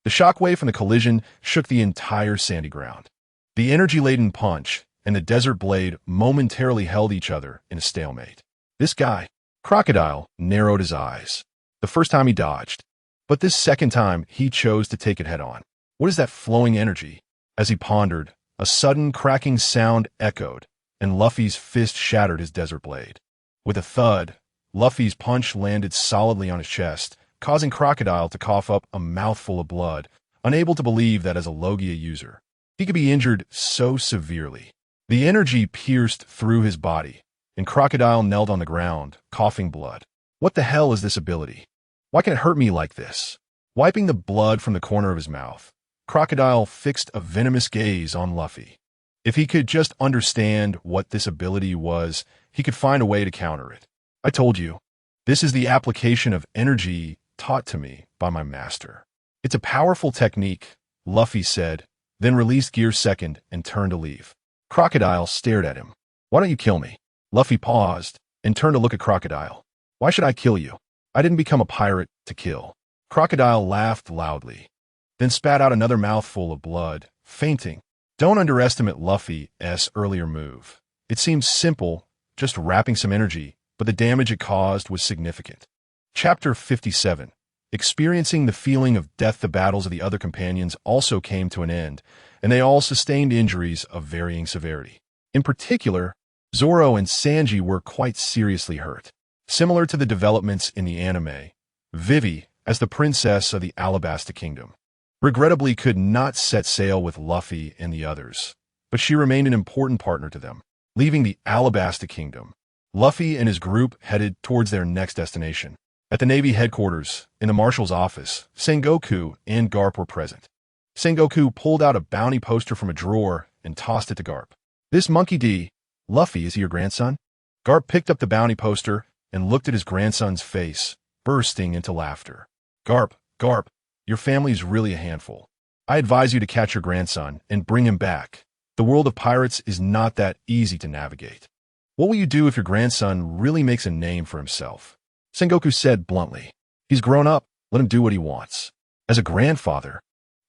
The shockwave from the collision shook the entire sandy ground. The energy-laden punch and the desert blade momentarily held each other in a stalemate. This guy, Crocodile, narrowed his eyes. The first time he dodged, but this second time he chose to take it head-on. What is that flowing energy? As he pondered, a sudden cracking sound echoed, and Luffy's fist shattered his desert blade. With a thud, Luffy's punch landed solidly on his chest, causing Crocodile to cough up a mouthful of blood, unable to believe that as a Logia user, he could be injured so severely. The energy pierced through his body, and Crocodile knelt on the ground, coughing blood. What the hell is this ability? Why can it hurt me like this? Wiping the blood from the corner of his mouth, Crocodile fixed a venomous gaze on Luffy. If he could just understand what this ability was, he could find a way to counter it. I told you, this is the application of energy taught to me by my master. It's a powerful technique, Luffy said, then released Gear Second and turned to leave. Crocodile stared at him. Why don't you kill me? Luffy paused and turned to look at Crocodile. Why should I kill you? I didn't become a pirate to kill. Crocodile laughed loudly, then spat out another mouthful of blood, fainting. Don't underestimate Luffy's earlier move. It seemed simple, just wrapping some energy, but the damage it caused was significant. Chapter 57. Experiencing the feeling of death, the battles of the other companions also came to an end, and they all sustained injuries of varying severity. In particular, Zoro and Sanji were quite seriously hurt. Similar to the developments in the anime, Vivi, as the princess of the Alabasta Kingdom, regrettably could not set sail with Luffy and the others, but she remained an important partner to them. Leaving the Alabasta Kingdom, Luffy and his group headed towards their next destination. At the Navy headquarters, in the Marshal's office, Sengoku and Garp were present. Sengoku pulled out a bounty poster from a drawer and tossed it to Garp. This monkey D. Luffy, is he your grandson? Garp picked up the bounty poster and looked at his grandson's face, bursting into laughter. Garp, your family's really a handful. I advise you to catch your grandson and bring him back. The world of pirates is not that easy to navigate. What will you do if your grandson really makes a name for himself? Sengoku said bluntly. He's grown up, let him do what he wants. As a grandfather,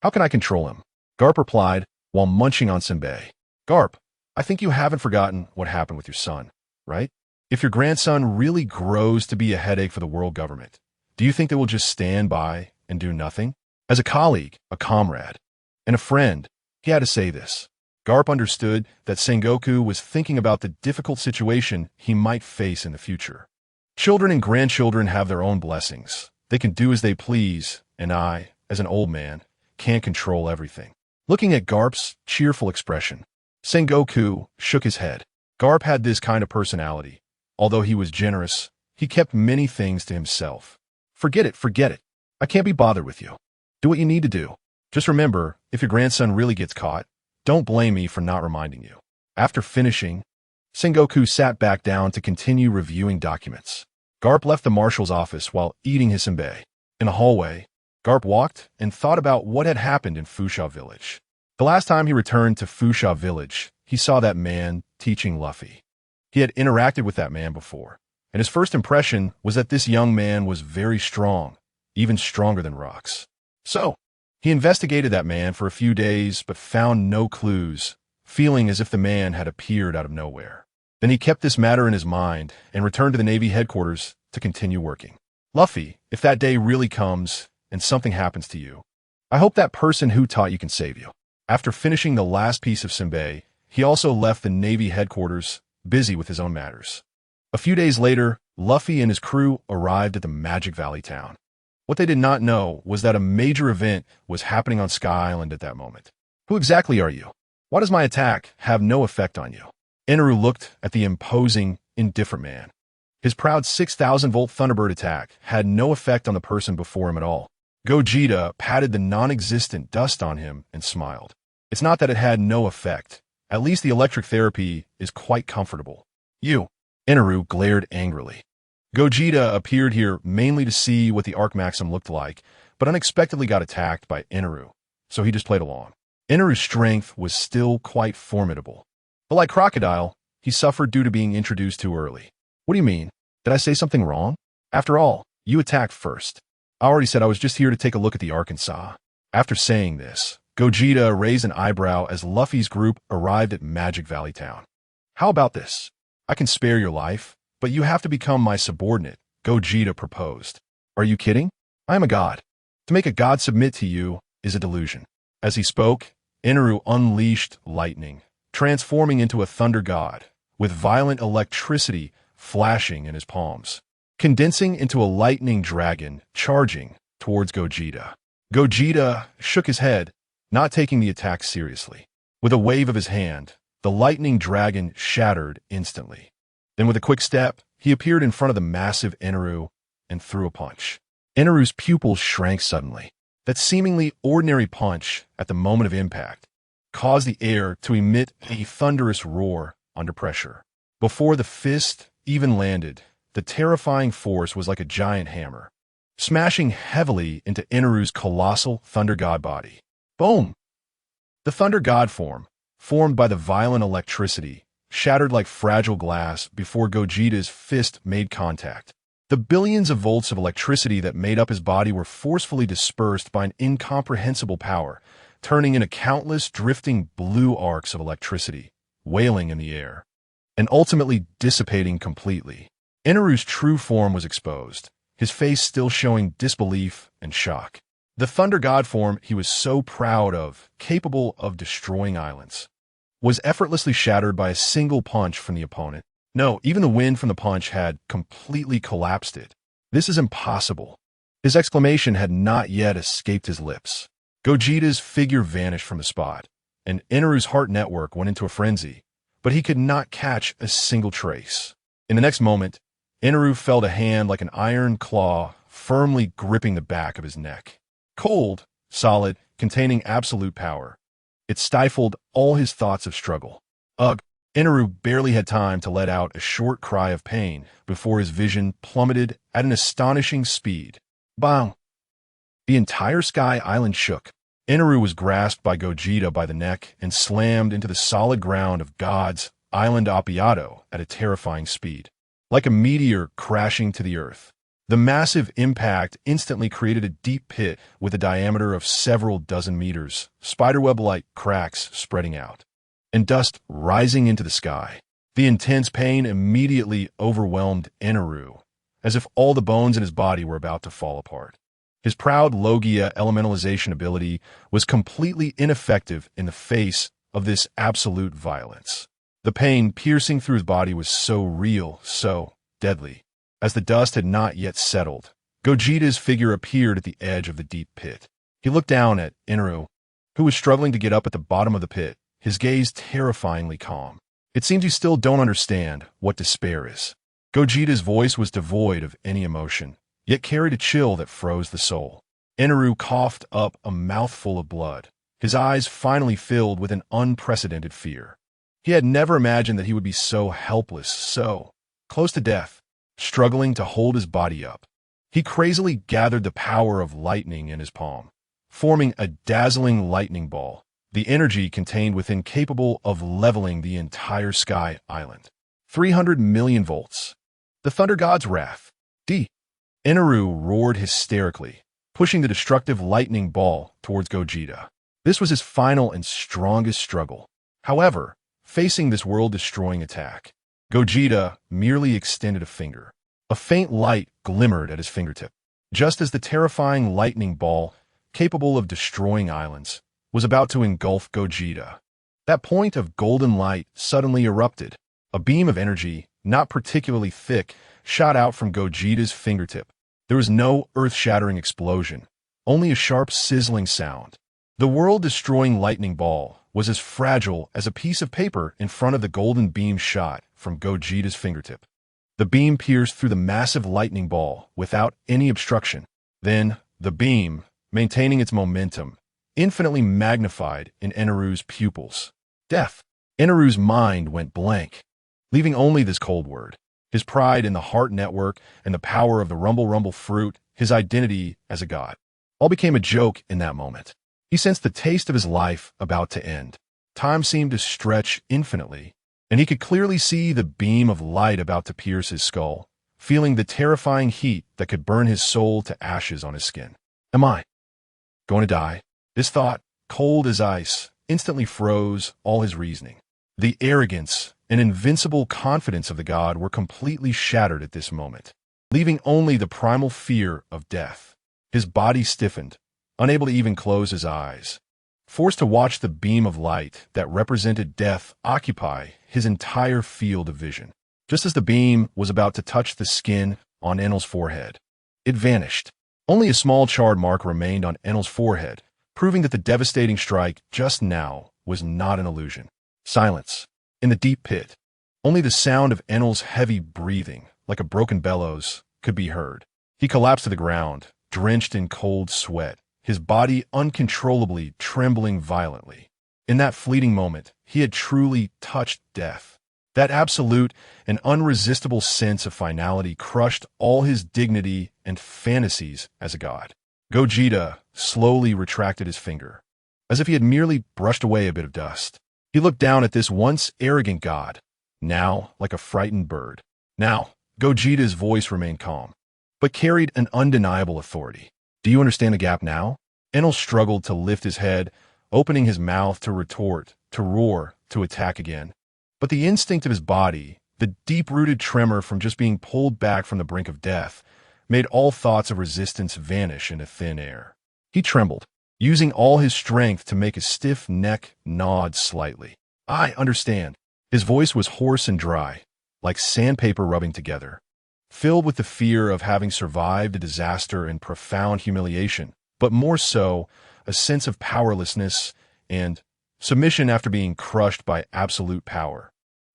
how can I control him? Garp replied while munching on senbei. Garp, I think you haven't forgotten what happened with your son, right? If your grandson really grows to be a headache for the world government, do you think they will just stand by and do nothing? As a colleague, a comrade, and a friend, he had to say this. Garp understood that Sengoku was thinking about the difficult situation he might face in the future. Children and grandchildren have their own blessings. They can do as they please, and I, as an old man, can't control everything. Looking at Garp's cheerful expression, Sengoku shook his head. Garp had this kind of personality. Although he was generous, he kept many things to himself. Forget it. I can't be bothered with you. Do what you need to do. Just remember, if your grandson really gets caught, don't blame me for not reminding you. After finishing, Sengoku sat back down to continue reviewing documents. Garp left the marshal's office while eating his senbei. In the hallway, Garp walked and thought about what had happened in Fusha Village. The last time he returned to Fusha Village, he saw that man teaching Luffy. He had interacted with that man before, and his first impression was that this young man was very strong, even stronger than rocks. So, he investigated that man for a few days but found no clues, feeling as if the man had appeared out of nowhere. Then he kept this matter in his mind and returned to the Navy headquarters to continue working. Luffy, if that day really comes and something happens to you, I hope that person who taught you can save you. After finishing the last piece of senbei, he also left the Navy headquarters, busy with his own matters. A few days later, Luffy and his crew arrived at the Magic Valley town. What they did not know was that a major event was happening on Sky Island at that moment. Who exactly are you? Why does my attack have no effect on you? Eneru looked at the imposing, indifferent man. His proud 6,000-volt Thunderbird attack had no effect on the person before him at all. Gogeta patted the non-existent dust on him and smiled. It's not that it had no effect. At least the electric therapy is quite comfortable. You. Eneru glared angrily. Gogeta appeared here mainly to see what the Arc Maxim looked like, but unexpectedly got attacked by Eneru, so he just played along. Eneru's strength was still quite formidable. But like Crocodile, he suffered due to being introduced too early. What do you mean? Did I say something wrong? After all, you attacked first. I already said I was just here to take a look at the Arkansas. After saying this, Gogeta raised an eyebrow as Luffy's group arrived at Magic Valley Town. How about this? I can spare your life, but you have to become my subordinate, Gogeta proposed. Are you kidding? I am a god. To make a god submit to you is a delusion. As he spoke, Eneru unleashed lightning, transforming into a thunder god, with violent electricity flashing in his palms, condensing into a lightning dragon charging towards Gogeta. Gogeta shook his head, not taking the attack seriously. With a wave of his hand, the lightning dragon shattered instantly. Then with a quick step, he appeared in front of the massive Eneru and threw a punch. Eneru's pupils shrank suddenly. That seemingly ordinary punch at the moment of impact caused the air to emit a thunderous roar under pressure. Before the fist even landed, the terrifying force was like a giant hammer, smashing heavily into Inaru's colossal Thunder God body. Boom! The Thunder God form, formed by the violent electricity, shattered like fragile glass before Gogeta's fist made contact. The billions of volts of electricity that made up his body were forcefully dispersed by an incomprehensible power, turning into countless drifting blue arcs of electricity, wailing in the air, and ultimately dissipating completely. Inaru's true form was exposed, his face still showing disbelief and shock. The Thunder God form he was so proud of, capable of destroying islands, was effortlessly shattered by a single punch from the opponent. No, even the wind from the punch had completely collapsed it. This is impossible. His exclamation had not yet escaped his lips. Gogeta's figure vanished from the spot, and Inaru's heart network went into a frenzy, but he could not catch a single trace. In the next moment, Inaru felt a hand like an iron claw firmly gripping the back of his neck. Cold, solid, containing absolute power. It stifled all his thoughts of struggle. Ugh! Inaru barely had time to let out a short cry of pain before his vision plummeted at an astonishing speed. Bang! The entire Sky Island shook. Inaru was grasped by Gogeta by the neck and slammed into the solid ground of God's Island Appiato at a terrifying speed. Like a meteor crashing to the earth. The massive impact instantly created a deep pit with a diameter of several dozen meters, spiderweb-like cracks spreading out, and dust rising into the sky. The intense pain immediately overwhelmed Inaru, as if all the bones in his body were about to fall apart. His proud Logia elementalization ability was completely ineffective in the face of this absolute violence. The pain piercing through his body was so real, so deadly. As the dust had not yet settled, Gogeta's figure appeared at the edge of the deep pit. He looked down at Inaru, who was struggling to get up at the bottom of the pit, his gaze terrifyingly calm. It seems you still don't understand what despair is. Gogeta's voice was devoid of any emotion, yet carried a chill that froze the soul. Inaru coughed up a mouthful of blood, his eyes finally filled with an unprecedented fear. He had never imagined that he would be so helpless, so close to death, struggling to hold his body up. He crazily gathered the power of lightning in his palm, forming a dazzling lightning ball, the energy contained within capable of leveling the entire Sky Island. 300 million volts. The Thunder God's wrath. Inaru roared hysterically, pushing the destructive lightning ball towards Gogeta. This was his final and strongest struggle. However, facing this world-destroying attack, Gogeta merely extended a finger. A faint light glimmered at his fingertip, just as the terrifying lightning ball, capable of destroying islands, was about to engulf Gogeta. That point of golden light suddenly erupted. A beam of energy, not particularly thick, shot out from Gogeta's fingertip. There was no earth-shattering explosion, only a sharp sizzling sound. The world-destroying lightning ball was as fragile as a piece of paper in front of the golden beam shot from Gogeta's fingertip. The beam pierced through the massive lightning ball without any obstruction. Then, the beam, maintaining its momentum, infinitely magnified in Inaru's pupils. Death. Inaru's mind went blank, leaving only this cold word. His pride in the heart network and the power of the rumble fruit, his identity as a god, all became a joke in that moment. He sensed the taste of his life about to end. Time seemed to stretch infinitely, and he could clearly see the beam of light about to pierce his skull, feeling the terrifying heat that could burn his soul to ashes on his skin. Am I going to die? This thought, cold as ice, instantly froze all his reasoning. The arrogance and invincible confidence of the god were completely shattered at this moment, leaving only the primal fear of death. His body stiffened, unable to even close his eyes, forced to watch the beam of light that represented death occupy his entire field of vision. Just as the beam was about to touch the skin on Enel's forehead, it vanished. Only a small charred mark remained on Enel's forehead, proving that the devastating strike just now was not an illusion. Silence. In the deep pit, only the sound of Enel's heavy breathing, like a broken bellows, could be heard. He collapsed to the ground, drenched in cold sweat, his body uncontrollably trembling violently. In that fleeting moment, he had truly touched death. That absolute and unresistible sense of finality crushed all his dignity and fantasies as a god. Gogeta slowly retracted his finger, as if he had merely brushed away a bit of dust. He looked down at this once arrogant god, now like a frightened bird. Now, Gogeta's voice remained calm, but carried an undeniable authority. Do you understand the gap now? Enel struggled to lift his head, opening his mouth to retort, to roar, to attack again. But the instinct of his body, the deep-rooted tremor from just being pulled back from the brink of death, made all thoughts of resistance vanish into thin air. He trembled, using all his strength to make his stiff neck nod slightly. I understand. His voice was hoarse and dry, like sandpaper rubbing together, filled with the fear of having survived a disaster and profound humiliation, but more so, a sense of powerlessness and submission after being crushed by absolute power.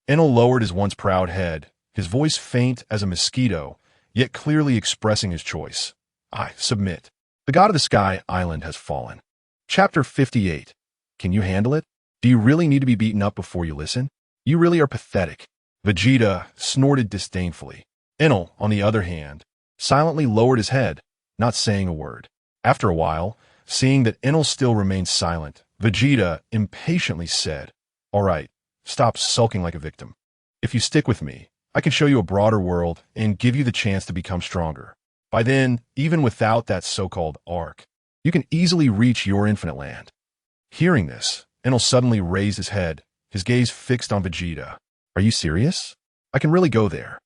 Enel lowered his once proud head, his voice faint as a mosquito, yet clearly expressing his choice. I submit. The god of the sky island has fallen. Chapter 58. Can you handle it? Do you really need to be beaten up before you listen? You really are pathetic. Vegeta snorted disdainfully. Enel, on the other hand, silently lowered his head, not saying a word. After a while, seeing that Enel still remained silent, Vegeta impatiently said, All right, stop sulking like a victim. If you stick with me, I can show you a broader world and give you the chance to become stronger. By then, even without that so-called arc, you can easily reach your infinite land. Hearing this, Enel suddenly raised his head, his gaze fixed on Vegeta. Are you serious? I can really go there.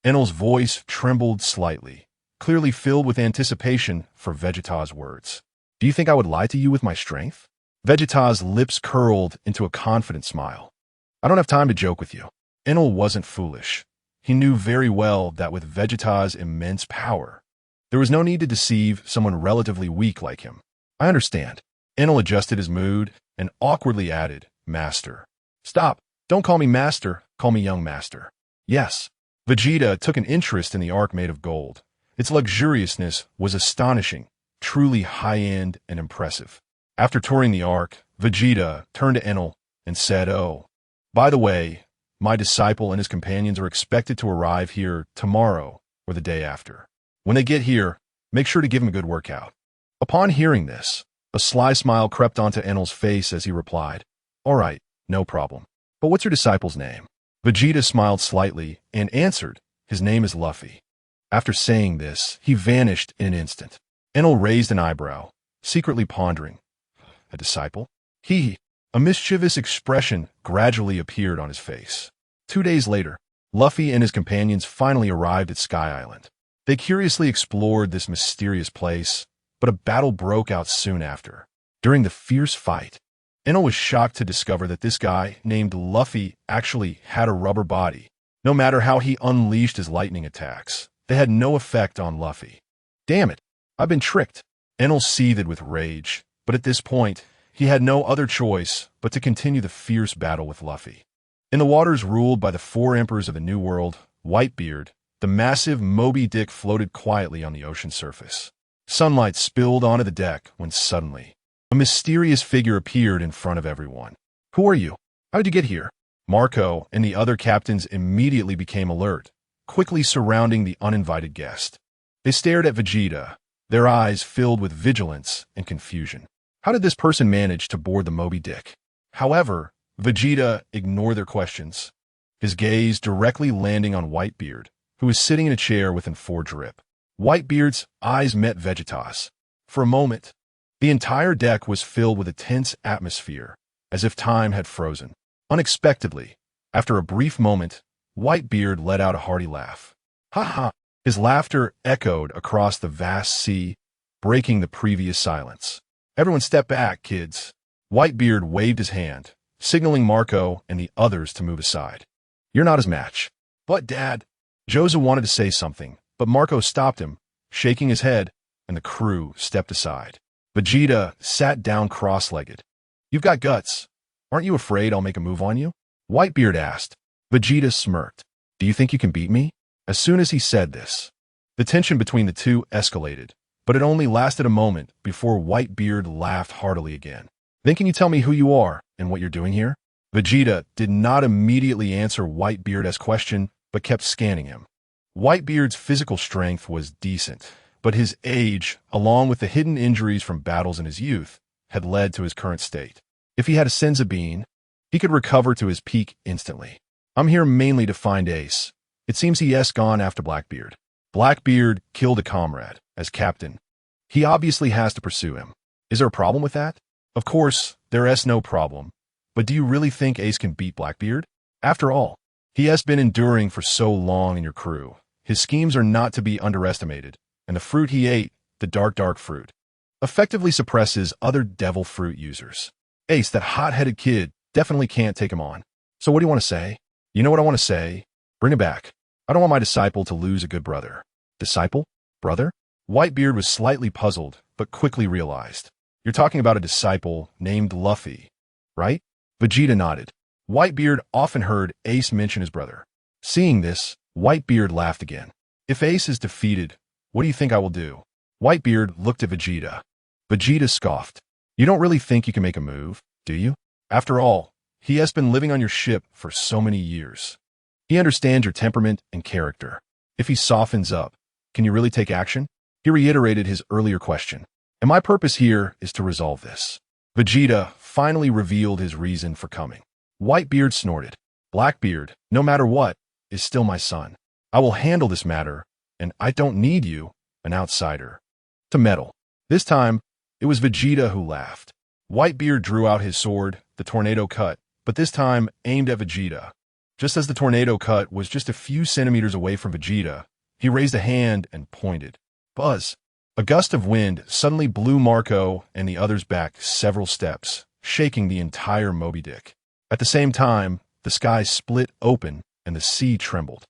Enel's voice trembled slightly, clearly filled with anticipation for Vegeta's words. Do you think I would lie to you with my strength? Vegeta's lips curled into a confident smile. I don't have time to joke with you. Enel wasn't foolish. He knew very well that with Vegeta's immense power, there was no need to deceive someone relatively weak like him. I understand. Enel adjusted his mood and awkwardly added, Master. Stop. Don't call me Master. Call me Young Master. Yes. Vegeta took an interest in the arc made of gold. Its luxuriousness was astonishing, truly high-end and impressive. After touring the arc, Vegeta turned to Enel and said, Oh, by the way, my disciple and his companions are expected to arrive here tomorrow or the day after. When they get here, make sure to give them a good workout. Upon hearing this, a sly smile crept onto Enel's face as he replied, All right, no problem. But what's your disciple's name? Vegeta smiled slightly and answered, His name is Luffy. After saying this, he vanished in an instant. Enel raised an eyebrow, secretly pondering. A disciple? A mischievous expression gradually appeared on his face. 2 days later, Luffy and his companions finally arrived at Sky Island. They curiously explored this mysterious place, but a battle broke out soon after. During the fierce fight, Enel was shocked to discover that this guy named Luffy actually had a rubber body. No matter how he unleashed his lightning attacks, they had no effect on Luffy. Damn it, I've been tricked. Enel seethed with rage, but at this point, he had no other choice but to continue the fierce battle with Luffy. In the waters ruled by the 4 emperors of the New World, Whitebeard, the massive Moby Dick floated quietly on the ocean surface. Sunlight spilled onto the deck when suddenly, a mysterious figure appeared in front of everyone. Who are you? How did you get here? Marco and the other captains immediately became alert, quickly surrounding the uninvited guest. They stared at Vegeta, their eyes filled with vigilance and confusion. How did this person manage to board the Moby Dick? However, Vegeta ignored their questions, his gaze directly landing on Whitebeard, who was sitting in a chair within 4 drip. Whitebeard's eyes met Vegeta's. For a moment, the entire deck was filled with a tense atmosphere, as if time had frozen. Unexpectedly, after a brief moment, Whitebeard let out a hearty laugh. Ha ha! His laughter echoed across the vast sea, breaking the previous silence. Everyone step back, kids. Whitebeard waved his hand, signaling Marco and the others to move aside. You're not his match. But, Dad, Joza wanted to say something, but Marco stopped him, shaking his head, and the crew stepped aside. Vegeta sat down cross-legged. You've got guts. Aren't you afraid I'll make a move on you? Whitebeard asked. Vegeta smirked. Do you think you can beat me? As soon as he said this, the tension between the two escalated, but it only lasted a moment before Whitebeard laughed heartily again. Then can you tell me who you are and what you're doing here? Vegeta did not immediately answer Whitebeard's question, but kept scanning him. Whitebeard's physical strength was decent, but his age, along with the hidden injuries from battles in his youth, had led to his current state. If he had a Senza bean, he could recover to his peak instantly. I'm here mainly to find Ace. It seems he has gone after Blackbeard. Blackbeard killed a comrade, as captain. He obviously has to pursue him. Is there a problem with that? Of course, there is no problem. But do you really think Ace can beat Blackbeard? After all, he has been enduring for so long in your crew. His schemes are not to be underestimated, and the fruit he ate, the dark fruit, effectively suppresses other devil fruit users. Ace, that hot-headed kid, definitely can't take him on. So what do you want to say? You know what I want to say? Bring him back. I don't want my disciple to lose a good brother. Disciple? Brother? Whitebeard was slightly puzzled, but quickly realized. You're talking about a disciple named Luffy, right? Vegeta nodded. Whitebeard often heard Ace mention his brother. Seeing this, Whitebeard laughed again. If Ace is defeated, what do you think I will do? Whitebeard looked at Vegeta. Vegeta scoffed. You don't really think you can make a move, do you? After all, he has been living on your ship for so many years. He understands your temperament and character. If he softens up, can you really take action? He reiterated his earlier question. And my purpose here is to resolve this. Vegeta finally revealed his reason for coming. Whitebeard snorted. Blackbeard, no matter what, is still my son. I will handle this matter, and I don't need you, an outsider, to meddle. This time, it was Vegeta who laughed. Whitebeard drew out his sword, the tornado cut, but this time aimed at Vegeta. Just as the tornado cut was just a few centimeters away from Vegeta, he raised a hand and pointed. Buzz! A gust of wind suddenly blew Marco and the others back several steps, shaking the entire Moby Dick. At the same time, the sky split open and the sea trembled.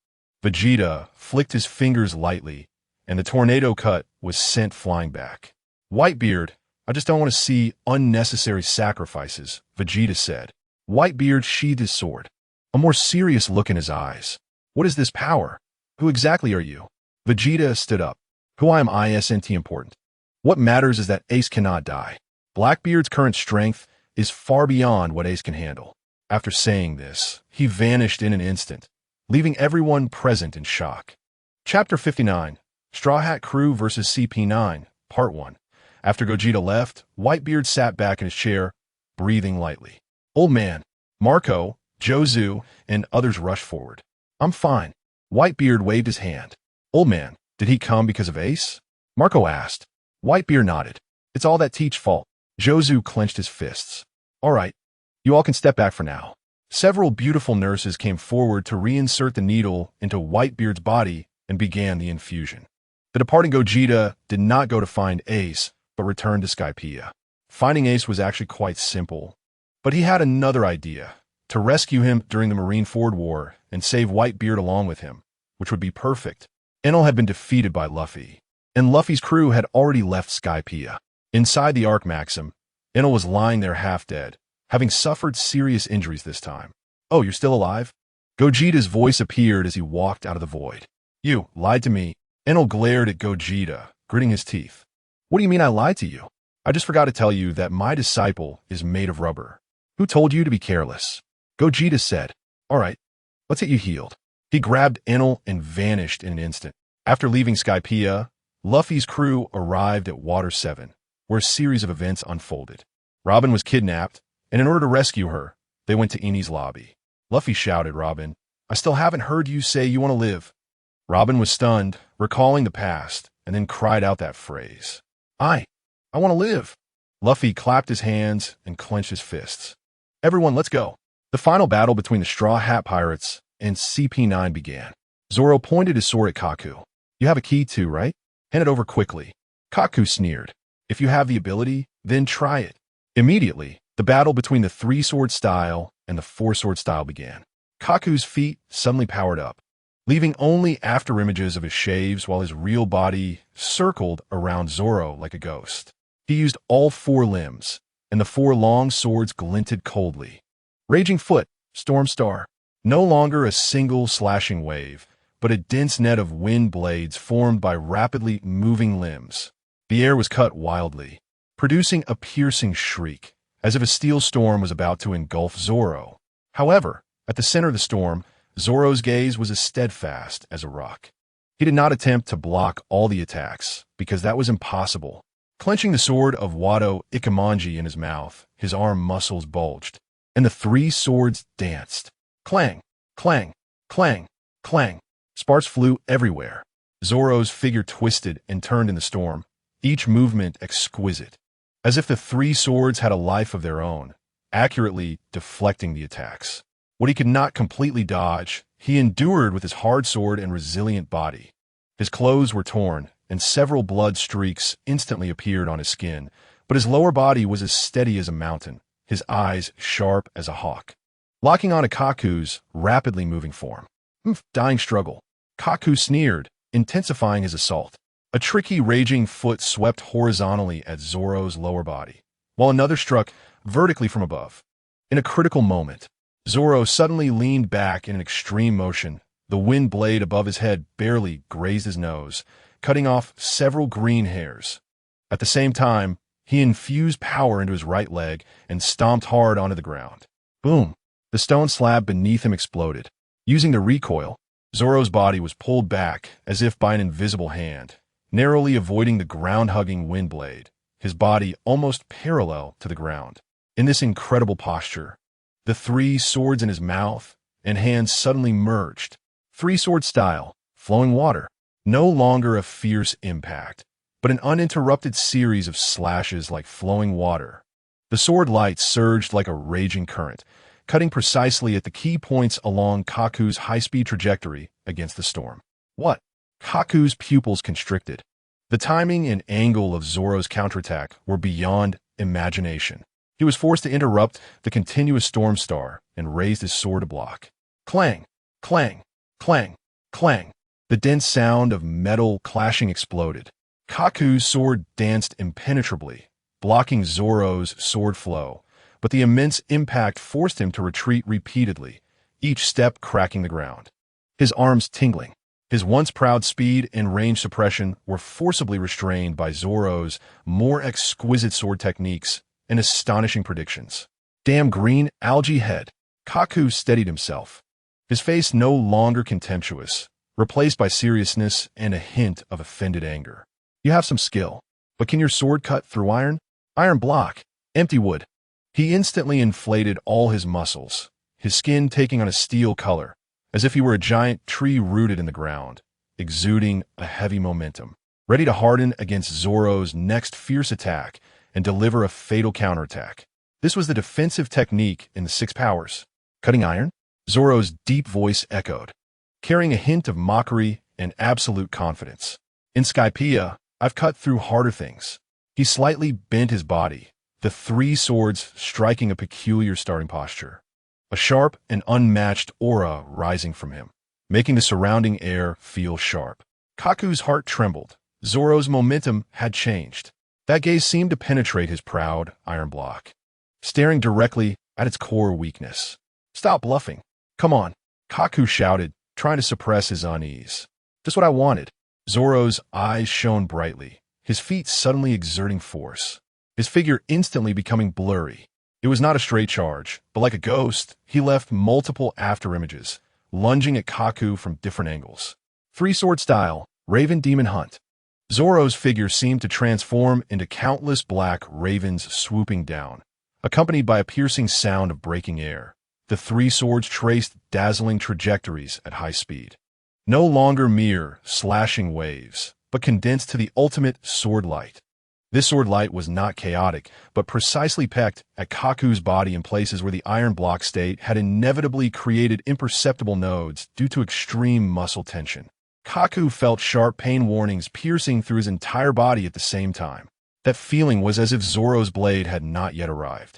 Vegeta flicked his fingers lightly, and the tornado cut was sent flying back. Whitebeard, I just don't want to see unnecessary sacrifices, Vegeta said. Whitebeard sheathed his sword, a more serious look in his eyes. What is this power? Who exactly are you? Vegeta stood up. Who am I isn't important. What matters is that Ace cannot die. Blackbeard's current strength is far beyond what Ace can handle. After saying this, he vanished in an instant, leaving everyone present in shock. Chapter 59, Straw Hat Crew vs. CP9, Part 1. After Gogeta left, Whitebeard sat back in his chair, breathing lightly. Old man, Marco, Jozu, and others rushed forward. I'm fine. Whitebeard waved his hand. Old man, did he come because of Ace? Marco asked. Whitebeard nodded. It's all that Teach's fault. Jozu clenched his fists. All right, you all can step back for now. Several beautiful nurses came forward to reinsert the needle into Whitebeard's body and began the infusion. The departing Gogeta did not go to find Ace, but returned to Skypiea. Finding Ace was actually quite simple, but he had another idea, to rescue him during the Marineford War and save Whitebeard along with him, which would be perfect. Enel had been defeated by Luffy, and Luffy's crew had already left Skypiea. Inside the Arc Maxim, Enel was lying there half dead, having suffered serious injuries this time. Oh, you're still alive? Gogeta's voice appeared as he walked out of the void. You lied to me. Enel glared at Gogeta, gritting his teeth. What do you mean I lied to you? I just forgot to tell you that my disciple is made of rubber. Who told you to be careless? Gogeta said. All right, let's get you healed. He grabbed Enel and vanished in an instant. After leaving Skypiea, Luffy's crew arrived at Water 7, where a series of events unfolded. Robin was kidnapped, and in order to rescue her, they went to Eni's lobby. Luffy shouted, Robin, I still haven't heard you say you want to live. Robin was stunned, recalling the past, and then cried out that phrase. I want to live. Luffy clapped his hands and clenched his fists. Everyone, let's go. The final battle between the Straw Hat Pirates and CP9 began. Zoro pointed his sword at Kaku. You have a key too, right? Hand it over quickly. Kaku sneered. If you have the ability, then try it. Immediately, the battle between the 3-sword style and the 4-sword style began. Kaku's feet suddenly powered up, leaving only afterimages of his shaves while his real body circled around Zoro like a ghost. He used all 4 limbs, and the 4 long swords glinted coldly. Raging Foot, Storm Star. No longer a single slashing wave, but a dense net of wind blades formed by rapidly moving limbs. The air was cut wildly, producing a piercing shriek, as if a steel storm was about to engulf Zoro. However, at the center of the storm, Zoro's gaze was as steadfast as a rock. He did not attempt to block all the attacks, because that was impossible. Clenching the sword of Wado Ikemonji in his mouth, his arm muscles bulged, and the three swords danced. Clang, clang, clang, clang. Sparks flew everywhere. Zoro's figure twisted and turned in the storm, each movement exquisite, as if the three swords had a life of their own, accurately deflecting the attacks. What he could not completely dodge, he endured with his hard sword and resilient body. His clothes were torn, and several blood streaks instantly appeared on his skin, but his lower body was as steady as a mountain, his eyes sharp as a hawk. Locking onto Kaku's rapidly moving form. Dying struggle. Kaku sneered, intensifying his assault. A tricky raging foot swept horizontally at Zoro's lower body, while another struck vertically from above. In a critical moment, Zoro suddenly leaned back in an extreme motion. The wind blade above his head barely grazed his nose, cutting off several green hairs. At the same time, he infused power into his right leg and stomped hard onto the ground. Boom! The stone slab beneath him exploded. Using the recoil, Zoro's body was pulled back as if by an invisible hand, narrowly avoiding the ground-hugging wind blade, his body almost parallel to the ground. In this incredible posture, the three swords in his mouth and hands suddenly merged. Three-sword style, flowing water. No longer a fierce impact, but an uninterrupted series of slashes like flowing water. The sword light surged like a raging current, cutting precisely at the key points along Kaku's high-speed trajectory against the storm. What? Kaku's pupils constricted. The timing and angle of Zoro's counterattack were beyond imagination. He was forced to interrupt the continuous storm star and raised his sword to block. Clang, clang, clang, clang. The dense sound of metal clashing exploded. Kaku's sword danced impenetrably, blocking Zoro's sword flow, but the immense impact forced him to retreat repeatedly, each step cracking the ground. His arms tingling. His once proud speed and range suppression were forcibly restrained by Zoro's more exquisite sword techniques and astonishing predictions. Damn green algae head. Kaku steadied himself, his face no longer contemptuous, replaced by seriousness and a hint of offended anger. You have some skill, but can your sword cut through iron? Iron block. Empty wood. He instantly inflated all his muscles, his skin taking on a steel color, as if he were a giant tree rooted in the ground, exuding a heavy momentum, ready to harden against Zoro's next fierce attack and deliver a fatal counterattack. This was the defensive technique in the Six Powers. Cutting iron? Zoro's deep voice echoed, carrying a hint of mockery and absolute confidence. In Skypiea, I've cut through harder things. He slightly bent his body, the three swords striking a peculiar starting posture. A sharp and unmatched aura rising from him, making the surrounding air feel sharp. Kaku's heart trembled. Zoro's momentum had changed. That gaze seemed to penetrate his proud iron block, staring directly at its core weakness. Stop bluffing. Come on, Kaku shouted, trying to suppress his unease. Just what I wanted. Zoro's eyes shone brightly, his feet suddenly exerting force, his figure instantly becoming blurry. It was not a straight charge, but like a ghost, he left multiple afterimages, lunging at Kaku from different angles. Three-sword style, Raven Demon Hunt. Zoro's figure seemed to transform into countless black ravens swooping down, accompanied by a piercing sound of breaking air. The three swords traced dazzling trajectories at high speed. No longer mere slashing waves, but condensed to the ultimate sword light. This sword light was not chaotic, but precisely pecked at Kaku's body in places where the iron block state had inevitably created imperceptible nodes due to extreme muscle tension. Kaku felt sharp pain warnings piercing through his entire body at the same time. That feeling was as if Zoro's blade had not yet arrived.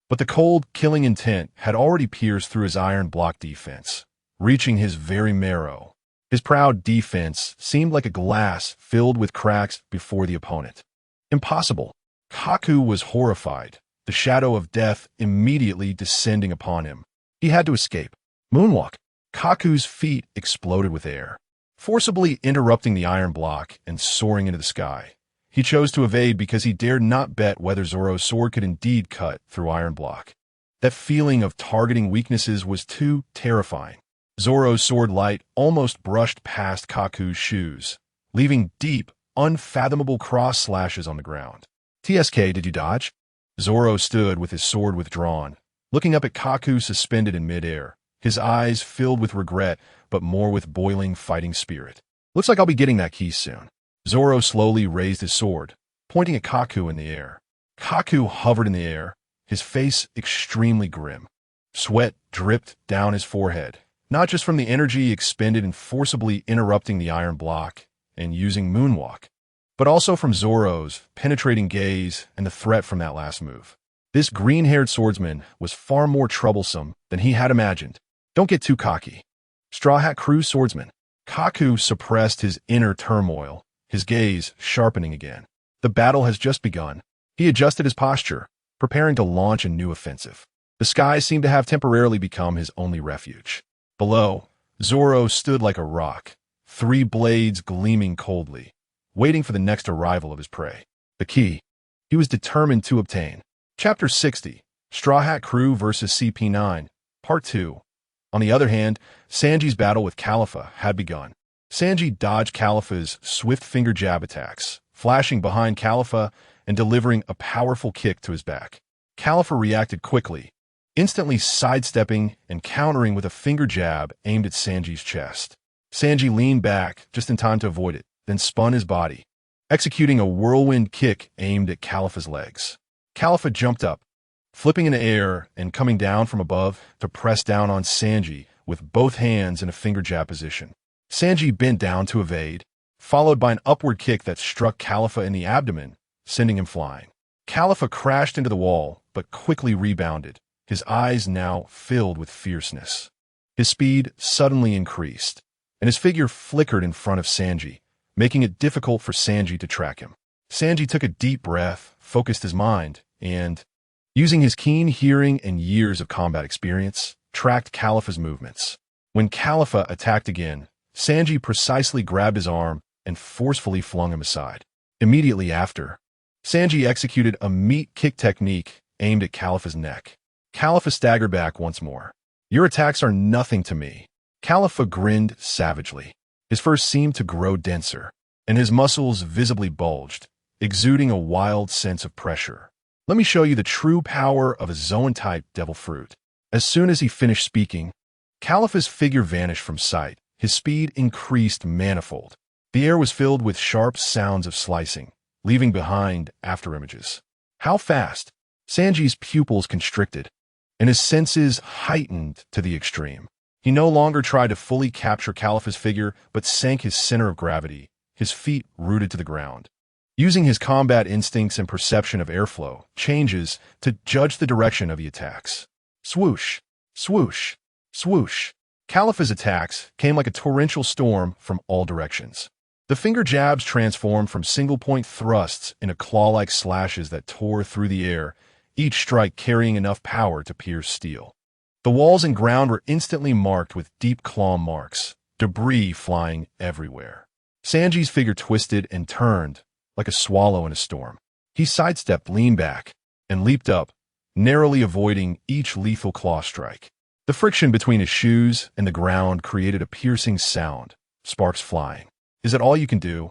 But the cold, killing intent had already pierced through his iron block defense, reaching his very marrow. His proud defense seemed like a glass filled with cracks before the opponent. Impossible. Kaku was horrified, the shadow of death immediately descending upon him. He had to escape. Moonwalk. Kaku's feet exploded with air, forcibly interrupting the iron block and soaring into the sky. He chose to evade because he dared not bet whether Zoro's sword could indeed cut through iron block. That feeling of targeting weaknesses was too terrifying. Zoro's sword light almost brushed past Kaku's shoes, leaving deep, unfathomable cross slashes on the ground. "TSK, did you dodge?" Zoro stood with his sword withdrawn, looking up at Kaku suspended in midair, his eyes filled with regret but more with boiling fighting spirit. "Looks like I'll be getting that key soon." Zoro slowly raised his sword, pointing at Kaku in the air. Kaku hovered in the air, his face extremely grim. Sweat dripped down his forehead, not just from the energy expended in forcibly interrupting the iron block and using moonwalk, but also from Zoro's penetrating gaze and the threat from that last move. This green-haired swordsman was far more troublesome than he had imagined. "Don't get too cocky." Straw Hat Crew's swordsman. Kaku suppressed his inner turmoil, his gaze sharpening again. The battle has just begun. He adjusted his posture, preparing to launch a new offensive. The sky seemed to have temporarily become his only refuge. Below, Zoro stood like a rock, 3 blades gleaming coldly, waiting for the next arrival of his prey. The key he was determined to obtain. Chapter 60, Straw Hat Crew vs. CP9, Part 2. On the other hand, Sanji's battle with Califa had begun. Sanji dodged Califa's swift finger jab attacks, flashing behind Califa and delivering a powerful kick to his back. Califa reacted quickly, instantly sidestepping and countering with a finger jab aimed at Sanji's chest. Sanji leaned back just in time to avoid it, then spun his body, executing a whirlwind kick aimed at Califa's legs. Califa jumped up, flipping in the air and coming down from above to press down on Sanji with both hands in a finger jab position. Sanji bent down to evade, followed by an upward kick that struck Califa in the abdomen, sending him flying. Califa crashed into the wall, but quickly rebounded, his eyes now filled with fierceness. His speed suddenly increased, and his figure flickered in front of Sanji, making it difficult for Sanji to track him. Sanji took a deep breath, focused his mind, and, using his keen hearing and years of combat experience, tracked Califa's movements. When Califa attacked again, Sanji precisely grabbed his arm and forcefully flung him aside. Immediately after, Sanji executed a meat kick technique aimed at Califa's neck. Califa staggered back once more. "Your attacks are nothing to me." Califa grinned savagely. His fur seemed to grow denser, and his muscles visibly bulged, exuding a wild sense of pressure. "Let me show you the true power of a Zoan-type devil fruit." As soon as he finished speaking, Califa's figure vanished from sight. His speed increased manifold. The air was filled with sharp sounds of slicing, leaving behind afterimages. How fast? Sanji's pupils constricted, and his senses heightened to the extreme. He no longer tried to fully capture Califa's figure, but sank his center of gravity, his feet rooted to the ground. Using his combat instincts and perception of airflow changes to judge the direction of the attacks. Swoosh, swoosh, swoosh. Califa's attacks came like a torrential storm from all directions. The finger jabs transformed from single-point thrusts into claw-like slashes that tore through the air, each strike carrying enough power to pierce steel. The walls and ground were instantly marked with deep claw marks, debris flying everywhere. Sanji's figure twisted and turned like a swallow in a storm. He sidestepped, leaned back, and leaped up, narrowly avoiding each lethal claw strike. The friction between his shoes and the ground created a piercing sound, sparks flying. "Is it all you can do?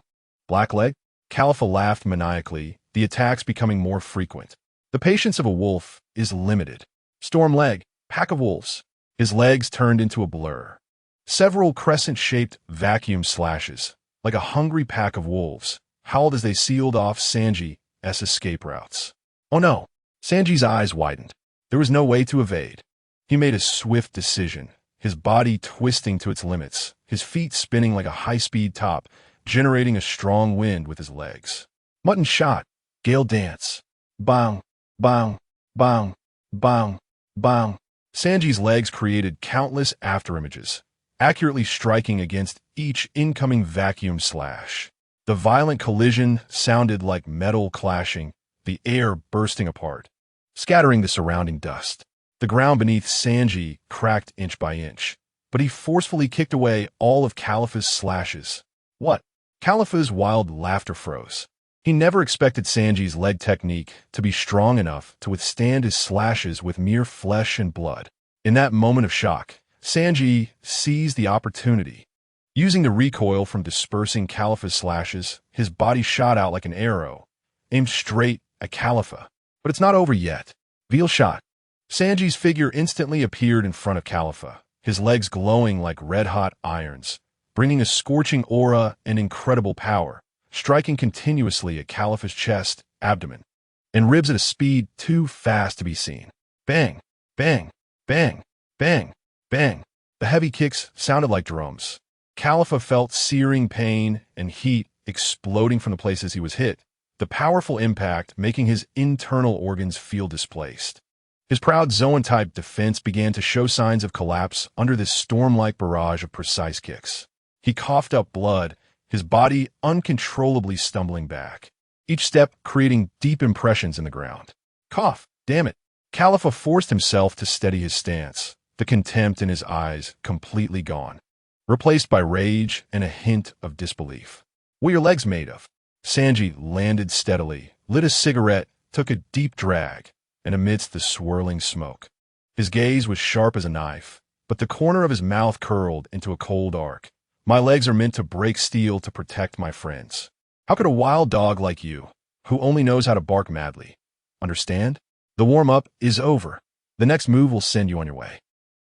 Blackleg?" Califa laughed maniacally, the attacks becoming more frequent. "The patience of a wolf is limited." Stormleg, pack of wolves. His legs turned into a blur. Several crescent-shaped vacuum slashes, like a hungry pack of wolves, howled as they sealed off Sanji's escape routes. Oh no! Sanji's eyes widened. There was no way to evade. He made a swift decision, his body twisting to its limits, his feet spinning like a high-speed top, generating a strong wind with his legs. Mutton shot, gale dance. Bang, bang, bang, bang, bang. Sanji's legs created countless afterimages, accurately striking against each incoming vacuum slash. The violent collision sounded like metal clashing, the air bursting apart, scattering the surrounding dust. The ground beneath Sanji cracked inch by inch, but he forcefully kicked away all of Califa's slashes. What? Califa's wild laughter froze. He never expected Sanji's leg technique to be strong enough to withstand his slashes with mere flesh and blood. In that moment of shock, Sanji seized the opportunity. Using the recoil from dispersing Califa's slashes, his body shot out like an arrow, aimed straight at Califa. But it's not over yet. Veal shot. Sanji's figure instantly appeared in front of Califa, his legs glowing like red-hot irons, bringing a scorching aura and incredible power, striking continuously at Califa's chest, abdomen, and ribs at a speed too fast to be seen. Bang, bang, bang, bang, bang. The heavy kicks sounded like drums. Califa felt searing pain and heat exploding from the places he was hit, the powerful impact making his internal organs feel displaced. His proud Zoan-type defense began to show signs of collapse under this storm-like barrage of precise kicks. He coughed up blood, his body uncontrollably stumbling back, each step creating deep impressions in the ground. Cough, damn it. Califa forced himself to steady his stance, the contempt in his eyes completely gone, replaced by rage and a hint of disbelief. What are your legs made of? Sanji landed steadily, lit a cigarette, took a deep drag, and amidst the swirling smoke, his gaze was sharp as a knife, but the corner of his mouth curled into a cold arc. My legs are meant to break steel to protect my friends. How could a wild dog like you, who only knows how to bark madly, understand? The warm-up is over. The next move will send you on your way.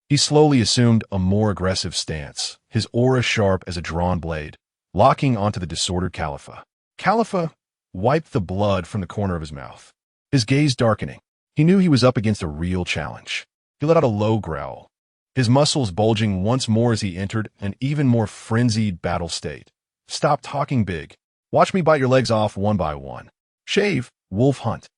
He slowly assumed a more aggressive stance, his aura sharp as a drawn blade, locking onto the disordered Califa. Califa wiped the blood from the corner of his mouth, his gaze darkening. He knew he was up against a real challenge. He let out a low growl, his muscles bulging once more as he entered an even more frenzied battle state. Stop talking big. Watch me bite your legs off one by one. Shave, wolf hunt.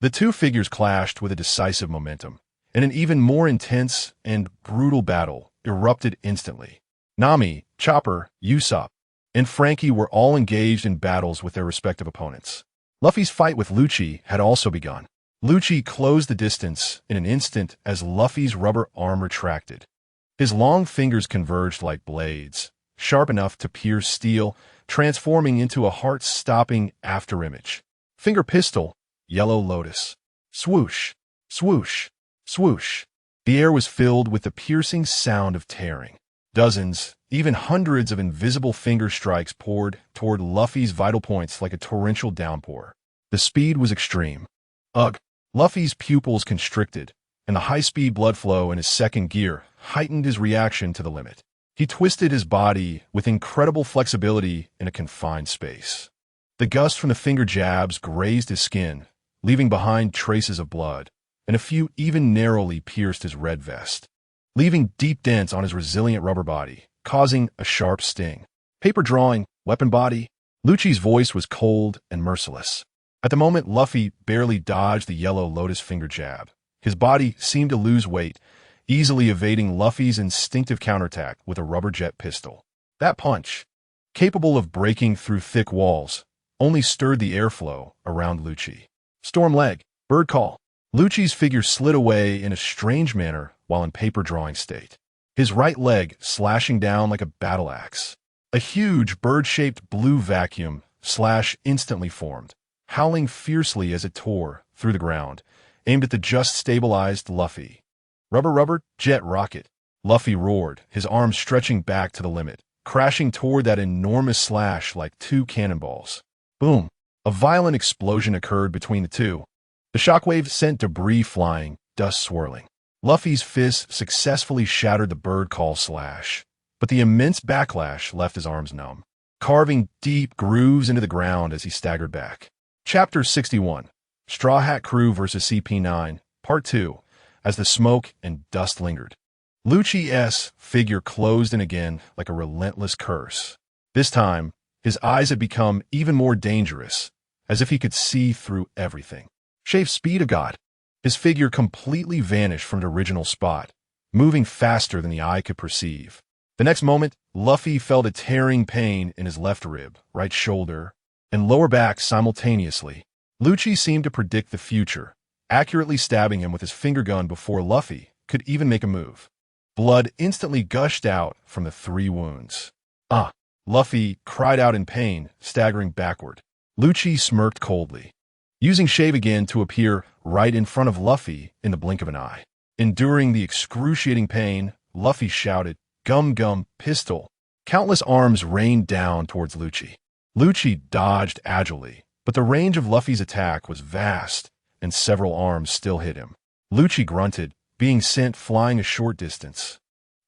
The two figures clashed with a decisive momentum, and an even more intense and brutal battle erupted instantly. Nami, Chopper, Usopp, and Frankie were all engaged in battles with their respective opponents. Luffy's fight with Lucci had also begun. Lucci closed the distance in an instant as Luffy's rubber arm retracted. His long fingers converged like blades, sharp enough to pierce steel, transforming into a heart-stopping afterimage. Finger pistol, Yellow Lotus. Swoosh, swoosh, swoosh. The air was filled with the piercing sound of tearing. Dozens, even hundreds of invisible finger strikes poured toward Luffy's vital points like a torrential downpour. The speed was extreme. Ugh! Luffy's pupils constricted, and the high-speed blood flow in his second gear heightened his reaction to the limit. He twisted his body with incredible flexibility in a confined space. The gust from the finger jabs grazed his skin, leaving behind traces of blood, and a few even narrowly pierced his red vest, leaving deep dents on his resilient rubber body, causing a sharp sting. Paper drawing, weapon body. Lucci's voice was cold and merciless. At the moment, Luffy barely dodged the Yellow Lotus finger jab. His body seemed to lose weight, easily evading Luffy's instinctive counterattack with a rubber jet pistol. That punch, capable of breaking through thick walls, only stirred the airflow around Lucci. Storm leg, bird call. Lucci's figure slid away in a strange manner while in paper drawing state, his right leg slashing down like a battle axe. A huge bird-shaped blue vacuum slash instantly formed, howling fiercely as it tore through the ground, aimed at the just-stabilized Luffy. Rubber, jet rocket. Luffy roared, his arms stretching back to the limit, crashing toward that enormous slash like two cannonballs. Boom! A violent explosion occurred between the two. The shockwave sent debris flying, dust swirling. Luffy's fist successfully shattered the bird call slash, but the immense backlash left his arms numb, carving deep grooves into the ground as he staggered back. Chapter 61, Straw Hat Crew vs. CP9, Part 2, as the smoke and dust lingered. Lucci's figure closed in again like a relentless curse. This time, his eyes had become even more dangerous, as if he could see through everything. Shave speed of God. His figure completely vanished from the original spot, moving faster than the eye could perceive. The next moment, Luffy felt a tearing pain in his left rib, right shoulder, and lower back simultaneously. Lucci seemed to predict the future, accurately stabbing him with his finger gun before Luffy could even make a move. Blood instantly gushed out from the three wounds. Luffy cried out in pain, staggering backward. Lucci smirked coldly, using Shave again to appear right in front of Luffy in the blink of an eye. Enduring the excruciating pain, Luffy shouted, "Gum Gum, pistol!" Countless arms rained down towards Lucci. Lucci dodged agilely, but the range of Luffy's attack was vast, and several arms still hit him. Lucci grunted, being sent flying a short distance.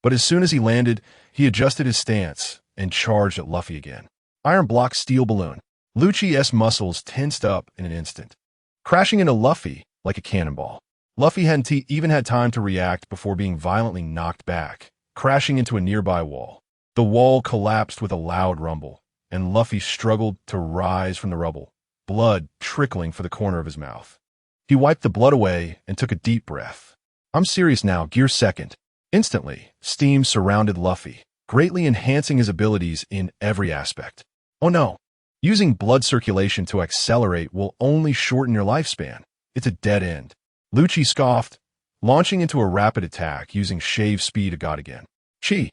But as soon as he landed, he adjusted his stance and charged at Luffy again. Iron block steel balloon. Lucci's muscles tensed up in an instant, crashing into Luffy like a cannonball. Luffy hadn't even had time to react before being violently knocked back, crashing into a nearby wall. The wall collapsed with a loud rumble, and Luffy struggled to rise from the rubble, blood trickling for the corner of his mouth. He wiped the blood away and took a deep breath. "I'm serious now, Gear Second." Instantly, steam surrounded Luffy, greatly enhancing his abilities in every aspect. Oh no! Using blood circulation to accelerate will only shorten your lifespan. It's a dead end. Lucci scoffed, launching into a rapid attack using Shave speed of God again. Chi.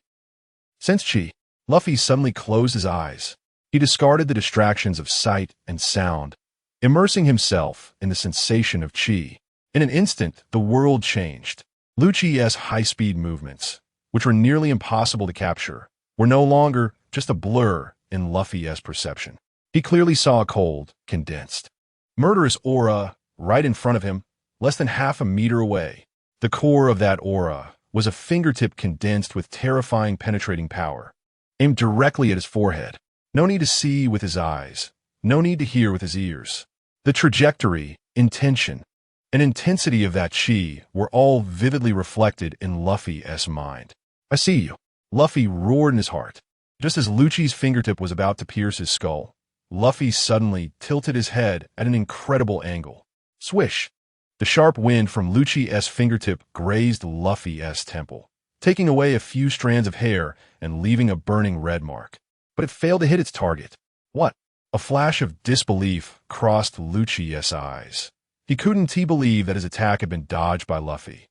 Sense Chi. Luffy suddenly closed his eyes. He discarded the distractions of sight and sound, immersing himself in the sensation of Chi. In an instant, the world changed. Lucci's high-speed movements, which were nearly impossible to capture, were no longer just a blur in Luffy's perception. He clearly saw a cold, condensed, murderous aura right in front of him, less than half a meter away. The core of that aura was a fingertip condensed with terrifying penetrating power, aimed directly at his forehead. No need to see with his eyes, no need to hear with his ears. The trajectory, intention, and intensity of that chi were all vividly reflected in Luffy's mind. "I see you." Luffy roared in his heart. Just as Lucci's fingertip was about to pierce his skull, Luffy suddenly tilted his head at an incredible angle. Swish! The sharp wind from Lucci's fingertip grazed Luffy's temple, taking away a few strands of hair and leaving a burning red mark. But it failed to hit its target. What? A flash of disbelief crossed Lucci's eyes. He couldn't believe that his attack had been dodged by Luffy,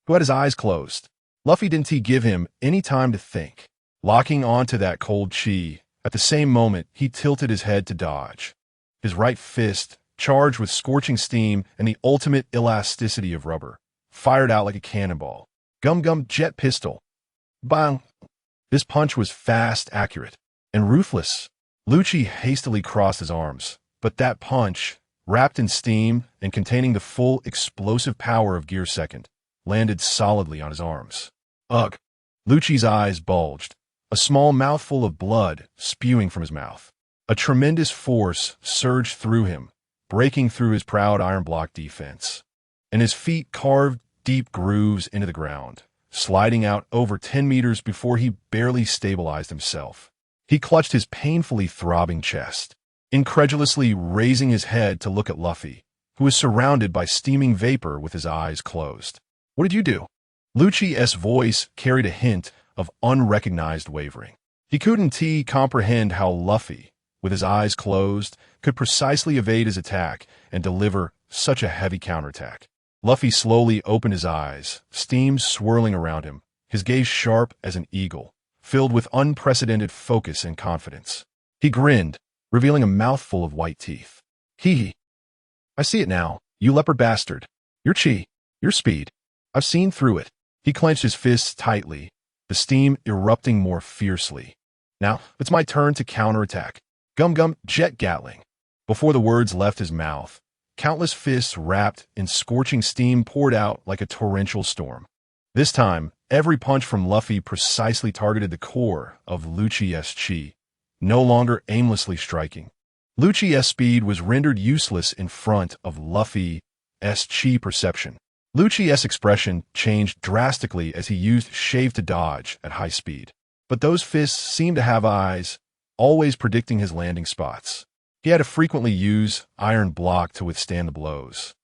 who had his eyes closed. Luffy didn't give him any time to think. Locking onto that cold chi, at the same moment he tilted his head to dodge. His right fist, charged with scorching steam and the ultimate elasticity of rubber, fired out like a cannonball. Gum Gum jet pistol. Bang! This punch was fast, accurate, and ruthless. Lucci hastily crossed his arms, but that punch, wrapped in steam and containing the full explosive power of Gear Second, landed solidly on his arms. Ugh! Lucci's eyes bulged, a small mouthful of blood spewing from his mouth. A tremendous force surged through him, breaking through his proud iron block defense, and his feet carved deep grooves into the ground, sliding out over 10 meters before he barely stabilized himself. He clutched his painfully throbbing chest, incredulously raising his head to look at Luffy, who was surrounded by steaming vapor with his eyes closed. "What did you do?" Lucci's voice carried a hint of unrecognized wavering. He couldn't comprehend how Luffy, with his eyes closed, could precisely evade his attack and deliver such a heavy counterattack. Luffy slowly opened his eyes, steam swirling around him, his gaze sharp as an eagle, filled with unprecedented focus and confidence. He grinned, revealing a mouthful of white teeth. "He. I see it now, you leopard bastard. Your chi, your speed. I've seen through it." He clenched his fists tightly, the steam erupting more fiercely. "Now, it's my turn to counterattack. Gum Gum jet Gatling." Before the words left his mouth, countless fists wrapped in scorching steam poured out like a torrential storm. This time, every punch from Luffy precisely targeted the core of Lucci's chi, no longer aimlessly striking. Lucci's speed was rendered useless in front of Luffy's chi perception. Lucci's expression changed drastically as he used Shave to dodge at high speed. But those fists seemed to have eyes, always predicting his landing spots. He had to frequently use iron block to withstand the blows,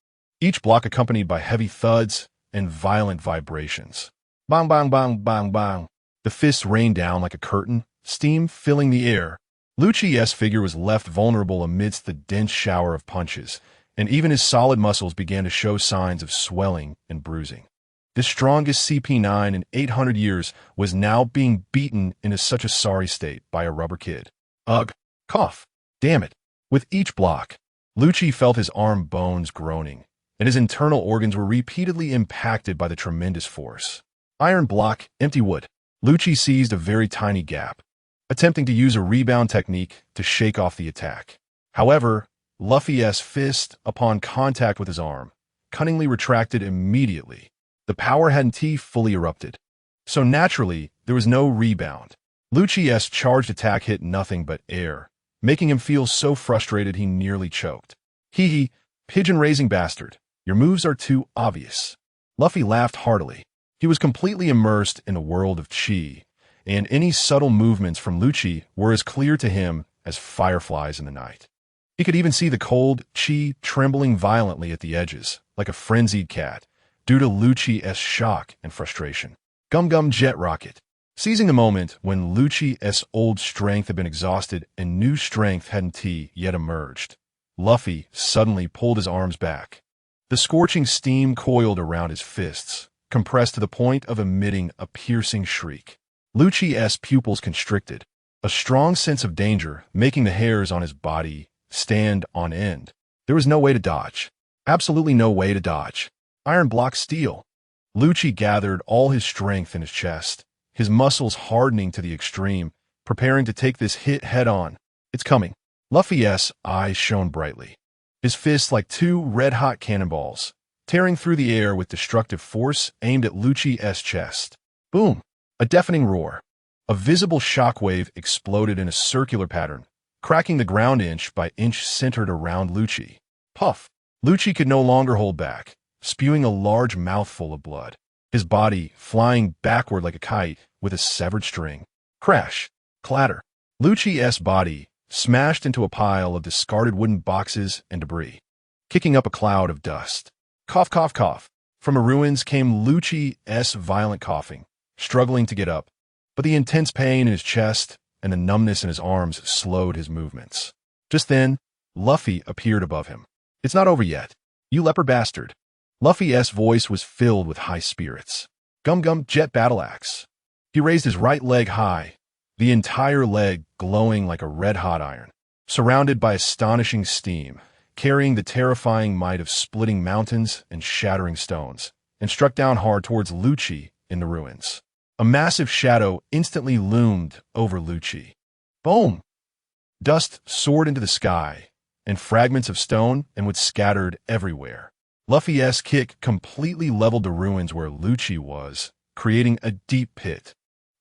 each block accompanied by heavy thuds and violent vibrations. Bang, bang, bang, bang, bang. The fists rained down like a curtain, steam filling the air. Lucci's figure was left vulnerable amidst the dense shower of punches, and even his solid muscles began to show signs of swelling and bruising. The strongest CP9 in 800 years was now being beaten into such a sorry state by a rubber kid. Ugh! Cough! Damn it! With each block, Lucci felt his arm bones groaning, and his internal organs were repeatedly impacted by the tremendous force. Iron block, empty wood. Lucci seized a very tiny gap, attempting to use a rebound technique to shake off the attack. However, Luffy's fist, upon contact with his arm, cunningly retracted immediately. The power-He fully erupted. So naturally, there was no rebound. Lucci's charged attack hit nothing but air, making him feel so frustrated he nearly choked. He, pigeon-raising bastard, your moves are too obvious. Luffy laughed heartily. He was completely immersed in a world of chi, and any subtle movements from Lucci were as clear to him as fireflies in the night. He could even see the cold chi trembling violently at the edges, like a frenzied cat, due to Lucci's shock and frustration. Gum jet rocket. Seizing the moment when Lucci's old strength had been exhausted and new strength hadn't yet emerged, Luffy suddenly pulled his arms back. The scorching steam coiled around his fists, compressed to the point of emitting a piercing shriek. Lucci's pupils constricted, a strong sense of danger making the hairs on his body stand on end. There was no way to dodge. Absolutely no way to dodge. Iron block steel. Lucci gathered all his strength in his chest, his muscles hardening to the extreme, preparing to take this hit head-on. It's coming. Luffy's eyes shone brightly, his fists like two red-hot cannonballs, tearing through the air with destructive force aimed at Lucci's chest. Boom! A deafening roar. A visible shockwave exploded in a circular pattern, cracking the ground inch by inch centered around Lucci. Puff! Lucci could no longer hold back, spewing a large mouthful of blood, his body flying backward like a kite with a severed string. Crash! Clatter! Lucci's body smashed into a pile of discarded wooden boxes and debris, kicking up a cloud of dust. Cough, cough, cough. From the ruins came Lucci's violent coughing, struggling to get up, but the intense pain in his chest and the numbness in his arms slowed his movements. Just then, Luffy appeared above him. It's not over yet, you leopard bastard. Luffy's voice was filled with high spirits. Gum jet battle axe. He raised his right leg high, the entire leg glowing like a red-hot iron, surrounded by astonishing steam, carrying the terrifying might of splitting mountains and shattering stones, and struck down hard towards Lucci in the ruins. A massive shadow instantly loomed over Lucci. Boom! Dust soared into the sky, and fragments of stone and wood scattered everywhere. Luffy's kick completely leveled the ruins where Lucci was, creating a deep pit.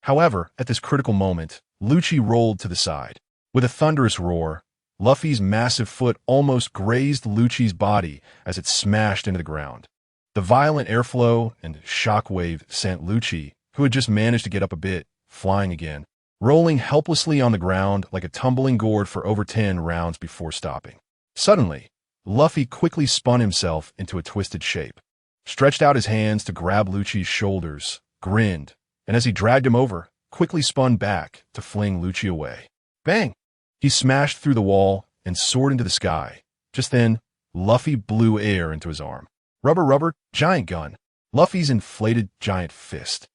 However, at this critical moment, Lucci rolled to the side. With a thunderous roar, Luffy's massive foot almost grazed Lucci's body as it smashed into the ground. The violent airflow and shockwave sent Lucci, who had just managed to get up a bit, flying again, rolling helplessly on the ground like a tumbling gourd for over 10 rounds before stopping. Suddenly, Luffy quickly spun himself into a twisted shape, stretched out his hands to grab Lucci's shoulders, grinned, and as he dragged him over, quickly spun back to fling Lucci away. Bang! He smashed through the wall and soared into the sky. Just then, Luffy blew air into his arm. Rubber, giant gun. Luffy's inflated giant fist,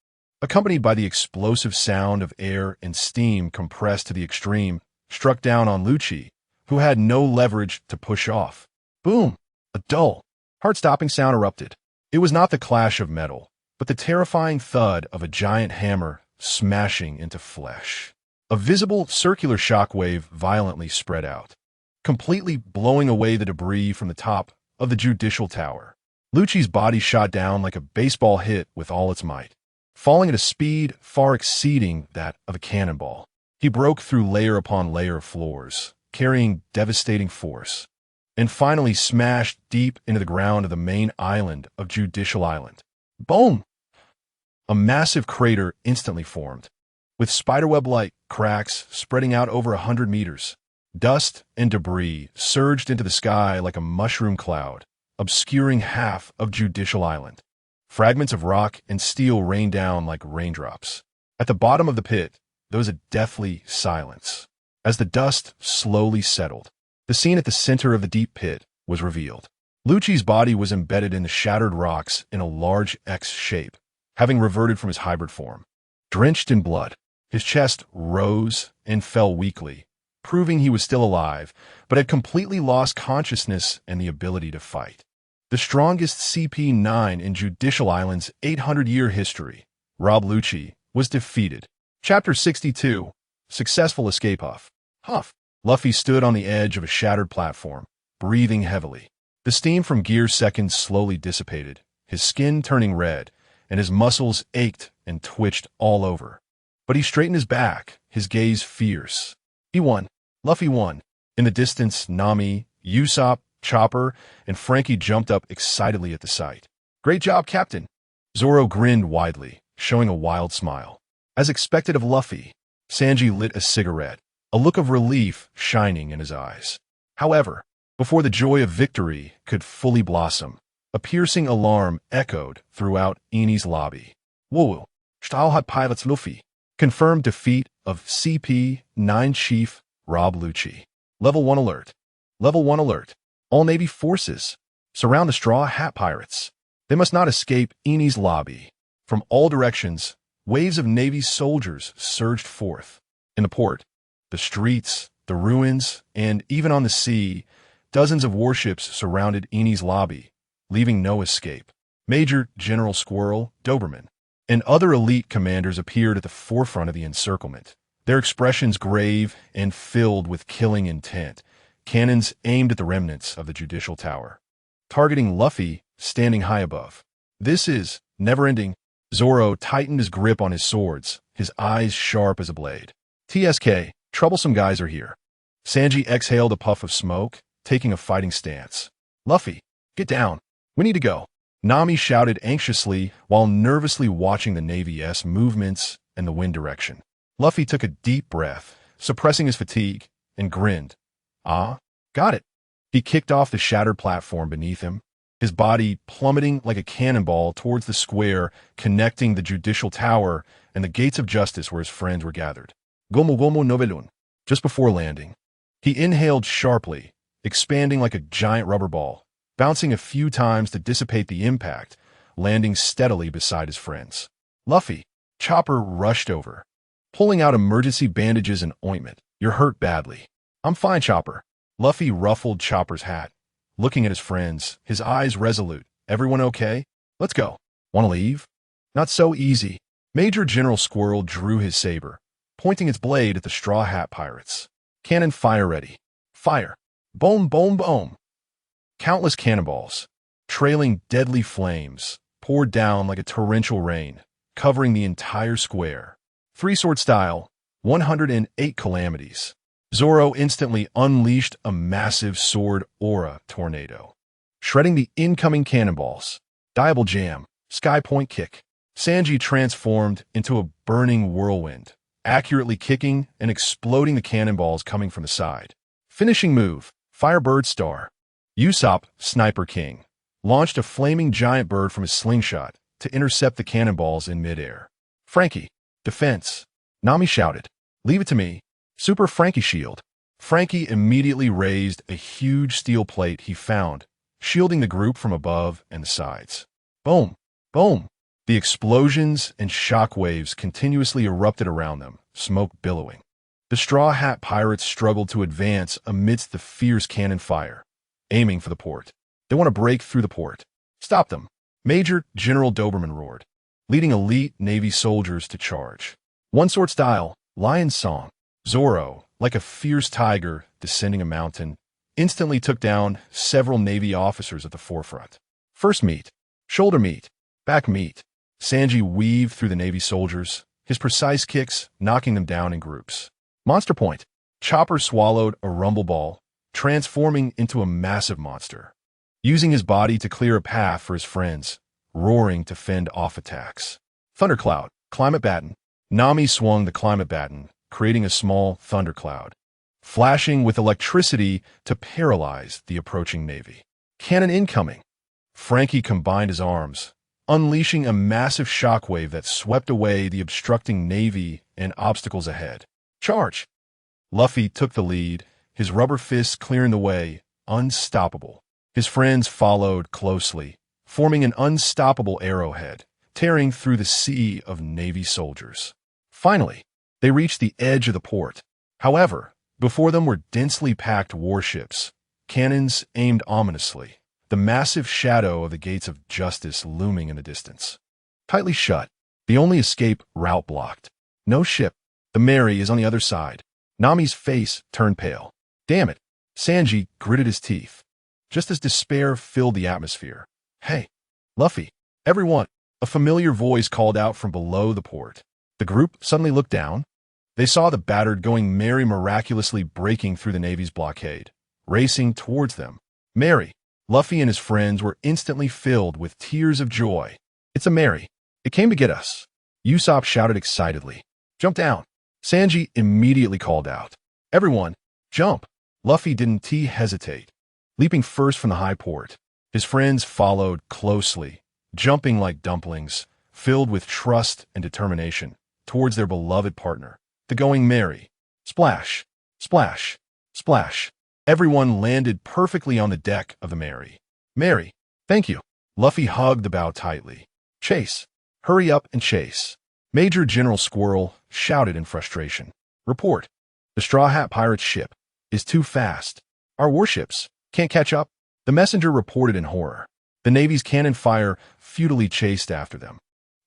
accompanied by the explosive sound of air and steam compressed to the extreme, struck down on Lucci, who had no leverage to push off. Boom! A dull, heart-stopping sound erupted. It was not the clash of metal, but the terrifying thud of a giant hammer smashing into flesh. A visible circular shockwave violently spread out, completely blowing away the debris from the top of the judicial tower. Lucci's body shot down like a baseball hit with all its might, falling at a speed far exceeding that of a cannonball. He broke through layer upon layer of floors, carrying devastating force, and finally smashed deep into the ground of the main island of Judicial Island. Boom! A massive crater instantly formed, with spiderweb-like cracks spreading out over 100 meters. Dust and debris surged into the sky like a mushroom cloud, obscuring half of Judicial Island. Fragments of rock and steel rained down like raindrops. At the bottom of the pit, there was a deathly silence. As the dust slowly settled, the scene at the center of the deep pit was revealed. Lucci's body was embedded in the shattered rocks in a large X shape, having reverted from his hybrid form. Drenched in blood, his chest rose and fell weakly, proving he was still alive, but had completely lost consciousness and the ability to fight. The strongest CP9 in Judicial Island's 800-year history, Rob Lucci, was defeated. Chapter 62. Successful Escape. Huff. Luffy stood on the edge of a shattered platform, breathing heavily. The steam from Gear's seconds slowly dissipated, his skin turning red, and his muscles ached and twitched all over. But he straightened his back, his gaze fierce. He won. Luffy won. In the distance, Nami, Usopp, Chopper, and Frankie jumped up excitedly at the sight. Great job, Captain. Zoro grinned widely, showing a wild smile. As expected of Luffy, Sanji lit a cigarette, a look of relief shining in his eyes. However, before the joy of victory could fully blossom, a piercing alarm echoed throughout Eni's lobby. Whoa, Stahlhat pilots Luffy. Confirmed defeat of CP9 Chief Rob Lucci. Level 1 alert. Level 1 alert. All Navy forces. Surround the Straw Hat Pirates. They must not escape Eni's lobby. From all directions, waves of Navy soldiers surged forth. In the port, the streets, the ruins, and even on the sea, dozens of warships surrounded Eni's lobby, leaving no escape. Major General Squirrel, Doberman, and other elite commanders appeared at the forefront of the encirclement, their expressions grave and filled with killing intent, cannons aimed at the remnants of the Judicial Tower, targeting Luffy standing high above. This is never-ending. Zoro tightened his grip on his swords, his eyes sharp as a blade. TSK, troublesome guys are here. Sanji exhaled a puff of smoke, taking a fighting stance. Luffy, get down. We need to go. Nami shouted anxiously while nervously watching the Navy's movements and the wind direction. Luffy took a deep breath, suppressing his fatigue, and grinned. Ah, got it. He kicked off the shattered platform beneath him, his body plummeting like a cannonball towards the square connecting the Judicial Tower and the gates of justice where his friends were gathered. Gomu Gomu Novelun. Just before landing, he inhaled sharply, expanding like a giant rubber ball, bouncing a few times to dissipate the impact, landing steadily beside his friends. Luffy, Chopper rushed over, pulling out emergency bandages and ointment. You're hurt badly. I'm fine, Chopper. Luffy ruffled Chopper's hat, looking at his friends, his eyes resolute. Everyone okay? Let's go. Want to leave? Not so easy. Major General Squirrel drew his saber, pointing its blade at the Straw Hat Pirates. Cannon fire ready. Fire. Boom, boom, boom. Countless cannonballs, trailing deadly flames, poured down like a torrential rain, covering the entire square. Three-sword style, 108 calamities. Zoro instantly unleashed a massive sword aura tornado, shredding the incoming cannonballs. Diable jam, sky point kick. Sanji transformed into a burning whirlwind, accurately kicking and exploding the cannonballs coming from the side. Finishing move, Firebird Star. Usopp, Sniper King, launched a flaming giant bird from his slingshot to intercept the cannonballs in midair. Frankie, defense. Nami shouted, leave it to me. Super Frankie Shield. Frankie immediately raised a huge steel plate he found, shielding the group from above and the sides. Boom, boom. The explosions and shockwaves continuously erupted around them, smoke billowing. The Straw Hat Pirates struggled to advance amidst the fierce cannon fire, aiming for the port. They want to break through the port. Stop them. Major General Doberman roared, leading elite Navy soldiers to charge. One-sword style, Lion Song. Zoro, like a fierce tiger descending a mountain, instantly took down several Navy officers at the forefront. First meet, shoulder meet, back meet. Sanji weaved through the Navy soldiers, his precise kicks knocking them down in groups. Monster point. Chopper swallowed a rumble ball, transforming into a massive monster, using his body to clear a path for his friends, roaring to fend off attacks. Thundercloud, climate baton. Nami swung the climate baton, creating a small thundercloud, flashing with electricity to paralyze the approaching Navy. Cannon incoming. Frankie combined his arms, unleashing a massive shockwave that swept away the obstructing Navy and obstacles ahead. Charge! Luffy took the lead, his rubber fists clearing the way, unstoppable. His friends followed closely, forming an unstoppable arrowhead, tearing through the sea of Navy soldiers. Finally, they reached the edge of the port. However, Before them were densely packed warships, cannons aimed ominously, the massive shadow of the gates of justice looming in the distance. Tightly shut, the only escape route blocked. No ship. The Mary is on the other side. Nami's face turned pale. Damn it. Sanji gritted his teeth, just as despair filled the atmosphere. Hey, Luffy, everyone, a familiar voice called out from below the port. The group suddenly looked down. They saw the battered Going Merry miraculously breaking through the Navy's blockade, racing towards them. Merry, Luffy and his friends were instantly filled with tears of joy. It's a Merry. It came to get us. Usopp shouted excitedly. Jump down. Sanji immediately called out. Everyone, jump. Luffy didn't hesitate, leaping first from the high port. His friends followed closely, jumping like dumplings, filled with trust and determination, towards their beloved partner, the Going Merry. Splash, splash, splash. Everyone landed perfectly on the deck of the Merry. Merry, thank you. Luffy hugged the bow tightly. Chase. Hurry up and chase. Major General Squirrel shouted in frustration. Report. The Straw Hat Pirates' ship is too fast. Our warships can't catch up. The messenger reported in horror. The Navy's cannon fire futilely chased after them,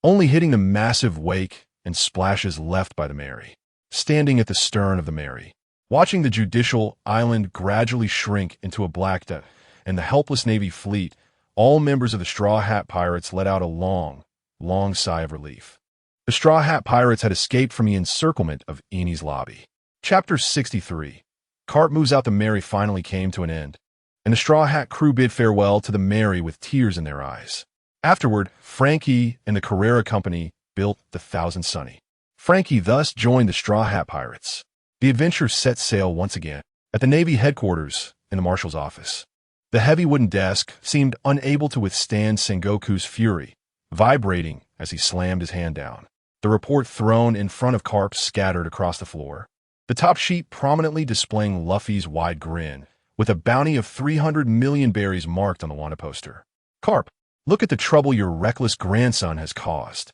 only hitting the massive wake and splashes left by the Merry. Standing at the stern of the Merry, watching the judicial island gradually shrink into a black death and the helpless Navy fleet, all members of the Straw Hat Pirates let out a long, long sigh of relief. The Straw Hat Pirates had escaped from the encirclement of Eni's lobby. Chapter 63. Carp moves out. The Merry finally came to an end, and the Straw Hat crew bid farewell to the Merry with tears in their eyes. Afterward, Frankie and the Carrera Company built the Thousand Sunny. Frankie thus joined the Straw Hat Pirates. The adventure set sail once again at the Navy headquarters in the Marshal's office. The heavy wooden desk seemed unable to withstand Sengoku's fury, vibrating as he slammed his hand down. The report thrown in front of Carp scattered across the floor, the top sheet prominently displaying Luffy's wide grin, with a bounty of 300 million berries marked on the wanted poster. Carp, look at the trouble your reckless grandson has caused.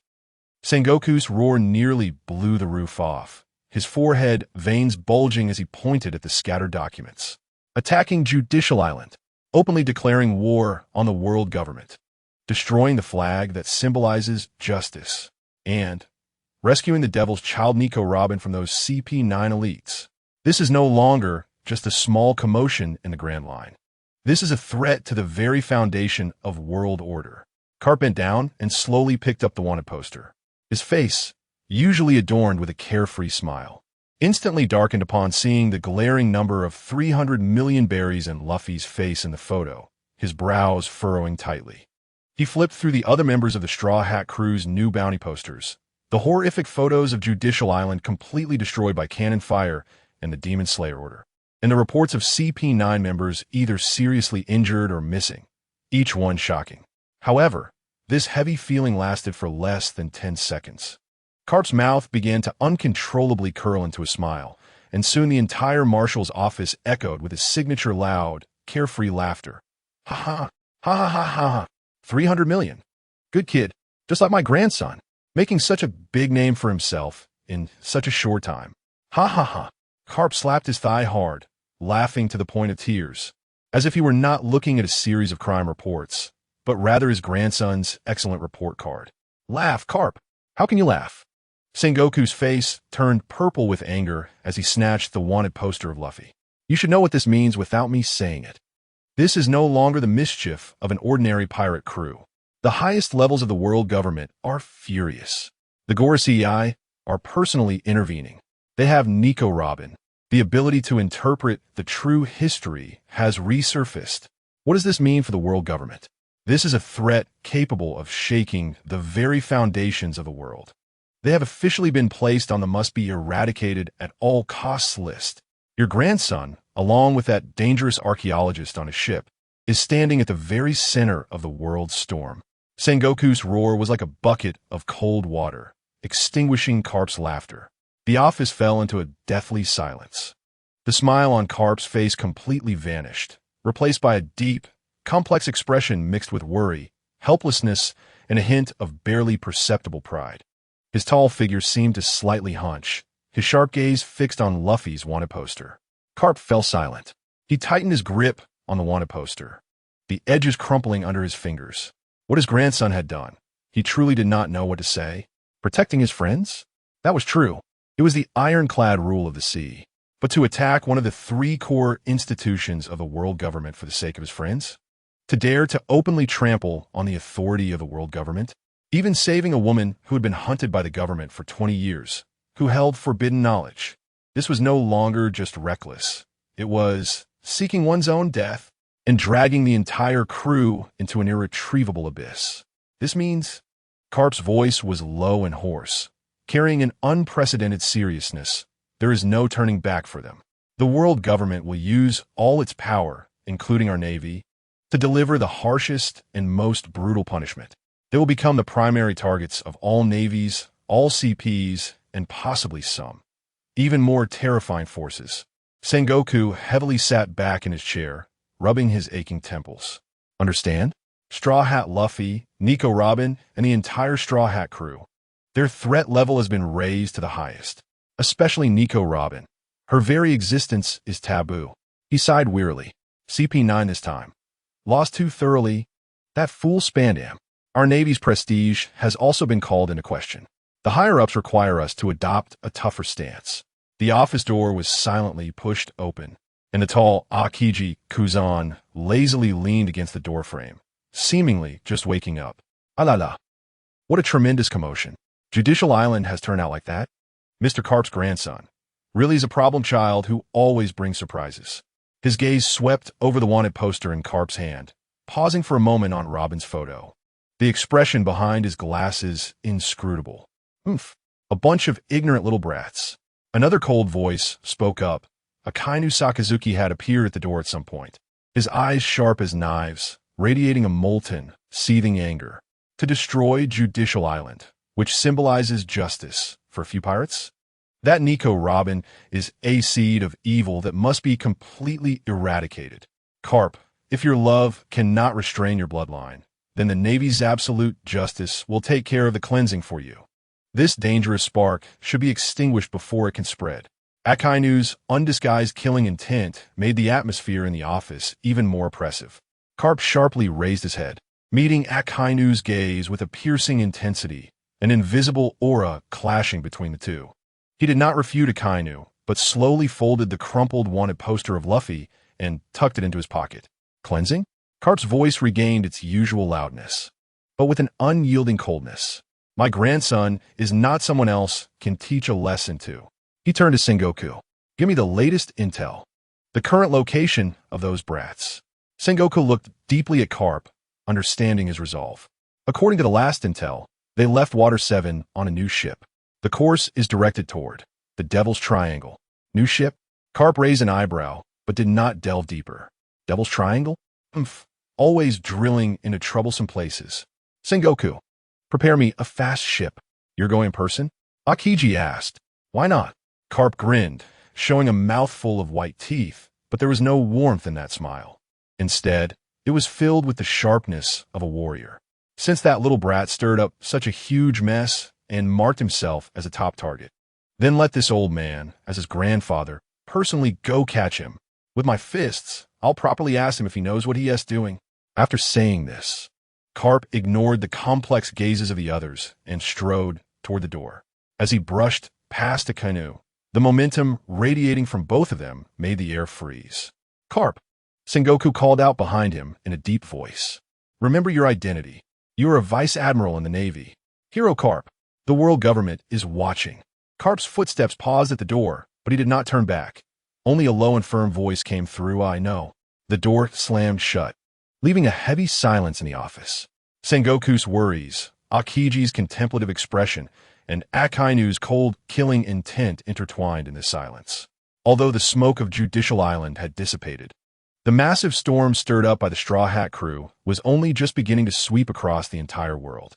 Sengoku's roar nearly blew the roof off, his forehead veins bulging as he pointed at the scattered documents. Attacking Judicial Island, openly declaring war on the world government, destroying the flag that symbolizes justice, and rescuing the Devil's Child Nico Robin from those CP9 elites. This is no longer just a small commotion in the Grand Line. This is a threat to the very foundation of world order. Carp bent down and slowly picked up the wanted poster. His face, usually adorned with a carefree smile, instantly darkened upon seeing the glaring number of 300 million berries in Luffy's face in the photo, his brows furrowing tightly. He flipped through the other members of the Straw Hat crew's new bounty posters, the horrific photos of Judicial Island completely destroyed by cannon fire and the Demon Slayer Order, and the reports of CP9 members either seriously injured or missing, each one shocking. However, this heavy feeling lasted for less than 10 seconds. Carp's mouth began to uncontrollably curl into a smile, and soon the entire Marshal's office echoed with his signature loud, carefree laughter. Ha ha, ha ha ha ha, 300 million. Good kid, just like my grandson, making such a big name for himself in such a short time. Ha ha ha. Carp slapped his thigh hard, laughing to the point of tears, as if he were not looking at a series of crime reports, but rather his grandson's excellent report card. Laugh, Carp. How can you laugh? Sengoku's face turned purple with anger as he snatched the wanted poster of Luffy. You should know what this means without me saying it. This is no longer the mischief of an ordinary pirate crew. The highest levels of the world government are furious. The Gorosei are personally intervening. They have Nico Robin. The ability to interpret the true history has resurfaced. What does this mean for the world government? This is a threat capable of shaking the very foundations of the world. They have officially been placed on the must-be-eradicated at all costs list. Your grandson, along with that dangerous archaeologist on his ship, is standing at the very center of the world's storm. Sengoku's roar was like a bucket of cold water, extinguishing Carp's laughter. The office fell into a deathly silence. The smile on Carp's face completely vanished, replaced by a deep, complex expression mixed with worry, helplessness, and a hint of barely perceptible pride. His tall figure seemed to slightly hunch, his sharp gaze fixed on Luffy's wanted poster. Carp fell silent. He tightened his grip on the wanted poster, the edges crumpling under his fingers. What his grandson had done, he truly did not know what to say. Protecting his friends? That was true. It was the ironclad rule of the sea. But to attack one of the three core institutions of the world government for the sake of his friends? To dare to openly trample on the authority of the world government? Even saving a woman who had been hunted by the government for 20 years, who held forbidden knowledge. This was no longer just reckless. It was seeking one's own death and dragging the entire crew into an irretrievable abyss. This means Carp's voice was low and hoarse, carrying an unprecedented seriousness. There is no turning back for them. The world government will use all its power, including our Navy, to deliver the harshest and most brutal punishment. They will become the primary targets of all navies, all CPs, and possibly some even more terrifying forces. Sengoku heavily sat back in his chair, rubbing his aching temples. Understand? Straw Hat Luffy, Nico Robin, and the entire Straw Hat crew. Their threat level has been raised to the highest. Especially Nico Robin. Her very existence is taboo. He sighed wearily. CP9 this time. Lost too thoroughly. That fool Spandam. Our Navy's prestige has also been called into question. The higher-ups require us to adopt a tougher stance. The office door was silently pushed open, and the tall Akiji Kuzan lazily leaned against the doorframe, seemingly just waking up. Alala. What a tremendous commotion. Judicial Island has turned out like that? Mr. Carp's grandson. Really is a problem child who always brings surprises. His gaze swept over the wanted poster in Carp's hand, pausing for a moment on Robin's photo. The expression behind his glasses inscrutable. Oomph. A bunch of ignorant little brats. Another cold voice spoke up. Akainu Sakazuki had appeared at the door at some point, his eyes sharp as knives, radiating a molten, seething anger. To destroy Judicial Island, which symbolizes justice for a few pirates? That Nico Robin is a seed of evil that must be completely eradicated. Carp, if your love cannot restrain your bloodline, then the Navy's absolute justice will take care of the cleansing for you. This dangerous spark should be extinguished before it can spread. Akainu's undisguised killing intent made the atmosphere in the office even more oppressive. Carp sharply raised his head, meeting Akainu's gaze with a piercing intensity, an invisible aura clashing between the two. He did not refute Akainu, but slowly folded the crumpled wanted poster of Luffy and tucked it into his pocket. Cleansing? Carp's voice regained its usual loudness, but with an unyielding coldness. My grandson is not someone else can teach a lesson to. He turned to Sengoku. Give me the latest intel. The current location of those brats. Sengoku looked deeply at Carp, understanding his resolve. According to the last intel, they left Water 7 on a new ship. The course is directed toward the Devil's Triangle. New ship? Carp raised an eyebrow, but did not delve deeper. Devil's Triangle? Always drilling into troublesome places. Sengoku. Prepare me a fast ship. You're going in person? Akiji asked. Why not? Carp grinned, showing a mouthful of white teeth, but there was no warmth in that smile. Instead, it was filled with the sharpness of a warrior. Since that little brat stirred up such a huge mess and marked himself as a top target, then let this old man, as his grandfather, personally go catch him. With my fists, I'll properly ask him if he knows what he is doing. After saying this, Carp ignored the complex gazes of the others and strode toward the door. As he brushed past the canoe, the momentum radiating from both of them made the air freeze. Carp, Sengoku called out behind him in a deep voice. Remember your identity. You are a vice admiral in the Navy. Hero Carp, the world government is watching. Carp's footsteps paused at the door, but he did not turn back. Only a low and firm voice came through. I know. The door slammed shut, leaving a heavy silence in the office. Sengoku's worries, Akiji's contemplative expression, and Akainu's cold, killing intent intertwined in the silence. Although the smoke of Judicial Island had dissipated, the massive storm stirred up by the Straw Hat crew was only just beginning to sweep across the entire world.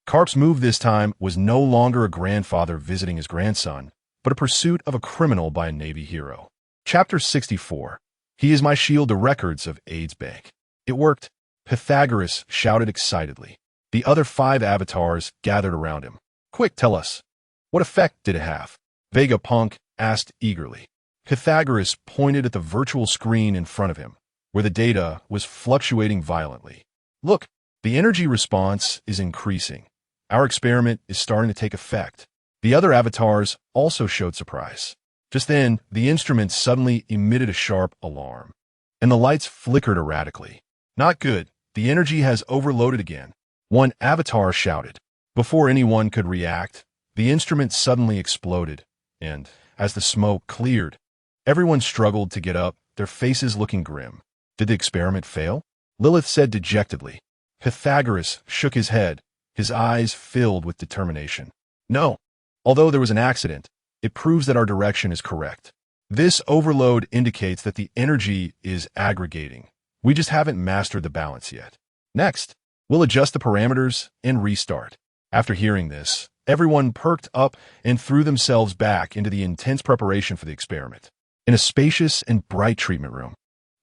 Carp's move this time was no longer a grandfather visiting his grandson, but a pursuit of a criminal by a Navy hero. Chapter 64. He is my shield to records of AIDS Bank. It worked, Pythagoras shouted excitedly. The other 5 avatars gathered around him. Quick, tell us. What effect did it have? Vegapunk asked eagerly. Pythagoras pointed at the virtual screen in front of him, where the data was fluctuating violently. Look, the energy response is increasing. Our experiment is starting to take effect. The other avatars also showed surprise. Just then, the instrument suddenly emitted a sharp alarm, and the lights flickered erratically. Not good. The energy has overloaded again. One avatar shouted. Before anyone could react, the instrument suddenly exploded, and, as the smoke cleared, everyone struggled to get up, their faces looking grim. Did the experiment fail? Lilith said dejectedly. Pythagoras shook his head, his eyes filled with determination. No. Although there was an accident, it proves that our direction is correct. This overload indicates that the energy is aggregating. We just haven't mastered the balance yet. Next, we'll adjust the parameters and restart. After hearing this, everyone perked up and threw themselves back into the intense preparation for the experiment. In a spacious and bright treatment room,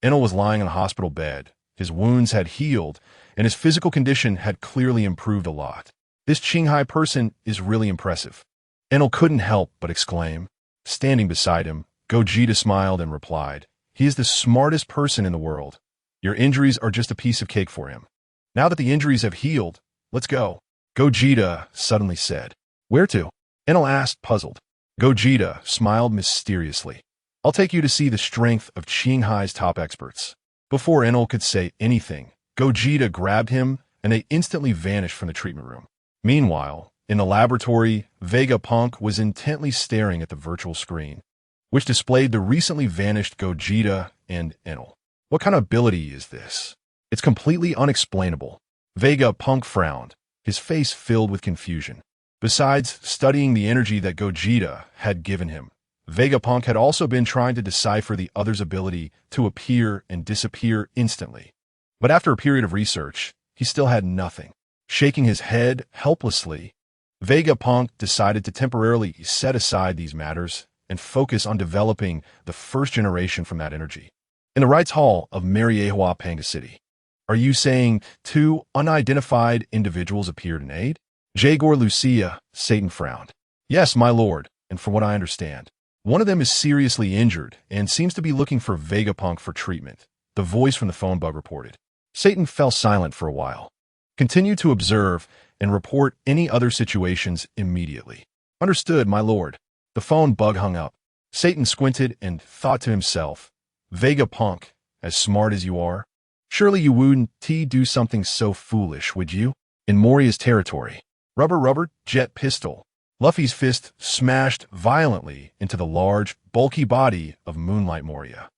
Enel was lying on a hospital bed. His wounds had healed, and his physical condition had clearly improved a lot. This Qinghai person is really impressive. Enel couldn't help but exclaim. Standing beside him, Gogeta smiled and replied, "He is the smartest person in the world. Your injuries are just a piece of cake for him. Now that the injuries have healed, let's go." Gogeta suddenly said. "Where to?" Enel asked, puzzled. Gogeta smiled mysteriously. "I'll take you to see the strength of Qinghai's top experts." Before Enel could say anything, Gogeta grabbed him, and they instantly vanished from the treatment room. Meanwhile, in the laboratory, Vegapunk was intently staring at the virtual screen, which displayed the recently vanished Gogeta and Enel. What kind of ability is this? It's completely unexplainable. Vegapunk frowned, his face filled with confusion. Besides studying the energy that Gogeta had given him, Vegapunk had also been trying to decipher the other's ability to appear and disappear instantly. But after a period of research, he still had nothing. Shaking his head helplessly, Vegapunk decided to temporarily set aside these matters and focus on developing the first generation from that energy. In the rights hall of Mariehua Panga City, are you saying 2 unidentified individuals appeared in aid? Jagor Lucia, Satan frowned. Yes, my lord, and from what I understand, one of them is seriously injured and seems to be looking for Vegapunk for treatment, the voice from the phone bug reported. Satan fell silent for a while. Continue to observe and report any other situations immediately. Understood, my lord. The phone bug hung up. Satan squinted and thought to himself, Vegapunk, as smart as you are, surely you wouldn't do something so foolish, would you? In Moria's territory. Rubber, jet pistol. Luffy's fist smashed violently into the large, bulky body of Moonlight Moria.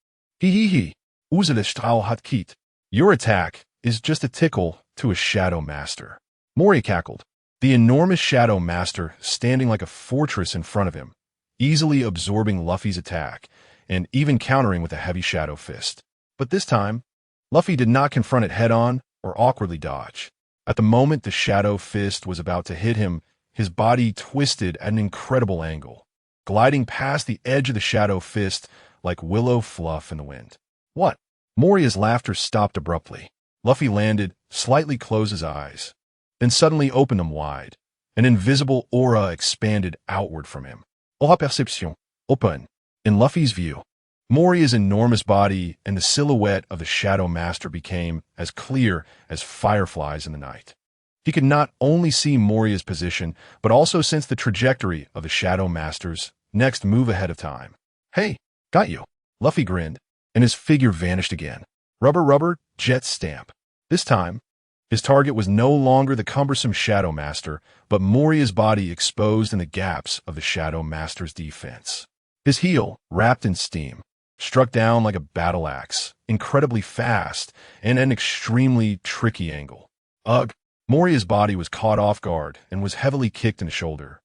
He. Uzalishtal hatkit. Your attack is just a tickle to a Shadow Master. Moria cackled. The enormous Shadow Master standing like a fortress in front of him, easily absorbing Luffy's attack, and even countering with a heavy shadow fist. But this time, Luffy did not confront it head-on or awkwardly dodge. At the moment the shadow fist was about to hit him, his body twisted at an incredible angle, gliding past the edge of the shadow fist like willow fluff in the wind. What? Moria's laughter stopped abruptly. Luffy landed, slightly closed his eyes, then suddenly opened them wide. An invisible aura expanded outward from him. Aura perception. Open. In Luffy's view, Moria's enormous body and the silhouette of the Shadow Master became as clear as fireflies in the night. He could not only see Moria's position, but also sense the trajectory of the Shadow Master's next move ahead of time. Hey, got you. Luffy grinned, and his figure vanished again. Rubber, jet stamp. This time, his target was no longer the cumbersome Shadow Master, but Moria's body exposed in the gaps of the Shadow Master's defense. His heel, wrapped in steam, struck down like a battle axe, incredibly fast and at an extremely tricky angle. Ugh! Moria's body was caught off guard and was heavily kicked in the shoulder,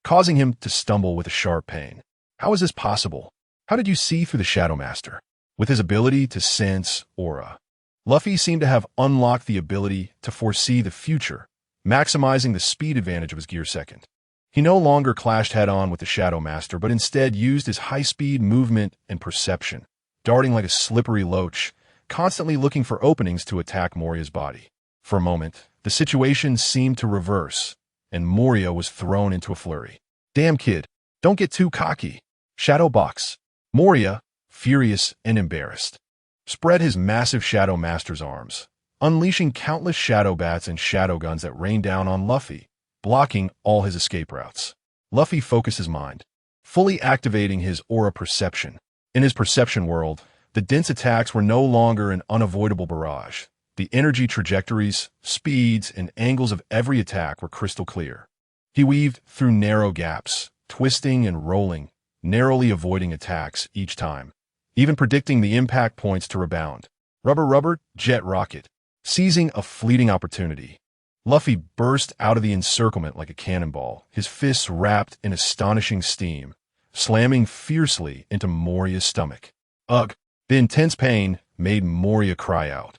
causing him to stumble with a sharp pain. How is this possible? How did you see through the Shadow Master? With his ability to sense aura, Luffy seemed to have unlocked the ability to foresee the future, maximizing the speed advantage of his Gear Second. He no longer clashed head-on with the Shadow Master, but instead used his high-speed movement and perception, darting like a slippery loach, constantly looking for openings to attack Moria's body. For a moment, the situation seemed to reverse, and Moria was thrown into a flurry. Damn kid, don't get too cocky. Shadow Box. Moria, furious and embarrassed, spread his massive Shadow Master's arms, unleashing countless shadow bats and shadow guns that rained down on Luffy, blocking all his escape routes. Luffy focused his mind, fully activating his aura perception. In his perception world, the dense attacks were no longer an unavoidable barrage. The energy trajectories, speeds, and angles of every attack were crystal clear. He weaved through narrow gaps, twisting and rolling, narrowly avoiding attacks each time, even predicting the impact points to rebound. Rubber, jet rocket. Seizing a fleeting opportunity, Luffy burst out of the encirclement like a cannonball, his fists wrapped in astonishing steam, slamming fiercely into Moria's stomach. Ugh! The intense pain made Moria cry out,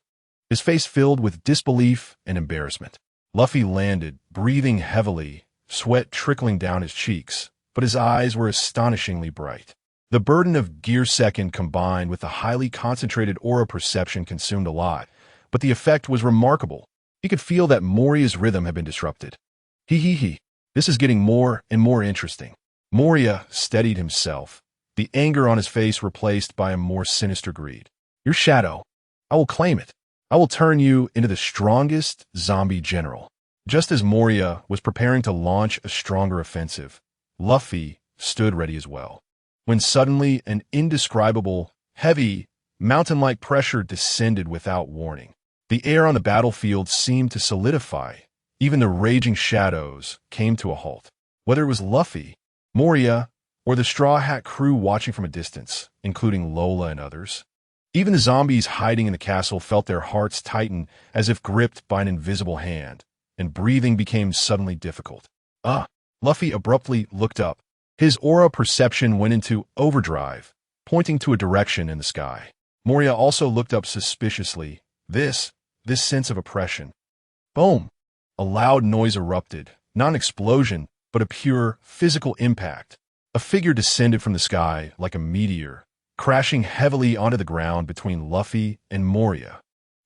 his face filled with disbelief and embarrassment. Luffy landed, breathing heavily, sweat trickling down his cheeks, but his eyes were astonishingly bright. The burden of Gear Second combined with the highly concentrated aura perception consumed a lot, but the effect was remarkable. He could feel that Moria's rhythm had been disrupted. He. This is getting more and more interesting. Moria steadied himself, the anger on his face replaced by a more sinister greed. Your shadow. I will claim it. I will turn you into the strongest zombie general. Just as Moria was preparing to launch a stronger offensive, Luffy stood ready as well. When suddenly an indescribable, heavy, mountain-like pressure descended without warning. The air on the battlefield seemed to solidify. Even the raging shadows came to a halt. Whether it was Luffy, Moria, or the Straw Hat crew watching from a distance, including Lola and others. Even the zombies hiding in the castle felt their hearts tighten as if gripped by an invisible hand, and breathing became suddenly difficult. Luffy abruptly looked up. His aura perception went into overdrive, pointing to a direction in the sky. Moria also looked up suspiciously. This sense of oppression. Boom! A loud noise erupted, not an explosion, but a pure, physical impact. A figure descended from the sky like a meteor, crashing heavily onto the ground between Luffy and Moria.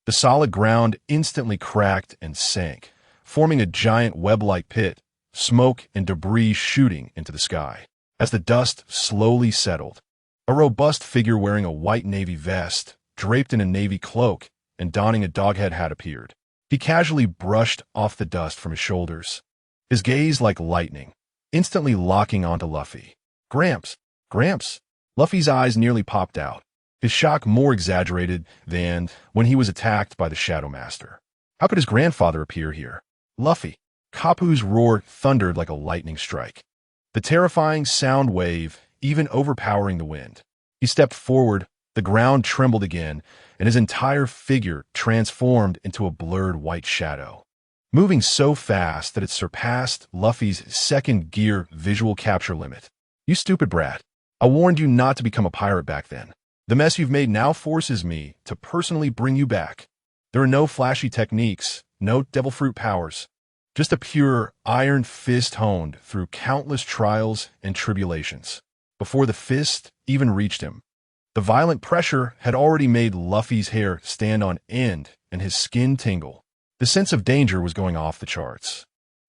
The solid ground instantly cracked and sank, forming a giant web-like pit, smoke and debris shooting into the sky. As the dust slowly settled, a robust figure wearing a white navy vest, draped in a navy cloak, and donning a doghead hat appeared. He casually brushed off the dust from his shoulders, his gaze like lightning, instantly locking onto Luffy. Gramps! Luffy's eyes nearly popped out, his shock more exaggerated than when he was attacked by the Shadow Master. How could his grandfather appear here? Luffy! Kapu's roar thundered like a lightning strike, the terrifying sound wave even overpowering the wind. He stepped forward, the ground trembled again, and his entire figure transformed into a blurred white shadow, moving so fast that it surpassed Luffy's second gear visual capture limit. You stupid brat. I warned you not to become a pirate back then. The mess you've made now forces me to personally bring you back. There are no flashy techniques, no devil fruit powers, just a pure iron fist honed through countless trials and tribulations. Before the fist even reached him, the violent pressure had already made Luffy's hair stand on end and his skin tingle. The sense of danger was going off the charts.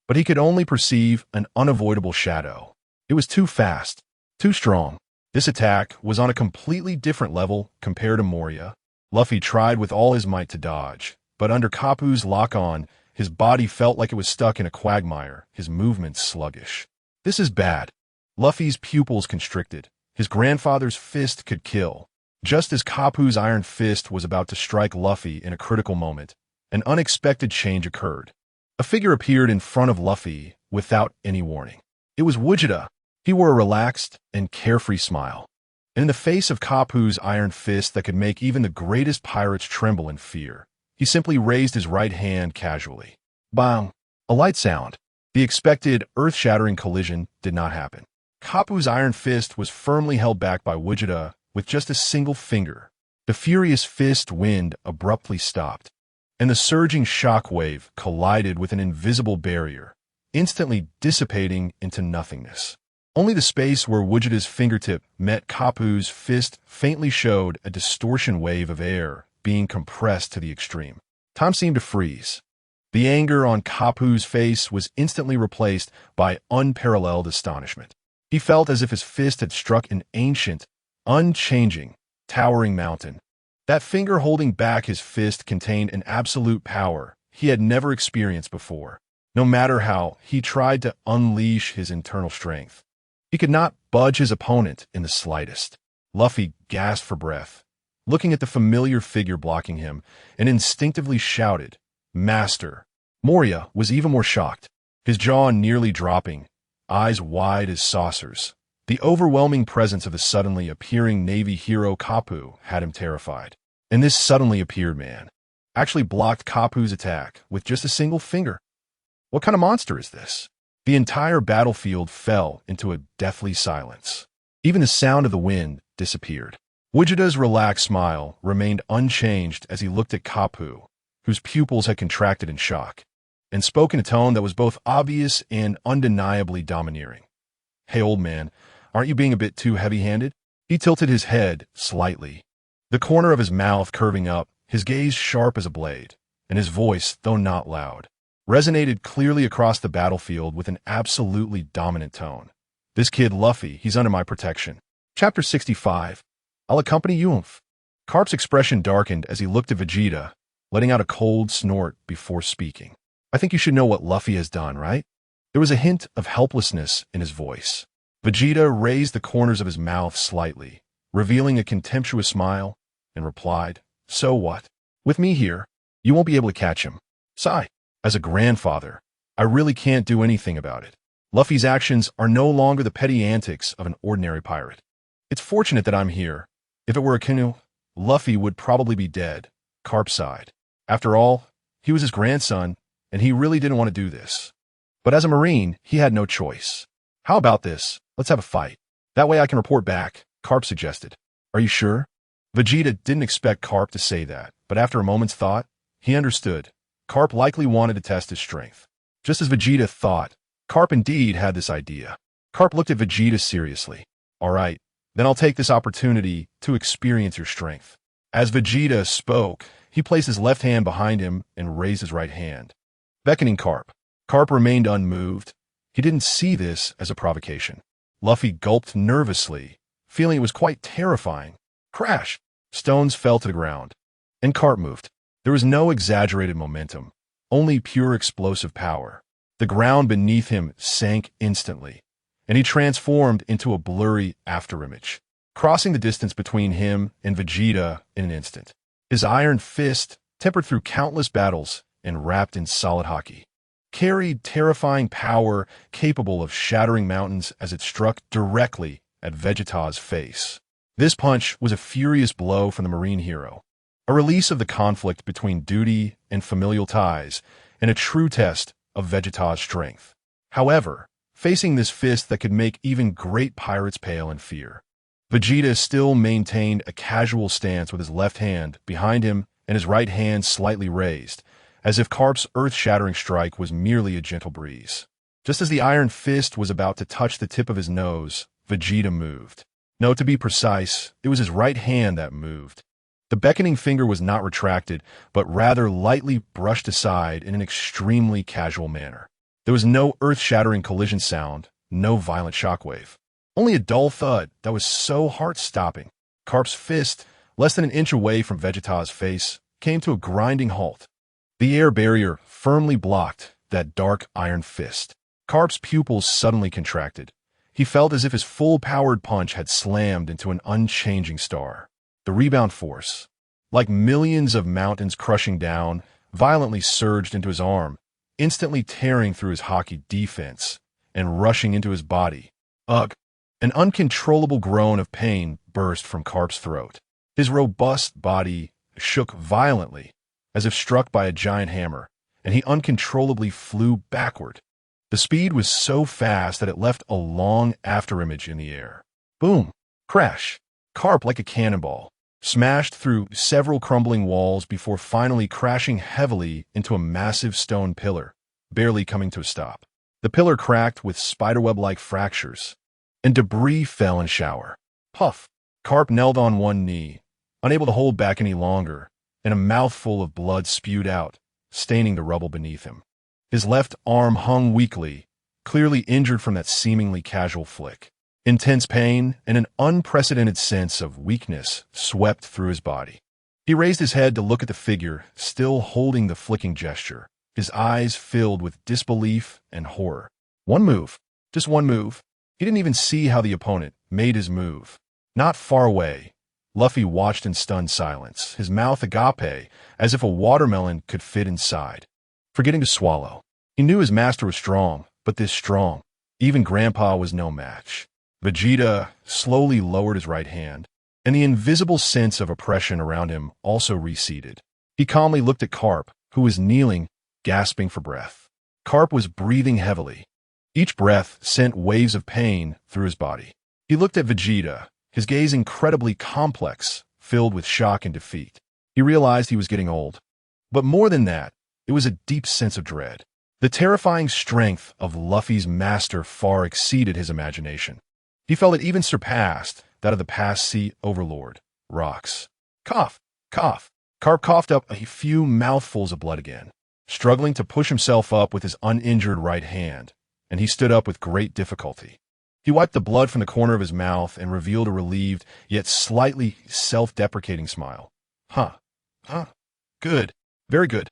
But he could only perceive an unavoidable shadow. It was too fast, too strong. This attack was on a completely different level compared to Moria. Luffy tried with all his might to dodge, but under Kapu's lock-on, his body felt like it was stuck in a quagmire, his movements sluggish. This is bad. Luffy's pupils constricted. His grandfather's fist could kill. Just as Kapu's iron fist was about to strike Luffy in a critical moment, an unexpected change occurred. A figure appeared in front of Luffy without any warning. It was Gogeta. He wore a relaxed and carefree smile. And in the face of Kapu's iron fist that could make even the greatest pirates tremble in fear, he simply raised his right hand casually. Bang! A light sound. The expected earth-shattering collision did not happen. Kapu's iron fist was firmly held back by Gogeta with just a single finger. The furious fist wind abruptly stopped, and the surging shock wave collided with an invisible barrier, instantly dissipating into nothingness. Only the space where Gogeta's fingertip met Kapu's fist faintly showed a distortion wave of air being compressed to the extreme. Time seemed to freeze. The anger on Kapu's face was instantly replaced by unparalleled astonishment. He felt as if his fist had struck an ancient, Unchanging, towering mountain. That finger holding back his fist contained an absolute power he had never experienced before. No matter how he tried to unleash his internal strength, he could not budge his opponent in the slightest. Luffy gasped for breath, looking at the familiar figure blocking him, and instinctively shouted, "Master!" Moria was even more shocked, his jaw nearly dropping, eyes wide as saucers. The overwhelming presence of the suddenly appearing Navy hero Kapu had him terrified. And this suddenly appeared man actually blocked Kapu's attack with just a single finger. What kind of monster is this? The entire battlefield fell into a deathly silence. Even the sound of the wind disappeared. Gogeta's relaxed smile remained unchanged as he looked at Kapu, whose pupils had contracted in shock, and spoke in a tone that was both obvious and undeniably domineering. "Hey, old man, aren't you being a bit too heavy-handed?" He tilted his head slightly, the corner of his mouth curving up, his gaze sharp as a blade, and his voice, though not loud, resonated clearly across the battlefield with an absolutely dominant tone. "This kid Luffy, he's under my protection." Chapter 65. I'll accompany you. Carp's expression darkened as he looked at Vegeta, letting out a cold snort before speaking. "I think you should know what Luffy has done, right?" There was a hint of helplessness in his voice. Vegeta raised the corners of his mouth slightly, revealing a contemptuous smile, and replied, "So what? With me here, you won't be able to catch him. Sigh. As a grandfather, I really can't do anything about it. Luffy's actions are no longer the petty antics of an ordinary pirate. It's fortunate that I'm here. If it were a canoe, Luffy would probably be dead." Carp sighed. After all, he was his grandson, and he really didn't want to do this. But as a Marine, he had no choice. "How about this? Let's have a fight. That way I can report back," Carp suggested. "Are you sure?" Vegeta didn't expect Carp to say that, but after a moment's thought, he understood. Carp likely wanted to test his strength. Just as Vegeta thought, Carp indeed had this idea. Carp looked at Vegeta seriously. "All right, then I'll take this opportunity to experience your strength." As Vegeta spoke, he placed his left hand behind him and raised his right hand, beckoning Carp. Carp remained unmoved. He didn't see this as a provocation. Luffy gulped nervously, feeling it was quite terrifying. Crash! Stones fell to the ground, and Carp moved. There was no exaggerated momentum, only pure explosive power. The ground beneath him sank instantly, and he transformed into a blurry afterimage, crossing the distance between him and Vegeta in an instant. His iron fist, tempered through countless battles and wrapped in solid haki, carried terrifying power capable of shattering mountains as it struck directly at Vegeta's face. This punch was a furious blow from the Marine hero, a release of the conflict between duty and familial ties, and a true test of Vegeta's strength. However, facing this fist that could make even great pirates pale in fear, Vegeta still maintained a casual stance with his left hand behind him and his right hand slightly raised, as if Carp's earth-shattering strike was merely a gentle breeze. Just as the iron fist was about to touch the tip of his nose, Vegeta moved. No, to be precise, it was his right hand that moved. The beckoning finger was not retracted, but rather lightly brushed aside in an extremely casual manner. There was no earth-shattering collision sound, no violent shockwave. Only a dull thud that was so heart-stopping. Carp's fist, less than an inch away from Vegeta's face, came to a grinding halt. The air barrier firmly blocked that dark iron fist. Carp's pupils suddenly contracted. He felt as if his full-powered punch had slammed into an unchanging star. The rebound force, like millions of mountains crushing down, violently surged into his arm, instantly tearing through his haki defense and rushing into his body. Ugh! An uncontrollable groan of pain burst from Carp's throat. His robust body shook violently, as if struck by a giant hammer, and he uncontrollably flew backward. The speed was so fast that it left a long afterimage in the air. Boom! Crash! Carp, like a cannonball, smashed through several crumbling walls before finally crashing heavily into a massive stone pillar, barely coming to a stop. The pillar cracked with spiderweb-like fractures, and debris fell in a shower. Puff! Carp knelt on one knee, unable to hold back any longer, and a mouthful of blood spewed out, staining the rubble beneath him. His left arm hung weakly, clearly injured from that seemingly casual flick. Intense pain and an unprecedented sense of weakness swept through his body. He raised his head to look at the figure, still holding the flicking gesture, his eyes filled with disbelief and horror. One move. Just one move. He didn't even see how the opponent made his move. Not far away, Luffy watched in stunned silence, his mouth agape, as if a watermelon could fit inside. Forgetting to swallow. He knew his master was strong, but this strong, even Grandpa was no match. Vegeta slowly lowered his right hand, and the invisible sense of oppression around him also receded. He calmly looked at Carp, who was kneeling, gasping for breath. Carp was breathing heavily. Each breath sent waves of pain through his body. He looked at Vegeta, his gaze incredibly complex, filled with shock and defeat. He realized he was getting old. But more than that, it was a deep sense of dread. The terrifying strength of Luffy's master far exceeded his imagination. He felt it even surpassed that of the past sea overlord, Rocks. Cough, cough. Carp coughed up a few mouthfuls of blood again, struggling to push himself up with his uninjured right hand, and he stood up with great difficulty. He wiped the blood from the corner of his mouth and revealed a relieved, yet slightly self-deprecating smile. Huh. Good. Very good.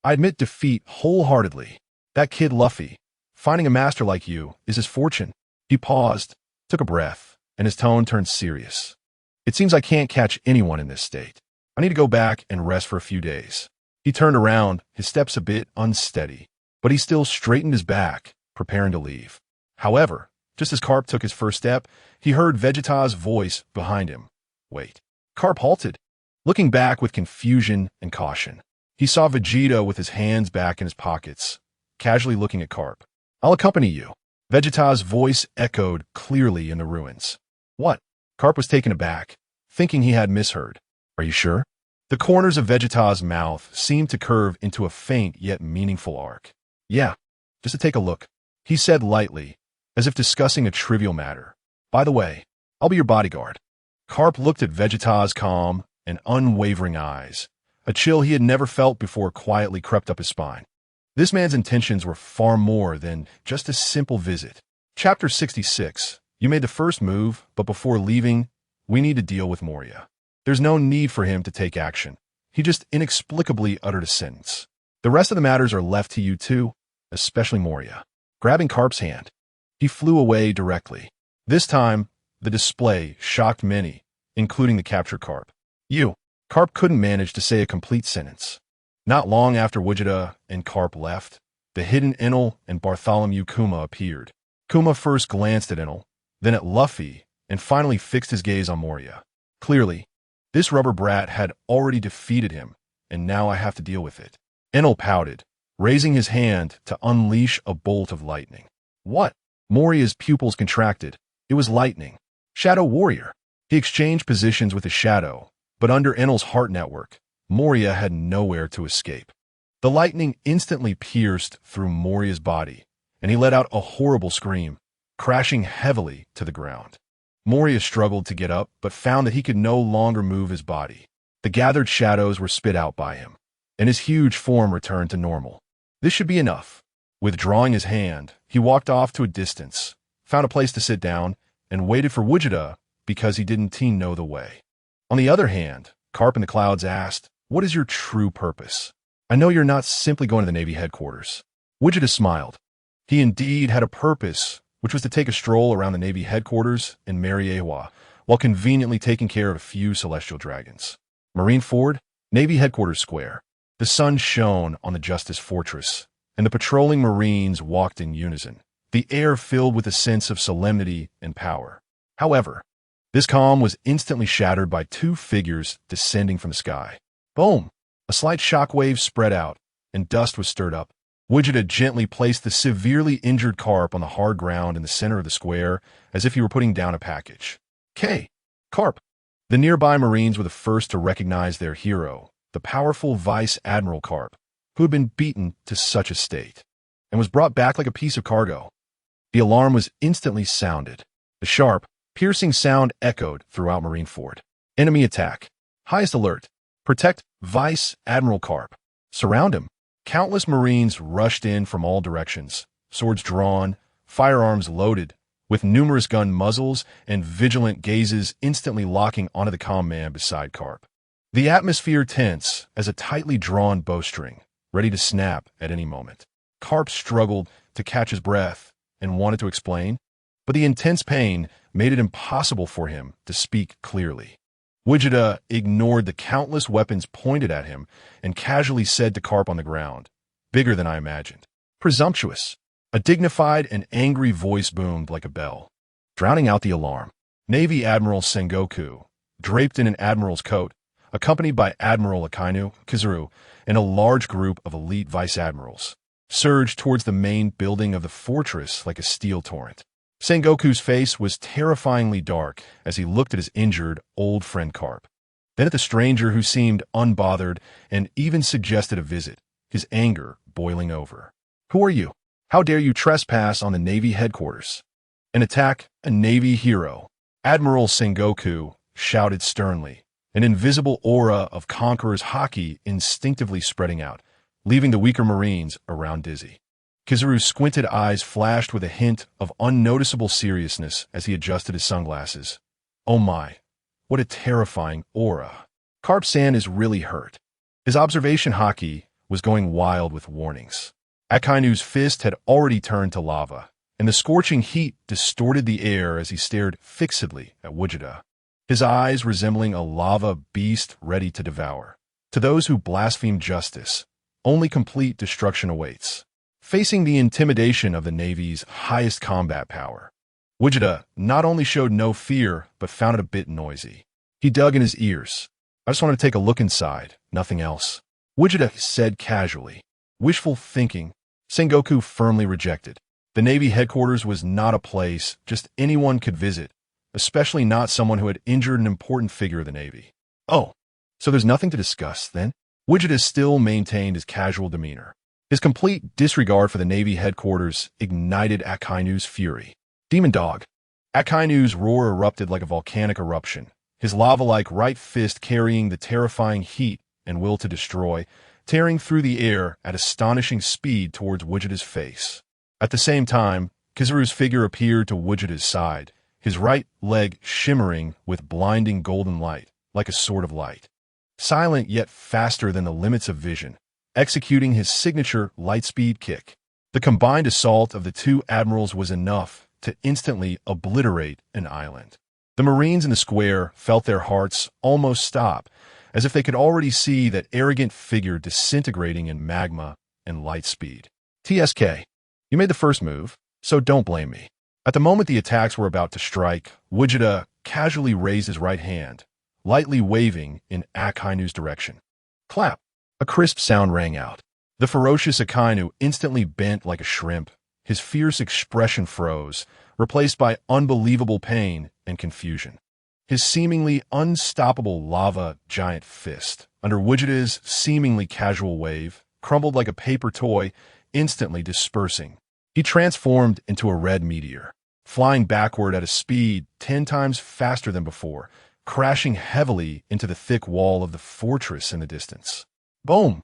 I admit defeat wholeheartedly. That kid Luffy, finding a master like you, is his fortune. He paused, took a breath, and his tone turned serious. It seems I can't catch anyone in this state. I need to go back and rest for a few days. He turned around, his steps a bit unsteady, but he still straightened his back, preparing to leave. However, just as Carp took his first step, he heard Vegeta's voice behind him. Wait. Carp halted, looking back with confusion and caution. He saw Vegeta with his hands back in his pockets, casually looking at Carp. I'll accompany you. Vegeta's voice echoed clearly in the ruins. What? Carp was taken aback, thinking he had misheard. Are you sure? The corners of Vegeta's mouth seemed to curve into a faint yet meaningful arc. Yeah, just to take a look, he said lightly, as if discussing a trivial matter. By the way, I'll be your bodyguard. Carp looked at Vegeta's calm and unwavering eyes. A chill he had never felt before quietly crept up his spine. This man's intentions were far more than just a simple visit. Chapter 66. You made the first move, but before leaving, we need to deal with Moria. There's no need for him to take action. He just inexplicably uttered a sentence. The rest of the matters are left to you too, especially Moria. Grabbing Carp's hand, he flew away directly. This time, the display shocked many, including the captured Carp. Carp couldn't manage to say a complete sentence. Not long after Gogeta and Carp left, the hidden Enel and Bartholomew Kuma appeared. Kuma first glanced at Enel, then at Luffy, and finally fixed his gaze on Moria. Clearly, this rubber brat had already defeated him, and now I have to deal with it. Enel pouted, raising his hand to unleash a bolt of lightning. What? Moria's pupils contracted. It was lightning. Shadow Warrior. He exchanged positions with his shadow, but under Enel's heart network, Moria had nowhere to escape. The lightning instantly pierced through Moria's body, and he let out a horrible scream, crashing heavily to the ground. Moria struggled to get up, but found that he could no longer move his body. The gathered shadows were spit out by him, and his huge form returned to normal. This should be enough. Withdrawing his hand, he walked off to a distance, found a place to sit down, and waited for Gogeta because he didn't know the way. On the other hand, Carp in the Clouds asked, "What is your true purpose? I know you're not simply going to the Navy headquarters." Gogeta smiled. He indeed had a purpose, which was to take a stroll around the Navy headquarters in Mariewa, while conveniently taking care of a few celestial dragons. Marineford, Navy headquarters square. The sun shone on the Justice Fortress, and the patrolling Marines walked in unison, the air filled with a sense of solemnity and power. However, this calm was instantly shattered by two figures descending from the sky. Boom! A slight shockwave spread out, and dust was stirred up. Gogeta gently placed the severely injured Carp on the hard ground in the center of the square, as if he were putting down a package. Carp! The nearby Marines were the first to recognize their hero, the powerful Vice Admiral Carp, who had been beaten to such a state, and was brought back like a piece of cargo. The alarm was instantly sounded. The sharp, piercing sound echoed throughout Marineford. Enemy attack. Highest alert. Protect Vice Admiral Carp. Surround him. Countless Marines rushed in from all directions, swords drawn, firearms loaded, with numerous gun muzzles and vigilant gazes instantly locking onto the calm man beside Carp. The atmosphere tense as a tightly drawn bowstring, ready to snap at any moment. Carp struggled to catch his breath and wanted to explain, but the intense pain made it impossible for him to speak clearly. Gogeta ignored the countless weapons pointed at him and casually said to Carp on the ground, "Bigger than I imagined. Presumptuous." A dignified and angry voice boomed like a bell, drowning out the alarm. Navy Admiral Sengoku, draped in an admiral's coat, accompanied by Admiral Akainu, Kizaru, and a large group of elite vice admirals, surged towards the main building of the fortress like a steel torrent. Sengoku's face was terrifyingly dark as he looked at his injured, old friend Carp, then at the stranger who seemed unbothered and even suggested a visit, his anger boiling over. "Who are you? How dare you trespass on the Navy headquarters and attack a Navy hero?" Admiral Sengoku shouted sternly, an invisible aura of conqueror's haki instinctively spreading out, leaving the weaker Marines around dizzy. Kizaru's squinted eyes flashed with a hint of unnoticeable seriousness as he adjusted his sunglasses. Oh my, what a terrifying aura. Carp-san is really hurt. His observation haki was going wild with warnings. Akainu's fist had already turned to lava, and the scorching heat distorted the air as he stared fixedly at Gogeta, his eyes resembling a lava beast ready to devour. To those who blaspheme justice, only complete destruction awaits. Facing the intimidation of the Navy's highest combat power, Gogeta not only showed no fear, but found it a bit noisy. He dug in his ears. "I just wanted to take a look inside, nothing else," Gogeta said casually. Wishful thinking, Sengoku firmly rejected. The Navy headquarters was not a place just anyone could visit, especially not someone who had injured an important figure of the Navy. "Oh, so there's nothing to discuss, then?" Gogeta still maintained his casual demeanor. His complete disregard for the Navy headquarters ignited Akainu's fury. "Demon dog!" Akainu's roar erupted like a volcanic eruption, his lava-like right fist carrying the terrifying heat and will to destroy, tearing through the air at astonishing speed towards Gogeta's face. At the same time, Kizaru's figure appeared to Gogeta's side, his right leg shimmering with blinding golden light, like a sword of light. Silent yet faster than the limits of vision, executing his signature light-speed kick. The combined assault of the two admirals was enough to instantly obliterate an island. The Marines in the square felt their hearts almost stop, as if they could already see that arrogant figure disintegrating in magma and light speed. "TSK, you made the first move, so don't blame me." At the moment the attacks were about to strike, Gogeta casually raised his right hand, lightly waving in Akainu's direction. Clap! A crisp sound rang out. The ferocious Akainu instantly bent like a shrimp. His fierce expression froze, replaced by unbelievable pain and confusion. His seemingly unstoppable lava giant fist, under Gogeta's seemingly casual wave, crumbled like a paper toy, instantly dispersing. He transformed into a red meteor, flying backward at a speed 10 times faster than before, crashing heavily into the thick wall of the fortress in the distance. Boom!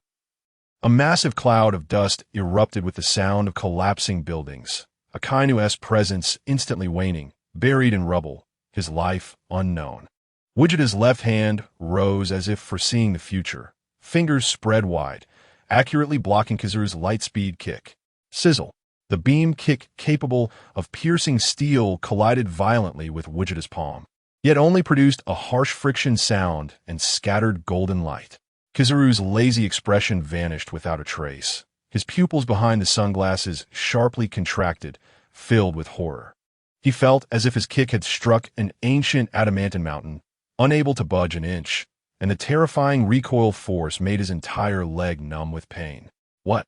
A massive cloud of dust erupted with the sound of collapsing buildings, Akainu's presence instantly waning, buried in rubble, his life unknown. Gogeta's left hand rose as if foreseeing the future, fingers spread wide, accurately blocking Kizaru's light-speed kick. Sizzle! The beam kick capable of piercing steel collided violently with Gogeta's palm, yet only produced a harsh friction sound and scattered golden light. Kizaru's lazy expression vanished without a trace, his pupils behind the sunglasses sharply contracted, filled with horror. He felt as if his kick had struck an ancient adamantine mountain, unable to budge an inch, and the terrifying recoil force made his entire leg numb with pain. "What?"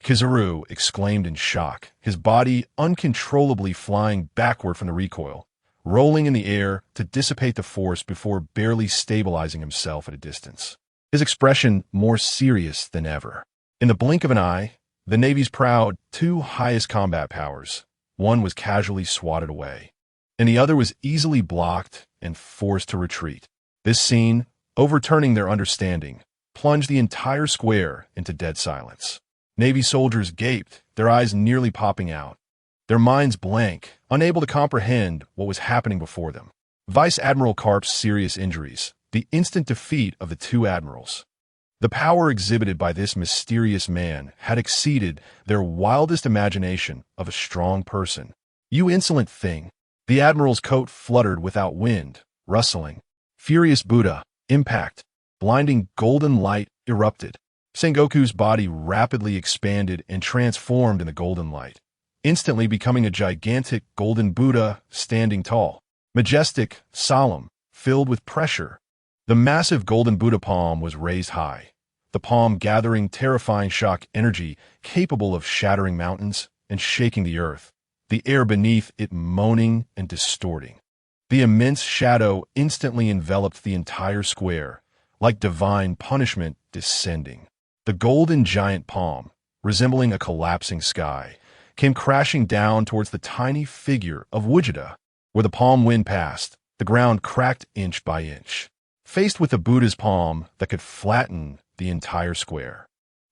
Kizaru exclaimed in shock, his body uncontrollably flying backward from the recoil, rolling in the air to dissipate the force before barely stabilizing himself at a distance. His expression more serious than ever. In the blink of an eye, the Navy's proud two highest combat powers, one was casually swatted away, and the other was easily blocked and forced to retreat. This scene, overturning their understanding, plunged the entire square into dead silence. Navy soldiers gaped, their eyes nearly popping out. their minds blank, unable to comprehend what was happening before them. Vice Admiral Karp's serious injuries, the instant defeat of the two admirals. The power exhibited by this mysterious man had exceeded their wildest imagination of a strong person. "You insolent thing!" The admiral's coat fluttered without wind, rustling. Furious Buddha, impact, blinding golden light erupted. Sengoku's body rapidly expanded and transformed in the golden light, instantly becoming a gigantic golden Buddha standing tall, majestic, solemn, filled with pressure. The massive golden Buddha palm was raised high, the palm gathering terrifying shock energy capable of shattering mountains and shaking the earth, the air beneath it moaning and distorting. The immense shadow instantly enveloped the entire square, like divine punishment descending. The golden giant palm, resembling a collapsing sky, came crashing down towards the tiny figure of Gogeta. Where the palm wind passed, the ground cracked inch by inch. Faced with the Buddha's palm that could flatten the entire square.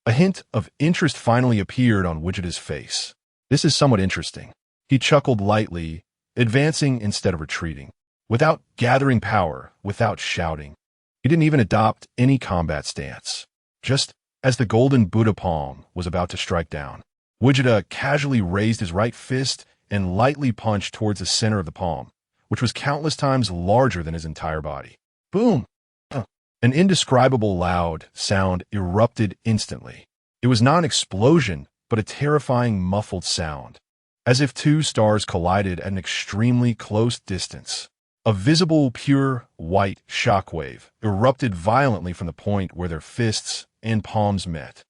A hint of interest finally appeared on Gogeta's face. "This is somewhat interesting." He chuckled lightly, advancing instead of retreating. Without gathering power, without shouting. He didn't even adopt any combat stance. Just as the golden Buddha palm was about to strike down, Gogeta casually raised his right fist and lightly punched towards the center of the palm, which was countless times larger than his entire body. Boom! An indescribable loud sound erupted instantly. It was not an explosion, but a terrifying muffled sound, as if two stars collided at an extremely close distance. A visible, pure, white shockwave erupted violently from the point where their fists and palms met.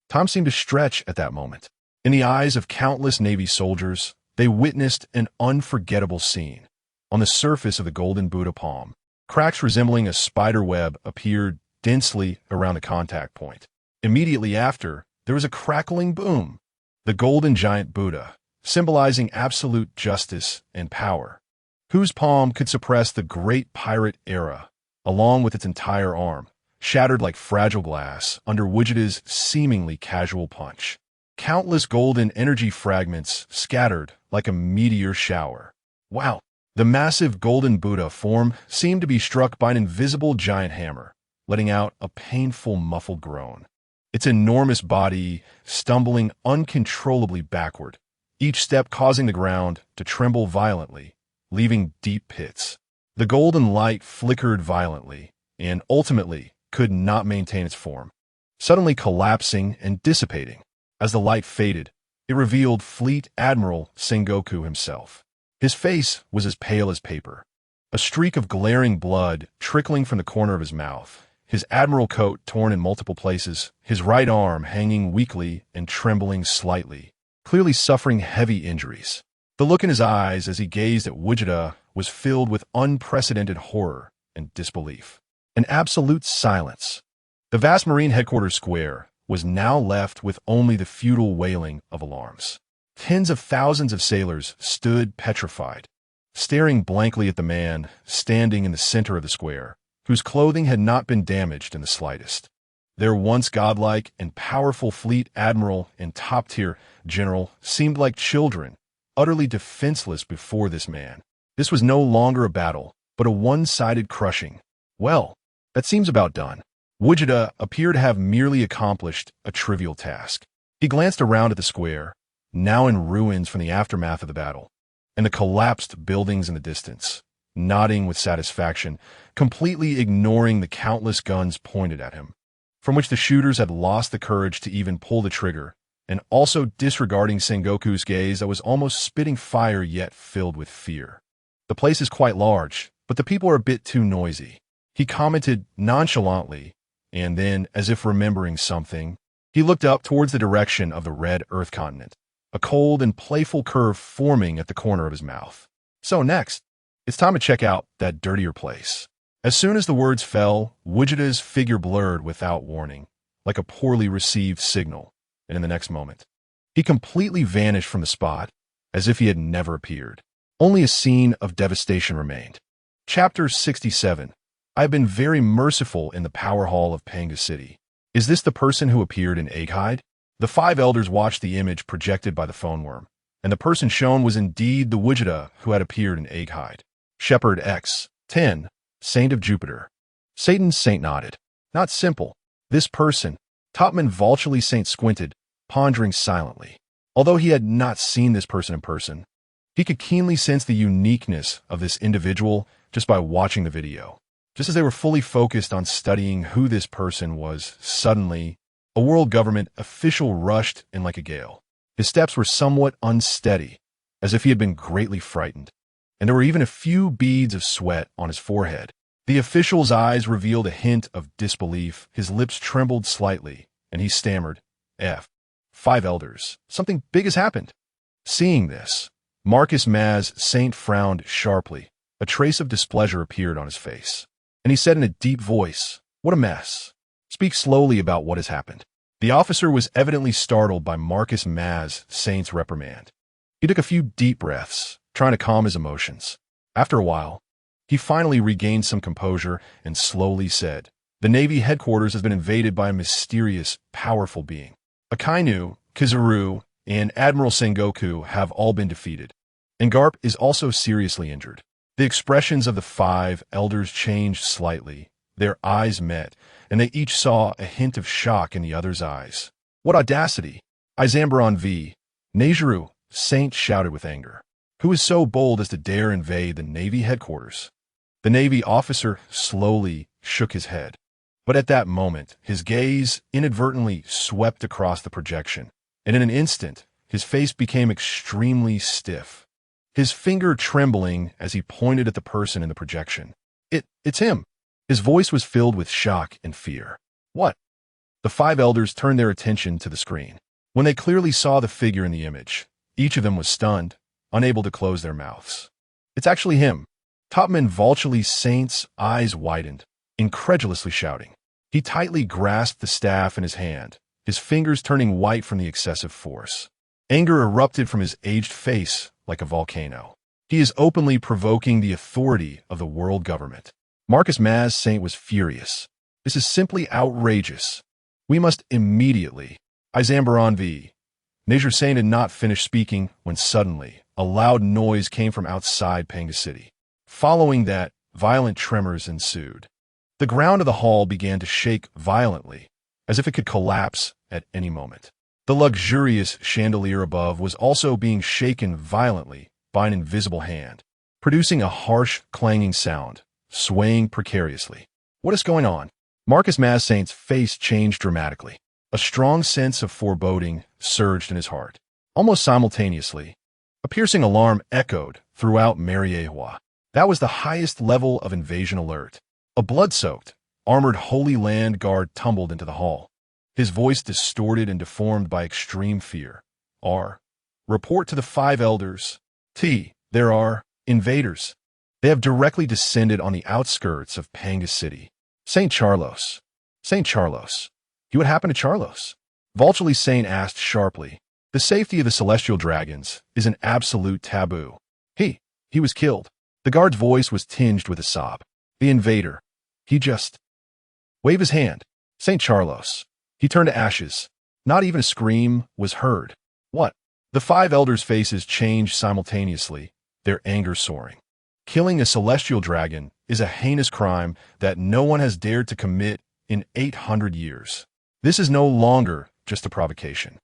Time seemed to stretch at that moment. In the eyes of countless Navy soldiers, they witnessed an unforgettable scene. On the surface of the golden Buddha palm, cracks resembling a spider web appeared densely around the contact point. Immediately after, there was a crackling boom. The golden giant Buddha, symbolizing absolute justice and power, whose palm could suppress the great pirate era, along with its entire arm, shattered like fragile glass under Gogeta's seemingly casual punch. Countless golden energy fragments scattered like a meteor shower. Wow! The massive golden Buddha form seemed to be struck by an invisible giant hammer, letting out a painful muffled groan. Its enormous body stumbling uncontrollably backward, each step causing the ground to tremble violently, leaving deep pits. The golden light flickered violently, and ultimately could not maintain its form, suddenly collapsing and dissipating. As the light faded, it revealed Fleet Admiral Sengoku himself. His face was as pale as paper, a streak of glaring blood trickling from the corner of his mouth, his admiral coat torn in multiple places, his right arm hanging weakly and trembling slightly, clearly suffering heavy injuries. The look in his eyes as he gazed at Gogeta was filled with unprecedented horror and disbelief. An absolute silence. The vast Marine headquarters square was now left with only the futile wailing of alarms. Tens of thousands of sailors stood petrified, staring blankly at the man standing in the center of the square, whose clothing had not been damaged in the slightest. Their once godlike and powerful fleet admiral and top-tier general seemed like children, utterly defenseless before this man. This was no longer a battle, but a one-sided crushing. Well, that seems about done. Gogeta appeared to have merely accomplished a trivial task. He glanced around at the square, now in ruins from the aftermath of the battle, and the collapsed buildings in the distance, nodding with satisfaction, completely ignoring the countless guns pointed at him, from which the shooters had lost the courage to even pull the trigger, and also disregarding Sengoku's gaze that was almost spitting fire yet filled with fear. The place is quite large, but the people are a bit too noisy. He commented nonchalantly, and then, as if remembering something, he looked up towards the direction of the red Earth continent, a cold and playful curve forming at the corner of his mouth. So next, it's time to check out that dirtier place. As soon as the words fell, Gogeta's figure blurred without warning, like a poorly received signal, and in the next moment, he completely vanished from the spot, as if he had never appeared. Only a scene of devastation remained. Chapter 67. I have been very merciful in the power hall of Panga City. Is this the person who appeared in Egghide? The five elders watched the image projected by the phone worm, and the person shown was indeed the Gogeta who had appeared in egg hide. Shepherd X10, Saint of Jupiter. Satan's Saint nodded. Not simple. This person, Topman Vulturally Saint squinted, pondering silently. Although he had not seen this person in person, he could keenly sense the uniqueness of this individual just by watching the video. Just as they were fully focused on studying who this person was, suddenly, a world government official rushed in like a gale. His steps were somewhat unsteady, as if he had been greatly frightened, and there were even a few beads of sweat on his forehead. The official's eyes revealed a hint of disbelief, his lips trembled slightly, and he stammered, "Five elders, something big has happened." Seeing this, Marcus Maz Saint frowned sharply. A trace of displeasure appeared on his face, and he said in a deep voice, "What a mess. Speak slowly about what has happened." The officer was evidently startled by Marcus Maz Saint's reprimand. He took a few deep breaths, trying to calm his emotions. After a while, he finally regained some composure and slowly said, "The Navy headquarters has been invaded by a mysterious, powerful being. Akainu, Kizaru, and Admiral Sengoku have all been defeated, and Garp is also seriously injured." The expressions of the five elders changed slightly. Their eyes met, and they each saw a hint of shock in the other's eyes. "What audacity!" Izambaron V. Nejiru, Saint shouted with anger. "Who is so bold as to dare invade the Navy headquarters?" The Navy officer slowly shook his head. But at that moment, his gaze inadvertently swept across the projection, and in an instant, his face became extremely stiff, his finger trembling as he pointed at the person in the projection. It's him." His voice was filled with shock and fear. "What?" The five elders turned their attention to the screen. When they clearly saw the figure in the image, each of them was stunned, unable to close their mouths. "It's actually him." Topman Vulturally Saint's eyes widened, incredulously shouting. He tightly grasped the staff in his hand, his fingers turning white from the excessive force. Anger erupted from his aged face like a volcano. "He is openly provoking the authority of the world government." Marcus Maz Saint was furious. "This is simply outrageous. We must immediately—" Izambaron V. Najir Saint had not finished speaking when suddenly a loud noise came from outside Panga City. Following that, violent tremors ensued. The ground of the hall began to shake violently, as if it could collapse at any moment. The luxurious chandelier above was also being shaken violently by an invisible hand, producing a harsh, clanging sound, swaying precariously. "What is going on?" Marcus Maz Saint's face changed dramatically. A strong sense of foreboding surged in his heart. Almost simultaneously, a piercing alarm echoed throughout Mariehua. That was the highest level of invasion alert. A blood-soaked, armored Holy Land guard tumbled into the hall, his voice distorted and deformed by extreme fear. Report to the five elders. There are invaders. They have directly descended on the outskirts of Panga City. St. Charlos. St. Charlos. What happened to Charlos? Vulturally Saint asked sharply. The safety of the celestial dragons is an absolute taboo. He was killed. The guard's voice was tinged with a sob. The invader. He just waved his hand. St. Charlos. He turned to ashes. Not even a scream was heard. What? The five elders' faces changed simultaneously, their anger soaring. Killing a celestial dragon is a heinous crime that no one has dared to commit in 800 years. This is no longer just a provocation,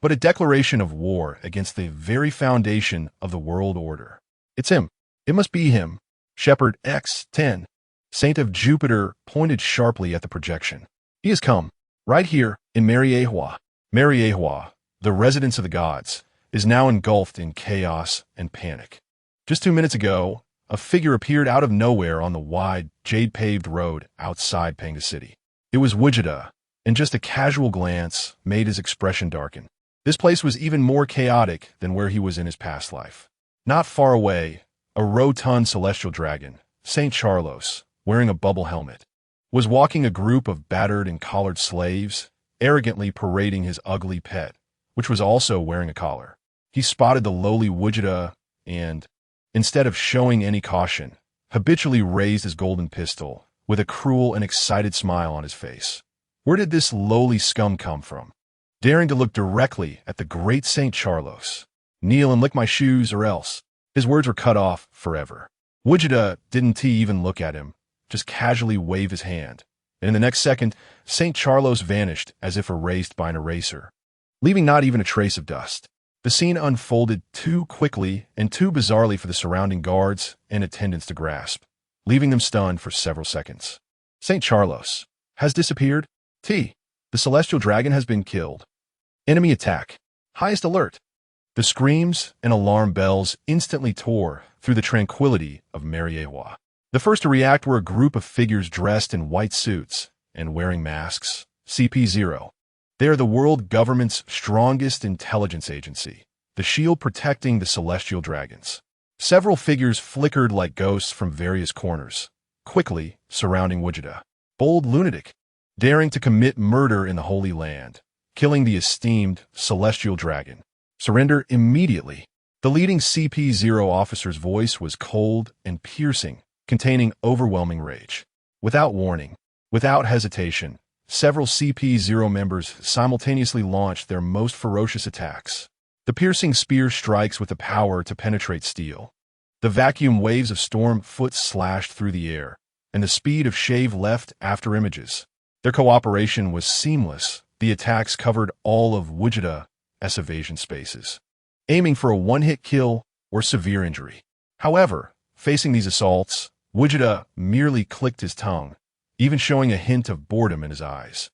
but a declaration of war against the very foundation of the world order. It's him. It must be him. Shepherd X10, Saint of Jupiter, pointed sharply at the projection. He has come. Right here in Mariehua. Mariehua, the residence of the gods, is now engulfed in chaos and panic. Just 2 minutes ago, a figure appeared out of nowhere on the wide, jade-paved road outside Panga City. It was Gogeta, and just a casual glance made his expression darken. This place was even more chaotic than where he was in his past life. Not far away, a rotund celestial dragon, St. Charlos, wearing a bubble helmet, was walking a group of battered and collared slaves, arrogantly parading his ugly pet, which was also wearing a collar. He spotted the lowly Gogeta and, instead of showing any caution, habitually raised his golden pistol with a cruel and excited smile on his face. Where did this lowly scum come from, daring to look directly at the great St. Charlos? Kneel and lick my shoes or else. His words were cut off forever. Gogeta.He even look at him, just casually wave his hand. And in the next second, St. Charlos vanished as if erased by an eraser, leaving not even a trace of dust. The scene unfolded too quickly and too bizarrely for the surrounding guards and attendants to grasp, leaving them stunned for several seconds. St. Charlos has disappeared. The celestial dragon has been killed. Enemy attack. Highest alert. The screams and alarm bells instantly tore through the tranquility of Mariewa. The first to react were a group of figures dressed in white suits and wearing masks. CP0. They are the world government's strongest intelligence agency, the shield protecting the celestial dragons. Several figures flickered like ghosts from various corners, quickly surrounding Gogeta. Bold lunatic, daring to commit murder in the Holy Land, killing the esteemed celestial dragon. Surrender immediately. The leading CP0 officer's voice was cold and piercing, containing overwhelming rage. Without warning, without hesitation, several CP0 members simultaneously launched their most ferocious attacks. The piercing spear strikes with the power to penetrate steel. The vacuum waves of storm foot slashed through the air, and the speed of shave left after images. Their cooperation was seamless. The attacks covered all of Gogeta's evasion spaces, aiming for a one-hit kill or severe injury. However, facing these assaults, Gogeta merely clicked his tongue, even showing a hint of boredom in his eyes.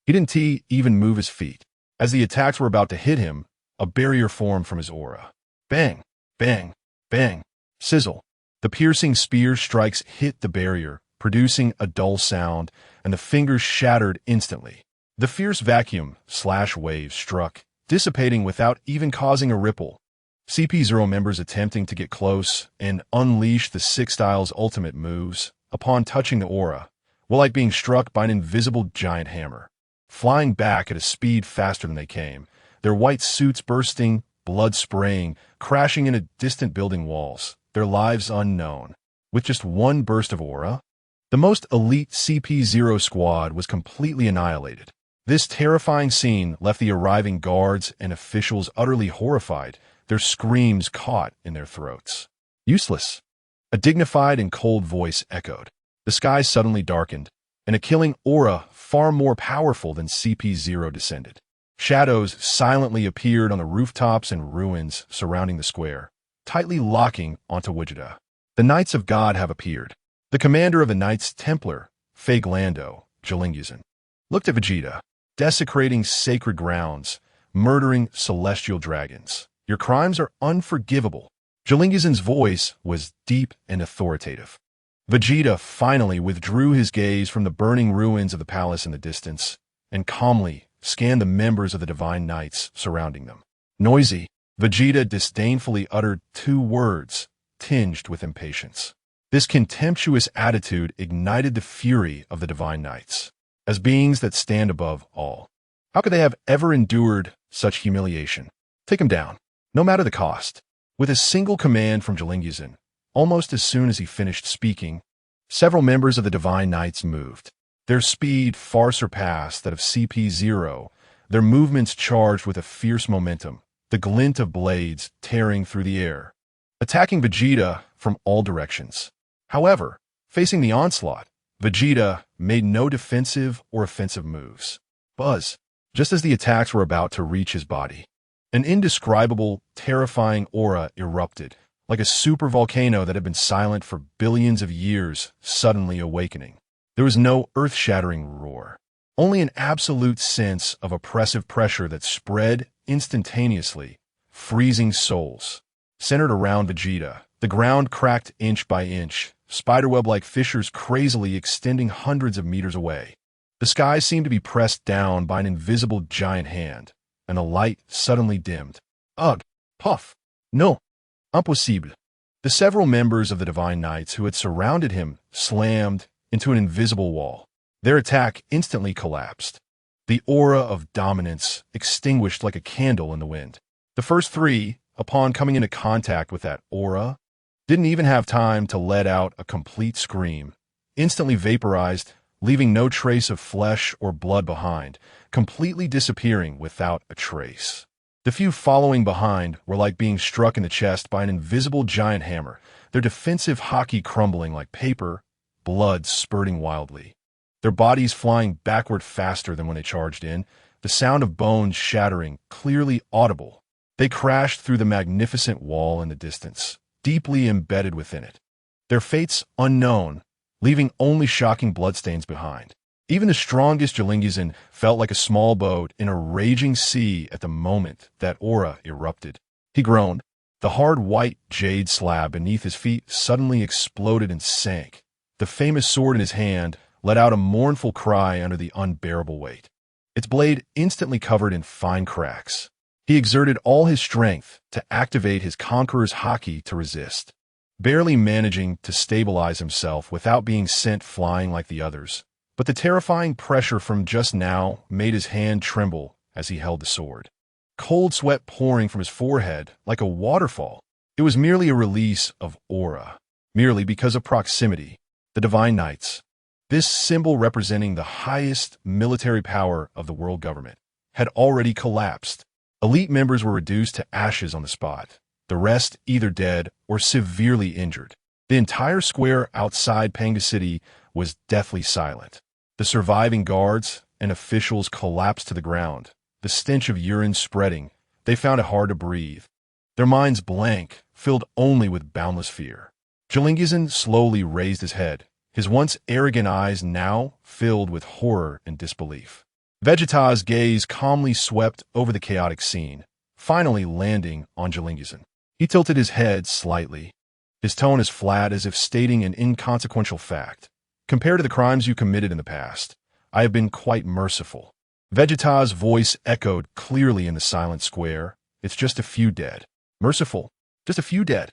He didn't even move his feet. As the attacks were about to hit him, a barrier formed from his aura. Bang, bang, bang, sizzle. The piercing spear strikes hit the barrier, producing a dull sound, and the fingers shattered instantly. The fierce vacuum wave struck, dissipating without even causing a ripple. CP0 members attempting to get close and unleash the Six Styles' ultimate moves upon touching the aura, were like being struck by an invisible giant hammer, flying back at a speed faster than they came, their white suits bursting, blood spraying, crashing into distant building walls, their lives unknown. With just one burst of aura, the most elite CP0 squad was completely annihilated. This terrifying scene left the arriving guards and officials utterly horrified, their screams caught in their throats. Useless. A dignified and cold voice echoed. The sky suddenly darkened, and a killing aura far more powerful than CP0 descended. Shadows silently appeared on the rooftops and ruins surrounding the square, tightly locking onto Gogeta. The Knights of God have appeared. The commander of the Knights Templar, Gogeta.He, looked at Vegeta, desecrating sacred grounds, murdering celestial dragons. Your crimes are unforgivable. Gogeta's voice was deep and authoritative. Vegeta finally withdrew his gaze from the burning ruins of the palace in the distance and calmly scanned the members of the Divine Knights surrounding them. Noisy, Vegeta disdainfully uttered two words, tinged with impatience. This contemptuous attitude ignited the fury of the Divine Knights. As beings that stand above all, how could they have ever endured such humiliation? Take him down, no matter the cost. With a single command from Gogeta, almost as soon as he finished speaking, several members of the Divine Knights moved. Their speed far surpassed that of CP0, their movements charged with a fierce momentum, the glint of blades tearing through the air, attacking Vegeta from all directions. However, facing the onslaught, Vegeta made no defensive or offensive moves. Buzz, just as the attacks were about to reach his body, an indescribable, terrifying aura erupted, like a supervolcano that had been silent for billions of years suddenly awakening. There was no earth-shattering roar, only an absolute sense of oppressive pressure that spread instantaneously, freezing souls. Centered around Vegeta, the ground cracked inch by inch, spiderweb-like fissures crazily extending hundreds of meters away. The sky seemed to be pressed down by an invisible giant hand, and the light suddenly dimmed. Ugh! Puff! No! Impossible! The several members of the Divine Knights who had surrounded him slammed into an invisible wall. Their attack instantly collapsed. The aura of dominance extinguished like a candle in the wind. The first three, upon coming into contact with that aura, didn't even have time to let out a complete scream, instantly vaporized, leaving no trace of flesh or blood behind, completely disappearing without a trace. The few following behind were like being struck in the chest by an invisible giant hammer, their defensive haki crumbling like paper, blood spurting wildly. Their bodies flying backward faster than when they charged in, the sound of bones shattering clearly audible. They crashed through the magnificent wall in the distance, deeply embedded within it. Their fates unknown, leaving only shocking bloodstains behind. Even the strongest Jilingizan felt like a small boat in a raging sea at the moment that aura erupted. He groaned. The hard white jade slab beneath his feet suddenly exploded and sank. The famous sword in his hand let out a mournful cry under the unbearable weight. Its blade instantly covered in fine cracks. He exerted all his strength to activate his conqueror's haki to resist, barely managing to stabilize himself without being sent flying like the others. But the terrifying pressure from just now made his hand tremble as he held the sword. Cold sweat pouring from his forehead like a waterfall. It was merely a release of aura, merely because of proximity. The Divine Knights, this symbol representing the highest military power of the world government, had already collapsed. Elite members were reduced to ashes on the spot, the rest either dead or severely injured. The entire square outside Panga City was deathly silent. The surviving guards and officials collapsed to the ground, the stench of urine spreading. They found it hard to breathe. Their minds blank, filled only with boundless fear. Jilingizan slowly raised his head, his once arrogant eyes now filled with horror and disbelief. Vegeta's gaze calmly swept over the chaotic scene, finally landing on Jilingizan. He tilted his head slightly, his tone as flat as if stating an inconsequential fact. Compared to the crimes you committed in the past, I have been quite merciful. Vegeta's voice echoed clearly in the silent square. It's just a few dead. Merciful? Just a few dead.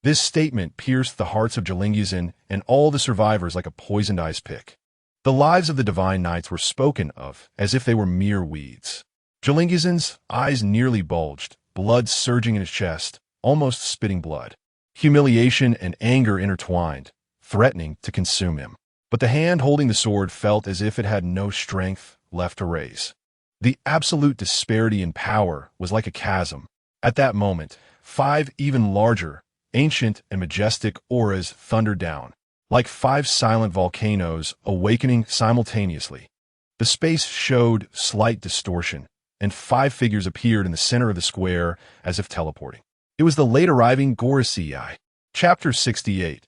This statement pierced the hearts of Jilingizan and all the survivors like a poisoned ice pick. The lives of the Divine Knights were spoken of as if they were mere weeds. Jilingizan's eyes nearly bulged, blood surging in his chest, almost spitting blood. Humiliation and anger intertwined, threatening to consume him. But the hand holding the sword felt as if it had no strength left to raise. The absolute disparity in power was like a chasm. At that moment, 5 even larger, ancient and majestic auras thundered down, like 5 silent volcanoes awakening simultaneously. The space showed slight distortion, and 5 figures appeared in the center of the square as if teleporting. It was the late-arriving Gogeta.He. Chapter 68.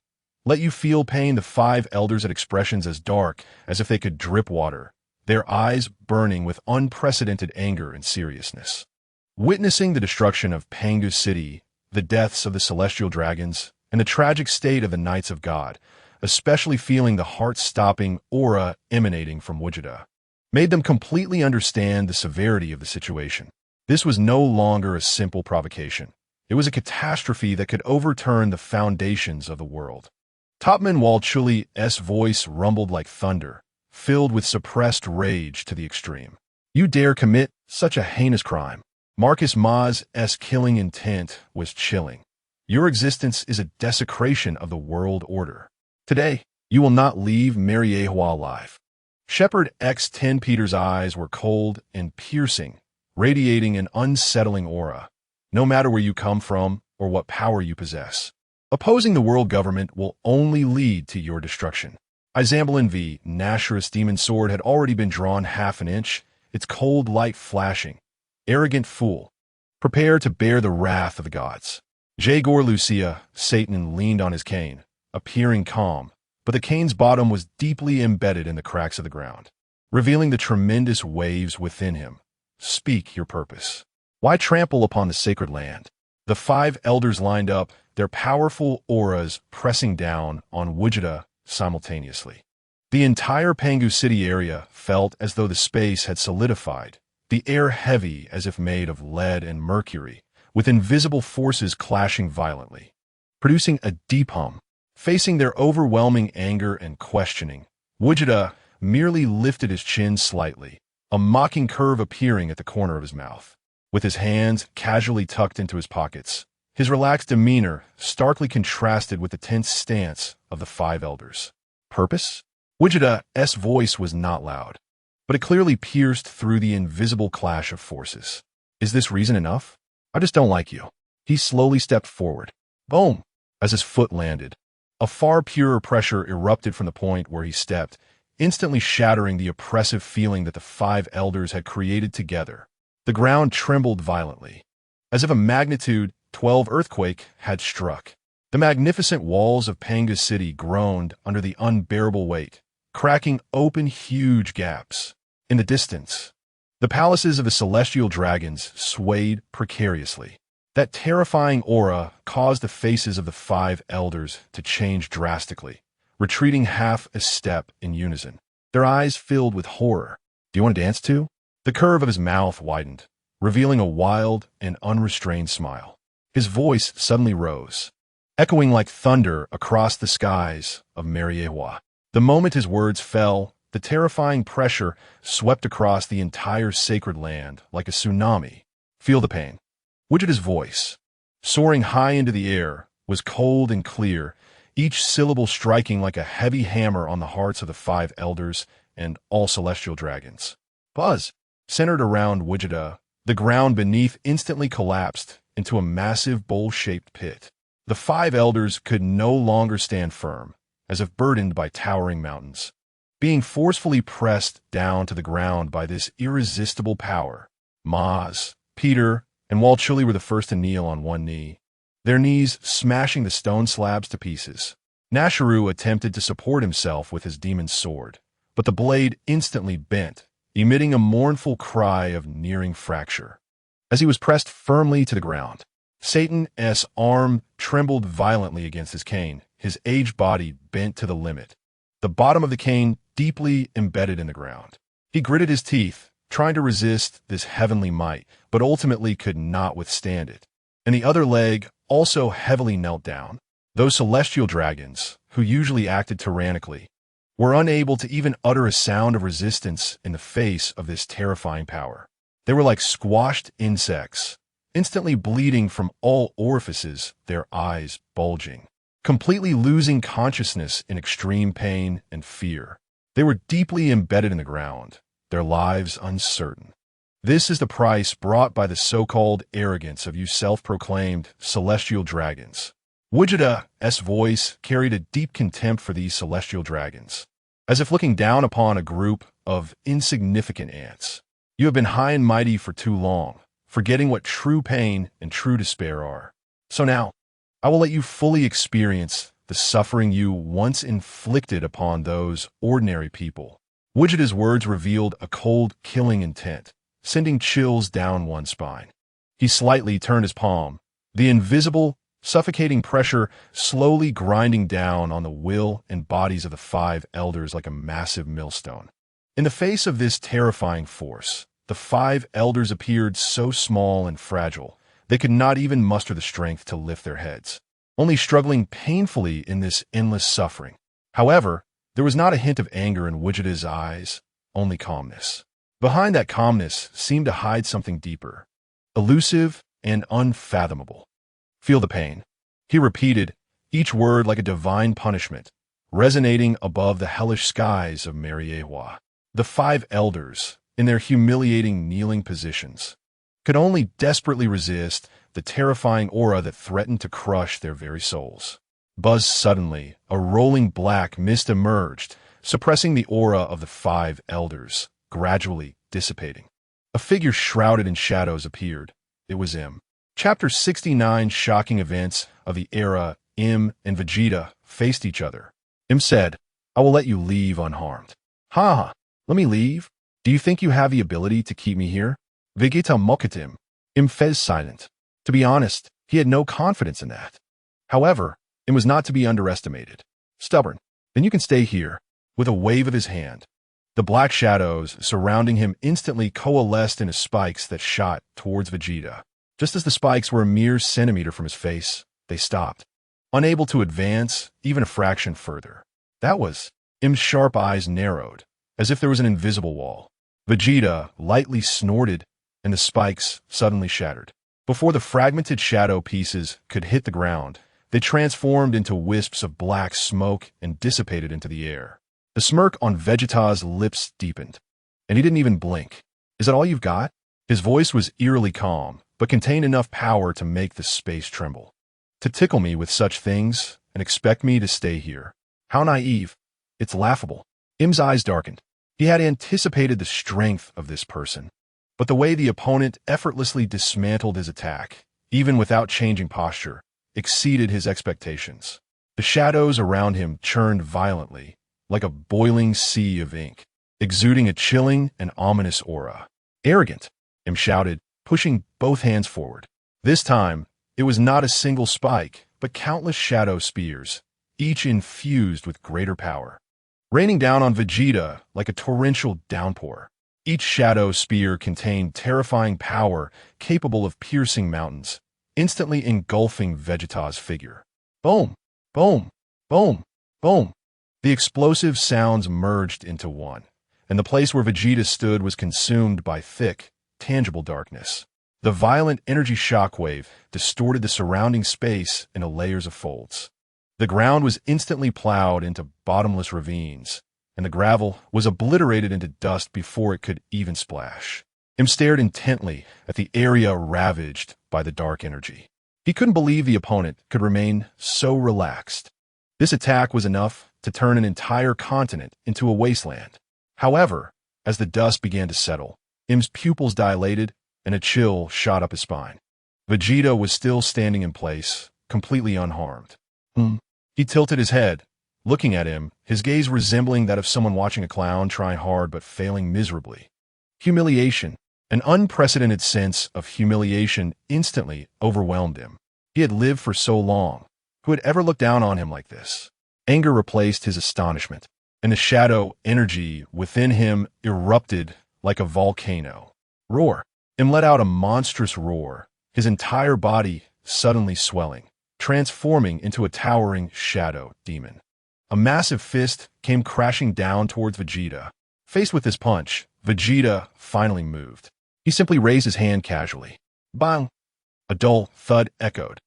Let you feel pain. The 5 elders had expressions as dark as if they could drip water, their eyes burning with unprecedented anger and seriousness. Witnessing the destruction of Panga City, the deaths of the celestial dragons, and the tragic state of the Knights of God, especially feeling the heart-stopping aura emanating from Gogeta, made them completely understand the severity of the situation. This was no longer a simple provocation. It was a catastrophe that could overturn the foundations of the world. Topman Walchuli's voice rumbled like thunder, filled with suppressed rage to the extreme. You dare commit such a heinous crime? Marcus Ma's killing intent was chilling. Your existence is a desecration of the world order. Today, you will not leave Mariehua alive. Shepherd X10 Peter's eyes were cold and piercing, radiating an unsettling aura. No matter where you come from or what power you possess, opposing the world government will only lead to your destruction. Izambalin V. Nashor's demon sword had already been drawn half an inch, its cold light flashing. Arrogant fool. Prepare to bear the wrath of the gods. Jagor Lucia, Satan leaned on his cane, appearing calm, but the cane's bottom was deeply embedded in the cracks of the ground, revealing the tremendous waves within him. Speak your purpose. Why trample upon the sacred land? The 5 elders lined up, their powerful auras pressing down on Gogeta simultaneously. The entire Panga City area felt as though the space had solidified, the air heavy as if made of lead and mercury, with invisible forces clashing violently, producing a deep hum. Facing their overwhelming anger and questioning, Gogeta merely lifted his chin slightly, a mocking curve appearing at the corner of his mouth. With his hands casually tucked into his pockets, his relaxed demeanor starkly contrasted with the tense stance of the 5 elders. Purpose? Gogeta's voice was not loud, but it clearly pierced through the invisible clash of forces. Is this reason enough? I just don't like you. He slowly stepped forward. Boom! As his foot landed, a far purer pressure erupted from the point where he stepped, instantly shattering the oppressive feeling that the five elders had created together. The ground trembled violently, as if a magnitude 12 earthquake had struck. The magnificent walls of Panga City groaned under the unbearable weight, cracking open huge gaps. In the distance, the palaces of the celestial dragons swayed precariously. That terrifying aura caused the faces of the five elders to change drastically, retreating half a step in unison. Their eyes filled with horror. Do you want to dance too? The curve of his mouth widened, revealing a wild and unrestrained smile. His voice suddenly rose, echoing like thunder across the skies of Mariewa. The moment his words fell, the terrifying pressure swept across the entire sacred land like a tsunami. Feel the pain. Gogeta's voice, soaring high into the air, was cold and clear, each syllable striking like a heavy hammer on the hearts of the five elders and all celestial dragons. Buzz, centered around Gogeta, the ground beneath instantly collapsed into a massive bowl-shaped pit. The five elders could no longer stand firm, as if burdened by towering mountains, being forcefully pressed down to the ground by this irresistible power. Maz, Peter, and Walchuli were the first to kneel on one knee, their knees smashing the stone slabs to pieces. Nasharu attempted to support himself with his demon's sword, but the blade instantly bent, emitting a mournful cry of nearing fracture. As he was pressed firmly to the ground, Satan's arm trembled violently against his cane, his aged body bent to the limit, the bottom of the cane deeply embedded in the ground. He gritted his teeth, trying to resist this heavenly might, but ultimately could not withstand it. And the other leg also heavily knelt down. Those celestial dragons, who usually acted tyrannically, were unable to even utter a sound of resistance in the face of this terrifying power. They were like squashed insects, instantly bleeding from all orifices, their eyes bulging, completely losing consciousness in extreme pain and fear. They were deeply embedded in the ground, their lives uncertain. This is the price brought by the so-called arrogance of you self-proclaimed celestial dragons. Gogeta's voice carried a deep contempt for these celestial dragons, as if looking down upon a group of insignificant ants. You have been high and mighty for too long, forgetting what true pain and true despair are. So now, I will let you fully experience the suffering you once inflicted upon those ordinary people. Gogeta's words revealed a cold, killing intent, sending chills down one's spine. He slightly turned his palm, the invisible, suffocating pressure slowly grinding down on the will and bodies of the five elders like a massive millstone. In the face of this terrifying force, the five elders appeared so small and fragile, they could not even muster the strength to lift their heads, only struggling painfully in this endless suffering. However, there was not a hint of anger in Gogeta's eyes, only calmness. Behind that calmness seemed to hide something deeper, elusive and unfathomable. Feel the pain, he repeated, each word like a divine punishment, resonating above the hellish skies of Mariewa. The five elders, in their humiliating kneeling positions, could only desperately resist the terrifying aura that threatened to crush their very souls. Buzz suddenly, a rolling black mist emerged, suppressing the aura of the five elders, gradually dissipating. A figure shrouded in shadows appeared. It was M. Chapter 69 Shocking Events of the Era. M and Vegeta faced each other. M said, I will let you leave unharmed. Ha! Let me leave? Do you think you have the ability to keep me here? Vegeta mocked at him. M fez silent. To be honest, he had no confidence in that. However, it was not to be underestimated. Stubborn. Then you can stay here. With a wave of his hand, the black shadows surrounding him instantly coalesced into spikes that shot towards Vegeta. Just as the spikes were a mere centimeter from his face, they stopped, unable to advance even a fraction further. That was. M's sharp eyes narrowed, as if there was an invisible wall. Vegeta lightly snorted, and the spikes suddenly shattered. Before the fragmented shadow pieces could hit the ground, they transformed into wisps of black smoke and dissipated into the air. The smirk on Vegeta's lips deepened, and he didn't even blink. Is that all you've got? His voice was eerily calm, but contained enough power to make the space tremble. To tickle me with such things and expect me to stay here. How naive. It's laughable. Im's eyes darkened. He had anticipated the strength of this person. But the way the opponent effortlessly dismantled his attack, even without changing posture, exceeded his expectations. The shadows around him churned violently, like a boiling sea of ink, exuding a chilling and ominous aura. Arrogant, Im shouted, pushing both hands forward. This time, it was not a single spike, but countless shadow spears, each infused with greater power, raining down on Vegeta like a torrential downpour. Each shadow spear contained terrifying power capable of piercing mountains, instantly engulfing Vegeta's figure. Boom! Boom! Boom! Boom! The explosive sounds merged into one, and the place where Vegeta stood was consumed by thick, tangible darkness. The violent energy shockwave distorted the surrounding space into layers of folds. The ground was instantly plowed into bottomless ravines, and the gravel was obliterated into dust before it could even splash. Im stared intently at the area ravaged by the dark energy. He couldn't believe the opponent could remain so relaxed. This attack was enough to turn an entire continent into a wasteland. However, as the dust began to settle, Im's pupils dilated and a chill shot up his spine. Vegeta was still standing in place, completely unharmed. He tilted his head, looking at him, his gaze resembling that of someone watching a clown trying hard but failing miserably. Humiliation, an unprecedented sense of humiliation instantly overwhelmed him. He had lived for so long. Who had ever looked down on him like this? Anger replaced his astonishment, and the shadow energy within him erupted like a volcano. Roar! Im let out a monstrous roar, his entire body suddenly swelling, transforming into a towering shadow demon. A massive fist came crashing down towards Vegeta. Faced with this punch, Vegeta finally moved. He simply raised his hand casually. Bang! A dull thud echoed,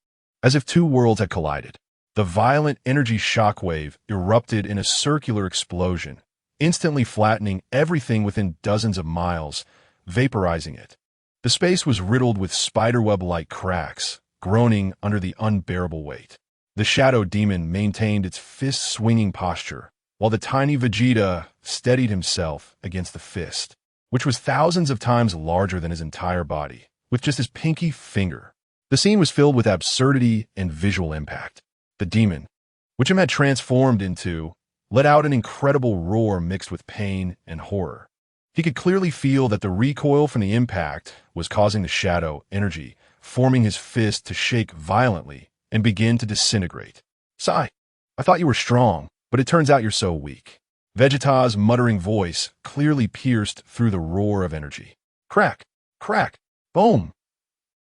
as if two worlds had collided. The violent energy shockwave erupted in a circular explosion, instantly flattening everything within dozens of miles, vaporizing it. The space was riddled with spiderweb-like cracks, groaning under the unbearable weight. The shadow demon maintained its fist-swinging posture, while the tiny Vegeta steadied himself against the fist, which was thousands of times larger than his entire body, with just his pinky finger. The scene was filled with absurdity and visual impact. The demon, which him had transformed into, let out an incredible roar mixed with pain and horror. He could clearly feel that the recoil from the impact was causing the shadow energy, forming his fist to shake violently and begin to disintegrate. Sai, I thought you were strong, but it turns out you're so weak. Vegeta's muttering voice clearly pierced through the roar of energy. Crack! Crack! Boom!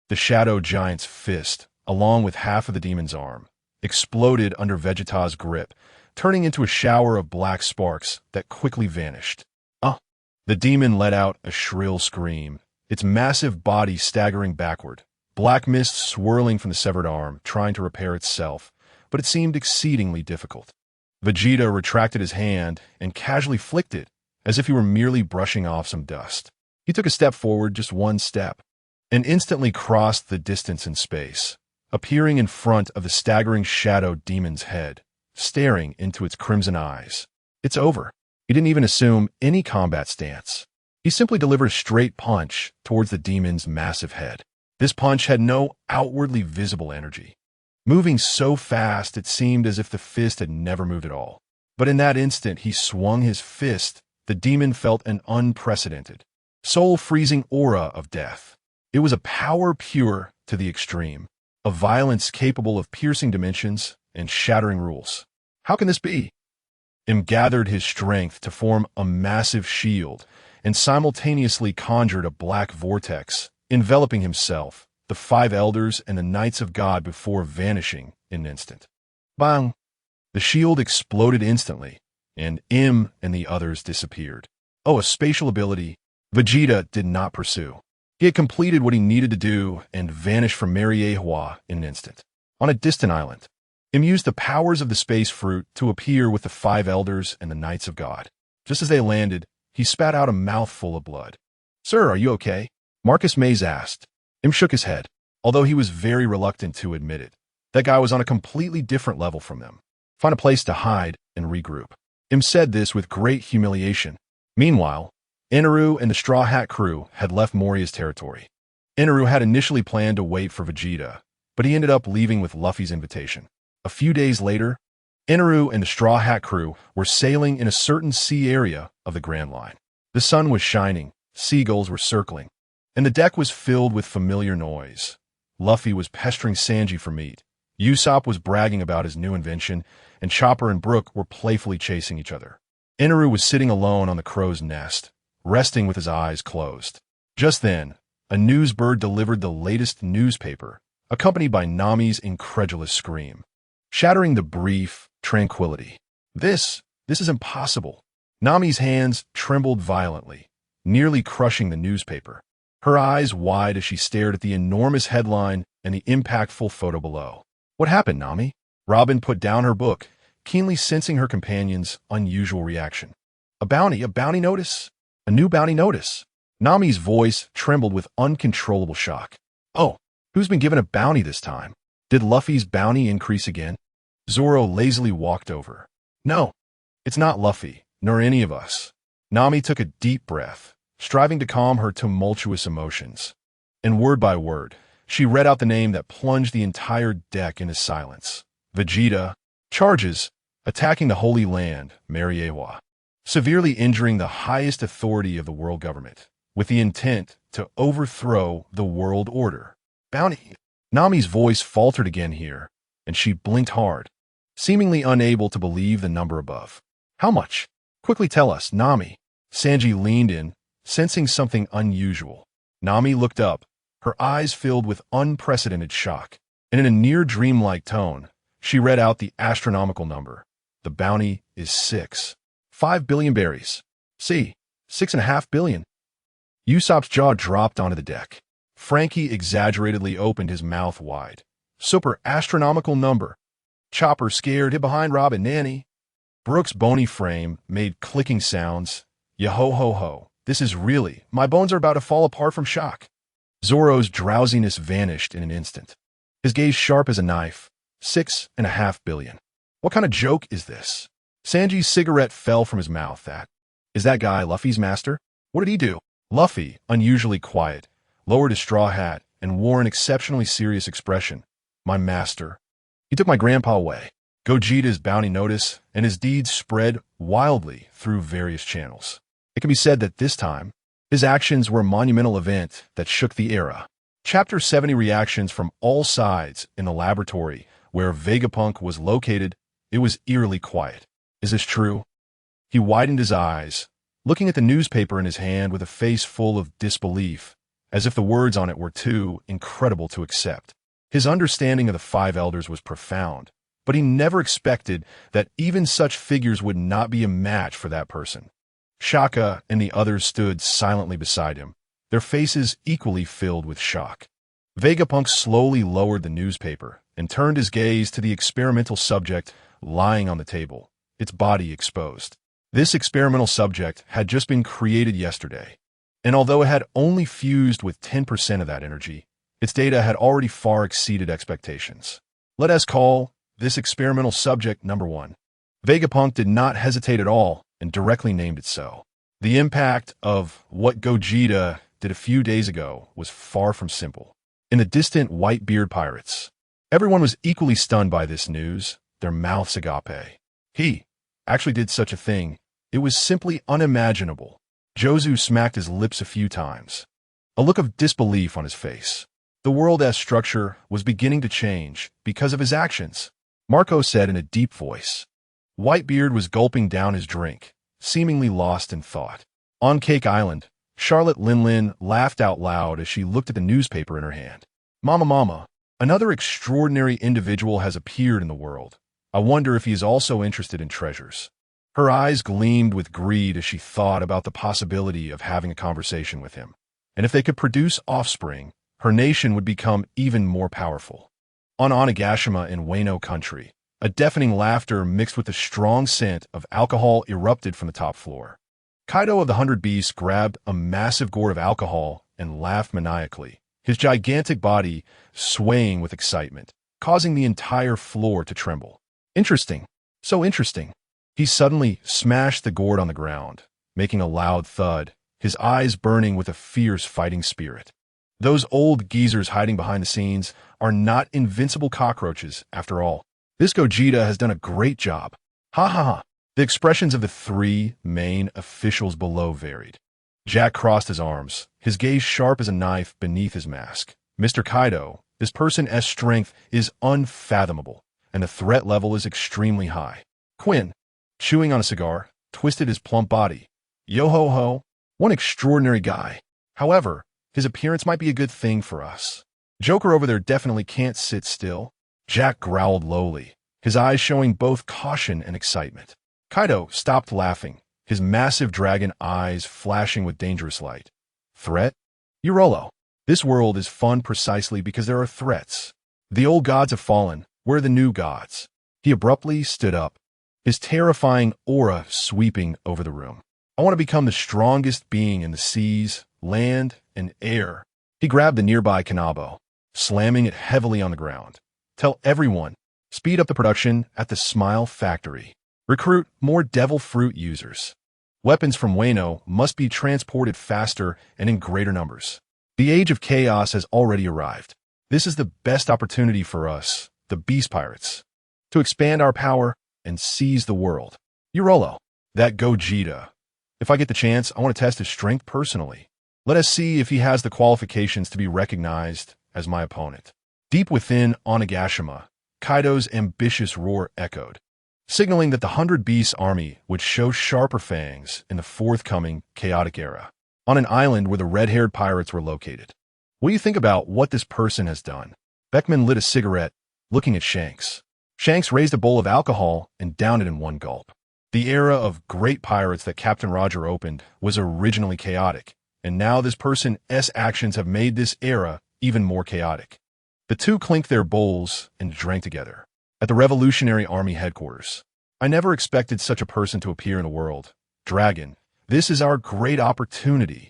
The shadow giant's fist, along with half of the demon's arm, exploded under Vegeta's grip, turning into a shower of black sparks that quickly vanished. The demon let out a shrill scream, its massive body staggering backward, black mist swirling from the severed arm, trying to repair itself, but it seemed exceedingly difficult. Vegeta retracted his hand and casually flicked it, as if he were merely brushing off some dust. He took a step forward, just one step, and instantly crossed the distance in space, appearing in front of the staggering shadow demon's head, staring into its crimson eyes. It's over. He didn't even assume any combat stance. He simply delivered a straight punch towards the demon's massive head. This punch had no outwardly visible energy, moving so fast it seemed as if the fist had never moved at all. But in that instant he swung his fist, the demon felt an unprecedented, soul-freezing aura of death. It was a power pure to the extreme, a violence capable of piercing dimensions and shattering rules. How can this be? Im gathered his strength to form a massive shield and simultaneously conjured a black vortex, enveloping himself, the five elders, and the knights of God before vanishing in an instant. Bang! The shield exploded instantly, and Im and the others disappeared. Oh, a spatial ability. Vegeta did not pursue. He had completed what he needed to do and vanished from Mariejois in an instant. On a distant island, Im used the powers of the space fruit to appear with the five elders and the knights of God. Just as they landed, he spat out a mouthful of blood. Sir, are you okay? Marcus Mays asked. Im shook his head, although he was very reluctant to admit it. That guy was on a completely different level from them. Find a place to hide and regroup. Im said this with great humiliation. Meanwhile, Inaru and the Straw Hat crew had left Moria's territory. Inaru had initially planned to wait for Vegeta, but he ended up leaving with Luffy's invitation. A few days later, Inaru and the Straw Hat crew were sailing in a certain sea area of the Grand Line. The sun was shining, seagulls were circling, and the deck was filled with familiar noise. Luffy was pestering Sanji for meat. Usopp was bragging about his new invention, and Chopper and Brook were playfully chasing each other. Inaru was sitting alone on the crow's nest, resting with his eyes closed. Just then, a news bird delivered the latest newspaper, accompanied by Nami's incredulous scream, shattering the brief tranquility. This is impossible. Nami's hands trembled violently, nearly crushing the newspaper. Her eyes wide as she stared at the enormous headline and the impactful photo below. What happened, Nami? Robin put down her book, keenly sensing her companion's unusual reaction. A bounty notice? A new bounty notice. Nami's voice trembled with uncontrollable shock. Oh, who's been given a bounty this time? Did Luffy's bounty increase again? Zoro lazily walked over. No, it's not Luffy, nor any of us. Nami took a deep breath, striving to calm her tumultuous emotions. And word by word, she read out the name that plunged the entire deck into silence. Vegeta. Charges. Attacking the Holy Land, Mariewa. Severely injuring the highest authority of the world government, with the intent to overthrow the world order. Bounty. Nami's voice faltered again here, and she blinked hard, seemingly unable to believe the number above. How much? Quickly tell us, Nami. Sanji leaned in, sensing something unusual. Nami looked up, her eyes filled with unprecedented shock, and in a near dreamlike tone, she read out the astronomical number. The bounty is 5 billion berries. See, 6.5 billion. Usopp's jaw dropped onto the deck. Frankie exaggeratedly opened his mouth wide. Super astronomical number. Chopper scared hid behind Rob and Nanny. Brook's bony frame made clicking sounds. Yo-ho-ho-ho. This is really, my bones are about to fall apart from shock. Zoro's drowsiness vanished in an instant. His gaze sharp as a knife. 6.5 billion. What kind of joke is this? Sanji's cigarette fell from his mouth. Is that guy Luffy's master? What did he do? Luffy, unusually quiet, lowered his straw hat and wore an exceptionally serious expression. My master. He took my grandpa away. Gogeta's bounty notice and his deeds spread wildly through various channels. It can be said that this time, his actions were a monumental event that shook the era. Chapter 70 reactions from all sides in the laboratory where Vegapunk was located. It was eerily quiet. Is this true? He widened his eyes, looking at the newspaper in his hand with a face full of disbelief, as if the words on it were too incredible to accept. His understanding of the five elders was profound, but he never expected that even such figures would not be a match for that person. Shaka and the others stood silently beside him, their faces equally filled with shock. Vegapunk slowly lowered the newspaper and turned his gaze to the experimental subject lying on the table, its body exposed. This experimental subject had just been created yesterday, and although it had only fused with 10% of that energy, its data had already far exceeded expectations. Let us call this experimental subject number 1. Vegapunk did not hesitate at all and directly named it so. The impact of what Gogeta did a few days ago was far from simple. In the distant Whitebeard pirates, everyone was equally stunned by this news, their mouths agape. He actually did such a thing. It was simply unimaginable. Jozu smacked his lips a few times, a look of disbelief on his face. The world as structure was beginning to change because of his actions, Marco said in a deep voice. Whitebeard was gulping down his drink, seemingly lost in thought. On Cake Island, Charlotte Linlin laughed out loud as she looked at the newspaper in her hand. Mama, another extraordinary individual has appeared in the world. I wonder if he is also interested in treasures. Her eyes gleamed with greed as she thought about the possibility of having a conversation with him. And if they could produce offspring, her nation would become even more powerful. On Onigashima in Wano country, a deafening laughter mixed with the strong scent of alcohol erupted from the top floor. Kaido of the 100 Beasts grabbed a massive gourd of alcohol and laughed maniacally, his gigantic body swaying with excitement, causing the entire floor to tremble. Interesting. So interesting. He suddenly smashed the gourd on the ground, making a loud thud, his eyes burning with a fierce fighting spirit. Those old geezers hiding behind the scenes are not invincible cockroaches, after all. This Gogeta has done a great job. Ha ha ha. The expressions of the three main officials below varied. Jack crossed his arms, his gaze sharp as a knife beneath his mask. Mr. Kaido, this person's strength is unfathomable, and the threat level is extremely high. Quinn, chewing on a cigar, twisted his plump body. Yo-ho-ho, one extraordinary guy. However, his appearance might be a good thing for us. Joker over there definitely can't sit still. Jack growled lowly, his eyes showing both caution and excitement. Kaido stopped laughing, his massive dragon eyes flashing with dangerous light. Threat? Eurolo. This world is fun precisely because there are threats. The old gods have fallen. We're the new gods. He abruptly stood up, his terrifying aura sweeping over the room. I want to become the strongest being in the seas, land, and air. He grabbed the nearby Kanabo, slamming it heavily on the ground. Tell everyone, speed up the production at the Smile Factory. Recruit more devil fruit users. Weapons from Wano must be transported faster and in greater numbers. The age of chaos has already arrived. This is the best opportunity for us, the Beast Pirates, to expand our power and seize the world. Eurolo, that Gogeta. If I get the chance, I want to test his strength personally. Let us see if he has the qualifications to be recognized as my opponent. Deep within Onigashima, Kaido's ambitious roar echoed, signaling that the 100 Beasts army would show sharper fangs in the forthcoming chaotic era, on an island where the red-haired pirates were located. What do you think about what this person has done? Beckman lit a cigarette, looking at Shanks. Shanks raised a bowl of alcohol and downed it in one gulp. The era of great pirates that Captain Roger opened was originally chaotic, and now this person's actions have made this era even more chaotic. The two clinked their bowls and drank together. At the Revolutionary Army headquarters. I never expected such a person to appear in the world. Dragon, this is our great opportunity.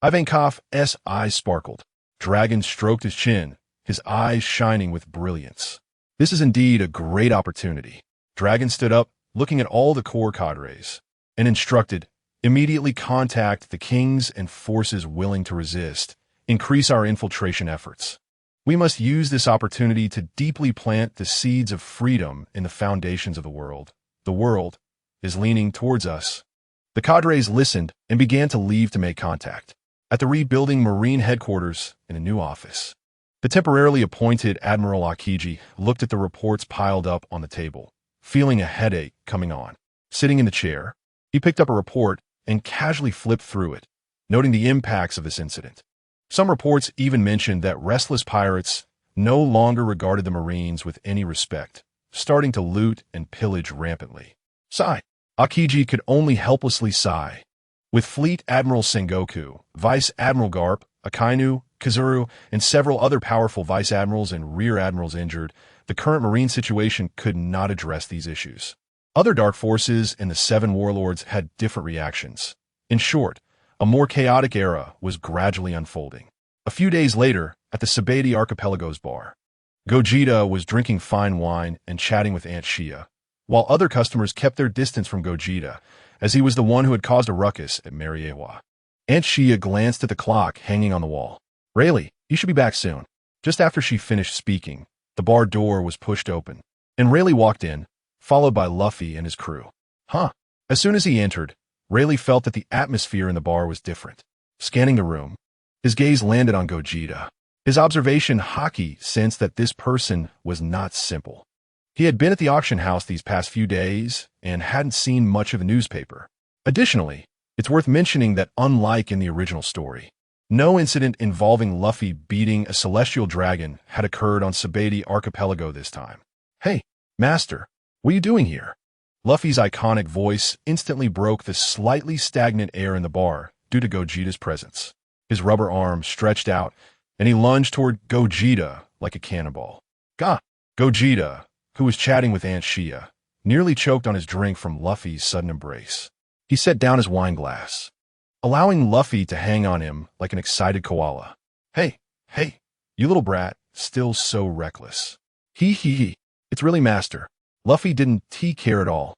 Ivankov's eyes sparkled. Dragon stroked his chin, his eyes shining with brilliance. This is indeed a great opportunity. Dragon stood up, looking at all the core cadres, and instructed, immediately contact the kings and forces willing to resist. Increase our infiltration efforts. We must use this opportunity to deeply plant the seeds of freedom in the foundations of the world. The world is leaning towards us. The cadres listened and began to leave to make contact. At the rebuilding Marine headquarters in a new office, the temporarily appointed Admiral Akiji looked at the reports piled up on the table, feeling a headache coming on. Sitting in the chair, he picked up a report and casually flipped through it, noting the impacts of this incident. Some reports even mentioned that restless pirates no longer regarded the Marines with any respect, starting to loot and pillage rampantly. Sigh. Akiji could only helplessly sigh. With Fleet Admiral Sengoku, Vice Admiral Garp, Akainu, Kazuru, and several other powerful vice admirals and rear admirals injured, the current Marine situation could not address these issues. Other dark forces and the Seven Warlords had different reactions. In short, a more chaotic era was gradually unfolding. A few days later, at the Sabeti Archipelago's bar, Gogeta was drinking fine wine and chatting with Aunt Shia, while other customers kept their distance from Gogeta, as he was the one who had caused a ruckus at Mariewa. Aunt Shia glanced at the clock hanging on the wall. Rayleigh, you should be back soon. Just after she finished speaking, the bar door was pushed open, and Rayleigh walked in, followed by Luffy and his crew. Huh. As soon as he entered, Rayleigh felt that the atmosphere in the bar was different. Scanning the room, his gaze landed on Gogeta. His observation Haki sensed that this person was not simple. He had been at the auction house these past few days and hadn't seen much of the newspaper. Additionally, it's worth mentioning that unlike in the original story, no incident involving Luffy beating a celestial dragon had occurred on Sabeti Archipelago this time. Hey, Master, what are you doing here? Luffy's iconic voice instantly broke the slightly stagnant air in the bar due to Gogeta's presence. His rubber arm stretched out, and he lunged toward Gogeta like a cannonball. Gah! Gogeta, who was chatting with Aunt Shia, nearly choked on his drink from Luffy's sudden embrace. He set down his wine glass. allowing Luffy to hang on him like an excited koala. Hey, hey, you little brat, still so reckless. He. It's really Master. Luffy didn't care at all.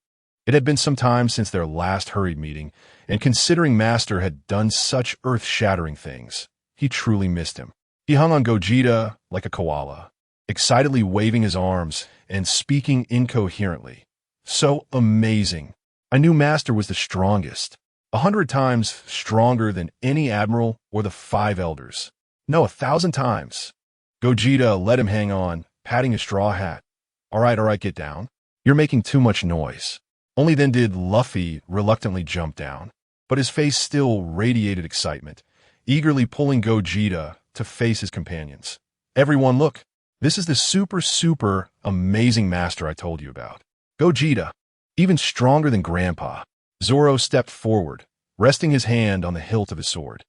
It had been some time since their last hurried meeting, and considering Master had done such earth-shattering things, he truly missed him. He hung on Gogeta like a koala, excitedly waving his arms and speaking incoherently. So amazing. I knew Master was the strongest, 100 times stronger than any admiral or the 5 elders. No, 1,000 times. Gogeta let him hang on, patting his straw hat. All right, get down. You're making too much noise. Only then did Luffy reluctantly jump down, but his face still radiated excitement, eagerly pulling Gogeta to face his companions. Everyone, look. This is the super amazing Master I told you about. Gogeta, even stronger than Grandpa. Zoro stepped forward, resting his hand on the hilt of his sword.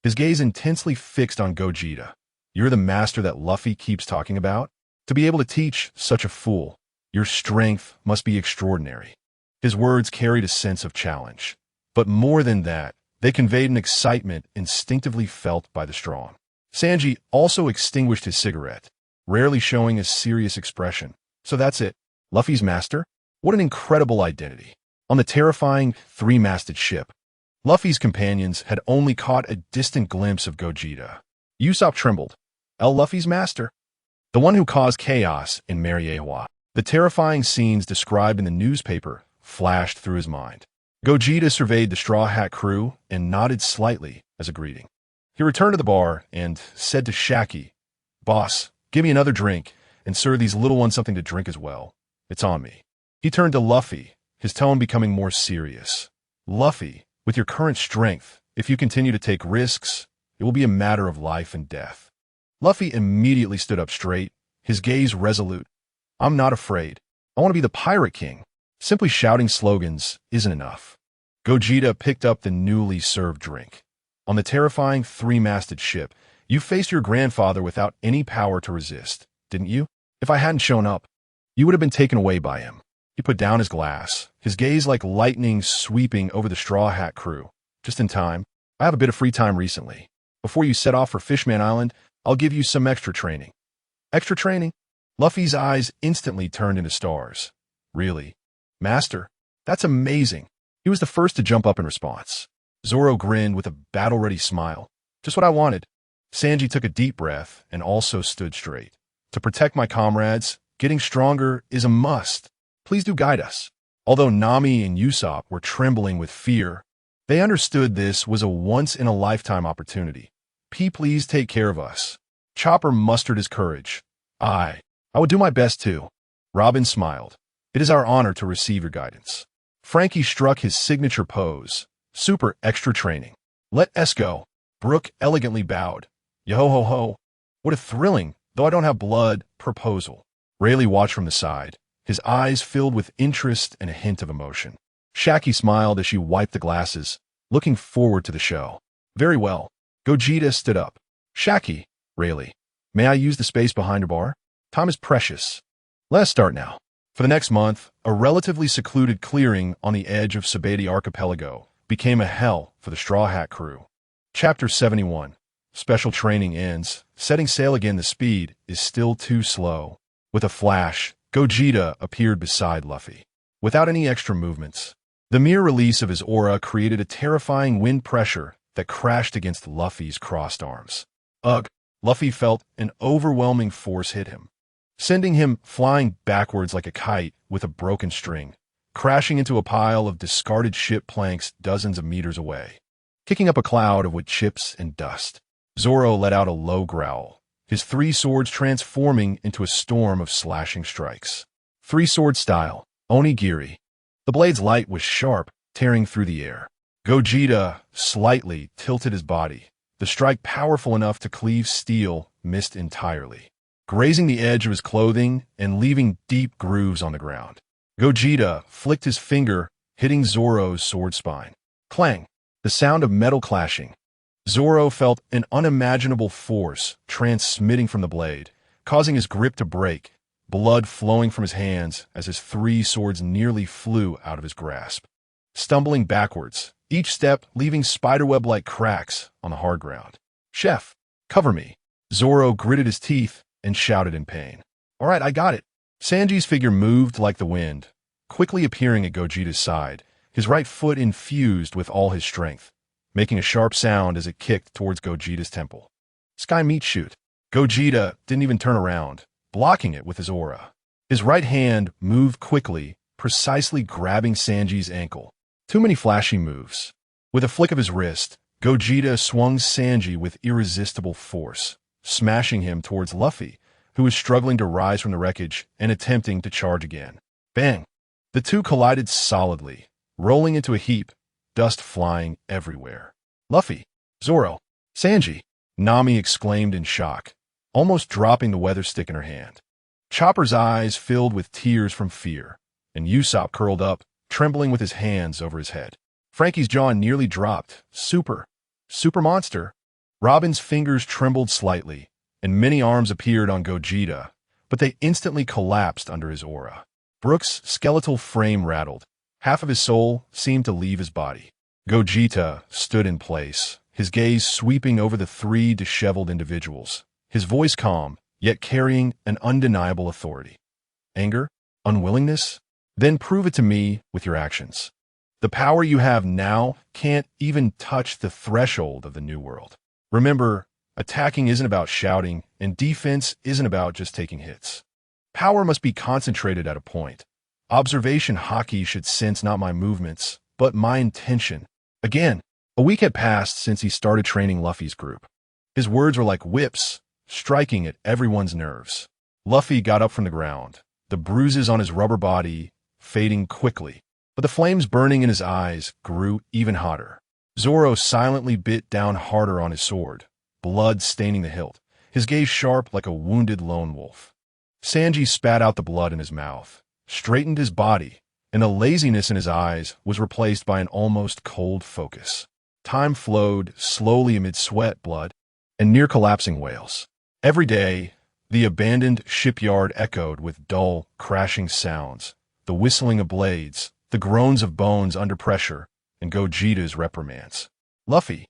His gaze intensely fixed on Gogeta. You're the Master that Luffy keeps talking about? To be able to teach such a fool, your strength must be extraordinary. His words carried a sense of challenge. But more than that, they conveyed an excitement instinctively felt by the strong. Sanji also extinguished his cigarette, rarely showing a serious expression. So that's it. Luffy's Master? What an incredible identity. On the terrifying 3-masted ship, Luffy's companions had only caught a distant glimpse of Gogeta. Usopp trembled. Luffy's Master? The one who caused chaos in Mariewa. The terrifying scenes described in the newspaper flashed through his mind. Gogeta surveyed the Straw Hat crew and nodded slightly as a greeting. He returned to the bar and said to Shaki, Boss, give me another drink, and serve these little ones something to drink as well. It's on me. He turned to Luffy, his tone becoming more serious. Luffy, with your current strength, if you continue to take risks, it will be a matter of life and death. Luffy immediately stood up straight, his gaze resolute. I'm not afraid. I want to be the Pirate King. Simply shouting slogans isn't enough. Gogeta picked up the newly served drink. On the terrifying 3-masted ship, you faced your grandfather without any power to resist, didn't you? If I hadn't shown up, you would have been taken away by him. He put down his glass, his gaze like lightning sweeping over the Straw Hat crew. Just in time. I have a bit of free time recently. Before you set off for Fishman Island, I'll give you some extra training. Extra training? Luffy's eyes instantly turned into stars. Really? Master? That's amazing. He was the first to jump up in response. Zoro grinned with a battle-ready smile. Just what I wanted. Sanji took a deep breath and also stood straight. To protect my comrades, getting stronger is a must. Please do guide us. Although Nami and Usopp were trembling with fear, they understood this was a once-in-a-lifetime opportunity. Please take care of us. Chopper mustered his courage. I would do my best too. Robin smiled. It is our honor to receive your guidance. Frankie struck his signature pose. Super extra training. Let us go. Brooke elegantly bowed. Yo-ho-ho. What a thrilling, though I don't have blood, proposal. Rayleigh watched from the side, his eyes filled with interest and a hint of emotion. Shaki smiled as she wiped the glasses, looking forward to the show. Very well. Gogeta stood up. Shaki, Rayleigh, may I use the space behind your bar? Time is precious. Let us start now. For the next month, a relatively secluded clearing on the edge of Sabeti Archipelago became a hell for the Straw Hat crew. Chapter 71. Special training ends. Setting sail again, the speed is still too slow. With a flash, Gogeta appeared beside Luffy. Without any extra movements, the mere release of his aura created a terrifying wind pressure that crashed against Luffy's crossed arms. Ugh! Luffy felt an overwhelming force hit him, sending him flying backwards like a kite with a broken string, crashing into a pile of discarded ship planks dozens of meters away, kicking up a cloud of wood chips and dust. Zoro let out a low growl, his 3 swords transforming into a storm of slashing strikes. 3-sword style, onigiri. The blade's light was sharp, tearing through the air. Gogeta slightly tilted his body, the strike powerful enough to cleave steel missed entirely, grazing the edge of his clothing and leaving deep grooves on the ground. Gogeta flicked his finger, hitting Zoro's sword spine. Clang! The sound of metal clashing. Zoro felt an unimaginable force transmitting from the blade, causing his grip to break, blood flowing from his hands as his 3 swords nearly flew out of his grasp. Stumbling backwards, each step leaving spiderweb-like cracks on the hard ground. "Chef, cover me." Zoro gritted his teeth and shouted in pain. "All right, I got it." Sanji's figure moved like the wind, quickly appearing at Gogeta's side, his right foot infused with all his strength, making a sharp sound as it kicked towards Gogeta's temple. Sky meat shoot. Gogeta didn't even turn around, blocking it with his aura. His right hand moved quickly, precisely grabbing Sanji's ankle. Too many flashy moves. With a flick of his wrist, Gogeta swung Sanji with irresistible force, smashing him towards Luffy, who was struggling to rise from the wreckage and attempting to charge again. Bang! The two collided solidly, rolling into a heap, dust flying everywhere. "Luffy! Zoro! Sanji!" Nami exclaimed in shock, almost dropping the weather stick in her hand. Chopper's eyes filled with tears from fear, and Usopp curled up, trembling with his hands over his head. Frankie's jaw nearly dropped. Super monster. Robin's fingers trembled slightly, and many arms appeared on Gogeta, but they instantly collapsed under his aura. Brook's skeletal frame rattled. Half of his soul seemed to leave his body. Gogeta stood in place, his gaze sweeping over the three disheveled individuals, his voice calm, yet carrying an undeniable authority. "Anger? Unwillingness? Then prove it to me with your actions. The power you have now can't even touch the threshold of the New World. Remember, attacking isn't about shouting, and defense isn't about just taking hits. Power must be concentrated at a point. Observation Haki should sense not my movements, but my intention." Again, a week had passed since he started training Luffy's group. His words were like whips, striking at everyone's nerves. Luffy got up from the ground, the bruises on his rubber body fading quickly, but the flames burning in his eyes grew even hotter. Zoro silently bit down harder on his sword, blood staining the hilt, his gaze sharp like a wounded lone wolf. Sanji spat out the blood in his mouth, straightened his body, and the laziness in his eyes was replaced by an almost cold focus. Time flowed slowly amid sweat, blood, and near-collapsing wails. Every day, the abandoned shipyard echoed with dull, crashing sounds, the whistling of blades, the groans of bones under pressure, and Gogeta's reprimands. "Luffy,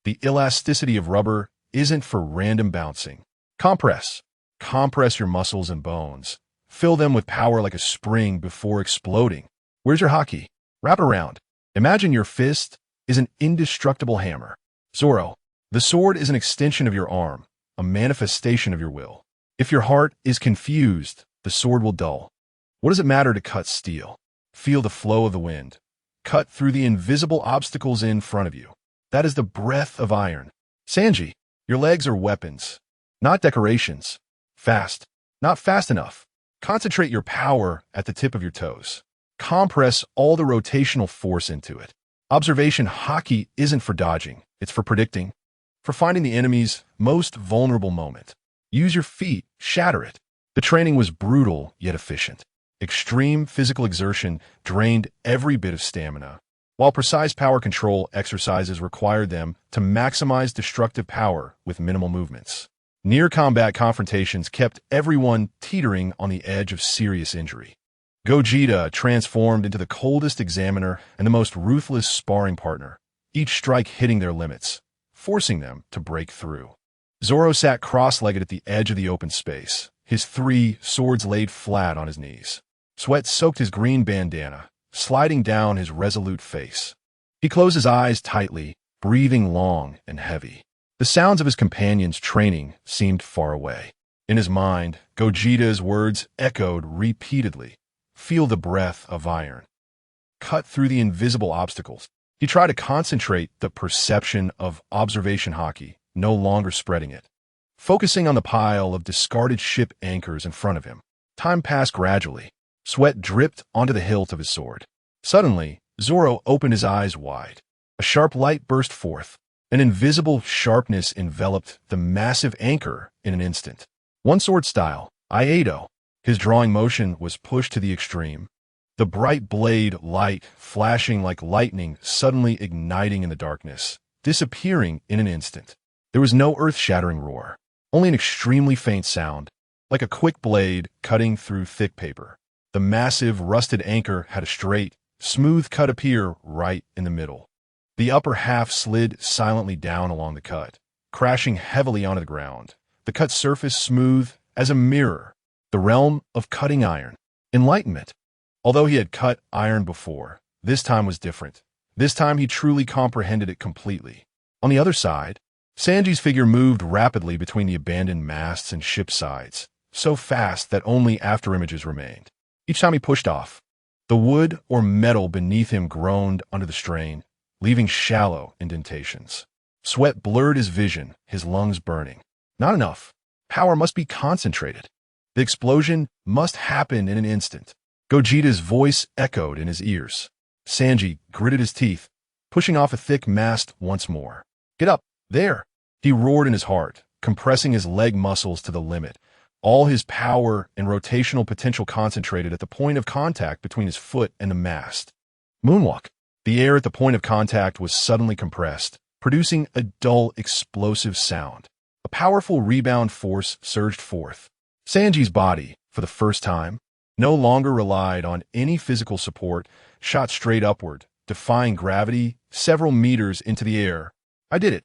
the elasticity of rubber isn't for random bouncing. Compress. Compress your muscles and bones. Fill them with power like a spring before exploding. Where's your haki? Wrap around. Imagine your fist is an indestructible hammer. Zoro, the sword is an extension of your arm, a manifestation of your will. If your heart is confused, the sword will dull. What does it matter to cut steel? Feel the flow of the wind. Cut through the invisible obstacles in front of you. That is the breath of iron. Sanji, your legs are weapons, not decorations. Fast, not fast enough. Concentrate your power at the tip of your toes. Compress all the rotational force into it. Observation Haki isn't for dodging, it's for predicting, for finding the enemy's most vulnerable moment. Use your feet, shatter it. The training was brutal yet efficient. Extreme physical exertion drained every bit of stamina, while precise power control exercises required them to maximize destructive power with minimal movements. Near-combat confrontations kept everyone teetering on the edge of serious injury. Gogeta transformed into the coldest examiner and the most ruthless sparring partner, each strike hitting their limits, forcing them to break through. Zoro sat cross-legged at the edge of the open space, his three swords laid flat on his knees. Sweat soaked his green bandana, sliding down his resolute face. He closed his eyes tightly, breathing long and heavy. The sounds of his companions' training seemed far away. In his mind, Gogeta's words echoed repeatedly. Feel the breath of iron. Cut through the invisible obstacles. He tried to concentrate the perception of observation Haki, no longer spreading it. Focusing on the pile of discarded ship anchors in front of him. Time passed gradually. Sweat dripped onto the hilt of his sword. Suddenly, Zoro opened his eyes wide. A sharp light burst forth. An invisible sharpness enveloped the massive anchor in an instant. One sword style, Iato. His drawing motion was pushed to the extreme. The bright blade light flashing like lightning suddenly igniting in the darkness, disappearing in an instant. There was no earth-shattering roar, only an extremely faint sound, like a quick blade cutting through thick paper. The massive, rusted anchor had a straight, smooth cut appear right in the middle. The upper half slid silently down along the cut, crashing heavily onto the ground. The cut surface smooth as a mirror, the realm of cutting iron. Enlightenment. Although he had cut iron before, this time was different. This time he truly comprehended it completely. On the other side, Sanji's figure moved rapidly between the abandoned masts and ship sides, so fast that only afterimages remained. Each time he pushed off, the wood or metal beneath him groaned under the strain, leaving shallow indentations. Sweat blurred his vision, his lungs burning. Not enough. Power must be concentrated. The explosion must happen in an instant. Gogeta's voice echoed in his ears. Sanji gritted his teeth, pushing off a thick mast once more. Get up, there! He roared in his heart, compressing his leg muscles to the limit, all his power and rotational potential concentrated at the point of contact between his foot and the mast. Moonwalk. The air at the point of contact was suddenly compressed, producing a dull, explosive sound. A powerful rebound force surged forth. Sanji's body, for the first time, no longer relied on any physical support, shot straight upward, defying gravity several meters into the air. I did it.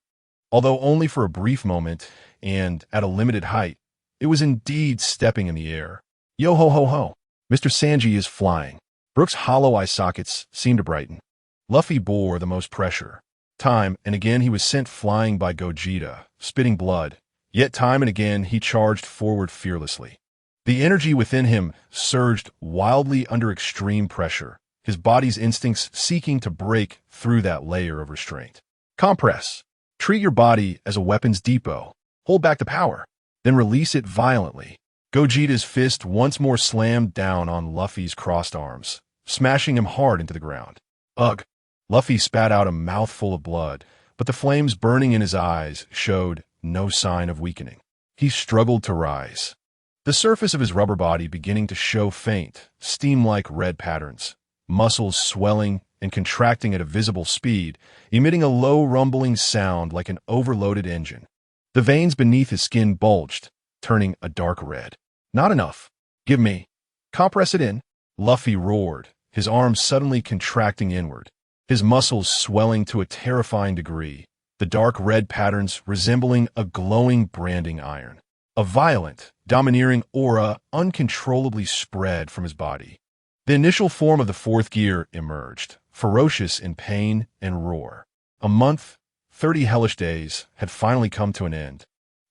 Although only for a brief moment and at a limited height, it was indeed stepping in the air. Yo-ho-ho-ho. Mr. Sanji is flying. Brook's hollow eye sockets seemed to brighten. Luffy bore the most pressure. Time and again he was sent flying by Gogeta, spitting blood. Yet time and again he charged forward fearlessly. The energy within him surged wildly under extreme pressure, his body's instincts seeking to break through that layer of restraint. Compress. Treat your body as a weapons depot. Hold back the power, then release it violently. Gogeta's fist once more slammed down on Luffy's crossed arms, smashing him hard into the ground. Ugh! Luffy spat out a mouthful of blood, but the flames burning in his eyes showed no sign of weakening. He struggled to rise, the surface of his rubber body beginning to show faint, steam-like red patterns, muscles swelling and contracting at a visible speed, emitting a low rumbling sound like an overloaded engine. The veins beneath his skin bulged, turning a dark red. Not enough. Give me. Compress it in. Luffy roared, his arms suddenly contracting inward, his muscles swelling to a terrifying degree, the dark red patterns resembling a glowing branding iron. A violent, domineering aura uncontrollably spread from his body. The initial form of the fourth gear emerged, ferocious in pain and roar. A month, 30 hellish days, had finally come to an end.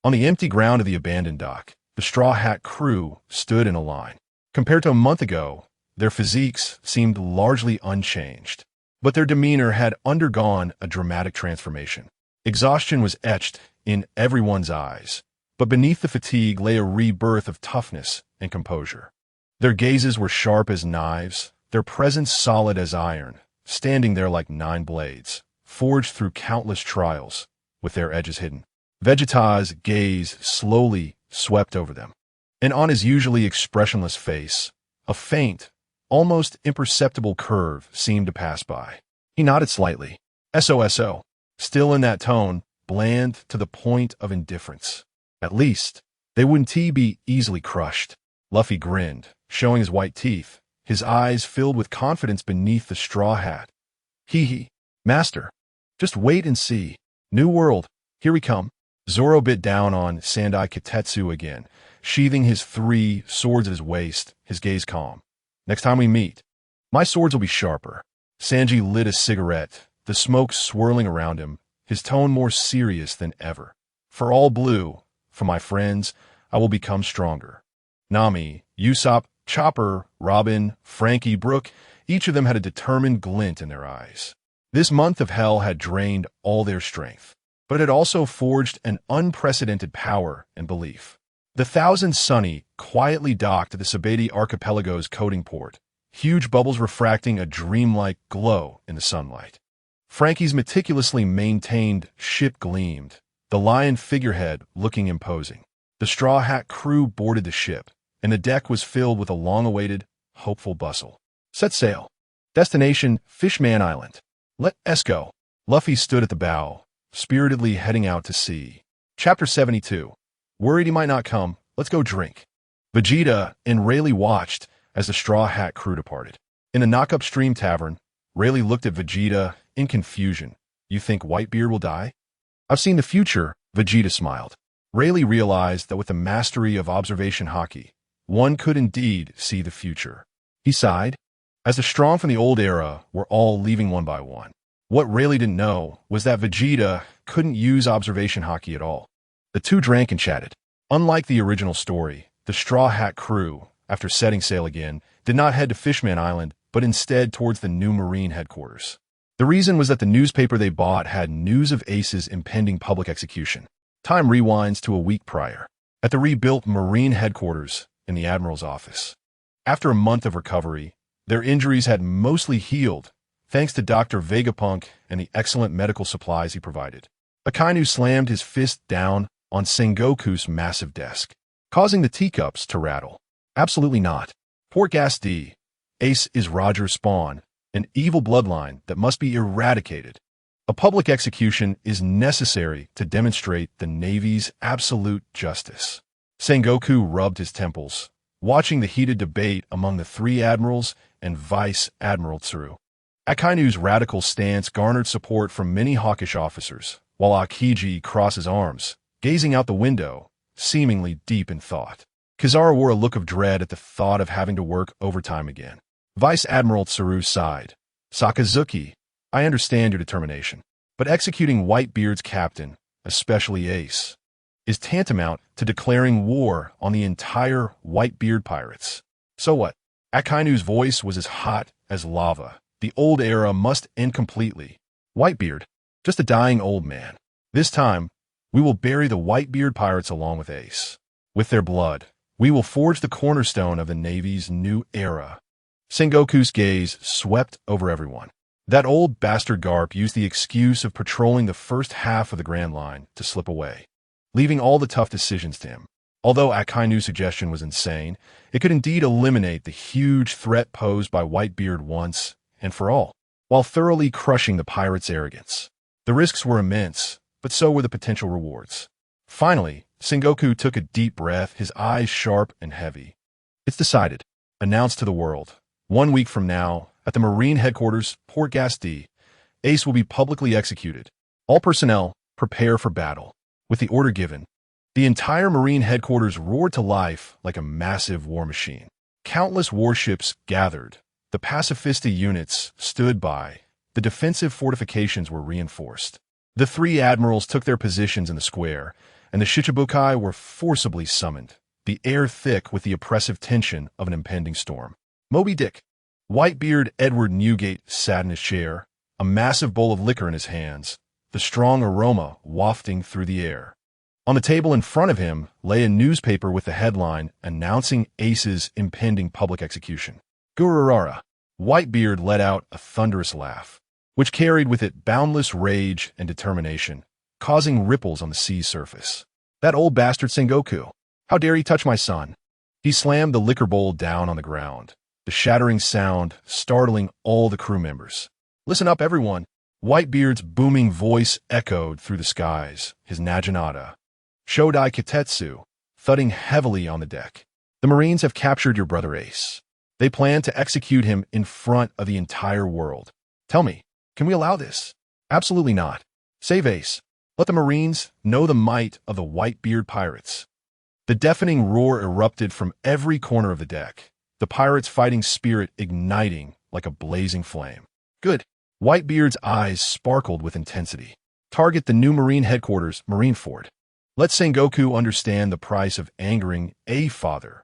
On the empty ground of the abandoned dock, the Straw Hat crew stood in a line. Compared to a month ago, their physiques seemed largely unchanged, but their demeanor had undergone a dramatic transformation. Exhaustion was etched in everyone's eyes, but beneath the fatigue lay a rebirth of toughness and composure. Their gazes were sharp as knives, their presence solid as iron, standing there like 9 blades, forged through countless trials, with their edges hidden. Vegeta's gaze slowly swept over them, and on his usually expressionless face, a faint, almost imperceptible curve seemed to pass by. He nodded slightly. SOSO. Still in that tone, bland to the point of indifference. At least, they wouldn't be easily crushed. Luffy grinned, showing his white teeth, his eyes filled with confidence beneath the straw hat. He, master. Just wait and see. New world, here we come. Zoro bit down on Sandai Kitetsu again, sheathing his 3 swords at his waist, his gaze calm. Next time we meet, my swords will be sharper. Sanji lit a cigarette, the smoke swirling around him, his tone more serious than ever. For all blue, for my friends, I will become stronger. Nami, Usopp, Chopper, Robin, Frankie, Brook, each of them had a determined glint in their eyes. This month of hell had drained all their strength, but it had also forged an unprecedented power and belief. The Thousand Sunny quietly docked at the Sabeti Archipelago's coating port, huge bubbles refracting a dreamlike glow in the sunlight. Frankie's meticulously maintained ship gleamed, the lion figurehead looking imposing. The Straw Hat crew boarded the ship, and the deck was filled with a long-awaited, hopeful bustle. Set sail. Destination, Fishman Island. Let us go. Luffy stood at the bow, spiritedly heading out to sea. Chapter 72. Worried he might not come, let's go drink. Vegeta and Rayleigh watched as the Straw Hat crew departed. In the Knock-Up Stream Tavern, Rayleigh looked at Vegeta in confusion, You think Whitebeard will die? I've seen the future, Vegeta smiled. Rayleigh realized that with the mastery of observation hockey, one could indeed see the future. He sighed, as the strong from the old era were all leaving one by one. What Rayleigh didn't know was that Vegeta couldn't use observation hockey at all. The two drank and chatted. Unlike the original story, the Straw Hat crew, after setting sail again, did not head to Fishman Island, but instead towards the new Marine headquarters. The reason was that the newspaper they bought had news of Ace's impending public execution. Time rewinds to a week prior, at the rebuilt Marine headquarters in the Admiral's office. After a month of recovery, their injuries had mostly healed, thanks to Dr. Vegapunk and the excellent medical supplies he provided. Akainu slammed his fist down on Sengoku's massive desk, causing the teacups to rattle. Absolutely not. Gogeta.He, Ace is Roger's spawn, an evil bloodline that must be eradicated. A public execution is necessary to demonstrate the Navy's absolute justice. Sengoku rubbed his temples, watching the heated debate among the three admirals and Vice Admiral Tsuru. Akainu's radical stance garnered support from many hawkish officers, while Akiji crossed his arms, gazing out the window, seemingly deep in thought. Kizaru wore a look of dread at the thought of having to work overtime again. Vice Admiral Tsuru sighed. Sakazuki, I understand your determination, but executing Whitebeard's captain, especially Ace, is tantamount to declaring war on the entire Whitebeard pirates. So what? Akainu's voice was as hot as lava. The old era must end completely. Whitebeard, just a dying old man. This time, we will bury the Whitebeard pirates along with Ace. With their blood, we will forge the cornerstone of the Navy's new era. Sengoku's gaze swept over everyone. That old bastard Garp used the excuse of patrolling the first half of the Grand Line to slip away, leaving all the tough decisions to him. Although Akainu's suggestion was insane, it could indeed eliminate the huge threat posed by Whitebeard once and for all, while thoroughly crushing the pirates' arrogance. The risks were immense, but so were the potential rewards. Finally, Sengoku took a deep breath, his eyes sharp and heavy. It's decided. Announced to the world. 1 week from now, at the Marine headquarters, Gogeta.He, Ace will be publicly executed. All personnel, prepare for battle. With the order given, the entire Marine headquarters roared to life like a massive war machine. Countless warships gathered. The pacifista units stood by. The defensive fortifications were reinforced. The three admirals took their positions in the square, and the Shichibukai were forcibly summoned, the air thick with the oppressive tension of an impending storm. Moby Dick. Whitebeard Edward Newgate sat in his chair, a massive bowl of liquor in his hands, the strong aroma wafting through the air. On the table in front of him lay a newspaper with the headline announcing Ace's impending public execution. Gururara. Whitebeard let out a thunderous laugh, which carried with it boundless rage and determination, causing ripples on the sea's surface. That old bastard Sengoku. How dare he touch my son? He slammed the liquor bowl down on the ground, the shattering sound startling all the crew members. Listen up, everyone. Whitebeard's booming voice echoed through the skies, his naginata. Shodai Kitetsu, thudding heavily on the deck. The Marines have captured your brother Ace. They plan to execute him in front of the entire world. Tell me, can we allow this? Absolutely not. Save Ace. Let the Marines know the might of the Whitebeard pirates. The deafening roar erupted from every corner of the deck, the pirates' fighting spirit igniting like a blazing flame. Good. Whitebeard's eyes sparkled with intensity. Target the new Marine headquarters, Marineford. Let Sengoku understand the price of angering a father.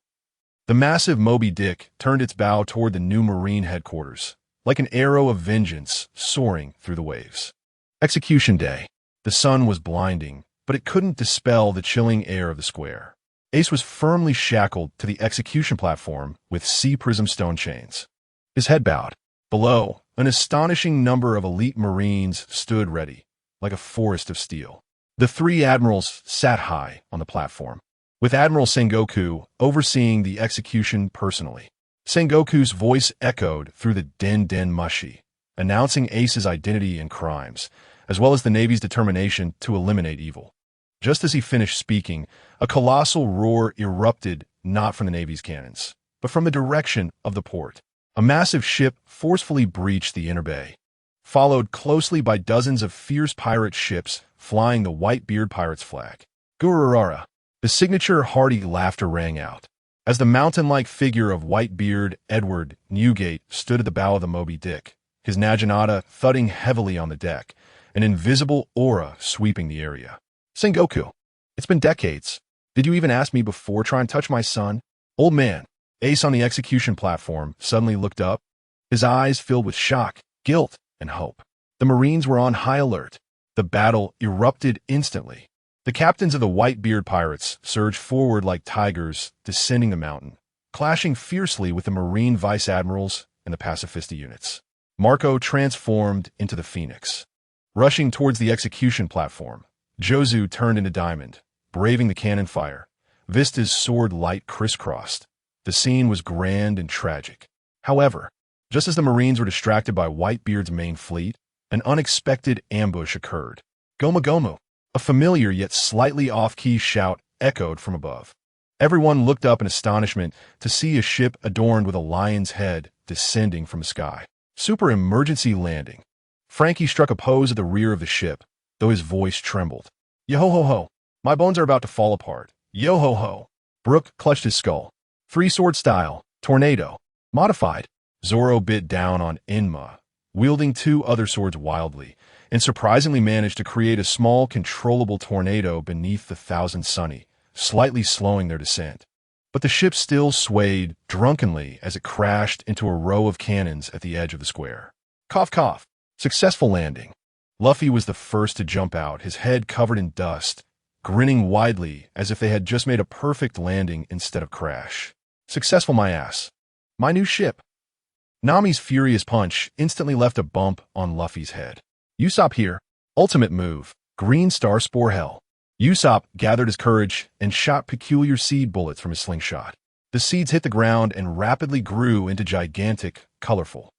The massive Moby Dick turned its bow toward the new Marine headquarters, like an arrow of vengeance soaring through the waves. Execution day. The sun was blinding, but it couldn't dispel the chilling air of the square. Ace was firmly shackled to the execution platform with sea prism stone chains. His head bowed. Below, an astonishing number of elite Marines stood ready, like a forest of steel. The three admirals sat high on the platform, with Admiral Sengoku overseeing the execution personally. Sengoku's voice echoed through the Den Mushi, announcing Ace's identity and crimes, as well as the Navy's determination to eliminate evil. Just as he finished speaking, a colossal roar erupted not from the Navy's cannons, but from the direction of the port. A massive ship forcefully breached the inner bay. followed closely by dozens of fierce pirate ships flying the Whitebeard pirate's flag. Gururara. The signature hearty laughter rang out as the mountain-like figure of Whitebeard Edward Newgate stood at the bow of the Moby Dick, his naginata thudding heavily on the deck, an invisible aura sweeping the area. Sengoku, it's been decades. Did you even ask me before trying to touch my son? Old man, Ace on the execution platform, suddenly looked up, his eyes filled with shock, guilt, and hope. The Marines were on high alert. The battle erupted instantly. The captains of the Whitebeard pirates surged forward like tigers, descending the mountain, clashing fiercely with the Marine vice admirals and the pacifista units. Marco transformed into the Phoenix. Rushing towards the execution platform, Jozu turned into Diamond, braving the cannon fire. Vista's sword light crisscrossed. The scene was grand and tragic. However, just as the Marines were distracted by Whitebeard's main fleet, an unexpected ambush occurred. Goma Gomu! A familiar yet slightly off-key shout echoed from above. Everyone looked up in astonishment to see a ship adorned with a lion's head descending from the sky. Super emergency landing. Frankie struck a pose at the rear of the ship, though his voice trembled. Yo-ho-ho-ho! My bones are about to fall apart. Yo-ho-ho! Brook clutched his skull. Three-sword style. Tornado. Modified. Zoro bit down on Enma, wielding two other swords wildly, and surprisingly managed to create a small, controllable tornado beneath the Thousand Sunny, slightly slowing their descent. But the ship still swayed drunkenly as it crashed into a row of cannons at the edge of the square. Cough, cough. Successful landing. Luffy was the first to jump out, his head covered in dust, grinning widely as if they had just made a perfect landing instead of crash. Successful, my ass. My new ship. Nami's furious punch instantly left a bump on Luffy's head. Usopp here. Ultimate move. Green Star Spore Hell. Usopp gathered his courage and shot peculiar seed bullets from his slingshot. The seeds hit the ground and rapidly grew into gigantic, colorful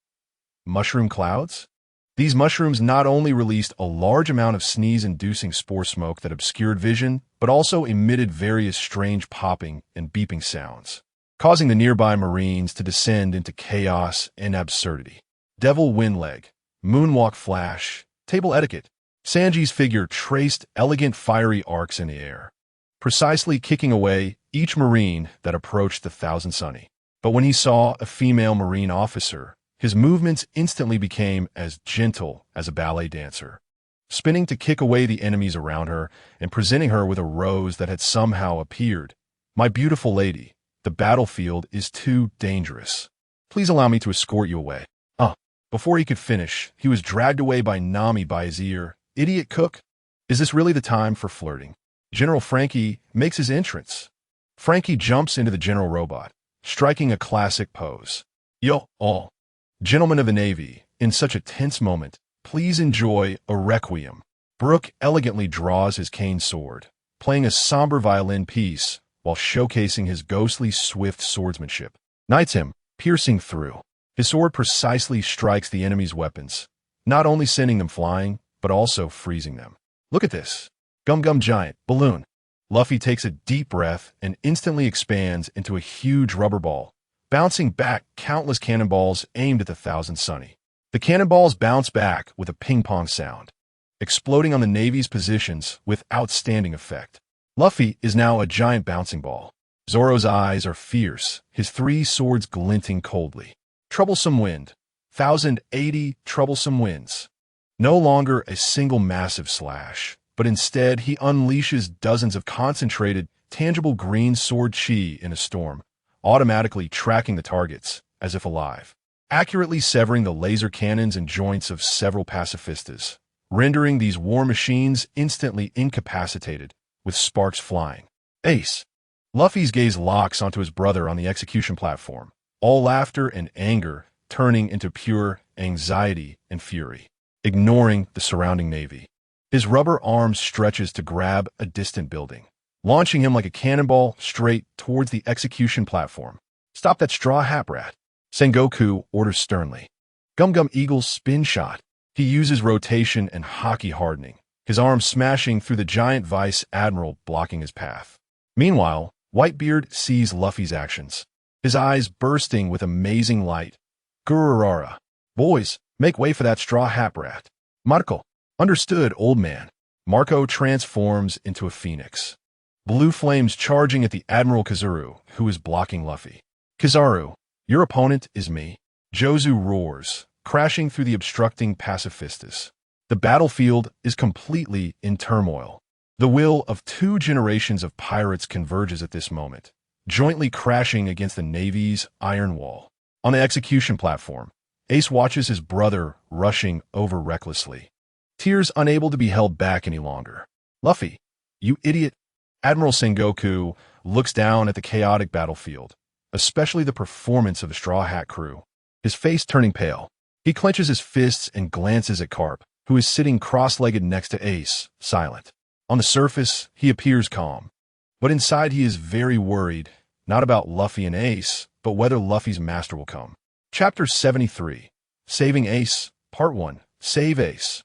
mushroom clouds. These mushrooms not only released a large amount of sneeze-inducing spore smoke that obscured vision, but also emitted various strange popping and beeping sounds, causing the nearby Marines to descend into chaos and absurdity. Devil Windleg, Moonwalk Flash, Table Etiquette. Sanji's figure traced elegant fiery arcs in the air, precisely kicking away each Marine that approached the Thousand Sunny. But when he saw a female Marine officer, his movements instantly became as gentle as a ballet dancer, spinning to kick away the enemies around her and presenting her with a rose that had somehow appeared. My beautiful lady, the battlefield is too dangerous. Please allow me to escort you away. Before he could finish, he was dragged away by Nami by his ear. Idiot cook? Is this really the time for flirting? General Frankie makes his entrance. Frankie jumps into the General Robot, striking a classic pose. Yo, all. Gentlemen of the Navy, in such a tense moment, please enjoy a requiem. Brook elegantly draws his cane sword, playing a somber violin piece while showcasing his ghostly swift swordsmanship. Knights him, piercing through. His sword precisely strikes the enemy's weapons, not only sending them flying, but also freezing them. Look at this. Gum Gum Giant, balloon. Luffy takes a deep breath and instantly expands into a huge rubber ball, bouncing back countless cannonballs aimed at the Thousand Sunny. The cannonballs bounce back with a ping-pong sound, exploding on the Navy's positions with outstanding effect. Luffy is now a giant bouncing ball. Zoro's eyes are fierce, his three swords glinting coldly. Troublesome Wind. 1080 Troublesome Winds. No longer a single massive slash, but instead he unleashes dozens of concentrated, tangible green sword chi in a storm, automatically tracking the targets, as if alive, accurately severing the laser cannons and joints of several pacifistas, rendering these war machines instantly incapacitated, with sparks flying. Ace. Luffy's gaze locks onto his brother on the execution platform, all laughter and anger turning into pure anxiety and fury, ignoring the surrounding Navy. His rubber arm stretches to grab a distant building, launching him like a cannonball straight towards the execution platform. Stop that straw hat rat. Sengoku orders sternly. Gum Gum Eagle's spin shot. He uses rotation and hockey hardening, his arm smashing through the giant vice admiral blocking his path. Meanwhile, Whitebeard sees Luffy's actions, his eyes bursting with amazing light. Gururara. Boys, Make way for that straw hat brat. Marco. Understood, old man. Marco transforms into a phoenix. Blue flames charging at the Admiral Kizaru, who is blocking Luffy. Kizaru, your opponent is me. Jozu roars, crashing through the obstructing pacifistas. The battlefield is completely in turmoil. The will of two generations of pirates converges at this moment, jointly crashing against the Navy's iron wall. On the execution platform, Ace watches his brother rushing over recklessly. Tears unable to be held back any longer. Luffy, you idiot. Admiral Sengoku looks down at the chaotic battlefield, especially the performance of the Straw Hat crew, his face turning pale. He clenches his fists and glances at Carp, who is sitting cross-legged next to Ace, silent. On the surface, he appears calm, but inside he is very worried, not about Luffy and Ace, but whether Luffy's master will come. Chapter 73, Saving Ace, Part 1, Save Ace.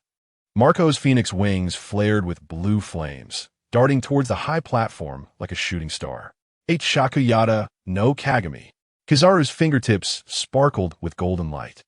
Marco's phoenix wings flared with blue flames, darting towards the high platform like a shooting star. H. Shakuyata no Kagami. Kizaru's fingertips sparkled with golden light,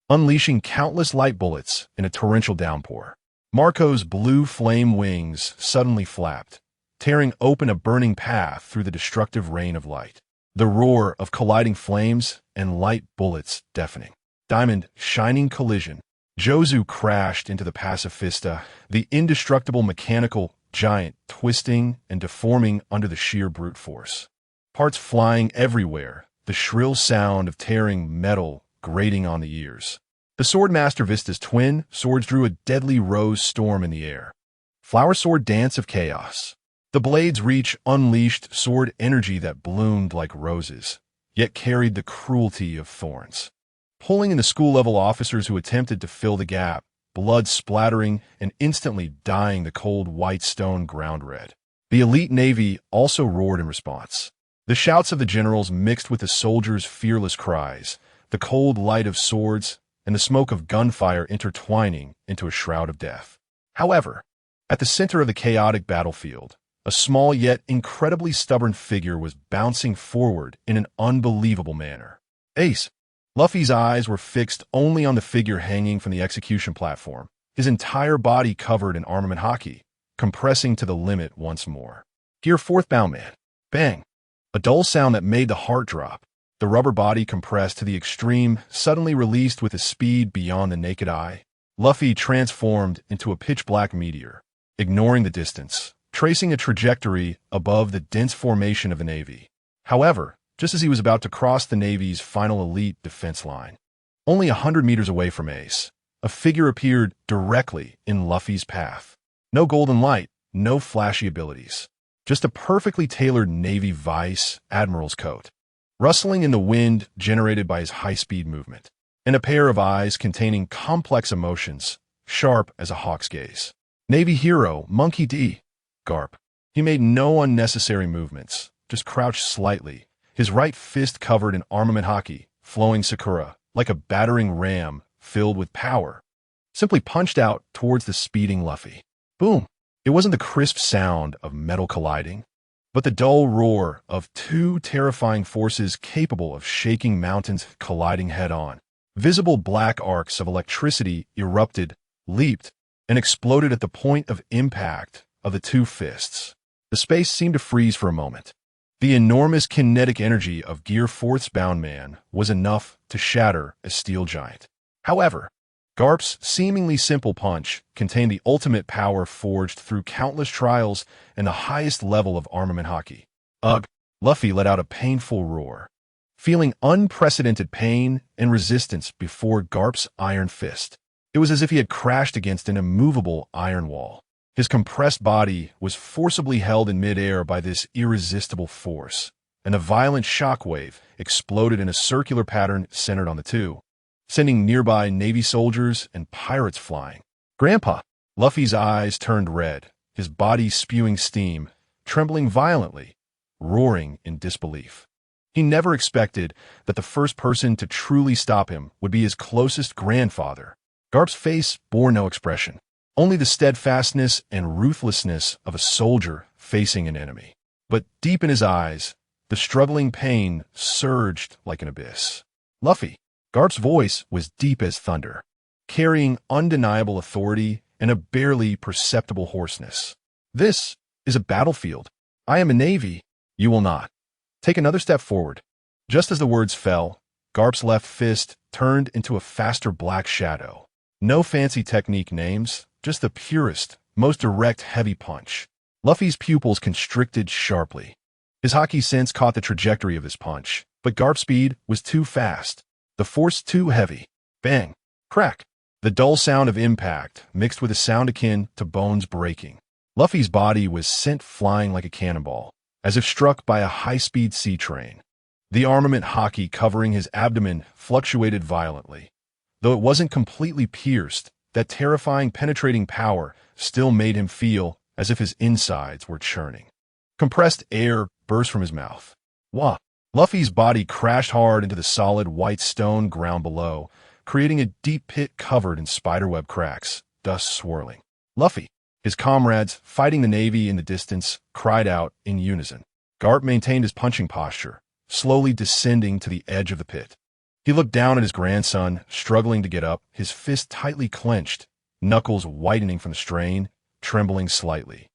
unleashing countless light bullets in a torrential downpour. Marco's blue flame wings suddenly flapped, tearing open a burning path through the destructive rain of light. The roar of colliding flames and light bullets deafening. Diamond shining collision. Jozu crashed into the pacifista, the indestructible mechanical giant twisting and deforming under the sheer brute force. Parts flying everywhere, the shrill sound of tearing metal grating on the ears. The Swordmaster Vista's twin swords drew a deadly rose storm in the air. Flower sword dance of chaos. The blades' reach unleashed sword energy that bloomed like roses, yet carried the cruelty of thorns. Pulling in the school-level officers who attempted to fill the gap, blood splattering and instantly dyeing the cold white stone ground red. The elite navy also roared in response. The shouts of the generals mixed with the soldiers' fearless cries, the cold light of swords, and the smoke of gunfire intertwining into a shroud of death. However, at the center of the chaotic battlefield, a small yet incredibly stubborn figure was bouncing forward in an unbelievable manner. Ace. Luffy's eyes were fixed only on the figure hanging from the execution platform, his entire body covered in armament haki, compressing to the limit once more. Gear 4th bound man. Bang. A dull sound that made the heart drop. The rubber body compressed to the extreme, suddenly released with a speed beyond the naked eye. Luffy transformed into a pitch-black meteor, ignoring the distance, tracing a trajectory above the dense formation of the Navy. However, just as he was about to cross the Navy's final elite defense line, only 100 meters away from Ace, a figure appeared directly in Luffy's path. No golden light, no flashy abilities, just a perfectly tailored Navy Vice Admiral's coat, rustling in the wind generated by his high-speed movement, and a pair of eyes containing complex emotions, sharp as a hawk's gaze. Navy hero Monkey D. Garp. He made no unnecessary movements, just crouched slightly, his right fist covered in armament haki, flowing Sakura, like a battering ram filled with power, simply punched out towards the speeding Luffy. Boom! It wasn't the crisp sound of metal colliding, but the dull roar of two terrifying forces capable of shaking mountains colliding head-on. Visible black arcs of electricity erupted, leaped, and exploded at the point of impact of the two fists. The space seemed to freeze for a moment. The enormous kinetic energy of Gear 4th's bound man was enough to shatter a steel giant. However, Garp's seemingly simple punch contained the ultimate power forged through countless trials and the highest level of armament haki. Ugh! Luffy let out a painful roar, feeling unprecedented pain and resistance before Garp's iron fist. It was as if he had crashed against an immovable iron wall. His compressed body was forcibly held in midair by this irresistible force, and a violent shockwave exploded in a circular pattern centered on the two, sending nearby Navy soldiers and pirates flying. Grandpa! Luffy's eyes turned red, his body spewing steam, trembling violently, roaring in disbelief. He never expected that the first person to truly stop him would be his closest grandfather. Garp's face bore no expression, only the steadfastness and ruthlessness of a soldier facing an enemy. But deep in his eyes, the struggling pain surged like an abyss. Luffy! Garp's voice was deep as thunder. carrying undeniable authority and a barely perceptible hoarseness. This is a battlefield. I am a navy. You will not. Take another step forward. Just as the words fell, Garp's left fist turned into a faster black shadow. No fancy technique names, just the purest, most direct heavy punch. Luffy's pupils constricted sharply. His hockey sense caught the trajectory of this punch, but Garp's speed was too fast. The force too heavy. Bang. Crack. The dull sound of impact mixed with a sound akin to bones breaking. Luffy's body was sent flying like a cannonball, as if struck by a high-speed sea train. The armament hockey covering his abdomen fluctuated violently. Though it wasn't completely pierced, that terrifying penetrating power still made him feel as if his insides were churning. Compressed air burst from his mouth. Wah! Luffy's body crashed hard into the solid white stone ground below, creating a deep pit covered in spiderweb cracks, dust swirling. Luffy, his comrades, fighting the Navy in the distance, cried out in unison. Garp maintained his punching posture, slowly descending to the edge of the pit. He looked down at his grandson, struggling to get up, his fist tightly clenched, knuckles whitening from the strain, trembling slightly.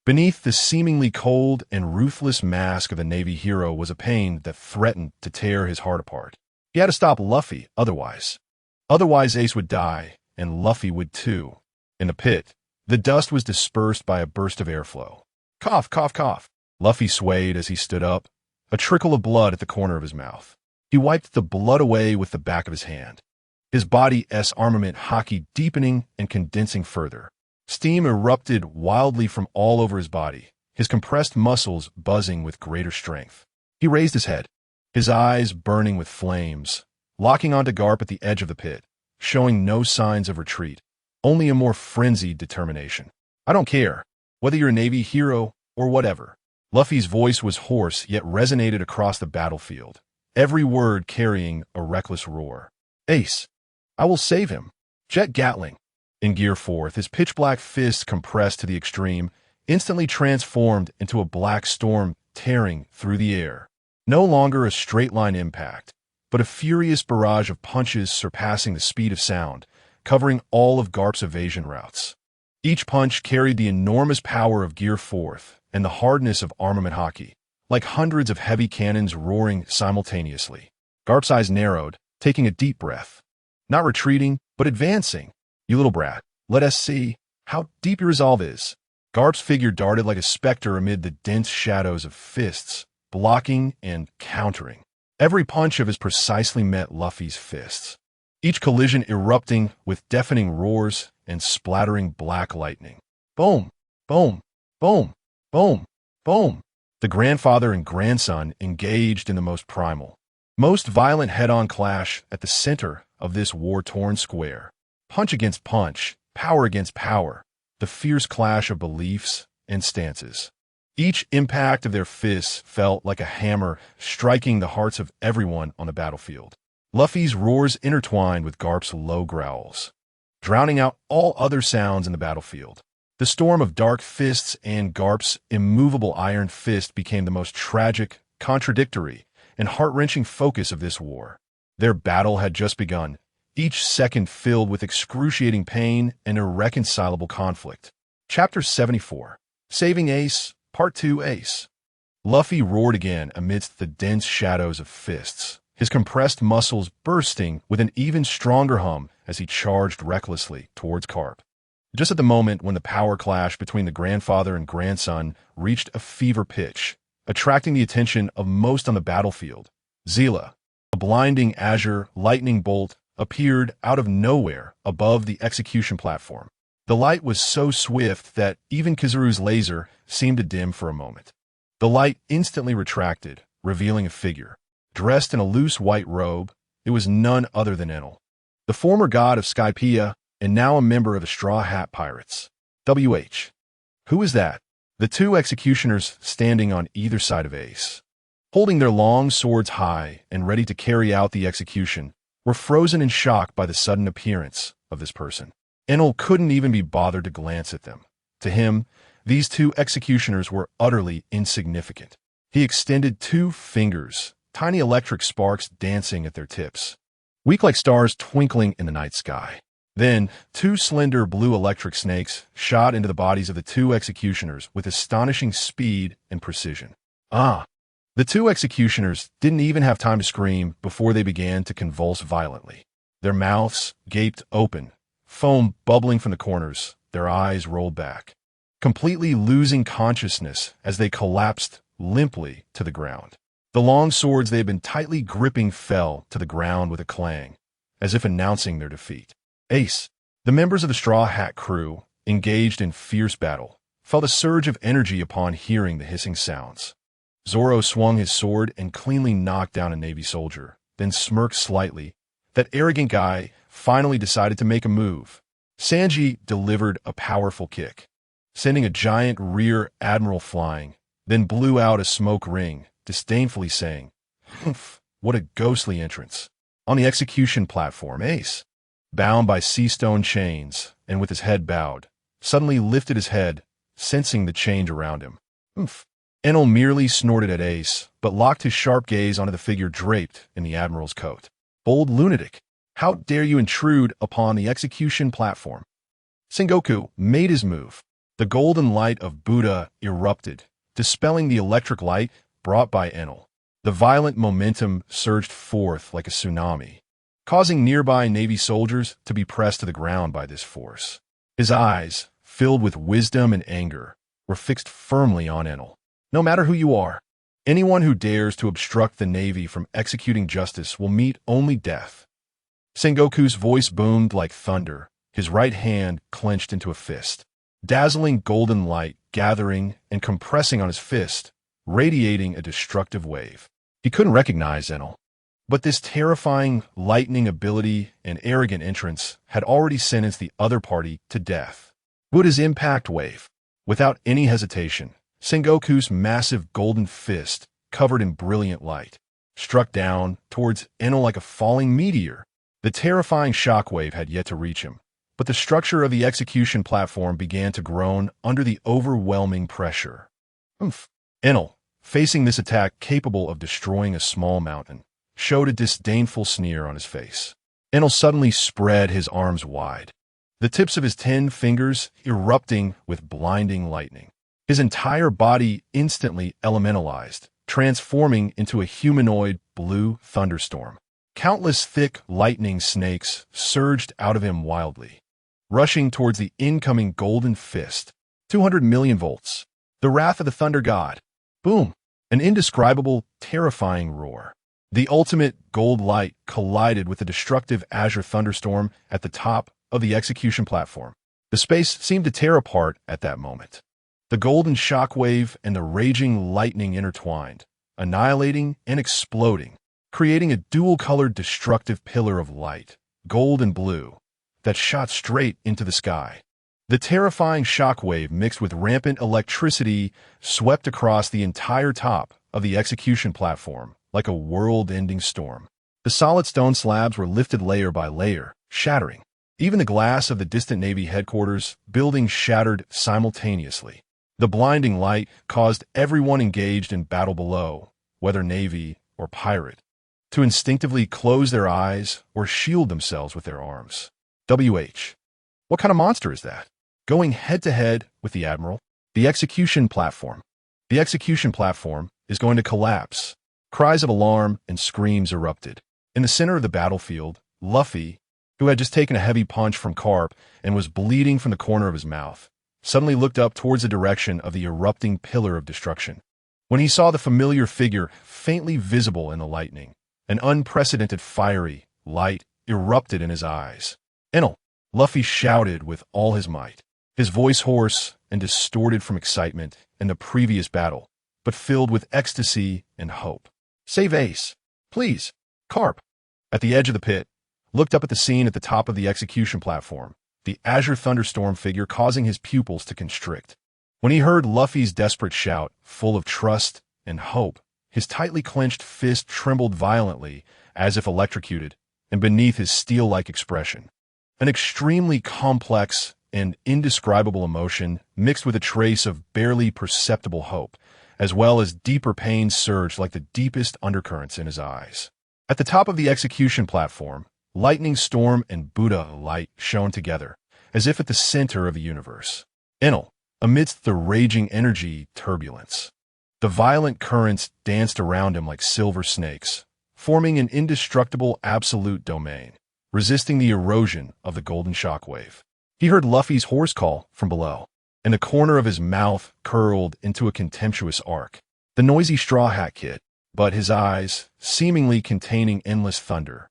Beneath the seemingly cold and ruthless mask of the Navy hero was a pain that threatened to tear his heart apart. He had to stop Luffy, otherwise. Otherwise Ace would die, and Luffy would too. In the pit, the dust was dispersed by a burst of airflow. Cough, cough, cough. Luffy swayed as he stood up, a trickle of blood at the corner of his mouth. He wiped the blood away with the back of his hand. His body's armament hockey deepening and condensing further. Steam erupted wildly from all over his body, his compressed muscles buzzing with greater strength. He raised his head, his eyes burning with flames, locking onto Garp at the edge of the pit, showing no signs of retreat, only a more frenzied determination. I don't care, whether you're a Navy hero or whatever. Luffy's voice was hoarse yet resonated across the battlefield, every word carrying a reckless roar. Ace, I will save him. Jet Gatling. In Gear 4, his pitch-black fist compressed to the extreme, instantly transformed into a black storm tearing through the air. No longer a straight-line impact, but a furious barrage of punches surpassing the speed of sound, covering all of Garp's evasion routes. Each punch carried the enormous power of Gear 4 and the hardness of armament hockey, like hundreds of heavy cannons roaring simultaneously. Garp's eyes narrowed, taking a deep breath. Not retreating, but advancing. You little brat, let us see how deep your resolve is. Garp's figure darted like a specter amid the dense shadows of fists, blocking and countering. Every punch of his precisely met Luffy's fists, each collision erupting with deafening roars and splattering black lightning. Boom, boom, boom, boom, boom. The grandfather and grandson engaged in the most primal, most violent head-on clash at the center of this war-torn square. Punch against punch, power against power, the fierce clash of beliefs and stances. Each impact of their fists felt like a hammer striking the hearts of everyone on the battlefield. Luffy's roars intertwined with Garp's low growls, drowning out all other sounds in the battlefield. The storm of dark fists and Garp's immovable iron fist became the most tragic, contradictory, and heart-wrenching focus of this war. Their battle had just begun, each second filled with excruciating pain and irreconcilable conflict. Chapter 74. Saving Ace, Part 2 Ace. Luffy roared again amidst the dense shadows of fists, his compressed muscles bursting with an even stronger hum as he charged recklessly towards Garp. Just at the moment when the power clash between the grandfather and grandson reached a fever pitch, attracting the attention of most on the battlefield, Zila, a blinding azure lightning bolt, appeared out of nowhere above the execution platform. The light was so swift that even Kizaru's laser seemed to dim for a moment. The light instantly retracted, revealing a figure. Dressed in a loose white robe, it was none other than Enel, the former god of Skypiea and now a member of the Straw Hat Pirates. W.H. Who is that? The two executioners standing on either side of Ace, holding their long swords high and ready to carry out the execution, were frozen in shock by the sudden appearance of this person. Enel couldn't even be bothered to glance at them. To him, these two executioners were utterly insignificant. He extended 2 fingers, tiny electric sparks dancing at their tips, weak like stars twinkling in the night sky. Then, two slender blue electric snakes shot into the bodies of the two executioners with astonishing speed and precision. Ah! The two executioners didn't even have time to scream before they began to convulse violently. Their mouths gaped open, foam bubbling from the corners, their eyes rolled back, completely losing consciousness as they collapsed limply to the ground. The long swords they had been tightly gripping fell to the ground with a clang, as if announcing their defeat. Ace, the members of the Straw Hat crew, engaged in fierce battle, felt a surge of energy upon hearing the hissing sounds. Zoro swung his sword and cleanly knocked down a Navy soldier, then smirked slightly. That arrogant guy finally decided to make a move. Sanji delivered a powerful kick, sending a giant rear admiral flying, then blew out a smoke ring, disdainfully saying, "Humph, what a ghostly entrance." On the execution platform, Ace, bound by sea stone chains and with his head bowed, suddenly lifted his head, sensing the change around him. "Humph." Enel merely snorted at Ace, but locked his sharp gaze onto the figure draped in the admiral's coat. "Bold lunatic, how dare you intrude upon the execution platform?" Sengoku made his move. The golden light of Buddha erupted, dispelling the electric light brought by Enel. The violent momentum surged forth like a tsunami, causing nearby Navy soldiers to be pressed to the ground by this force. His eyes, filled with wisdom and anger, were fixed firmly on Enel. "No matter who you are, anyone who dares to obstruct the Navy from executing justice will meet only death." Sengoku's voice boomed like thunder, his right hand clenched into a fist. Dazzling golden light gathering and compressing on his fist, radiating a destructive wave. He couldn't recognize Enel, but this terrifying lightning ability and arrogant entrance had already sentenced the other party to death. Buddha's impact wave. Without any hesitation, Sengoku's massive golden fist, covered in brilliant light, struck down towards Enel like a falling meteor. The terrifying shockwave had yet to reach him, but the structure of the execution platform began to groan under the overwhelming pressure. "Humph." Enel, facing this attack capable of destroying a small mountain, showed a disdainful sneer on his face. Enel suddenly spread his arms wide, the tips of his 10 fingers erupting with blinding lightning. His entire body instantly elementalized, transforming into a humanoid blue thunderstorm. Countless thick lightning snakes surged out of him wildly, rushing towards the incoming golden fist. 200 million volts. The wrath of the thunder god. Boom! An indescribable, terrifying roar. The ultimate gold light collided with the destructive azure thunderstorm at the top of the execution platform. The space seemed to tear apart at that moment. The golden shockwave and the raging lightning intertwined, annihilating and exploding, creating a dual-colored destructive pillar of light, gold and blue, that shot straight into the sky. The terrifying shockwave mixed with rampant electricity swept across the entire top of the execution platform like a world-ending storm. The solid stone slabs were lifted layer by layer, shattering. Even the glass of the distant Navy headquarters building shattered simultaneously. The blinding light caused everyone engaged in battle below, whether Navy or pirate, to instinctively close their eyes or shield themselves with their arms. WH. What kind of monster is that? Going head-to-head with the Admiral? The execution platform. The execution platform is going to collapse. Cries of alarm and screams erupted. In the center of the battlefield, Luffy, who had just taken a heavy punch from Carp and was bleeding from the corner of his mouth, suddenly looked up towards the direction of the erupting pillar of destruction. When he saw the familiar figure faintly visible in the lightning, an unprecedented fiery light erupted in his eyes. "Enel!" Luffy shouted with all his might, his voice hoarse and distorted from excitement in the previous battle, but filled with ecstasy and hope. "Save Ace! Please! Carp!" At the edge of the pit, looked up at the scene at the top of the execution platform, the azure thunderstorm figure causing his pupils to constrict. When he heard Luffy's desperate shout, full of trust and hope, his tightly clenched fist trembled violently, as if electrocuted, and beneath his steel-like expression, an extremely complex and indescribable emotion mixed with a trace of barely perceptible hope, as well as deeper pain surged like the deepest undercurrents in his eyes. At the top of the execution platform, Lightning storm and Buddha light shone together, as if at the center of the universe. Enel, amidst the raging energy turbulence. The violent currents danced around him like silver snakes, forming an indestructible absolute domain, resisting the erosion of the golden shockwave. He heard Luffy's horse call from below, and the corner of his mouth curled into a contemptuous arc. The noisy Straw Hat Kid, but his eyes, seemingly containing endless thunder,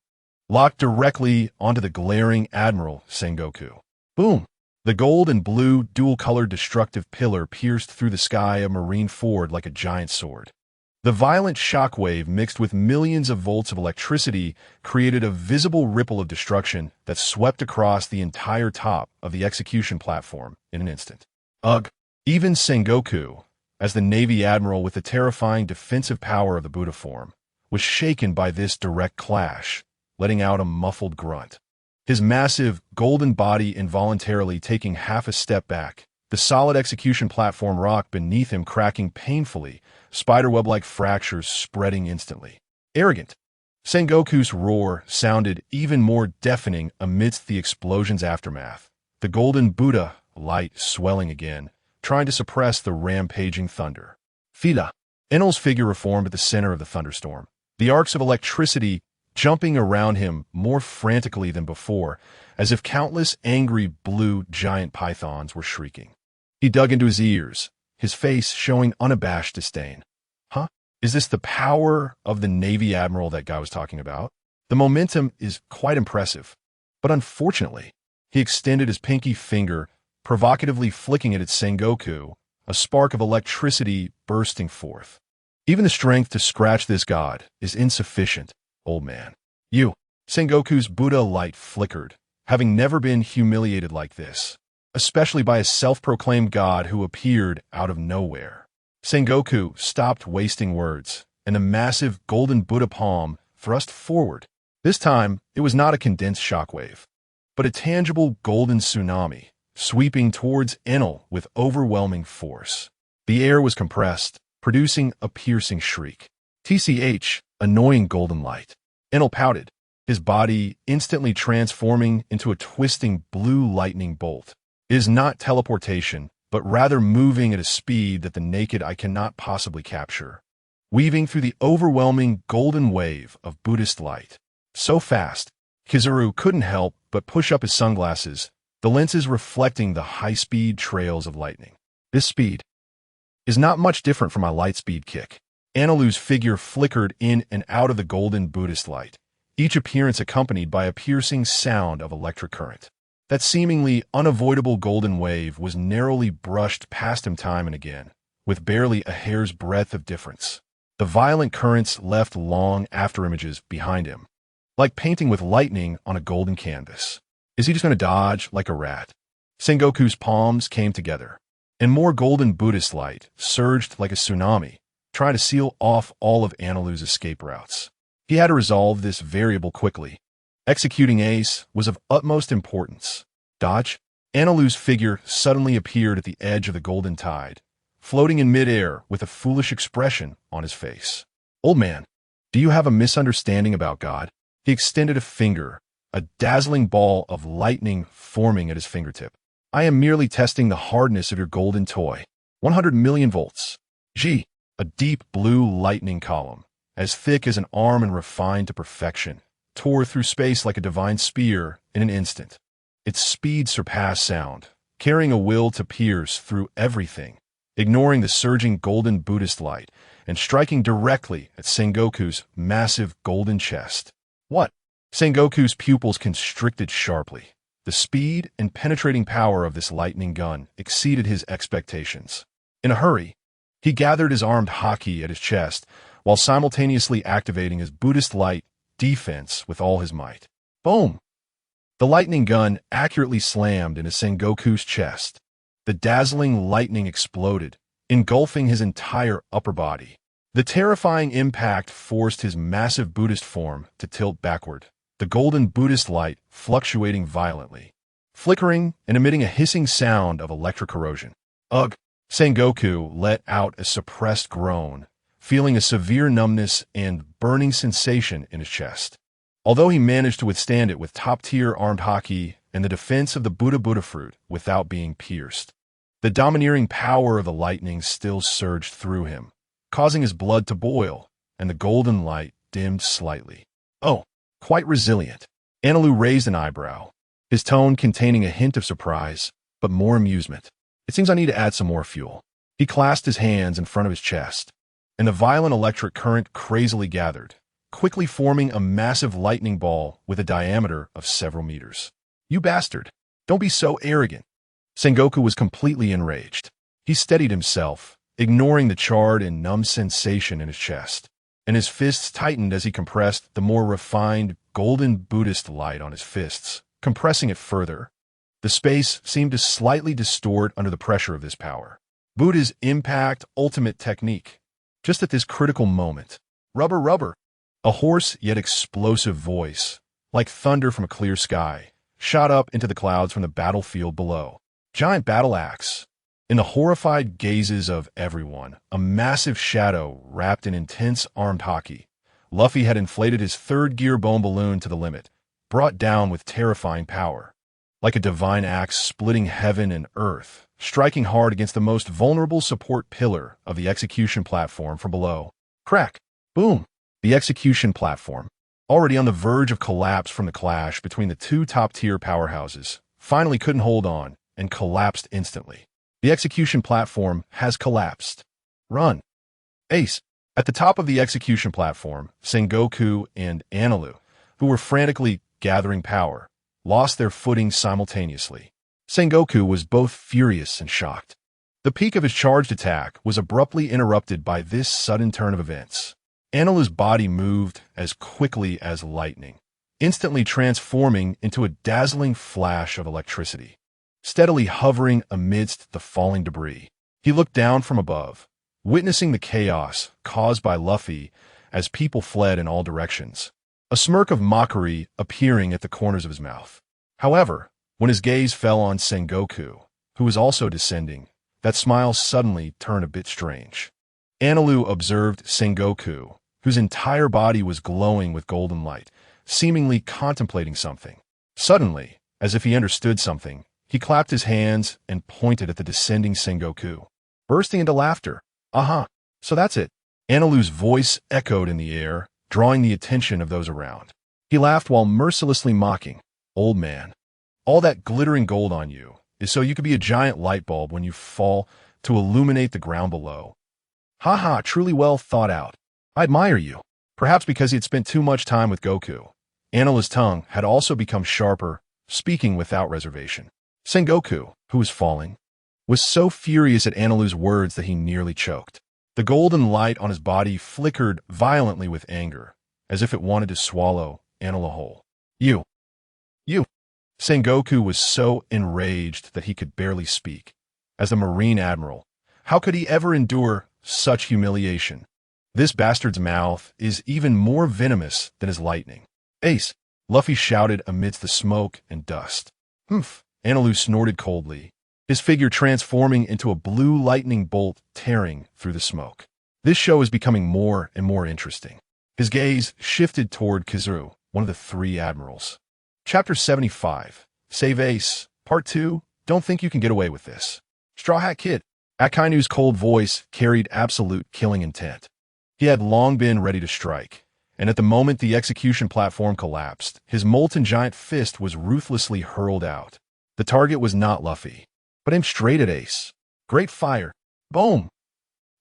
locked directly onto the glaring Admiral Sengoku. Boom! The gold and blue dual-colored destructive pillar pierced through the sky of Marine Ford like a giant sword. The violent shockwave mixed with millions of volts of electricity created a visible ripple of destruction that swept across the entire top of the execution platform in an instant. Ugh! Even Sengoku, as the Navy Admiral with the terrifying defensive power of the Buddha form, was shaken by this direct clash, letting out a muffled grunt. His massive, golden body involuntarily taking half a step back, the solid execution platform rock beneath him cracking painfully, spiderweb-like fractures spreading instantly. Arrogant! Sengoku's roar sounded even more deafening amidst the explosion's aftermath, the golden Buddha light swelling again, trying to suppress the rampaging thunder. Fila! Enel's figure reformed at the center of the thunderstorm, the arcs of electricity jumping around him more frantically than before, as if countless angry blue giant pythons were shrieking. He dug into his ears, his face showing unabashed disdain. Huh? Is this the power of the Navy Admiral that guy was talking about? The momentum is quite impressive, but unfortunately, he extended his pinky finger, provocatively flicking it at Sengoku, a spark of electricity bursting forth. Even the strength to scratch this god is insufficient, old man. You! Sengoku's Buddha light flickered, having never been humiliated like this, especially by a self-proclaimed god who appeared out of nowhere. Sengoku stopped wasting words, and a massive golden Buddha palm thrust forward. This time, it was not a condensed shockwave, but a tangible golden tsunami, sweeping towards Enel with overwhelming force. The air was compressed, producing a piercing shriek. TCH, annoying golden light. Enel pouted, his body instantly transforming into a twisting blue lightning bolt. It is not teleportation, but rather moving at a speed that the naked eye cannot possibly capture, weaving through the overwhelming golden wave of Buddhist light. So fast, Kizaru couldn't help but push up his sunglasses, the lenses reflecting the high-speed trails of lightning. This speed is not much different from my light-speed kick. Anelu's figure flickered in and out of the golden Buddhist light, each appearance accompanied by a piercing sound of electric current. That seemingly unavoidable golden wave was narrowly brushed past him time and again, with barely a hair's breadth of difference. The violent currents left long afterimages behind him, like painting with lightning on a golden canvas. Is he just going to dodge like a rat? Sengoku's palms came together, and more golden Buddhist light surged like a tsunami, trying to seal off all of Anelu's escape routes. He had to resolve this variable quickly. Executing Ace was of utmost importance. Dodge? Anelu's figure suddenly appeared at the edge of the golden tide, floating in midair with a foolish expression on his face. Old man, do you have a misunderstanding about God? He extended a finger, a dazzling ball of lightning forming at his fingertip. I am merely testing the hardness of your golden toy. 100 million volts. G. A deep blue lightning column, as thick as an arm and refined to perfection, tore through space like a divine spear in an instant. Its speed surpassed sound, carrying a will to pierce through everything, ignoring the surging golden Buddhist light and striking directly at Sengoku's massive golden chest. What? Sengoku's pupils constricted sharply. The speed and penetrating power of this lightning gun exceeded his expectations. In a hurry, he gathered his armed haki at his chest while simultaneously activating his Buddhist light defense with all his might. Boom! The lightning gun accurately slammed into Sengoku's chest. The dazzling lightning exploded, engulfing his entire upper body. The terrifying impact forced his massive Buddhist form to tilt backward, the golden Buddhist light fluctuating violently, flickering and emitting a hissing sound of electric corrosion. Ugh! Sengoku let out a suppressed groan, feeling a severe numbness and burning sensation in his chest. although he managed to withstand it with top-tier armed haki and the defense of the Buddha fruit without being pierced. The domineering power of the lightning still surged through him, causing his blood to boil, and the golden light dimmed slightly. Oh, quite resilient. Anilu raised an eyebrow, his tone containing a hint of surprise, but more amusement. It seems I need to add some more fuel. He clasped his hands in front of his chest, and the violent electric current crazily gathered, quickly forming a massive lightning ball with a diameter of several meters. You bastard! Don't be so arrogant! Sengoku was completely enraged. He steadied himself, ignoring the charred and numb sensation in his chest, and his fists tightened as he compressed the more refined, golden Buddhist light on his fists, compressing it further. The space seemed to slightly distort under the pressure of this power. Buddha's impact ultimate technique. Just at this critical moment, rubber, rubber, a hoarse yet explosive voice, like thunder from a clear sky, shot up into the clouds from the battlefield below. Giant battle axe. In the horrified gazes of everyone, a massive shadow wrapped in intense armed haki. Luffy had inflated his third-gear bone balloon to the limit, brought down with terrifying power. Like a divine axe splitting heaven and earth, striking hard against the most vulnerable support pillar of the execution platform from below. Crack! Boom! The execution platform, already on the verge of collapse from the clash between the two top-tier powerhouses, finally couldn't hold on and collapsed instantly. The execution platform has collapsed. Run! Ace! At the top of the execution platform, Sengoku and Anilu, who were frantically gathering power, lost their footing simultaneously. Sengoku was both furious and shocked. The peak of his charged attack was abruptly interrupted by this sudden turn of events. Anilu's body moved as quickly as lightning, instantly transforming into a dazzling flash of electricity. Steadily hovering amidst the falling debris, he looked down from above, witnessing the chaos caused by Luffy as people fled in all directions, a smirk of mockery appearing at the corners of his mouth. However, when his gaze fell on Sengoku, who was also descending, that smile suddenly turned a bit strange. Anilu observed Sengoku, whose entire body was glowing with golden light, seemingly contemplating something. Suddenly, as if he understood something, he clapped his hands and pointed at the descending Sengoku, bursting into laughter. Aha, so that's it. Anilu's voice echoed in the air, drawing the attention of those around. He laughed while mercilessly mocking. Old man, all that glittering gold on you is so you could be a giant light bulb when you fall to illuminate the ground below. Ha, truly well thought out. I admire you. Perhaps because he had spent too much time with Goku. Anilu's tongue had also become sharper, speaking without reservation. Sengoku, who was falling, was so furious at Anilu's words that he nearly choked. The golden light on his body flickered violently with anger, as if it wanted to swallow Anilu whole. You! Sengoku was so enraged that he could barely speak. As a Marine Admiral, how could he ever endure such humiliation? This bastard's mouth is even more venomous than his lightning. Ace! Luffy shouted amidst the smoke and dust. Humph! Anilu snorted coldly, his figure transforming into a blue lightning bolt tearing through the smoke. This show is becoming more and more interesting. His gaze shifted toward Kizaru, one of the three admirals. Chapter 75. Save Ace. Part 2. Don't think you can get away with this. Straw Hat Kid. Akainu's cold voice carried absolute killing intent. He had long been ready to strike, and at the moment the execution platform collapsed, his molten giant fist was ruthlessly hurled out. The target was not Luffy, but aimed straight at Ace. Great fire. Boom!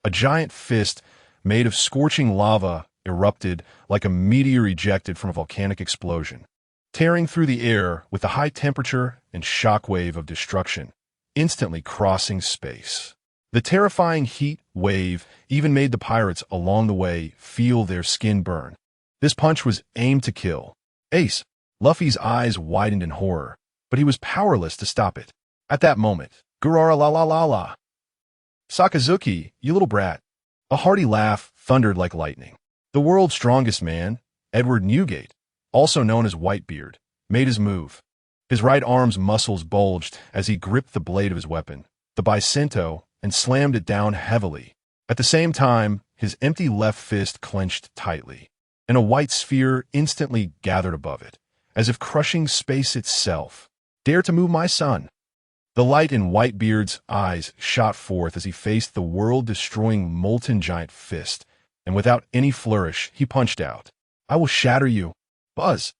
A giant fist made of scorching lava erupted like a meteor ejected from a volcanic explosion, tearing through the air with a high temperature and shockwave of destruction, instantly crossing space. The terrifying heat wave even made the pirates along the way feel their skin burn. This punch was aimed to kill Ace. Luffy's eyes widened in horror, but he was powerless to stop it. At that moment, Gurara la la la la. Sakazuki, you little brat. A hearty laugh thundered like lightning. The world's strongest man, Edward Newgate, also known as Whitebeard, made his move. His right arm's muscles bulged as he gripped the blade of his weapon, the Bicento, and slammed it down heavily. At the same time, his empty left fist clenched tightly. and a white sphere instantly gathered above it, as if crushing space itself. "Dare to move my son?" The light in Whitebeard's eyes shot forth as he faced the world-destroying molten giant fist, and without any flourish, he punched out. "I will shatter you." Buzz!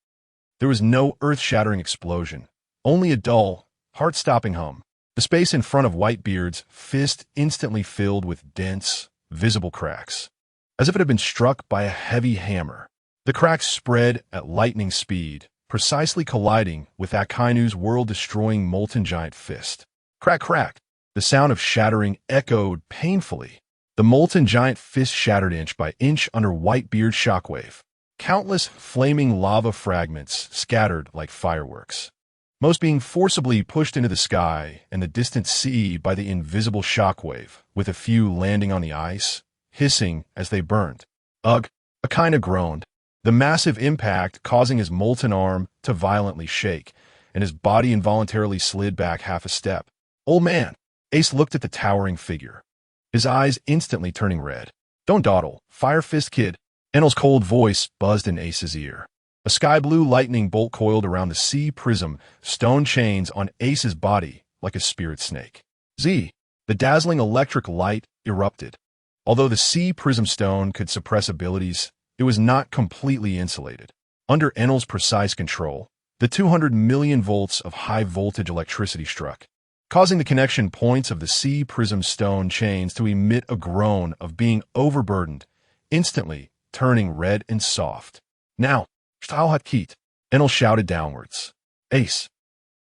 There was no earth-shattering explosion, only a dull, heart-stopping hum. The space in front of Whitebeard's fist instantly filled with dense, visible cracks, as if it had been struck by a heavy hammer. The cracks spread at lightning speed, precisely colliding with Akainu's world-destroying molten giant fist. Crack, crack! The sound of shattering echoed painfully. The molten giant fist shattered inch by inch under Whitebeard's shockwave. Countless flaming lava fragments scattered like fireworks, most being forcibly pushed into the sky and the distant sea by the invisible shockwave, with a few landing on the ice, hissing as they burned. Ugh! Akainu groaned, the massive impact causing his molten arm to violently shake, and his body involuntarily slid back half a step. "Old man!" Ace looked at the towering figure, his eyes instantly turning red. "Don't dawdle, Fire Fist Kid." Enel's cold voice buzzed in Ace's ear. A sky-blue lightning bolt coiled around the sea prism stone chains on Ace's body like a spirit snake. Z! The dazzling electric light erupted. Although the sea prism stone could suppress abilities, it was not completely insulated. Under Enel's precise control, the 200 million volts of high-voltage electricity struck, causing the connection points of the sea prism stone chains to emit a groan of being overburdened, instantly turning red and soft. "Now, Stahlhatkit," Enel shouted downwards. Ace.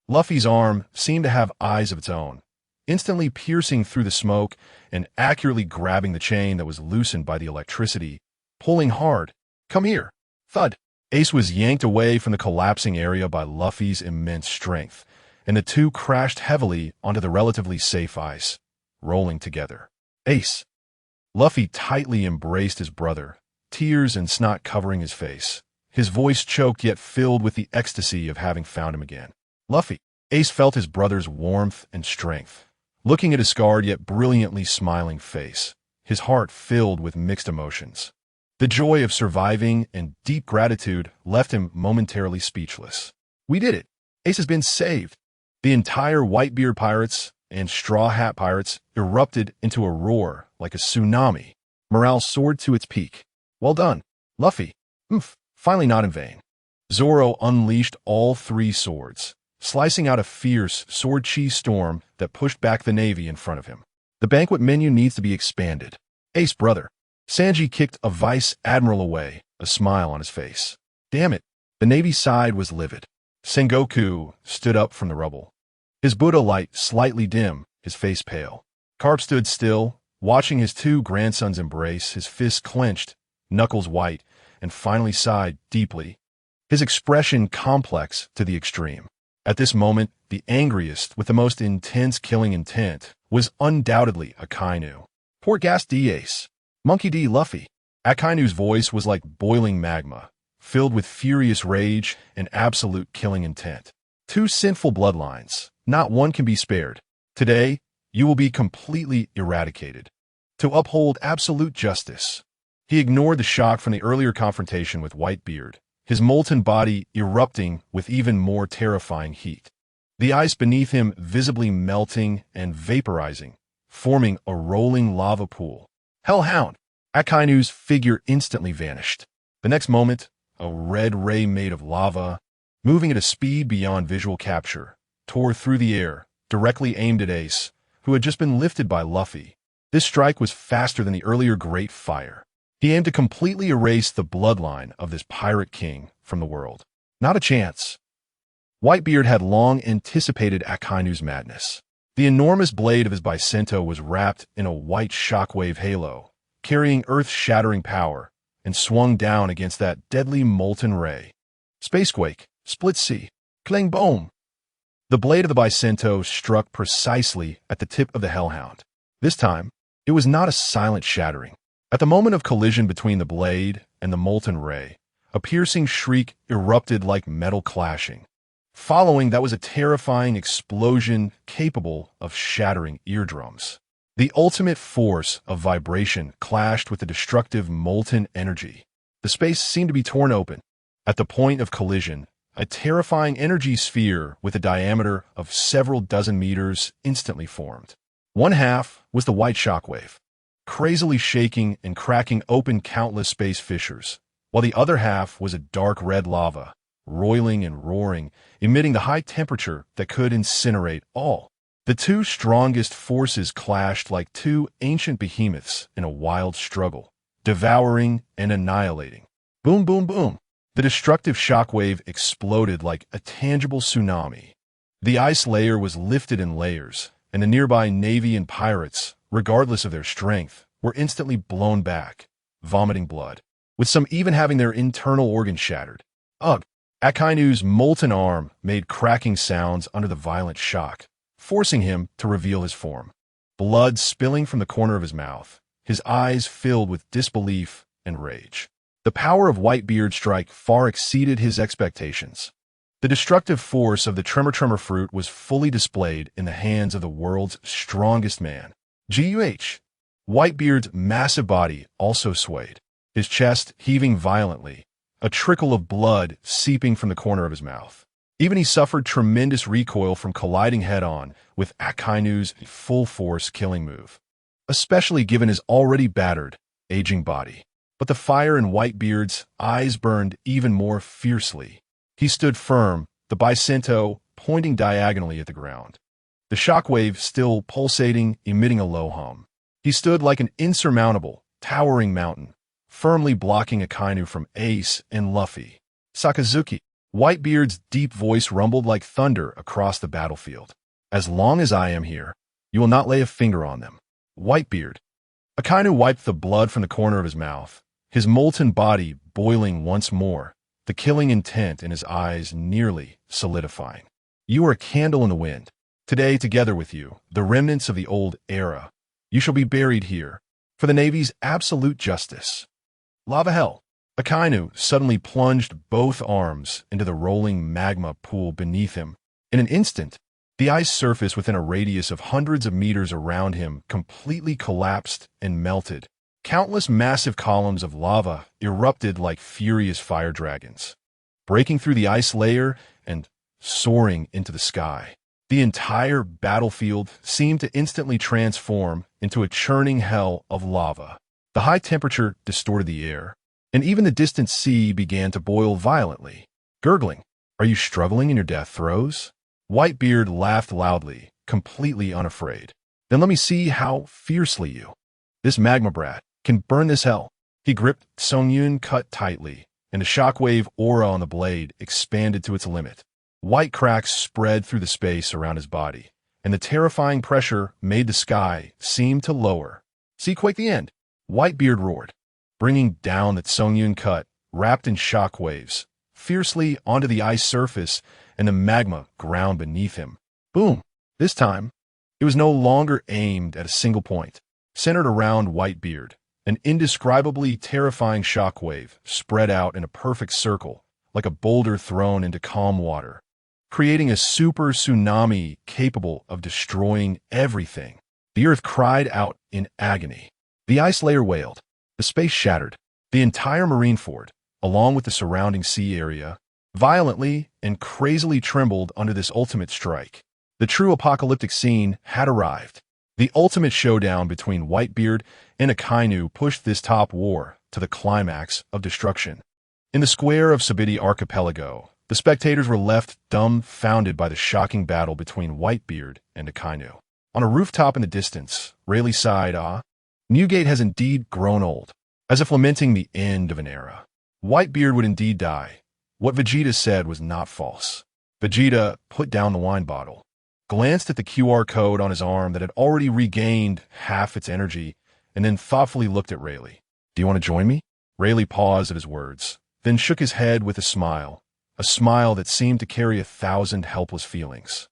Luffy's arm seemed to have eyes of its own, instantly piercing through the smoke and accurately grabbing the chain that was loosened by the electricity, pulling hard. "Come here." Thud. Ace was yanked away from the collapsing area by Luffy's immense strength, and the two crashed heavily onto the relatively safe ice, rolling together. "Ace." Luffy tightly embraced his brother, tears and snot covering his face, his voice choked yet filled with the ecstasy of having found him again. "Luffy." Ace felt his brother's warmth and strength, looking at his scarred yet brilliantly smiling face, his heart filled with mixed emotions. The joy of surviving and deep gratitude left him momentarily speechless. "We did it. Ace has been saved." The entire Whitebeard pirates and Straw Hat pirates erupted into a roar like a tsunami. Morale soared to its peak. "Well done, Luffy." Finally not in vain. Zoro unleashed all three swords, slicing out a fierce sword-chi storm that pushed back the Navy in front of him. "The banquet menu needs to be expanded." "Ace, brother." Sanji kicked a vice admiral away, a smile on his face. "Damn it." The Navy side was livid. Sengoku stood up from the rubble, his Buddha light slightly dim, his face pale. Carp stood still, watching his two grandsons embrace, his fists clenched, knuckles white, and finally sighed deeply, his expression complex to the extreme. At this moment, the angriest with the most intense killing intent was undoubtedly Akainu. "Poor Gas D Ace. Monkey D Luffy." Akainu's voice was like boiling magma, filled with furious rage and absolute killing intent. "Two sinful bloodlines, not one can be spared. Today, you will be completely eradicated. To uphold absolute justice." He ignored the shock from the earlier confrontation with Whitebeard, his molten body erupting with even more terrifying heat. The ice beneath him visibly melting and vaporizing, forming a rolling lava pool. "Hellhound!" Akainu's figure instantly vanished. The next moment, a red ray made of lava, moving at a speed beyond visual capture, tore through the air, directly aimed at Ace, who had just been lifted by Luffy. This strike was faster than the earlier Great Fire. He aimed to completely erase the bloodline of this pirate king from the world. Not a chance. Whitebeard had long anticipated Akainu's madness. The enormous blade of his Bicento was wrapped in a white shockwave halo, carrying earth-shattering power, and swung down against that deadly molten ray. Spacequake, split sea, clang boom. The blade of the Bicento struck precisely at the tip of the Hellhound. This time, it was not a silent shattering. At the moment of collision between the blade and the molten ray, a piercing shriek erupted like metal clashing. Following that was a terrifying explosion capable of shattering eardrums. The ultimate force of vibration clashed with the destructive molten energy. The space seemed to be torn open. At the point of collision, a terrifying energy sphere with a diameter of several dozen meters instantly formed. One half was the white shockwave, crazily shaking and cracking open countless space fissures, while the other half was a dark red lava, roiling and roaring, emitting the high temperature that could incinerate all. The two strongest forces clashed like two ancient behemoths in a wild struggle, devouring and annihilating. Boom, boom, boom. The destructive shockwave exploded like a tangible tsunami. The ice layer was lifted in layers, and the nearby navy and pirates, regardless of their strength, were instantly blown back, vomiting blood, with some even having their internal organs shattered. Ugh! Akainu's molten arm made cracking sounds under the violent shock, forcing him to reveal his form. Blood spilling from the corner of his mouth, his eyes filled with disbelief and rage. The power of Whitebeard's strike far exceeded his expectations. The destructive force of the Tremor fruit was fully displayed in the hands of the world's strongest man. Guh! Whitebeard's massive body also swayed, his chest heaving violently, a trickle of blood seeping from the corner of his mouth. Even he suffered tremendous recoil from colliding head-on with Akainu's full-force killing move, especially given his already battered, aging body. But the fire in Whitebeard's eyes burned even more fiercely. He stood firm, the bicento pointing diagonally at the ground, the shockwave still pulsating, emitting a low hum. He stood like an insurmountable, towering mountain, firmly blocking Akainu from Ace and Luffy. Sakazuki. Whitebeard's deep voice rumbled like thunder across the battlefield. As long as I am here, you will not lay a finger on them. Whitebeard. Akainu wiped the blood from the corner of his mouth, his molten body boiling once more, the killing intent in his eyes nearly solidifying. You are a candle in the wind. Today, together with you, the remnants of the old era, you shall be buried here, for the Navy's absolute justice. Lava hell. Akainu suddenly plunged both arms into the rolling magma pool beneath him. In an instant, the ice surface within a radius of hundreds of meters around him completely collapsed and melted. Countless massive columns of lava erupted like furious fire dragons, breaking through the ice layer and soaring into the sky. The entire battlefield seemed to instantly transform into a churning hell of lava. The high temperature distorted the air, and even the distant sea began to boil violently. Gurgling, "Are you struggling in your death throes?" Whitebeard laughed loudly, completely unafraid. "Then let me see how fiercely you, this magma brat, can burn this hell." He gripped Songyun cut tightly, and the shockwave aura on the blade expanded to its limit. White cracks spread through the space around his body, and the terrifying pressure made the sky seem to lower. "See, quake the end!" Whitebeard roared, bringing down the Songyun cut, wrapped in shockwaves, fiercely onto the ice surface and the magma ground beneath him. Boom! This time, it was no longer aimed at a single point. Centered around Whitebeard, an indescribably terrifying shockwave spread out in a perfect circle, like a boulder thrown into calm water, creating a super tsunami capable of destroying everything. The earth cried out in agony. The ice layer wailed. The space shattered. The entire Marineford, along with the surrounding sea area, violently and crazily trembled under this ultimate strike. The true apocalyptic scene had arrived. The ultimate showdown between Whitebeard and Akainu pushed this top war to the climax of destruction. In the square of Sabiti Archipelago, the spectators were left dumbfounded by the shocking battle between Whitebeard and Akainu. On a rooftop in the distance, Rayleigh sighed, "Ah, Newgate has indeed grown old," as if lamenting the end of an era. Whitebeard would indeed die. What Vegeta said was not false. Vegeta put down the wine bottle, glanced at the QR code on his arm that had already regained half its energy, and then thoughtfully looked at Rayleigh. "Do you want to join me?" Rayleigh paused at his words, then shook his head with a smile that seemed to carry 1,000 helpless feelings.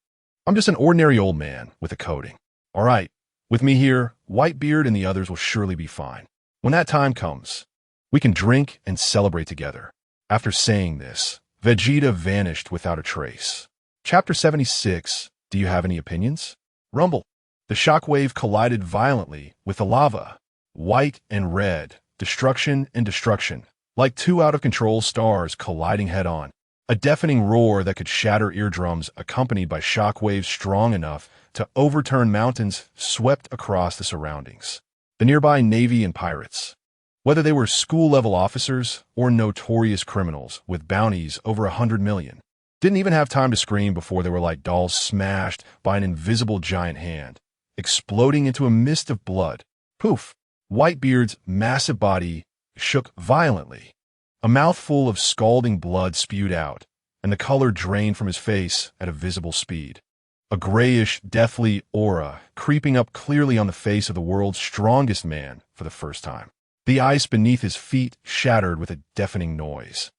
"I'm just an ordinary old man with a coating. All right, with me here, Whitebeard and the others will surely be fine. When that time comes, we can drink and celebrate together." After saying this, Vegeta vanished without a trace. Chapter 76, Do you have any opinions? Rumble. The shockwave collided violently with the lava. White and red, destruction and destruction, like two out-of-control stars colliding head-on. A deafening roar that could shatter eardrums, accompanied by shockwaves strong enough to overturn mountains, swept across the surroundings. The nearby Navy and pirates, whether they were school-level officers or notorious criminals with bounties over 100 million, didn't even have time to scream before they were like dolls smashed by an invisible giant hand, exploding into a mist of blood. Poof! Whitebeard's massive body shook violently. A mouthful of scalding blood spewed out, and the color drained from his face at a visible speed. A grayish, deathly aura creeping up clearly on the face of the world's strongest man for the first time. The ice beneath his feet shattered with a deafening noise,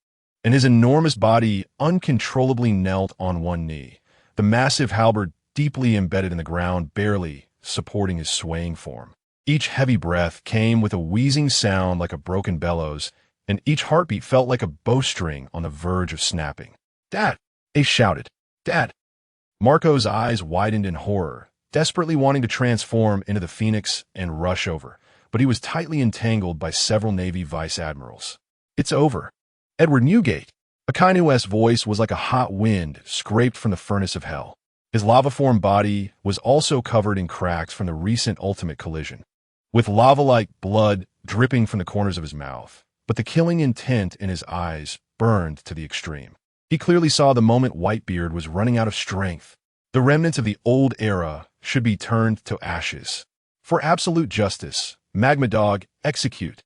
and his enormous body uncontrollably knelt on one knee, the massive halberd deeply embedded in the ground, barely supporting his swaying form. Each heavy breath came with a wheezing sound like a broken bellows, and each heartbeat felt like a bowstring on the verge of snapping. "Dad!" Ace shouted. "Dad!" Marco's eyes widened in horror, desperately wanting to transform into the Phoenix and rush over, but he was tightly entangled by several Navy vice admirals. "It's over. Edward Newgate." Akainu's voice was like a hot wind scraped from the furnace of hell. His lava-formed body was also covered in cracks from the recent ultimate collision, with lava-like blood dripping from the corners of his mouth. But the killing intent in his eyes burned to the extreme. He clearly saw the moment Whitebeard was running out of strength. The remnants of the old era should be turned to ashes. For absolute justice, Magma Dog, execute.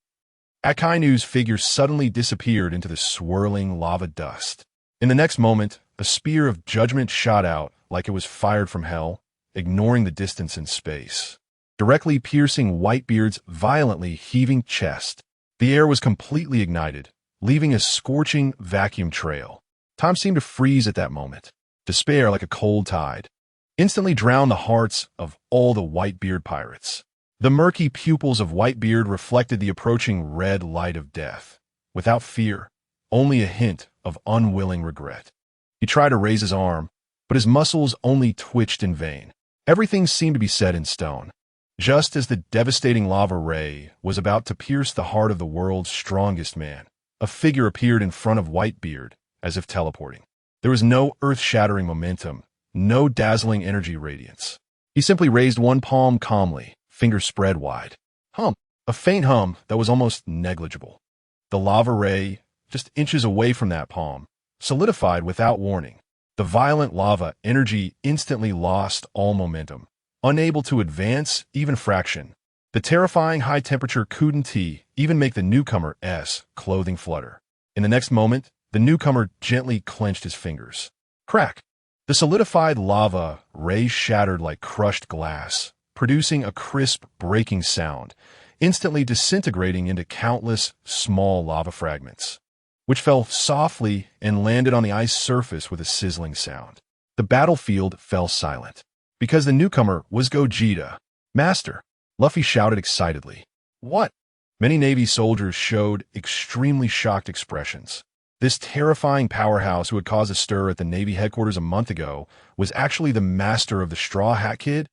Akainu's figure suddenly disappeared into the swirling lava dust. In the next moment, a spear of judgment shot out like it was fired from hell, ignoring the distance and space, directly piercing Whitebeard's violently heaving chest. The air was completely ignited, leaving a scorching vacuum trail. Time seemed to freeze at that moment. Despair, like a cold tide, instantly drowned the hearts of all the Whitebeard pirates. The murky pupils of Whitebeard reflected the approaching red light of death. Without fear, only a hint of unwilling regret. He tried to raise his arm, but his muscles only twitched in vain. Everything seemed to be set in stone. Just as the devastating lava ray was about to pierce the heart of the world's strongest man, a figure appeared in front of Whitebeard, as if teleporting. There was no earth-shattering momentum, no dazzling energy radiance. He simply raised one palm calmly, fingers spread wide. Hum, a faint hum that was almost negligible. The lava ray, just inches away from that palm, solidified without warning. The violent lava energy instantly lost all momentum, unable to advance even fraction. The terrifying high temperature couldn't even make the newcomer's clothing flutter. In the next moment, the newcomer gently clenched his fingers. Crack! The solidified lava ray shattered like crushed glass, producing a crisp, breaking sound, instantly disintegrating into countless small lava fragments, which fell softly and landed on the ice surface with a sizzling sound. The battlefield fell silent, because the newcomer was Gogeta. Master, Luffy shouted excitedly. What? Many Navy soldiers showed extremely shocked expressions. This terrifying powerhouse who had caused a stir at the Navy headquarters a month ago was actually the master of the Straw Hat Kid?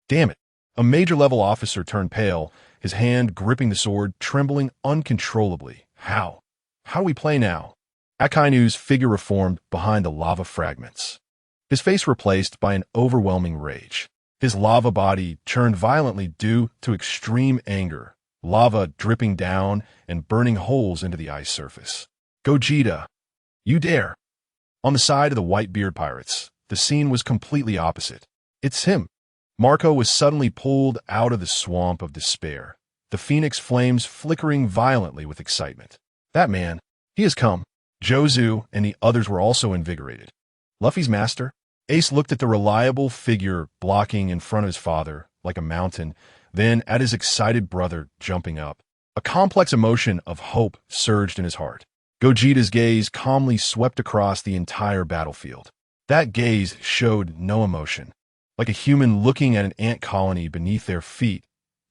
Damn it. A major-level officer turned pale, his hand gripping the sword, trembling uncontrollably. How? How do we play now? Akainu's figure reformed behind the lava fragments, his face replaced by an overwhelming rage. His lava body churned violently due to extreme anger, lava dripping down and burning holes into the ice surface. Gogeta, you dare! On the side of the Whitebeard pirates, the scene was completely opposite. It's him. Marco was suddenly pulled out of the swamp of despair, the phoenix flames flickering violently with excitement. That man, he has come. Jozu and the others were also invigorated. Luffy's master? Ace looked at the reliable figure blocking in front of his father, like a mountain, then at his excited brother jumping up. A complex emotion of hope surged in his heart. Gogeta's gaze calmly swept across the entire battlefield. That gaze showed no emotion, like a human looking at an ant colony beneath their feet,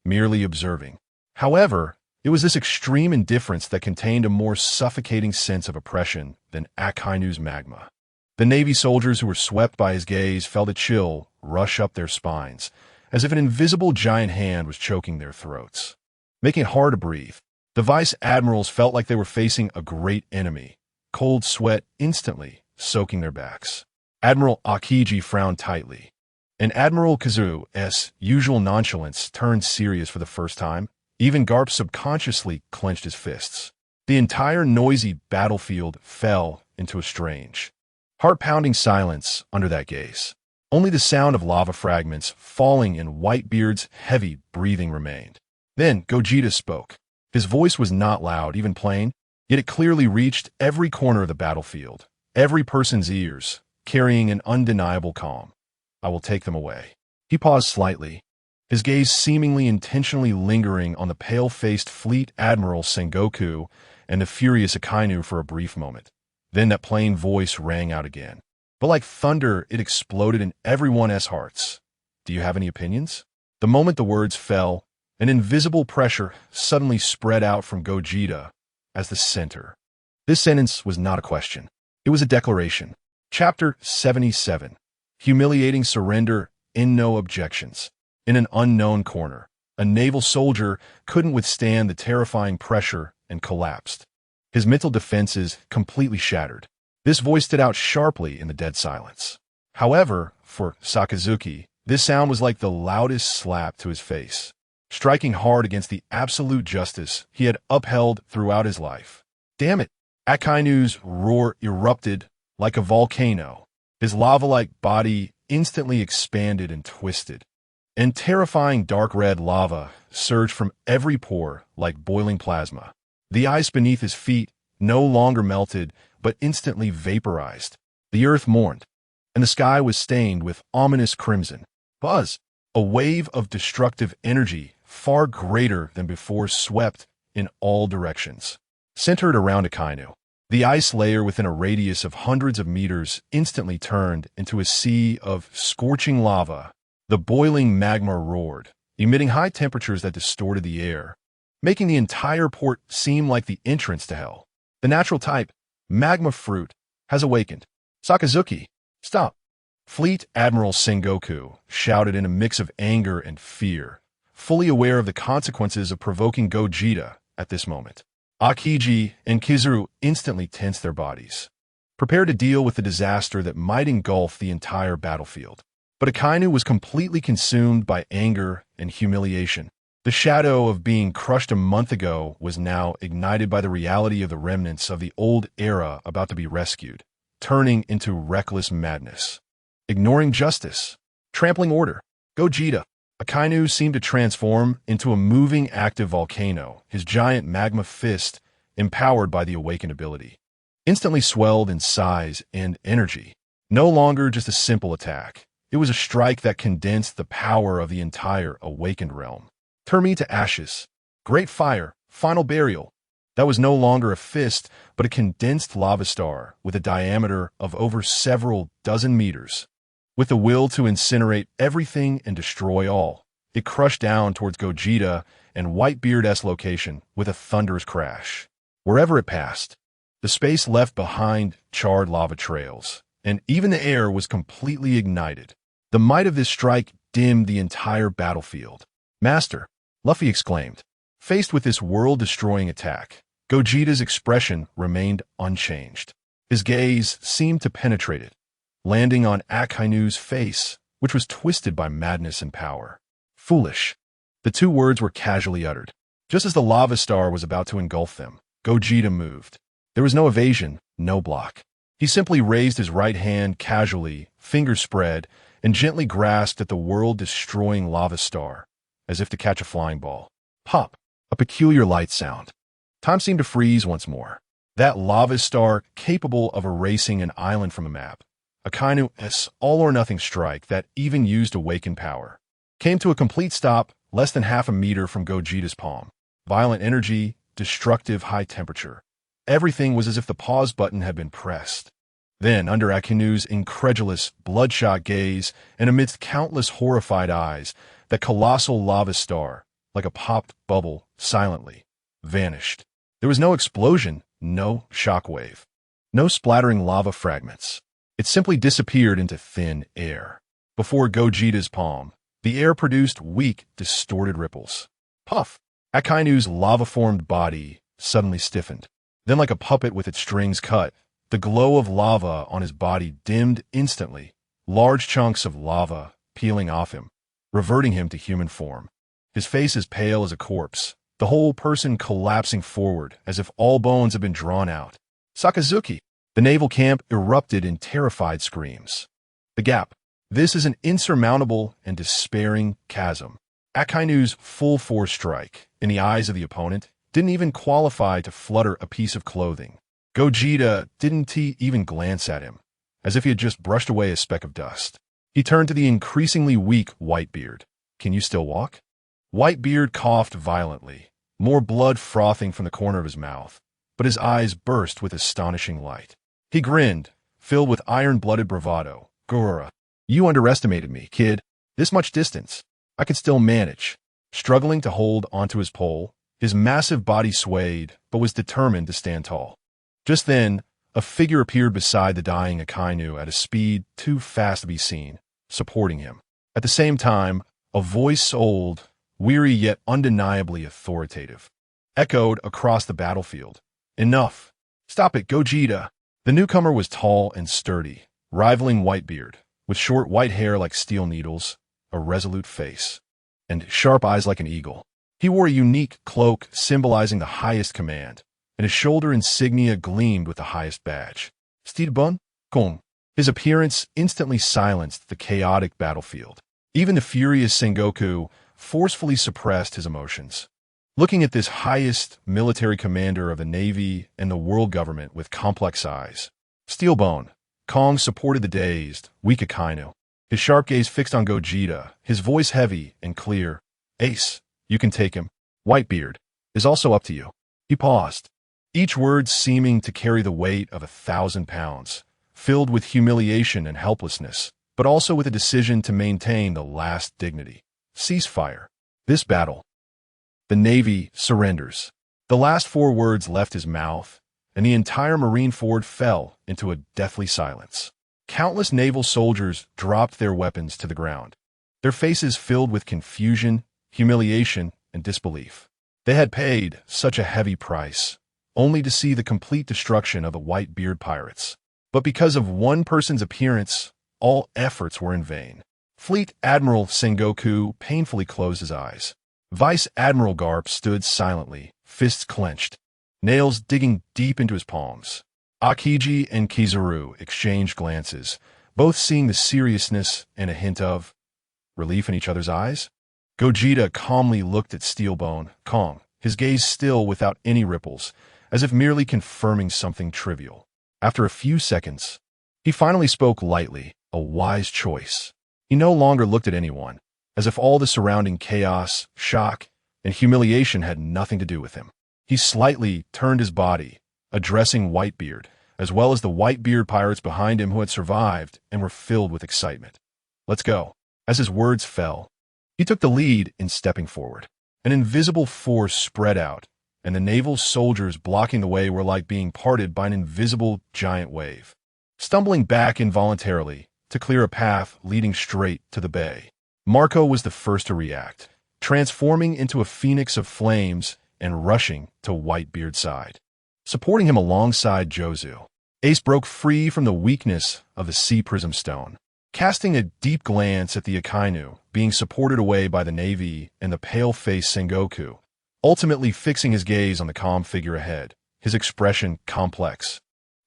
merely observing. However, it was this extreme indifference that contained a more suffocating sense of oppression than Akainu's magma. The Navy soldiers who were swept by his gaze felt a chill rush up their spines, as if an invisible giant hand was choking their throats, making it hard to breathe. The vice admirals felt like they were facing a great enemy, cold sweat instantly soaking their backs. Admiral Aokiji frowned tightly, and Admiral Kazu's usual nonchalance turned serious for the first time. Even Garp subconsciously clenched his fists. The entire noisy battlefield fell into a strange, heart-pounding silence under that gaze. Only the sound of lava fragments falling in Whitebeard's heavy breathing remained. Then Gogeta spoke. His voice was not loud, even plain, yet it clearly reached every corner of the battlefield, every person's ears, carrying an undeniable calm. I will take them away. He paused slightly, his gaze seemingly intentionally lingering on the pale-faced Fleet Admiral Sengoku and the furious Akainu for a brief moment. Then that plain voice rang out again. But like thunder, it exploded in everyone's hearts. Do you have any opinions? The moment the words fell, an invisible pressure suddenly spread out from Gogeta as the center. This sentence was not a question. It was a declaration. Chapter 77. Humiliating surrender in no objections. In an unknown corner, a naval soldier couldn't withstand the terrifying pressure and collapsed. His mental defenses completely shattered. This voice stood out sharply in the dead silence. However, for Sakazuki, this sound was like the loudest slap to his face, striking hard against the absolute justice he had upheld throughout his life. Damn it! Akainu's roar erupted like a volcano. His lava-like body instantly expanded and twisted, and terrifying dark red lava surged from every pore like boiling plasma. The ice beneath his feet no longer melted, but instantly vaporized. The earth mourned, and the sky was stained with ominous crimson. Buzz! A wave of destructive energy far greater than before swept in all directions. Centered around Akainu, the ice layer within a radius of hundreds of meters instantly turned into a sea of scorching lava. The boiling magma roared, emitting high temperatures that distorted the air, making the entire port seem like the entrance to hell. The natural type, magma fruit, has awakened. Sakazuki, stop! Fleet Admiral Sengoku shouted in a mix of anger and fear, fully aware of the consequences of provoking Gogeta at this moment. Aokiji and Kizaru instantly tensed their bodies, prepared to deal with the disaster that might engulf the entire battlefield. But Akainu was completely consumed by anger and humiliation. The shadow of being crushed a month ago was now ignited by the reality of the remnants of the old era about to be rescued, turning into reckless madness. Ignoring justice, trampling order. Gogeta. Akainu seemed to transform into a moving active volcano, his giant magma fist, empowered by the awakened ability, instantly swelled in size and energy. No longer just a simple attack. It was a strike that condensed the power of the entire awakened realm. Turn me to ashes. Great fire, final burial. That was no longer a fist, but a condensed lava star with a diameter of over several dozen meters. With the will to incinerate everything and destroy all, it crushed down towards Gogeta and Whitebeard's location with a thunderous crash. Wherever it passed, the space left behind charred lava trails, and even the air was completely ignited. The might of this strike dimmed the entire battlefield. Master, Luffy exclaimed. Faced with this world-destroying attack, Gogeta's expression remained unchanged. His gaze seemed to penetrate it, landing on Akainu's face, which was twisted by madness and power. Foolish. The two words were casually uttered. Just as the lava star was about to engulf them, Gogeta moved. There was no evasion, no block. He simply raised his right hand casually, fingers spread, and gently grasped at the world-destroying lava star, as if to catch a flying ball. Pop! A peculiar light sound. Time seemed to freeze once more. That lava star capable of erasing an island from a map. Akainu's all-or-nothing strike that even used awakened power came to a complete stop less than half a meter from Gogeta's palm. Violent energy, destructive high temperature. Everything was as if the pause button had been pressed. Then, under Akainu's incredulous, bloodshot gaze and amidst countless horrified eyes, that colossal lava star, like a popped bubble, silently vanished. There was no explosion, no shockwave, no splattering lava fragments. It simply disappeared into thin air. Before Gogeta's palm, the air produced weak, distorted ripples. Puff! Akainu's lava-formed body suddenly stiffened. Then, like a puppet with its strings cut, the glow of lava on his body dimmed instantly, large chunks of lava peeling off him, reverting him to human form. His face as pale as a corpse, the whole person collapsing forward as if all bones had been drawn out. Sakazuki! The naval camp erupted in terrified screams. The gap. This is an insurmountable and despairing chasm. Akainu's full-force strike, in the eyes of the opponent, didn't even qualify to flutter a piece of clothing. Gogeta didn't even glance at him, as if he had just brushed away a speck of dust. He turned to the increasingly weak Whitebeard. "Can you still walk?" Whitebeard coughed violently, more blood frothing from the corner of his mouth, but his eyes burst with astonishing light. He grinned, filled with iron-blooded bravado. "Gura, you underestimated me, kid. This much distance, I could still manage." Struggling to hold onto his pole, his massive body swayed, but was determined to stand tall. Just then, a figure appeared beside the dying Akainu at a speed too fast to be seen, supporting him. At the same time, a voice old, weary yet undeniably authoritative, echoed across the battlefield. "Enough! Stop it, Gogeta!" The newcomer was tall and sturdy, rivaling Whitebeard, with short white hair like steel needles, a resolute face, and sharp eyes like an eagle. He wore a unique cloak symbolizing the highest command, and his shoulder insignia gleamed with the highest badge. Steedbun? Kong. His appearance instantly silenced the chaotic battlefield. Even the furious Sengoku forcefully suppressed his emotions. Looking at this highest military commander of the Navy and the world government with complex eyes, Steelbone, Kong supported the dazed, weak Akainu, his sharp gaze fixed on Gogeta, his voice heavy and clear. "Ace, you can take him. Whitebeard is also up to you." He paused, each word seeming to carry the weight of 1,000 pounds, filled with humiliation and helplessness, but also with a decision to maintain the last dignity. "Ceasefire. This battle. The Navy surrenders." The last 4 words left his mouth, and the entire Marine Fort fell into a deathly silence. Countless naval soldiers dropped their weapons to the ground, their faces filled with confusion, humiliation, and disbelief. They had paid such a heavy price, only to see the complete destruction of the Whitebeard pirates. But because of one person's appearance, all efforts were in vain. Fleet Admiral Sengoku painfully closed his eyes. Vice Admiral Garp stood silently, fists clenched, nails digging deep into his palms. Akiji and Kizaru exchanged glances, both seeing the seriousness and a hint of relief in each other's eyes. Gogeta calmly looked at Steelbone, Kong, his gaze still without any ripples, as if merely confirming something trivial. After a few seconds, he finally spoke lightly, a wise choice. He no longer looked at anyone, as if all the surrounding chaos, shock, and humiliation had nothing to do with him. He slightly turned his body, addressing Whitebeard, as well as the Whitebeard pirates behind him who had survived and were filled with excitement. "Let's go." As his words fell, he took the lead in stepping forward. An invisible force spread out, and the naval soldiers blocking the way were like being parted by an invisible giant wave, stumbling back involuntarily to clear a path leading straight to the bay. Marco was the first to react, transforming into a phoenix of flames and rushing to Whitebeard's side. Supporting him alongside Jozu, Ace broke free from the weakness of the Sea Prism Stone, casting a deep glance at the Akainu being supported away by the Navy and the pale-faced Sengoku, ultimately fixing his gaze on the calm figure ahead, his expression complex.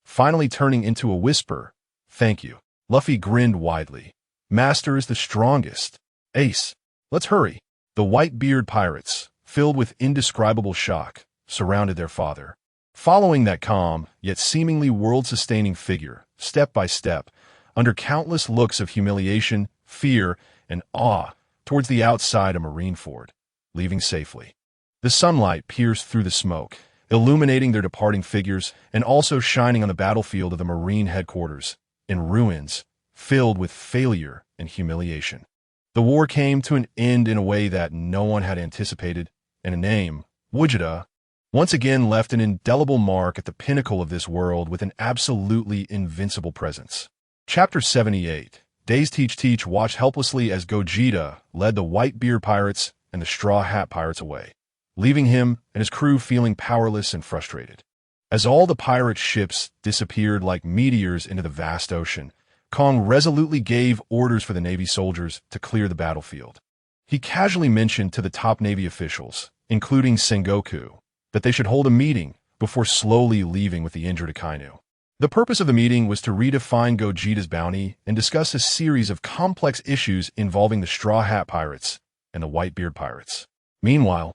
Finally turning into a whisper, "Thank you." Luffy grinned widely. "Master is the strongest. Ace, let's hurry." The Whitebeard pirates, filled with indescribable shock, surrounded their father, following that calm, yet seemingly world-sustaining figure, step by step, under countless looks of humiliation, fear, and awe, towards the outside of Marine Fort, leaving safely. The sunlight pierced through the smoke, illuminating their departing figures and also shining on the battlefield of the Marine headquarters, in ruins, filled with failure and humiliation. The war came to an end in a way that no one had anticipated, and a name, Gogeta, once again left an indelible mark at the pinnacle of this world with an absolutely invincible presence. Chapter 78. Days Teach watched helplessly as Gogeta led the Whitebeard pirates and the Straw Hat pirates away, leaving him and his crew feeling powerless and frustrated. As all the pirate ships disappeared like meteors into the vast ocean, Kong resolutely gave orders for the Navy soldiers to clear the battlefield. He casually mentioned to the top Navy officials, including Sengoku, that they should hold a meeting before slowly leaving with the injured Akainu. The purpose of the meeting was to redefine Gogeta's bounty and discuss a series of complex issues involving the Straw Hat Pirates and the Whitebeard Pirates. Meanwhile,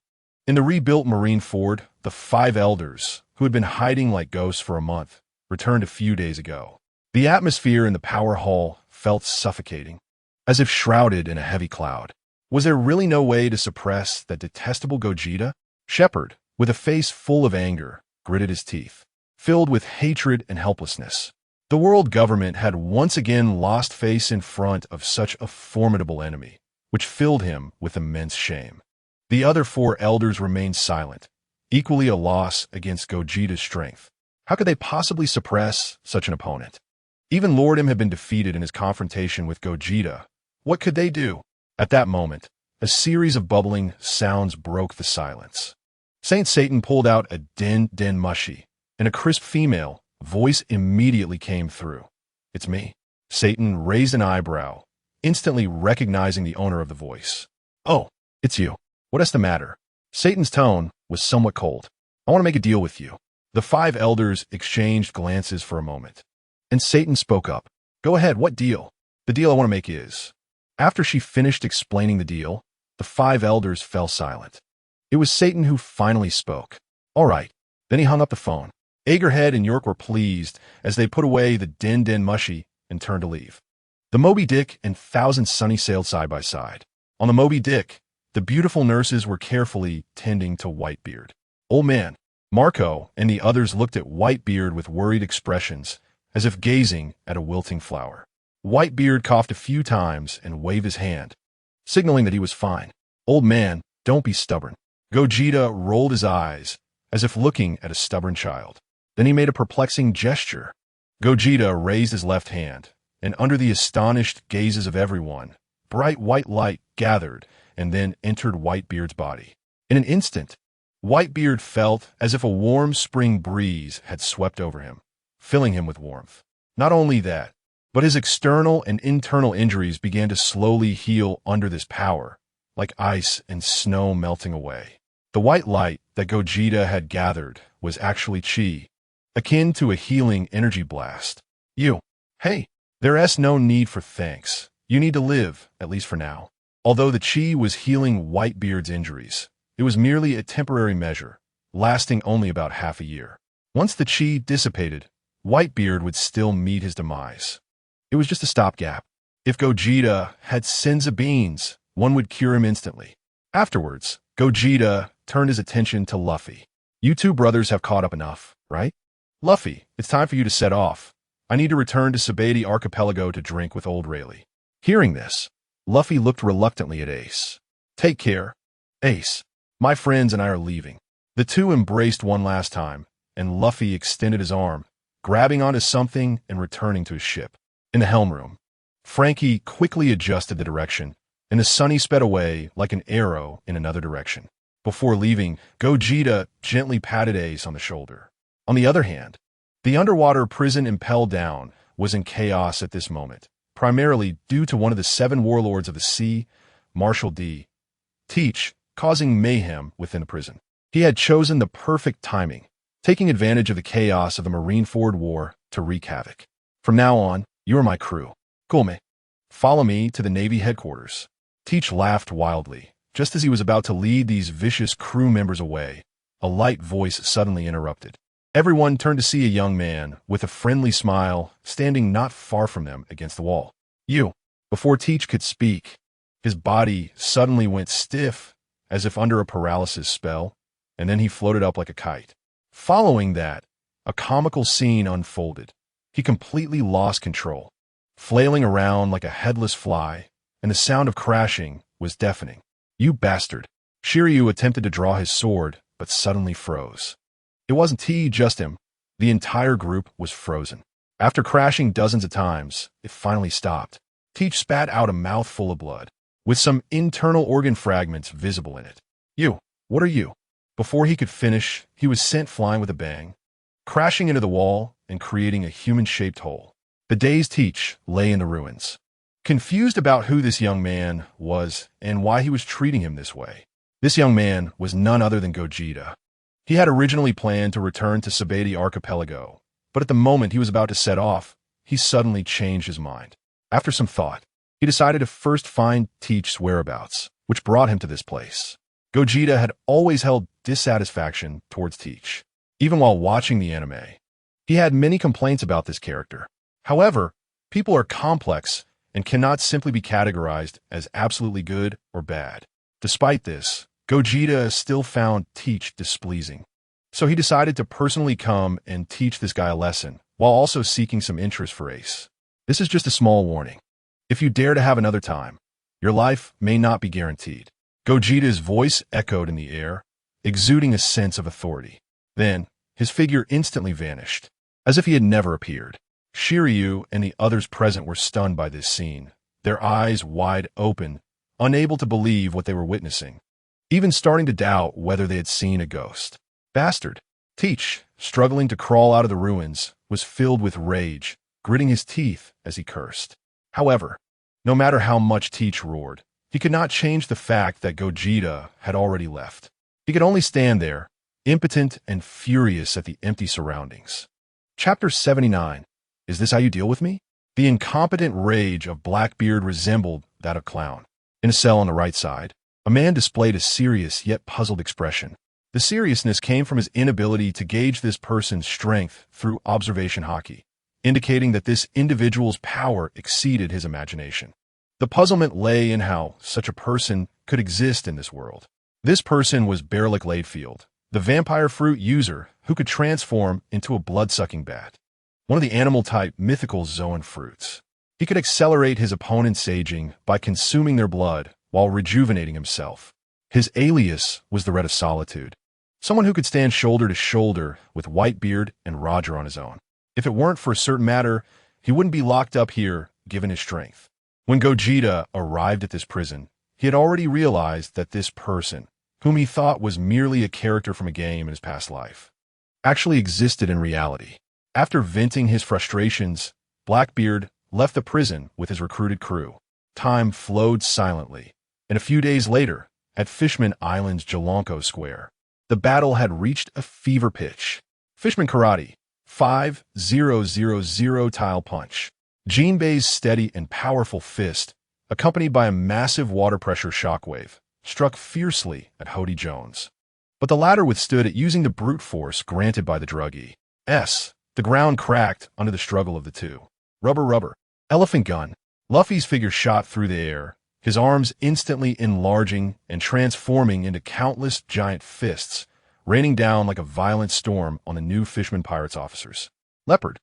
in the rebuilt Marine Ford, the 5 elders, who had been hiding like ghosts for a month, returned a few days ago. The atmosphere in the power hall felt suffocating, as if shrouded in a heavy cloud. Was there really no way to suppress that detestable Gogeta? Shepard, with a face full of anger, gritted his teeth, filled with hatred and helplessness. The world government had once again lost face in front of such a formidable enemy, which filled him with immense shame. The other 4 elders remained silent, equally a loss against Gogeta's strength. How could they possibly suppress such an opponent? Even Lord M had been defeated in his confrontation with Gogeta. What could they do? At that moment, a series of bubbling sounds broke the silence. Saint Satan pulled out a den mushy, and a crisp female voice immediately came through. "It's me." Satan raised an eyebrow, instantly recognizing the owner of the voice. "Oh, it's you. What is the matter?" Satan's tone was somewhat cold. "I want to make a deal with you." The 5 elders exchanged glances for a moment, and Satan spoke up. "Go ahead, what deal?" "The deal I want to make is..." After she finished explaining the deal, the 5 elders fell silent. It was Satan who finally spoke. "All right." Then he hung up the phone. Agerhead and York were pleased as they put away the den mushy and turned to leave. The Moby Dick and Thousand Sunny sailed side by side. On the Moby Dick, the beautiful nurses were carefully tending to Whitebeard. Old Man, Marco, and the others looked at Whitebeard with worried expressions, as if gazing at a wilting flower. Whitebeard coughed a few times and waved his hand, signaling that he was fine. "Old Man, don't be stubborn." Gogeta rolled his eyes, as if looking at a stubborn child. Then he made a perplexing gesture. Gogeta raised his left hand, and under the astonished gazes of everyone, bright white light gathered and then entered Whitebeard's body. In an instant, Whitebeard felt as if a warm spring breeze had swept over him, filling him with warmth. Not only that, but his external and internal injuries began to slowly heal under this power, like ice and snow melting away. The white light that Gogeta had gathered was actually chi, akin to a healing energy blast. Hey, there's no need for thanks. You need to live, at least for now. Although the chi was healing Whitebeard's injuries, it was merely a temporary measure, lasting only about half a year. Once the chi dissipated, Whitebeard would still meet his demise. It was just a stopgap. If Gogeta had senza beans, one would cure him instantly. Afterwards, Gogeta turned his attention to Luffy. "You 2 brothers have caught up enough, right? Luffy, it's time for you to set off. I need to return to Sabaody Archipelago to drink with old Rayleigh." Hearing this, Luffy looked reluctantly at Ace. "Take care, Ace. My friends and I are leaving." The 2 embraced one last time, and Luffy extended his arm, grabbing onto something and returning to his ship. In the helm room, Frankie quickly adjusted the direction, and the Sunny sped away like an arrow in another direction. Before leaving, Gogeta gently patted Ace on the shoulder. On the other hand, the underwater prison Impel Down was in chaos at this moment, primarily due to one of the 7 warlords of the sea, Marshal D. Teach, causing mayhem within the prison. He had chosen the perfect timing, taking advantage of the chaos of the Marineford War to wreak havoc. "From now on, you are my crew. Cool, mate. Follow me to the Navy headquarters." Teach laughed wildly. Just as he was about to lead these vicious crew members away, a light voice suddenly interrupted. Everyone turned to see a young man with a friendly smile standing not far from them against the wall. "You." Before Teach could speak, his body suddenly went stiff as if under a paralysis spell, and then he floated up like a kite. Following that, a comical scene unfolded. He completely lost control, flailing around like a headless fly, and the sound of crashing was deafening. "You bastard." Shiryu attempted to draw his sword, but suddenly froze. It wasn't just him. The entire group was frozen. After crashing dozens of times, it finally stopped. Teach spat out a mouthful of blood, with some internal organ fragments visible in it. "You, what are you?" Before he could finish, he was sent flying with a bang, crashing into the wall and creating a human-shaped hole. The dazed Teach lay in the ruins, confused about who this young man was and why he was treating him this way. This young man was none other than Gogeta. He had originally planned to return to Sabati Archipelago, but at the moment he was about to set off, he suddenly changed his mind. After some thought, he decided to first find Teach's whereabouts, which brought him to this place. Gogeta had always held dissatisfaction towards Teach. Even while watching the anime, he had many complaints about this character. However, people are complex and cannot simply be categorized as absolutely good or bad. Despite this, Gogeta still found Teach displeasing. So he decided to personally come and teach this guy a lesson, while also seeking some interest for Ace. This is just a small warning. If you dare to have another time, your life may not be guaranteed. Gogeta's voice echoed in the air, exuding a sense of authority. Then, his figure instantly vanished, as if he had never appeared. Shiryu and the others present were stunned by this scene, their eyes wide open, unable to believe what they were witnessing, even starting to doubt whether they had seen a ghost. Bastard! Teach, struggling to crawl out of the ruins, was filled with rage, gritting his teeth as he cursed. However, no matter how much Teach roared, he could not change the fact that Gogeta had already left. He could only stand there, impotent and furious at the empty surroundings. Chapter 79. Is this how you deal with me? The incompetent rage of Blackbeard resembled that of Clown. In a cell on the right side, a man displayed a serious yet puzzled expression. The seriousness came from his inability to gauge this person's strength through observation hockey, indicating that this individual's power exceeded his imagination. The puzzlement lay in how such a person could exist in this world. This person was Berlick Ladefield, the vampire fruit user who could transform into a blood-sucking bat, one of the animal-type mythical Zoan fruits. He could accelerate his opponent's aging by consuming their blood while rejuvenating himself. His alias was the Red of Solitude, someone who could stand shoulder to shoulder with Whitebeard and Roger on his own. If it weren't for a certain matter, he wouldn't be locked up here given his strength. When Gogeta arrived at this prison, he had already realized that this person, whom he thought was merely a character from a game in his past life, actually existed in reality. After venting his frustrations, Blackbeard left the prison with his recruited crew. Time flowed silently, and a few days later, at Fishman Island's Jalanko Square, the battle had reached a fever pitch. Fishman Karate, 5-0-0-0 tile punch. Jinbei's steady and powerful fist, accompanied by a massive water pressure shockwave, struck fiercely at Hody Jones. But the latter withstood it using the brute force granted by the druggie. The ground cracked under the struggle of the two. Rubber. Elephant gun. Luffy's figure shot through the air, his arms instantly enlarging and transforming into countless giant fists, raining down like a violent storm on the new Fishman Pirates officers. Leopard,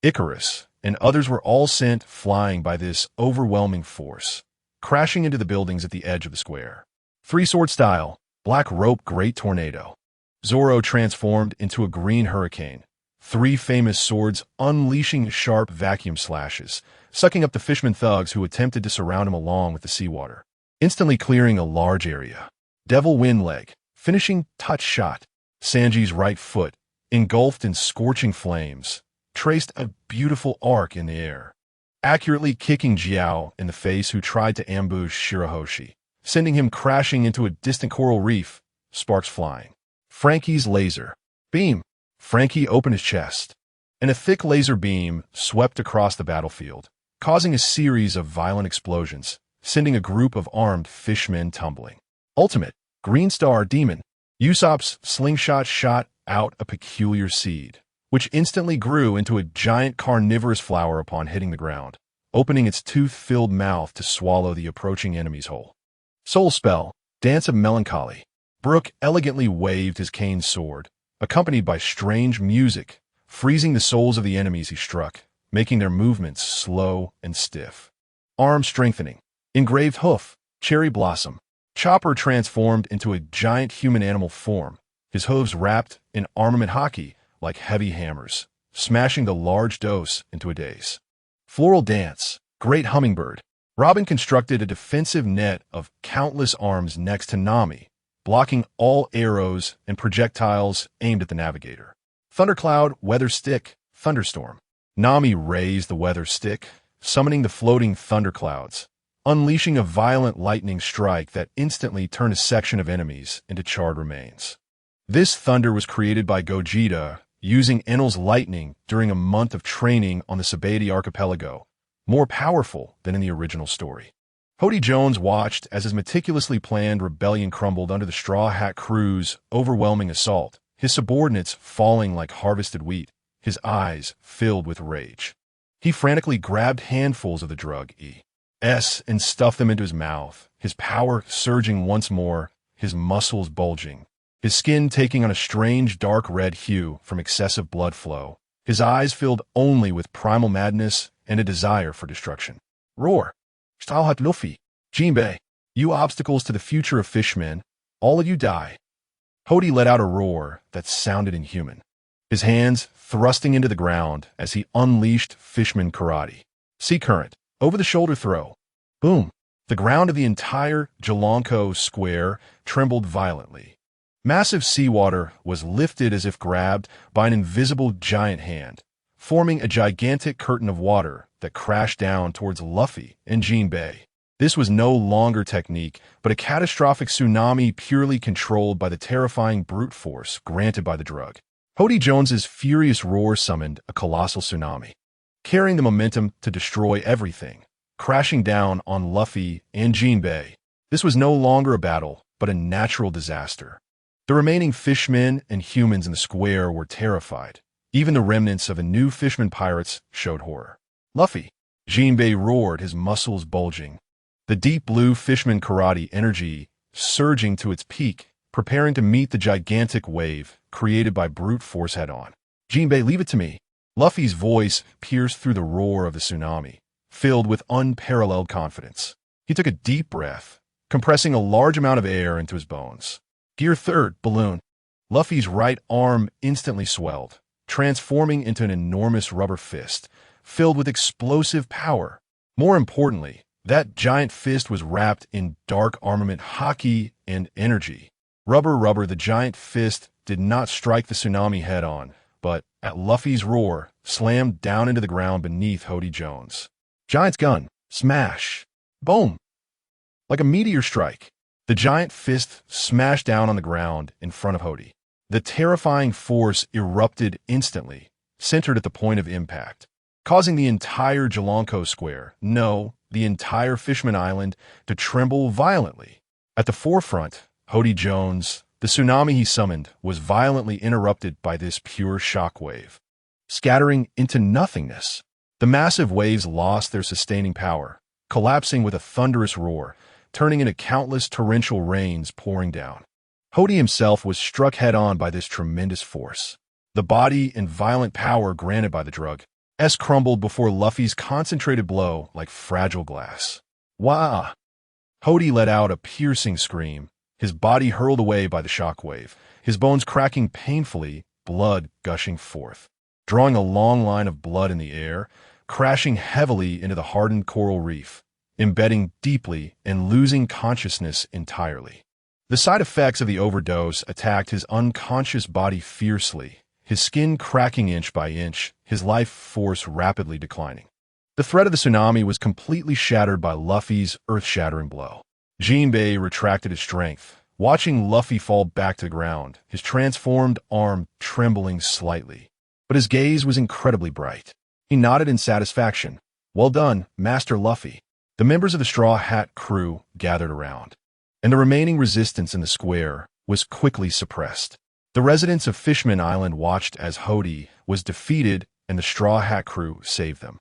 Icarus, and others were all sent flying by this overwhelming force, crashing into the buildings at the edge of the square. Three-sword style, black rope great tornado. Zoro transformed into a green hurricane, three famous swords unleashing sharp vacuum slashes, sucking up the Fishman thugs who attempted to surround him along with the seawater, instantly clearing a large area. Devil wind leg, finishing touch shot. Sanji's right foot, engulfed in scorching flames, traced a beautiful arc in the air, accurately kicking Jiao in the face who tried to ambush Shirahoshi, sending him crashing into a distant coral reef, sparks flying. Frankie's laser beam. Frankie opened his chest, and a thick laser beam swept across the battlefield, causing a series of violent explosions, sending a group of armed fishmen tumbling. Ultimate, Green Star Demon. Usopp's slingshot shot out a peculiar seed, which instantly grew into a giant carnivorous flower upon hitting the ground, opening its tooth-filled mouth to swallow the approaching enemy's whole. Soul Spell, Dance of Melancholy. Brook elegantly waved his cane sword, accompanied by strange music, freezing the souls of the enemies he struck, making their movements slow and stiff. Arm Strengthening. Engraved Hoof, Cherry Blossom. Chopper transformed into a giant human-animal form, his hooves wrapped in armament hockey like heavy hammers, smashing the large dose into a daze. Floral Dance, Great Hummingbird. Robin constructed a defensive net of countless arms next to Nami, blocking all arrows and projectiles aimed at the navigator. Thundercloud, Weather Stick, Thunderstorm. Nami raised the weather stick, summoning the floating thunderclouds, unleashing a violent lightning strike that instantly turned a section of enemies into charred remains. This thunder was created by Gogeta using Enel's lightning during a month of training on the Sabati archipelago, more powerful than in the original story. Hody Jones watched as his meticulously planned rebellion crumbled under the Straw Hat Crew's overwhelming assault, his subordinates falling like harvested wheat, his eyes filled with rage. He frantically grabbed handfuls of the drug E.S. and stuffed them into his mouth, his power surging once more, his muscles bulging, his skin taking on a strange dark red hue from excessive blood flow, his eyes filled only with primal madness and a desire for destruction. Roar! Stalhat Luffy, Jinbei, you obstacles to the future of fishmen, all of you die. Hody let out a roar that sounded inhuman, his hands thrusting into the ground as he unleashed Fishman Karate. Sea Current, over-the-shoulder throw. Boom! The ground of the entire Jalanko square trembled violently. Massive seawater was lifted as if grabbed by an invisible giant hand, forming a gigantic curtain of water that crashed down towards Luffy and Jinbei. This was no longer technique, but a catastrophic tsunami purely controlled by the terrifying brute force granted by the drug. Hody Jones's furious roar summoned a colossal tsunami, carrying the momentum to destroy everything, crashing down on Luffy and Jinbei. This was no longer a battle, but a natural disaster. The remaining fishmen and humans in the square were terrified. Even the remnants of the new fisherman pirates showed horror. Luffy! Jinbei roared, his muscles bulging. The deep blue Fishman Karate energy surging to its peak, preparing to meet the gigantic wave created by brute force head-on. Jinbei, leave it to me. Luffy's voice pierced through the roar of the tsunami, filled with unparalleled confidence. He took a deep breath, compressing a large amount of air into his bones. Gear 3rd, Balloon. Luffy's right arm instantly swelled, transforming into an enormous rubber fist, filled with explosive power. More importantly, that giant fist was wrapped in dark armament haki and energy. Rubber, the giant fist did not strike the tsunami head-on, but, at Luffy's roar, slammed down into the ground beneath Hody Jones. Giant's gun. Smash. Boom. Like a meteor strike, the giant fist smashed down on the ground in front of Hody. The terrifying force erupted instantly, centered at the point of impact, causing the entire Jalanko square, no, the entire Fishman Island, to tremble violently. At the forefront, Hody Jones, the tsunami he summoned, was violently interrupted by this pure shockwave, scattering into nothingness. The massive waves lost their sustaining power, collapsing with a thunderous roar, turning into countless torrential rains pouring down. Hody himself was struck head-on by this tremendous force. The body and violent power granted by the drug crumbled before Luffy's concentrated blow like fragile glass. Wah! Hody let out a piercing scream, his body hurled away by the shockwave, his bones cracking painfully, blood gushing forth, drawing a long line of blood in the air, crashing heavily into the hardened coral reef, embedding deeply and losing consciousness entirely. The side effects of the overdose attacked his unconscious body fiercely, his skin cracking inch by inch, his life force rapidly declining. The threat of the tsunami was completely shattered by Luffy's earth-shattering blow. Jinbei retracted his strength, watching Luffy fall back to the ground, his transformed arm trembling slightly. But his gaze was incredibly bright. He nodded in satisfaction. Well done, Master Luffy. The members of the Straw Hat crew gathered around, and the remaining resistance in the square was quickly suppressed. The residents of Fishman Island watched as Hody was defeated and the Straw Hat crew saved them,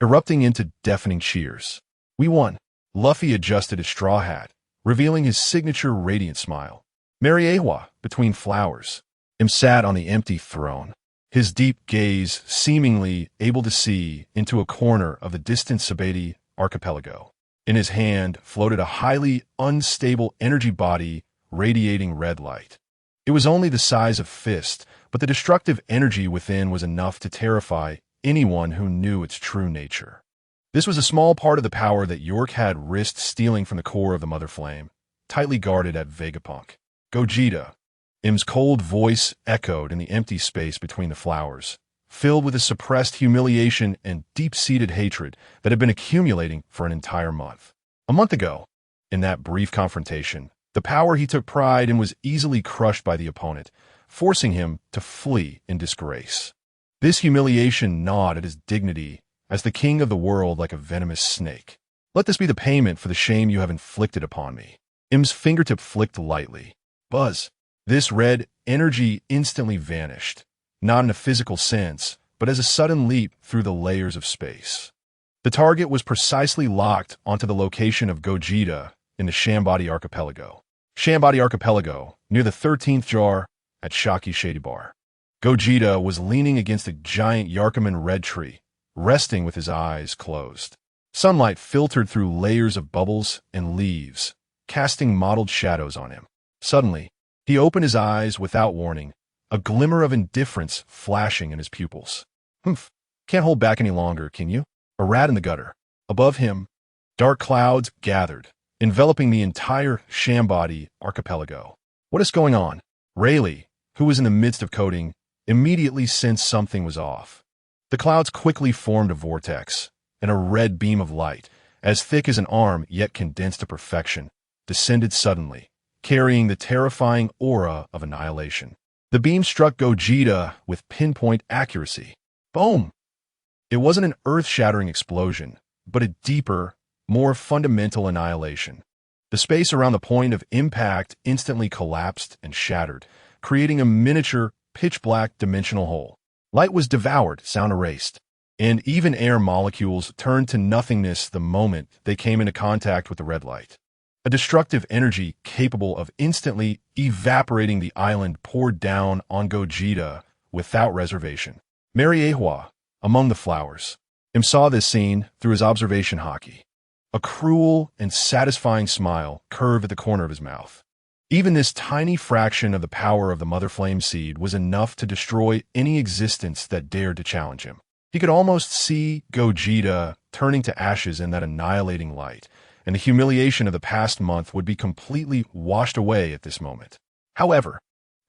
erupting into deafening cheers. We won. Luffy adjusted his straw hat, revealing his signature radiant smile. Mariewa, between flowers, sat on the empty throne, his deep gaze seemingly able to see into a corner of the distant Sabati archipelago. In his hand floated a highly unstable energy body radiating red light. It was only the size of fist, but the destructive energy within was enough to terrify anyone who knew its true nature. This was a small part of the power that York had risked stealing from the core of the Mother Flame, tightly guarded at Vegapunk. Gogeta. Im's cold voice echoed in the empty space between the flowers, filled with a suppressed humiliation and deep-seated hatred that had been accumulating for an entire month. A month ago, in that brief confrontation, the power he took pride in was easily crushed by the opponent, forcing him to flee in disgrace. This humiliation gnawed at his dignity as the king of the world like a venomous snake. Let this be the payment for the shame you have inflicted upon me. Im's fingertip flicked lightly. Buzz. This red energy instantly vanished, not in a physical sense, but as a sudden leap through the layers of space. The target was precisely locked onto the location of Gogeta in the Shambody Archipelago. Shambody Archipelago, near the 13th jar at Shaki's Shady Bar. Gogeta was leaning against a giant Yarkaman red tree, resting with his eyes closed. Sunlight filtered through layers of bubbles and leaves, casting mottled shadows on him. Suddenly, he opened his eyes without warning, a glimmer of indifference flashing in his pupils. Humph, can't hold back any longer, can you? A rat in the gutter. Above him, dark clouds gathered, enveloping the entire Shambody Archipelago. What is going on? Rayleigh, who was in the midst of coding, immediately sensed something was off. The clouds quickly formed a vortex, and a red beam of light, as thick as an arm yet condensed to perfection, descended suddenly, carrying the terrifying aura of annihilation. The beam struck Gogeta with pinpoint accuracy. Boom! It wasn't an earth-shattering explosion, but a deeper, more fundamental annihilation. The space around the point of impact instantly collapsed and shattered, creating a miniature, pitch-black dimensional hole. Light was devoured, sound erased, and even air molecules turned to nothingness the moment they came into contact with the red light. A destructive energy capable of instantly evaporating the island poured down on Gogeta without reservation. Mariewa, among the flowers. Im saw this scene through his observation hockey. A cruel and satisfying smile curved at the corner of his mouth. Even this tiny fraction of the power of the Mother Flame Seed was enough to destroy any existence that dared to challenge him. He could almost see Gogeta turning to ashes in that annihilating light, and the humiliation of the past month would be completely washed away at this moment. However,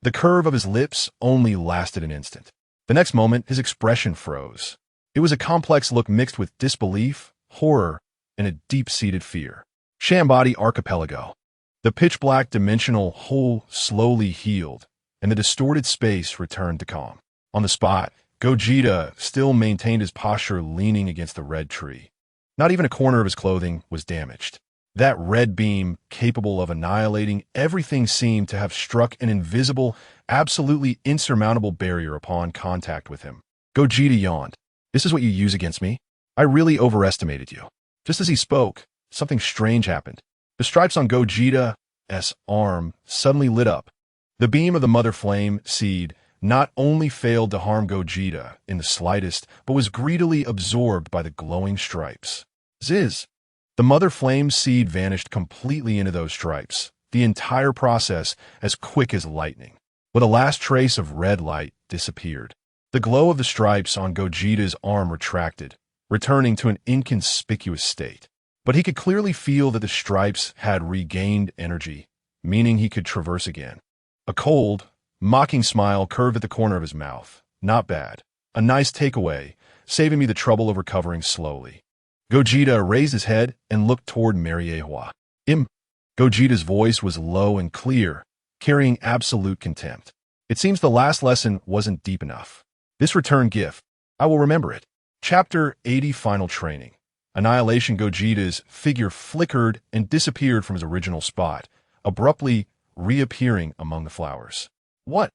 the curve of his lips only lasted an instant. The next moment, his expression froze. It was a complex look mixed with disbelief, horror, and a deep-seated fear. Shambody Archipelago. The pitch-black dimensional hole slowly healed, and the distorted space returned to calm. On the spot, Gogeta still maintained his posture leaning against the red tree. Not even a corner of his clothing was damaged. That red beam, capable of annihilating everything, seemed to have struck an invisible, absolutely insurmountable barrier upon contact with him. Gogeta yawned. This is what you use against me? I really overestimated you. Just as he spoke, something strange happened. The stripes on Gogeta's arm suddenly lit up. The beam of the Mother Flame Seed not only failed to harm Gogeta in the slightest, but was greedily absorbed by the glowing stripes. Ziz! The Mother Flame Seed vanished completely into those stripes, the entire process as quick as lightning. With a last trace of red light disappeared. The glow of the stripes on Gogeta's arm retracted, returning to an inconspicuous state. But he could clearly feel that the stripes had regained energy, meaning he could traverse again. A cold, mocking smile curved at the corner of his mouth. Not bad. A nice takeaway, saving me the trouble of recovering slowly. Gogeta raised his head and looked toward Mariewa. Gogeta's voice was low and clear, carrying absolute contempt. It seems the last lesson wasn't deep enough. This return gift, I will remember it. Chapter 80 Final Training. Annihilation. Gogeta's figure flickered and disappeared from his original spot, abruptly reappearing among the flowers. What?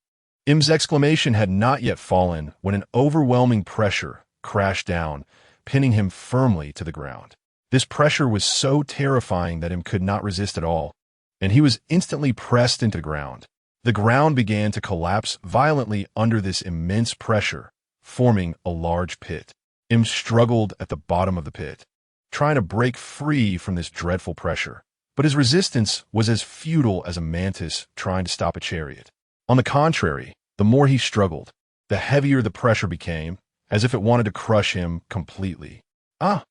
Im's exclamation had not yet fallen when an overwhelming pressure crashed down, pinning him firmly to the ground. This pressure was so terrifying that Im could not resist at all, and he was instantly pressed into the ground. The ground began to collapse violently under this immense pressure, forming a large pit. Im struggled at the bottom of the pit, trying to break free from this dreadful pressure, but his resistance was as futile as a mantis trying to stop a chariot. On the contrary, the more he struggled, the heavier the pressure became, as if it wanted to crush him completely. Ah!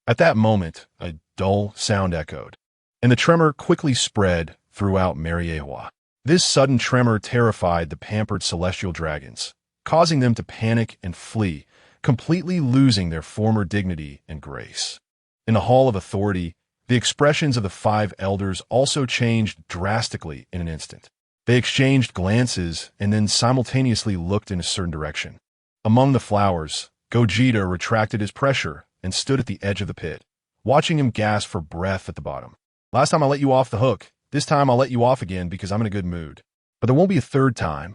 At that moment, a dull sound echoed, and the tremor quickly spread throughout Mariewa. This sudden tremor terrified the pampered celestial dragons, causing them to panic and flee, completely losing their former dignity and grace. In the Hall of Authority, the expressions of the five elders also changed drastically in an instant. They exchanged glances and then simultaneously looked in a certain direction. Among the flowers, Gogeta retracted his pressure and stood at the edge of the pit, watching him gasp for breath at the bottom. Last time I let you off the hook. This time I'll let you off again because I'm in a good mood. But there won't be a third time,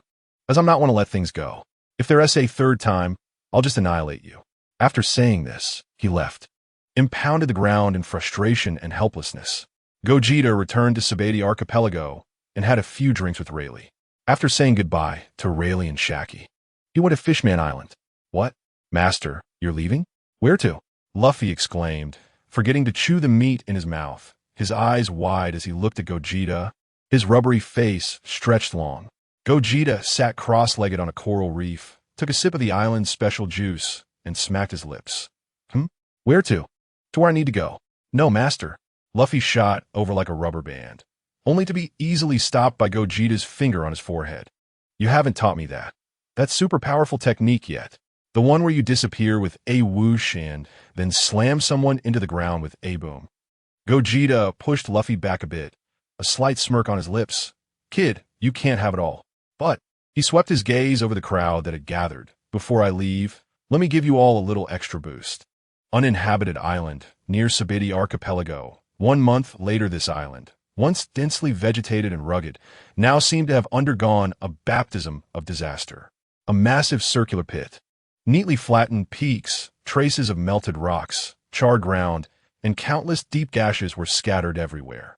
as I'm not want to let things go. If there is a third time, I'll just annihilate you. After saying this, he left, impounded the ground in frustration and helplessness. Gogeta returned to Sabati Archipelago and had a few drinks with Rayleigh. After saying goodbye to Rayleigh and Shaki, he went to Fishman Island. What? Master, you're leaving? Where to? Luffy exclaimed, forgetting to chew the meat in his mouth, his eyes wide as he looked at Gogeta, his rubbery face stretched long. Gogeta sat cross-legged on a coral reef, took a sip of the island's special juice, and smacked his lips. Where to? To where I need to go. No, master. Luffy shot over like a rubber band, only to be easily stopped by Gogeta's finger on his forehead. You haven't taught me that. That super powerful technique yet. The one where you disappear with a whoosh and then slam someone into the ground with a boom. Gogeta pushed Luffy back a bit, a slight smirk on his lips. Kid, you can't have it all. But he swept his gaze over the crowd that had gathered. Before I leave, let me give you all a little extra boost. Uninhabited island, near Sabati Archipelago. 1 month later this island, once densely vegetated and rugged, now seemed to have undergone a baptism of disaster. A massive circular pit, neatly flattened peaks, traces of melted rocks, charred ground, and countless deep gashes were scattered everywhere.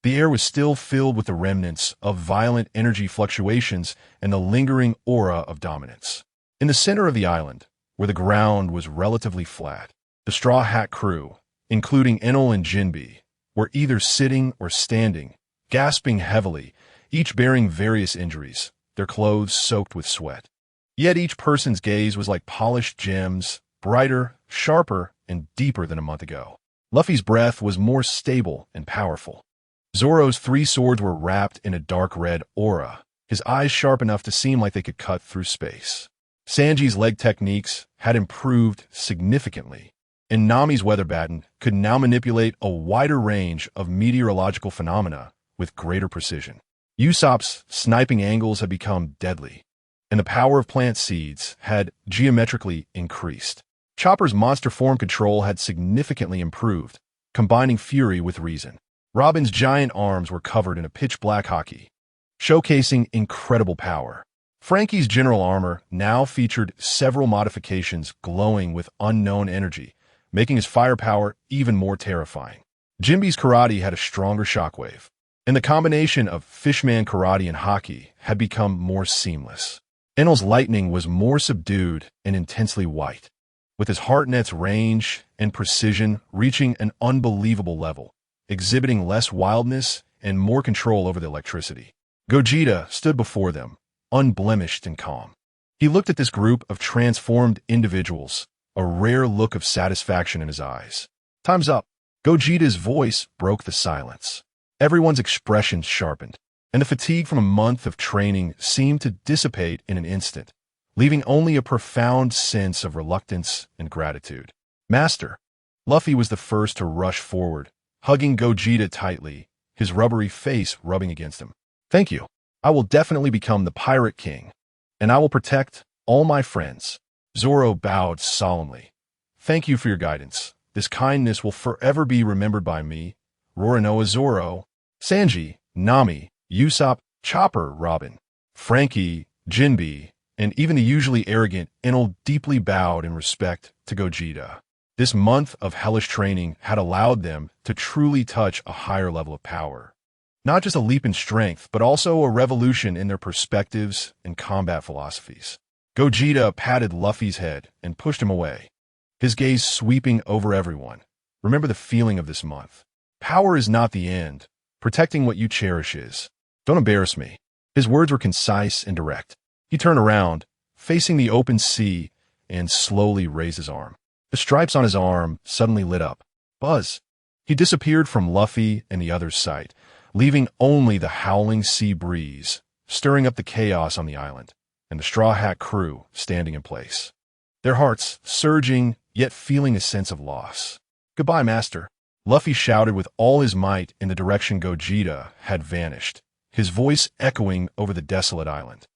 The air was still filled with the remnants of violent energy fluctuations and the lingering aura of dominance. In the center of the island, where the ground was relatively flat, the Straw Hat crew, including Enel and Jinbe, were either sitting or standing, gasping heavily, each bearing various injuries, their clothes soaked with sweat. Yet each person's gaze was like polished gems, brighter, sharper, and deeper than a month ago. Luffy's breath was more stable and powerful. Zoro's 3 swords were wrapped in a dark red aura, his eyes sharp enough to seem like they could cut through space. Sanji's leg techniques had improved significantly, and Nami's weather baton could now manipulate a wider range of meteorological phenomena with greater precision. Usopp's sniping angles had become deadly, and the power of plant seeds had geometrically increased. Chopper's monster form control had significantly improved, combining fury with reason. Robin's giant arms were covered in a pitch-black hockey, showcasing incredible power. Frankie's general armor now featured several modifications glowing with unknown energy, making his firepower even more terrifying. Jinbe's karate had a stronger shockwave, and the combination of fishman karate and hockey had become more seamless. Enel's lightning was more subdued and intensely white, with his heartnet's range and precision reaching an unbelievable level, exhibiting less wildness and more control over the electricity. Gogeta stood before them, unblemished and calm. He looked at this group of transformed individuals, a rare look of satisfaction in his eyes. Time's up. Gogeta's voice broke the silence. Everyone's expressions sharpened, and the fatigue from a month of training seemed to dissipate in an instant, leaving only a profound sense of reluctance and gratitude. Master. Luffy was the first to rush forward, hugging Gogeta tightly, his rubbery face rubbing against him. Thank you. I will definitely become the Pirate King, and I will protect all my friends. Zoro bowed solemnly. Thank you for your guidance. This kindness will forever be remembered by me, Roronoa Zoro, Sanji, Nami, Usopp, Chopper, Robin, Frankie, Jinbe, and even the usually arrogant Enel deeply bowed in respect to Gogeta. This month of hellish training had allowed them to truly touch a higher level of power. Not just a leap in strength, but also a revolution in their perspectives and combat philosophies. Gogeta patted Luffy's head and pushed him away, his gaze sweeping over everyone. Remember the feeling of this month. Power is not the end. Protecting what you cherish is. Don't embarrass me. His words were concise and direct. He turned around, facing the open sea, and slowly raised his arm. The stripes on his arm suddenly lit up. Buzz. He disappeared from Luffy and the other's sight, leaving only the howling sea breeze, stirring up the chaos on the island, and the Straw Hat crew standing in place. Their hearts surging, yet feeling a sense of loss. "Goodbye, Master," Luffy shouted with all his might in the direction Gogeta had vanished, his voice echoing over the desolate island.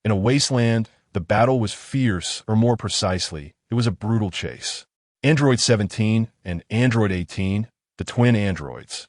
In a wasteland, the battle was fierce, or more precisely, it was a brutal chase. Android 17 and Android 18, the twin androids,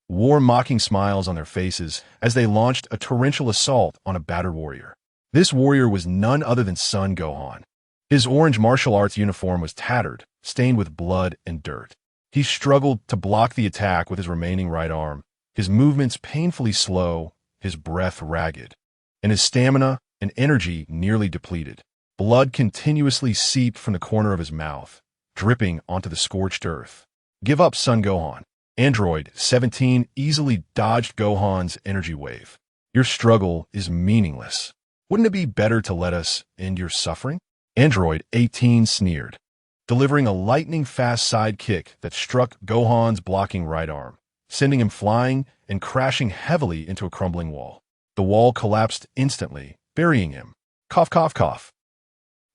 wore mocking smiles on their faces as they launched a torrential assault on a battered warrior. This warrior was none other than Son Gohan. His orange martial arts uniform was tattered, stained with blood and dirt. He struggled to block the attack with his remaining right arm, his movements painfully slow, his breath ragged, and his stamina and energy nearly depleted. Blood continuously seeped from the corner of his mouth, dripping onto the scorched earth. "Give up, Son Gohan." Android 17 easily dodged Gohan's energy wave. "Your struggle is meaningless. Wouldn't it be better to let us end your suffering?" Android 18 sneered, delivering a lightning-fast side kick that struck Gohan's blocking right arm, sending him flying and crashing heavily into a crumbling wall. The wall collapsed instantly, burying him. Cough, cough, cough.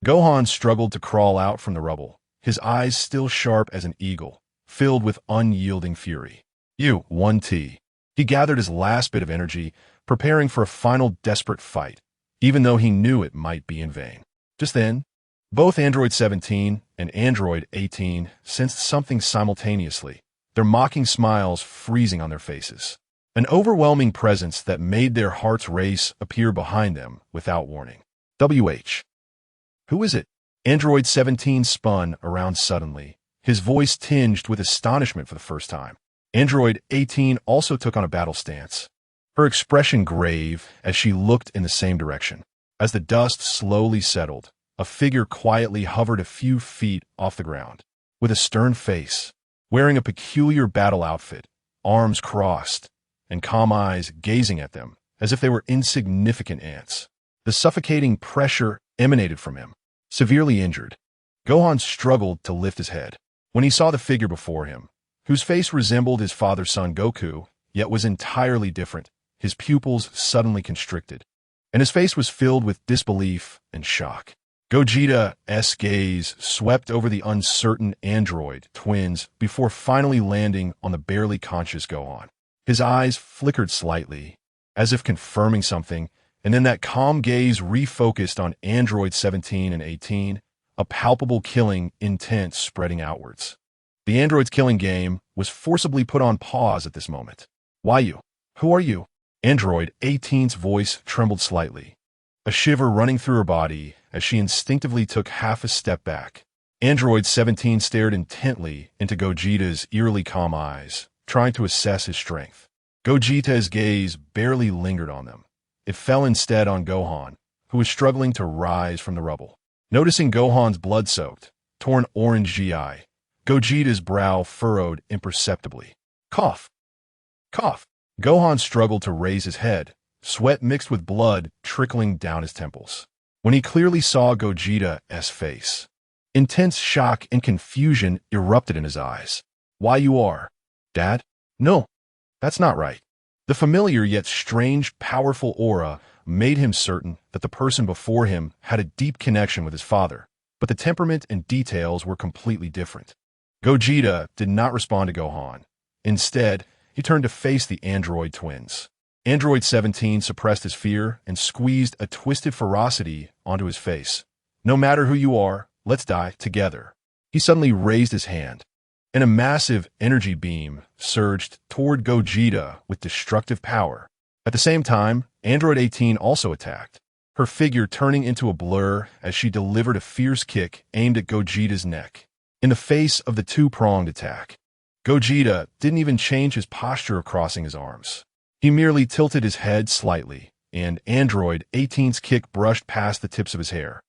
Gohan struggled to crawl out from the rubble, his eyes still sharp as an eagle, filled with unyielding fury. "You, 1T." He gathered his last bit of energy, preparing for a final desperate fight, even though he knew it might be in vain. Just then, both Android 17 and Android 18 sensed something simultaneously, their mocking smiles freezing on their faces. An overwhelming presence that made their hearts race appear behind them without warning. "WH. Who is it?" Android 17 spun around suddenly, his voice tinged with astonishment for the first time. Android 18 also took on a battle stance, her expression grave as she looked in the same direction. As the dust slowly settled, a figure quietly hovered a few feet off the ground, with a stern face, wearing a peculiar battle outfit, arms crossed, and calm eyes gazing at them as if they were insignificant ants. The suffocating pressure emanated from him. Severely injured, Gohan struggled to lift his head. When he saw the figure before him, whose face resembled his father's son Goku, yet was entirely different, his pupils suddenly constricted, and his face was filled with disbelief and shock. Gogeta's gaze swept over the uncertain android twins before finally landing on the barely conscious Gohan. His eyes flickered slightly, as if confirming something, and then that calm gaze refocused on Android 17 and 18, a palpable killing intent spreading outwards. The android's killing game was forcibly put on pause at this moment. "Why you? Who are you?" Android 18's voice trembled slightly, a shiver running through her body as she instinctively took half a step back. Android 17 stared intently into Gogeta's eerily calm eyes, trying to assess his strength. Gogeta's gaze barely lingered on them. It fell instead on Gohan, who was struggling to rise from the rubble. Noticing Gohan's blood-soaked, torn orange GI, Gogeta's brow furrowed imperceptibly. Cough. Cough. Gohan struggled to raise his head, sweat mixed with blood trickling down his temples. When he clearly saw Gogeta's face, intense shock and confusion erupted in his eyes. "Why you are? Dad? No, that's not right." The familiar yet strange, powerful aura made him certain that the person before him had a deep connection with his father, but the temperament and details were completely different. Gogeta did not respond to Gohan. Instead, he turned to face the android twins. Android 17 suppressed his fear and squeezed a twisted ferocity onto his face. "No matter who you are, let's die together." He suddenly raised his hand, and a massive energy beam surged toward Gogeta with destructive power. At the same time, Android 18 also attacked, her figure turning into a blur as she delivered a fierce kick aimed at Gogeta's neck. In the face of the two-pronged attack, Gogeta didn't even change his posture of crossing his arms. He merely tilted his head slightly, and Android 18's kick brushed past the tips of his hair,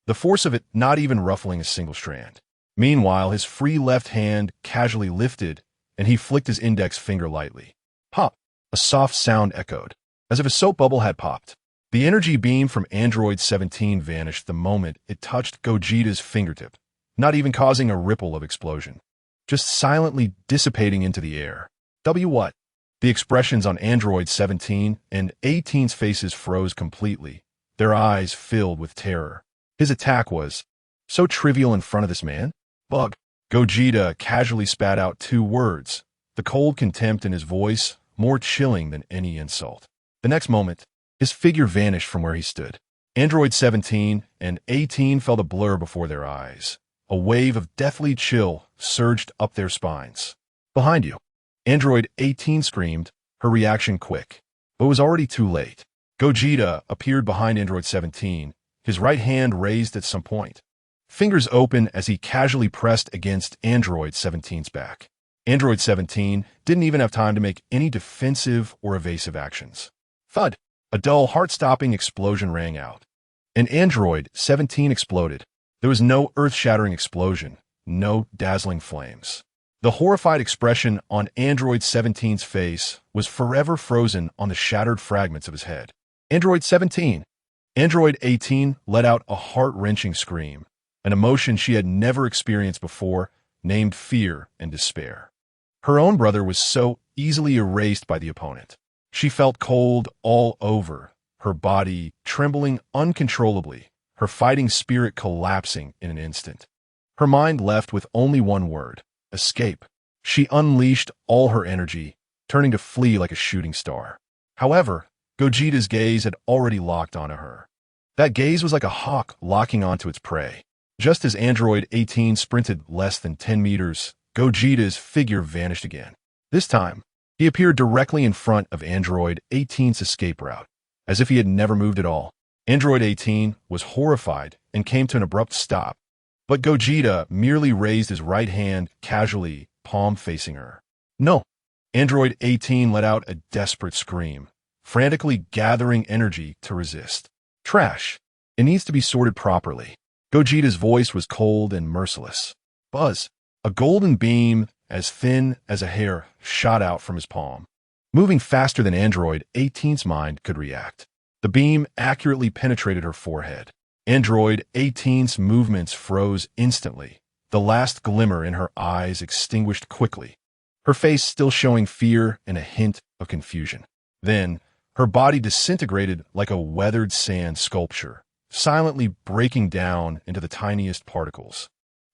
the force of it not even ruffling a single strand. Meanwhile, his free left hand casually lifted, and he flicked his index finger lightly. Pop! A soft sound echoed, as if a soap bubble had popped. The energy beam from Android 17 vanished the moment it touched Gogeta's fingertip, not even causing a ripple of explosion, just silently dissipating into the air. What? The expressions on Android 17 and 18's faces froze completely, their eyes filled with terror. His attack was so trivial in front of this man. Bug. Gogeta casually spat out 2 words, the cold contempt in his voice more chilling than any insult. The next moment, his figure vanished from where he stood. Android 17 and 18 felt a blur before their eyes. A wave of deathly chill surged up their spines. Behind you. Android 18 screamed, her reaction quick. But it was already too late. Gogeta appeared behind Android 17, his right hand raised at some point. Fingers open as he casually pressed against Android 17's back. Android 17 didn't even have time to make any defensive or evasive actions. Thud! A dull, heart-stopping explosion rang out. And Android 17 exploded. There was no earth-shattering explosion, no dazzling flames. The horrified expression on Android 17's face was forever frozen on the shattered fragments of his head. Android 17. Android 18 let out a heart-wrenching scream, an emotion she had never experienced before, named fear and despair. Her own brother was so easily erased by the opponent. She felt cold all over, her body trembling uncontrollably, her fighting spirit collapsing in an instant. Her mind left with only one word: escape. She unleashed all her energy, turning to flee like a shooting star. However, Gogeta's gaze had already locked onto her. That gaze was like a hawk locking onto its prey. Just as Android 18 sprinted less than 10 meters, Gogeta's figure vanished again. This time, he appeared directly in front of Android 18's escape route, as if he had never moved at all. Android 18 was horrified and came to an abrupt stop, but Gogeta merely raised his right hand casually, palm facing her. No! Android 18 let out a desperate scream, frantically gathering energy to resist. Trash. It needs to be sorted properly. Gogeta's voice was cold and merciless. Buzz. A golden beam, as thin as a hair, shot out from his palm, moving faster than Android 18's mind could react. The beam accurately penetrated her forehead. Android 18's movements froze instantly, the last glimmer in her eyes extinguished quickly, her face still showing fear and a hint of confusion. Then, her body disintegrated like a weathered sand sculpture, silently breaking down into the tiniest particles,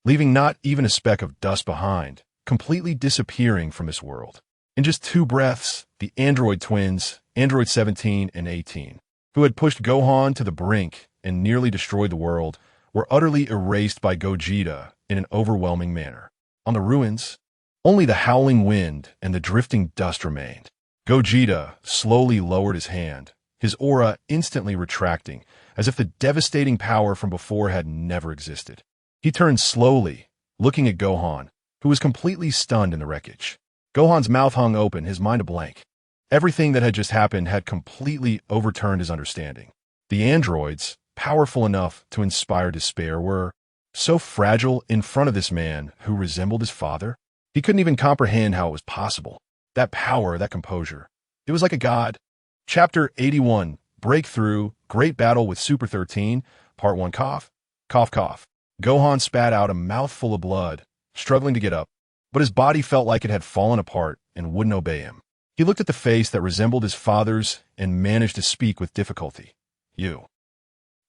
leaving not even a speck of dust behind, completely disappearing from this world. In just 2 breaths, the android twins, Android 17 and 18, who had pushed Gohan to the brink and nearly destroyed the world, were utterly erased by Gogeta in an overwhelming manner. On the ruins, only the howling wind and the drifting dust remained. Gogeta slowly lowered his hand, his aura instantly retracting, as if the devastating power from before had never existed. He turned slowly, looking at Gohan, who was completely stunned in the wreckage. Gohan's mouth hung open, his mind a blank. Everything that had just happened had completely overturned his understanding. The androids, powerful enough to inspire despair, were so fragile in front of this man who resembled his father. He couldn't even comprehend how it was possible. That power, that composure. It was like a god. Chapter 81, Breakthrough, Great Battle with Super 13, Part 1. Cough, cough, cough. Gohan spat out a mouthful of blood, struggling to get up, but his body felt like it had fallen apart and wouldn't obey him. He looked at the face that resembled his father's and managed to speak with difficulty. You.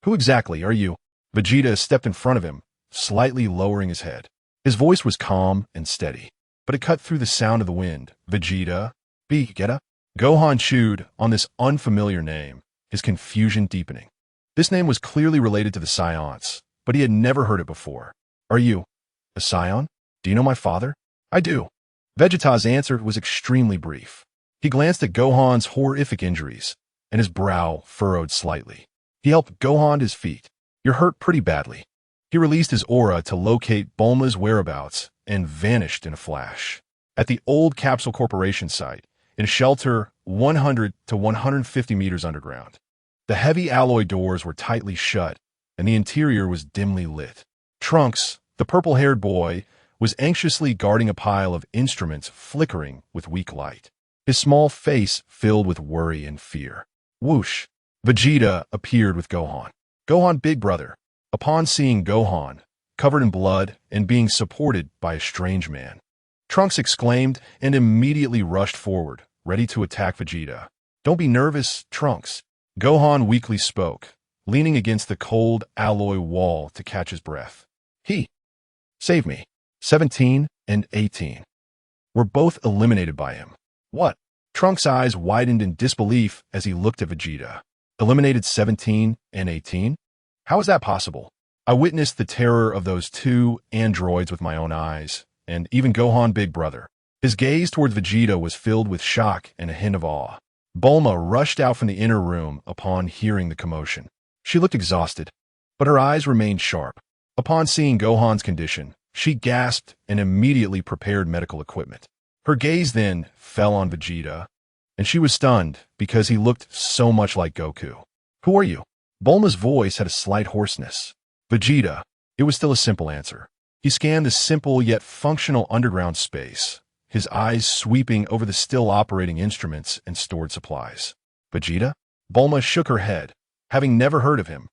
Who exactly are you? Vegeta stepped in front of him, slightly lowering his head. His voice was calm and steady, but it cut through the sound of the wind. Geta? Gohan chewed on this unfamiliar name, his confusion deepening. This name was clearly related to the Saiyans, but he had never heard it before. Are you a Saiyan? Do you know my father? I do. Vegeta's answer was extremely brief. He glanced at Gohan's horrific injuries, and his brow furrowed slightly. He helped Gohan to his feet. You're hurt pretty badly. He released his aura to locate Bulma's whereabouts and vanished in a flash. At the old Capsule Corporation site, in a shelter 100 to 150 meters underground. The heavy alloy doors were tightly shut, and the interior was dimly lit. Trunks, the purple-haired boy, was anxiously guarding a pile of instruments flickering with weak light, his small face filled with worry and fear. Whoosh! Vegeta appeared with Gohan. Gohan, big brother. Upon seeing Gohan, covered in blood and being supported by a strange man, Trunks exclaimed and immediately rushed forward, ready to attack Vegeta. Don't be nervous, Trunks. Gohan weakly spoke, leaning against the cold alloy wall to catch his breath. He, save me. 17 and 18 were both eliminated by him. What? Trunks' eyes widened in disbelief as he looked at Vegeta. Eliminated 17 and 18? How is that possible? I witnessed the terror of those two androids with my own eyes, and even Gohan Big Brother. His gaze towards Vegeta was filled with shock and a hint of awe. Bulma rushed out from the inner room upon hearing the commotion. She looked exhausted, but her eyes remained sharp. Upon seeing Gohan's condition, she gasped and immediately prepared medical equipment. Her gaze then fell on Vegeta, and she was stunned because he looked so much like Goku. Who are you? Bulma's voice had a slight hoarseness. Vegeta. It was still a simple answer. He scanned the simple yet functional underground space, his eyes sweeping over the still operating instruments and stored supplies. Vegeta? Bulma shook her head, having never heard of him.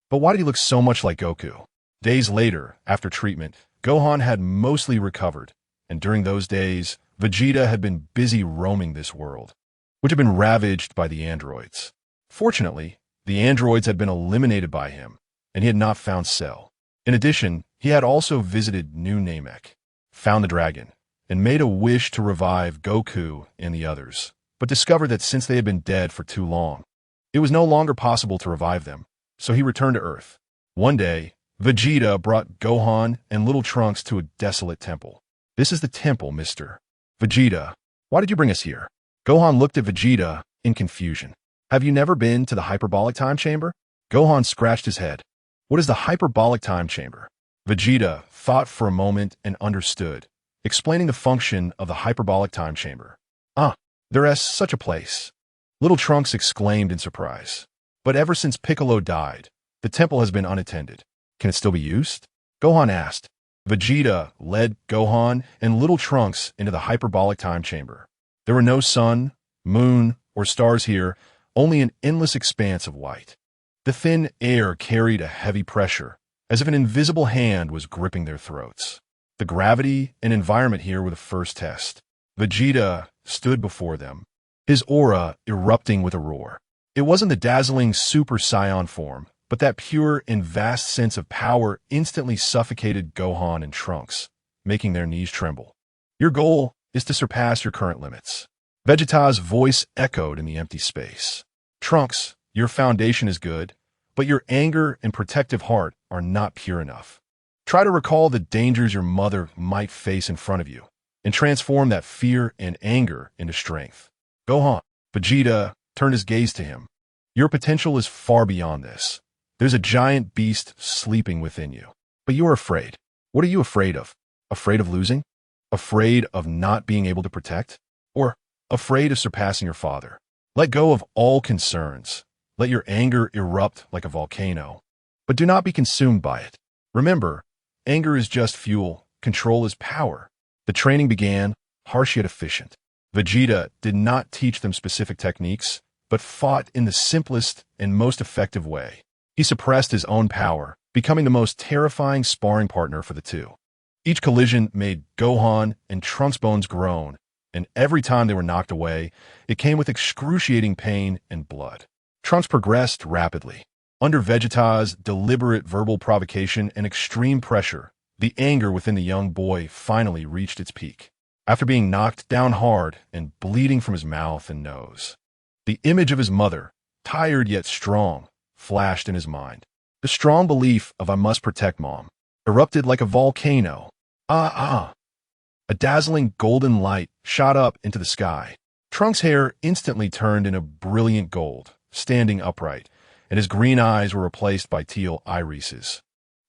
But why did he look so much like Goku? Days later, after treatment, Gohan had mostly recovered, and during those days, Vegeta had been busy roaming this world, which had been ravaged by the androids. Fortunately, the androids had been eliminated by him, and he had not found Cell. In addition, he had also visited New Namek, found the dragon, and made a wish to revive Goku and the others, but discovered that since they had been dead for too long, it was no longer possible to revive them, so he returned to Earth. One day, Vegeta brought Gohan and little Trunks to a desolate temple. This is the temple, Mr. Vegeta. Why did you bring us here? Gohan looked at Vegeta in confusion. Have you never been to the hyperbolic time chamber? Gohan scratched his head. What is the hyperbolic time chamber? Vegeta thought for a moment and understood, explaining the function of the hyperbolic time chamber. There is such a place. Little Trunks exclaimed in surprise. But ever since Piccolo died, the temple has been unattended. Can it still be used? Gohan asked. Vegeta led Gohan and little Trunks into the hyperbolic time chamber. There were no sun, moon, or stars here, only an endless expanse of white. The thin air carried a heavy pressure, as if an invisible hand was gripping their throats. The gravity and environment here were the first test. Vegeta stood before them, his aura erupting with a roar. It wasn't the dazzling Super Saiyan form, but that pure and vast sense of power instantly suffocated Gohan and Trunks, making their knees tremble. Your goal is to surpass your current limits. Vegeta's voice echoed in the empty space. Trunks, your foundation is good, but your anger and protective heart are not pure enough. Try to recall the dangers your mother might face in front of you, and transform that fear and anger into strength. Gohan. Vegeta turned his gaze to him. Your potential is far beyond this. There's a giant beast sleeping within you. But you are afraid. What are you afraid of? Afraid of losing? Afraid of not being able to protect? Or afraid of surpassing your father? Let go of all concerns. Let your anger erupt like a volcano. But do not be consumed by it. Remember, anger is just fuel. Control is power. The training began, harsh yet efficient. Vegeta did not teach them specific techniques, but fought in the simplest and most effective way. He suppressed his own power, becoming the most terrifying sparring partner for the two. Each collision made Gohan and Trunks' bones groan, and every time they were knocked away, it came with excruciating pain and blood. Trunks progressed rapidly. Under Vegeta's deliberate verbal provocation and extreme pressure, the anger within the young boy finally reached its peak. After being knocked down hard and bleeding from his mouth and nose, the image of his mother, tired yet strong, flashed in his mind. The strong belief of "I must protect Mom" erupted like a volcano. A dazzling golden light shot up into the sky. Trunks' hair instantly turned into brilliant gold, standing upright, and his green eyes were replaced by teal irises,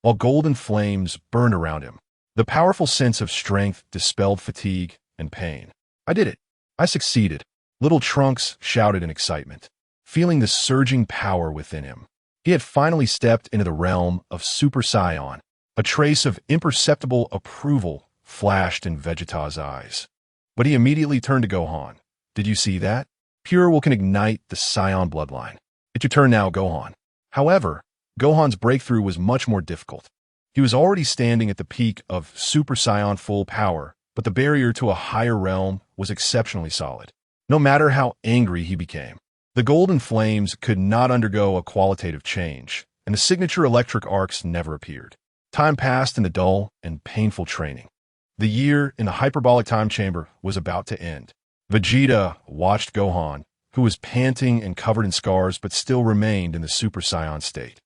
while golden flames burned around him. The powerful sense of strength dispelled fatigue and pain. I did it. I succeeded. Little Trunks shouted in excitement, feeling the surging power within him. He had finally stepped into the realm of Super Saiyan. A trace of imperceptible approval flashed in Vegeta's eyes. But he immediately turned to Gohan. Did you see that? Pure will can ignite the Saiyan bloodline. It's your turn now, Gohan. However, Gohan's breakthrough was much more difficult. He was already standing at the peak of Super Saiyan full power, but the barrier to a higher realm was exceptionally solid. no matter how angry he became. The golden flames could not undergo a qualitative change, and the signature electric arcs never appeared. Time passed in the dull and painful training. The year in the hyperbolic time chamber was about to end. Vegeta watched Gohan, who was panting and covered in scars but still remained in the Super Saiyan state.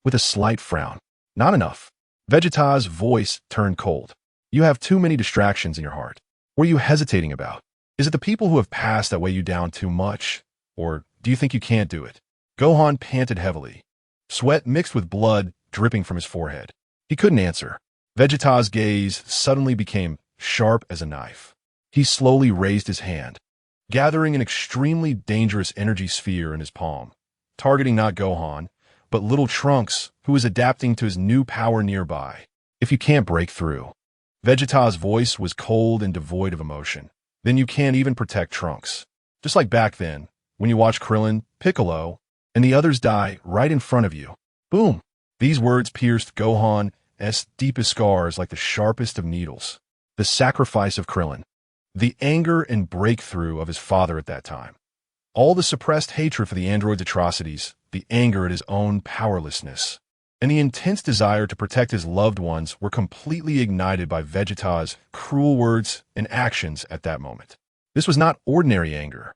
With a slight frown. Not enough. Vegeta's voice turned cold. You have too many distractions in your heart. What are you hesitating about? Is it the people who have passed that weigh you down too much? Or do you think you can't do it? Gohan panted heavily. Sweat mixed with blood dripping from his forehead. He couldn't answer. Vegeta's gaze suddenly became sharp as a knife. He slowly raised his hand, gathering an extremely dangerous energy sphere in his palm, targeting not Gohan, but little Trunks, who was adapting to his new power nearby. If you can't break through. Vegeta's voice was cold and devoid of emotion. Then you can't even protect Trunks. Just like back then, when you watch Krillin, Piccolo, and the others die right in front of you. Boom! These words pierced Gohan's deepest scars like the sharpest of needles. The sacrifice of Krillin. The anger and breakthrough of his father at that time. All the suppressed hatred for the android's atrocities, the anger at his own powerlessness, and the intense desire to protect his loved ones were completely ignited by Vegeta's cruel words and actions at that moment. This was not ordinary anger,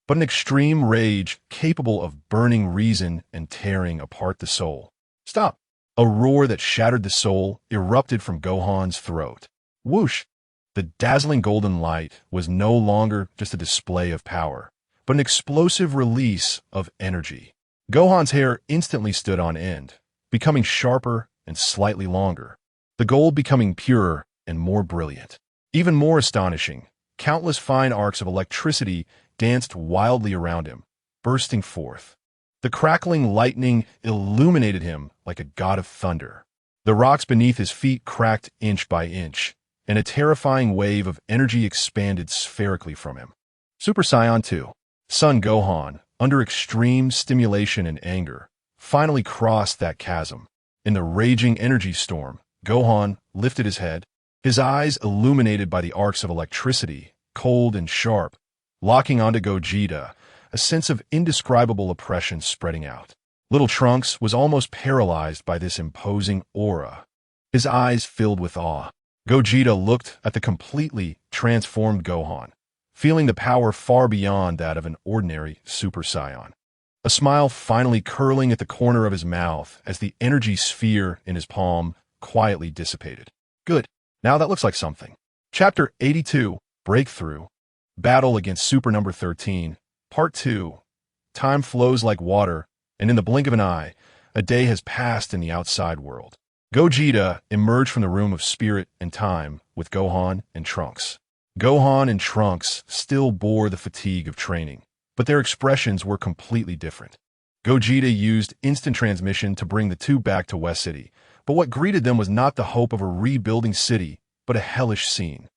but an extreme rage capable of burning reason and tearing apart the soul. Stop! A roar that shattered the soul erupted from Gohan's throat. Whoosh! The dazzling golden light was no longer just a display of power, but an explosive release of energy. Gohan's hair instantly stood on end, becoming sharper and slightly longer, the gold becoming purer and more brilliant. Even more astonishing, countless fine arcs of electricity danced wildly around him, bursting forth. The crackling lightning illuminated him like a god of thunder. The rocks beneath his feet cracked inch by inch, and a terrifying wave of energy expanded spherically from him. Super Saiyan 2. Son Gohan, under extreme stimulation and anger, finally crossed that chasm. In the raging energy storm, Gohan lifted his head, his eyes illuminated by the arcs of electricity, cold and sharp, locking onto Gogeta, a sense of indescribable oppression spreading out. Little Trunks was almost paralyzed by this imposing aura. His eyes filled with awe. Gogeta looked at the completely transformed Gohan, feeling the power far beyond that of an ordinary Super Saiyan. A smile finally curling at the corner of his mouth as the energy sphere in his palm quietly dissipated. Good. Now that looks like something. Chapter 82, Breakthrough. Battle against Super Number 13, Part 2. Time flows like water, and in the blink of an eye, a day has passed in the outside world. Gogeta emerged from the room of spirit and time with Gohan and Trunks. Gohan and Trunks still bore the fatigue of training, but their expressions were completely different. Gogeta used instant transmission to bring the two back to West City, but what greeted them was not the hope of a rebuilding city, but a hellish scene.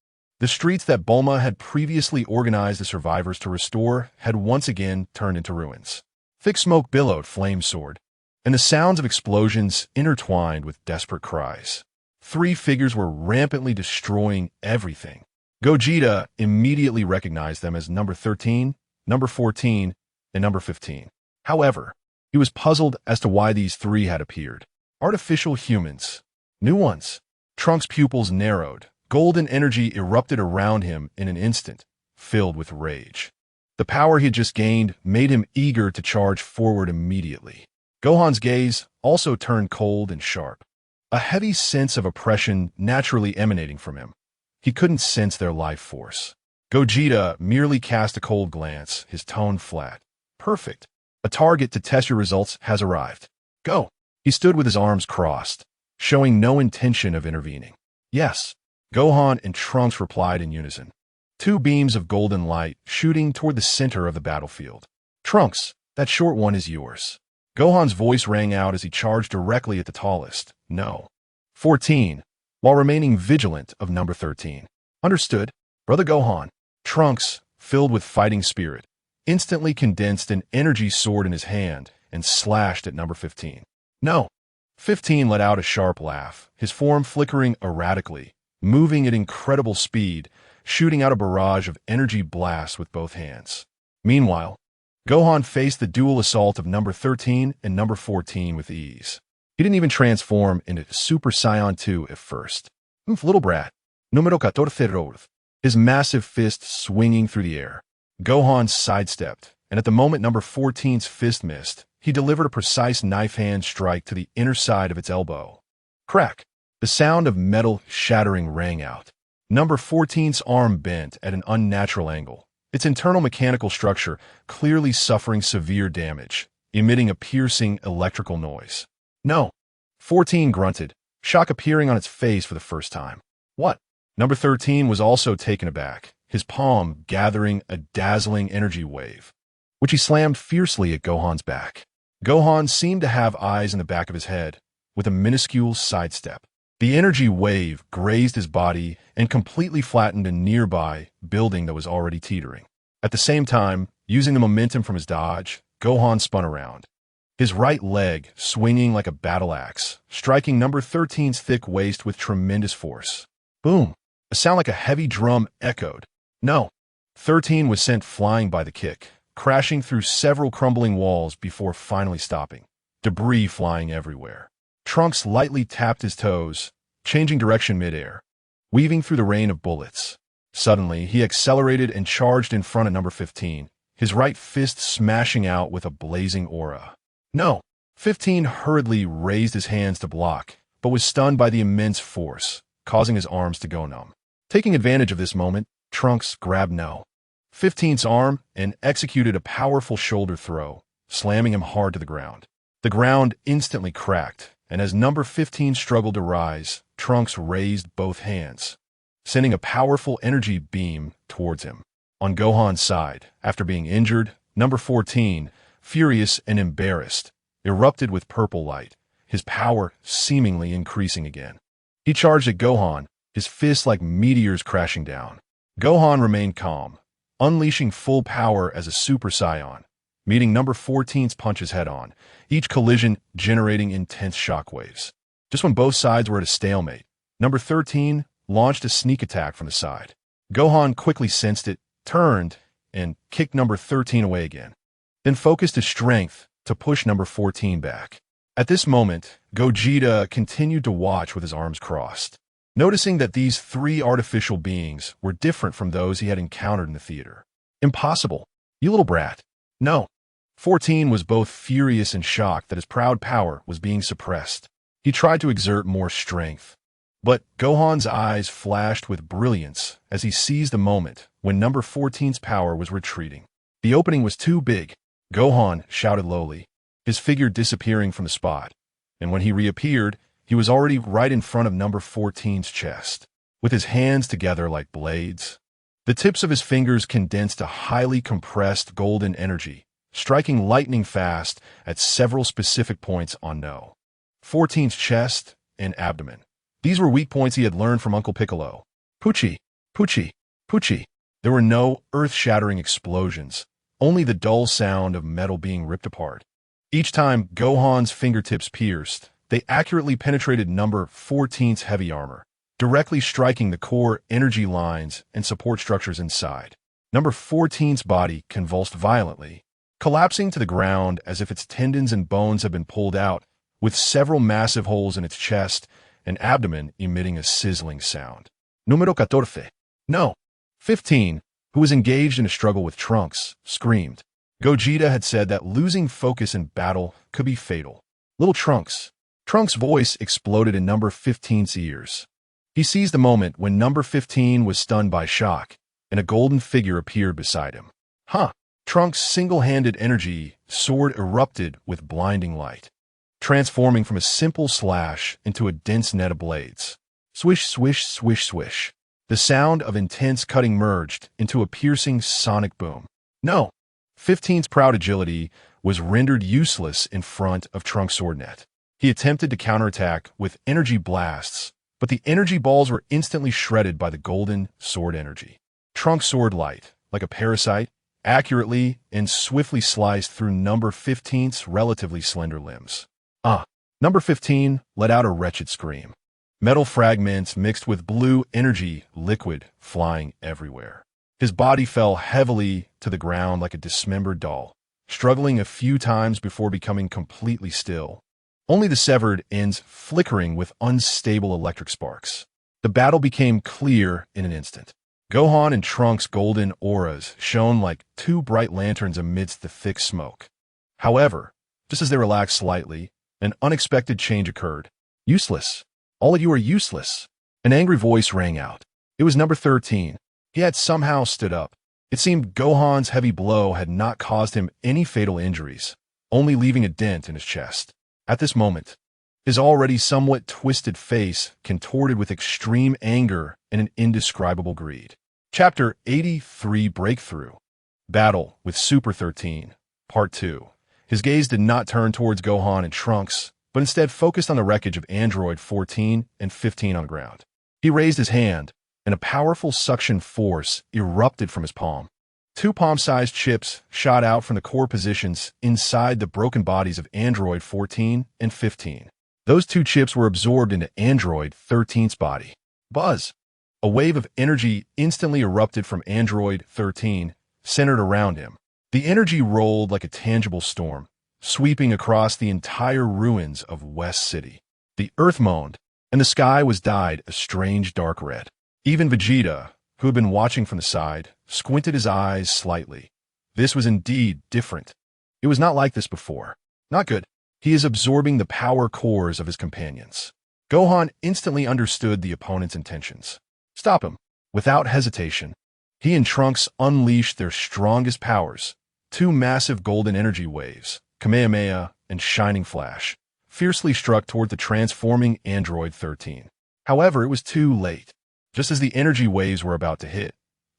The streets that Bulma had previously organized the survivors to restore had once again turned into ruins. Thick smoke billowed, flames soared, and the sounds of explosions intertwined with desperate cries. Three figures were rampantly destroying everything. Gogeta immediately recognized them as number 13, number 14, and number 15. However, he was puzzled as to why these three had appeared. Artificial humans. New ones. Trunks' pupils narrowed. Golden energy erupted around him in an instant, filled with rage. The power he had just gained made him eager to charge forward immediately. Gohan's gaze also turned cold and sharp, a heavy sense of oppression naturally emanating from him. He couldn't sense their life force. Gogeta merely cast a cold glance, his tone flat. Perfect. A target to test your results has arrived. Go. He stood with his arms crossed, showing no intention of intervening. Yes. Gohan and Trunks replied in unison. Two beams of golden light shooting toward the center of the battlefield. Trunks, that short one is yours. Gohan's voice rang out as he charged directly at the tallest. No. 14, while remaining vigilant of number 13. Understood, Brother Gohan. Trunks, filled with fighting spirit, instantly condensed an energy sword in his hand and slashed at number 15. No. 15 let out a sharp laugh, his form flickering erratically, moving at incredible speed, shooting out a barrage of energy blasts with both hands. Meanwhile, Gohan faced the dual assault of number 13 and number 14 with ease. He didn't even transform into Super Saiyan 2 at first. Little brat. Número 14. His massive fist swinging through the air. Gohan sidestepped, and at the moment number 14's fist missed, he delivered a precise knife-hand strike to the inner side of its elbow. Crack! The sound of metal shattering rang out. Number 14's arm bent at an unnatural angle, its internal mechanical structure clearly suffering severe damage, emitting a piercing electrical noise. No! 14 grunted, shock appearing on its face for the first time. What? Number 13 was also taken aback, his palm gathering a dazzling energy wave, which he slammed fiercely at Gohan's back. Gohan seemed to have eyes in the back of his head, with a minuscule sidestep. The energy wave grazed his body and completely flattened a nearby building that was already teetering. At the same time, using the momentum from his dodge, Gohan spun around, his right leg swinging like a battle axe, striking number 13's thick waist with tremendous force. Boom! A sound like a heavy drum echoed. No! 13 was sent flying by the kick, crashing through several crumbling walls before finally stopping, debris flying everywhere. Trunks lightly tapped his toes, changing direction midair, weaving through the rain of bullets. Suddenly, he accelerated and charged in front of number 15, his right fist smashing out with a blazing aura. No! 15 hurriedly raised his hands to block, but was stunned by the immense force, causing his arms to go numb. Taking advantage of this moment, Trunks grabbed No. 15's arm and executed a powerful shoulder throw, slamming him hard to the ground. The ground instantly cracked, and as number 15 struggled to rise, Trunks raised both hands, sending a powerful energy beam towards him. On Gohan's side, after being injured, number 14, furious and embarrassed, erupted with purple light, his power seemingly increasing again. He charged at Gohan, his fists like meteors crashing down. Gohan remained calm, unleashing full power as a Super Saiyan, meeting number 14's punches head-on, each collision generating intense shockwaves. Just when both sides were at a stalemate, number 13 launched a sneak attack from the side. Gohan quickly sensed it, turned, and kicked number 13 away again, then focused his strength to push number 14 back. At this moment, Gogeta continued to watch with his arms crossed, noticing that these three artificial beings were different from those he had encountered in the theater. Impossible! You little brat! No! 14 was both furious and shocked that his proud power was being suppressed. He tried to exert more strength, but Gohan's eyes flashed with brilliance as he seized the moment when number 14's power was retreating. The opening was too big. Gohan shouted lowly, his figure disappearing from the spot, and when he reappeared, he was already right in front of number 14's chest, with his hands together like blades. The tips of his fingers condensed a highly compressed golden energy, striking lightning fast at several specific points on No. 14's chest and abdomen. These were weak points he had learned from Uncle Piccolo. Poochie, Poochie, Poochie. There were no earth-shattering explosions, only the dull sound of metal being ripped apart. Each time Gohan's fingertips pierced, they accurately penetrated number 14's heavy armor, directly striking the core energy lines and support structures inside. Number 14's body convulsed violently, collapsing to the ground as if its tendons and bones had been pulled out, with several massive holes in its chest and abdomen emitting a sizzling sound. Número 14. No. 15, who was engaged in a struggle with Trunks, screamed. Gogeta had said that losing focus in battle could be fatal. Little Trunks. Trunks' voice exploded in number 15's ears. He seized the moment when number 15 was stunned by shock, and a golden figure appeared beside him. Huh! Trunks' single-handed energy sword erupted with blinding light, transforming from a simple slash into a dense net of blades. Swish, swish, swish, swish. The sound of intense cutting merged into a piercing sonic boom. No! 15's proud agility was rendered useless in front of Trunks' sword net. He attempted to counterattack with energy blasts, but the energy balls were instantly shredded by the golden sword energy. Trunks' sword light, like a parasite, accurately and swiftly sliced through number 15's relatively slender limbs. Number 15 let out a wretched scream. Metal fragments mixed with blue energy liquid flying everywhere. His body fell heavily to the ground like a dismembered doll, struggling a few times before becoming completely still, only the severed ends flickering with unstable electric sparks. The battle became clear in an instant. Gohan and Trunks' golden auras shone like two bright lanterns amidst the thick smoke. However, just as they relaxed slightly, an unexpected change occurred. Useless. All of you are useless. An angry voice rang out. It was number 13. He had somehow stood up. It seemed Gohan's heavy blow had not caused him any fatal injuries, only leaving a dent in his chest. At this moment, his already somewhat twisted face contorted with extreme anger and an indescribable greed. Chapter 83 Breakthrough. Battle with Super 13. Part 2. His gaze did not turn towards Gohan and Trunks, but instead focused on the wreckage of Android 14 and 15 on the ground. He raised his hand, and a powerful suction force erupted from his palm. Two palm-sized chips shot out from the core positions inside the broken bodies of Android 14 and 15. Those two chips were absorbed into Android 13's body. Buzz! A wave of energy instantly erupted from Android 13, centered around him. The energy rolled like a tangible storm, sweeping across the entire ruins of West City. The earth moaned, and the sky was dyed a strange dark red. Even Vegeta, who had been watching from the side, squinted his eyes slightly. This was indeed different. It was not like this before. Not good. He is absorbing the power cores of his companions. Gohan instantly understood the opponent's intentions. Stop him. Without hesitation, he and Trunks unleashed their strongest powers, two massive golden energy waves, Kamehameha and Shining Flash, fiercely struck toward the transforming Android 13. However, it was too late. Just as the energy waves were about to hit,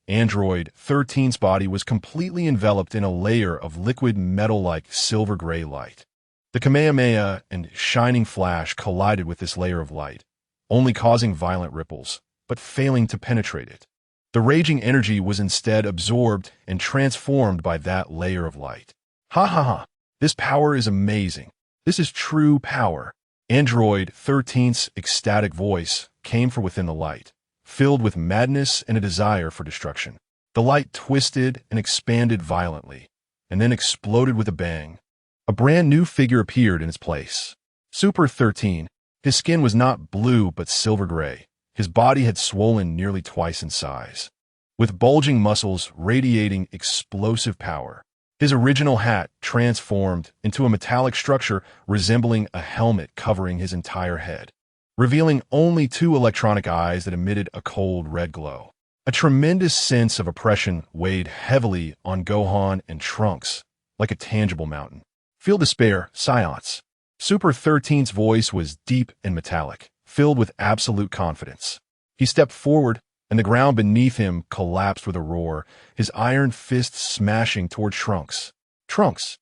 Android 13's body was completely enveloped in a layer of liquid metal-like silver-gray light. The Kamehameha and Shining Flash collided with this layer of light, only causing violent ripples, but failing to penetrate it. The raging energy was instead absorbed and transformed by that layer of light. Ha ha ha! This power is amazing. This is true power. Android 13's ecstatic voice came from within the light, filled with madness and a desire for destruction. The light twisted and expanded violently, and then exploded with a bang. A brand new figure appeared in its place. Super 13. His skin was not blue but silver gray. His body had swollen nearly twice in size, with bulging muscles radiating explosive power. His original hat transformed into a metallic structure resembling a helmet covering his entire head, revealing only two electronic eyes that emitted a cold red glow. A tremendous sense of oppression weighed heavily on Gohan and Trunks, like a tangible mountain. Feel despair, Science. Super 13's voice was deep and metallic, filled with absolute confidence. He stepped forward, and the ground beneath him collapsed with a roar, his iron fist smashing toward Trunks. Trunks!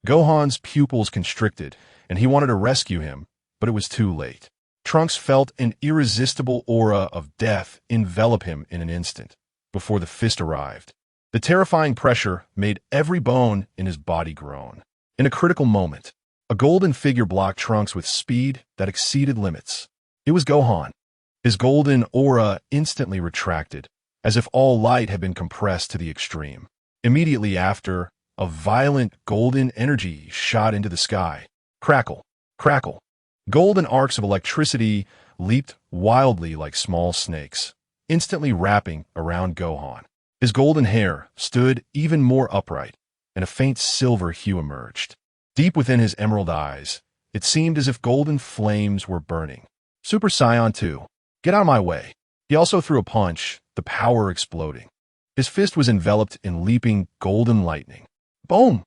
Gohan's pupils constricted, and he wanted to rescue him, but it was too late. Trunks felt an irresistible aura of death envelop him in an instant, before the fist arrived. The terrifying pressure made every bone in his body groan. In a critical moment, a golden figure blocked Trunks with speed that exceeded limits. It was Gohan. His golden aura instantly retracted, as if all light had been compressed to the extreme. Immediately after, a violent golden energy shot into the sky. Crackle, crackle. Golden arcs of electricity leaped wildly like small snakes, instantly wrapping around Gohan. His golden hair stood even more upright, and a faint silver hue emerged. Deep within his emerald eyes, it seemed as if golden flames were burning. Super Saiyan 2. Get out of my way. He also threw a punch, the power exploding. His fist was enveloped in leaping golden lightning. Boom!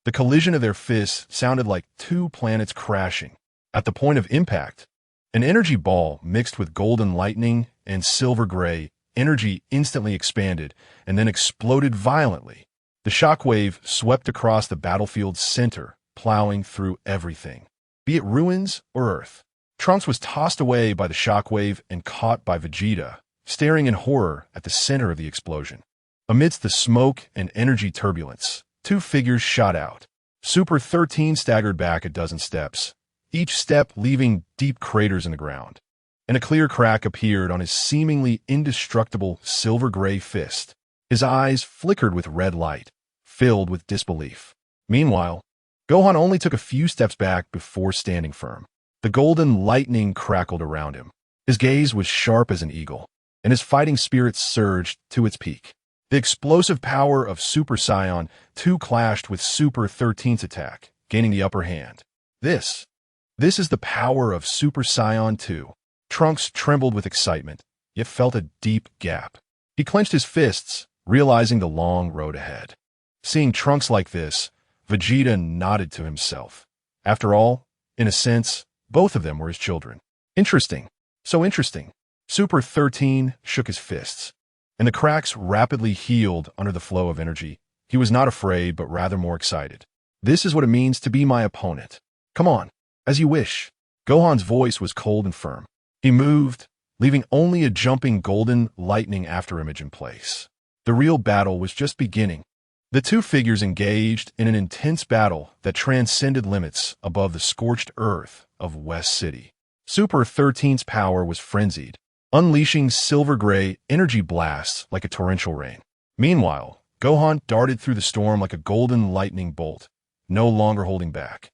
The collision of their fists sounded like two planets crashing. At the point of impact, an energy ball mixed with golden lightning and silver gray energy instantly expanded and then exploded violently. The shockwave swept across the battlefield's center, plowing through everything, be it ruins or earth. Trunks was tossed away by the shockwave and caught by Vegeta, staring in horror at the center of the explosion. Amidst the smoke and energy turbulence, two figures shot out. Super 13 staggered back a dozen steps, each step leaving deep craters in the ground, and a clear crack appeared on his seemingly indestructible silver-gray fist. His eyes flickered with red light, filled with disbelief. Meanwhile, Gohan only took a few steps back before standing firm. The golden lightning crackled around him. His gaze was sharp as an eagle, and his fighting spirit surged to its peak. The explosive power of Super Saiyan 2 clashed with Super 13's attack, gaining the upper hand. This is the power of Super Saiyan 2. Trunks trembled with excitement, yet felt a deep gap. He clenched his fists, realizing the long road ahead. Seeing Trunks like this, Vegeta nodded to himself. After all, in a sense, both of them were his children. Interesting. So interesting. Super 13 shook his fists, and the cracks rapidly healed under the flow of energy. He was not afraid, but rather more excited. This is what it means to be my opponent. Come on, as you wish. Gohan's voice was cold and firm. He moved, leaving only a jumping golden lightning afterimage in place. The real battle was just beginning. The two figures engaged in an intense battle that transcended limits above the scorched earth of West City. Super 13's power was frenzied, unleashing silver-gray energy blasts like a torrential rain. Meanwhile, Gohan darted through the storm like a golden lightning bolt, no longer holding back.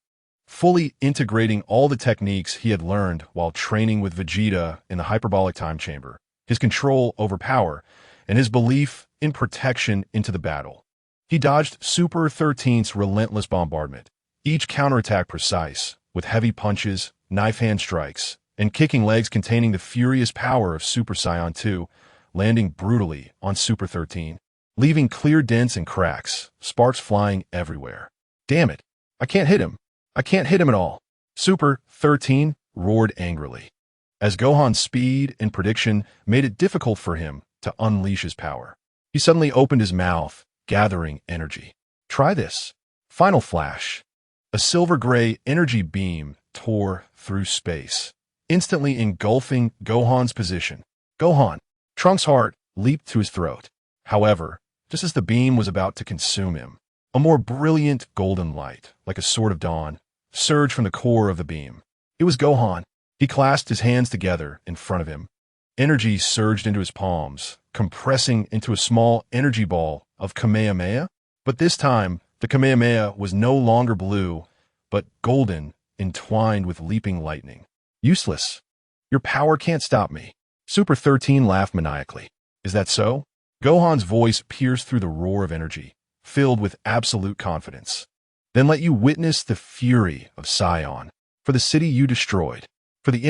Fully integrating all the techniques he had learned while training with Vegeta in the hyperbolic time chamber, his control over power, and his belief in protection into the battle. He dodged Super 13's relentless bombardment, each counterattack precise, with heavy punches, knife-hand strikes, and kicking legs containing the furious power of Super Saiyan 2, landing brutally on Super 13, leaving clear dents and cracks, sparks flying everywhere. Damn it, I can't hit him. I can't hit him at all. Super 13 roared angrily, as Gohan's speed and prediction made it difficult for him to unleash his power. He suddenly opened his mouth, gathering energy. Try this. Final flash. A silver-gray energy beam tore through space, instantly engulfing Gohan's position. Gohan! Trunks' heart leaped to his throat. However, just as the beam was about to consume him, a more brilliant golden light, like a sword of dawn, surged from the core of the beam. It was Gohan. He clasped his hands together in front of him. Energy surged into his palms, compressing into a small energy ball of Kamehameha. But this time, the Kamehameha was no longer blue, but golden, entwined with leaping lightning. Useless. Your power can't stop me. Super 13 laughed maniacally. Is that so? Gohan's voice pierced through the roar of energy, filled with absolute confidence. Then let you witness the fury of Saiyan, for the city you destroyed, for the